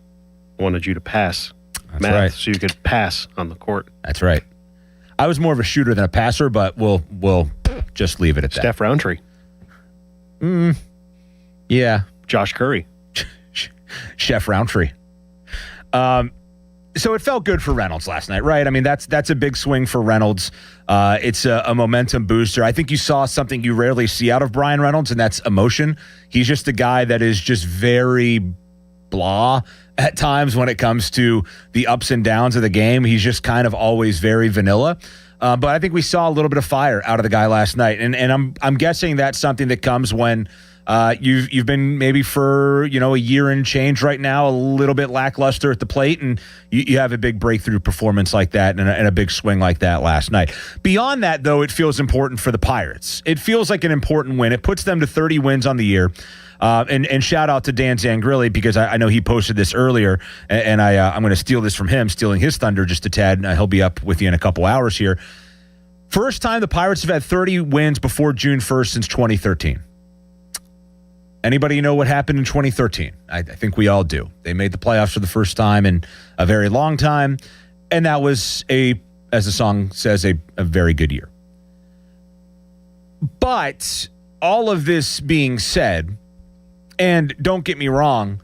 wanted you to pass math
right.
so you could pass on the court.
That's right. I was more of a shooter than a passer, but we'll just leave it at that.
Steph Roundtree.
Yeah.
Josh Curry.
Chef Roundtree. So it felt good for Reynolds last night, right? I mean, that's a big swing for Reynolds. It's a momentum booster. I think you saw something you rarely see out of Brian Reynolds, and that's emotion. He's just a guy that is just very blah at times when it comes to the ups and downs of the game. He's just kind of always very vanilla. But I think we saw a little bit of fire out of the guy last night. And I'm guessing that's something that comes when You've been maybe for, a year and change right now, a little bit lackluster at the plate, and you have a big breakthrough performance like that and a big swing like that last night. Beyond that, though, it feels important for the Pirates. It feels like an important win. It puts them to 30 wins on the year. And shout out to Dan Zangrilli, because I know he posted this earlier, and I'm going to steal this from him, stealing his thunder just a tad. He'll be up with you in a couple hours here. First time the Pirates have had 30 wins before June 1st since 2013. Anybody know what happened in 2013? I think we all do. They made the playoffs for the first time in a very long time, and that was, as the song says, a very good year. But all of this being said, and don't get me wrong,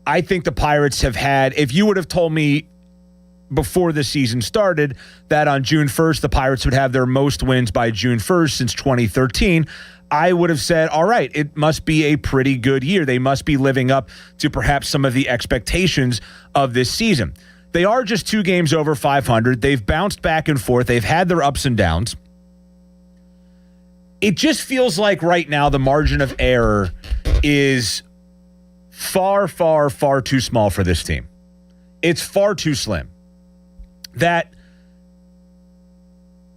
I think the Pirates have had, if you would have told me before the season started that on June 1st the Pirates would have their most wins by June 1st since 2013, I would have said, all right, it must be a pretty good year. They must be living up to perhaps some of the expectations of this season. They are just 2 games over 500. They've bounced back and forth. They've had their ups and downs. It just feels like right now the margin of error is far, far, far too small for this team. It's far too slim. That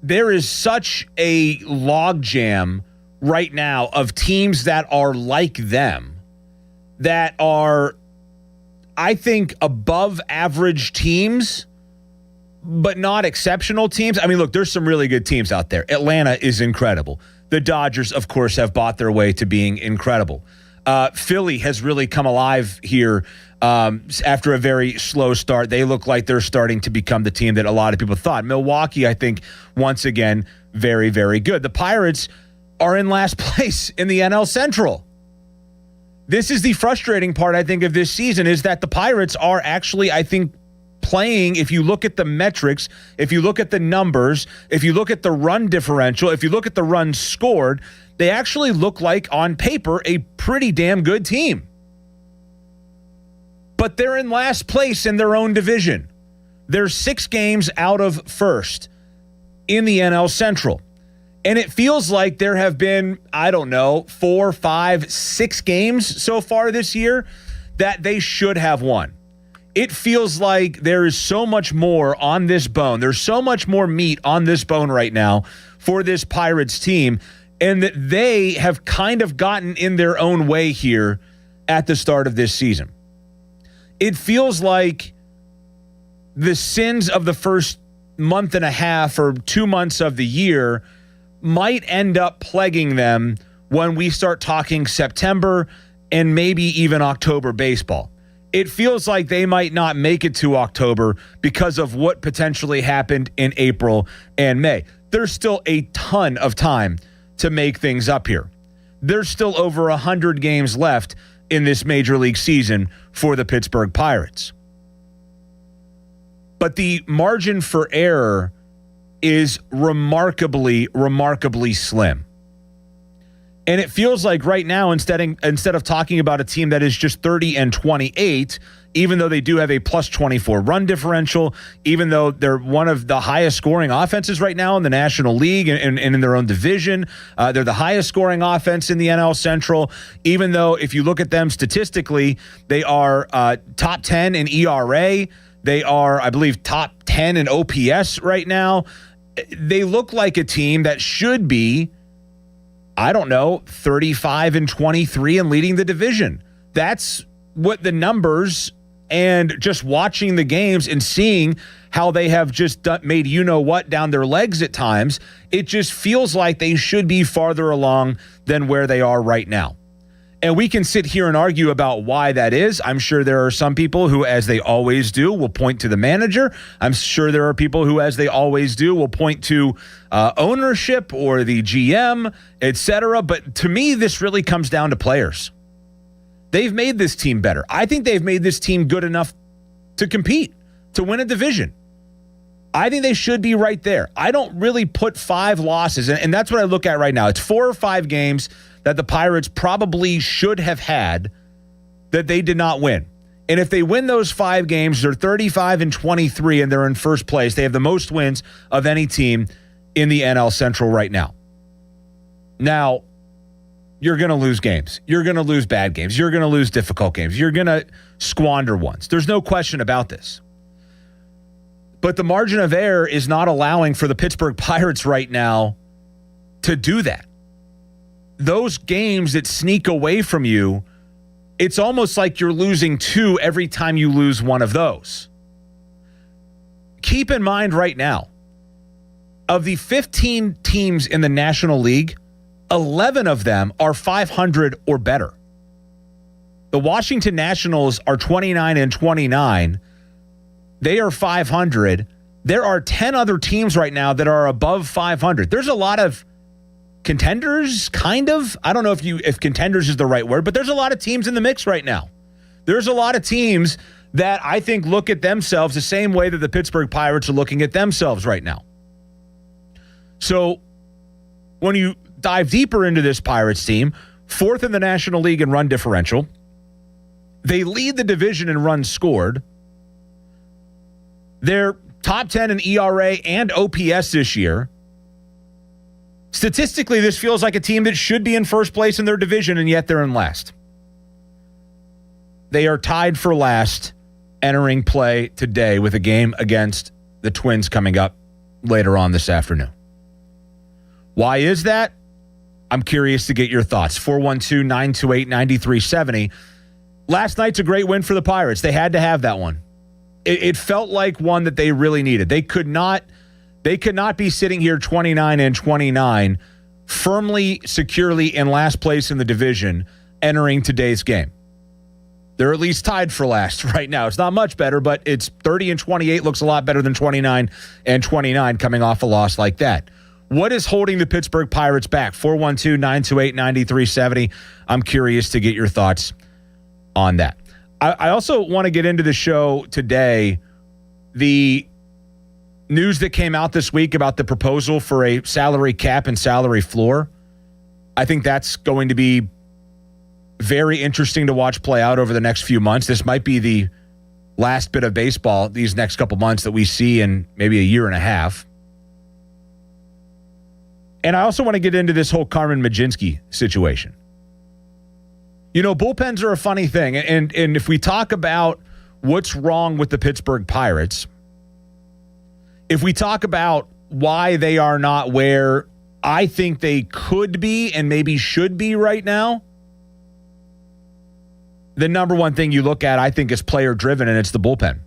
there is such a logjam right now of teams that are like them, that are, I think, above average teams, but not exceptional teams. I mean, look, there's some really good teams out there. Atlanta is incredible. The Dodgers, of course, have bought their way to being incredible. Philly has really come alive here after a very slow start. They look like they're starting to become the team that a lot of people thought. Milwaukee, I think, once again, very, very good. The Pirates are in last place in the NL Central. This is the frustrating part, I think, of this season, is that the Pirates are actually, I think, playing, if you look at the metrics, if you look at the numbers, if you look at the run differential, if you look at the runs scored, they actually look like, on paper, a pretty damn good team. But they're in last place in their own division. They're 6 games out of first in the NL Central. And it feels like there have been, 4, 5, 6 games so far this year that they should have won. It feels like there is so much more on this bone. There's so much more meat on this bone right now for this Pirates team, and that they have kind of gotten in their own way here at the start of this season. It feels like the sins of the first month and a half or 2 months of the year might end up plaguing them when we start talking September and maybe even October baseball. It feels like they might not make it to October because of what potentially happened in April and May. There's still a ton of time to make things up here. There's still over 100 games left in this Major League season for the Pittsburgh Pirates. But the margin for error is remarkably, remarkably slim. And it feels like right now, instead of talking about a team that is just 30-28, even though they do have a plus 24 run differential, even though they're one of the highest scoring offenses right now in the National League and in their own division, they're the highest scoring offense in the NL Central, even though if you look at them statistically, they are top 10 in ERA. They are, I believe, top 10 in OPS right now. They look like a team that should be, 35-23 and leading the division. That's what the numbers and just watching the games and seeing how they have just made you-know-what down their legs at times, it just feels like they should be farther along than where they are right now. And we can sit here and argue about why that is. I'm sure there are some people who, as they always do, will point to the manager. I'm sure there are people who, as they always do, will point to ownership or the GM, etc. But to me, this really comes down to players. They've made this team better. I think they've made this team good enough to compete, to win a division. I think they should be right there. I don't really put 5 losses, and that's what I look at right now. It's 4 or 5 games that the Pirates probably should have had that they did not win. And if they win those 5 games, they're 35-23 and they're in first place. They have the most wins of any team in the NL Central right now. Now, you're going to lose games. You're going to lose bad games. You're going to lose difficult games. You're going to squander ones. There's no question about this. But the margin of error is not allowing for the Pittsburgh Pirates right now to do that. Those games that sneak away from you, it's almost like you're losing 2 every time you lose one of those. Keep in mind right now, of the 15 teams in the National League, 11 of them are 500 or better. The Washington Nationals are 29-29. They are 500. There are 10 other teams right now that are above 500. There's a lot of contenders, kind of. I don't know if contenders is the right word, but there's a lot of teams in the mix right now. There's a lot of teams that I think look at themselves the same way that the Pittsburgh Pirates are looking at themselves right now. So when you dive deeper into this Pirates team, 4th in the National League in run differential. They lead the division in runs scored. They're top 10 in ERA and OPS this year. Statistically, this feels like a team that should be in first place in their division, and yet they're in last. They are tied for last entering play today with a game against the Twins coming up later on this afternoon. Why is that? I'm curious to get your thoughts. 412-928-9370. Last night's a great win for the Pirates. They had to have that one. It felt like one that they really needed. They could not be sitting here 29-29, firmly, securely in last place in the division entering today's game. They're at least tied for last right now. It's not much better, but it's 30-28 looks a lot better than 29-29 coming off a loss like that. What is holding the Pittsburgh Pirates back? 412-928-9370. I'm curious to get your thoughts on that. I also want to get into the show today, the news that came out this week about the proposal for a salary cap and salary floor. I think that's going to be very interesting to watch play out over the next few months. This might be the last bit of baseball these next couple months that we see in maybe a year and a half. And I also want to get into this whole Carmen Mlodzinski situation. You know, bullpens are a funny thing. And if we talk about what's wrong with the Pittsburgh Pirates, if we talk about why they are not where I think they could be and maybe should be right now, the number one thing you look at, I think, is player-driven, and it's the bullpen.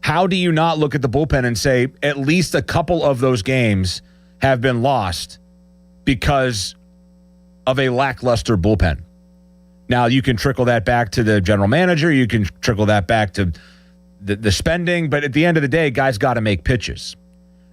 How do you not look at the bullpen and say at least a couple of those games have been lost because of a lackluster bullpen? Now, you can trickle that back to the general manager. You can trickle that back to the spending. But at the end of the day, guys got to make pitches.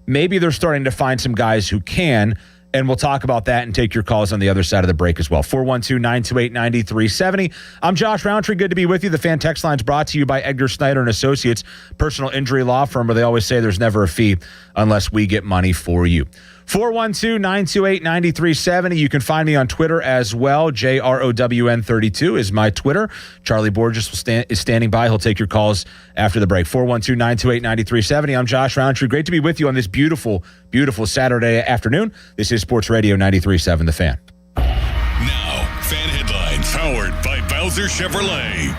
Maybe they're starting to find some guys who can, and we'll talk about that and take your calls on the other side of the break as well. 412-928-9370. I'm Josh Roundtree. Good to be with you. The fan text line's brought to you by Edgar Snyder & Associates, personal injury law firm, where they always say there's never a fee unless we get money for you. 412-928-9370. You can find me on Twitter as well. JROWN32 is my Twitter. Charlie Borges is standing by. He'll take your calls after the break. 412-928-9370. I'm Josh Roundtree. Great to be with you on this beautiful, beautiful Saturday afternoon. This is Sports Radio 93.7 The Fan.
Now, fan headlines powered by Bowser Chevrolet.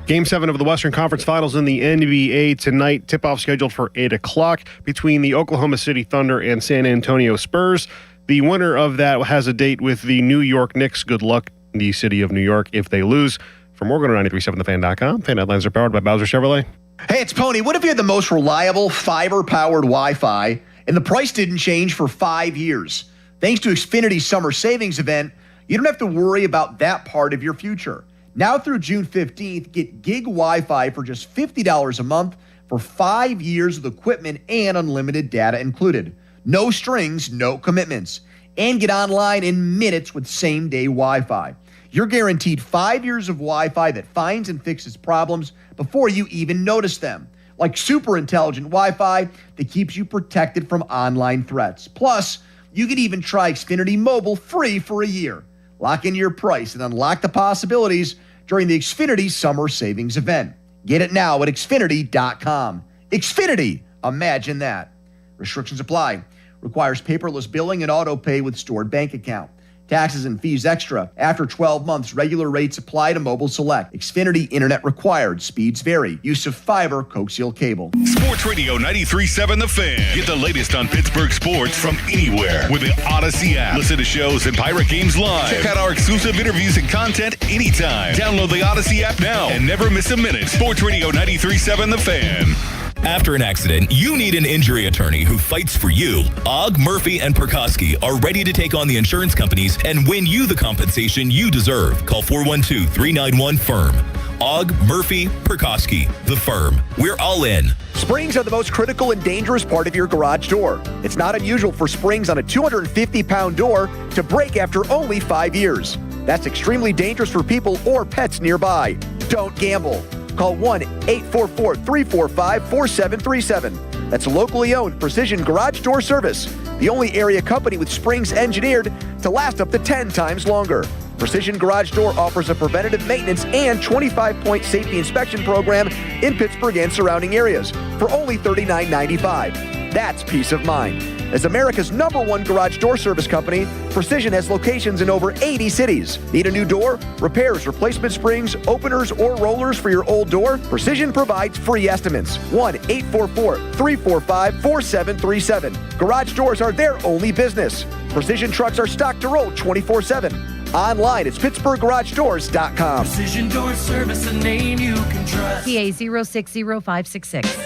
Game 7 of the Western Conference Finals in the NBA tonight. Tip-off scheduled for 8 o'clock between the Oklahoma City Thunder and San Antonio Spurs. The winner of that has a date with the New York Knicks. Good luck in the city of New York if they lose. For more, go to 937thefan.com. Fan headlines are powered by Bowser Chevrolet.
Hey, it's Pony. What if you had the most reliable fiber-powered Wi-Fi and the price didn't change for 5 years? Thanks to Xfinity's summer savings event, you don't have to worry about that part of your future. Now through June 15th, get gig Wi-Fi for just $50 a month for 5 years with equipment and unlimited data included. No strings, no commitments. And get online in minutes with same-day Wi-Fi. You're guaranteed 5 years of Wi-Fi that finds and fixes problems before you even notice them. Like super intelligent Wi-Fi that keeps you protected from online threats. Plus, you can even try Xfinity Mobile free for a year. Lock in your price and unlock the possibilities during the Xfinity Summer Savings event. Get it now at Xfinity.com. Xfinity, imagine that. Restrictions apply. Requires paperless billing and auto pay with stored bank account. Taxes and fees extra. After 12 months, regular rates apply to Mobile Select. Xfinity Internet required. Speeds vary. Use of fiber, coaxial cable.
Sports Radio 93.7 The Fan. Get the latest on Pittsburgh sports from anywhere with the Odyssey app. Listen to shows and Pirate Games live. Check out our exclusive interviews and content anytime. Download the Odyssey app now and never miss a minute. Sports Radio 93.7 The Fan.
After an accident, you need an injury attorney who fights for you. Ogg, Murphy, and Perkoski are ready to take on the insurance companies and win you the compensation you deserve. Call 412-391-FIRM. Ogg, Murphy, Perkoski, the firm. We're all in.
Springs are the most critical and dangerous part of your garage door. It's not unusual for springs on a 250-pound door to break after only 5 years. That's extremely dangerous for people or pets nearby. Don't gamble. Call 1-844-345-4737. That's locally owned Precision Garage Door Service, the only area company with springs engineered to last up to 10 times longer. Precision Garage Door offers a preventative maintenance and 25-point safety inspection program in Pittsburgh and surrounding areas for only $39.95. That's peace of mind. As America's #1 garage door service company, Precision has locations in over 80 cities. Need a new door? Repairs, replacement springs, openers, or rollers for your old door? Precision provides free estimates. 1-844-345-4737. Garage doors are their only business. Precision trucks are stocked to roll 24/7. Online, it's PittsburghGarageDoors.com.
Precision Door Service, a name you can trust.
PA 060566.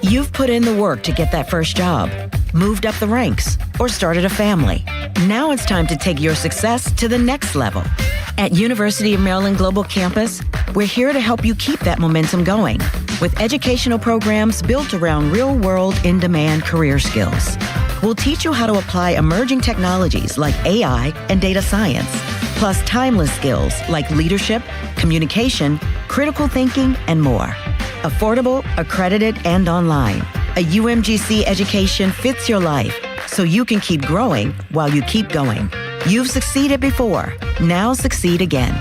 You've put in the work to get that first job, moved up the ranks, or started a family. Now it's time to take your success to the next level. At University of Maryland Global Campus, we're here to help you keep that momentum going with educational programs built around real-world, in-demand career skills. We'll teach you how to apply emerging technologies like AI and data science, plus timeless skills like leadership, communication, critical thinking, and more. Affordable, accredited, and online. A UMGC education fits your life so you can keep growing while you keep going. You've succeeded before. Now succeed again.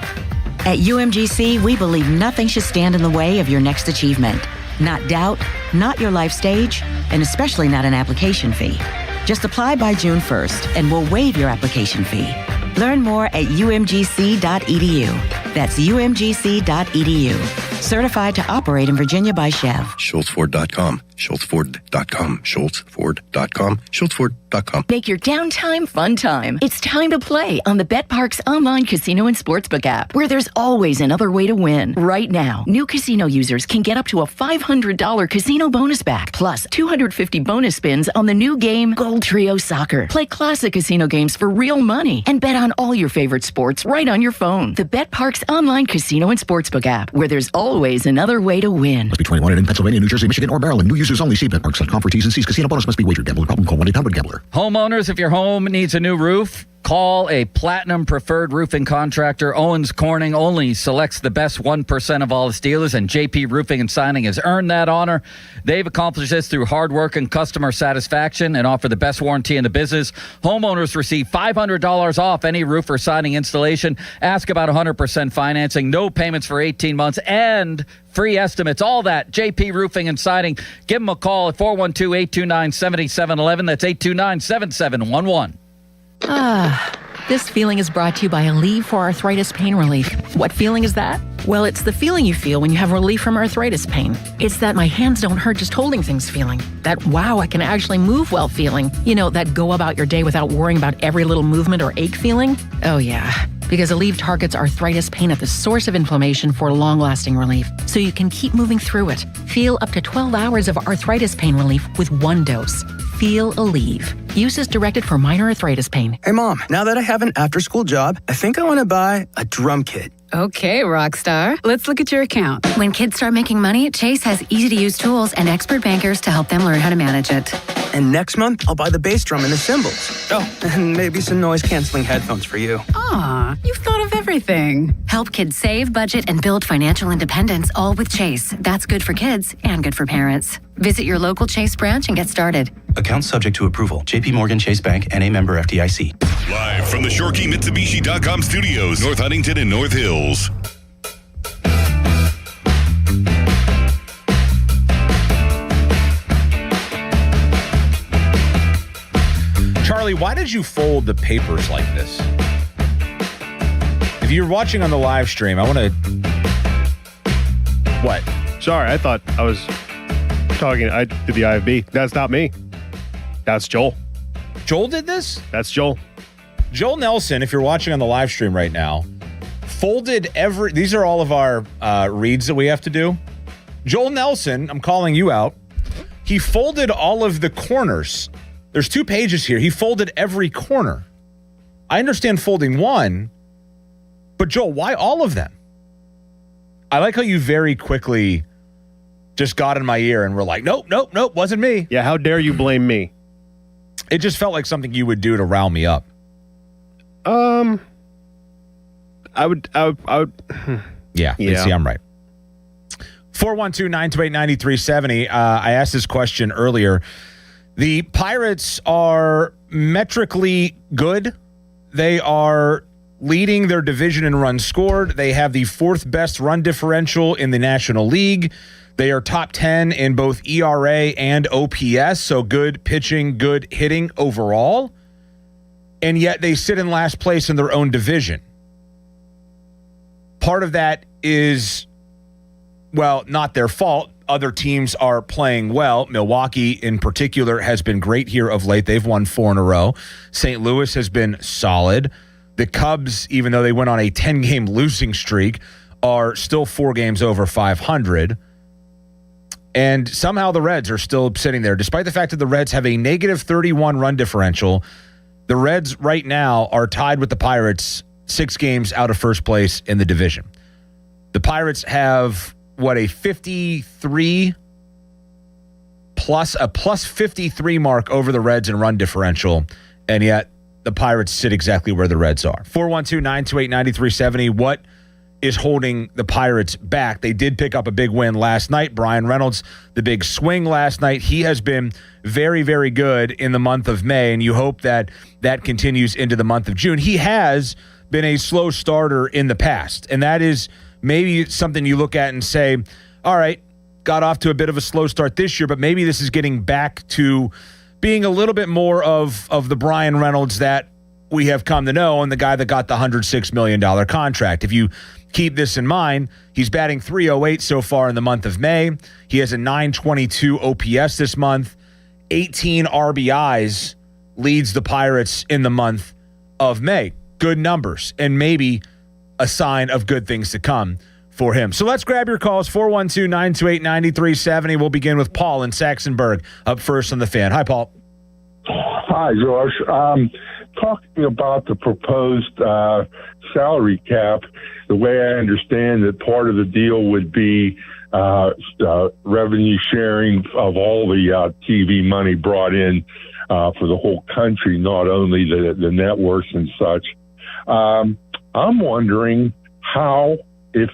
At UMGC, we believe nothing should stand in the way of your next achievement. Not doubt, not your life stage, and especially not an application fee. Just apply by June 1st and we'll waive your application fee. Learn more at umgc.edu. That's umgc.edu. Certified to operate in Virginia by Chev.
SchultzFord.com. SchultzFord.com. SchultzFord.com. SchultzFord.com.
Make your downtime fun time. It's time to play on the BetParx online casino and sportsbook app, where there's always another way to win. Right now, new casino users can get up to a $500 casino bonus back, plus 250 bonus spins on the new game Gold Trio Soccer. Play classic casino games for real money and bet on all your favorite sports right on your phone. The BetParx online casino and sportsbook app, where there's always another way to win.
Must be 21 and in Pennsylvania, New Jersey, Michigan, or Maryland. New users only. See BetParx.com for T's and C's. Casino bonus must be wagered. Gambling problem? Call 1-800-GAMBLER.
Homeowners, if your home needs a new roof, call a Platinum Preferred Roofing Contractor. Owens Corning only selects the best 1% of all its dealers, and JP Roofing and Siding has earned that honor. They've accomplished this through hard work and customer satisfaction and offer the best warranty in the business. Homeowners receive $500 off any roof or siding installation. Ask about 100% financing, no payments for 18 months, and free estimates. All that, JP Roofing and Siding. Give them a call at 412-829-7711. That's 829-7711.
This feeling is brought to you by Aleve for Arthritis Pain Relief. What feeling is that? Well, it's the feeling you feel when you have relief from arthritis pain. It's that my hands don't hurt just holding things feeling. That, wow, I can actually move well feeling. You know, that go about your day without worrying about every little movement or ache feeling. Oh, yeah. Because Aleve targets arthritis pain at the source of inflammation for long-lasting relief, so you can keep moving through it. Feel up to 12 hours of arthritis pain relief with one dose. Feel Aleve. Use is directed for minor arthritis pain.
Hey, Mom, now that I have an after-school job, I think I want to buy a drum kit.
Okay, Rockstar. Let's look at your account.
When kids start making money, Chase has easy-to-use tools and expert bankers to help them learn how to manage it.
And next month, I'll buy the bass drum and the cymbals. Oh, and maybe some noise-canceling headphones for you.
Aw, you've thought of everything.
Help kids save, budget, and build financial independence, all with Chase. That's good for kids and good for parents. Visit your local Chase branch and get started.
Account subject to approval. J.P. Morgan Chase Bank, N.A. member FDIC.
Live from the ShoreKeyMitsubishi.com studios, North Huntington and North Hills.
Charlie, why did you fold the papers like this? If you're watching on the live stream, I want to... What?
Sorry, I thought I was talking. I did the IFB. That's not me. That's Joel.
Joel did this?
That's Joel.
Joel Nelson, if you're watching on the live stream right now, folded every... These are all of our reads that we have to do. Joel Nelson, I'm calling you out. He folded all of the corners. There's 2 pages here. He folded every corner. I understand folding one, but Joel, why all of them? I like how you very quickly just got in my ear and were like, nope, wasn't me.
Yeah, how dare you blame me?
It just felt like something you would do to rile me up.
I would.
Yeah. See, I'm right. 412-928-9370. I asked this question earlier. The Pirates are metrically good. They are leading their division in runs scored. They have the 4th best run differential in the National League. They are top 10 in both ERA and OPS, so good pitching, good hitting overall. And yet they sit in last place in their own division. Part of that is, well, not their fault. Other teams are playing well. Milwaukee, in particular, has been great here of late. They've won 4 in a row. St. Louis has been solid. The Cubs, even though they went on a 10-game losing streak, are still 4 games over 500. And somehow the Reds are still sitting there. Despite the fact that the Reds have a negative 31 run differential, the Reds right now are tied with the Pirates 6 games out of first place in the division. The Pirates have, a 53 plus 53 mark over the Reds in run differential, and yet the Pirates sit exactly where the Reds are. 412-928-9370. What is holding the Pirates back? They did pick up a big win last night. Brian Reynolds, the big swing last night. He has been very, very good in the month of May, and you hope that that continues into the month of June. He has been a slow starter in the past, and that is maybe something you look at and say, all right, got off to a bit of a slow start this year, but maybe this is getting back to being a little bit more of the Brian Reynolds that we have come to know and the guy that got the $106 million contract. If you keep this in mind, he's batting .308 so far in the month of May. He has a .922 OPS this month. 18 RBIs leads the Pirates in the month of May. Good numbers, and maybe a sign of good things to come for him. So let's grab your calls, 412-928-9370. We'll begin with Paul in Saxonburg up first on the Fan. Hi, Paul.
Hi, George. Talking about the proposed salary cap, the way I understand that part of the deal would be revenue sharing of all the TV money brought in for the whole country, not only the networks and such. I'm wondering how, if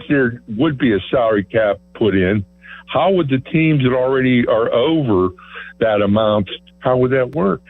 there would be a salary cap put in, how would the teams that already are over that amount, how would that work?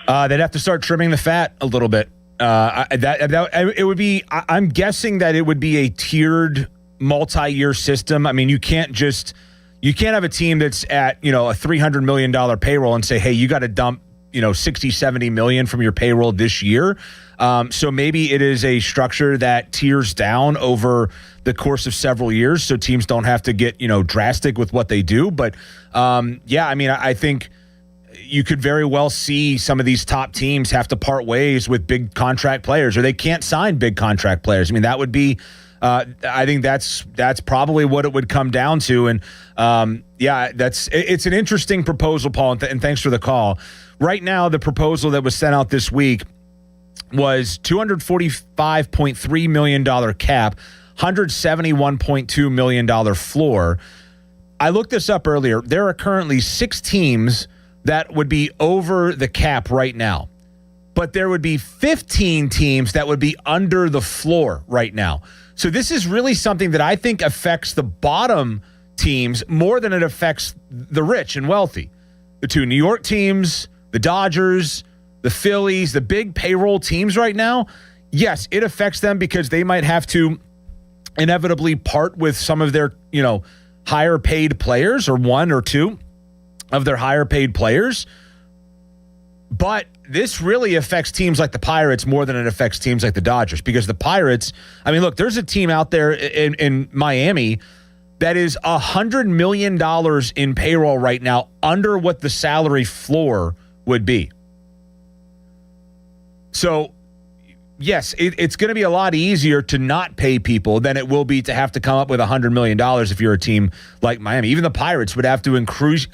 They'd have to start trimming the fat a little bit. It would be, I'm guessing that it would be a tiered multi-year system. I mean, you can't have a team that's at, a $300 million payroll and say, hey, you got to dump, 60, 70 million from your payroll this year. So maybe it is a structure that tiers down over the course of several years so teams don't have to get, drastic with what they do. But I think you could very well see some of these top teams have to part ways with big contract players, or they can't sign big contract players. I mean, that would be, I think that's probably what it would come down to. And it's an interesting proposal, Paul, and thanks for the call. Right now, the proposal that was sent out this week was $245.3 million cap, $171.2 million floor. I looked this up earlier. There are currently 6 teams that would be over the cap right now, but there would be 15 teams that would be under the floor right now. So this is really something that I think affects the bottom teams more than it affects the rich and wealthy. The 2 New York teams, the Dodgers, the Phillies, the big payroll teams right now, yes, it affects them because they might have to inevitably part with some of their, higher paid players, or 1 or 2 of their higher paid players. But this really affects teams like the Pirates more than it affects teams like the Dodgers, because the Pirates, I mean, look, there's a team out there in Miami that is $100 million in payroll right now under what the salary floor would be. So, yes, it's going to be a lot easier to not pay people than it will be to have to come up with $100 million if you're a team like Miami. Even the Pirates would have to increase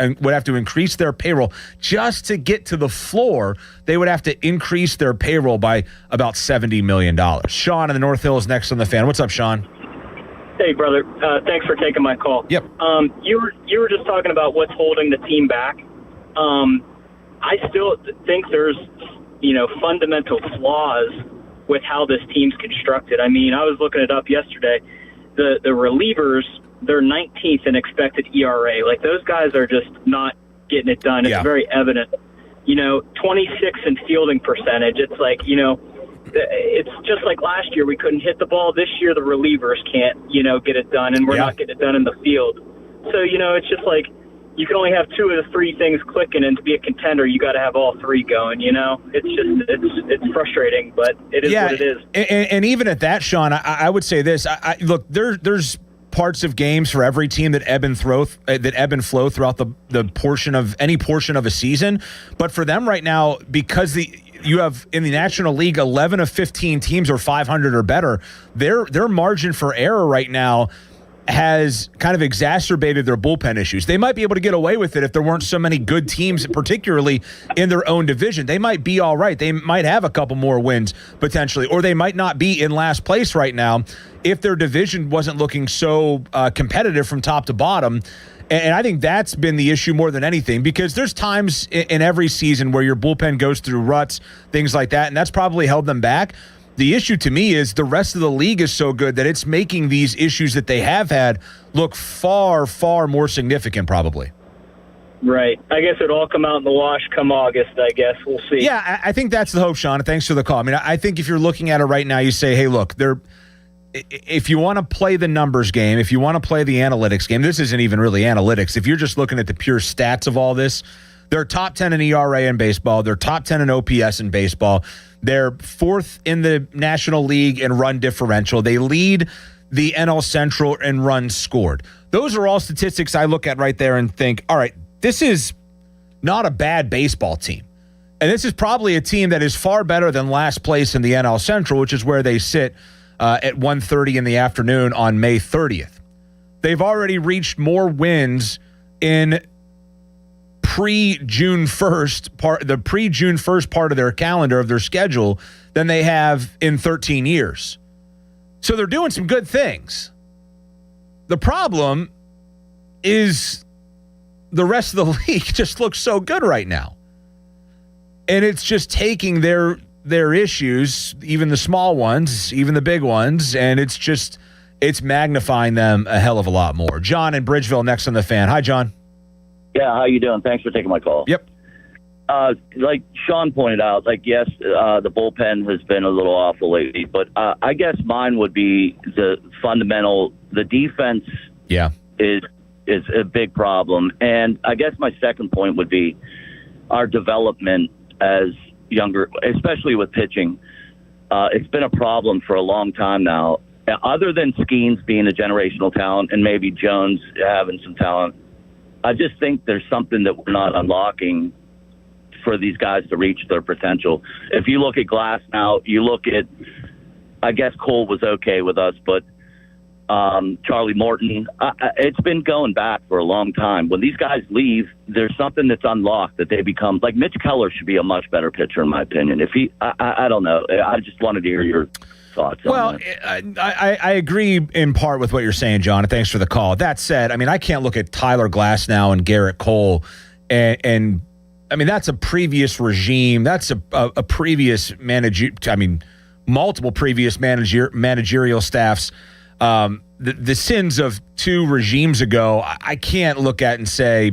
their payroll just to get to the floor. They would have to increase their payroll by about $70 million. Sean in the North Hills next on the Fan. What's up, Sean?
Hey, brother. Thanks for taking my call.
Yep.
You were just talking about what's holding the team back. I still think there's, fundamental flaws with how this team's constructed. I mean, I was looking it up yesterday. The relievers, they're 19th in expected ERA. Like, those guys are just not getting it done. It's very evident. 26 in fielding percentage. It's like, it's just like last year we couldn't hit the ball. This year the relievers can't, get it done, and we're not getting it done in the field. So, it's just like you can only have two of the three things clicking, and to be a contender, you got to have all three going, It's just, it's frustrating, but it is what it is.
And even at that, Sean, I would say this. Look, there's parts of games for every team that ebb and flow throughout the portion of a season. But for them right now, because you have in the National League 11 of 15 teams are 500 or better, their margin for error right now has kind of exacerbated their bullpen issues. They might be able to get away with it if there weren't so many good teams, particularly in their own division. They might be all right. They might have a couple more wins potentially, or they might not be in last place right now if their division wasn't looking so competitive from top to bottom. And I think that's been the issue more than anything, because there's times in every season where your bullpen goes through ruts, things like that, and that's probably held them back. The issue to me is the rest of the league is so good that it's making these issues that they have had look far, far more significant probably.
Right. I guess it'll all come out in the wash come August, I guess. We'll see.
Yeah, I think that's the hope, Sean. Thanks for the call. I mean, I think if you're looking at it right now, you say, hey, look, if you want to play the numbers game, if you want to play the analytics game, this isn't even really analytics. If you're just looking at the pure stats of all this, they're top 10 in ERA in baseball. They're top 10 in OPS in baseball. They're fourth in the National League in run differential. They lead the NL Central in runs scored. Those are all statistics I look at right there and think, all right, this is not a bad baseball team. And this is probably a team that is far better than last place in the NL Central, which is where they sit at 1:30 in the afternoon on May 30th. They've already reached more wins in pre-June 1st part of their calendar of their schedule than they have in 13 years. So they're doing some good things. The problem is the rest of the league just looks so good right now. And it's just taking their issues, even the small ones, even the big ones, and it's magnifying them a hell of a lot more. John in Bridgeville next on the Fan. Hi, John.
Yeah, how you doing? Thanks for taking my call.
Yep.
Like Sean pointed out, yes, the bullpen has been a little awful lately, but I guess mine would be the defense is a big problem. And I guess my second point would be our development as younger, especially with pitching. It's been a problem for a long time now. Other than Skeens being a generational talent and maybe Jones having some talent, I just think there's something that we're not unlocking for these guys to reach their potential. If you look at Glass now, you look at, I guess Cole was okay with us, but Charlie Morton, it's been going back for a long time. When these guys leave, there's something that's unlocked that they become, like Mitch Keller should be a much better pitcher in my opinion. If he, I don't know. I just wanted to hear your thoughts on that.
I agree in part with what you're saying, John, and thanks for the call. That said, I mean, I can't look at Tyler Glass now and Garrett Cole and I mean, that's a previous regime. That's a previous manager. I mean, multiple previous managerial staffs. The sins of two regimes ago, I can't look at and say,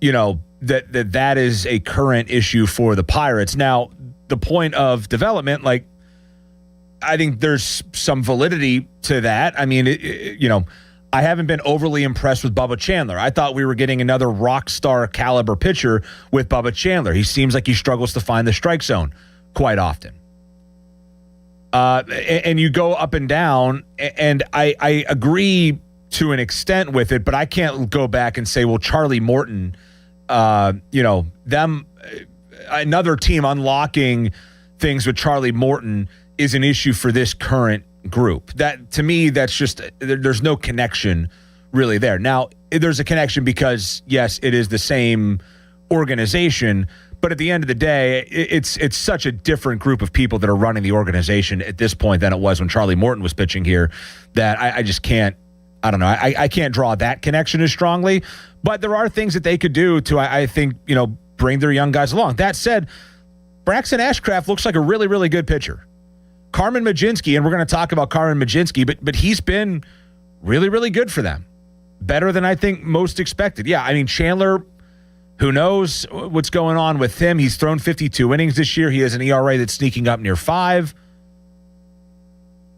that is a current issue for the Pirates. Now, the point of development, I think there's some validity to that. I mean, I haven't been overly impressed with Bubba Chandler. I thought we were getting another rock star caliber pitcher with Bubba Chandler. He seems like he struggles to find the strike zone quite often. And you go up and down, and I agree to an extent with it, but I can't go back and say, well, Charlie Morton, another team unlocking things with Charlie Morton is an issue for this current group. That, to me, that's just, there's no connection really there. Now, there's a connection because, yes, it is the same organization, but at the end of the day, it's such a different group of people that are running the organization at this point than it was when Charlie Morton was pitching here, that I just can't, I don't know, I can't draw that connection as strongly, but there are things that they could do to, I think, bring their young guys along. That said, Braxton Ashcraft looks like a really, really good pitcher. Carmen Mlodzinski, and we're going to talk about Carmen Mlodzinski, but he's been really, really good for them. Better than I think most expected. Yeah, I mean, Chandler, who knows what's going on with him? He's thrown 52 innings this year. He has an ERA that's sneaking up near 5.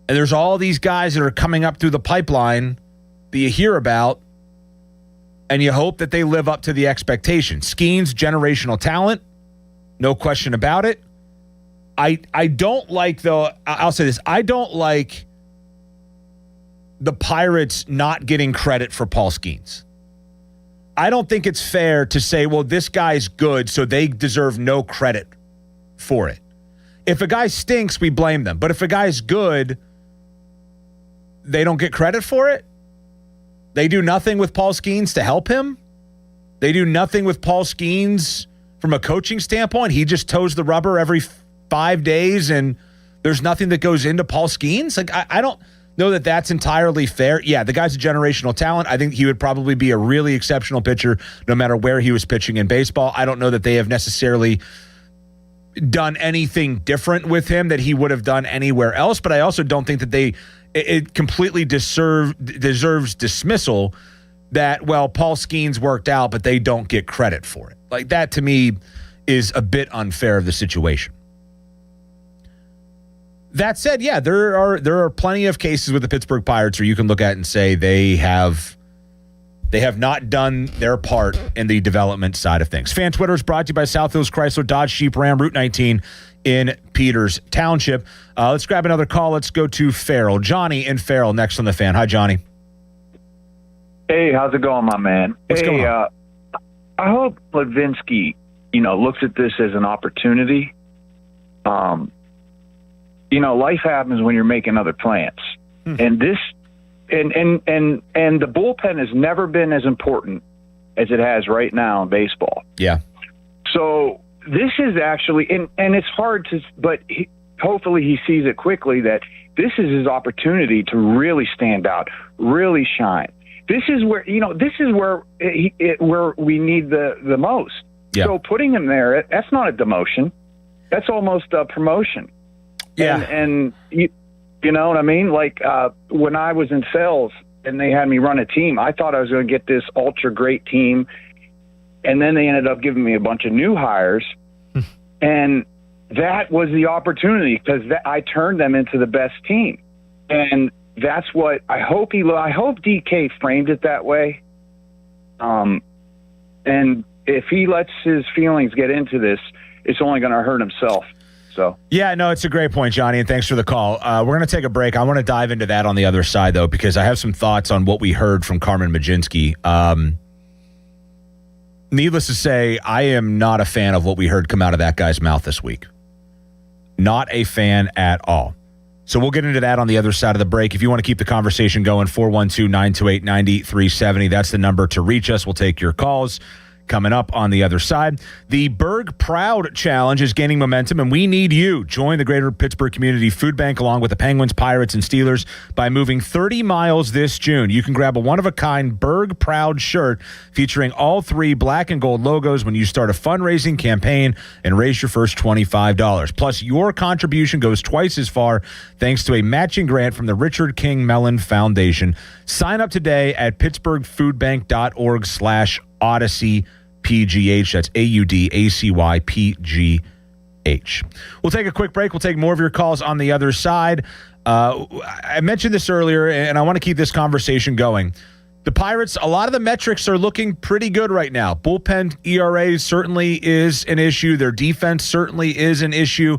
And there's all these guys that are coming up through the pipeline that you hear about, and you hope that they live up to the expectation. Skeens, generational talent, no question about it. I don't like, though, I'll say this, I don't like the Pirates not getting credit for Paul Skeens. I don't think it's fair to say, well, this guy's good, so they deserve no credit for it. If a guy stinks, we blame them. But if a guy's good, they don't get credit for it? They do nothing with Paul Skeens to help him? They do nothing with Paul Skeens from a coaching standpoint? He just toes the rubber every 5 days, and there's nothing that goes into Paul Skeens? Like, I don't know that that's entirely fair. Yeah, the guy's a generational talent. I think he would probably be a really exceptional pitcher no matter where he was pitching in baseball. I don't know that they have necessarily done anything different with him that he would have done anywhere else, but I also don't think that it completely deserves dismissal that, well, Paul Skeens worked out, but they don't get credit for it. Like, that to me is a bit unfair of the situation. That said, yeah, there are plenty of cases with the Pittsburgh Pirates where you can look at and say they have not done their part in the development side of things. Fan Twitter is brought to you by South Hills Chrysler Dodge Jeep Ram, Route 19 in Peters Township. Let's grab another call. Let's go to Farrell. Johnny in Farrell next on the Fan. Hi, Johnny.
Hey, how's it going, my man?
What's going on?
I hope Mlodzinski, looks at this as an opportunity. Life happens when you're making other plans. And this, and the bullpen has never been as important as it has right now in baseball.
Yeah.
So this is actually, and it's hard to, but hopefully he sees it quickly that this is his opportunity to really stand out, really shine. This is where, where we need the most.
Yeah.
So putting him there, that's not a demotion. That's almost a promotion.
Yeah.
And you know what I mean? Like, when I was in sales and they had me run a team, I thought I was going to get this ultra great team. And then they ended up giving me a bunch of new hires. And that was the opportunity because I turned them into the best team. And that's what I hope DK framed it that way. And if he lets his feelings get into this, it's only going to hurt himself. So
yeah, no, it's a great point, Johnny, and thanks for the call. We're going to take a break. I want to dive into that on the other side, though, because I have some thoughts on what we heard from Carmen Mlodzinski. Needless to say, I am not a fan of what we heard come out of that guy's mouth this week. Not a fan at all. So we'll get into that on the other side of the break. If you want to keep the conversation going, 412-928-9370. That's the number to reach us. We'll take your calls. Coming up on the other side, the Berg Proud Challenge is gaining momentum, and we need you. Join the Greater Pittsburgh Community Food Bank along with the Penguins, Pirates, and Steelers by moving 30 miles this June. You can grab a one-of-a-kind Berg Proud shirt featuring all 3 black and gold logos when you start a fundraising campaign and raise your first $25. Plus, your contribution goes twice as far thanks to a matching grant from the Richard King Mellon Foundation. Sign up today at pittsburghfoodbank.org/Odyssey PGH. That's AUDACYPGH. We'll take a quick break. We'll take more of your calls on the other side. I mentioned this earlier, and I want to keep this conversation going. The Pirates, a lot of the metrics are looking pretty good right now. Bullpen ERA certainly is an issue. Their defense certainly is an issue.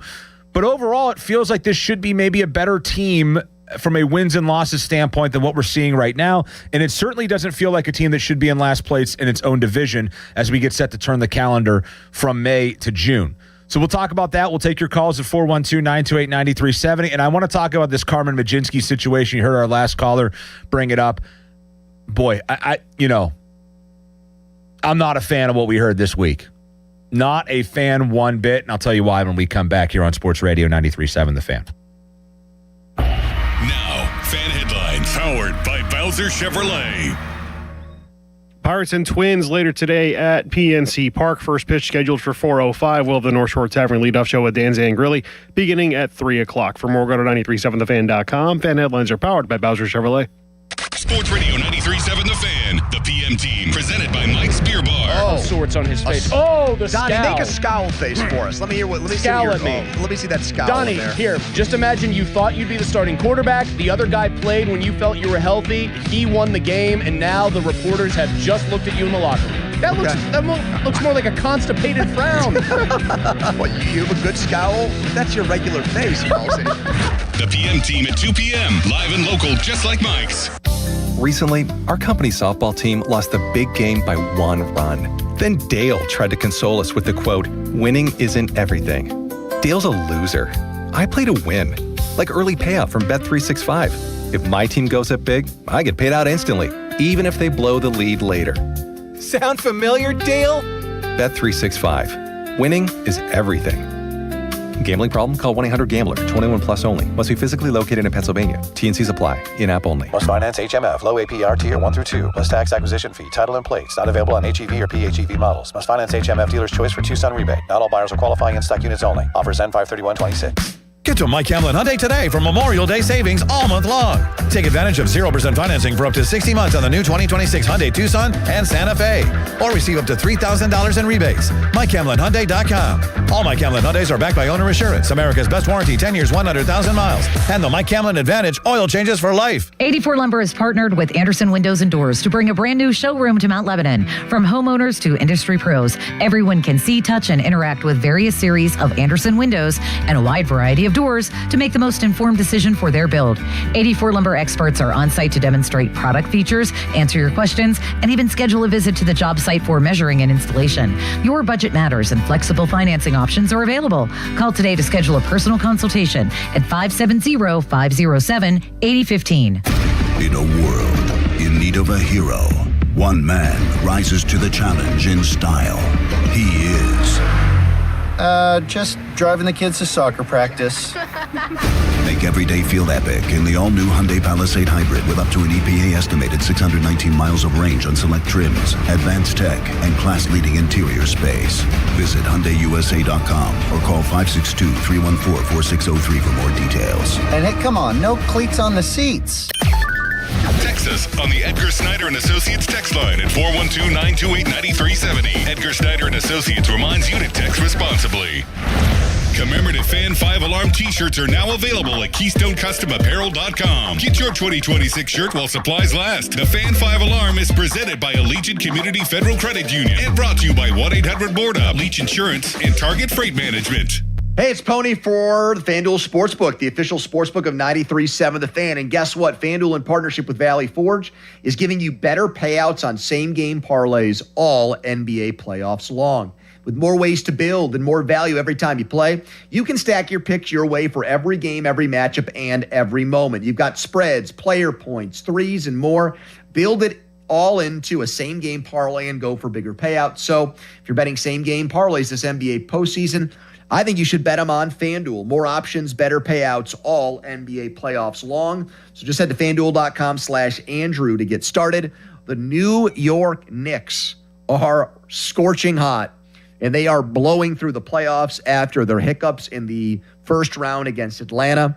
But overall, it feels like this should be maybe a better team from a wins and losses standpoint than what we're seeing right now. And it certainly doesn't feel like a team that should be in last place in its own division as we get set to turn the calendar from May to June. So we'll talk about that. We'll take your calls at 412-928-9370. And I want to talk about this Carmen Mlodzinski situation. You heard our last caller bring it up. Boy, I'm not a fan of what we heard this week. Not a fan one bit. And I'll tell you why when we come back here on Sports Radio 93.7 The Fan.
Now, Fan Headlines, powered by Bowser Chevrolet.
Pirates and Twins later today at PNC Park. First pitch scheduled for 4:05. We'll have the North Shore Tavern leadoff show with Dan Zangrilli beginning at 3 o'clock. For more, go to 937thefan.com. Fan Headlines are powered by Bowser Chevrolet.
Sports Radio 93.7 The Fan, the PM team, presented by Mike's Beer Bar.
Oh,
sorts on his face. The
Donnie,
scowl.
make a scowl face for us. Let me see that scowl.
Donnie,
there.
here, just imagine you thought you'd be the starting quarterback. The other guy played when you felt you were healthy. He won the game, and now the reporters have just looked at you in the locker room. That looks more like a constipated frown.
What, you have a good scowl? That's your regular face, Halsey.
The PM team at 2 p.m., live and local, just like Mike's.
Recently, our company softball team lost the big game by 1 run. Then Dale tried to console us with the quote, "Winning isn't everything." Dale's a loser. I play to win, like early payout from Bet365. If my team goes up big, I get paid out instantly, even if they blow the lead later. Sound familiar, Dale? Bet365. Winning is everything. Gambling problem? Call 1-800-GAMBLER. 21 plus only. Must be physically located in Pennsylvania. T&Cs apply. In-app only.
Must finance HMF. Low APR tier 1 through 2. Plus tax acquisition fee. Title and plates. Not available on HEV or PHEV models. Must finance HMF dealer's choice for Tucson rebate. Not all buyers are qualifying in stock units only. Offers end 5/31/26.
Get to Mike Hamlin Hyundai today for Memorial Day savings all month long. Take advantage of 0% financing for up to 60 months on the new 2026 Hyundai Tucson and Santa Fe. Or receive up to $3,000 in rebates. MikeHamlinHyundai.com. All Mike Hamlin Hyundais are backed by Owner Assurance, America's best warranty, 10 years, 100,000 miles. And the Mike Hamlin Advantage oil changes for life.
84 Lumber has partnered with Anderson Windows and Doors to bring a brand new showroom to Mount Lebanon. From homeowners to industry pros, everyone can see, touch, and interact with various series of Anderson windows and a wide variety of doors to make the most informed decision for their build. 84 Lumber experts are on site to demonstrate product features, answer your questions, and even schedule a visit to the job site for measuring and installation. Your budget matters, and flexible financing options are available. Call today to schedule a personal consultation at 570-507-8015.
In a world in need of a hero, one man rises to the challenge in style. He is...
just driving the kids to soccer practice.
Make every day feel epic in the all-new Hyundai Palisade Hybrid with up to an EPA estimated 619 miles of range on select trims, advanced tech, and class-leading interior space. Visit HyundaiUSA.com or call 562-314-4603 for more details.
And hey, come on, no cleats on the seats.
Text us on the Edgar Snyder & Associates text line at 412-928-9370. Edgar Snyder & Associates reminds you to text responsibly. Commemorative Fan 5 Alarm t-shirts are now available at KeystoneCustomApparel.com. Get your 2026 shirt while supplies last. The Fan 5 Alarm is presented by Allegiant Community Federal Credit Union and brought to you by 1-800-BOARD-UP, Leach Insurance, and Target Freight Management.
Hey, it's Pony for the FanDuel Sportsbook, the official sportsbook of 93.7 The Fan. And guess what? FanDuel, in partnership with Valley Forge, is giving you better payouts on same-game parlays all NBA playoffs long. With more ways to build and more value every time you play, you can stack your picks your way for every game, every matchup, and every moment. You've got spreads, player points, threes, and more. Build it all into a same-game parlay and go for bigger payouts. So if you're betting same-game parlays this NBA postseason, I think you should bet them on FanDuel. More options, better payouts, all NBA playoffs long. So just head to FanDuel.com/Andrew to get started. The New York Knicks are scorching hot, and they are blowing through the playoffs after their hiccups in the first round against Atlanta.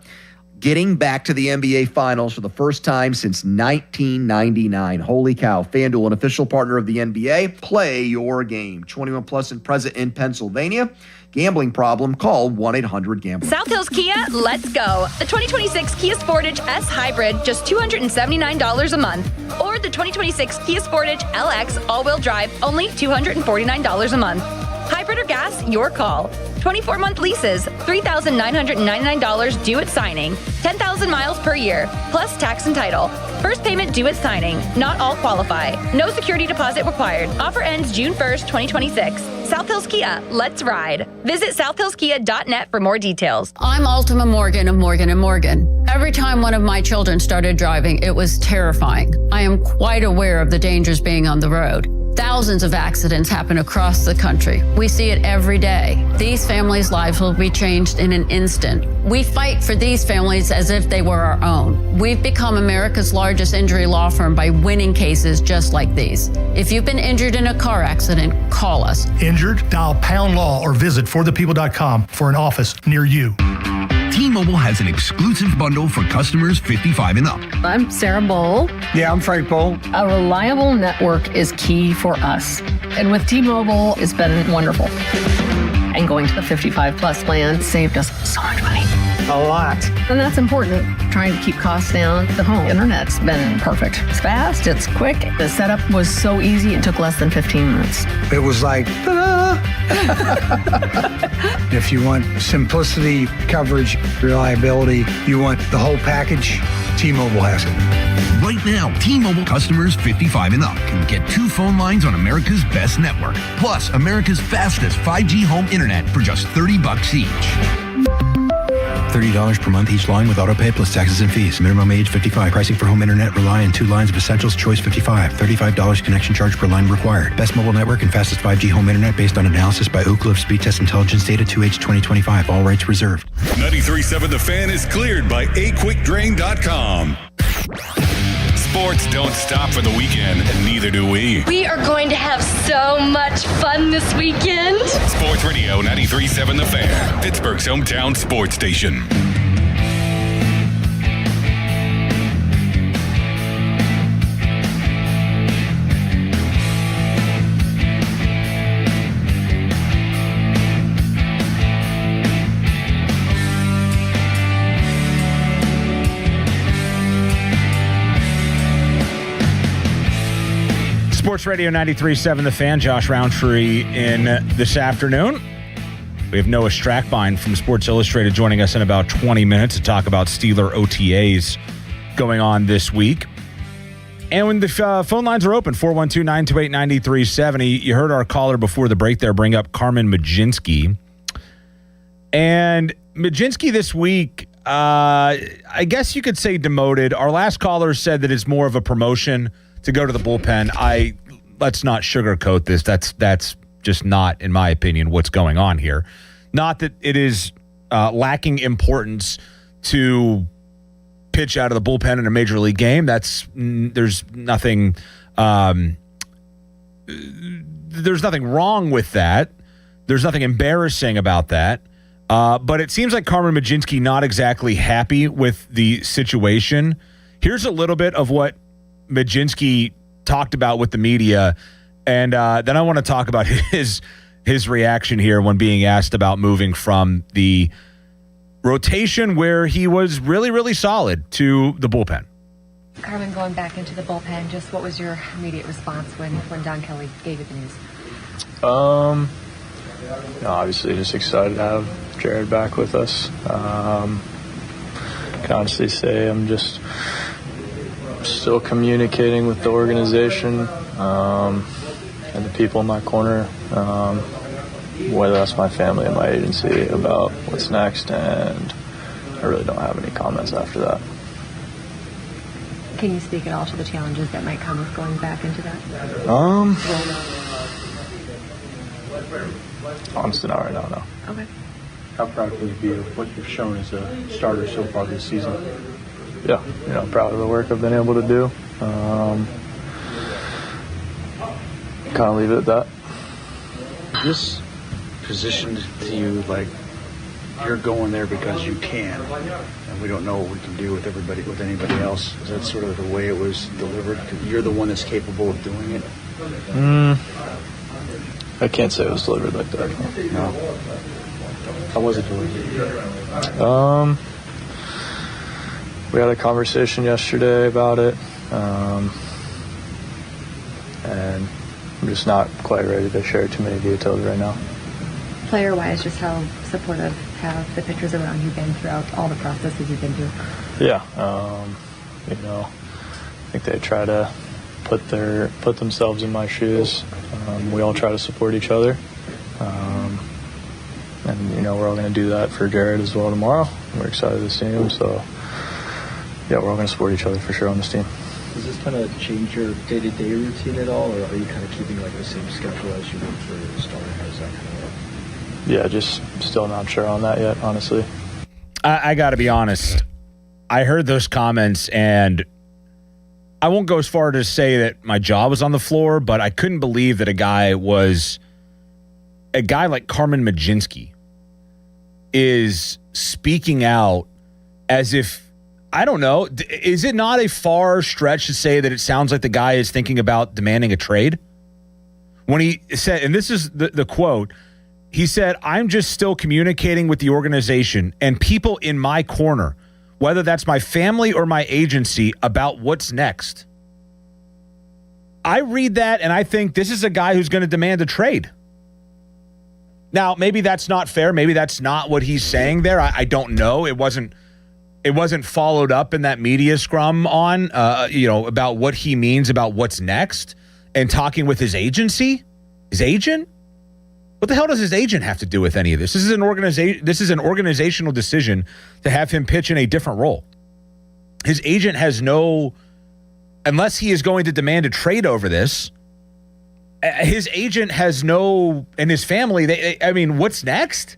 getting back to the NBA Finals for the first time since 1999. Holy cow. FanDuel, an official partner of the NBA. Play your game. 21 plus and present in Pennsylvania. Gambling problem? Call 1-800-GAMBLER.
South Hills Kia, let's go. The 2026 Kia Sportage S Hybrid, just $279 a month. Or the 2026 Kia Sportage LX all-wheel drive, only $249 a month. Hybrid or gas, your call. 24-month leases, $3,999 due at signing, 10,000 miles per year, plus tax and title. First payment due at signing. Not all qualify. No security deposit required. Offer ends June 1st, 2026. South Hills Kia, let's ride. Visit southhillskia.net for more details.
I'm Ultima Morgan of Morgan & Morgan. Every time one of my children started driving, it was terrifying. I am quite aware of the dangers being on the road. Thousands of accidents happen across the country. We see it every day. These families' lives will be changed in an instant. We fight for these families as if they were our own. We've become America's largest injury law firm by winning cases just like these. If you've been injured in a car accident, call us.
Injured? Dial pound law or visit forthepeople.com for an office near you.
T-Mobile has an exclusive bundle for customers 55 and up.
I'm Sarah Bowl.
Yeah, I'm Frank Bowl.
A reliable network is key for us. And with T-Mobile, it's been wonderful. And going to the 55 plus plan saved us so much money.
A lot.
And that's important. Trying to keep costs down. The home internet's been perfect. It's fast, it's quick. The setup was so easy, it took less than 15 minutes.
It was like, ta-da! If you want simplicity, coverage, reliability, you want the whole package, T-Mobile has it. Right now, T-Mobile customers 55 and up can get 2 phone lines on America's best network, plus America's fastest 5G home internet for just $30 each. $30 per month each line with autopay plus taxes and fees. Minimum age 55. Pricing for home internet rely on 2 lines of essentials. Choice 55. $35 connection charge per line required. Best mobile network and fastest 5G home internet based on analysis by Oak Cliff Speed Test Intelligence data 2H 2025. All rights reserved.
93.7 The Fan is cleared by aquickdrain.com. Sports don't stop for the weekend, and neither do we.
We are going to have so much fun this weekend.
Sports Radio 93.7 The Fan, Pittsburgh's hometown sports station.
Sports Radio 93.7 The Fan, Josh Roundtree in this afternoon. We have Noah Strackbein from Sports Illustrated joining us in about 20 minutes to talk about Steeler OTAs going on this week. And when the phone lines are open, 412-928-9370. You heard our caller before the break there bring up Carmen Mlodzinski. And Mlodzinski this week, I guess you could say demoted. Our last caller said that it's more of a promotion to go to the bullpen. Let's not sugarcoat this. That's just not, in my opinion, what's going on here. Not that it is lacking importance to pitch out of the bullpen in a major league game. There's nothing wrong with that. There's nothing embarrassing about that. But it seems like Carmen Mlodzinski not exactly happy with the situation. Here's a little bit of what Mlodzinski talked about with the media, and then I want to talk about his reaction here when being asked about moving from the rotation where he was really, really solid to the bullpen.
Carmen, going back into the bullpen, just what was your immediate response when Don Kelly gave you the news?
Obviously just excited to have Jared back with us. Can honestly say I'm just still communicating with the organization and the people in my corner, whether that's my family and my agency, about what's next, and I really don't have any comments after that.
Can you speak at all to the challenges that might come with going back into that?
Honestly, not right now, no.
Okay.
How proud will you be of what you've shown as a starter so far this season?
Yeah, proud of the work I've been able to do. Kind of leave it at that.
This positioned to you like you're going there because you can, and we don't know what we can do with anybody else. Is that sort of the way it was delivered? You're the one that's capable of doing it.
I can't say it was delivered like that.
No. How was it delivered?
We had a conversation yesterday about it, and I'm just not quite ready to share too many details right now.
Player-wise, just how supportive have the pitchers around you been throughout all the processes you've been through?
Yeah, I think they try to put themselves in my shoes. We all try to support each other, and we're all going to do that for Jared as well tomorrow. We're excited to see him, so yeah, we're all going to support each other for sure on this team.
Does this kind of change your day-to-day routine at all, or are you kind of keeping like the same schedule as you would for a starter? How does that kind of work?
Yeah, just still not sure on that yet, honestly.
I got to be honest. I heard those comments, and I won't go as far to say that my jaw was on the floor, but I couldn't believe that a guy like Carmen Mlodzinski is speaking out as if, I don't know, is it not a far stretch to say that it sounds like the guy is thinking about demanding a trade? When he said, and this is the quote, he said, "I'm just still communicating with the organization and people in my corner, whether that's my family or my agency, about what's next." I read that and I think this is a guy who's going to demand a trade. Now, maybe that's not fair. Maybe that's not what he's saying there. I don't know. It wasn't followed up in that media scrum on, about what he means about what's next and talking with his agency, his agent. What the hell does his agent have to do with any of this? This is an organizational decision to have him pitch in a different role. His agent has unless he is going to demand a trade over this, his agent has and his family, what's next?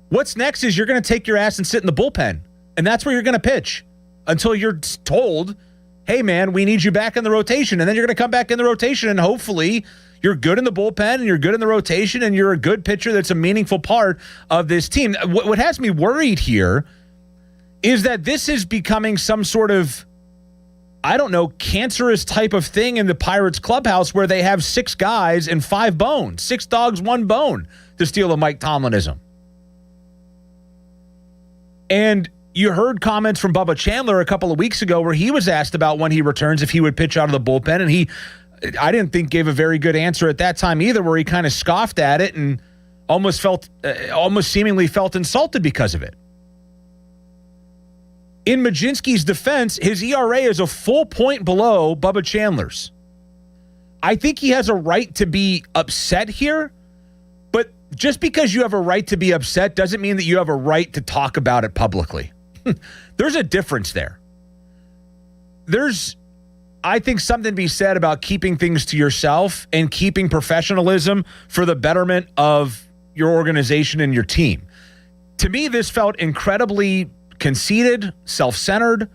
What's next is you're going to take your ass and sit in the bullpen, and that's where you're going to pitch until you're told, hey, man, we need you back in the rotation, and then you're going to come back in the rotation, and hopefully you're good in the bullpen and you're good in the rotation and you're a good pitcher that's a meaningful part of this team. What has me worried here is that this is becoming some sort of, I don't know, cancerous type of thing in the Pirates clubhouse where they have 6 guys and 5 bones, 6 dogs, 1 bone, to steal a Mike Tomlinism. And you heard comments from Bubba Chandler a couple of weeks ago where he was asked about when he returns if he would pitch out of the bullpen, and I didn't think gave a very good answer at that time either, where he kind of scoffed at it and almost seemingly felt insulted because of it. In Mlodzinski's defense, his ERA is a full point below Bubba Chandler's. I think he has a right to be upset here, but just because you have a right to be upset doesn't mean that you have a right to talk about it publicly. There's a difference there. There's, I think, something to be said about keeping things to yourself and keeping professionalism for the betterment of your organization and your team. To me, this felt incredibly conceited, self-centered,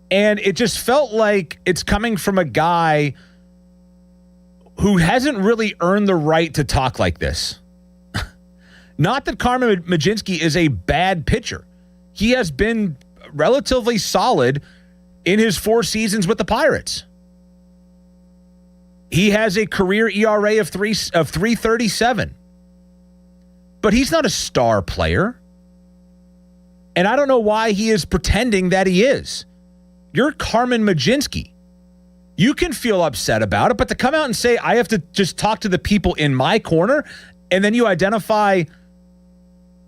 and it just felt like it's coming from a guy who hasn't really earned the right to talk like this. Not that Carmen Mlodzinski is a bad pitcher. He has been relatively solid in his 4 seasons with the Pirates. He has a career ERA of 3.37. But he's not a star player. And I don't know why he is pretending that he is. You're Carmen Mlodzinski. You can feel upset about it, but to come out and say, I have to just talk to the people in my corner, and then you identify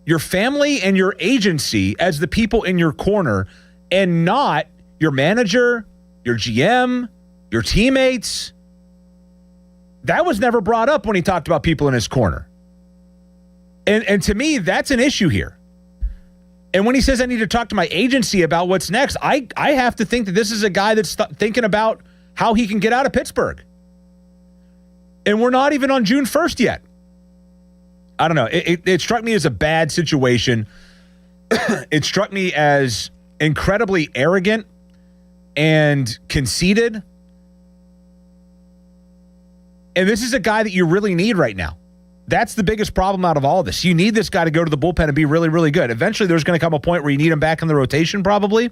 your family and your agency as the people in your corner and not your manager, your GM, your teammates. That was never brought up when he talked about people in his corner. And to me, that's an issue here. And when he says I need to talk to my agency about what's next, I have to think that this is a guy that's thinking about how he can get out of Pittsburgh. And we're not even on June 1st yet. I don't know. It struck me as a bad situation. It struck me as incredibly arrogant and conceited. And this is a guy that you really need right now. That's the biggest problem out of all this. You need this guy to go to the bullpen and be really, really good. Eventually, there's going to come a point where you need him back in the rotation, probably.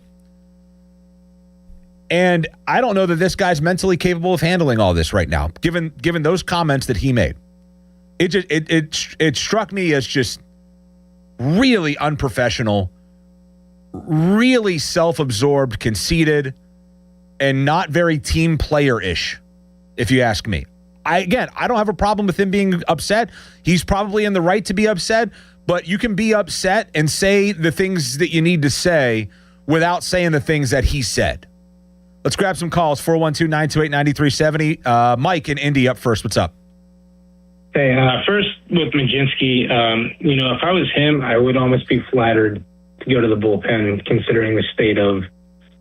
And I don't know that this guy's mentally capable of handling all this right now, given those comments that he made. It struck me as just really unprofessional, really self-absorbed, conceited, and not very team player-ish, if you ask me. I don't have a problem with him being upset. He's probably in the right to be upset, but you can be upset and say the things that you need to say without saying the things that he said. Let's grab some calls, 412-928-9370. Mike in Indy up first. What's up?
Hey, first with Majinski, if I was him, I would almost be flattered to go to the bullpen, considering the state of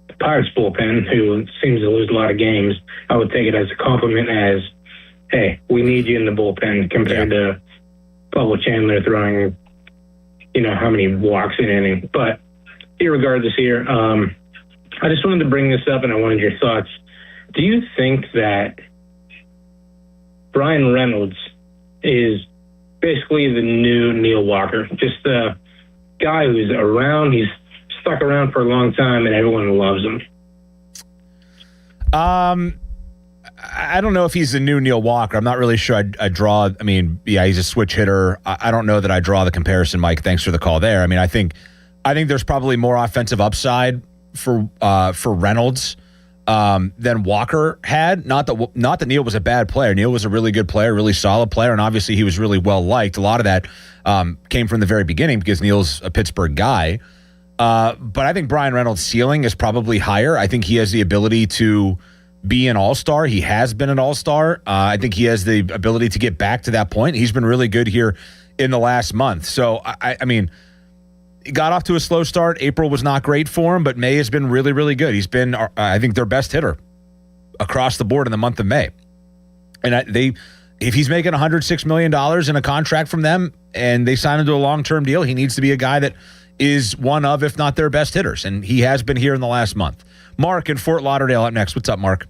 the Pirates bullpen, who seems to lose a lot of games. I would take it as a compliment as, hey, we need you in the bullpen compared to Bubba Chandler throwing, how many walks in an inning. But irregardless here, I just wanted to bring this up and I wanted your thoughts. Do you think that Bryan Reynolds is basically the new Neil Walker, just a guy who's around, he's stuck around for a long time and everyone loves him?
I don't know if he's the new Neil Walker. I'm not really sure I draw. I mean, yeah, he's a switch hitter. I don't know that I draw the comparison, Mike. Thanks for the call there. I mean, I think there's probably more offensive upside for Reynolds than Walker had. Not that Neil was a bad player. Neil was a really good player, really solid player, and obviously he was really well liked. A lot of that came from the very beginning because Neil's a Pittsburgh guy. But I think Bryan Reynolds' ceiling is probably higher. I think he has the ability to be an all-star. He has been an all-star. I think he has the ability to get back to that point. He's been really good here in the last month. So, I mean, he got off to a slow start. April was not great for him, but May has been really, really good. He's been, I think, their best hitter across the board in the month of May. And if he's making $106 million in a contract from them and they sign him to a long-term deal, he needs to be a guy that is one of, if not their best hitters. And he has been here in the last month. Mark in Fort Lauderdale up next. What's up, Mark?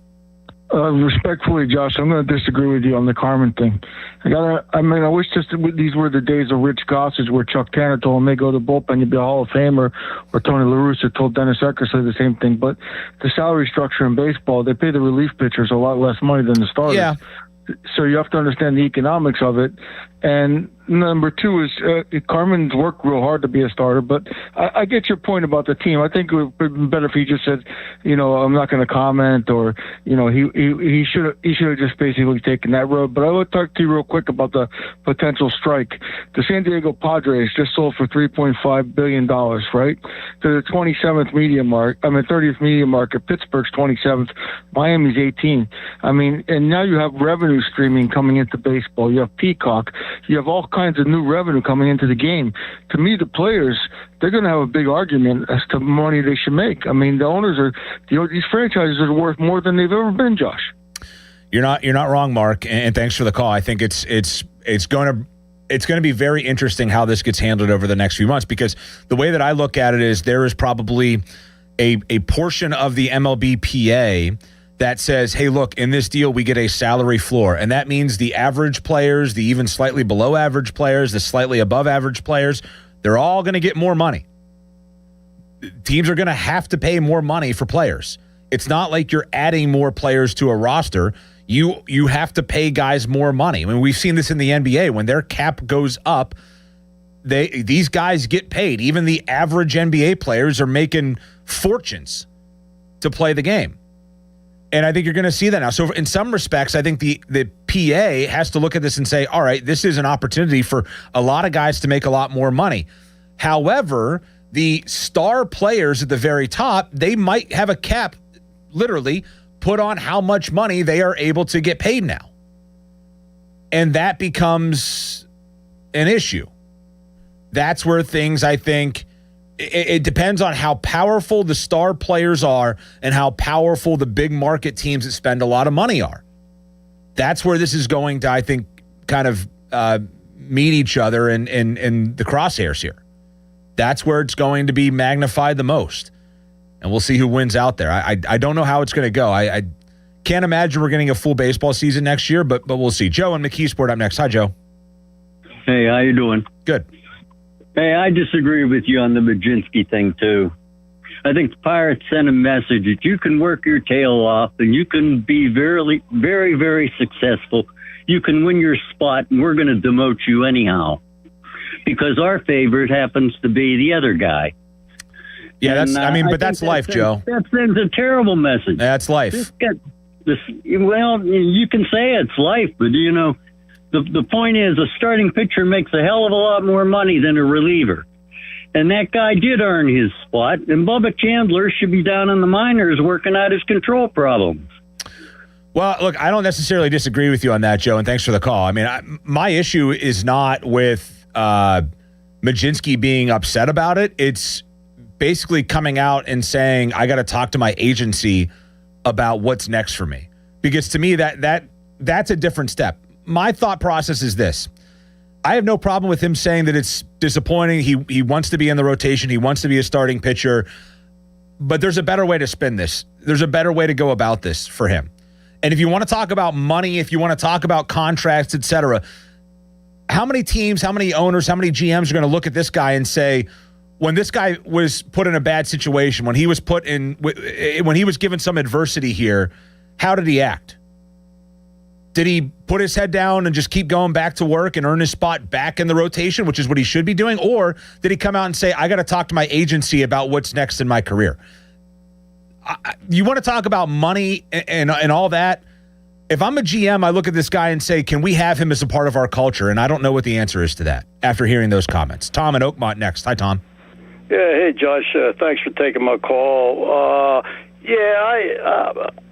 Respectfully, Josh, I'm going to disagree with you on the Carmen thing. I wish these were the days of Rich Gossage where Chuck Tanner told him, they go to bullpen, you'd be a Hall of Famer, or Tony La Russa told Dennis Eckersley the same thing. But the salary structure in baseball, they pay the relief pitchers a lot less money than the starters. Yeah. So you have to understand the economics of it. And number two is Carmen's worked real hard to be a starter, but I get your point about the team. I think it would have been better if he just said, I'm not going to comment, or, he should have just basically taken that road. But I would talk to you real quick about the potential strike. The San Diego Padres just sold for $3.5 billion, right? To the 27th media mark, 30th media market. Pittsburgh's 27th, Miami's 18. And now you have revenue streaming coming into baseball. You have Peacock. You have all kinds of new revenue coming into the game. To me, the players, they're going to have a big argument as to money they should make. The owners these franchises are worth more than they've ever been, Josh.
You're not wrong, Mark, and thanks for the call. I think it's going to be very interesting how this gets handled over the next few months, because the way that I look at it is there is probably a portion of the MLBPA that says, hey, look, in this deal, we get a salary floor. And that means the average players, the even slightly below average players, the slightly above average players, they're all going to get more money. Teams are going to have to pay more money for players. It's not like you're adding more players to a roster. You have to pay guys more money. We've seen this in the NBA. When their cap goes up, these guys get paid. Even the average NBA players are making fortunes to play the game. And I think you're going to see that now. So in some respects, I think the PA has to look at this and say, all right, this is an opportunity for a lot of guys to make a lot more money. However, the star players at the very top, they might have a cap literally put on how much money they are able to get paid now. And that becomes an issue. That's where things, I think, it depends on how powerful the star players are and how powerful the big market teams that spend a lot of money are. That's where this is going to, I think, kind of meet each other in the crosshairs here. That's where it's going to be magnified the most. And we'll see who wins out there. I don't know how it's going to go. I can't imagine we're getting a full baseball season next year, but we'll see. Joe and McKeesport up next. Hi, Joe.
Hey, how you doing?
Good.
Hey, I disagree with you on the Majinski thing, too. I think the Pirates sent a message that you can work your tail off and you can be very, very, very successful. You can win your spot, and we're going to demote you anyhow because our favorite happens to be the other guy.
Yeah, but that's life, Joe.
That sends a terrible message.
That's life.
Well, you can say it's life, but, the point is a starting pitcher makes a hell of a lot more money than a reliever. And that guy did earn his spot, and Bubba Chandler should be down in the minors working out his control problems.
Well, look, I don't necessarily disagree with you on that, Joe, and thanks for the call. I mean, my issue is not with Majinski being upset about it. It's basically coming out and saying, I got to talk to my agency about what's next for me. Because to me, that's a different step. My thought process is this. I have no problem with him saying that it's disappointing. He wants to be in the rotation. He wants to be a starting pitcher. But there's a better way to spin this. There's a better way to go about this for him. And if you want to talk about money, if you want to talk about contracts, et cetera, how many teams, how many owners, how many GMs are going to look at this guy and say, when this guy was put in a bad situation, when he was given some adversity here, how did he act? Did he put his head down and just keep going back to work and earn his spot back in the rotation, which is what he should be doing? Or did he come out and say, I got to talk to my agency about what's next in my career? You want to talk about money and all that? If I'm a GM, I look at this guy and say, can we have him as a part of our culture? And I don't know what the answer is to that after hearing those comments. Tom in Oakmont next. Hi, Tom.
Yeah, hey, Josh. Thanks for taking my call.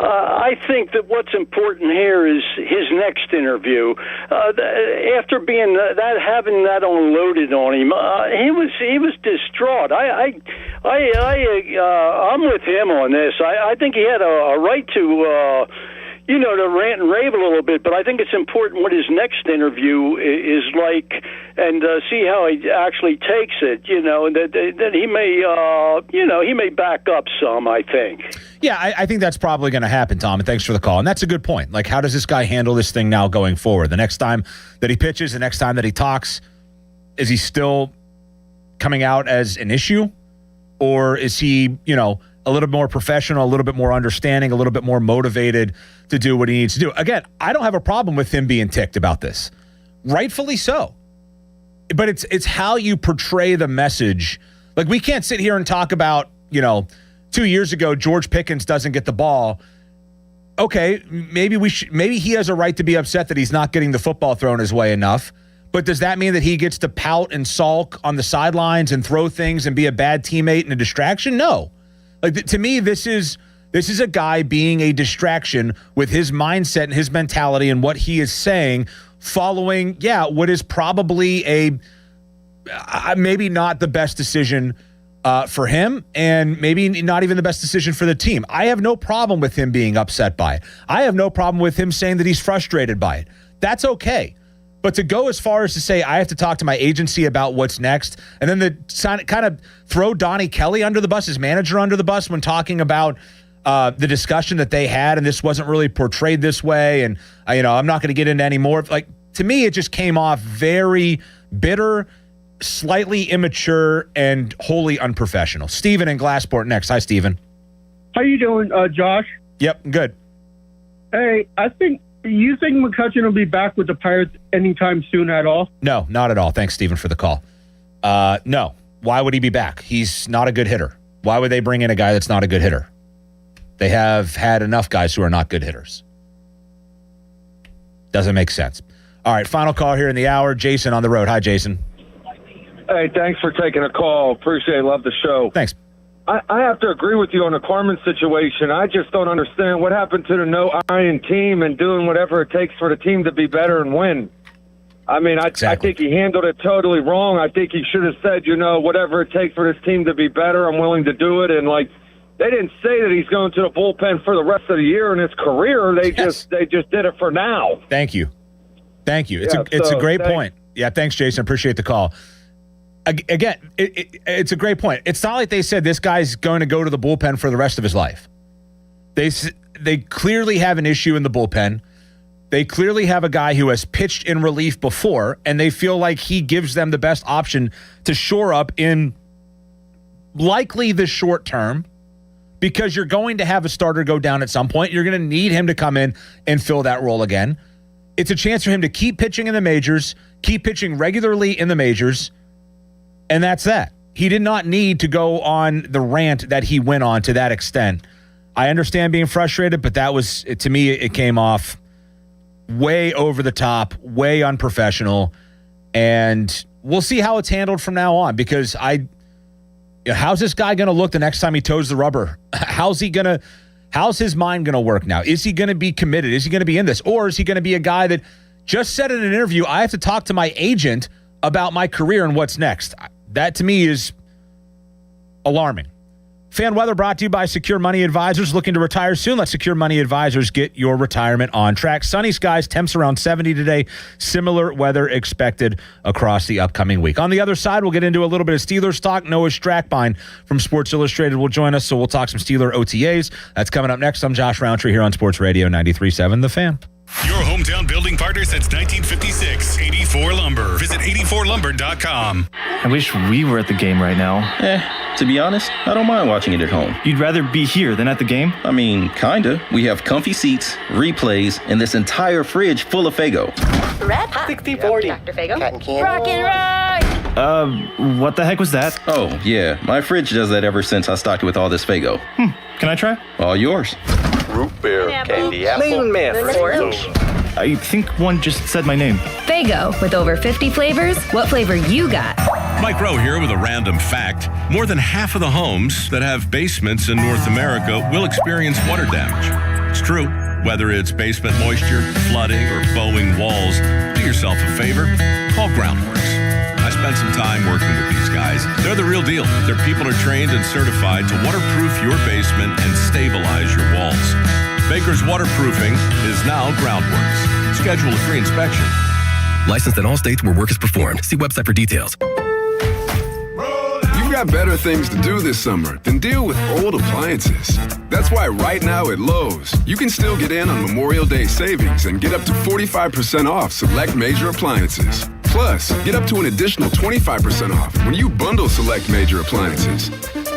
I think that what's important here is his next interview. After being having that unloaded on him, he was distraught. I'm with him on this. I think he had a right to to rant and rave a little bit, but I think it's important what his next interview is like, and see how he actually takes it. That he may, he may back up some. I think.
Yeah, I think that's probably going to happen, Tom, and thanks for the call. And that's a good point. Like, how does this guy handle this thing now going forward? The next time that he pitches, the next time that he talks, is he still coming out as an issue? Or is he, a little more professional, a little bit more understanding, a little bit more motivated to do what he needs to do? Again, I don't have a problem with him being ticked about this. Rightfully so. But it's how you portray the message. Like, we can't sit here and talk about, 2 years ago, George Pickens doesn't get the ball. Okay, maybe he has a right to be upset that he's not getting the football thrown his way enough. But does that mean that he gets to pout and sulk on the sidelines and throw things and be a bad teammate and a distraction? No. Like, to me, this is a guy being a distraction with his mindset and his mentality and what he is saying, following, what is probably maybe not the best decision for him, and maybe not even the best decision for the team. I have no problem with him being upset by it. I have no problem with him saying that he's frustrated by it. That's okay. But to go as far as to say, I have to talk to my agency about what's next, and then kind of throw Donnie Kelly under the bus, his manager under the bus, when talking about the discussion that they had, and this wasn't really portrayed this way, and I'm not going to get into any more. Like, to me, it just came off very bitter, slightly immature, and wholly unprofessional. Steven in Glassport next. Hi, Steven.
How you doing, Josh?
Yep, good.
Hey, you think McCutchen will be back with the Pirates anytime soon at all?
No, not at all. Thanks, Steven, for the call. No. Why would he be back? He's not a good hitter. Why would they bring in a guy that's not a good hitter? They have had enough guys who are not good hitters. Doesn't make sense. All right, final call here in the hour. Jason on the road. Hi, Jason.
Hey, thanks for taking a call. Appreciate it. Love the show.
Thanks.
I have to agree with you on the Carmen situation. I just don't understand what happened to the no-iron team and doing whatever it takes for the team to be better and win. I mean, I think he handled it totally wrong. I think he should have said, whatever it takes for this team to be better, I'm willing to do it. And, they didn't say that he's going to the bullpen for the rest of the year in his career. They just did it for now.
Thank you. It's a great point. Yeah, thanks, Jason. Appreciate the call. Again, it's a great point. It's not like they said this guy's going to go to the bullpen for the rest of his life. They clearly have an issue in the bullpen. They clearly have a guy who has pitched in relief before, and they feel like he gives them the best option to shore up in likely the short term, because you're going to have a starter go down at some point. You're going to need him to come in and fill that role again. It's a chance for him to keep pitching in the majors, keep pitching regularly in the majors, and that's that. He did not need to go on the rant that he went on to that extent. I understand being frustrated, but that was, to me, it came off way over the top, way unprofessional, and we'll see how it's handled from now on, because how's this guy going to look the next time he toes the rubber? How's his mind going to work now? Is he going to be committed? Is he going to be in this? Or is he going to be a guy that just said in an interview, I have to talk to my agent about my career and what's next? That to me is alarming. Fan weather brought to you by Secure Money Advisors. Looking to retire soon? Let Secure Money Advisors get your retirement on track. Sunny skies, temps around 70 today. Similar weather expected across the upcoming week. On the other side, we'll get into a little bit of Steelers talk. Noah Strackbein from Sports Illustrated will join us, so we'll talk some Steeler OTAs. That's coming up next. I'm Josh Roundtree here on Sports Radio 93.7 The Fan.
Your hometown building partner since 1956. 84 Lumber. Visit 84lumber.com.
I wish we were at the game right now.
To be honest, I don't mind watching it at home.
You'd rather be here than at the game?
I mean, kinda. We have comfy seats, replays, and this entire fridge full of Faygo.
Red Hot.
60-40.
Dr. Faygo. Rock and roll.
What the heck was that?
Oh, yeah. My fridge does that ever since I stocked it with all this Faygo.
Can I try?
All yours.
Root beer, candy apple,
orange.
I think one just said my name.
Faygo, with over 50 flavors. What flavor you got?
Mike Rowe here with a random fact. More than half of the homes that have basements in North America will experience water damage. It's true. Whether it's basement moisture, flooding, or bowing walls, do yourself a favor. Call Groundworks. I spent some time working with these guys. They're the real deal. Their people are trained and certified to waterproof your basement and stabilize your walls. Baker's Waterproofing is now Groundworks. Schedule a free inspection.
Licensed in all states where work is performed. See website for details.
You've got better things to do this summer than deal with old appliances. That's why right now at Lowe's, you can still get in on Memorial Day savings and get up to 45% off select major appliances. Plus, get up to an additional 25% off when you bundle select major appliances.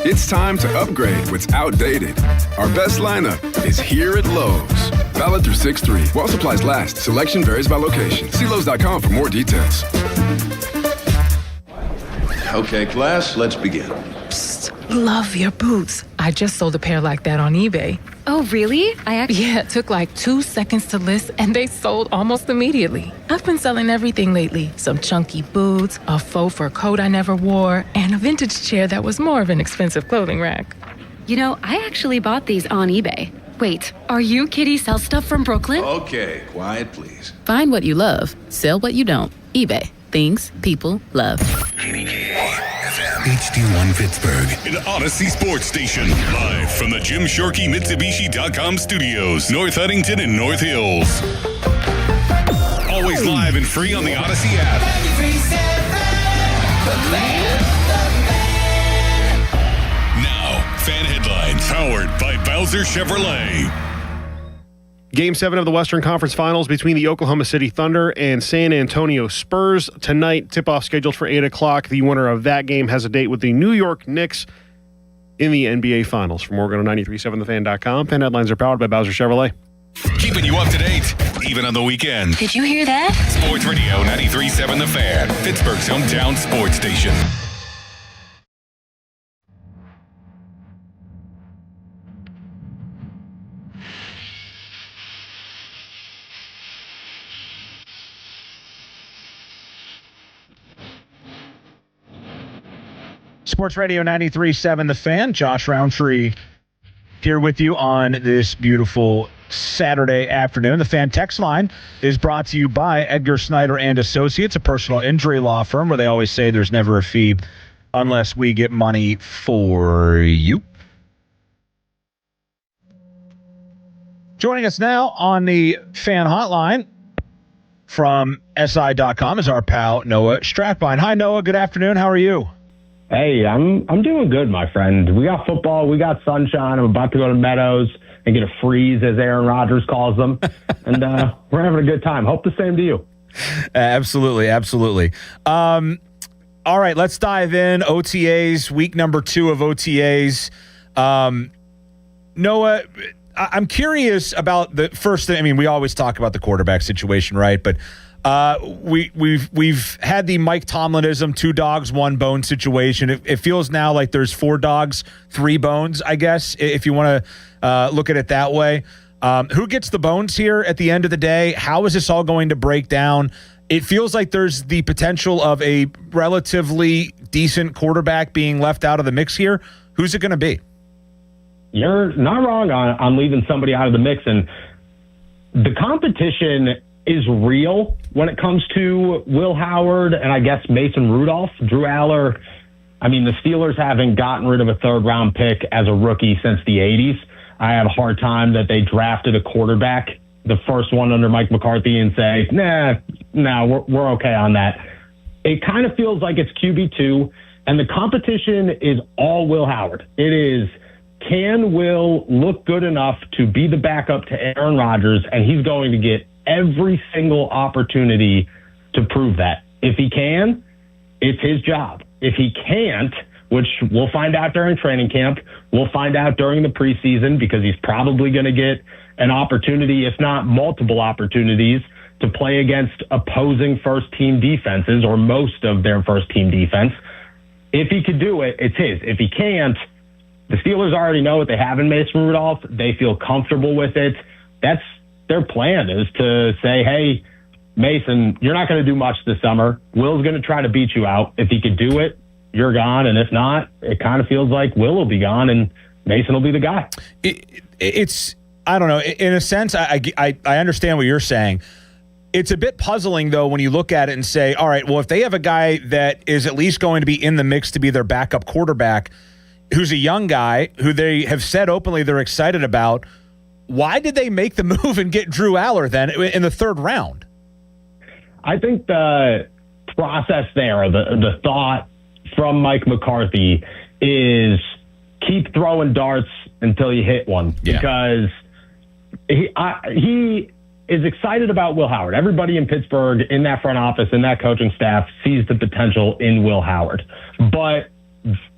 It's time to upgrade what's outdated. Our best lineup is here at Lowe's. Valid through 6/3. While supplies last, selection varies by location. See Lowe's.com for more details.
Okay, class, let's begin.
Psst, love your boots. I just sold a pair like that on eBay.
Oh, really?
Yeah, it took like 2 seconds to list and they sold almost immediately. I've been selling everything lately. Some chunky boots, a faux fur coat I never wore, and a vintage chair that was more of an expensive clothing rack.
You know, I actually bought these on eBay. Wait, are you Kitty Sell Stuff from Brooklyn?
Okay, quiet, please.
Find what you love, sell what you don't. eBay. Things people love.
HD1 Pittsburgh, an Odyssey Sports Station. Live from the Jim Shorkey Mitsubishi.com studios, North Huntington and North Hills. Always live and free on the Odyssey app. Now, fan headlines powered by Bowser Chevrolet.
Game 7 of the Western Conference Finals between the Oklahoma City Thunder and San Antonio Spurs. Tonight, tip-off scheduled for 8 o'clock. The winner of that game has a date with the New York Knicks in the NBA Finals. For more, go to 937thefan.com. Fan headlines are powered by Bowser Chevrolet.
Keeping you up to date, even on the weekend.
Did you hear that?
Sports Radio 93.7 The Fan, Pittsburgh's hometown sports station.
Sports Radio 93.7 The Fan. Josh Roundtree here with you on this beautiful Saturday afternoon. The Fan text line is brought to you by Edgar Snyder and Associates, a personal injury law firm where they always say there's never a fee unless we get money for you. Joining us now on the Fan hotline from SI.com is our pal Noah Strackbein. Hi, Noah. Good afternoon. How are you?
Hey, I'm doing good, my friend. We got football. We got sunshine. I'm about to go to Meadows.
and get a freeze, as Aaron Rodgers calls them. And we're having a good time. Hope the same to you.
Absolutely. All right, let's dive in. OTAs, week number 2 of OTAs. Noah, I'm curious about the first thing. I mean, we always talk about the quarterback situation, right? But we've had the Mike Tomlinism 2 dogs, 1 bone situation. It feels now like there's 4 dogs, 3 bones, I guess, if you want to look at it that way. Who gets the bones here at the end of the day? How is this all going to break down? It feels like there's the potential of a relatively decent quarterback being left out of the mix here. Who's it going to be?
You're not wrong on leaving somebody out of the mix. And the competition is real when it comes to Will Howard and I guess Mason Rudolph. Drew Aller, I mean, the Steelers haven't gotten rid of a 3rd-round pick as a rookie since the 80s. I have a hard time that they drafted a quarterback, the first one under Mike McCarthy, and say, we're okay on that. It kind of feels like it's QB2, and the competition is all Will Howard. It is, can Will look good enough to be the backup to Aaron Rodgers, and he's going to get every single opportunity to prove that. If he can, it's his job. If he can't, which we'll find out during training camp, we'll find out during the preseason, because he's probably going to get an opportunity, if not multiple opportunities, to play against opposing first-team defenses, or most of their first-team defense. If he could do it, it's his. If he can't, the Steelers already know what they have in Mason Rudolph. They feel comfortable with it. That's their plan, is to say, hey, Mason, you're not going to do much this summer. Will's going to try to beat you out. If he could do it, you're gone. And if not, it kind of feels like Will will be gone and Mason will be the guy.
It's, I don't know. In a sense, I understand what you're saying. It's a bit puzzling, though, when you look at it and say, all right, well, if they have a guy that is at least going to be in the mix to be their backup quarterback, who's a young guy who they have said openly they're excited about, why did they make the move and get Drew Aller then in the 3rd round?
I think the process there, the thought from Mike McCarthy is keep throwing darts until you hit one. Yeah. Because he is excited about Will Howard. Everybody in Pittsburgh, in that front office, in that coaching staff, sees the potential in Will Howard. But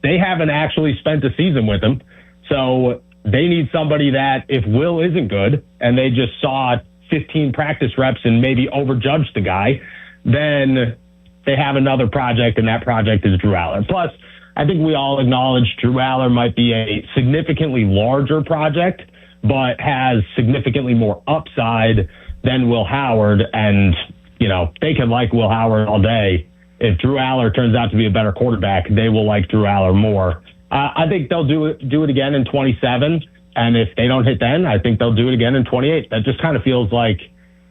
they haven't actually spent a season with him. So they need somebody that, if Will isn't good and they just saw 15 practice reps and maybe overjudged the guy, then they have another project, and that project is Drew Aller. Plus, I think we all acknowledge Drew Aller might be a significantly larger project, but has significantly more upside than Will Howard. And, you know, they can like Will Howard all day. If Drew Aller turns out to be a better quarterback, they will like Drew Aller more. I think they'll do it again in 27. And if they don't hit then, I think they'll do it again in 28. That just kind of feels like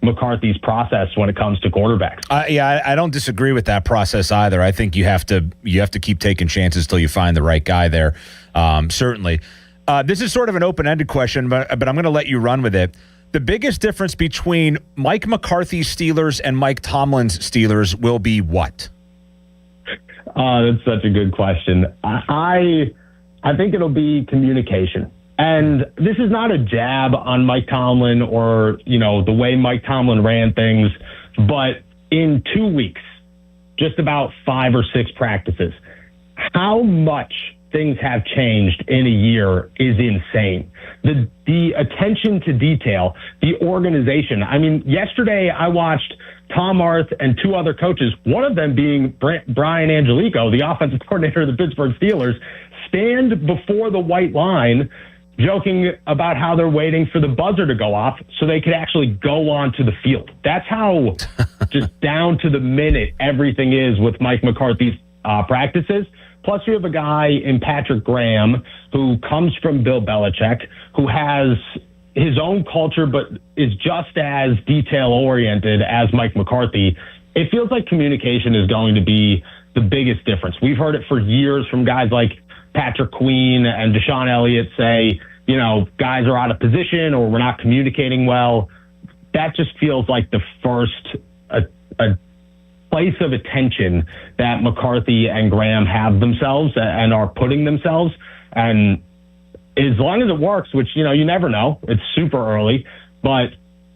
McCarthy's process when it comes to quarterbacks.
I don't disagree with that process either. I think you have to keep taking chances till you find the right guy there. Certainly. This is sort of an open-ended question, but I'm going to let you run with it. The biggest difference between Mike McCarthy's Steelers and Mike Tomlin's Steelers will be what?
That's such a good question. I think it'll be communication. And this is not a jab on Mike Tomlin or, you know, the way Mike Tomlin ran things, but in 2 weeks, just about 5 or 6 practices, how much things have changed in a year is insane. The attention to detail, the organization. I mean, yesterday I watched Tom Arth and 2 other coaches, one of them being Brian Angelico, the offensive coordinator of the Pittsburgh Steelers, stand before the white line joking about how they're waiting for the buzzer to go off so they could actually go onto the field. That's how just down to the minute everything is with Mike McCarthy's practices. Plus, you have a guy in Patrick Graham who comes from Bill Belichick, who has his own culture but is just as detail-oriented as Mike McCarthy. It feels like communication is going to be the biggest difference. We've heard it for years from guys like Patrick Queen and Deshaun Elliott say, you know, guys are out of position or we're not communicating well. That just feels like the first a place of attention that McCarthy and Graham have themselves and are putting themselves. And as long as it works, which, you never know. It's super early. But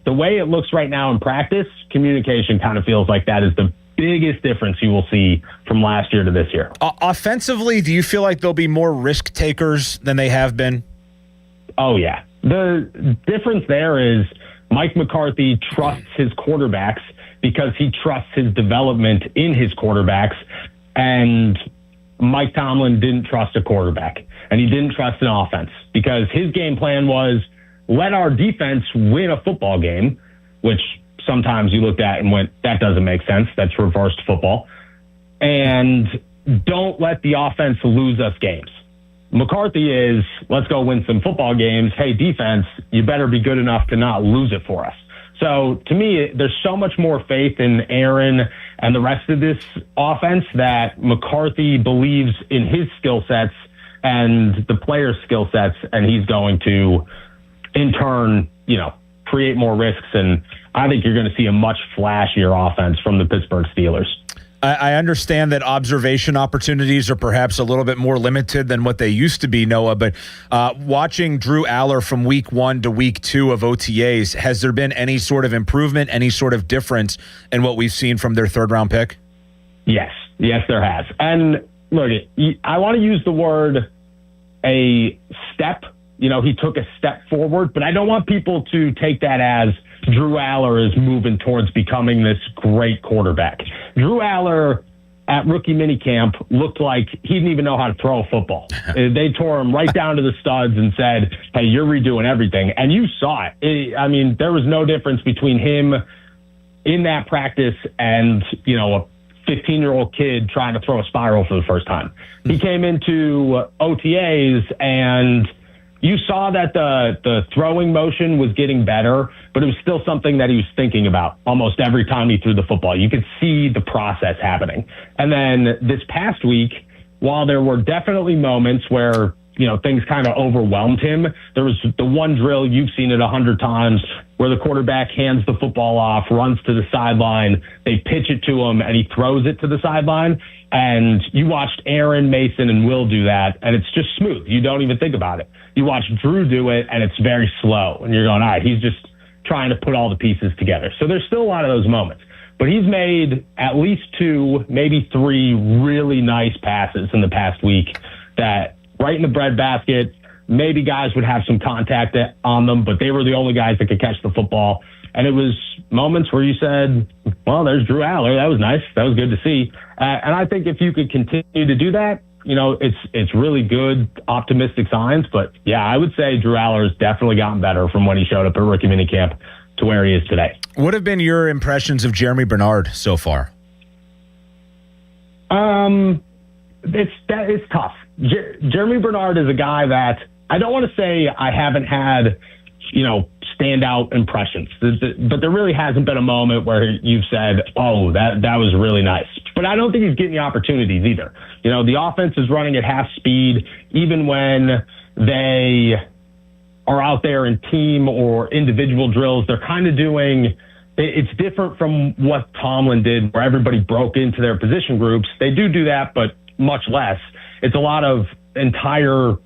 the way it looks right now in practice, communication kind of feels like that is the biggest difference you will see from last year to this year.
Offensively, do you feel like there'll be more risk takers than they have been?
Oh, yeah. The difference there is Mike McCarthy trusts his quarterbacks because he trusts his development in his quarterbacks, and Mike Tomlin didn't trust a quarterback, and he didn't trust an offense because his game plan was let our defense win a football game, which sometimes you looked at and went, that doesn't make sense. That's reversed football. And don't let the offense lose us games. McCarthy is, let's go win some football games. Hey, defense, you better be good enough to not lose it for us. So to me, there's so much more faith in Aaron and the rest of this offense that McCarthy believes in his skill sets and the players' skill sets, and he's going to, in turn, create more risks. And I think you're going to see a much flashier offense from the Pittsburgh Steelers.
I understand that observation opportunities are perhaps a little bit more limited than what they used to be, Noah, but watching Drew Aller from week 1 to week 2 of OTAs, has there been any sort of improvement, any sort of difference in what we've seen from their third-round pick?
Yes, there has. And look, I want to use the word a step. He took a step forward, but I don't want people to take that as Drew Aller is moving towards becoming this great quarterback. Drew Aller at rookie minicamp looked like he didn't even know how to throw a football. They tore him right down to the studs and said, hey, you're redoing everything. And you saw it. There was no difference between him in that practice and, a 15-year-old kid trying to throw a spiral for the first time. He came into OTAs and you saw that the throwing motion was getting better, but it was still something that he was thinking about almost every time he threw the football. You could see the process happening. And then this past week, while there were definitely moments where, things kind of overwhelmed him, there was the one drill, you've seen it 100 times, where the quarterback hands the football off, runs to the sideline, they pitch it to him, and he throws it to the sideline. And you watched Aaron, Mason, and Will do that, and it's just smooth. You don't even think about it. You watch Drew do it, and it's very slow. And you're going, all right, he's just trying to put all the pieces together. So there's still a lot of those moments. But he's made at least 2, maybe 3 really nice passes in the past week that right in the breadbasket, maybe guys would have some contact on them, but they were the only guys that could catch the football. And it was moments where you said, well, there's Drew Aller. That was nice. That was good to see. And I think if you could continue to do that, it's really good, optimistic signs. But, yeah, I would say Drew Aller has definitely gotten better from when he showed up at rookie minicamp to where he is today.
What have been your impressions of Jeremy Bernard so far?
It's tough. Jeremy Bernard is a guy that I don't want to say I haven't had, standout impressions, but there really hasn't been a moment where you've said, oh, that was really nice. But I don't think he's getting the opportunities either. The offense is running at half speed, even when they are out there in team or individual drills. They're kind of doing, it's different from what Tomlin did, where everybody broke into their position groups. They do that, but much less. It's a lot of entire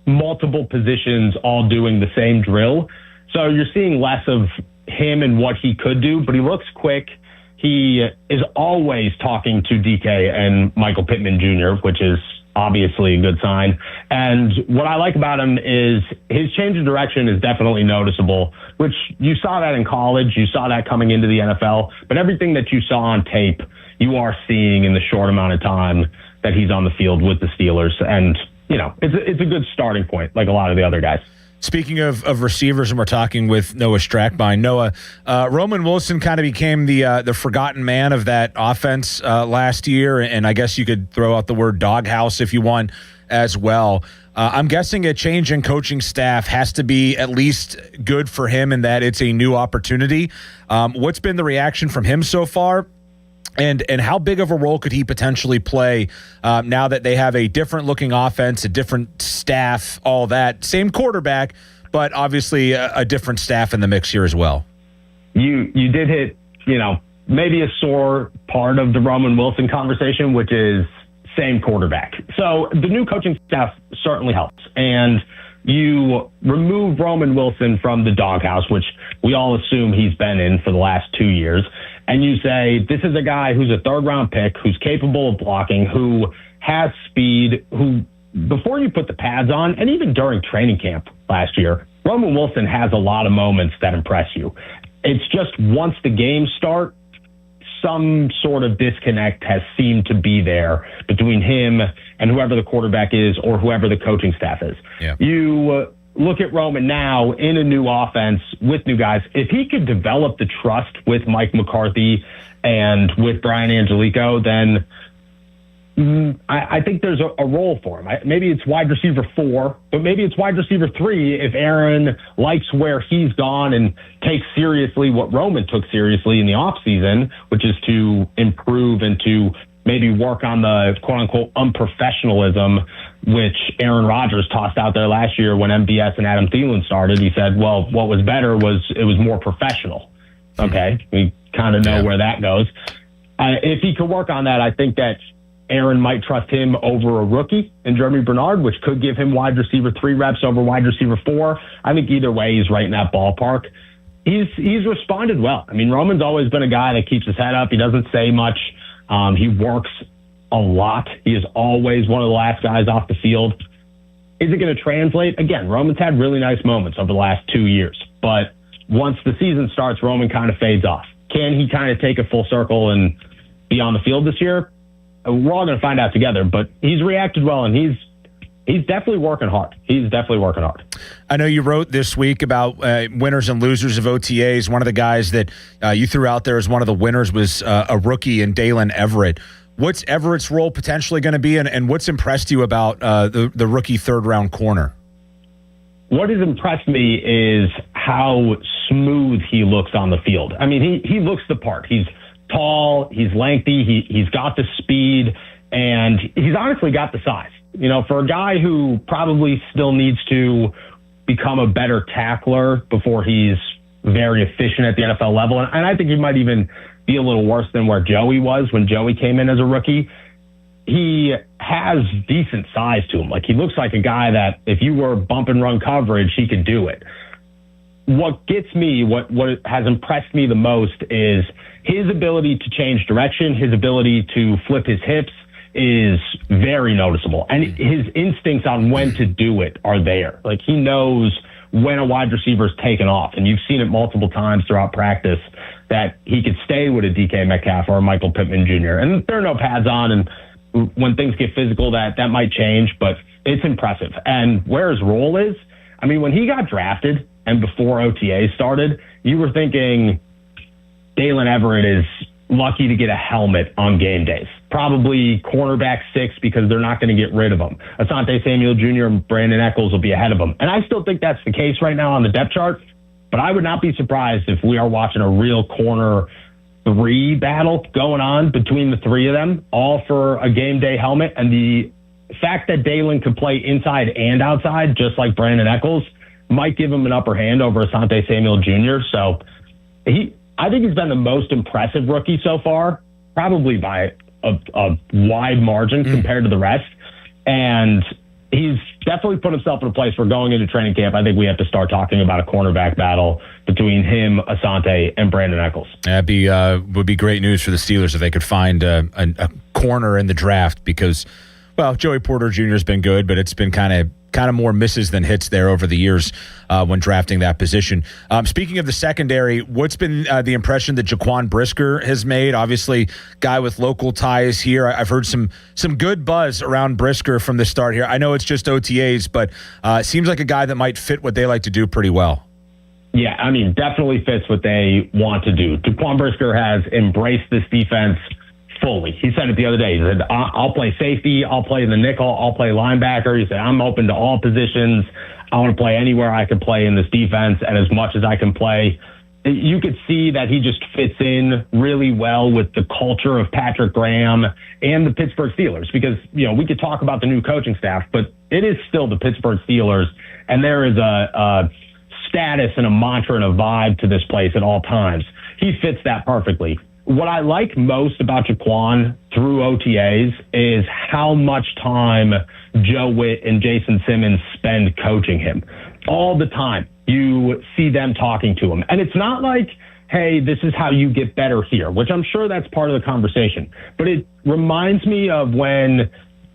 multiple positions all doing the same drill. So you're seeing less of him and what he could do, but he looks quick. He is always talking to DK and Michael Pittman Jr., which is obviously a good sign. And what I like about him is his change of direction is definitely noticeable, which you saw that in college. You saw that coming into the NFL. But everything that you saw on tape, you are seeing in the short amount of time that he's on the field with the Steelers. And, it's a good starting point, like a lot of the other guys.
Speaking of receivers, and we're talking with Noah Strackbein. Noah, Roman Wilson kind of became the forgotten man of that offense last year, and I guess you could throw out the word doghouse if you want as well. I'm guessing a change in coaching staff has to be at least good for him in that it's a new opportunity. What's been the reaction from him so far? And how big of a role could he potentially play now that they have a different-looking offense, a different staff, all that? Same quarterback, but obviously a different staff in the mix here as well.
You did hit, maybe a sore part of the Roman Wilson conversation, which is same quarterback. So the new coaching staff certainly helps. And you remove Roman Wilson from the doghouse, which we all assume he's been in for the last 2 years, and you say, this is a guy who's a third-round pick, who's capable of blocking, who has speed, who, before you put the pads on, and even during training camp last year, Roman Wilson has a lot of moments that impress you. It's just once the games start, some sort of disconnect has seemed to be there between him and whoever the quarterback is or whoever the coaching staff is.
Yeah.
You look at Roman now in a new offense with new guys. If he could develop the trust with Mike McCarthy and with Brian Angelico, then I think there's a role for him. Maybe it's wide receiver 4, but maybe it's wide receiver 3 if Aaron likes where he's gone and takes seriously what Roman took seriously in the offseason, which is to improve and to maybe work on the quote-unquote unprofessionalism, which Aaron Rodgers tossed out there last year when MVS and Adam Thielen started. He said, well, what was better was it was more professional. Okay, we kind of know where that goes. If he could work on that, I think that Aaron might trust him over a rookie in Jeremy Bernard, which could give him wide receiver 3 reps over wide receiver 4. I think either way, he's right in that ballpark. He's responded well. I mean, Roman's always been a guy that keeps his head up. He doesn't say much. He works a lot. He is always one of the last guys off the field. Is it going to translate? Again, Roman's had really nice moments over the last 2 years, but once the season starts, Roman kind of fades off. Can he kind of take a full circle and be on the field this year? We're all going to find out together, but he's reacted well, and he's definitely working hard.
I know you wrote this week about winners and losers of OTAs. One of the guys that you threw out there as one of the winners was a rookie in Dalen Everett. What's Everett's role potentially going to be, and what's impressed you about the rookie third-round corner?
What has impressed me is how smooth he looks on the field. I mean, he looks the part. He's tall, he's lengthy, he's got the speed, and he's honestly got the size. You know, for a guy who probably still needs to become a better tackler before he's very efficient at the NFL level, and I think he might even be a little worse than where Joey was when Joey came in as a rookie, he has decent size to him. Like, he looks like a guy that if you were bump and run coverage, he could do it. What gets me, what has impressed me the most is his ability to change direction, his ability to flip his hips is very noticeable. And his instincts on when to do it are there. Like, he knows when a wide receiver is taken off. And you've seen it multiple times throughout practice that he could stay with a DK Metcalf or a Michael Pittman Jr. And there are no pads on, and when things get physical, that might change, but it's impressive. And where his role is, I mean, when he got drafted and before OTA started, you were thinking Dalen Everett is lucky to get a helmet on game days. Probably cornerback 6 because they're not going to get rid of him. Asante Samuel Jr. and Brandon Echols will be ahead of him. And I still think that's the case right now on the depth chart, but I would not be surprised if we are watching a real corner 3 battle going on between the 3 of them, all for a game day helmet. And the fact that Dalen could play inside and outside, just like Brandon Echols, might give him an upper hand over Asante Samuel Jr. So I think he's been the most impressive rookie so far, probably by a wide margin compared to the rest. And he's definitely put himself in a place where going into training camp, I think we have to start talking about a cornerback battle between him, Asante, and Brandon Echols.
That would be great news for the Steelers if they could find a corner in the draft because, well, Joey Porter Jr. has been good, but it's been kind of more misses than hits there over the years when drafting that position. Speaking of the secondary, what's been the impression that Jaquan Brisker has made? Obviously, guy with local ties here. I've heard some good buzz around Brisker from the start here. I know it's just OTAs, but seems like a guy that might fit what they like to do pretty well.
Yeah, I mean, definitely fits what they want to do. Jaquan Brisker has embraced this defense fully. He said it the other day. He said, I'll play safety, I'll play the nickel, I'll play linebacker. He said, I'm open to all positions. I want to play anywhere I can play in this defense and as much as I can play. You could see that he just fits in really well with the culture of Patrick Graham and the Pittsburgh Steelers because, you know, we could talk about the new coaching staff, but it is still the Pittsburgh Steelers, and there is a status and a mantra and a vibe to this place at all times. He fits that perfectly. what I like most about Jaquan through OTAs is how much time Joe Witt and Jason Simmons spend coaching him. All the time, you see them talking to him. And it's not like, hey, this is how you get better here, which I'm sure that's part of the conversation. But it reminds me of when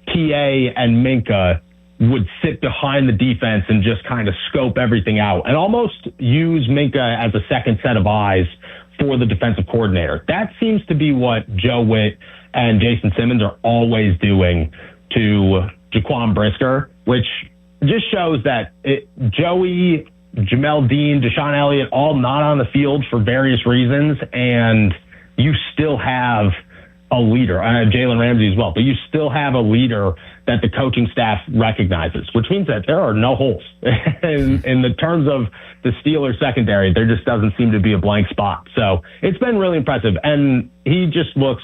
TA and Minka would sit behind the defense and just kind of scope everything out and almost use Minka as a second set of eyes for the defensive coordinator. That seems to be what Joe Witt and Jason Simmons are always doing to Jaquan Brisker, which just shows that Joey, Jamel Dean, Deshaun Elliott, all not on the field for various reasons, and you still have a leader, Jalen Ramsey as well, but you still have a leader that the coaching staff recognizes, which means that there are no holes. in the terms of the Steelers secondary, there just doesn't seem to be a blank spot. So it's been really impressive. And he just looks,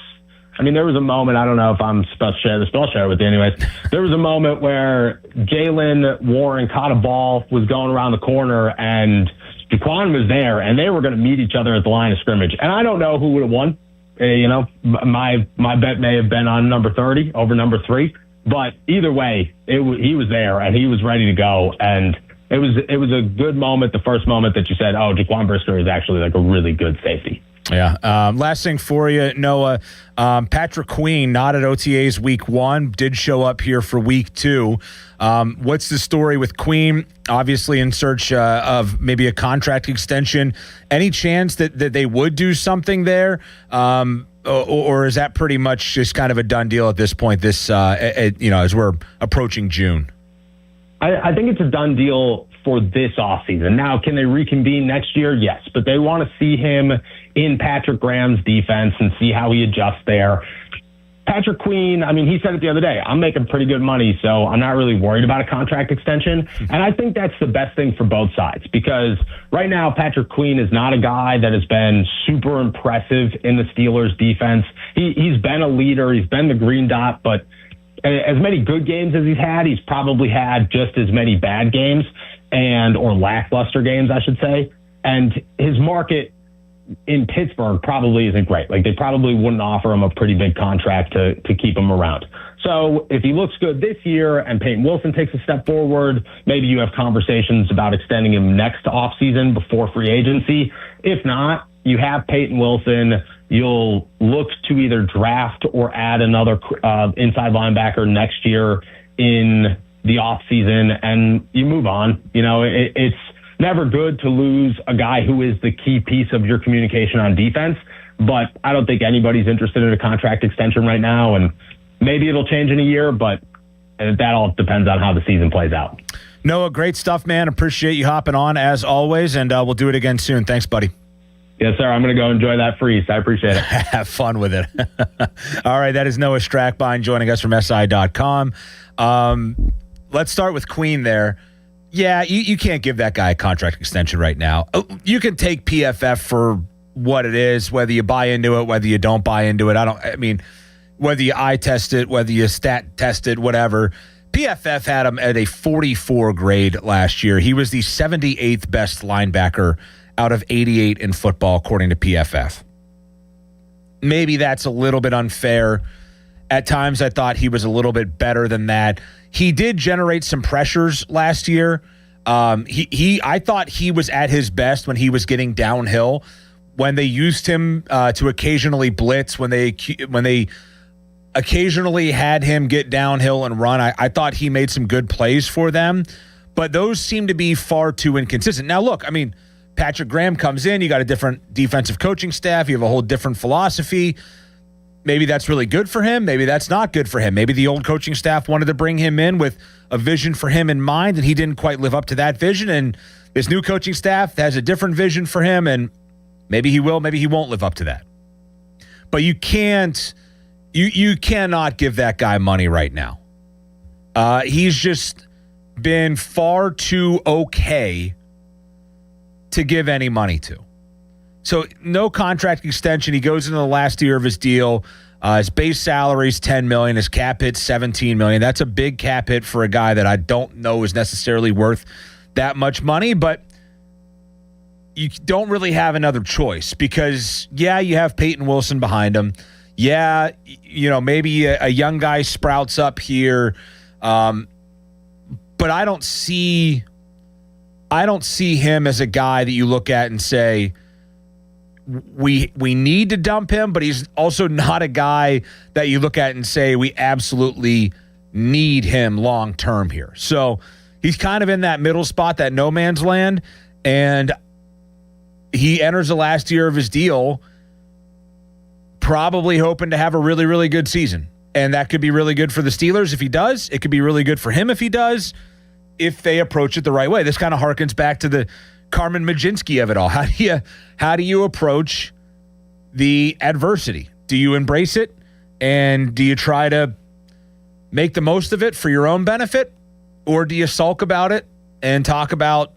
I mean, there was a moment, I don't know if I'm supposed to share this, but I'll share it with you anyways. There was a moment where Jalen Warren caught a ball, was going around the corner, and Jaquan was there, and they were going to meet each other at the line of scrimmage. And I don't know who would have won. My bet may have been on number 30 over number 3. But either way, he was there, and he was ready to go. And it was a good moment, the first moment that you said, oh, Jaquan Brisker is actually like a really good safety.
Yeah. Last thing for you, Noah. Patrick Queen, not at OTAs week 1, did show up here for week 2. What's the story with Queen? Obviously in search of maybe a contract extension. Any chance that they would do something there? Or is that pretty much just kind of a done deal at this point, as we're approaching June?
I think it's a done deal for this offseason. Now, can they reconvene next year? Yes, but they want to see him in Patrick Graham's defense and see how he adjusts there. Patrick Queen, I mean, he said it the other day, I'm making pretty good money, so I'm not really worried about a contract extension. And I think that's the best thing for both sides, because right now Patrick Queen is not a guy that has been super impressive in the Steelers defense. He's been a leader. He's been the green dot, but as many good games as he's had, he's probably had just as many bad games or lackluster games, I should say. And his market in Pittsburgh probably isn't great. Like, they probably wouldn't offer him a pretty big contract to keep him around. So if he looks good this year and Peyton Wilson takes a step forward, maybe you have conversations about extending him next offseason before free agency. If not, you have Peyton Wilson. You'll look to either draft or add another inside linebacker next year in the offseason, and you move on. It's never good to lose a guy who is the key piece of your communication on defense, but I don't think anybody's interested in a contract extension right now, and maybe it'll change in a year, but that all depends on how the season plays out.
Noah, great stuff, man. Appreciate you hopping on as always, and we'll do it again soon. Thanks, buddy.
Yes, sir. I'm going to go enjoy that freeze. I appreciate it.
Have fun with it. All right, that is Noah Strackbein joining us from SI.com. Let's start with Queen there. Yeah, you can't give that guy a contract extension right now. You can take PFF for what it is, whether you buy into it, whether you don't buy into it. Whether you eye test it, whether you stat test it, whatever. PFF had him at a 44 grade last year. He was the 78th best linebacker out of 88 in football, according to PFF. Maybe that's a little bit unfair. At times, I thought he was a little bit better than that. He did generate some pressures last year. I thought he was at his best when he was getting downhill. When they used him to occasionally blitz, when they occasionally had him get downhill and run, I thought he made some good plays for them. But those seem to be far too inconsistent. Now, look, Patrick Graham comes in. You got a different defensive coaching staff. You have a whole different philosophy. Maybe that's really good for him. Maybe that's not good for him. Maybe the old coaching staff wanted to bring him in with a vision for him in mind, and he didn't quite live up to that vision. And this new coaching staff has a different vision for him, and maybe he will, maybe he won't live up to that. But you cannot give that guy money right now. He's just been far too okay to give any money to. So no contract extension. He goes into the last year of his deal. His base salary is $10 million. His cap hit's $17 million. That's a big cap hit for a guy that I don't know is necessarily worth that much money. But you don't really have another choice because, yeah, you have Peyton Wilson behind him. Yeah, maybe a young guy sprouts up here. But I don't see him as a guy that you look at and say, we need to dump him, but he's also not a guy that you look at and say we absolutely need him long term here. So he's kind of in that middle spot, that no man's land, and he enters the last year of his deal probably hoping to have a really, really good season. And that could be really good for the Steelers if he does. It could be really good for him if he does, if they approach it the right way. This kind of harkens back to the Carmen Majinski of it all. How do you approach the adversity? Do you embrace it? And do you try to make the most of it for your own benefit? Or do you sulk about it and talk about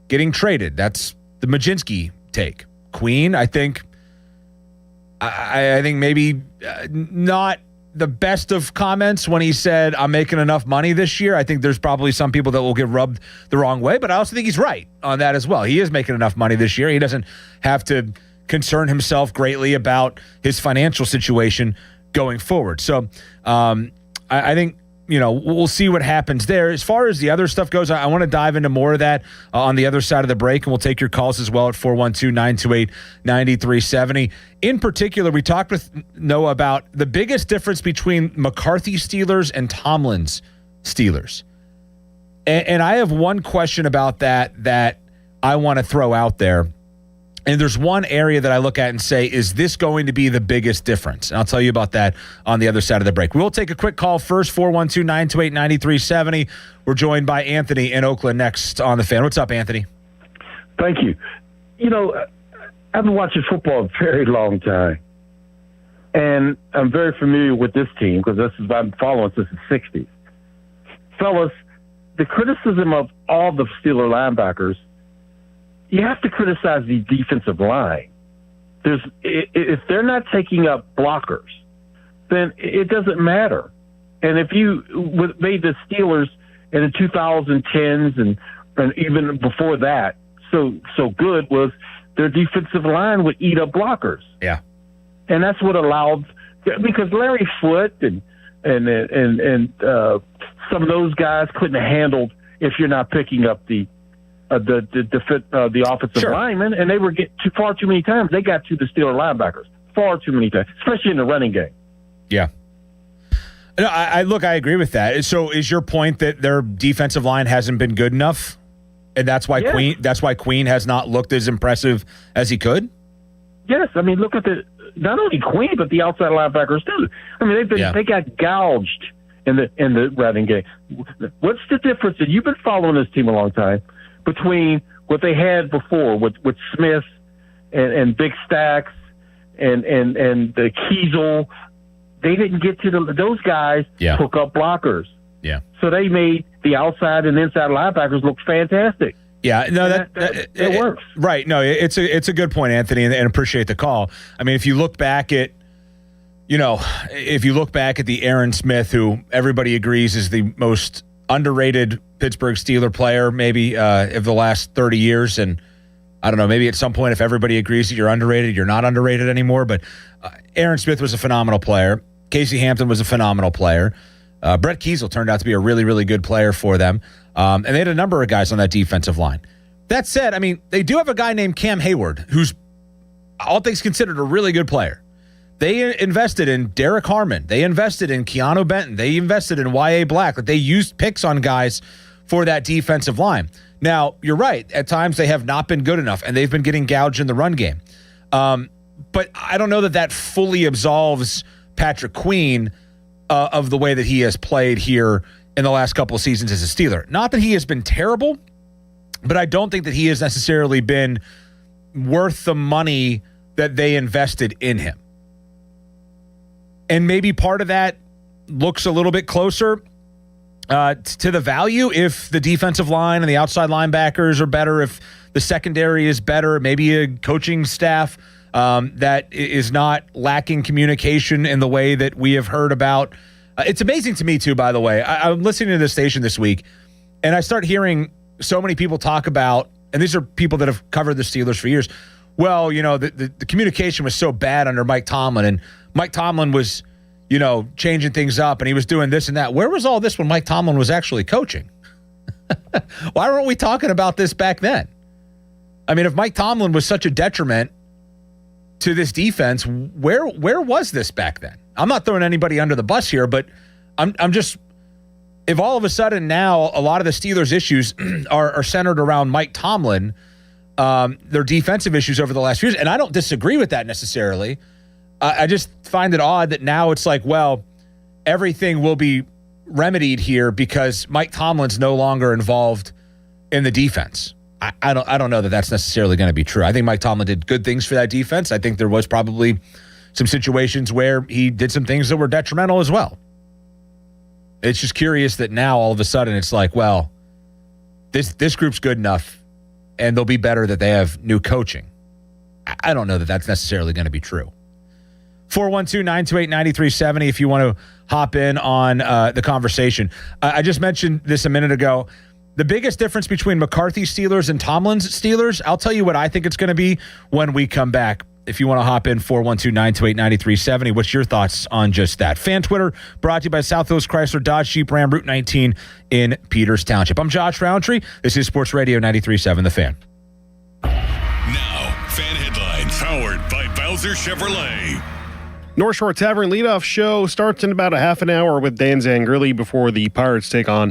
getting traded? That's the Majinski take. Queen, I think maybe not the best of comments when he said, I'm making enough money this year. I think there's probably some people that will get rubbed the wrong way, but I also think he's right on that as well. He is making enough money this year. He doesn't have to concern himself greatly about his financial situation going forward. So I think, we'll see what happens there. As far as the other stuff goes, I want to dive into more of that on the other side of the break, and we'll take your calls as well at 412-928-9370. In particular, we talked with Noah about the biggest difference between McCarthy Steelers and Tomlin's Steelers. And I have one question about that I want to throw out there. And there's one area that I look at and say, is this going to be the biggest difference? And I'll tell you about that on the other side of the break. We'll take a quick call first, 412-928-9370. We're joined by Anthony in Oakland next on The Fan. What's up, Anthony?
Thank you. I've been watching football a very long time. And I'm very familiar with this team because I've been following since the 60s. Fellas, the criticism of all the Steeler linebackers, you have to criticize the defensive line. If they're not taking up blockers, then it doesn't matter. And if you made the Steelers in the 2010s and even before that so good was their defensive line would eat up blockers.
Yeah,
and that's what allowed, because Larry Foote and some of those guys couldn't have handled if you're not picking up the offensive linemen, and they were getting far too many times. They got to the Steeler linebackers far too many times, especially in the running game.
Yeah. No, I agree with that. So is your point that their defensive line hasn't been good enough, and that's why Queen has not looked as impressive as he could? Yes, I mean, look at not only Queen but the outside linebackers too. I mean, they got gouged in the running game. What's the difference? And you've been following this team a long time, between what they had before with Smith and Big Stacks and the Kiesel. They didn't get to those guys hook up blockers. Yeah. So they made the outside and inside linebackers look fantastic. Yeah, no, it works. Right. No, it's a good point, Anthony, and appreciate the call. I mean, if you look back at the Aaron Smith, who everybody agrees is the most underrated Pittsburgh Steeler player maybe of the last 30 years. And I don't know, maybe at some point if everybody agrees that you're underrated, you're not underrated anymore. But Aaron Smith was a phenomenal player. Casey Hampton was a phenomenal player. Brett Kiesel turned out to be a really, really good player for them. And they had a number of guys on that defensive line. That said, I mean, they do have a guy named Cam Hayward, who's all things considered a really good player. They invested in Derek Harmon. They invested in Keanu Benton. They invested in Y.A. Black. Like, they used picks on guys for that defensive line. Now, you're right. At times, they have not been good enough, and they've been getting gouged in the run game. But I don't know that fully absolves Patrick Queen of the way that he has played here in the last couple of seasons as a Steeler. Not that he has been terrible, but I don't think that he has necessarily been worth the money that they invested in him. And maybe part of that looks a little bit closer to the value if the defensive line and the outside linebackers are better, if the secondary is better, maybe a coaching staff that is not lacking communication in the way that we have heard about. It's amazing to me, too, by the way. I'm listening to this station this week, and I start hearing so many people talk about and these are people that have covered the Steelers for years. Well, the communication was so bad under Mike Tomlin, and Mike Tomlin was, changing things up, and he was doing this and that. Where was all this when Mike Tomlin was actually coaching? Why weren't we talking about this back then? I mean, if Mike Tomlin was such a detriment to this defense, where was this back then? I'm not throwing anybody under the bus here, but I'm just, if all of a sudden now a lot of the Steelers' issues are centered around Mike Tomlin, their defensive issues over the last few years, and I don't disagree with that necessarily. I just find it odd that now it's like, well, everything will be remedied here because Mike Tomlin's no longer involved in the defense. I don't know that that's necessarily going to be true. I think Mike Tomlin did good things for that defense. I think there was probably some situations where he did some things that were detrimental as well. It's just curious that now all of a sudden it's like, well, this group's good enough and they'll be better that they have new coaching. I don't know that that's necessarily going to be true. 412-928-9370 if you want to hop in on the conversation. I just mentioned this a minute ago. The biggest difference between McCarthy's Steelers and Tomlin's Steelers, I'll tell you what I think it's going to be when we come back. If you want to hop in, 412-928-9370. What's your thoughts on just that? Fan Twitter brought to you by South Hills Chrysler Dodge Jeep Ram Route 19 in Peters Township. I'm Josh Roundtree. This is Sports Radio 93.7 The Fan.
Now, Fan Headlines, powered by Bowser Chevrolet.
North Shore Tavern leadoff show starts in about a half an hour with Dan Zangrilli before the Pirates take on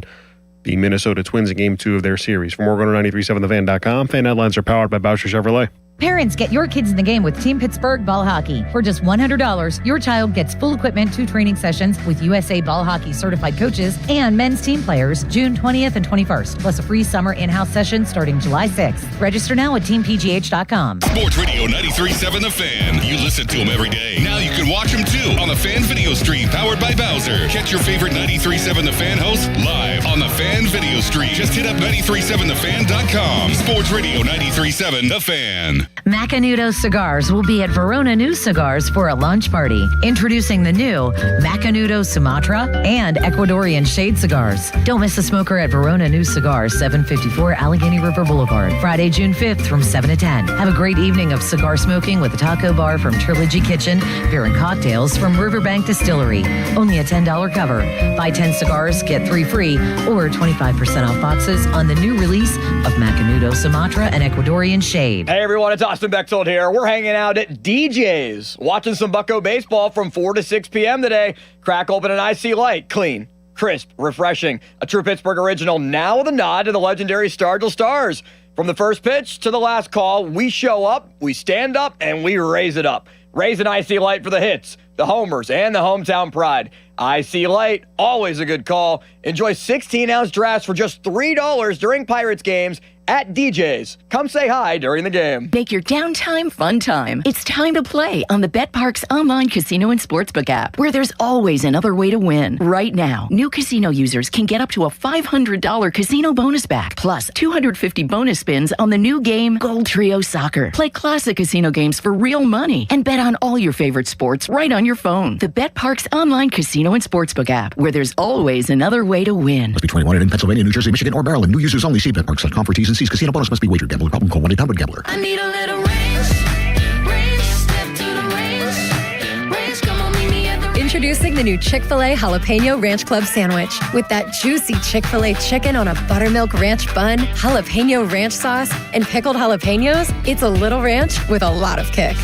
the Minnesota Twins in Game 2 of their series. For more, go to 937thefan.com. Fan Headlines are powered by Bowser Chevrolet.
Parents, get your kids in the game with Team Pittsburgh Ball Hockey. For just $100, your child gets full equipment, 2 training sessions with USA Ball Hockey certified coaches and men's team players June 20th and 21st, plus a free summer in-house session starting July 6th. Register now at teampgh.com.
Sports Radio 93.7 The Fan. You listen to them every day. Now you can watch them too on the Fan video stream powered by Bowser. Catch your favorite 93.7 The Fan hosts live on the Fan video stream. Just hit up 937thefan.com. Sports Radio 93.7 The Fan.
Macanudo Cigars will be at Verona New Cigars for a lunch party. Introducing the new Macanudo Sumatra and Ecuadorian Shade Cigars. Don't miss a smoker at Verona New Cigars, 754 Allegheny River Boulevard. Friday, June 5th from 7 to 10. Have a great evening of cigar smoking with a taco bar from Trilogy Kitchen, beer and cocktails from Riverbank Distillery. Only a $10 cover. Buy 10 cigars, get 3 free, or 25% off boxes on the new release of Macanudo Sumatra and Ecuadorian Shade.
Hey everyone, it's Austin Bechtold here. We're hanging out at DJ's, watching some Bucko baseball from 4 to 6 p.m. today. Crack open an IC Light. Clean, crisp, refreshing. A true Pittsburgh original, now with a nod to the legendary Stargell Stars. From the first pitch to the last call, we show up, we stand up, and we raise it up. Raise an IC Light for the hits, the homers, and the hometown pride. IC Light, always a good call. Enjoy 16-ounce drafts for just $3 during Pirates games at DJ's. Come say hi during the game.
Make your downtime fun time. It's time to play on the BetParx online casino and sportsbook app, where there's always another way to win. Right now, new casino users can get up to a $500 casino bonus back, plus 250 bonus spins on the new game Gold Trio Soccer. Play classic casino games for real money and bet on all your favorite sports right on your phone. The BetParx online casino and sportsbook app, where there's always another way to win.
Must be 21 and in Pennsylvania, New Jersey, Michigan, or Maryland. New users only. See BetParx.com for T's and C's. Casino bonus must be wagered. Gambling problem? Call 1-800-GAMBLER.
I need a little range, step to the range, come on, meet me at the range.
Introducing the new Chick-fil-A Jalapeno Ranch Club Sandwich. With that juicy Chick-fil-A chicken on a buttermilk ranch bun, jalapeno ranch sauce, and pickled jalapenos, it's a little ranch with a lot of kick.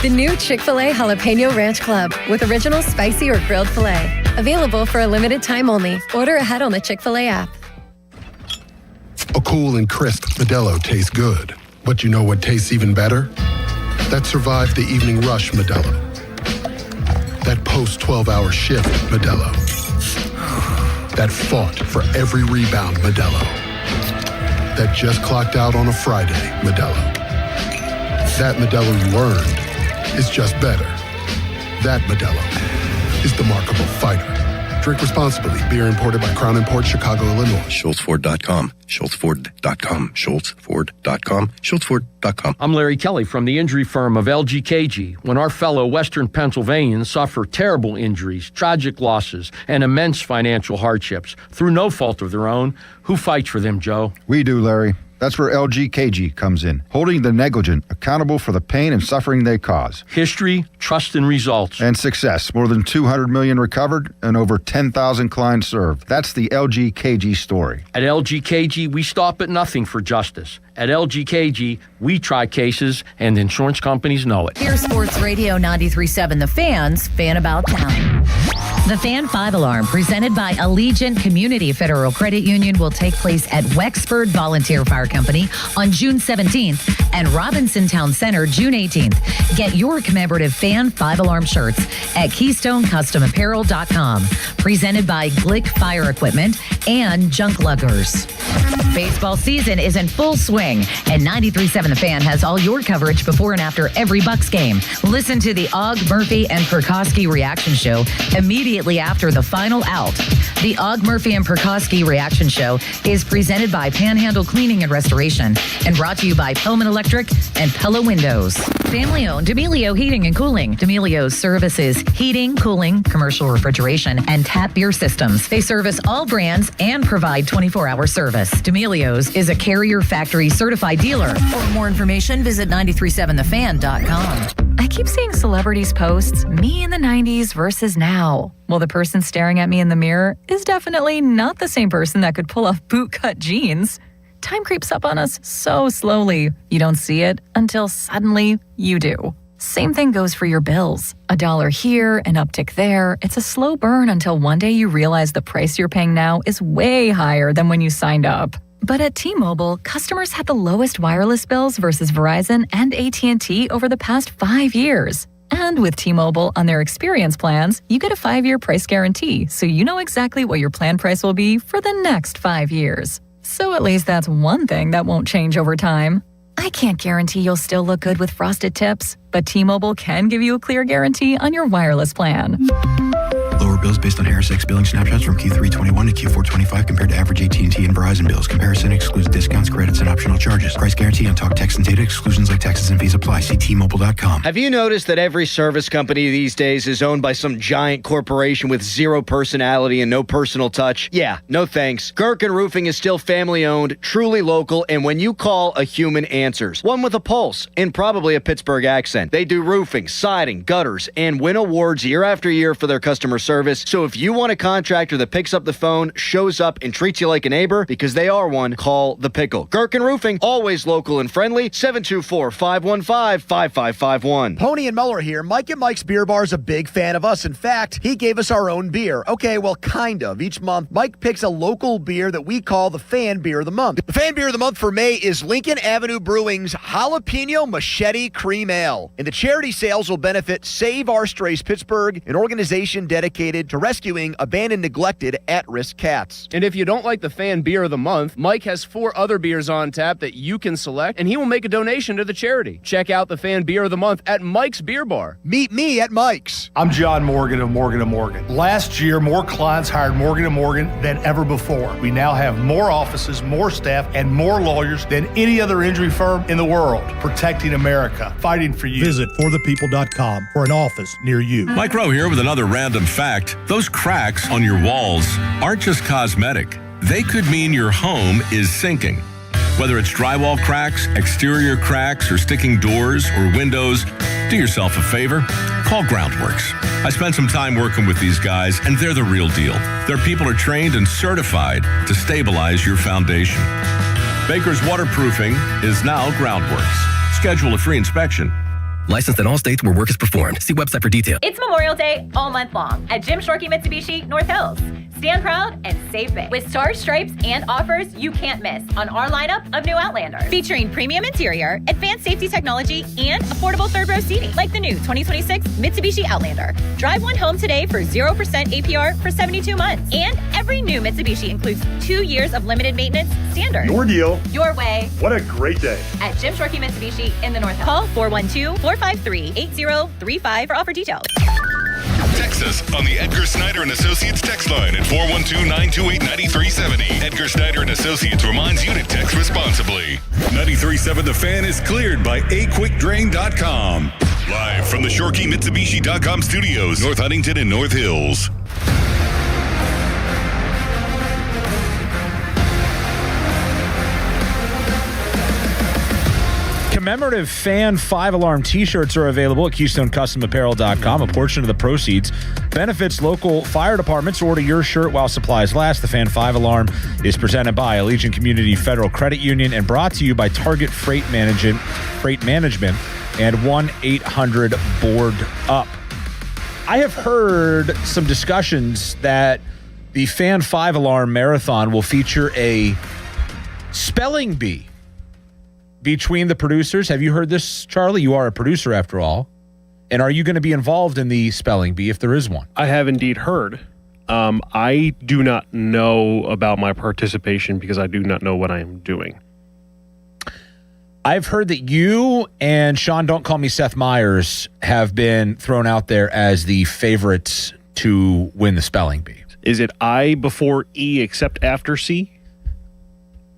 The new Chick-fil-A Jalapeno Ranch Club with original spicy or grilled filet. Available for a limited time only. Order ahead on the Chick-fil-A app.
A cool and crisp Modelo tastes good. But you know what tastes even better? That survived the evening rush Modelo. That post-12-hour shift Modelo. That fought for every rebound Modelo. That just clocked out on a Friday Modelo. That Modelo you earned is just better. That Modelo is the markable fighter. Drink responsibly. Beer imported by Crown Imports, Chicago, Illinois.
SchultzFord.com. SchultzFord.com. SchultzFord.com. SchultzFord.com.
I'm Larry Kelly from the injury firm of LGKG. When our fellow Western Pennsylvanians suffer terrible injuries, tragic losses, and immense financial hardships through no fault of their own, who fights for them, Joe?
We do, Larry. That's where LGKG comes in, holding the negligent accountable for the pain and suffering they cause.
History, trust, and results.
And success. More than 200 million recovered and over 10,000 clients served. That's the LGKG story.
At LGKG, we stop at nothing for justice. At LGKG, we try cases, and insurance companies know it.
Here's Sports Radio 93.7 The Fan's Fan About Town. The Fan 5 Alarm, presented by Allegiant Community Federal Credit Union, will take place at Wexford Volunteer Fire Company on June 17th and Robinson Town Center June 18th. Get your commemorative Fan 5 Alarm shirts at KeystoneCustomApparel.com. Presented by Glick Fire Equipment and Junk Luggers. Baseball season is in full swing, and 93.7 The Fan has all your coverage before and after every Bucks game. Listen to the Og, Murphy, and Perkowski reaction show immediately after the final out. The Og, Murphy, and Perkowski reaction show is presented by Panhandle Cleaning and Restoration and brought to you by Pillman Electric and Pella Windows. Family-owned D'Amelio Heating and Cooling. D'Amelio's services heating, cooling, commercial refrigeration, and tap beer systems. They service all brands and provide 24-hour service. D'Amelio's is a Carrier Factory certified dealer. For more information, visit 937thefan.com. I keep seeing celebrities post me in the 90s versus now. Well, the person staring at me in the mirror is definitely not the same person that could pull off bootcut jeans. Time creeps up on us so slowly. You don't see it until suddenly you do. Same thing goes for your bills. $1 here, an uptick there. It's a slow burn until one day you realize the price you're paying now is way higher than when you signed up. But at T-Mobile, customers had the lowest wireless bills versus Verizon and AT&T over the past 5 years. And with T-Mobile on their experience plans, you get a 5-year price guarantee, so you know exactly what your plan price will be for the next 5 years. So at least that's one thing that won't change over time. I can't guarantee you'll still look good with frosted tips, but T-Mobile can give you a clear guarantee on your wireless plan.
Lower bills based on HarrisX billing snapshots from Q3 21 to Q4 25 compared to average AT&T and Verizon bills. Comparison excludes discounts, credits, and optional charges. Price guarantee on talk, text, and data. Exclusions like taxes and fees apply. See T-Mobile.com.
Have you noticed that every service company these days is owned by some giant corporation with zero personality and no personal touch? Yeah, no thanks. Gherkin Roofing is still family-owned, truly local, and when you call, a human answers. One with a pulse and probably a Pittsburgh accent. They do roofing, siding, gutters, and win awards year after year for their customer service. So if you want a contractor that picks up the phone, shows up, and treats you like a neighbor, because they are one, call The Pickle. Gherkin Roofing, always local and friendly, 724-515-5551.
Pony and Muller here. Mike at Mike's Beer Bar is a big fan of us. In fact, he gave us our own beer. Okay, well, kind of. Each month, Mike picks a local beer that we call the Fan Beer of the Month. The Fan Beer of the Month for May is Lincoln Avenue Brewing's Jalapeno Machete Cream Ale. And the charity sales will benefit Save Our Strays Pittsburgh, an organization dedicated to rescuing abandoned, neglected, at-risk cats.
And if you don't like the Fan Beer of the Month, Mike has 4 other beers on tap that you can select, and he will make a donation to the charity. Check out the Fan Beer of the Month at Mike's Beer Bar.
Meet me at Mike's.
I'm John Morgan of Morgan & Morgan. Last year, more clients hired Morgan & Morgan than ever before. We now have more offices, more staff, and more lawyers than any other injury firm in the world. Protecting America. Fighting for you.
Visit forthepeople.com for an office near you.
Mike Rowe here with another random fact. Those cracks on your walls aren't just cosmetic. They could mean your home is sinking. Whether it's drywall cracks, exterior cracks, or sticking doors or windows, do yourself a favor. Call Groundworks. I spent some time working with these guys, and they're the real deal. Their people are trained and certified to stabilize your foundation. Baker's Waterproofing is now Groundworks. Schedule a free inspection.
Licensed in all states where work is performed. See website for details.
It's Memorial Day all month long at Jim Shorkey Mitsubishi North Hills. Stand proud and save big with stars, stripes, and offers you can't miss on our lineup of new Outlander. Featuring premium interior, advanced safety technology, and affordable third row seating like the new 2026 Mitsubishi Outlander. Drive one home today for 0% APR for 72 months. And every new Mitsubishi includes 2 years of limited maintenance standard.
Your deal.
Your way.
What a great day.
At Jim Shorkey Mitsubishi in the North Hills. Call 412-453-8035 for offer details.
Text Text us on the Edgar Snyder and Associates text line at 412-928-9370. Edgar Snyder and Associates reminds you to text responsibly. 93.7 The Fan is cleared by aquickdrain.com. Live from the ShoreKeyMitsubishi.com studios, North Huntington and North Hills.
Commemorative Fan 5-alarm t-shirts are available at KeystoneCustomApparel.com. A portion of the proceeds benefits local fire departments. Order your shirt while supplies last. The Fan 5-alarm is presented by Allegiant Community Federal Credit Union and brought to you by Target Freight Management and 1-800-BOARD-UP. I have heard some discussions that the Fan 5-alarm marathon will feature a spelling bee between the producers. Have you heard this, Charlie? You are a producer after all. And are you going to be involved in the spelling bee if there is one?
I have indeed heard. I do not know about my participation because I do not know what I am doing.
I've heard that you and Sean, don't call me Seth Meyers, have been thrown out there as the favorites to win the spelling bee.
Is it I before E except after C?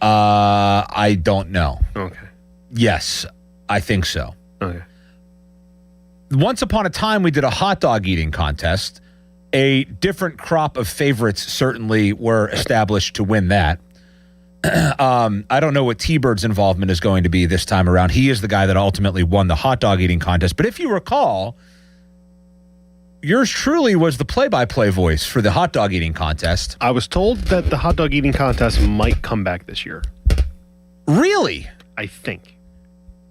I don't know.
Okay.
Yes, I think so.
Okay.
Once upon a time, we did a hot dog eating contest. A different crop of favorites certainly were established to win that. I don't know what T-Bird's involvement is going to be this time around. He is the guy that ultimately won the hot dog eating contest. But if you recall, yours truly was the play-by-play voice for the hot dog eating contest.
I was told that the hot dog eating contest might come back this year.
Really?
I think.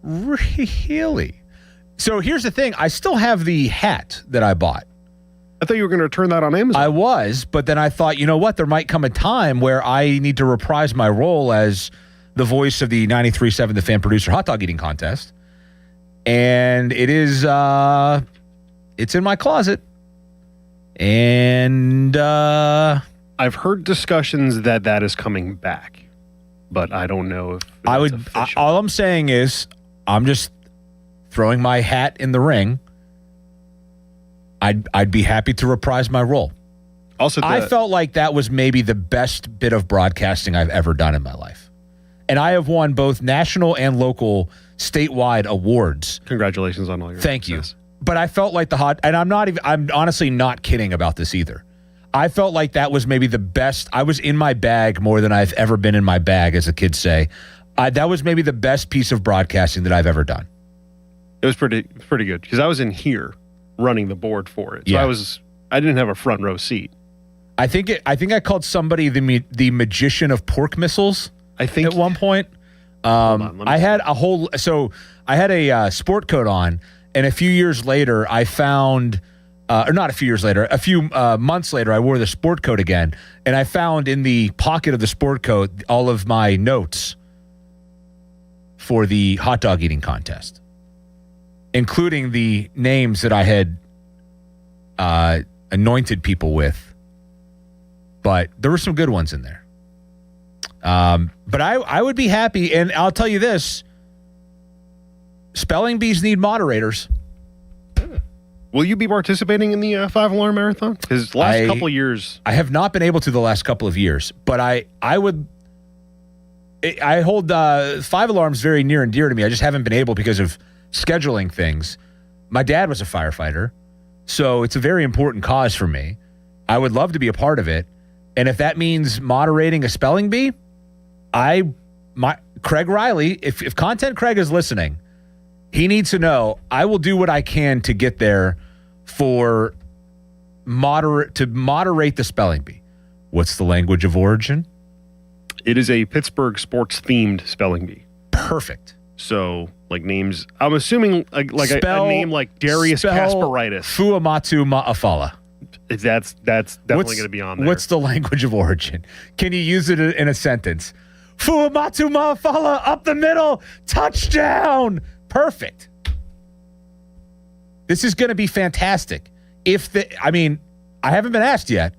Really? So here's the thing. I still have the hat that I bought.
I thought you were going to return that on Amazon.
I was, but then I thought, you know what? There might come a time where I need to reprise my role as the voice of the 93.7 The Fan Producer Hot Dog Eating Contest. And it is, it's in my closet. And
I've heard discussions that is coming back, but I don't know if
I would. All I'm saying is, I'm just throwing my hat in the ring. I'd be happy to reprise my role.
Also,
I felt like that was maybe the best bit of broadcasting I've ever done in my life. And I have won both national and local statewide awards.
Congratulations on all your
Thank you. But I felt like and I'm honestly not kidding about this either. I felt like that was maybe the best. I was in my bag more than I've ever been in my bag, as the kids say. That was maybe the best piece of broadcasting that I've ever done.
It was pretty good because I was in here running the board for it. So
Yeah.
I didn't have a front row seat.
I think I called somebody the magician of pork missiles.
I think
at one point. I had a sport coat on, and a few years later I found, or not a few years later, a few months later I wore the sport coat again, and I found in the pocket of the sport coat all of my notes for the hot dog eating contest, including the names that I had anointed people with. But there were some good ones in there. But I would be happy, and I'll tell you this, spelling bees need moderators.
Will you be participating in the 5-alarm marathon? Because last couple of years...
I have not been able to the last couple of years, but I hold 5 alarms very near and dear to me. I just haven't been able because of scheduling things. My dad was a firefighter, so it's a very important cause for me. I would love to be a part of it. And if that means moderating a spelling bee, Craig Riley, if Content Craig is listening, he needs to know I will do what I can to get there to moderate the spelling bee. What's the language of origin?
It is a Pittsburgh sports themed spelling bee.
Perfect.
So, like names, I'm assuming a name like Darius Kasparaitis.
Fuamatu Ma'afala.
That's definitely going to be on there.
What's the language of origin? Can you use it in a sentence? Fuamatu Ma'afala up the middle, touchdown. Perfect. This is going to be fantastic. I haven't been asked yet,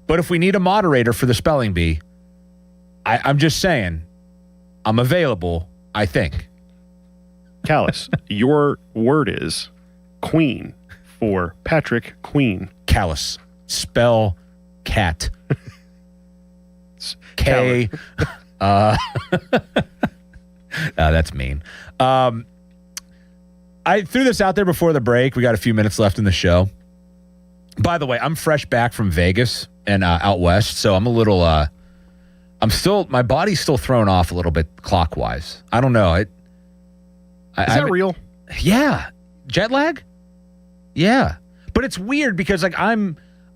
but if we need a moderator for the spelling bee, I'm just saying, I'm available, I think.
Callis, your word is Queen for Patrick Queen.
Callous. Spell cat. K. That's mean. I threw this out there before the break. We got a few minutes left in the show. By the way, I'm fresh back from Vegas and out west, so I'm a little. My body's still thrown off a little bit clockwise. I don't know. Is
that real?
Yeah, jet lag. Yeah, but it's weird because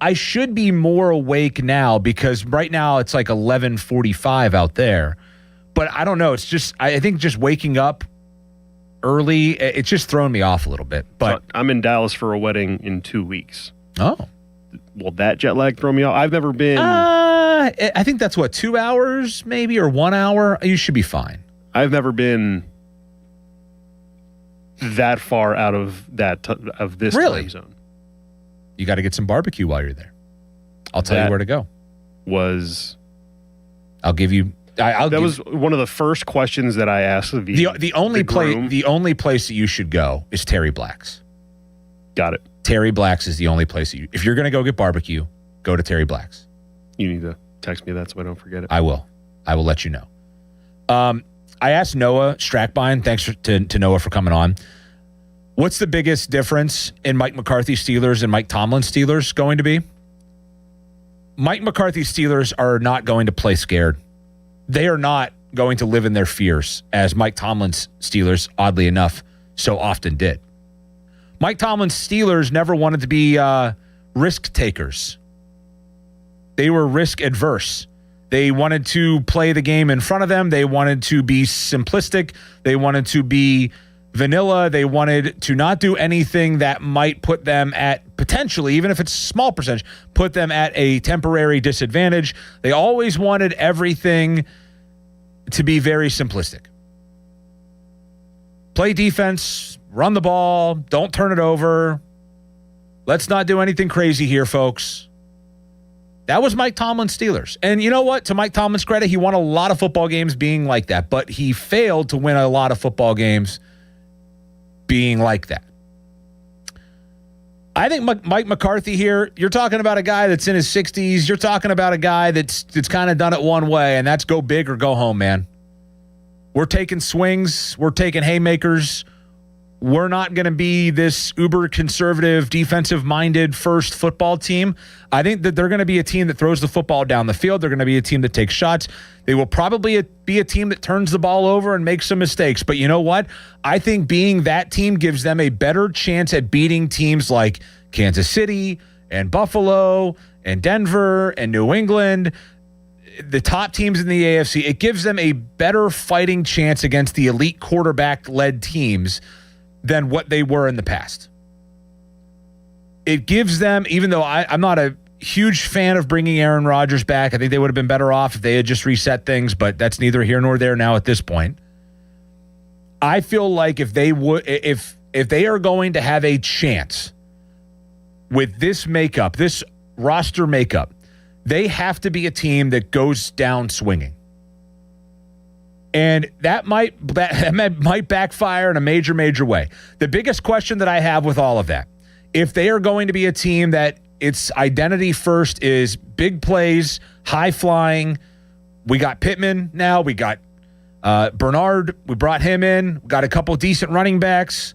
I should be more awake now because right now it's like 11:45 out there. But I don't know. It's just I think just waking up early, it's just thrown me off a little bit. But
I'm in Dallas for a wedding in 2 weeks.
Oh.
Will that jet lag throw me off? I've never been.
I think that's 2 hours maybe or 1 hour. You should be fine.
I've never been that far out of this time zone.
You got to get some barbecue while you're there. I'll tell you where to go. I'll give you. That
was one of the first questions that I asked
the only place that you should go is Terry Black's.
Got it.
Terry Black's is the only place that if you're going to go get barbecue, go to Terry Black's.
You need to text me that so I don't forget it.
I will let you know. I asked Noah Strackbein, thanks to Noah for coming on. What's the biggest difference in Mike McCarthy Steelers and Mike Tomlin Steelers going to be? Mike McCarthy Steelers are not going to play scared. They are not going to live in their fears, as Mike Tomlin's Steelers, oddly enough, so often did. Mike Tomlin's Steelers never wanted to be risk takers. They were risk adverse. They wanted to play the game in front of them. They wanted to be simplistic. They wanted to be vanilla. They wanted to not do anything that might put them at potentially, even if it's a small percentage, put them at a temporary disadvantage. They always wanted everything to be very simplistic. Play defense, run the ball, don't turn it over. Let's not do anything crazy here, folks. That was Mike Tomlin's Steelers. And you know what? To Mike Tomlin's credit, he won a lot of football games being like that, but he failed to win a lot of football games being like that. I think Mike McCarthy here, you're talking about a guy that's in his 60s. You're talking about a guy that's kind of done it one way, and that's go big or go home, man. We're taking swings. We're taking haymakers. We're not going to be this uber conservative, defensive-minded first football team. I think that they're going to be a team that throws the football down the field. They're going to be a team that takes shots. They will probably be a team that turns the ball over and makes some mistakes. But you know what? I think being that team gives them a better chance at beating teams like Kansas City and Buffalo and Denver and New England, the top teams in the AFC. It gives them a better fighting chance against the elite quarterback-led teams than what they were in the past. It gives them, even though I'm not a huge fan of bringing Aaron Rodgers back, I think they would have been better off if they had just reset things, but that's neither here nor there now at this point. I feel like if they are going to have a chance with this makeup, this roster makeup, they have to be a team that goes down swinging. And that might backfire in a major way. The biggest question that I have with all of that, if they are going to be a team that its identity first is big plays, high flying, we got Pittman now, we got Bernard, we brought him in, we got a couple decent running backs,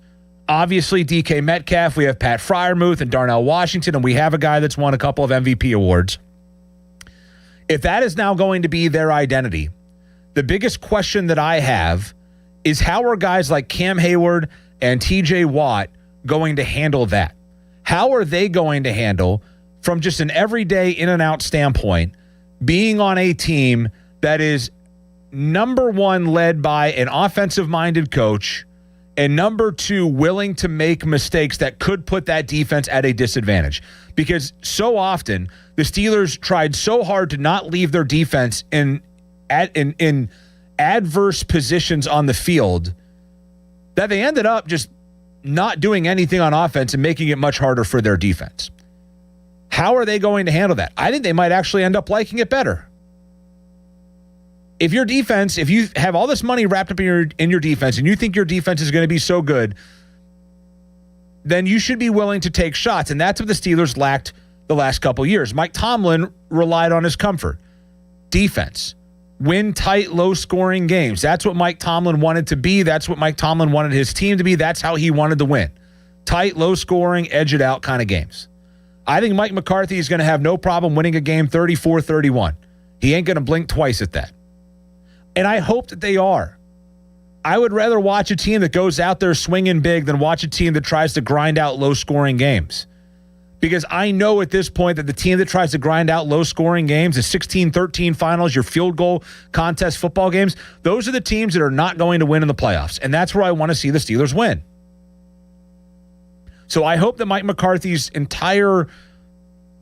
obviously DK Metcalf, we have Pat Freiermuth and Darnell Washington, and we have a guy that's won a couple of MVP awards. If that is now going to be their identity, the biggest question that I have is how are guys like Cam Hayward and TJ Watt going to handle that? How are they going to handle, from just an everyday in and out standpoint, being on a team that is number one led by an offensive-minded coach and number two willing to make mistakes that could put that defense at a disadvantage? Because so often the Steelers tried so hard to not leave their defense in adverse positions on the field that they ended up just not doing anything on offense and making it much harder for their defense. How are they going to handle that? I think they might actually end up liking it better. If your defense, if you have all this money wrapped up in your defense and you think your defense is going to be so good, then you should be willing to take shots. And that's what the Steelers lacked the last couple years. Mike Tomlin relied on his comfort. Defense. Win tight, low-scoring games. That's what Mike Tomlin wanted to be. That's what Mike Tomlin wanted his team to be. That's how he wanted to win. Tight, low-scoring, edge-it-out kind of games. I think Mike McCarthy is going to have no problem winning a game 34-31. He ain't going to blink twice at that. And I hope that they are. I would rather watch a team that goes out there swinging big than watch a team that tries to grind out low-scoring games. Because I know at this point that the team that tries to grind out low-scoring games, the 16-13 finals, your field goal contest football games, those are the teams that are not going to win in the playoffs. And that's where I want to see the Steelers win. So I hope that Mike McCarthy's entire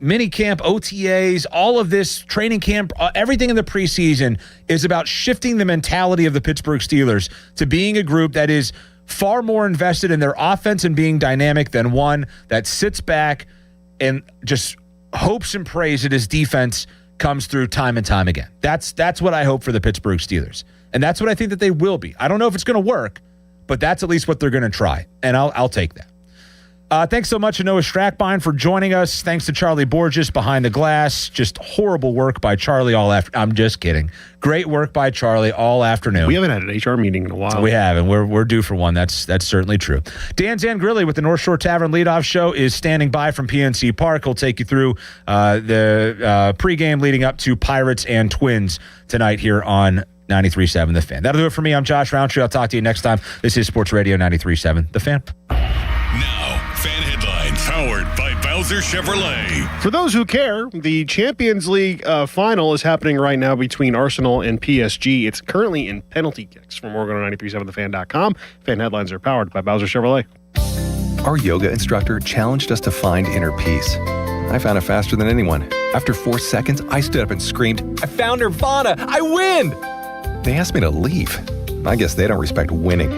minicamp, OTAs, all of this training camp, everything in the preseason is about shifting the mentality of the Pittsburgh Steelers to being a group that is far more invested in their offense and being dynamic than one that sits back and just hopes and prays that his defense comes through time and time again. That's what I hope for the Pittsburgh Steelers. And that's what I think that they will be. I don't know if it's going to work, but that's at least what they're going to try. And I'll take that. Thanks so much to Noah Strackbein for joining us. Thanks to Charlie Borges behind the glass. Just horrible work by Charlie all after. I'm just kidding. Great work by Charlie all afternoon.
We haven't had an HR meeting in a while.
We have, and we're due for one. That's certainly true. Dan Zangrilli with the North Shore Tavern Leadoff Show is standing by from PNC Park. He'll take you through the pregame leading up to Pirates and Twins tonight here on 93.7 The Fan. That'll do it for me. I'm Josh Roundtree. I'll talk to you next time. This is Sports Radio 93.7 The Fan.
Now, fan headlines powered by Bowser Chevrolet.
For those who care, the Champions League final is happening right now between Arsenal and PSG. It's currently in penalty kicks. For more, go to 937thefan.com. Fan headlines are powered by Bowser Chevrolet.
Our yoga instructor challenged us to find inner peace. I found it faster than anyone. After 4 seconds, I stood up and screamed, "I found Nirvana! I win!" They asked me to leave. I guess they don't respect winning.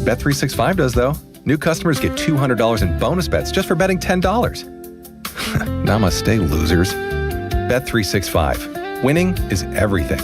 Bet365 does, though. New customers get $200 in bonus bets just for betting $10. Namaste, losers. Bet365. Winning is everything.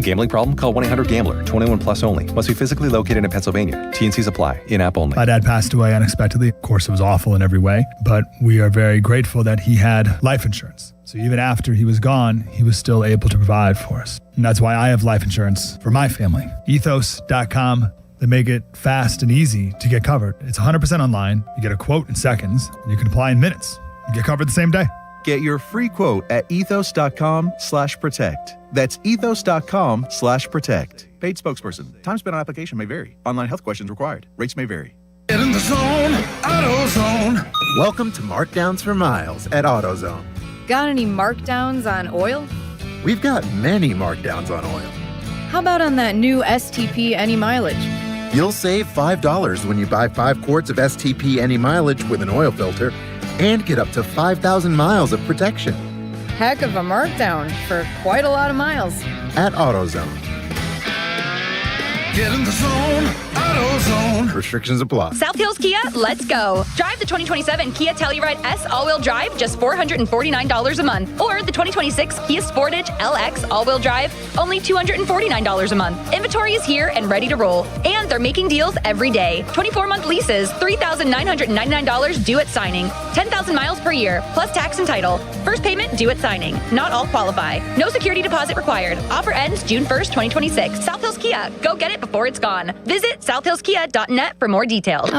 Gambling problem? Call 1-800-GAMBLER. 21 plus only. Must be physically located in Pennsylvania. T&Cs apply. In-app only.
My dad passed away unexpectedly. Of course, it was awful in every way, but we are very grateful that he had life insurance. So even after he was gone, he was still able to provide for us. And that's why I have life insurance for my family. Ethos.com. They make it fast and easy to get covered. It's 100% online. You get a quote in seconds, and you can apply in minutes. You get covered the same day.
Get your free quote at ethos.com/protect. That's ethos.com/protect.
Paid spokesperson. Time spent on application may vary. Online health questions required. Rates may vary.
Get in the zone, AutoZone. Welcome to Markdowns for Miles at AutoZone.
Got any markdowns on oil?
We've got many markdowns on oil.
How about on that new STP Any Mileage?
You'll save $5 when you buy 5 quarts of STP Any Mileage with an oil filter and get up to 5,000 miles of protection.
Heck of a markdown for quite a lot of miles.
At AutoZone. Get in the zone, AutoZone. Restrictions apply.
South Hills Kia, let's go. Drive the 2027 Kia Telluride S all-wheel drive, just $449 a month. Or the 2026 Kia Sportage LX all-wheel drive, only $249 a month. Inventory is here and ready to roll. And they're making deals every day. 24-month leases, $3,999 due at signing. 10,000 miles per year, plus tax and title. First payment due at signing. Not all qualify. No security deposit required. Offer ends June 1st, 2026. South Hills Kia, go get it before it's gone. Visit southhillskia.net for more details.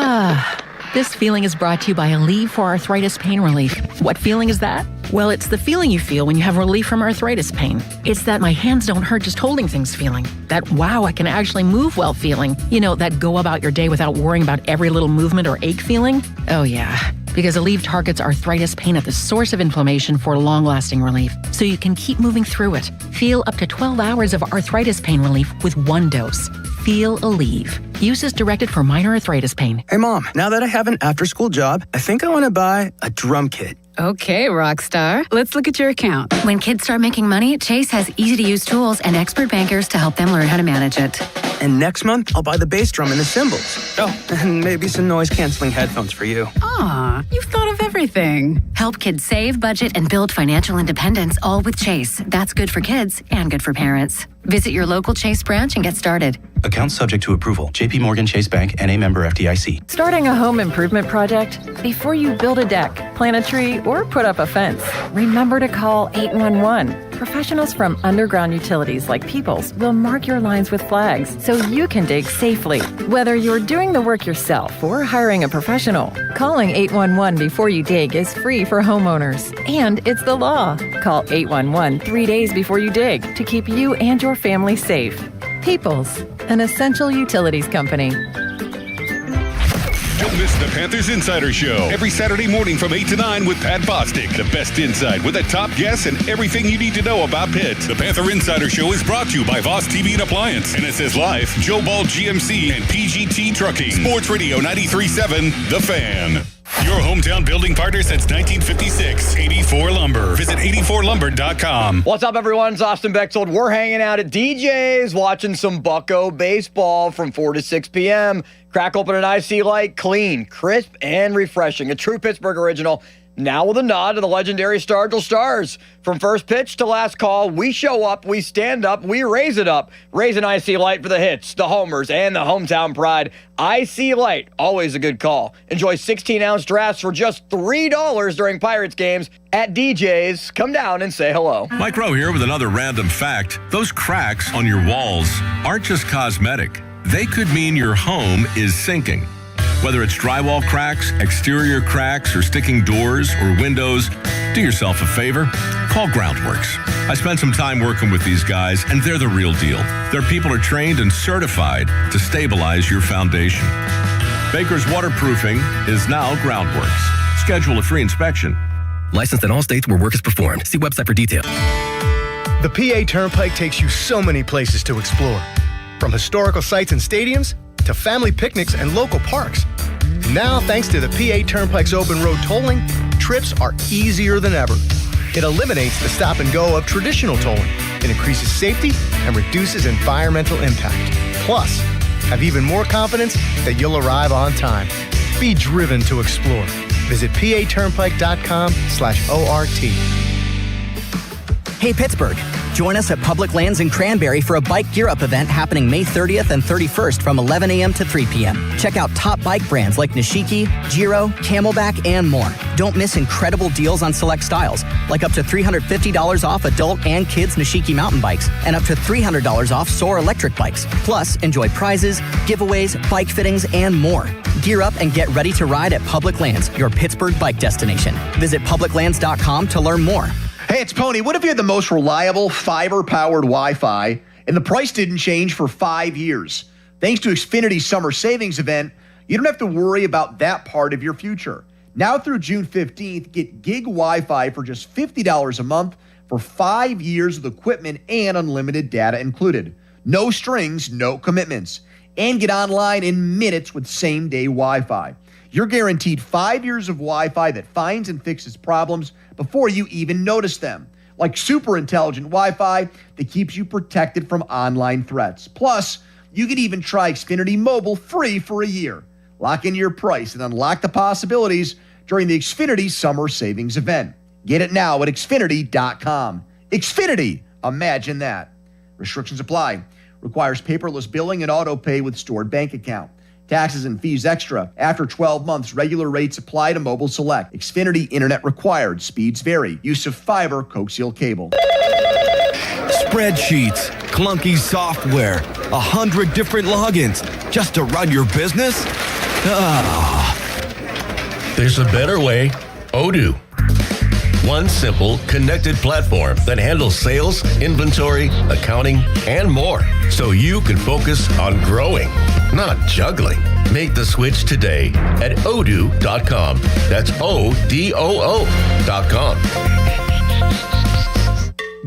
This feeling is brought to you by Aleve for Arthritis Pain Relief. What feeling is that? Well, it's the feeling you feel when you have relief from arthritis pain. It's that my hands don't hurt just holding things feeling. That wow, I can actually move well feeling. You know, that go about your day without worrying about every little movement or ache feeling. Oh yeah, because Aleve targets arthritis pain at the source of inflammation for long-lasting relief, so you can keep moving through it. Feel up to 12 hours of arthritis pain relief with 1 dose. Feel Aleve. Use as directed for minor arthritis pain.
Hey Mom, now that I have an after-school job, I think I want to buy a drum kit.
Okay, Rockstar. Let's look at your account.
When kids start making money, Chase has easy-to-use tools and expert bankers to help them learn how to manage it.
And next month, I'll buy the bass drum and the cymbals. Oh, and maybe some noise-canceling headphones for you.
Aw, you've thought of everything.
Help kids save, budget, and build financial independence, all with Chase. That's good for kids and good for parents. Visit your local Chase branch and get started.
Account subject to approval. JP Morgan Chase Bank, N.A. member FDIC.
Starting a home improvement project? Before you build a deck,
plant a tree, or put up a fence, remember to call 811. Professionals from Underground Utilities like Peoples will mark your lines with flags so you can dig safely. Whether you're doing the work yourself or hiring a professional, calling 811 before you dig is free for homeowners. And it's the law. Call 811 3 days before you dig to keep you and your family safe. Peoples, an essential utilities company.
Don't miss the Panthers Insider Show every Saturday morning from 8 to 9 with Pat Bostic. The best insight with the top guests and everything you need to know about Pitt. The Panther Insider Show is brought to you by Voss TV and Appliance, NSS Life, Joe Ball GMC, and PGT Trucking. Sports Radio 93.7, The Fan. Your hometown building partner since 1956, 84 Lumber. Visit 84lumber.com.
What's up, everyone? It's Austin Bechtold. We're hanging out at DJ's watching some Bucko baseball from 4 to 6 p.m. Crack open an IC Light, clean, crisp, and refreshing. A true Pittsburgh original, now with a nod to the legendary Stargell Stars. From first pitch to last call, we show up, we stand up, we raise it up. Raise an IC Light for the hits, the homers, and the hometown pride. IC Light, always a good call. Enjoy 16-ounce drafts for just $3 during Pirates games at DJ's. Come down and say hello.
Mike Rowe here with another random fact. Those cracks on your walls aren't just cosmetic. They could mean your home is sinking. Whether it's drywall cracks, exterior cracks, or sticking doors or windows, do yourself a favor. Call Groundworks. I spent some time working with these guys, and they're the real deal. Their people are trained and certified to stabilize your foundation. Baker's Waterproofing is now Groundworks. Schedule a free inspection.
Licensed in all states where work is performed. See website for details.
The PA Turnpike takes you so many places to explore. From historical sites and stadiums to family picnics and local parks. Now, thanks to the PA Turnpike's open road tolling, trips are easier than ever. It eliminates the stop and go of traditional tolling. It increases safety and reduces environmental impact. Plus, have even more confidence that you'll arrive on time. Be driven to explore. Visit paturnpike.com/ORT.
Hey, Pittsburgh. Join us at Public Lands in Cranberry for a Bike Gear Up event happening May 30th and 31st from 11 a.m. to 3 p.m. Check out top bike brands like Nishiki, Giro, Camelback, and more. Don't miss incredible deals on select styles, like up to $350 off adult and kids Nishiki mountain bikes, and up to $300 off Soar electric bikes. Plus, enjoy prizes, giveaways, bike fittings, and more. Gear up and get ready to ride at Public Lands, your Pittsburgh bike destination. Visit publiclands.com to learn more.
Hey, it's Pony. What if you had the most reliable fiber-powered Wi-Fi and the price didn't change for 5 years? Thanks to Xfinity's summer savings event, you don't have to worry about that part of your future. Now through June 15th, get gig Wi-Fi for just $50 a month for 5 years with equipment and unlimited data included. No strings, no commitments. And get online in minutes with same-day Wi-Fi. You're guaranteed 5 years of Wi-Fi that finds and fixes problems before you even notice them. Like super intelligent Wi-Fi that keeps you protected from online threats. Plus, you can even try Xfinity Mobile free for a year. Lock in your price and unlock the possibilities during the Xfinity Summer Savings event. Get it now at Xfinity.com. Xfinity, imagine that. Restrictions apply. Requires paperless billing and auto pay with stored bank account. Taxes and fees extra. After 12 months, regular rates apply to Mobile Select. Xfinity Internet required. Speeds vary. Use of fiber, coaxial cable.
Spreadsheets, clunky software, 100 different logins just to run your business?
There's a better way. Odoo. One simple, connected platform that handles sales, inventory, accounting, and more, so you can focus on growing, not juggling. Make the switch today at odoo.com. That's ODOO.com.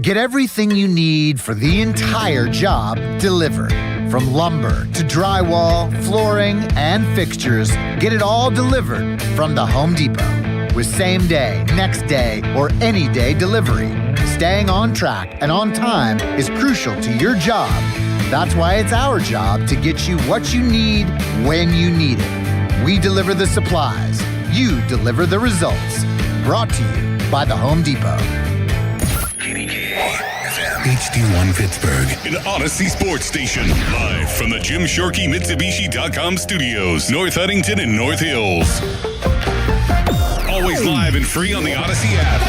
Get everything you need for the entire job delivered. From lumber to drywall, flooring, and fixtures, get it all delivered from the Home Depot. With same day, next day, or any day delivery. Staying on track and on time is crucial to your job. That's why it's our job to get you what you need when you need it. We deliver the supplies. You deliver the results. Brought to you by the Home Depot.
HD1 Pittsburgh, an Odyssey sports station. Live from the Jim Shorkey Mitsubishi.com studios, North Huntington and North Hills. Always live and even free on the Odyssey app.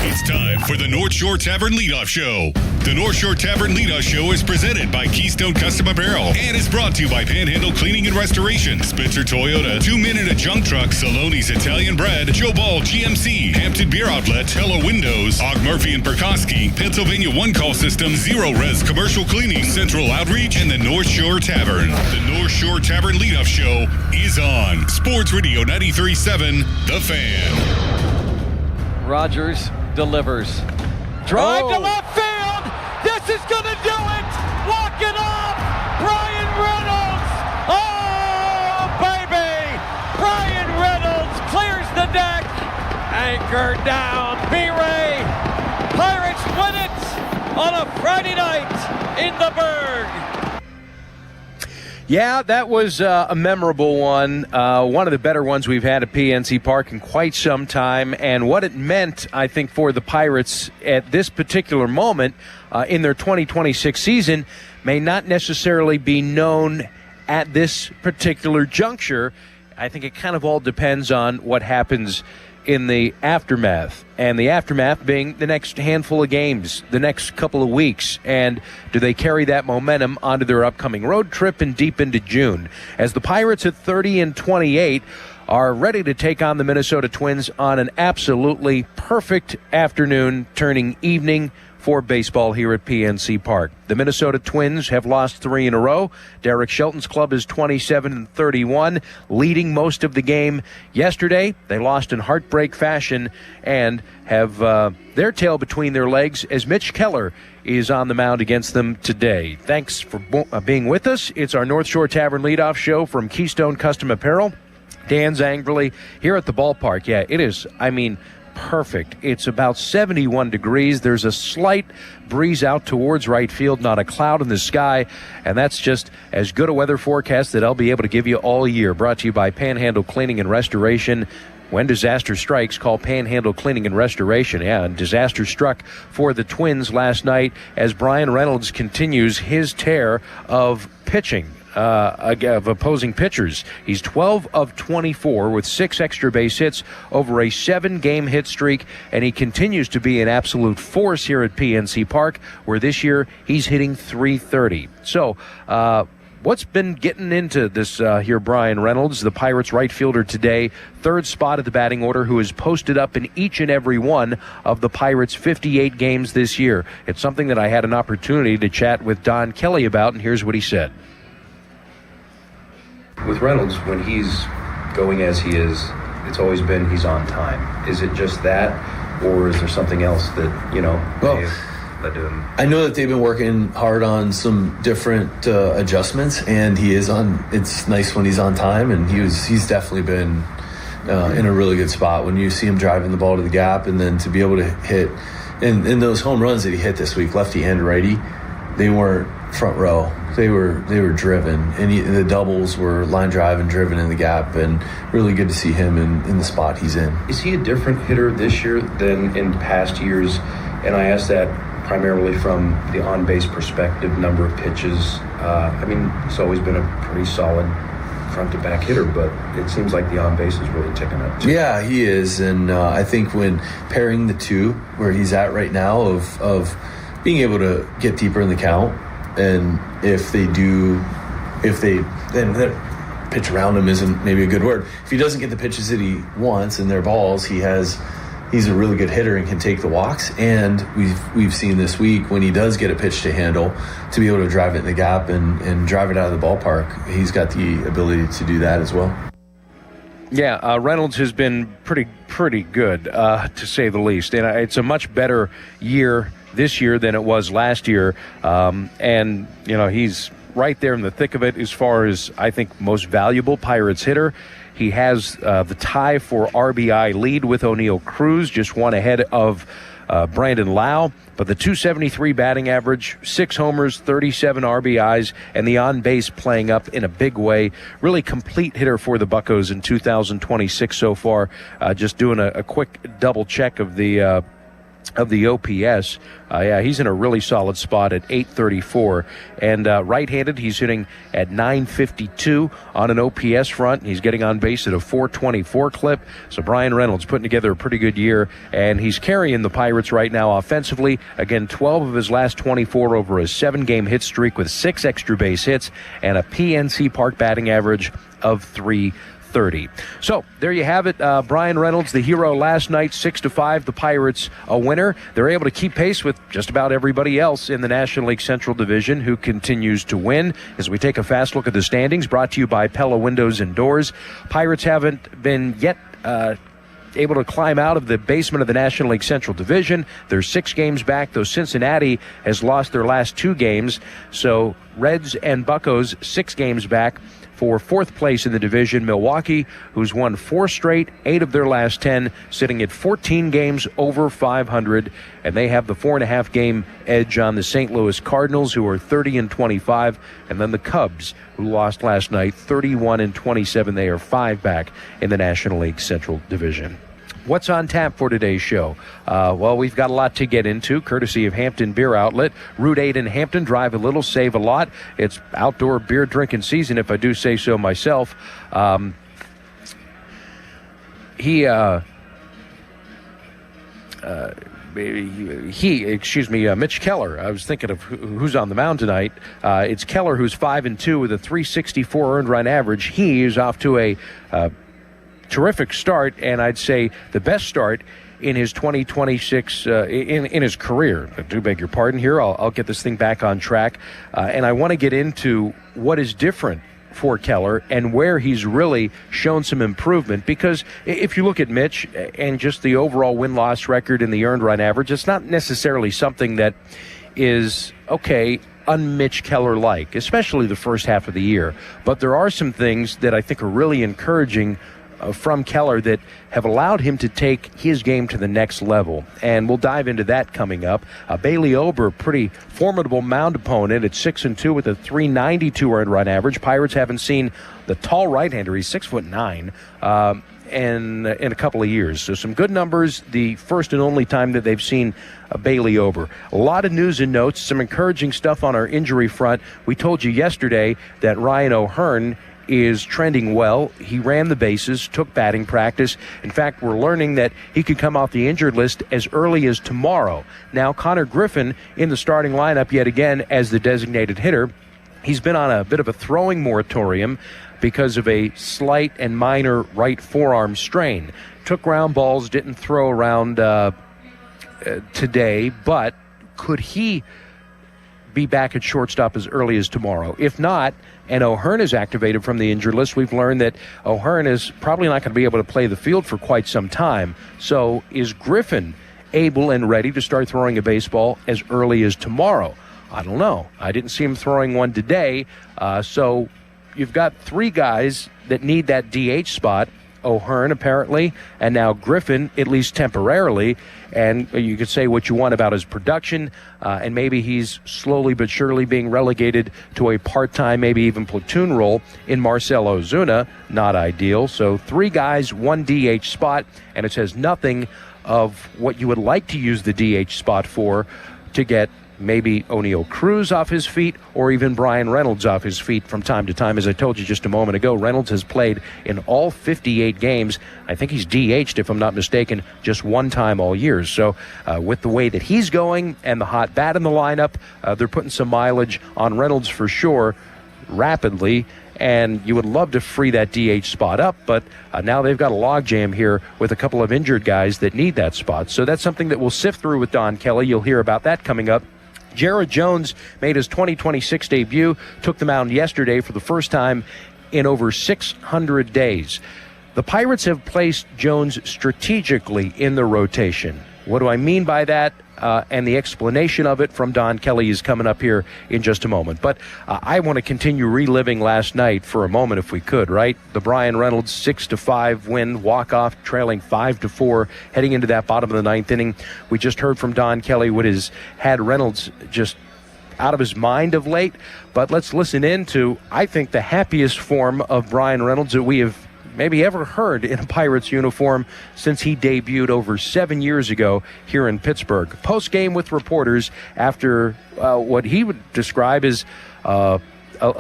It's time for the North Shore Tavern Leadoff Show. The North Shore Tavern Leadoff Show is presented by Keystone Custom Apparel and is brought to you by Panhandle Cleaning and Restoration, Spencer Toyota, 2 Men in a Junk Truck, Saloni's Italian Bread, Joe Ball GMC, Hampton Beer Outlet, Hello Windows, Og Murphy and Perkoski, Pennsylvania One Call System, Zero Res Commercial Cleaning, Central Outreach, and the North Shore Tavern. The North Shore Tavern Leadoff Show is on Sports Radio 93.7, The Fan.
Rogers delivers. Drive to left field. This is going to do it. Walk it off. Brian Reynolds. Oh, baby. Brian Reynolds clears the deck. Anchor down. B-Ray. Pirates win it on a Friday night in the Berg.
Yeah, that was a memorable one. One of the better ones we've had at PNC Park in quite some time. And what it meant, I think, for the Pirates at this particular moment in their 2026 season may not necessarily be known at this particular juncture. I think it kind of all depends on what happens in the aftermath, and the aftermath being the next handful of games, the next couple of weeks, and do they carry that momentum onto their upcoming road trip and deep into June, as the Pirates at 30-28 are ready to take on the Minnesota Twins on an absolutely perfect afternoon turning evening for baseball here at PNC Park. The Minnesota Twins have lost 3 in a row. Derek Shelton's club is 27-31, leading most of the game yesterday. They lost in heartbreak fashion and have their tail between their legs as Mitch Keller is on the mound against them today. Thanks for being with us. It's our North Shore Tavern Leadoff Show from Keystone Custom Apparel. Dan Zangerly here at the ballpark. Yeah, it is, perfect. It's about 71 degrees. There's a slight breeze out towards right field, not a cloud in the sky, and that's just as good a weather forecast that I'll be able to give you all year. Brought to you by Panhandle Cleaning and Restoration. When disaster strikes, call Panhandle Cleaning and Restoration. Yeah, and disaster struck for the Twins last night as Brian Reynolds continues his tear of pitching. Of opposing pitchers. He's 12 of 24 with 6 extra base hits over a 7-game hit streak, and he continues to be an absolute force here at PNC Park, where this year he's hitting .330. So, what's been getting into this here, Brian Reynolds, the Pirates right fielder today, 3rd spot at the batting order, who is posted up in each and every one of the Pirates' 58 games this year. It's something that I had an opportunity to chat with Don Kelly about, and here's what he said.
With Reynolds, when he's going as he is, it's always been he's on time. Is it just that, or is there something else that, may have led to him?
I know that they've been working hard on some different adjustments, and he is on. It's nice when he's on time, and he's definitely been in a really good spot. When you see him driving the ball to the gap, and then to be able to hit, in those home runs that he hit this week, lefty and righty, they weren't front row. They were driven, and the doubles were line drive and driven in the gap, and really good to see him in the spot he's in.
Is he a different hitter this year than in past years? And I ask that primarily from the on-base perspective, number of pitches. He's always been a pretty solid front-to-back hitter, but it seems like the on-base is really ticking up too.
Yeah, he is, and I think when pairing the two, where he's at right now, of being able to get deeper in the count, and if they then pitch around him isn't maybe a good word. If he doesn't get the pitches that he wants and their balls, he's a really good hitter and can take the walks. And we've seen this week when he does get a pitch to handle, to be able to drive it in the gap and drive it out of the ballpark. He's got the ability to do that as well.
Yeah, Reynolds has been pretty good, to say the least. And it's a much better year this year than it was last year. And, he's right there in the thick of it as far as, I think, most valuable Pirates hitter. He has the tie for RBI lead with O'Neal Cruz, just one ahead of Brandon Lau. But the .273 batting average, 6 homers, 37 RBIs, and the on-base playing up in a big way. Really complete hitter for the Buccos in 2026 so far. Just doing a quick double check of the of the OPS. He's in a really solid spot at 834. And right-handed, he's hitting at 952 on an OPS front. He's getting on base at a 424 clip. So Bryan Reynolds putting together a pretty good year, and he's carrying the Pirates right now offensively. Again, 12 of his last 24 over a 7-game hit streak with 6 extra base hits and a PNC Park batting average of .330. So there you have it. Bryan Reynolds, the hero last night, 6-5. The Pirates a winner. They're able to keep pace with just about everybody else in the National League Central Division who continues to win. As we take a fast look at the standings, brought to you by Pella Windows and Doors. Pirates haven't been yet able to climb out of the basement of the National League Central Division. They're 6 games back, though Cincinnati has lost their last 2 games. So Reds and Buccos 6 games back. For 4th place in the division, Milwaukee, who's won 4 straight, 8 of their last 10, sitting at 14 games over 500, and they have the 4.5 game edge on the St. Louis Cardinals, who are 30-25, and then the Cubs, who lost last night, 31-27. They are 5 back in the National League Central Division. What's on tap for today's show? Well, we've got a lot to get into, courtesy of Hampton Beer Outlet. Route 8 in Hampton. Drive a little, save a lot. It's outdoor beer drinking season, if I do say so myself. Mitch Keller. I was thinking of who's on the mound tonight. It's Keller, who's 5-2 with a .364 earned run average. He is off to a terrific start, and I'd say the best start in his 2026 in his career. I do beg your pardon here. I'll get this thing back on track, and I want to get into what is different for Keller and where he's really shown some improvement, because if you look at Mitch and just the overall win-loss record and the earned run average, it's not necessarily something that is un-Mitch Keller-like, especially the first half of the year. But there are some things that I think are really encouraging from Keller that have allowed him to take his game to the next level. And we'll dive into that coming up. Bailey Ober, pretty formidable mound opponent at 6-2 with a .392 earned run average. Pirates haven't seen the tall right-hander. He's 6'9", in a couple of years. So some good numbers, the first and only time that they've seen Bailey Ober. A lot of news and notes, some encouraging stuff on our injury front. We told you yesterday that Ryan O'Hearn is trending well. He ran the bases, took batting practice. In fact, we're learning that he could come off the injured list as early as tomorrow. Now, Connor Griffin in the starting lineup yet again as the designated hitter. He's been on a bit of a throwing moratorium because of a slight and minor right forearm strain. Took ground balls, didn't throw around today, but could he be back at shortstop as early as tomorrow? If not, and O'Hearn is activated from the injured list, we've learned that O'Hearn is probably not going to be able to play the field for quite some time. So is Griffin able and ready to start throwing a baseball as early as tomorrow? I don't know. I didn't see him throwing one today. So you've got 3 guys that need that DH spot. O'Hearn, apparently, and now Griffin, at least temporarily. And you could say what you want about his production, and maybe he's slowly but surely being relegated to a part-time, maybe even platoon role in Marcell Ozuna. Not ideal. So 3 guys, 1 DH spot, and it says nothing of what you would like to use the DH spot for to get maybe O'Neal Cruz off his feet or even Bryan Reynolds off his feet from time to time. As I told you just a moment ago, Reynolds has played in all 58 games. I think he's DH'd, if I'm not mistaken, just 1 time all year. So with the way that he's going and the hot bat in the lineup, they're putting some mileage on Reynolds for sure rapidly. And you would love to free that DH spot up, but now they've got a logjam here with a couple of injured guys that need that spot. So that's something that we'll sift through with Don Kelly. You'll hear about that coming up. Jared Jones made his 2026 debut, took the mound yesterday for the first time in over 600 days. The Pirates have placed Jones strategically in the rotation. What do I mean by that? And the explanation of it from Don Kelly is coming up here in just a moment. But I want to continue reliving last night for a moment if we could, right? The Bryan Reynolds 6-5 win, walk-off, trailing 5-4, heading into that bottom of the 9th inning. We just heard from Don Kelly what has had Reynolds just out of his mind of late. But let's listen in to, I think, the happiest form of Bryan Reynolds that we have maybe ever heard in a Pirates uniform since he debuted over 7 years ago here in Pittsburgh. Post-game with reporters after what he would describe as a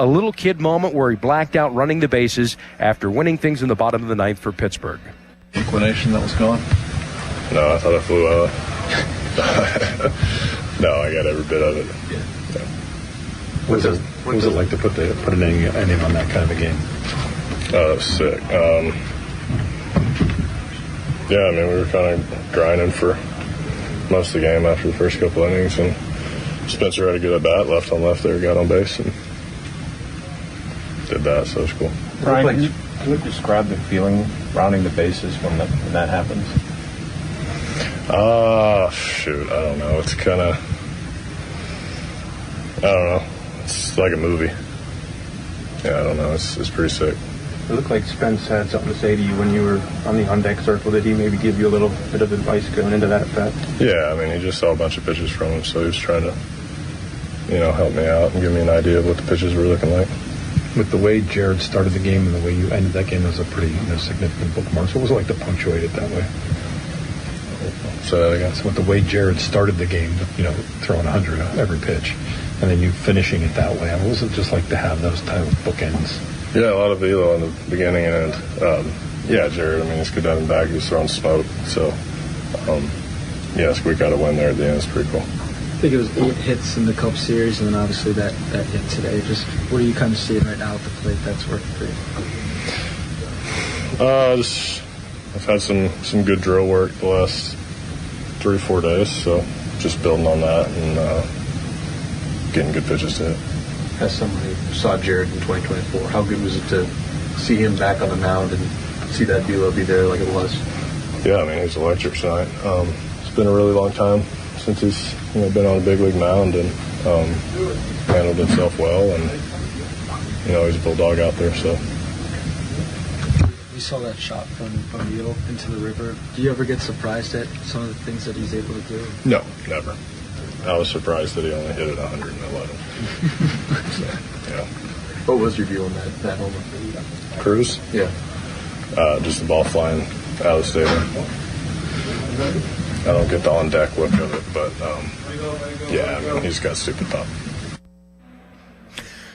little kid moment where he blacked out running the bases after winning things in the bottom of the ninth for Pittsburgh.
Inclination that was gone?
No, I thought I flew out. No, I got every bit of it. Yeah.
What was it like to put an inning on that kind of a game?
That was sick. Yeah, I mean, we were kind of grinding for most of the game after the first couple innings, and Spencer had a good at bat, left on left there, got on base, and did that, so it was cool.
Ryan, can you describe the feeling rounding the bases when that happens?
Shoot, I don't know. It's kind of, I don't know. It's like a movie. Yeah, I don't know. It's pretty sick.
It looked like Spence had something to say to you when you were on the on-deck circle. Did he maybe give you a little bit of advice going into that at-bat?
Yeah, I mean, he just saw a bunch of pitches from him, so he was trying to, help me out and give me an idea of what the pitches were looking like.
With the way Jared started the game and the way you ended that game, was a pretty significant bookmark. So what was it like to punctuate it that way?
Say that again.
So with the way Jared started the game, throwing 100 every pitch, and then you finishing it that way, what was it just like to have those type of bookends?
Yeah, a lot of velo in the beginning and end. Jared, I mean, he's good down and back. He was throwing smoke. So, yes, we got a win there at the end. It's pretty cool.
I think it was 8 hits in the Cup Series, and then obviously that hit today. Just what are you kind of seeing right now at the plate that's working for you?
I've had some good drill work the last 3-4 days, so just building on that and getting good pitches to hit.
As somebody who saw Jared in 2024, how good was it to see him back on the mound and see that velo be there like it was?
Yeah, I mean, he's electric tonight. It's been a really long time since he's been on a big league mound and handled himself well, and he's a bulldog out there. So
we saw that shot from O'Neill into the river. Do you ever get surprised at some of the things that he's able to do?
No, never. I was surprised that he only hit it 111. So, yeah.
What was your view on that home run?
Cruz?
Yeah.
Just the ball flying out of the stadium. I don't get the on-deck look of it, but he's got stupid pop.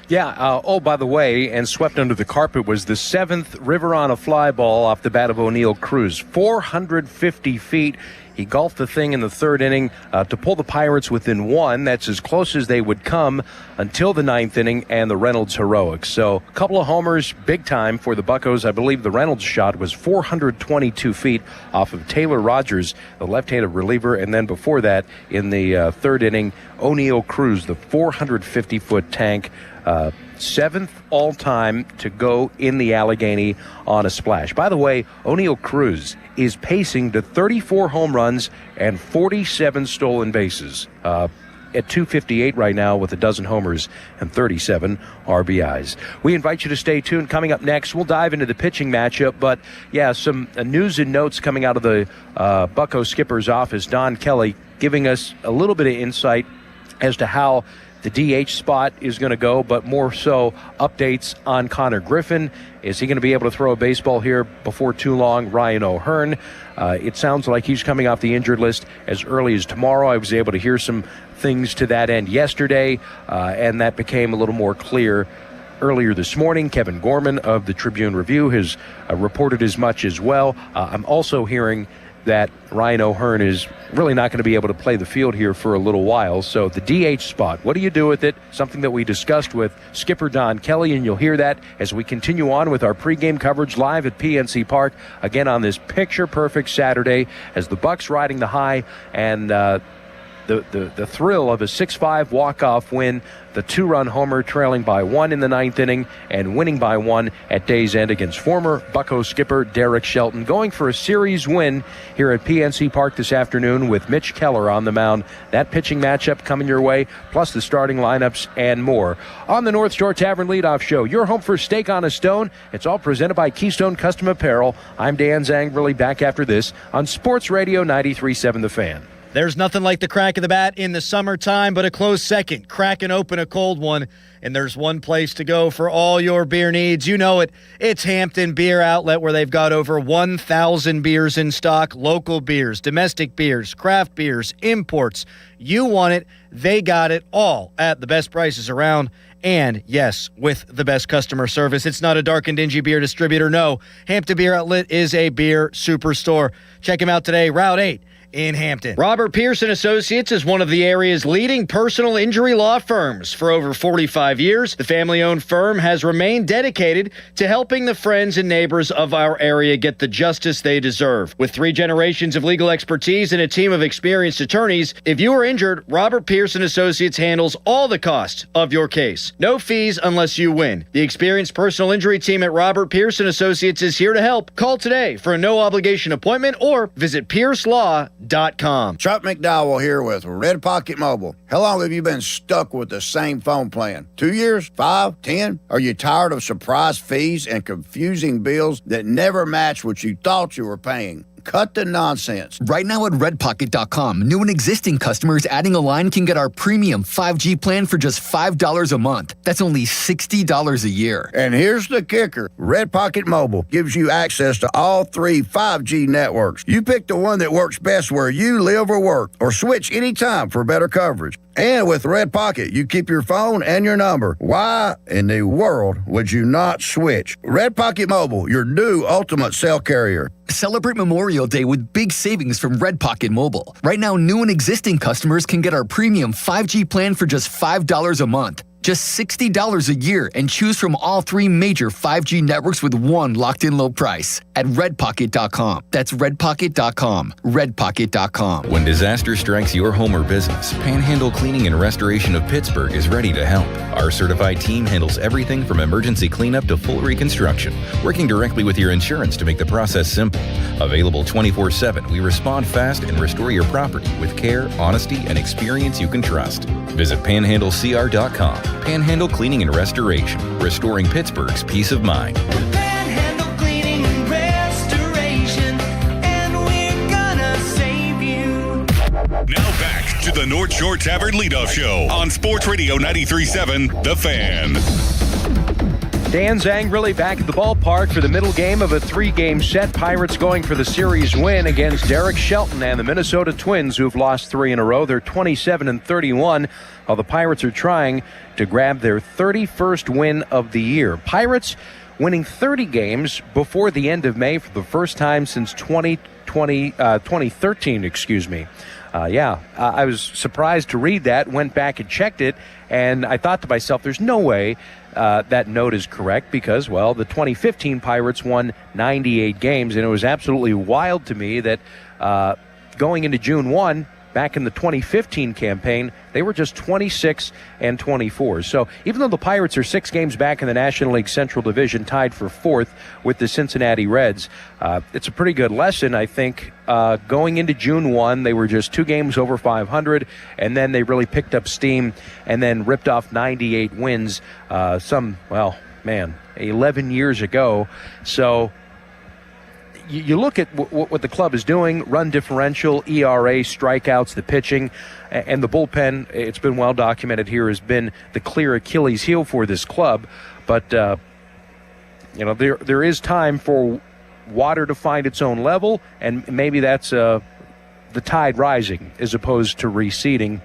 Yeah, by the way, and swept under the carpet was the 7th river on a fly ball off the bat of O'Neill Cruz. 450 feet. He golfed the thing in the 3rd inning to pull the Pirates within 1. That's as close as they would come until the 9th inning and the Reynolds heroics. So a couple of homers, big time for the Buccos. I believe the Reynolds shot was 422 feet off of Taylor Rogers, the left-handed reliever. And then before that, in the 3rd inning, O'Neill Cruz, the 450-foot tank, 7th all-time to go in the Allegheny on a splash. By the way, O'Neill Cruz is pacing to 34 home runs and 47 stolen bases at 258 right now with a dozen homers and 37 RBIs. We invite you to stay tuned. Coming up next, we'll dive into the pitching matchup. But, some news and notes coming out of the Bucco skipper's office. Don Kelly giving us a little bit of insight as to how the DH spot is going to go, but more so updates on Connor Griffin. Is he going to be able to throw a baseball here before too long? Ryan O'Hearn. It sounds like he's coming off the injured list as early as tomorrow. I was able to hear some things to that end yesterday, and that became a little more clear earlier this morning. Kevin Gorman of the Tribune Review has reported as much as well. I'm also hearing that Ryan O'Hearn is really not going to be able to play the field here for a little while. So the DH spot, what do you do with it? Something that we discussed with skipper Don Kelly, and you'll hear that as we continue on with our pregame coverage live at PNC Park, again on this picture-perfect Saturday as the Bucks riding the high and the thrill of a 6-5 walk-off win, the 2-run homer trailing by 1 in the 9th inning and winning by 1 at day's end against former Bucco skipper Derek Shelton, going for a series win here at PNC Park this afternoon with Mitch Keller on the mound. That pitching matchup coming your way, plus the starting lineups and more. On the North Shore Tavern Leadoff Show, your home for Steak on a Stone. It's all presented by Keystone Custom Apparel. I'm Dan Zangrilli, back after this on Sports Radio 93.7 The Fan.
There's nothing like the crack of the bat in the summertime, but a close second, cracking open a cold one. And there's one place to go for all your beer needs. You know it. It's Hampton Beer Outlet, where they've got over 1,000 beers in stock. Local beers, domestic beers, craft beers, imports. You want it, they got it, all at the best prices around. And, yes, with the best customer service. It's not a dark and dingy beer distributor. No, Hampton Beer Outlet is a beer superstore. Check him out today, Route 8. In Hampton. Robert Pearson Associates is one of the area's leading personal injury law firms. For over 45 years, the family-owned firm has remained dedicated to helping the friends and neighbors of our area get the justice they deserve. With 3 generations of legal expertise and a team of experienced attorneys, if you are injured, Robert Pearson Associates handles all the costs of your case. No fees unless you win. The experienced personal injury team at Robert Pearson Associates is here to help. Call today for a no-obligation appointment or visit piercelaw.com.
Chuck McDowell here with Red Pocket Mobile. How long have you been stuck with the same phone plan? 2 years? 5? 10? Are you tired of surprise fees and confusing bills that never match what you thought you were paying? Cut the nonsense.
Right now at redpocket.com, new and existing customers adding a line can get our premium 5G plan for just $5 a month. That's only $60 a year.
And here's the kicker. Red Pocket Mobile gives you access to all 3 5G networks. You pick the one that works best where you live or work, or switch anytime for better coverage. And with Red Pocket, you keep your phone and your number. Why in the world would you not switch? Red Pocket Mobile, your new ultimate cell carrier.
Celebrate Memorial Day with big savings from Red Pocket Mobile. Right now, new and existing customers can get our premium 5G plan for just $5 a month. Just $60 a year, and choose from all 3 major 5G networks with one locked-in low price at redpocket.com. That's redpocket.com. redpocket.com.
When disaster strikes your home or business, Panhandle Cleaning and Restoration of Pittsburgh is ready to help. Our certified team handles everything from emergency cleanup to full reconstruction, working directly with your insurance to make the process simple. Available 24/7, we respond fast and restore your property with care, honesty, and experience you can trust. Visit panhandlecr.com. Panhandle Cleaning and Restoration, restoring Pittsburgh's peace of mind.
Panhandle Cleaning and Restoration, and we're gonna save you.
Now back to the North Shore Tavern Leadoff Show on Sports Radio 93.7 The Fan.
Dan Zangrili back at the ballpark for the middle game of a 3-game set. Pirates going for the series win against Derek Shelton and the Minnesota Twins, who've lost 3 in a row. They're 27-31, while the Pirates are trying to grab their 31st win of the year. Pirates winning 30 games before the end of May for the first time since 2013, I was surprised to read that, went back and checked it, and I thought to myself, there's no way that note is correct because, well, the 2015 Pirates won 98 games, and it was absolutely wild to me that going into June 1, back in the 2015 campaign, they were just 26-24. So even though the Pirates are 6 games back in the National League Central Division, tied for 4th with the Cincinnati Reds, it's a pretty good lesson, I think. Going into June 1, they were just 2 games over 500, and then they really picked up steam and then ripped off 98 wins 11 years ago. So you look at what the club is doing, run differential, ERA, strikeouts, the pitching, and the bullpen. It's been well documented here, has been the clear Achilles heel for this club. But, there is time for water to find its own level, and maybe that's the tide rising as opposed to receding.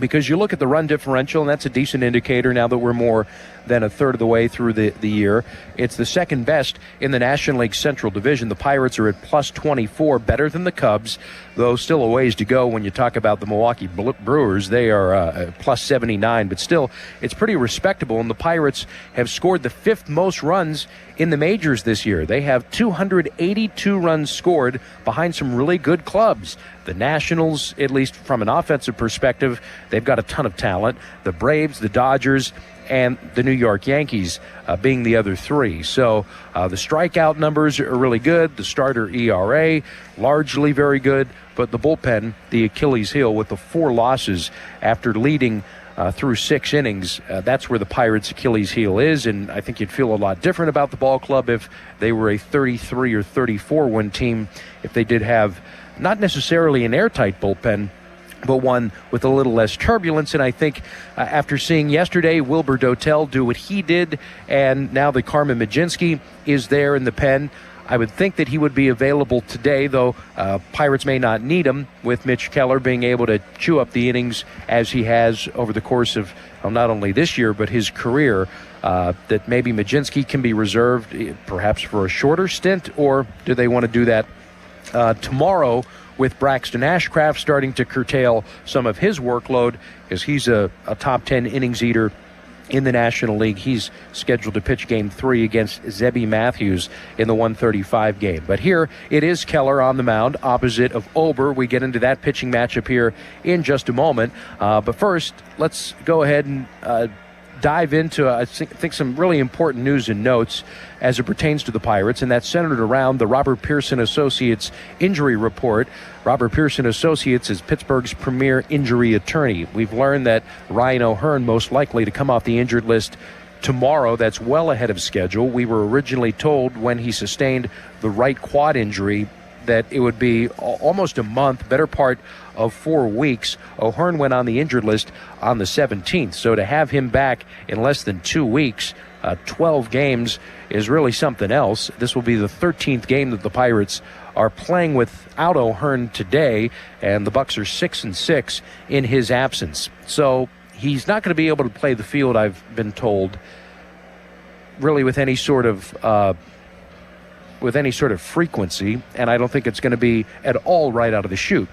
Because you look at the run differential, and that's a decent indicator now that we're more than a third of the way through the year. It's the second best in the National League Central Division. The Pirates are at plus 24, better than the Cubs, though still a ways to go when you talk about the Milwaukee Brewers. They are plus 79, but still, it's pretty respectable. And the Pirates have scored the 5th most runs in the majors this year. They have 282 runs scored behind some really good clubs. The Nationals, at least from an offensive perspective, they've got a ton of talent. The Braves, the Dodgers, and the New York Yankees being the other 3. So the strikeout numbers are really good. The starter ERA, largely very good. But the bullpen, the Achilles heel with the 4 losses after leading through 6 innings. That's where the Pirates' Achilles heel is, and I think you'd feel a lot different about the ball club if they were a 33 or 34 win team, if they did have not necessarily an airtight bullpen, but one with a little less turbulence. And I think after seeing yesterday Wilbur Dotel do what he did, and now that Carmen Mlodzinski is there in the pen, I would think that he would be available today, though Pirates may not need him, with Mitch Keller being able to chew up the innings as he has over the course of not only this year but his career. That maybe Mlodzinski can be reserved perhaps for a shorter stint, or do they want to do that tomorrow with Braxton Ashcraft starting to curtail some of his workload, because he's a top 10 innings eater in the National League. He's scheduled to pitch Game 3 against Zebby Matthews in the 135 game. But here it is Keller on the mound opposite of Ober. We get into that pitching matchup here in just a moment. But first, let's go ahead and dive into, I think, some really important news and notes as it pertains to the Pirates, and that's centered around the Robert Pearson Associates injury report. Robert Pearson Associates is Pittsburgh's premier injury attorney. We've learned that Ryan O'Hearn most likely to come off the injured list tomorrow. That's well ahead of schedule. We were originally told when he sustained the right quad injury that it would be almost a month, better part of 4 weeks. O'Hearn went on the injured list on the 17th, so to have him back in less than 2 weeks, 12 games, is really something else. This will be the 13th game that the Pirates are playing without O'Hearn today, and the Bucs are 6-6 in his absence. So he's not going to be able to play the field, I've been told, really with any sort of frequency, and I don't think it's going to be at all right out of the chute.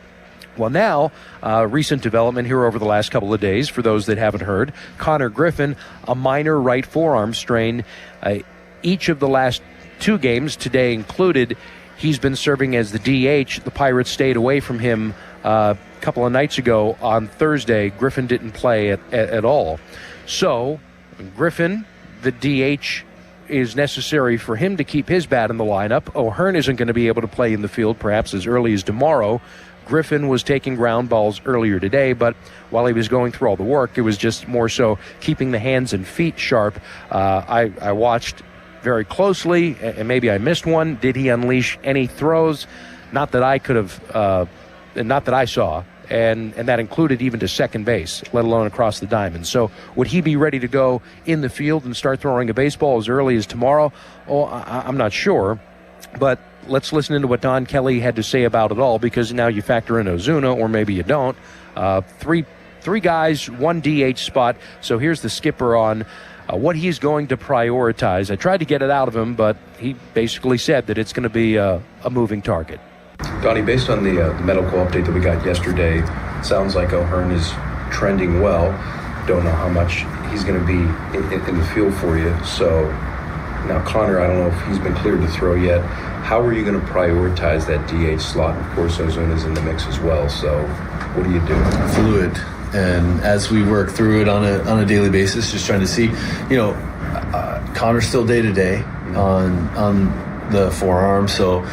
Well, now, recent development here over the last couple of days, for those that haven't heard, Connor Griffin, a minor right forearm strain. Each of the last 2 games, today included, he's been serving as the DH. The Pirates stayed away from him a couple of nights ago on Thursday. Griffin didn't play at all. So, Griffin, the DH, is necessary for him to keep his bat in the lineup. O'Hearn isn't going to be able to play in the field perhaps as early as tomorrow. Griffin was taking ground balls earlier today, but while he was going through all the work, it was just more so keeping the hands and feet sharp. I watched very closely, and maybe I missed one. Did he unleash any throws? Not that I could have, not that I saw. And that included even to second base, let alone across the diamond. So would he be ready to go in the field and start throwing a baseball as early as tomorrow? Oh, I'm not sure. But let's listen into what Don Kelly had to say about it all, because now you factor in Ozuna, or maybe you don't. Three guys, 1 DH spot. So here's the skipper on what he's going to prioritize. I tried to get it out of him, but he basically said that it's going to be a moving target.
Donnie, based on the medical update that we got yesterday, it sounds like O'Hearn is trending well. Don't know how much he's going to be in the field for you. So now Connor, I don't know if he's been cleared to throw yet. How are you going to prioritize that DH slot? Of course, Ozuna's in the mix as well. So what do you do?
Fluid. And as we work through it on a daily basis, just trying to see, Connor's still day to day on the forearm. So,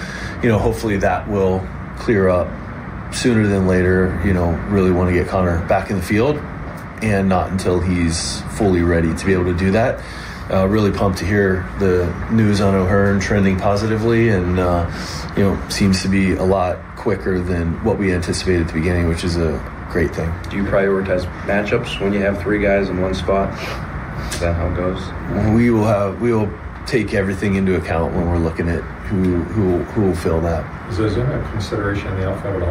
hopefully that will clear up sooner than later. Really want to get Connor back in the field, and not until he's fully ready to be able to do that. Really pumped to hear the news on O'Hearn trending positively, and seems to be a lot quicker than what we anticipated at the beginning, which is a great thing.
Do you prioritize matchups when you have 3 guys in one spot? Is that how it goes?
We will take everything into account when we're looking at who will fill that.
Is Ozuna a consideration in the outfield at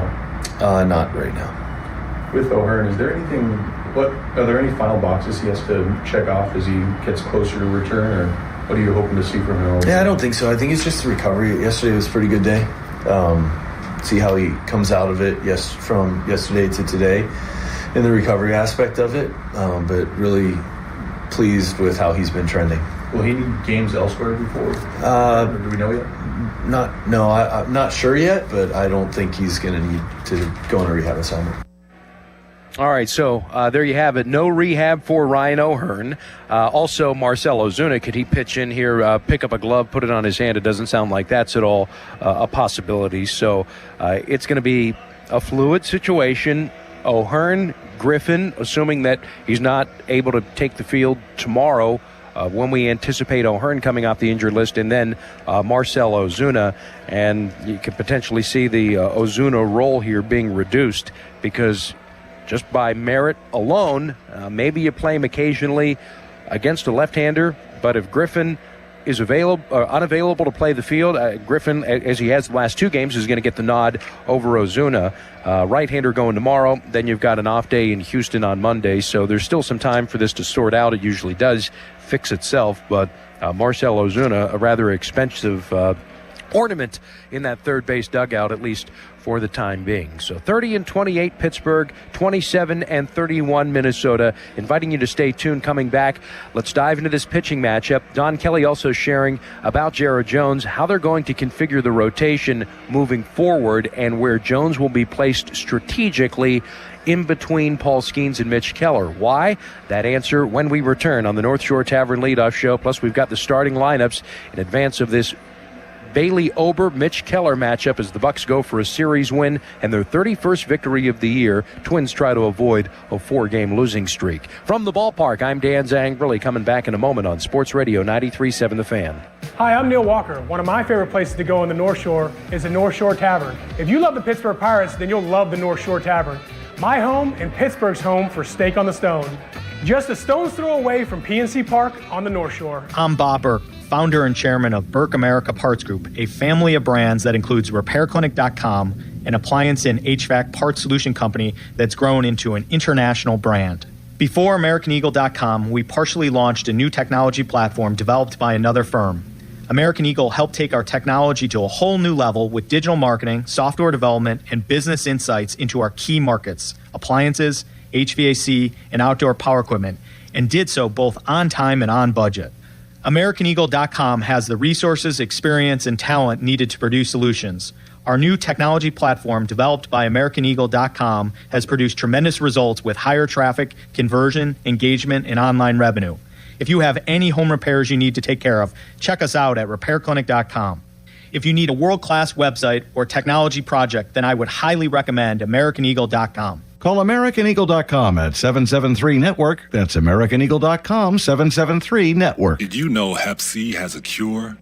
all?
Not right now.
With O'Hearn, are there any final boxes he has to check off as he gets closer to return, or what are you hoping to see from him?
Yeah, I don't think so. I think it's just the recovery. Yesterday was a pretty good day. See how he comes out of it from yesterday to today in the recovery aspect of it, but really pleased with how he's been trending.
Will he need games elsewhere before? Do we know yet?
I'm not sure yet, but I don't think he's going to need to go on a rehab assignment.
All right, so there you have it. No rehab for Ryan O'Hearn. Also, Marcell Ozuna, could he pitch in here, pick up a glove, put it on his hand? It doesn't sound like that's at all a possibility. So it's going to be a fluid situation. O'Hearn, Griffin, assuming that he's not able to take the field tomorrow, when we anticipate O'Hearn coming off the injured list, and then Marcell Ozuna. And you could potentially see the Ozuna role here being reduced, because just by merit alone. Maybe you play him occasionally against a left-hander, but if Griffin is unavailable to play the field, Griffin, as he has the last two games, is going to get the nod over Ozuna. Right-hander going tomorrow. Then you've got an off day in Houston on Monday, so there's still some time for this to sort out. It usually does fix itself, but Marcell Ozuna, a rather expensive ornament in that third base dugout, at least for the time being. So 30-28 Pittsburgh, 27-31 Minnesota. Inviting you to stay tuned. Coming back, let's dive into this pitching matchup. Don Kelly also sharing about Jared Jones, how they're going to configure the rotation moving forward, and where Jones will be placed strategically in between Paul Skeens and Mitch Keller. Why? That answer when we return on the North Shore Tavern Leadoff Show. Plus, we've got the starting lineups in advance of this Bailey Ober-Mitch Keller matchup as the Bucks go for a series win and their 31st victory of the year. Twins try to avoid a 4-game losing streak. From the ballpark, I'm Dan Zangrelli, coming back in a moment on Sports Radio 93.7 The Fan.
Hi, I'm Neil Walker. One of my favorite places to go on the North Shore is the North Shore Tavern. If you love the Pittsburgh Pirates, then you'll love the North Shore Tavern. My home and Pittsburgh's home for Steak on the Stone. Just a stone's throw away from PNC Park on the North Shore.
I'm Bob Burke, founder and chairman of Burke America Parts Group, a family of brands that includes RepairClinic.com, an appliance and HVAC parts solution company that's grown into an international brand. Before AmericanEagle.com, we partially launched a new technology platform developed by another firm. American Eagle helped take our technology to a whole new level with digital marketing, software development, and business insights into our key markets, appliances, HVAC, and outdoor power equipment, and did so both on time and on budget. AmericanEagle.com has the resources, experience, and talent needed to produce solutions. Our new technology platform, developed by AmericanEagle.com, has produced tremendous results with higher traffic, conversion, engagement, and online revenue. If you have any home repairs you need to take care of, check us out at RepairClinic.com. If you need a world-class website or technology project, then I would highly recommend AmericanEagle.com.
Call AmericanEagle.com at 773-NETWORK. That's AmericanEagle.com, 773-NETWORK.
Did you know Hep C has a cure?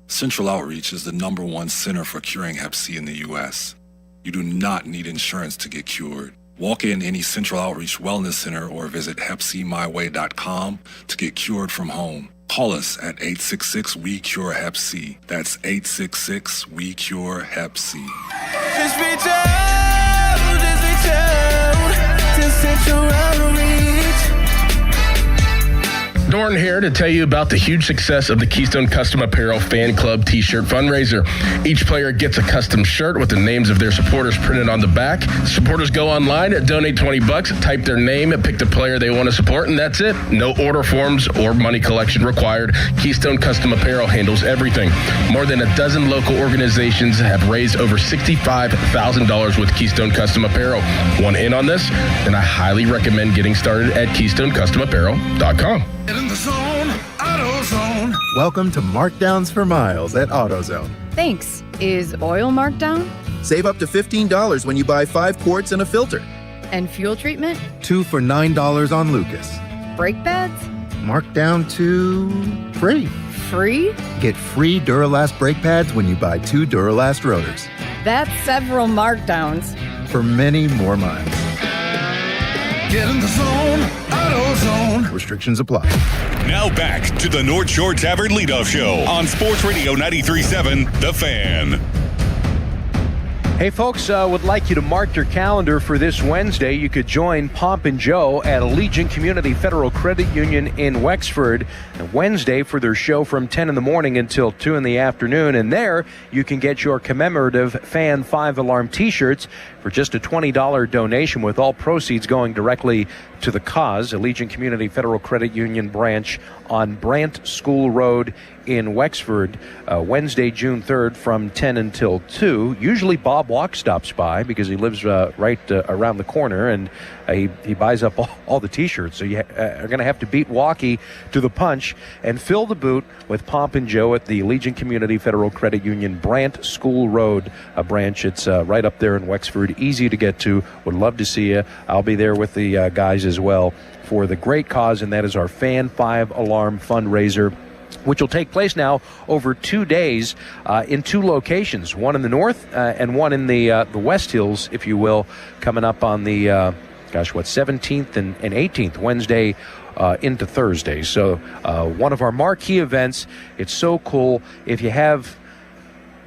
Central Outreach is the #1 center for curing Hep C in the U.S. You do not need insurance to get cured. Walk in any Central Outreach Wellness Center or visit HepCMyWay.com to get cured from home. Call us at 866-WE-CURE-HEP-C. That's 866-WE-CURE-HEP-C.
Just reach out to Central Outreach.
Norton here to tell you about the huge success of the Keystone Custom Apparel Fan Club T-shirt fundraiser. Each player gets a custom shirt with the names of their supporters printed on the back. Supporters go online, donate $20, type their name, and pick the player they want to support, and that's it. No order forms or money collection required. Keystone Custom Apparel handles everything. More than a dozen local organizations have raised over $65,000 with Keystone Custom Apparel. Want in on this? Then I highly recommend getting started at KeystoneCustomApparel.com.
Get in the zone, AutoZone.
Welcome to Markdowns for Miles at AutoZone.
Thanks. Is oil marked down?
Save up to $15 when you buy 5 quarts and a filter.
And fuel treatment?
2 for $9 on Lucas.
Brake pads?
Marked down to free.
Free?
Get free Duralast brake pads when you buy 2 Duralast rotors.
That's several markdowns.
For many more miles.
Get in the zone, AutoZone.
Restrictions apply.
Now back to the North Shore Tavern Leadoff Show on Sports Radio 93.7 The Fan.
Hey, folks, would like you to mark your calendar for this Wednesday. You could join Pomp and Joe at Allegiant Community Federal Credit Union in Wexford Wednesday for their show from 10 in the morning until 2 in the afternoon. And there you can get your commemorative Fan 5-alarm T-shirts for just a $20 donation, with all proceeds going directly to the cause. Allegiant Community Federal Credit Union branch on Brant School Road in Wexford, Wednesday, June 3rd from 10 until 2. Usually Bob Walk stops by because he lives right around the corner, and he buys up all the T-shirts. So you are going to have to beat Walkie to the punch and fill the boot with Pomp and Joe at the Allegiant Community Federal Credit Union Brant School Road branch. It's right up there in Wexford, easy to get to. Would love to see you. I'll be there with the guys as well for the great cause, and that is our Fan 5-alarm fundraiser, which will take place now over 2 days in 2 locations, one in the north and one in the West Hills, if you will, coming up on the 17th and 18th, Wednesday into Thursday. So one of our marquee events. It's so cool. If you have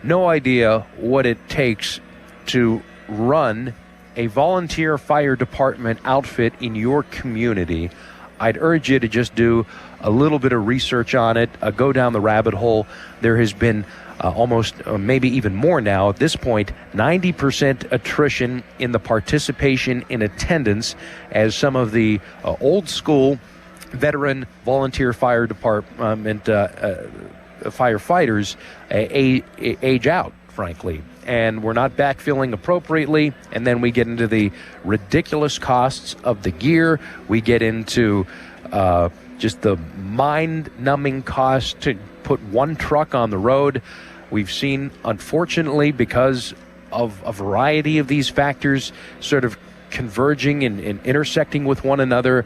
no idea what it takes to run a volunteer fire department outfit in your community, I'd urge you to just do a little bit of research on it, go down the rabbit hole. There has been almost, maybe even more now at this point, 90% attrition in the participation in attendance as some of the old school veteran volunteer fire department firefighters age out, frankly. And we're not backfilling appropriately, and then we get into the ridiculous costs of the gear. We get into just the mind-numbing cost to put one truck on the road. We've seen, unfortunately, because of a variety of these factors sort of converging and intersecting with one another,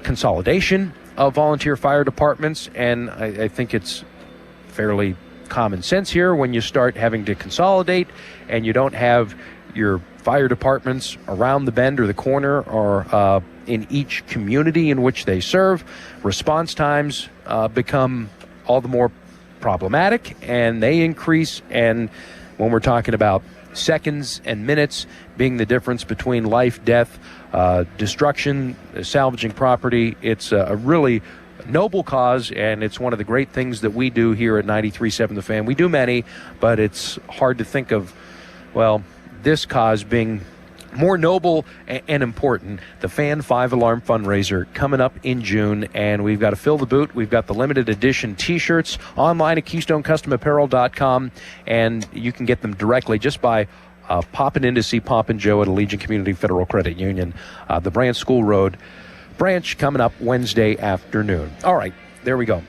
consolidation of volunteer fire departments, and I think it's fairly common sense here when you start having to consolidate and you don't have your fire departments around the bend or the corner or in each community in which they serve. Response times become all the more problematic, and they increase. And when we're talking about seconds and minutes being the difference between life, death, destruction, salvaging property, it's a really noble cause, and it's one of the great things that we do here at 93.7 The Fan. We do many, but it's hard to think of, well, this cause being more noble and important. The Fan 5-Alarm Fundraiser coming up in June, and we've got to fill the boot. We've got the limited edition T-shirts online at KeystoneCustomApparel.com, and you can get them directly just by popping in to see Pop and Joe at Allegiant Community Federal Credit Union, the Branch School Road branch, coming up Wednesday afternoon. All right, there we go.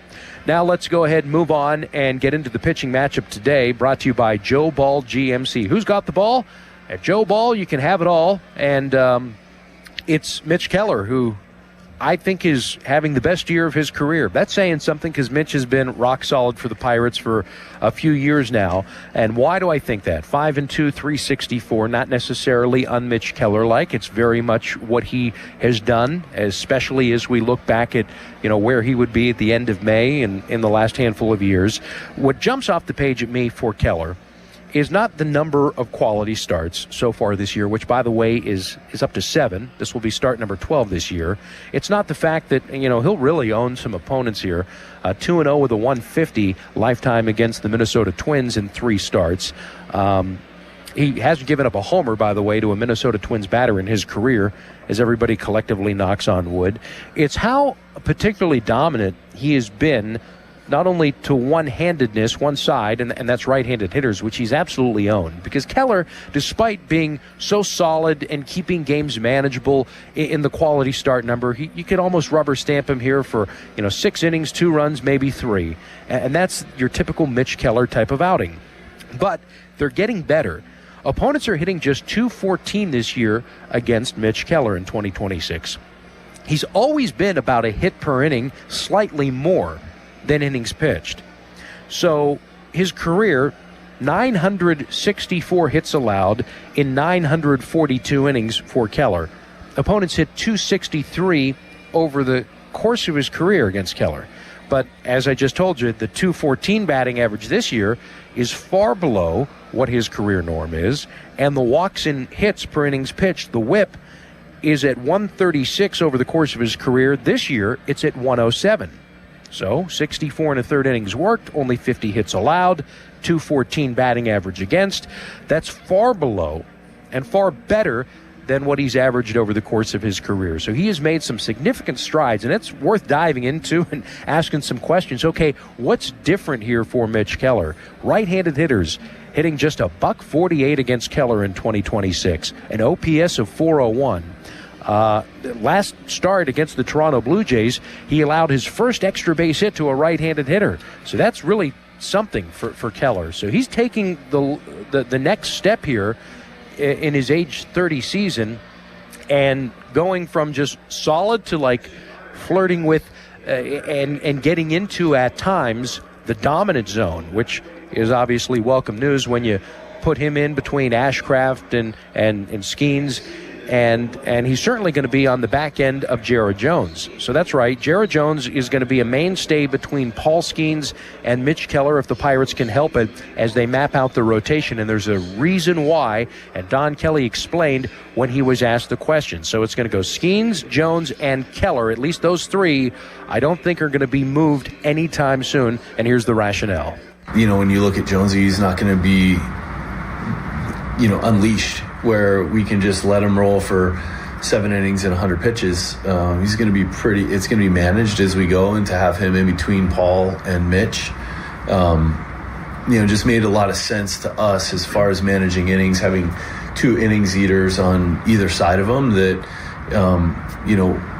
Now let's go ahead and move on and get into the pitching matchup today, brought to you by Joe Ball GMC. Who's got the ball? At Joe Ball, you can have it all, and it's Mitch Keller, who I think is having the best year of his career. That's saying something, because Mitch has been rock solid for the Pirates for a few years now. And why do I think that? 5-2, 364, not necessarily un-Mitch Keller-like. It's very much what he has done, especially as we look back at, where he would be at the end of May and in the last handful of years. What jumps off the page at me for Keller is not the number of quality starts so far this year, which, by the way, is up to 7. This will be start number 12 this year. It's not the fact that, he'll really own some opponents here. 2-0 with a 150 lifetime against the Minnesota Twins in 3 starts. He hasn't given up a homer, by the way, to a Minnesota Twins batter in his career, as everybody collectively knocks on wood. It's how particularly dominant he has been, not only to one-handedness, one side, and that's right-handed hitters, which he's absolutely owned. Because Keller, despite being so solid and keeping games manageable in the quality start number, you could almost rubber stamp him here for 6 innings, 2 runs, maybe 3. And that's your typical Mitch Keller type of outing. But they're getting better. Opponents are hitting just .214 this year against Mitch Keller in 2026. He's always been about a hit per inning, slightly more than innings pitched. So his career, 964 hits allowed in 942 innings for Keller. Opponents hit .263 over the course of his career against Keller. But as I just told you, the .214 batting average this year is far below what his career norm is, and the walks and hits per innings pitched, the whip, is at 136 over the course of his career. This year, it's at 107. So 64 and a third innings worked, only 50 hits allowed, .214 batting average against. That's far below and far better than what he's averaged over the course of his career. So he has made some significant strides, and it's worth diving into and asking some questions. Okay, what's different here for Mitch Keller? Right-handed hitters hitting just a .148 against Keller in 2026, an OPS of .401. Last start against the Toronto Blue Jays, he allowed his first extra base hit to a right-handed hitter. So that's really something for Keller. So he's taking the next step here in his age 30 season, and going from just solid to flirting with and getting into at times the dominant zone, which is obviously welcome news when you put him in between Ashcraft and Skeens. and he's certainly going to be on the back end of Jared Jones. So that's right. Jared Jones is going to be a mainstay between Paul Skeens and Mitch Keller if the Pirates can help it as they map out the rotation. And there's a reason why, and Don Kelly explained when he was asked the question. So it's going to go Skeens, Jones, and Keller. At least those three I don't think are going to be moved anytime soon. And here's the rationale.
When you look at Jonesy, he's not going to be, unleashed where we can just let him roll for 7 innings and 100 pitches. He's going to be it's going to be managed as we go, and to have him in between Paul and Mitch, just made a lot of sense to us as far as managing innings, having 2 innings eaters on either side of them that,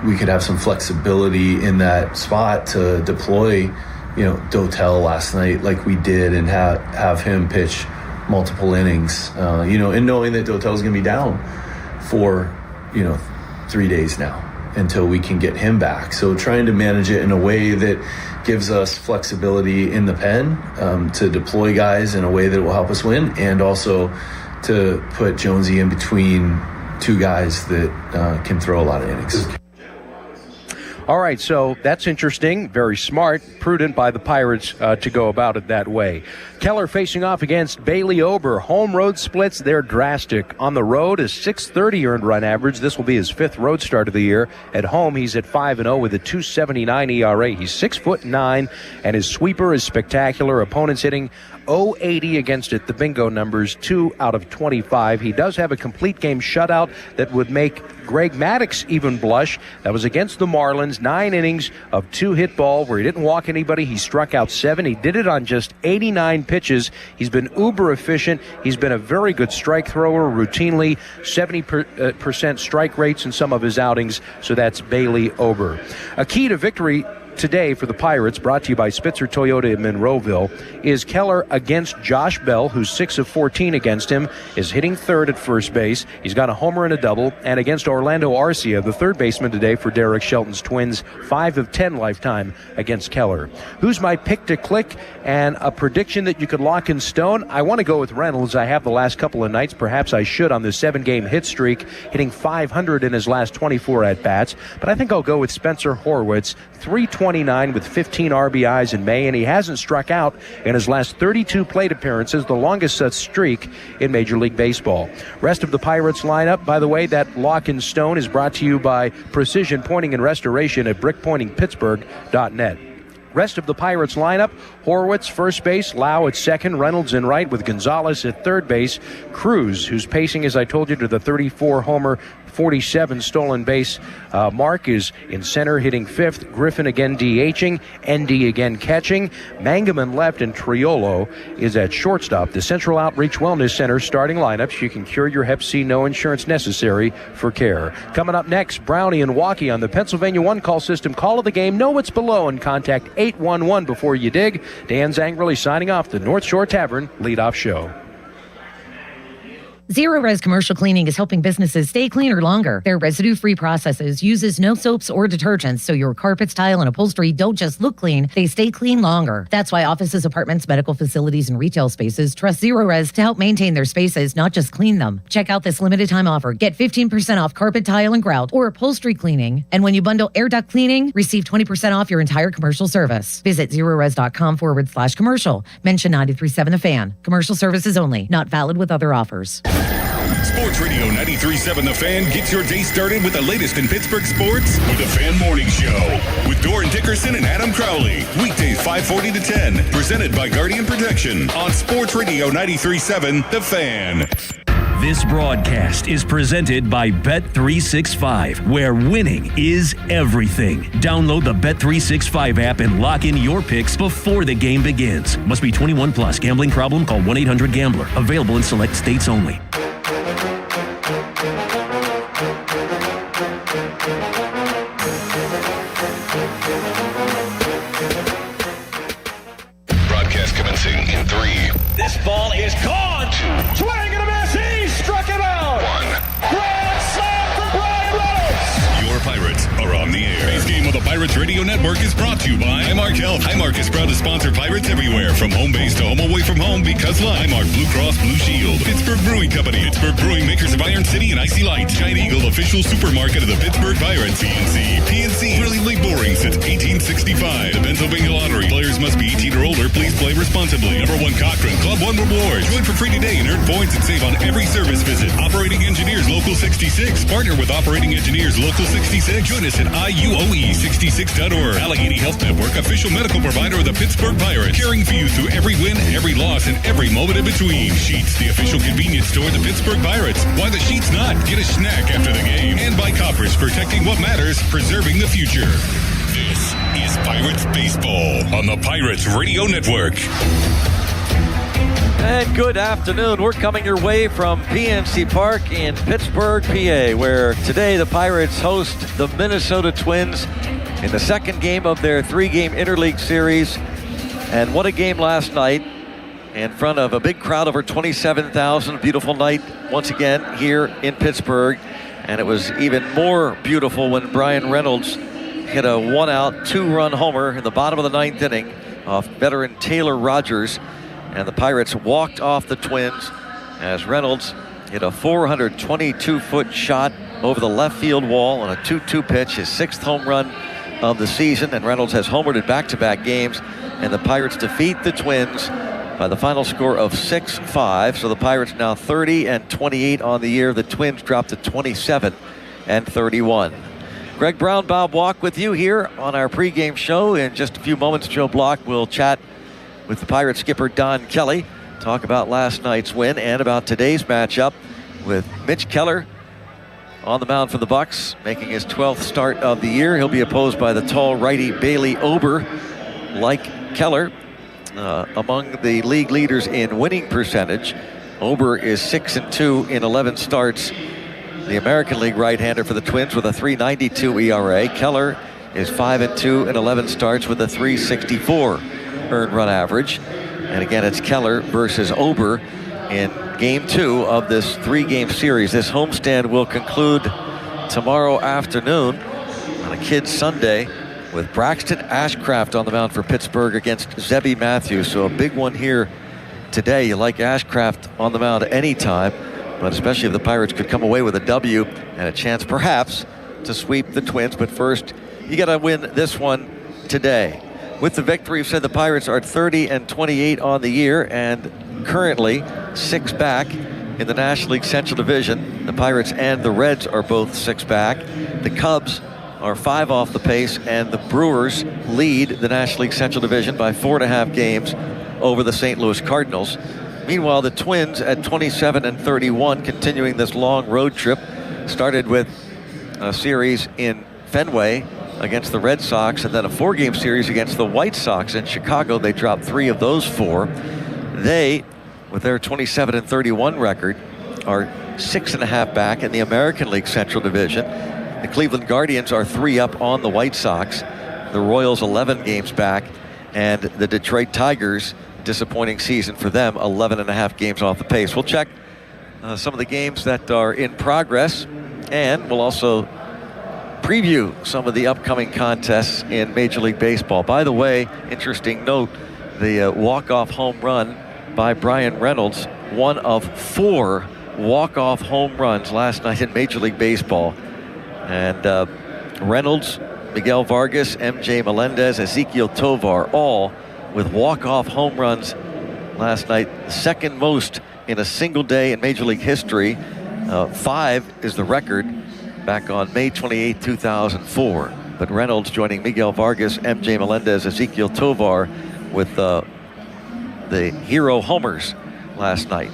we could have some flexibility in that spot to deploy, Dotel last night like we did, and have him pitch multiple innings, and knowing that Dotel's going to be down for, 3 days now until we can get him back. So trying to manage it in a way that gives us flexibility in the pen to deploy guys in a way that will help us win, and also to put Jonesy in between 2 guys that can throw a lot of innings.
All right, so that's interesting, very smart, prudent by the Pirates to go about it that way. Keller facing off against Bailey Ober. Home road splits, they're drastic. On the road, a .630 earned run average. This will be his 5th road start of the year. At home, he's at 5-0 with a .279 ERA. He's 6'9", and his sweeper is spectacular. Opponents hitting .080 against it. The bingo numbers 2 out of 25. He does have a complete game shutout that would make Greg Maddux even blush. That was against the Marlins. 9 innings of 2 hit ball where he didn't walk anybody. He struck out 7. He did it on just 89 pitches. He's been uber efficient. He's been a very good strike thrower routinely. 70% strike rates in some of his outings. So that's Bailey Ober. A key to victory today for the Pirates, brought to you by Spitzer Toyota in Monroeville, is Keller against Josh Bell, who's 6 of 14 against him, is hitting third at first base. He's got a homer and a double. And against Orlando Arcia, the third baseman today for Derek Shelton's Twins, 5 of 10 lifetime against Keller. Who's my pick to click and a prediction that you could lock in stone? I want to go with Reynolds. I have the last couple of nights. Perhaps I should on this 7-game hit streak, hitting 500 in his last 24 at-bats. But I think I'll go with Spencer Horwitz, 329 with 15 RBIs in May, and he hasn't struck out in his last 32 plate appearances, the longest such streak in Major League Baseball. Rest of the Pirates lineup, by the way, that lock in stone is brought to you by Precision Pointing and Restoration at brickpointingpittsburgh.net. Rest of the Pirates lineup: Horwitz, first base; Lau at second; Reynolds in right, with Gonzalez at third base; Cruz, who's pacing, as I told you, to the 34-homer, 47 stolen base mark, is in center, hitting 5th. Griffin again DHing, ND again catching. Mangaman left, and Triolo is at shortstop. The Central Outreach Wellness Center starting lineups. You can cure your Hep C, no insurance necessary for care. Coming up next, Brownie and Waukee on the Pennsylvania One Call System. Call of the game, know what's below, and contact 811 before you dig. Dan Zangrelli signing off the North Shore Tavern leadoff show.
Zero Res Commercial Cleaning is helping businesses stay cleaner longer. Their residue-free processes uses no soaps or detergents, so your carpets, tile, and upholstery don't just look clean, they stay clean longer. That's why offices, apartments, medical facilities, and retail spaces trust Zero Res to help maintain their spaces, not just clean them. Check out this limited time offer. Get 15% off carpet, tile, and grout, or upholstery cleaning. And when you bundle air duct cleaning, receive 20% off your entire commercial service. Visit zerores.com/commercial. Mention 93.7 The Fan. Commercial services only. Not valid with other offers.
Sports Radio 93.7 The Fan gets your day started with the latest in Pittsburgh sports with the Fan Morning Show with Doran Dickerson and Adam Crowley. Weekdays 5:40 to 10. Presented by Guardian Protection on Sports Radio 93.7 The Fan.
This broadcast is presented by Bet365, where winning is everything. Download the Bet365 app and lock in your picks before the game begins. Must be 21 plus. Gambling problem? Call 1-800-GAMBLER. Available in select states only.
Broadcast commencing in 3.
This ball is gone. 2. Swing and a miss. He struck him out.
1.
Grand slam for Brian Reynolds.
Your Pirates are on the air. Base game of the Pirates Pirates Radio Network is brought to you by Highmark Health. Highmark is proud to sponsor Pirates everywhere, from home base to home away from home, because Highmark Blue Cross Blue Shield. Pittsburgh Brewing Company. Pittsburgh Brewing, makers of Iron City and Icy Light. Giant Eagle, official supermarket of the Pittsburgh Pirates. PNC, brilliantly boring since 1865. The Pennsylvania Lottery. Players must be 18 or older. Please play responsibly. Number 1 Cochrane, Club 1 Rewards. Join for free today and earn points and save on every service visit. Operating Engineers Local 66. Partner with Operating Engineers Local 66. Join us at IUOE66.org. Allegheny Health Network, official medical provider of the Pittsburgh Pirates. Caring for you through every win, every loss, and every moment in between. Sheets, the official convenience store of the Pittsburgh Pirates. Why the Sheets not? Get a snack after the game. And by Koppers, protecting what matters, preserving the future. This is Pirates Baseball on the Pirates Radio Network.
And good afternoon. We're coming your way from PNC Park in Pittsburgh, PA, where today the Pirates host the Minnesota Twins in the second game of their 3-game interleague series. And what a game last night in front of a big crowd, over 27,000. Beautiful night once again here in Pittsburgh. And it was even more beautiful when Bryan Reynolds hit a 1-out, 2-run homer in the bottom of the 9th inning off veteran Taylor Rogers. And the Pirates walked off the Twins as Reynolds hit a 422-foot shot over the left field wall on a 2-2 pitch, his 6th home run of the season. And Reynolds has homered in back-to-back games. And the Pirates defeat the Twins by the final score of 6-5. So the Pirates now 30-28 on the year. The Twins dropped to 27-31. Greg Brown, Bob Walk with you here on our pregame show. In just a few moments, Joe Block will chat with the Pirates skipper Don Kelly, talk about last night's win and about today's matchup with Mitch Keller on the mound for the Bucks, making his 12th start of the year. He'll be opposed by the tall righty Bailey Ober. Like Keller, among the league leaders in winning percentage. Ober is 6-2 in 11 starts. The American League right-hander for the Twins with a 3.92 ERA. Keller is 5-2 in 11 starts with a 3.64 earned run average. And again, it's Keller versus Ober in game 2 of this 3-game series. This homestand will conclude tomorrow afternoon on a Kids Sunday with Braxton Ashcraft on the mound for Pittsburgh against Zebby Matthews. So a big one here today. You like Ashcraft on the mound anytime, but especially if the Pirates could come away with a W and a chance perhaps to sweep the Twins. But first, you got to win this one today. With the victory, we've said the Pirates are 30-28 on the year and currently 6 back in the National League Central Division. The Pirates and the Reds are both 6 back. The Cubs are 5 off the pace, and the Brewers lead the National League Central Division by 4.5 games over the St. Louis Cardinals. Meanwhile, the Twins at 27-31, continuing this long road trip, started with a series in Fenway against the Red Sox, and then a 4-game series against the White Sox in Chicago. They dropped 3 of those 4. They, with their 27-31 record, are 6.5 back in the American League Central Division. The Cleveland Guardians are 3 up on the White Sox. The Royals 11 games back, and the Detroit Tigers, disappointing season for them, 11.5 games off the pace. We'll check some of the games that are in progress, and we'll also preview some of the upcoming contests in Major League Baseball. By the way, interesting note, the walk-off home run by Bryan Reynolds, one of 4 walk-off home runs last night in Major League Baseball. And Reynolds, Miguel Vargas, MJ Melendez, Ezequiel Tovar, all with walk-off home runs last night. Second most in a single day in Major League history. 5 is the record back on May 28, 2004. But Reynolds joining Miguel Vargas, MJ Melendez, Ezequiel Tovar with the hero homers last night.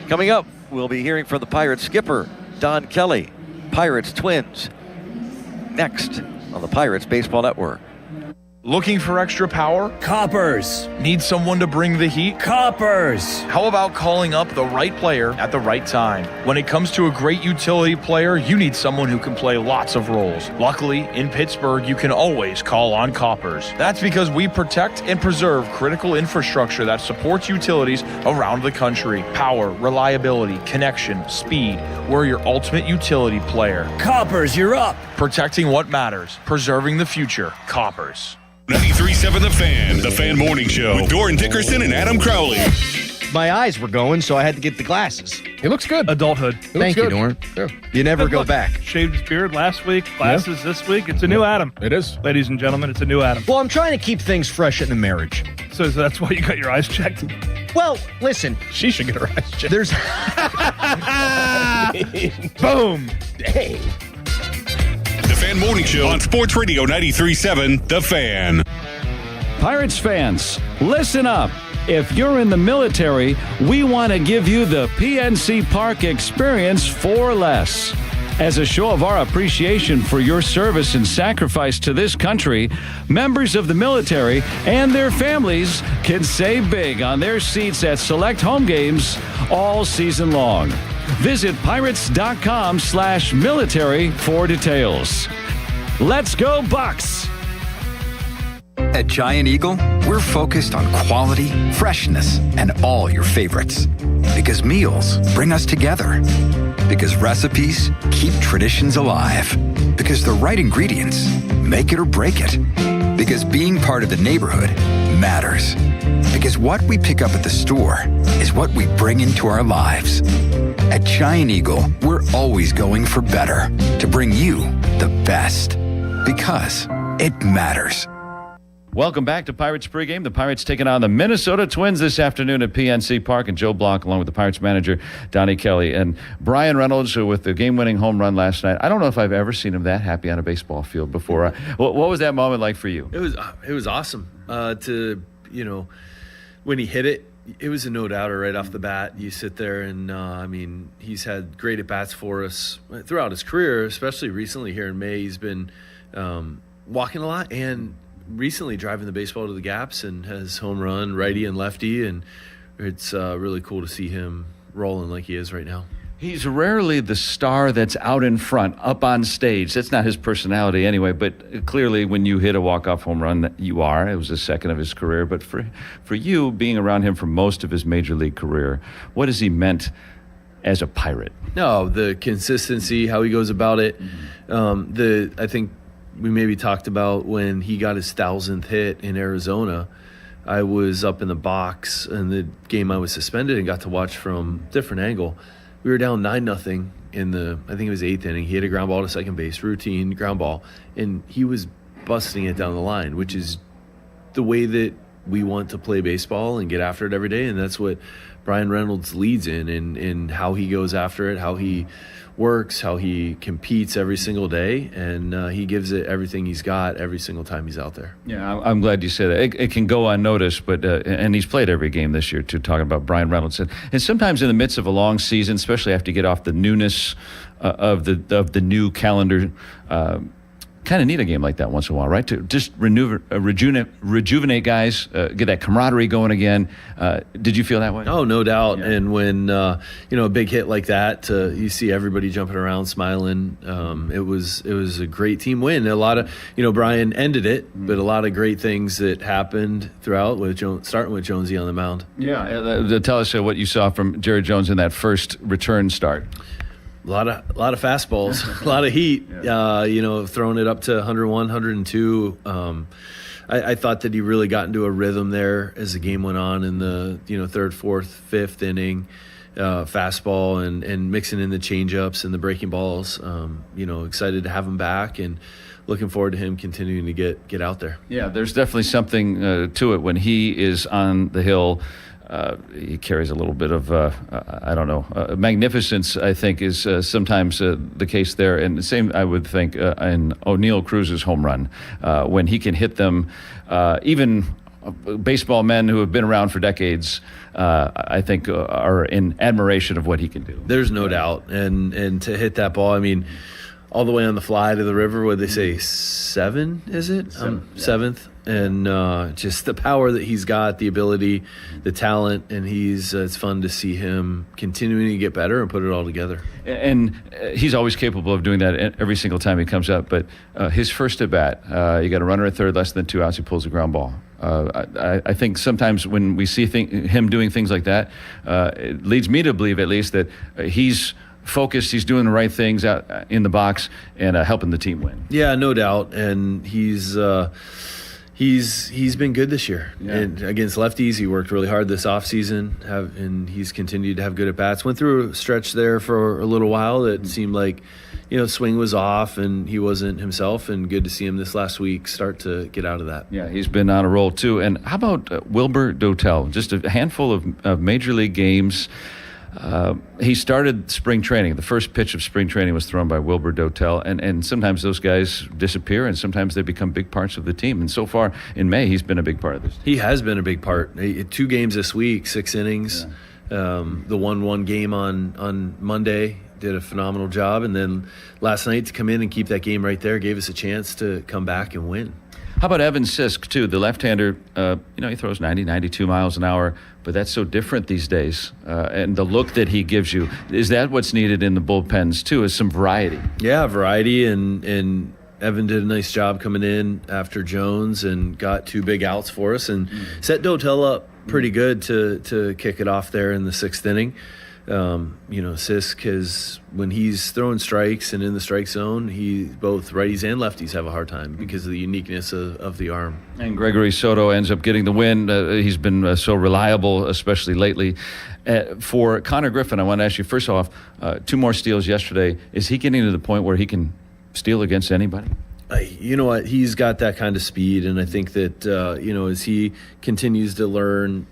Coming up, we'll be hearing from the Pirates skipper, Don Kelly. Pirates Twins next on the Pirates Baseball Network.
Looking for extra power?
Koppers.
Need someone to bring the heat?
Koppers.
How about calling up the right player at the right time? When it comes to a great utility player, you need someone who can play lots of roles. Luckily, in Pittsburgh, you can always call on Koppers. That's because we protect and preserve critical infrastructure that supports utilities around the country. Power, reliability, connection, speed. We're your ultimate utility player.
Koppers, you're up.
Protecting what matters. Preserving the future. Koppers.
93.7 The Fan. The Fan Morning Show with Doran Dickerson and Adam Crowley.
My eyes were going, so I had to get the glasses.
He looks good.
Adulthood.
Thank you, Doran.
Yeah.
You never go
Look,
back.
Shaved his beard last week, glasses this week. It's a new Adam.
It is.
Ladies and gentlemen, it's a new Adam.
Well, I'm trying to keep things fresh in the marriage.
So that's why you got your eyes checked?
Well, listen.
She should get her eyes checked.
There's...
Boom.
Dang.
The Fan Morning Show on Sports Radio 93.7 The Fan.
Pirates fans, listen up. If you're in the military, we want to give you the PNC Park experience for less. As a show of our appreciation for your service and sacrifice to this country, members of the military and their families can save big on their seats at select home games all season long. Visit pirates.com/military for details. Let's go, Bucks!
At Giant Eagle, we're focused on quality, freshness, and all your favorites. Because meals bring us together. Because recipes keep traditions alive. Because the right ingredients make it or break it. Because being part of the neighborhood matters. Because what we pick up at the store is what we bring into our lives. At Giant Eagle, we're always going for better to bring you the best. Because it matters.
Welcome back to Pirates Pregame. The Pirates taking on the Minnesota Twins this afternoon at PNC Park, and Joe Block along with the Pirates manager, Donnie Kelly. And Brian Reynolds with the game-winning home run last night. I don't know if I've ever seen him that happy on a baseball field before. What was that moment like for you?
It was awesome when he hit it. It was a no-doubter right off the bat. You sit there and, he's had great at-bats for us throughout his career, especially recently here in May. He's been walking a lot and recently driving the baseball to the gaps and has home run righty and lefty, and it's really cool to see him rolling like he is right now.
He's rarely the star that's out in front, up on stage. That's not his personality anyway, but clearly when you hit a walk-off home run, you are. It was the second of his career. But for you, being around him for most of his major league career, what has he meant as a Pirate?
No, the consistency, how he goes about it. I think we maybe talked about when he got his 1,000th hit in Arizona. I was up in the box in the game I was suspended and got to watch from a different angle. We were down 9-0 in I think it was 8th inning. He hit a ground ball to second base, routine ground ball, and he was busting it down the line, which is the way that we want to play baseball and get after it every day, and that's what Brian Reynolds leads in how he goes after it, how he works, how he competes every single day, and he gives it everything he's got every single time he's out there.
Yeah, I'm glad you said that. It can go unnoticed, but and he's played every game this year too, talking about Brian Reynolds. And sometimes in the midst of a long season, especially after you get off the newness of the new calendar, kind of need a game like that once in a while, right? To just rejuvenate guys, get that camaraderie going again. Did you feel that way?
Oh, no doubt. Yeah. And when a big hit like that, you see everybody jumping around, smiling. It was a great team win. A lot of Brian ended it, but a lot of great things that happened throughout starting with Jonesy on the mound.
Yeah, tell us what you saw from Jerry Jones in that first return start.
A lot of fastballs, a lot of heat. Throwing it up to 101, 102. I thought that he really got into a rhythm there as the game went on in the third, fourth, fifth inning. Fastball and mixing in the changeups and the breaking balls. Excited to have him back and looking forward to him continuing to get out there.
Yeah, there's definitely something to it when he is on the hill. He carries a little bit of, magnificence, I think, is sometimes the case there. And the same, I would think, in O'Neill Cruz's home run, when he can hit them, even baseball men who have been around for decades, I think, are in admiration of what he can do.
There's no doubt. And to hit that ball, all the way on the fly to the river, what they say, 7, is it? Seventh. And just the power that he's got, the ability, the talent, and it's fun to see him continuing to get better and put it all together.
And he's always capable of doing that every single time he comes up. But his first at bat, you got a runner at third, less than 2 outs, he pulls a ground ball. I think sometimes when we see him doing things like that, it leads me to believe at least that he's focused. He's doing the right things out in the box and helping the team win.
Yeah, no doubt. And he's been good this year.
Yeah.
And against lefties, he worked really hard this offseason, and he's continued to have good at-bats. Went through a stretch there for a little while that seemed like, swing was off and he wasn't himself, and good to see him this last week start to get out of that.
Yeah, he's been on a roll too. And how about Wilbur Dotel? Just a handful of Major League games. He started spring training. The first pitch of spring training was thrown by Wilbur Dotel, and sometimes those guys disappear, and sometimes they become big parts of the team. And so far in May, he's been a big part of this team.
He has been a big part. 2 games this week, 6 innings.
Yeah.
The 1-1 game on Monday, did a phenomenal job. And then last night to come in and keep that game right there gave us a chance to come back and win.
How about Evan Sisk, too? The left-hander, he throws 90, 92 miles an hour, but that's so different these days. And the look that he gives you, is that what's needed in the bullpens, too, is some variety?
Yeah, variety, and Evan did a nice job coming in after Jones and got 2 big outs for us and set Dotel up pretty good to kick it off there in the 6th inning. Sisk has, when he's throwing strikes and in the strike zone, both righties and lefties have a hard time because of the uniqueness of the arm.
And Gregory Soto ends up getting the win. He's been so reliable, especially lately. For Connor Griffin, I want to ask you, first off, 2 more steals yesterday. Is he getting to the point where he can steal against anybody?
You know what? He's got that kind of speed, and I think that, as he continues to learn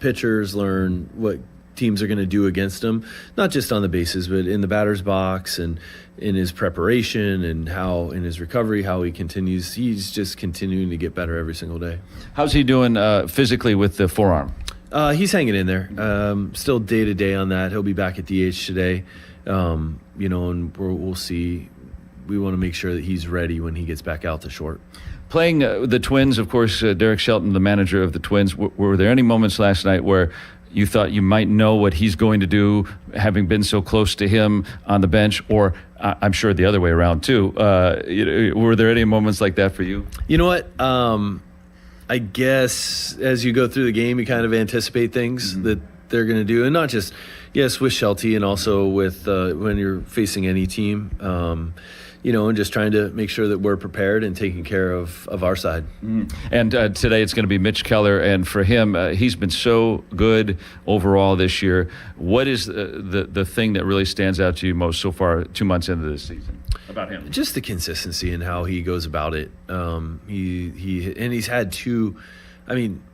what teams are going to do against him, not just on the bases, but in the batter's box and in his preparation and how in his recovery, how he's just continuing to get better every single day.
How's he doing physically with the forearm?
He's hanging in there. Still day to day on that. He'll be back at DH today. And we'll see. We want to make sure that he's ready when he gets back out to short.
Playing the Twins, of course, Derek Shelton, the manager of the Twins, were there any moments last night where you thought you might know what he's going to do, having been so close to him on the bench, or I'm sure the other way around too? Were there any moments like that for you?
You know what? I guess as you go through the game, you kind of anticipate things that they're going to do, and not just, with Shelty, and also with when you're facing any team. And just trying to make sure that we're prepared and taking care of our side.
And today it's going to be Mitch Keller, and for him, he's been so good overall this year. What is the thing that really stands out to you most so far 2 months into this season about him?
Just the consistency in how he goes about it. He's had 2,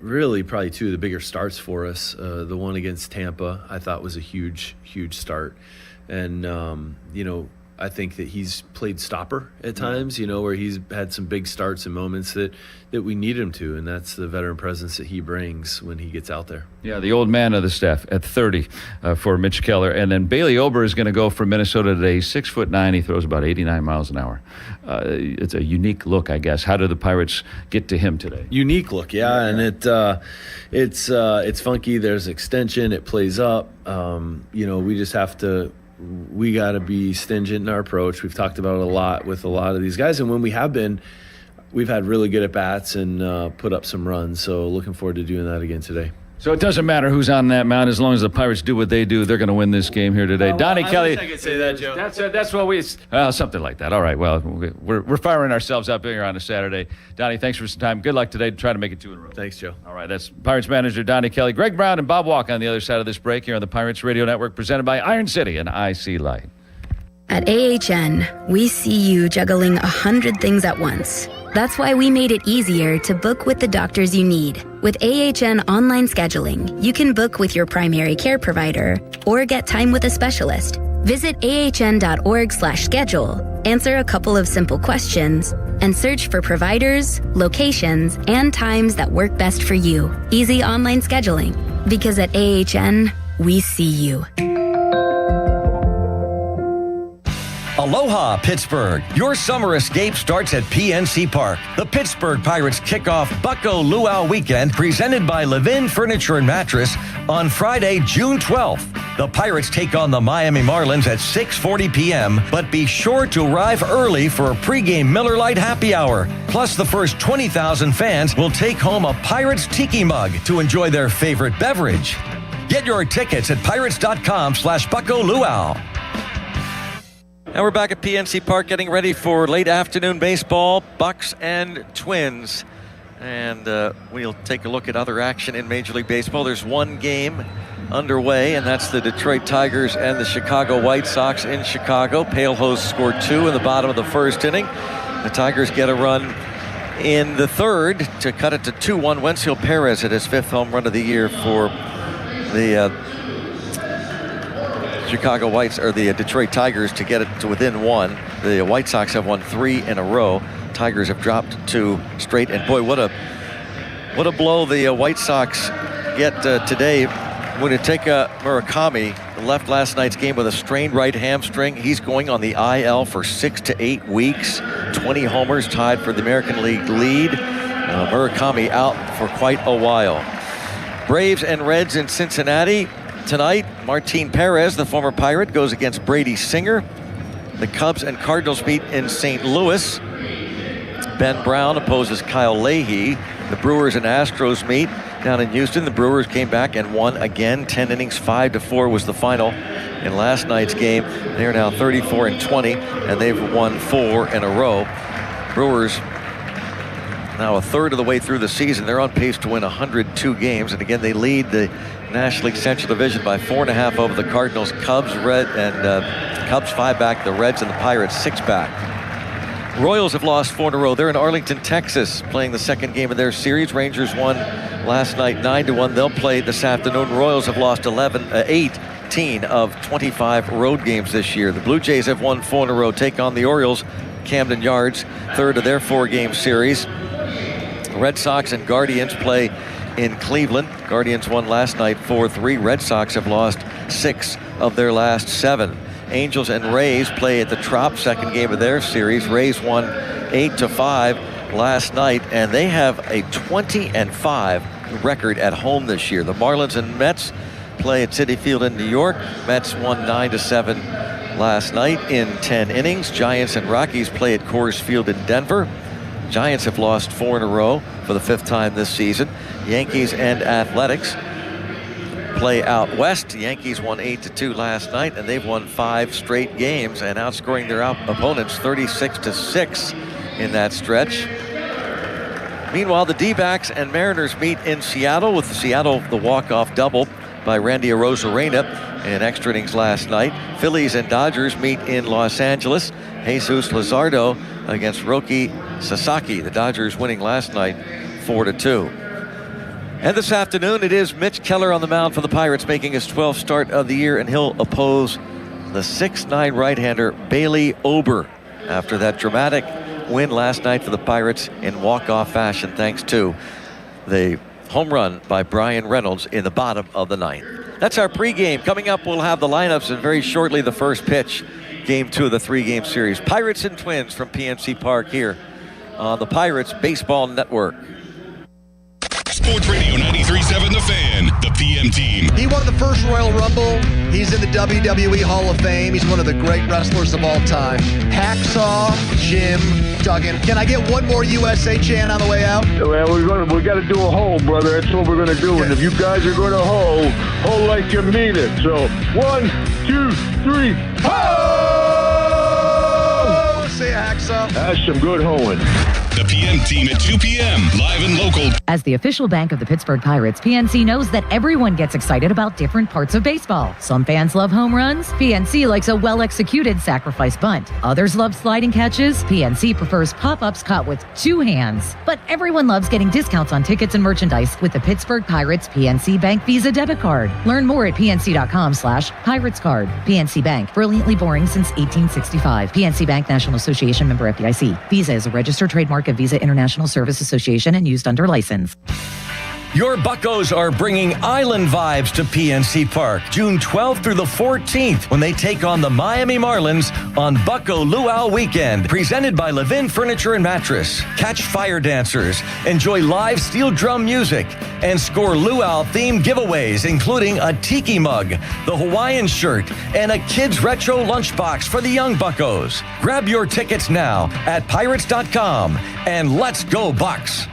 really probably 2 of the bigger starts for us. The one against Tampa, I thought was a huge start. And, I think that he's played stopper at times, where he's had some big starts and moments that we need him to, and that's the veteran presence that he brings when he gets out there.
Yeah, the old man of the staff at 30 for Mitch Keller. And then Bailey Ober is going to go from Minnesota today. 6'9". He throws about 89 miles an hour. It's a unique look, I guess. How did the Pirates get to him today?
Unique look, yeah. And it's funky. There's extension. It plays up. We just have to. We got to be stringent in our approach. We've talked about it a lot with a lot of these guys. And when we have been, we've had really good at-bats and put up some runs. So looking forward to doing that again today.
So it doesn't matter who's on that mound. As long as the Pirates do what they do, they're going to win this game here today. Donnie Kelly.
I wish I could say that, Joe.
That's what we... something like that. All right, well, we're firing ourselves up here on a Saturday. Donnie, thanks for some time. Good luck today. Try to make it 2 in a row.
Thanks, Joe.
All right, that's Pirates manager Donnie Kelly. Greg Brown and Bob Walk on the other side of this break here on the Pirates Radio Network, presented by Iron City and IC Light.
At AHN, we see you juggling 100 things at once. That's why we made it easier to book with the doctors you need. With AHN online scheduling, you can book with your primary care provider or get time with a specialist. Visit ahn.org/schedule, answer a couple of simple questions, and search for providers, locations, and times that work best for you. Easy online scheduling. Because at AHN, we see you.
Aloha, Pittsburgh. Your summer escape starts at PNC Park. The Pittsburgh Pirates kick off Bucko Luau Weekend, presented by Levin Furniture and Mattress, on Friday, June 12th. The Pirates take on the Miami Marlins at 6:40 p.m., but be sure to arrive early for a pregame Miller Lite happy hour. Plus, the first 20,000 fans will take home a Pirates Tiki mug to enjoy their favorite beverage. Get your tickets at pirates.com/Bucko Luau. And we're back at PNC Park getting ready for late afternoon baseball, Bucks and Twins. And we'll take a look at other action in Major League Baseball. There's one game underway, and that's the Detroit Tigers and the Chicago White Sox in Chicago. Pale Hose scored 2 in the bottom of the first inning. The Tigers get a run in the third to cut it to 2-1. Wenceel Perez hit his 5th home run of the year for the Chicago Whites, or the Detroit Tigers, to get it to within 1. The White Sox have won 3 in a row. Tigers have dropped 2 straight, and boy, what a blow the White Sox get today. Munetaka Murakami left last night's game with a strained right hamstring. He's going on the IL for 6 to 8 weeks. 20 homers, tied for the American League lead. Murakami out for quite a while. Braves and Reds in Cincinnati tonight. Martin Perez, the former Pirate, goes against Brady Singer. The Cubs and Cardinals meet in St. Louis. Ben Brown opposes Kyle Leahy. The Brewers and Astros meet down in Houston. The Brewers came back and won again. 10 innings, 5-4 was the final in last night's game. They are now 34-20, and they've won 4 in a row. Brewers now a third of the way through the season. They're on pace to win 102 games, and again, they lead the National League Central Division by 4.5 over the Cardinals. Cubs 5 back. The Reds and the Pirates 6 back. Royals have lost 4 in a row. They're in Arlington, Texas, playing the second game of their series. Rangers won last night 9-1. They'll play this afternoon. Royals have lost 18 of 25 road games this year. The Blue Jays have won 4 in a row. Take on the Orioles, Camden Yards, third of their 4-game series. Red Sox and Guardians play in Cleveland. Guardians won last night 4-3. Red Sox have lost 6 of their last 7. Angels and Rays play at the Trop, second game of their series. Rays won 8-5 last night, and they have a 20-5 record at home this year. The Marlins and Mets play at Citi Field in New York. Mets won 9-7 last night in 10 innings. Giants and Rockies play at Coors Field in Denver. Giants have lost 4 in a row for the 5th time this season. Yankees and Athletics play out west. The Yankees won 8-2 last night, and they've won 5 straight games and outscoring their opponents 36-6 in that stretch. Meanwhile, the D-backs and Mariners meet in Seattle, with the walk-off double by Randy Arozarena in extra innings last night. Phillies and Dodgers meet in Los Angeles. Jesus Luzardo against Roki Sasaki. The Dodgers winning last night 4-2. And this afternoon, it is Mitch Keller on the mound for the Pirates, making his 12th start of the year, and he'll oppose the 6'9" right-hander Bailey Ober after that dramatic win last night for the Pirates in walk-off fashion, thanks to the home run by Brian Reynolds in the bottom of the 9th. That's our pregame. Coming up, we'll have the lineups, and very shortly the first pitch, game 2 of the 3-game series. Pirates and Twins from PNC Park here on the Pirates Baseball Network.
Sports Radio 93.7 The Fan, the PM team.
He won the first Royal Rumble. He's in the WWE Hall of Fame. He's one of the great wrestlers of all time. Hacksaw Jim Duggan. Can I get one more USA chant on the way out?
Well, we got to do a hole, brother. That's what we're going to do. Yeah. And if you guys are going to hole like you mean it. So 1, 2, 3, ho!
Say Hacksaw.
That's some good hoeing.
The PM team at 2 p.m. live and local.
As the official bank of the Pittsburgh Pirates, PNC knows that everyone gets excited about different parts of baseball. Some fans love home runs. PNC likes a well-executed sacrifice bunt. Others love sliding catches. PNC prefers pop-ups caught with 2 hands. But everyone loves getting discounts on tickets and merchandise with the Pittsburgh Pirates PNC Bank Visa debit card. Learn more at pnc.com/Pirates card. PNC Bank, brilliantly boring since 1865. PNC Bank, National Association, member FDIC. Visa is a registered trademark of Visa International Service Association and used under license.
Your Buccos are bringing island vibes to PNC Park June 12th through the 14th when they take on the Miami Marlins on Bucco Luau Weekend, presented by Levin Furniture and Mattress. Catch fire dancers, enjoy live steel drum music, and score luau-themed giveaways, including a tiki mug, the Hawaiian shirt, and a kids' retro lunchbox for the young Buccos. Grab your tickets now at pirates.com, and let's go Bucks!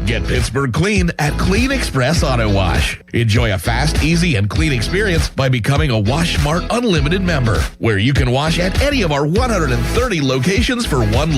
Get Pittsburgh clean at Clean Express Auto Wash. Enjoy a fast, easy, and clean experience by becoming a WashMart Unlimited member, where you can wash at any of our 130 locations for one